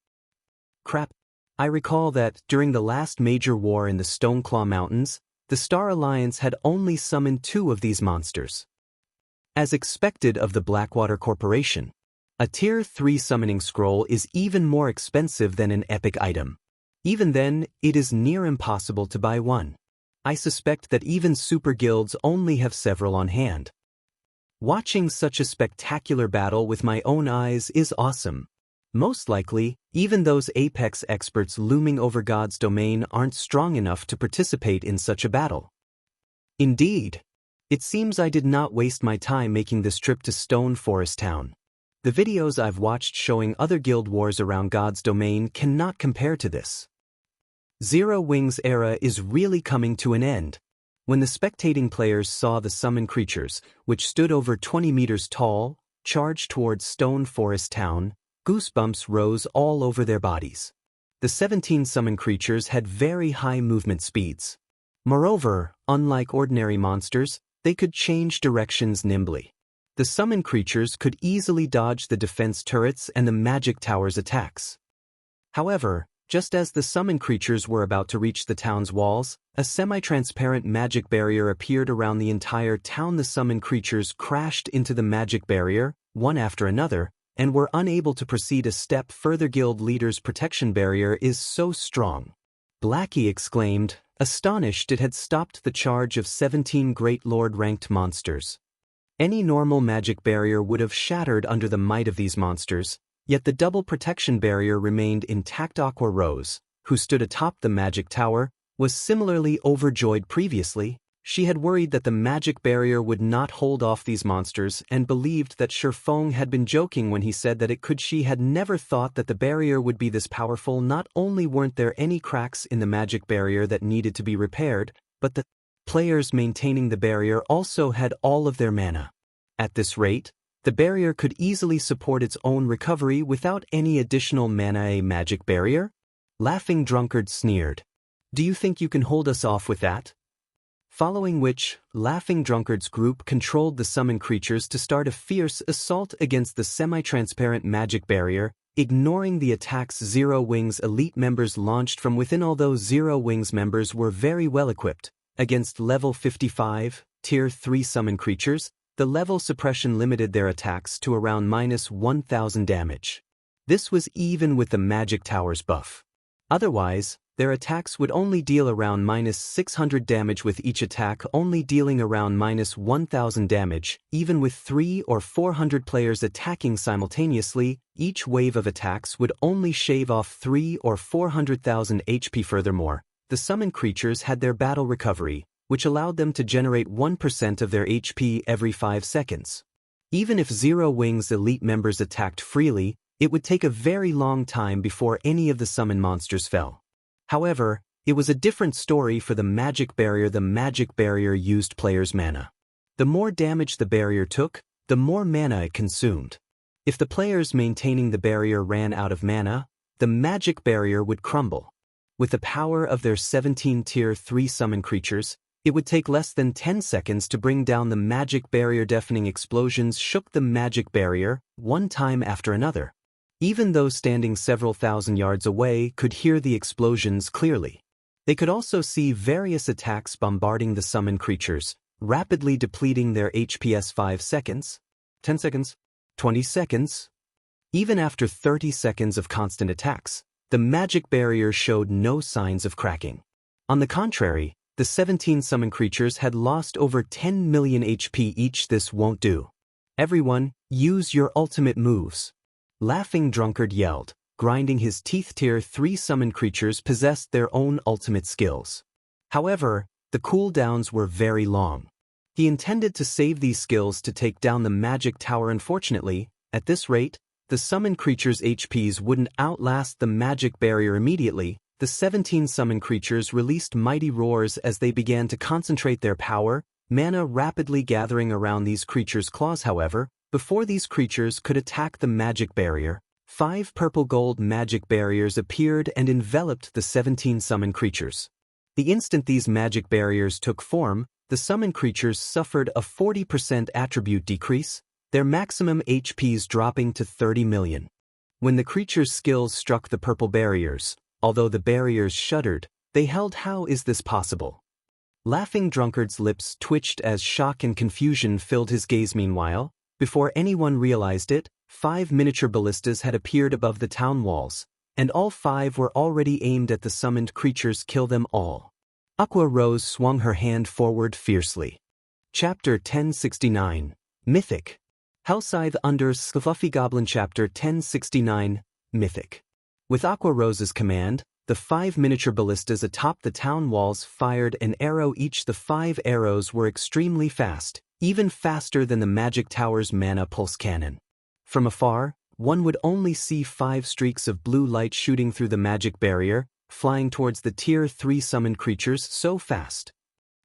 Crap. I recall that, during the last major war in the Stoneclaw Mountains, the Star Alliance had only summoned 2 of these monsters. As expected of the Blackwater Corporation, a Tier 3 summoning scroll is even more expensive than an epic item. Even then, it is near impossible to buy one. I suspect that even super guilds only have several on hand. Watching such a spectacular battle with my own eyes is awesome. Most likely, even those Apex experts looming over God's domain aren't strong enough to participate in such a battle. Indeed. It seems I did not waste my time making this trip to Stone Forest Town. The videos I've watched showing other guild wars around God's domain cannot compare to this. Zero Wings era is really coming to an end. When the spectating players saw the summon creatures, which stood over 20 meters tall, charge towards Stone Forest Town, goosebumps rose all over their bodies. The 17 summon creatures had very high movement speeds. Moreover, unlike ordinary monsters, they could change directions nimbly. The summon creatures could easily dodge the defense turrets and the magic tower's attacks. However, just as the summon creatures were about to reach the town's walls, a semi-transparent magic barrier appeared around the entire town. The summon creatures crashed into the magic barrier, one after another, and were unable to proceed a step further. Guild leader's protection barrier is so strong. Blackie exclaimed, astonished it had stopped the charge of 17 Great Lord-ranked monsters. Any normal magic barrier would have shattered under the might of these monsters, yet the double protection barrier remained intact. Aqua Rose, who stood atop the magic tower, was similarly overjoyed. Previously, she had worried that the magic barrier would not hold off these monsters and believed that Shifeng had been joking when he said that it could. She had never thought that the barrier would be this powerful. Not only weren't there any cracks in the magic barrier that needed to be repaired, but the players maintaining the barrier also had all of their mana. At this rate, the barrier could easily support its own recovery without any additional mana. A magic barrier? Laughing Drunkard sneered. Do you think you can hold us off with that? Following which, Laughing Drunkard's group controlled the summon creatures to start a fierce assault against the semi-transparent magic barrier, ignoring the attacks Zero Wings elite members launched from within. Although Zero Wings members were very well equipped, against level 55, Tier 3 summon creatures, the level suppression limited their attacks to around -1000 damage. This was even with the magic tower's buff. Otherwise, their attacks would only deal around -600 damage, with each attack only dealing around -1000 damage. Even with 300 or 400 players attacking simultaneously, each wave of attacks would only shave off 300,000 or 400,000 HP. Furthermore, the summon creatures had their battle recovery, which allowed them to generate 1% of their HP every 5 seconds. Even if Zero Wings elite members attacked freely, it would take a very long time before any of the summon monsters fell. However, it was a different story for the magic barrier. The magic barrier used players' mana. The more damage the barrier took, the more mana it consumed. If the players maintaining the barrier ran out of mana, the magic barrier would crumble. With the power of their 17 Tier 3 summon creatures, it would take less than 10 seconds to bring down the magic barrier. Deafening explosions shook the magic barrier, one time after another. Even those standing several thousand yards away could hear the explosions clearly. They could also see various attacks bombarding the summon creatures, rapidly depleting their HPS. 5 seconds, 10 seconds, 20 seconds. Even after 30 seconds of constant attacks, the magic barrier showed no signs of cracking. On the contrary, the 17 summon creatures had lost over 10 million HP each. This won't do. Everyone, use your ultimate moves. Laughing Drunkard yelled, grinding his teeth. Tier 3 summoned creatures possessed their own ultimate skills. However, the cooldowns were very long. He intended to save these skills to take down the magic tower. Unfortunately, at this rate, the summoned creatures' HPs wouldn't outlast the magic barrier immediately. The 17 summoned creatures released mighty roars as they began to concentrate their power, mana rapidly gathering around these creatures' claws. However, before these creatures could attack the magic barrier, 5 purple-gold magic barriers appeared and enveloped the 17 summoned creatures. The instant these magic barriers took form, the summoned creatures suffered a 40% attribute decrease, their maximum HPs dropping to 30 million. When the creatures' skills struck the purple barriers, although the barriers shuddered, they held. How is this possible? Laughing Drunkard's lips twitched as shock and confusion filled his gaze. Meanwhile, before anyone realized it, 5 miniature ballistas had appeared above the town walls, and all 5 were already aimed at the summoned creatures. Kill them all. Aqua Rose swung her hand forward fiercely. Chapter 1069, Mythic. Hellscythe under Fluffy Goblin. Chapter 1069, Mythic. With Aqua Rose's command, the 5 miniature ballistas atop the town walls fired an arrow each. The 5 arrows were extremely fast, even faster than the magic tower's mana pulse cannon. From afar, one would only see 5 streaks of blue light shooting through the magic barrier, flying towards the Tier 3 summoned creatures so fast.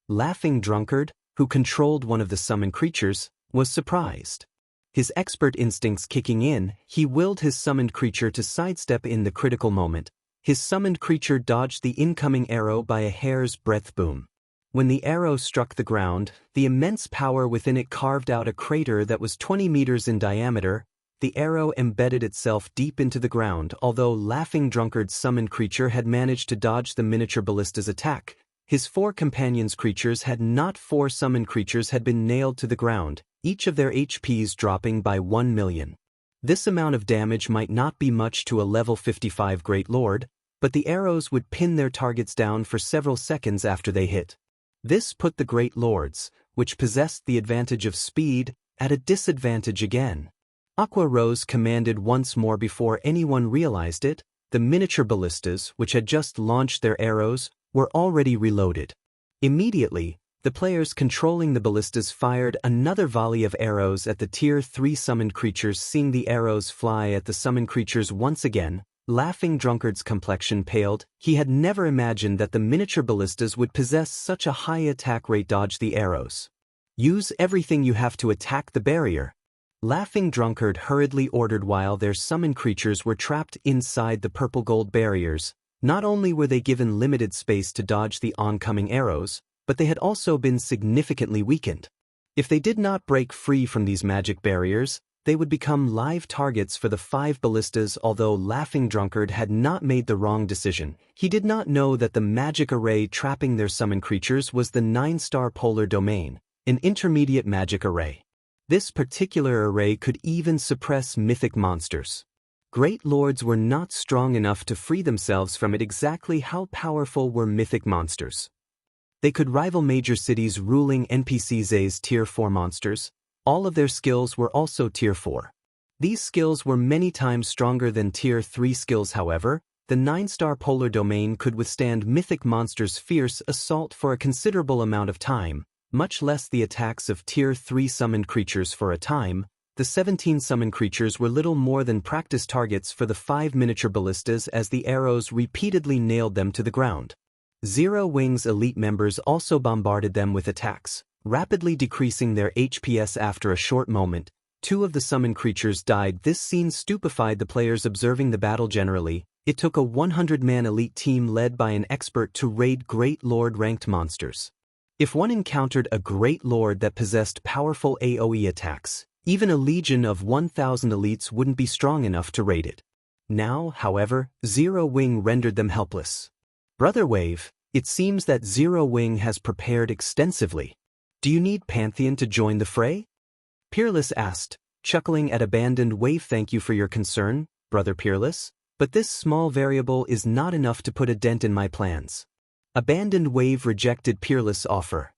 Laughing Drunkard, who controlled one of the summoned creatures, was surprised. His expert instincts kicking in, he willed his summoned creature to sidestep. In the critical moment, his summoned creature dodged the incoming arrow by a hair's breadth. Boom. When the arrow struck the ground, the immense power within it carved out a crater that was 20 meters in diameter. The arrow embedded itself deep into the ground. Although Laughing Drunkard's summoned creature had managed to dodge the miniature ballista's attack, his 4 companions' creatures had not. 4 summoned creatures had been nailed to the ground, each of their HPs dropping by 1 million. This amount of damage might not be much to a level 55 Great Lord, but the arrows would pin their targets down for several seconds after they hit. This put the Great Lords, which possessed the advantage of speed, at a disadvantage again. Aqua Rose commanded once more. Before anyone realized it, the miniature ballistas, which had just launched their arrows, were already reloaded. Immediately, the players controlling the ballistas fired another volley of arrows at the Tier 3 summoned creatures. Seeing the arrows fly at the summoned creatures once again, Laughing Drunkard's complexion paled. He had never imagined that the miniature ballistas would possess such a high attack rate. Dodge the arrows. Use everything you have to attack the barrier. Laughing Drunkard hurriedly ordered. While their summoned creatures were trapped inside the purple gold barriers, not only were they given limited space to dodge the oncoming arrows, but they had also been significantly weakened. If they did not break free from these magic barriers, they would become live targets for the 5 ballistas. Although Laughing Drunkard had not made the wrong decision, he did not know that the magic array trapping their summoned creatures was the 9-star polar domain, an intermediate magic array. This particular array could even suppress mythic monsters. Great Lords were not strong enough to free themselves from it. Exactly how powerful were mythic monsters? They could rival major cities' ruling NPCs as Tier 4 monsters. All of their skills were also Tier 4. These skills were many times stronger than Tier 3 skills. However, the 9-star polar domain could withstand mythic monsters' fierce assault for a considerable amount of time, much less the attacks of Tier 3 summoned creatures. For a time, the 17 summoned creatures were little more than practice targets for the 5 miniature ballistas as the arrows repeatedly nailed them to the ground. Zero Wing's elite members also bombarded them with attacks, rapidly decreasing their HPs. After a short moment, 2 of the summoned creatures died. This scene stupefied the players observing the battle generally. It took a 100-man elite team led by an expert to raid Great Lord ranked monsters. If one encountered a Great Lord that possessed powerful AoE attacks, even a legion of 1,000 elites wouldn't be strong enough to raid it. Now, however, Zero Wing rendered them helpless. Brother Wave, it seems that Zero Wing has prepared extensively. Do you need Pantheon to join the fray? Peerless asked, chuckling at Abandoned Wave. Thank you for your concern, Brother Peerless, but this small variable is not enough to put a dent in my plans. Abandoned Wave rejected Peerless' offer.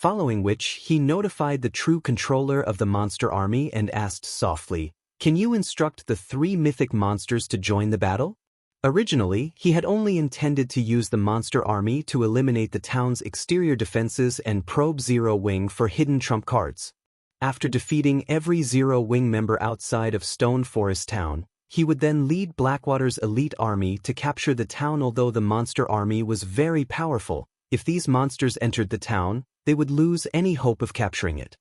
following which he notified the true controller of the monster army and asked softly, "Can you instruct the 3 mythic monsters to join the battle?" Originally, he had only intended to use the monster army to eliminate the town's exterior defenses and probe Zero Wing for hidden trump cards. After defeating every Zero Wing member outside of Stone Forest Town, he would then lead Blackwater's elite army to capture the town. Although the monster army was very powerful, if these monsters entered the town, they would lose any hope of capturing it.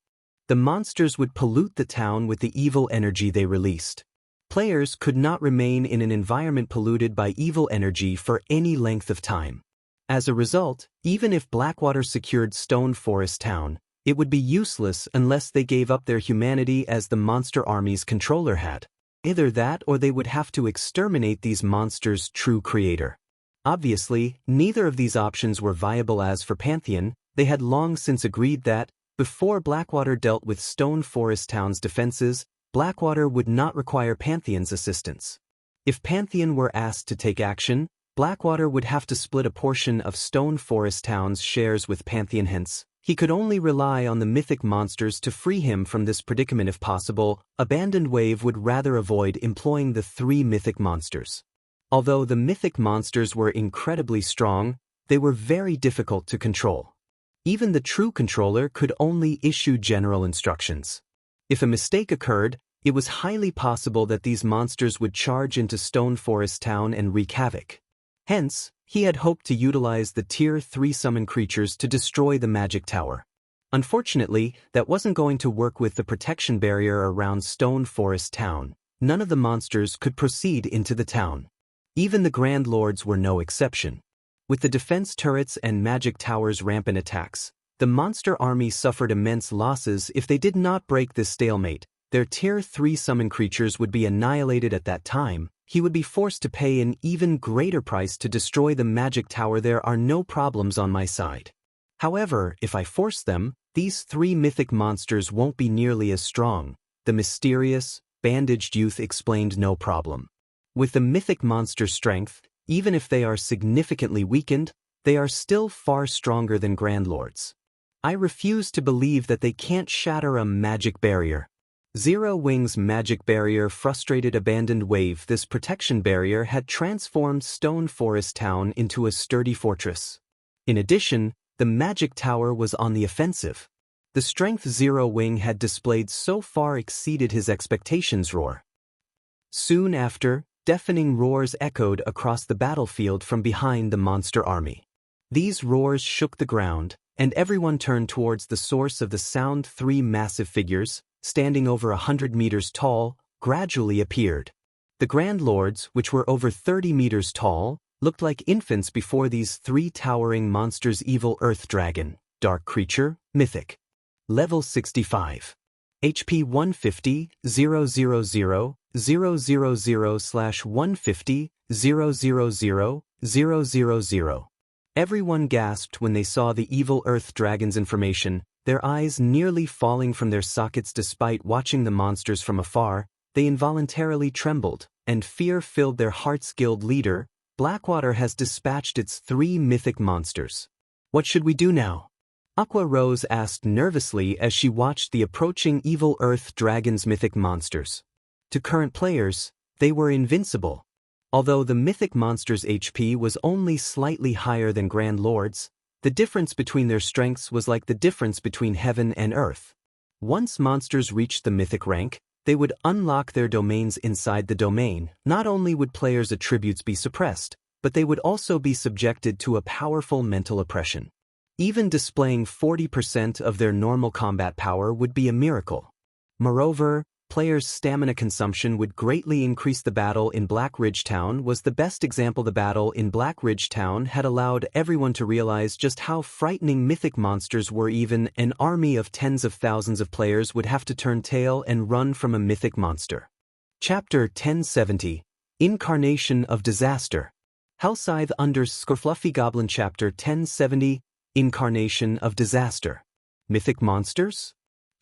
The monsters would pollute the town with the evil energy they released. Players could not remain in an environment polluted by evil energy for any length of time. As a result, even if Blackwater secured Stone Forest Town, it would be useless unless they gave up their humanity as the monster army's controller had. Either that or they would have to exterminate these monsters' true creator. Obviously, neither of these options were viable. As for Pantheon, they had long since agreed that, before Blackwater dealt with Stone Forest Town's defenses, Blackwater would not require Pantheon's assistance. If Pantheon were asked to take action, Blackwater would have to split a portion of Stone Forest Town's shares with Pantheon. Hence, he could only rely on the mythic monsters to free him from this predicament. If possible, Abandoned Wave would rather avoid employing the 3 mythic monsters. Although the mythic monsters were incredibly strong, they were very difficult to control. Even the true controller could only issue general instructions. If a mistake occurred, it was highly possible that these monsters would charge into Stone Forest Town and wreak havoc. Hence, he had hoped to utilize the Tier 3 summon creatures to destroy the magic tower. Unfortunately, that wasn't going to work. With the protection barrier around Stone Forest Town, none of the monsters could proceed into the town. Even the Grand Lords were no exception. With the defense turrets and magic towers' rampant attacks, the monster army suffered immense losses. If they did not break this stalemate, their Tier 3 summon creatures would be annihilated. At that time, he would be forced to pay an even greater price to destroy the magic tower. There are no problems on my side. However, if I force them, these 3 mythic monsters won't be nearly as strong, the mysterious, bandaged youth explained. No problem. With the mythic monster strength, even if they are significantly weakened, they are still far stronger than Grand Lords. I refuse to believe that they can't shatter a magic barrier. Zero Wing's magic barrier frustrated Abandoned Wave. This protection barrier had transformed Stone Forest Town into a sturdy fortress. In addition, the magic tower was on the offensive. The strength Zero Wing had displayed so far exceeded his expectations. Roar. Soon after, deafening roars echoed across the battlefield from behind the monster army. These roars shook the ground, and everyone turned towards the source of the sound. 3 massive figures, standing over 100 meters tall, gradually appeared. The Grand Lords, which were over 30 meters tall, looked like infants before these 3 towering monsters. Evil Earth Dragon, Dark Creature, Mythic. Level 65. HP 150, 000, 000/150, 000, 000. Everyone gasped when they saw the Evil Earth Dragon's information, their eyes nearly falling from their sockets. Despite watching the monsters from afar, they involuntarily trembled, and fear filled their hearts. Guild leader, Blackwater has dispatched its 3 mythic monsters. What should we do now? Aqua Rose asked nervously as she watched the approaching Evil Earth Dragon's mythic monsters. To current players, they were invincible. Although the mythic monsters' HP was only slightly higher than Grand Lords, the difference between their strengths was like the difference between heaven and earth. Once monsters reached the mythic rank, they would unlock their domains inside the domain. Not only would players' attributes be suppressed, but they would also be subjected to a powerful mental oppression. Even displaying 40% of their normal combat power would be a miracle. Moreover, players' stamina consumption would greatly increase. The battle in Black Ridge Town was the best example. The battle in Black Ridge Town had allowed everyone to realize just how frightening mythic monsters were. Even an army of tens of thousands of players would have to turn tail and run from a mythic monster. Chapter 1070, Incarnation of Disaster. Hellscythe _ Fluffy Goblin. Chapter 1070, Incarnation of Disaster. Mythic monsters?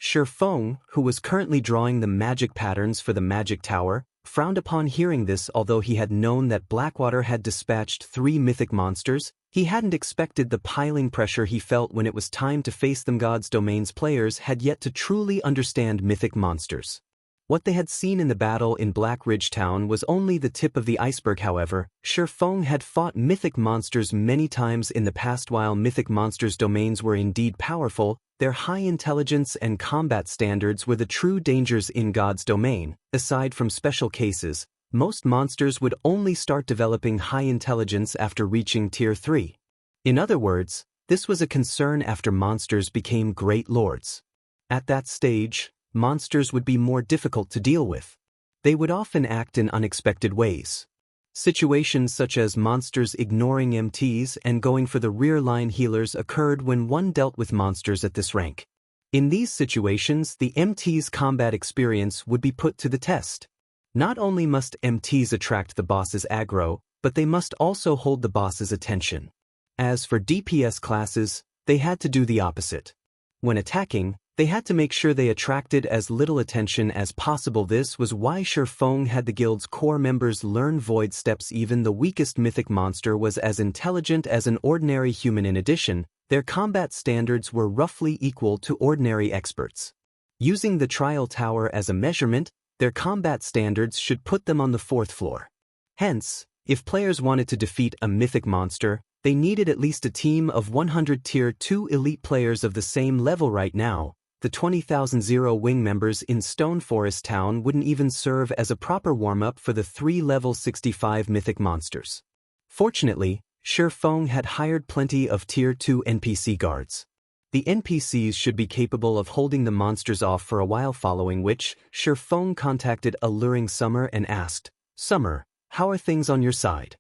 Shifeng, who was currently drawing the magic patterns for the magic tower, frowned upon hearing this. Although he had known that Blackwater had dispatched 3 mythic monsters, he hadn't expected the piling pressure he felt when it was time to face them. God's Domain's players had yet to truly understand mythic monsters. What they had seen in the battle in Black Ridge Town was only the tip of the iceberg. However, Feng had fought mythic monsters many times in the past. While mythic monsters' domains were indeed powerful, their high intelligence and combat standards were the true dangers in God's Domain. Aside from special cases, most monsters would only start developing high intelligence after reaching Tier 3. In other words, this was a concern after monsters became great lords. At that stage, monsters would be more difficult to deal with. They would often act in unexpected ways. Situations such as monsters ignoring MTs and going for the rear-line healers occurred when one dealt with monsters at this rank. In these situations, the MT's combat experience would be put to the test. Not only must MTs attract the boss's aggro, but they must also hold the boss's attention. As for DPS classes, they had to do the opposite. When attacking, they had to make sure they attracted as little attention as possible. This was why Feng had the guild's core members learn void steps. Even the weakest mythic monster was as intelligent as an ordinary human. In addition, their combat standards were roughly equal to ordinary experts. Using the trial tower as a measurement, their combat standards should put them on the 4th floor. Hence, if players wanted to defeat a mythic monster, they needed at least a team of 100 Tier 2 elite players of the same level. Right now, the 20,000 Zero Wing members in Stone Forest Town wouldn't even serve as a proper warm-up for the 3 level 65 mythic monsters. Fortunately, Feng had hired plenty of Tier 2 NPC guards. The NPCs should be capable of holding the monsters off for a while, following which, Feng contacted Alluring Summer and asked, "Summer, how are things on your side?"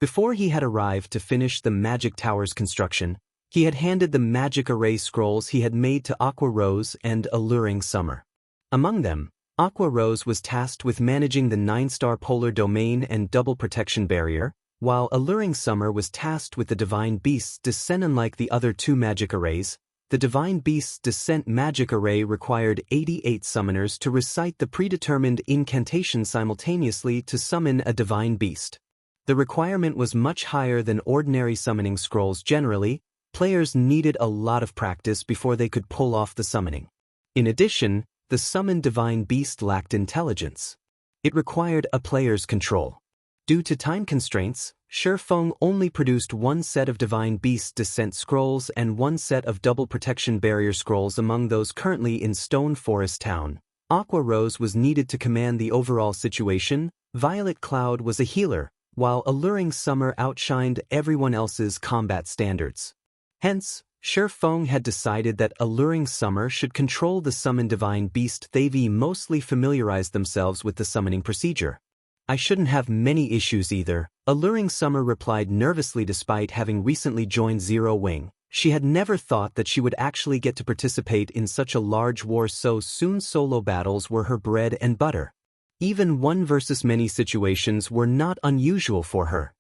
Before he had arrived to finish the Magic Tower's construction, he had handed the magic array scrolls he had made to Aqua Rose and Alluring Summer. Among them, Aqua Rose was tasked with managing the 9-star polar domain and double protection barrier, while Alluring Summer was tasked with the Divine Beast's Descent. Unlike the other 2 magic arrays, the Divine Beast's Descent magic array required 88 summoners to recite the predetermined incantation simultaneously to summon a Divine Beast. The requirement was much higher than ordinary summoning scrolls. Generally, players needed a lot of practice before they could pull off the summoning. In addition, the summoned Divine Beast lacked intelligence. It required a player's control. Due to time constraints, Feng only produced 1 set of Divine Beast Descent scrolls and 1 set of Double Protection Barrier scrolls. Among those currently in Stone Forest Town, Aqua Rose was needed to command the overall situation. Violet Cloud was a healer, while Alluring Summer outshined everyone else's combat standards. Hence, Feng had decided that Alluring Summer should control the summoned Divine Beast. They've mostly familiarized themselves with the summoning procedure. "I shouldn't have many issues either," Alluring Summer replied nervously. Despite having recently joined Zero Wing, she had never thought that she would actually get to participate in such a large war so soon. Solo battles were her bread and butter. Even 1 versus many situations were not unusual for her.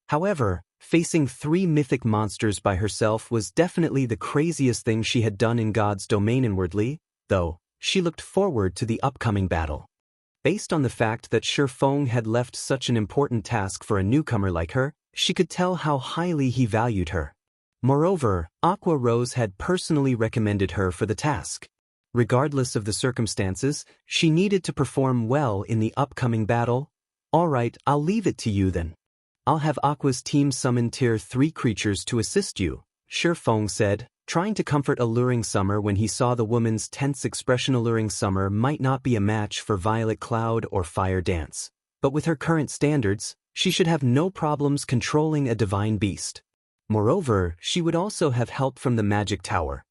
However, facing 3 mythic monsters by herself was definitely the craziest thing she had done in God's Domain. Inwardly, though, she looked forward to the upcoming battle. Based on the fact that Feng had left such an important task for a newcomer like her, she could tell how highly he valued her. Moreover, Aqua Rose had personally recommended her for the task. Regardless of the circumstances, she needed to perform well in the upcoming battle. "Alright, I'll leave it to you then. I'll have Aqua's team summon Tier 3 creatures to assist you," Feng said, trying to comfort Alluring Summer when he saw the woman's tense expression. Alluring Summer might not be a match for Violet Cloud or Fire Dance, but with her current standards, she should have no problems controlling a Divine Beast. Moreover, she would also have help from the Magic Tower.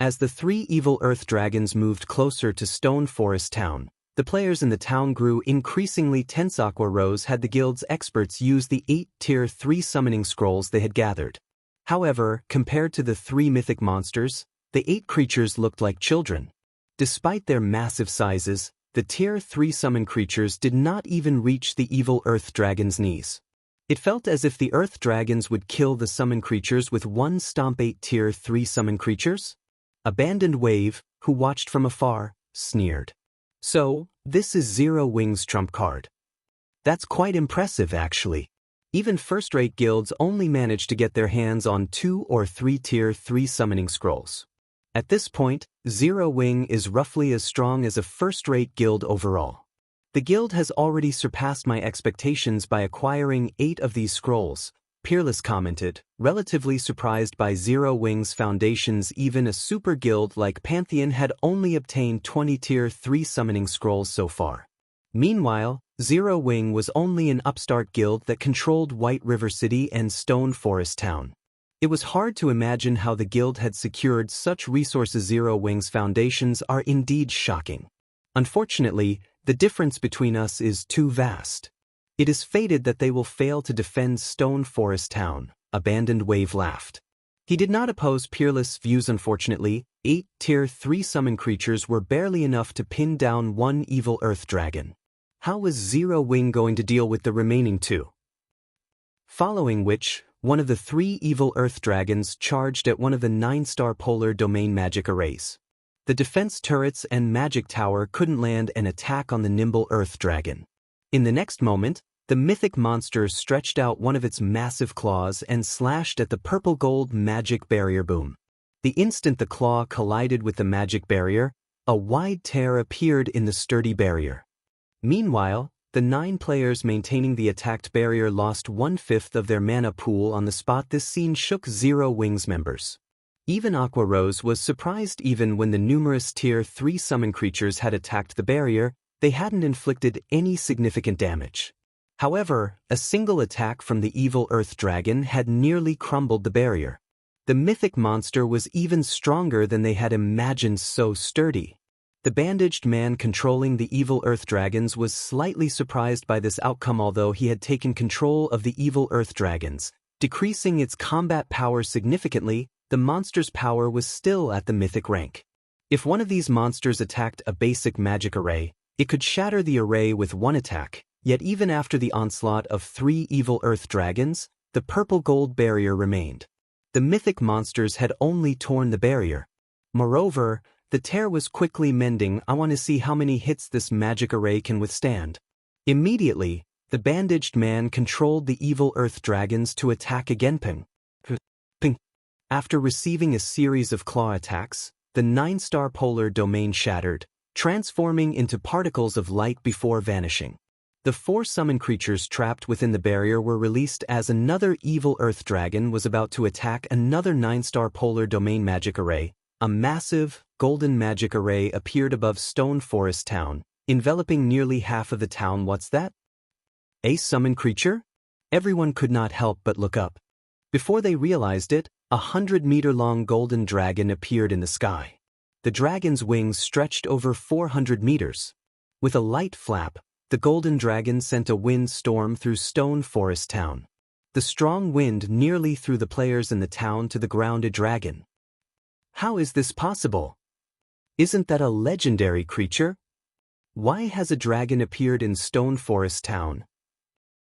As the 3 evil earth dragons moved closer to Stone Forest Town, the players in the town grew increasingly tense. Aqua Rose had the guild's experts use the 8 Tier 3 summoning scrolls they had gathered. However, compared to the 3 mythic monsters, the 8 creatures looked like children. Despite their massive sizes, the Tier 3 summon creatures did not even reach the evil earth dragon's knees. It felt as if the earth dragons would kill the summon creatures with one stomp. 8 Tier 3 summon creatures? Abandoned Wave, who watched from afar, sneered. So, this is Zero Wing's trump card. That's quite impressive, actually. Even first-rate guilds only manage to get their hands on 2 or 3 Tier 3 summoning scrolls. At this point, Zero Wing is roughly as strong as a first-rate guild overall. The guild has already surpassed my expectations by acquiring 8 of these scrolls, Peerless commented, relatively surprised by Zero Wing's foundations. Even a super guild like Pantheon had only obtained 20 Tier 3 summoning scrolls so far. Meanwhile, Zero Wing was only an upstart guild that controlled White River City and Stone Forest Town. It was hard to imagine how the guild had secured such resources. Zero Wing's foundations are indeed shocking. Unfortunately, the difference between us is too vast. It is fated that they will fail to defend Stone Forest Town, Abandoned Wave laughed. He did not oppose Peerless' views. Unfortunately, 8 Tier 3 summon creatures were barely enough to pin down one evil Earth Dragon. How was Zero Wing going to deal with the remaining 2? Following which, one of the 3 evil Earth Dragons charged at one of the 9-star polar domain magic arrays. The defense turrets and magic tower couldn't land an attack on the nimble Earth Dragon. In the next moment, the mythic monster stretched out one of its massive claws and slashed at the purple-gold magic barrier. Boom. The instant the claw collided with the magic barrier, a wide tear appeared in the sturdy barrier. Meanwhile, the 9 players maintaining the attacked barrier lost 1/5 of their mana pool on the spot. This scene shook Zero Wing's members. Even Aqua Rose was surprised. Even when the numerous Tier 3 summon creatures had attacked the barrier, they hadn't inflicted any significant damage. However, a single attack from the evil Earth Dragon had nearly crumbled the barrier. The mythic monster was even stronger than they had imagined, so sturdy. The bandaged man controlling the evil Earth Dragons was slightly surprised by this outcome. Although he had taken control of the evil Earth Dragons, decreasing its combat power significantly, the monster's power was still at the mythic rank. If one of these monsters attacked a basic magic array, it could shatter the array with one attack. Yet even after the onslaught of 3 evil Earth Dragons, the purple-gold barrier remained. The mythic monsters had only torn the barrier. Moreover, the tear was quickly mending. I want to see how many hits this magic array can withstand. Immediately, the bandaged man controlled the evil Earth Dragons to attack again. Ping. Ping. After receiving a series of claw attacks, the 9-star polar domain shattered, transforming into particles of light before vanishing. The 4 summon creatures trapped within the barrier were released as another evil Earth Dragon was about to attack another 9-star polar domain magic array. A massive, golden magic array appeared above Stone Forest Town, enveloping nearly half of the town. What's that? A summon creature? Everyone could not help but look up. Before they realized it, a 100-meter-long golden dragon appeared in the sky. The dragon's wings stretched over 400 meters. With a light flap, the golden dragon sent a wind storm through Stone Forest Town. The strong wind nearly threw the players in the town to the ground. A dragon. How is this possible? Isn't that a legendary creature? Why has a dragon appeared in Stone Forest Town?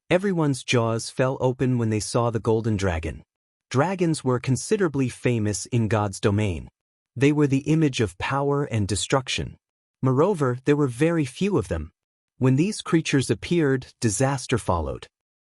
Everyone's jaws fell open when they saw the golden dragon. Dragons were considerably famous in God's domain. They were the image of power and destruction. Moreover, there were very few of them. When these creatures appeared, disaster followed.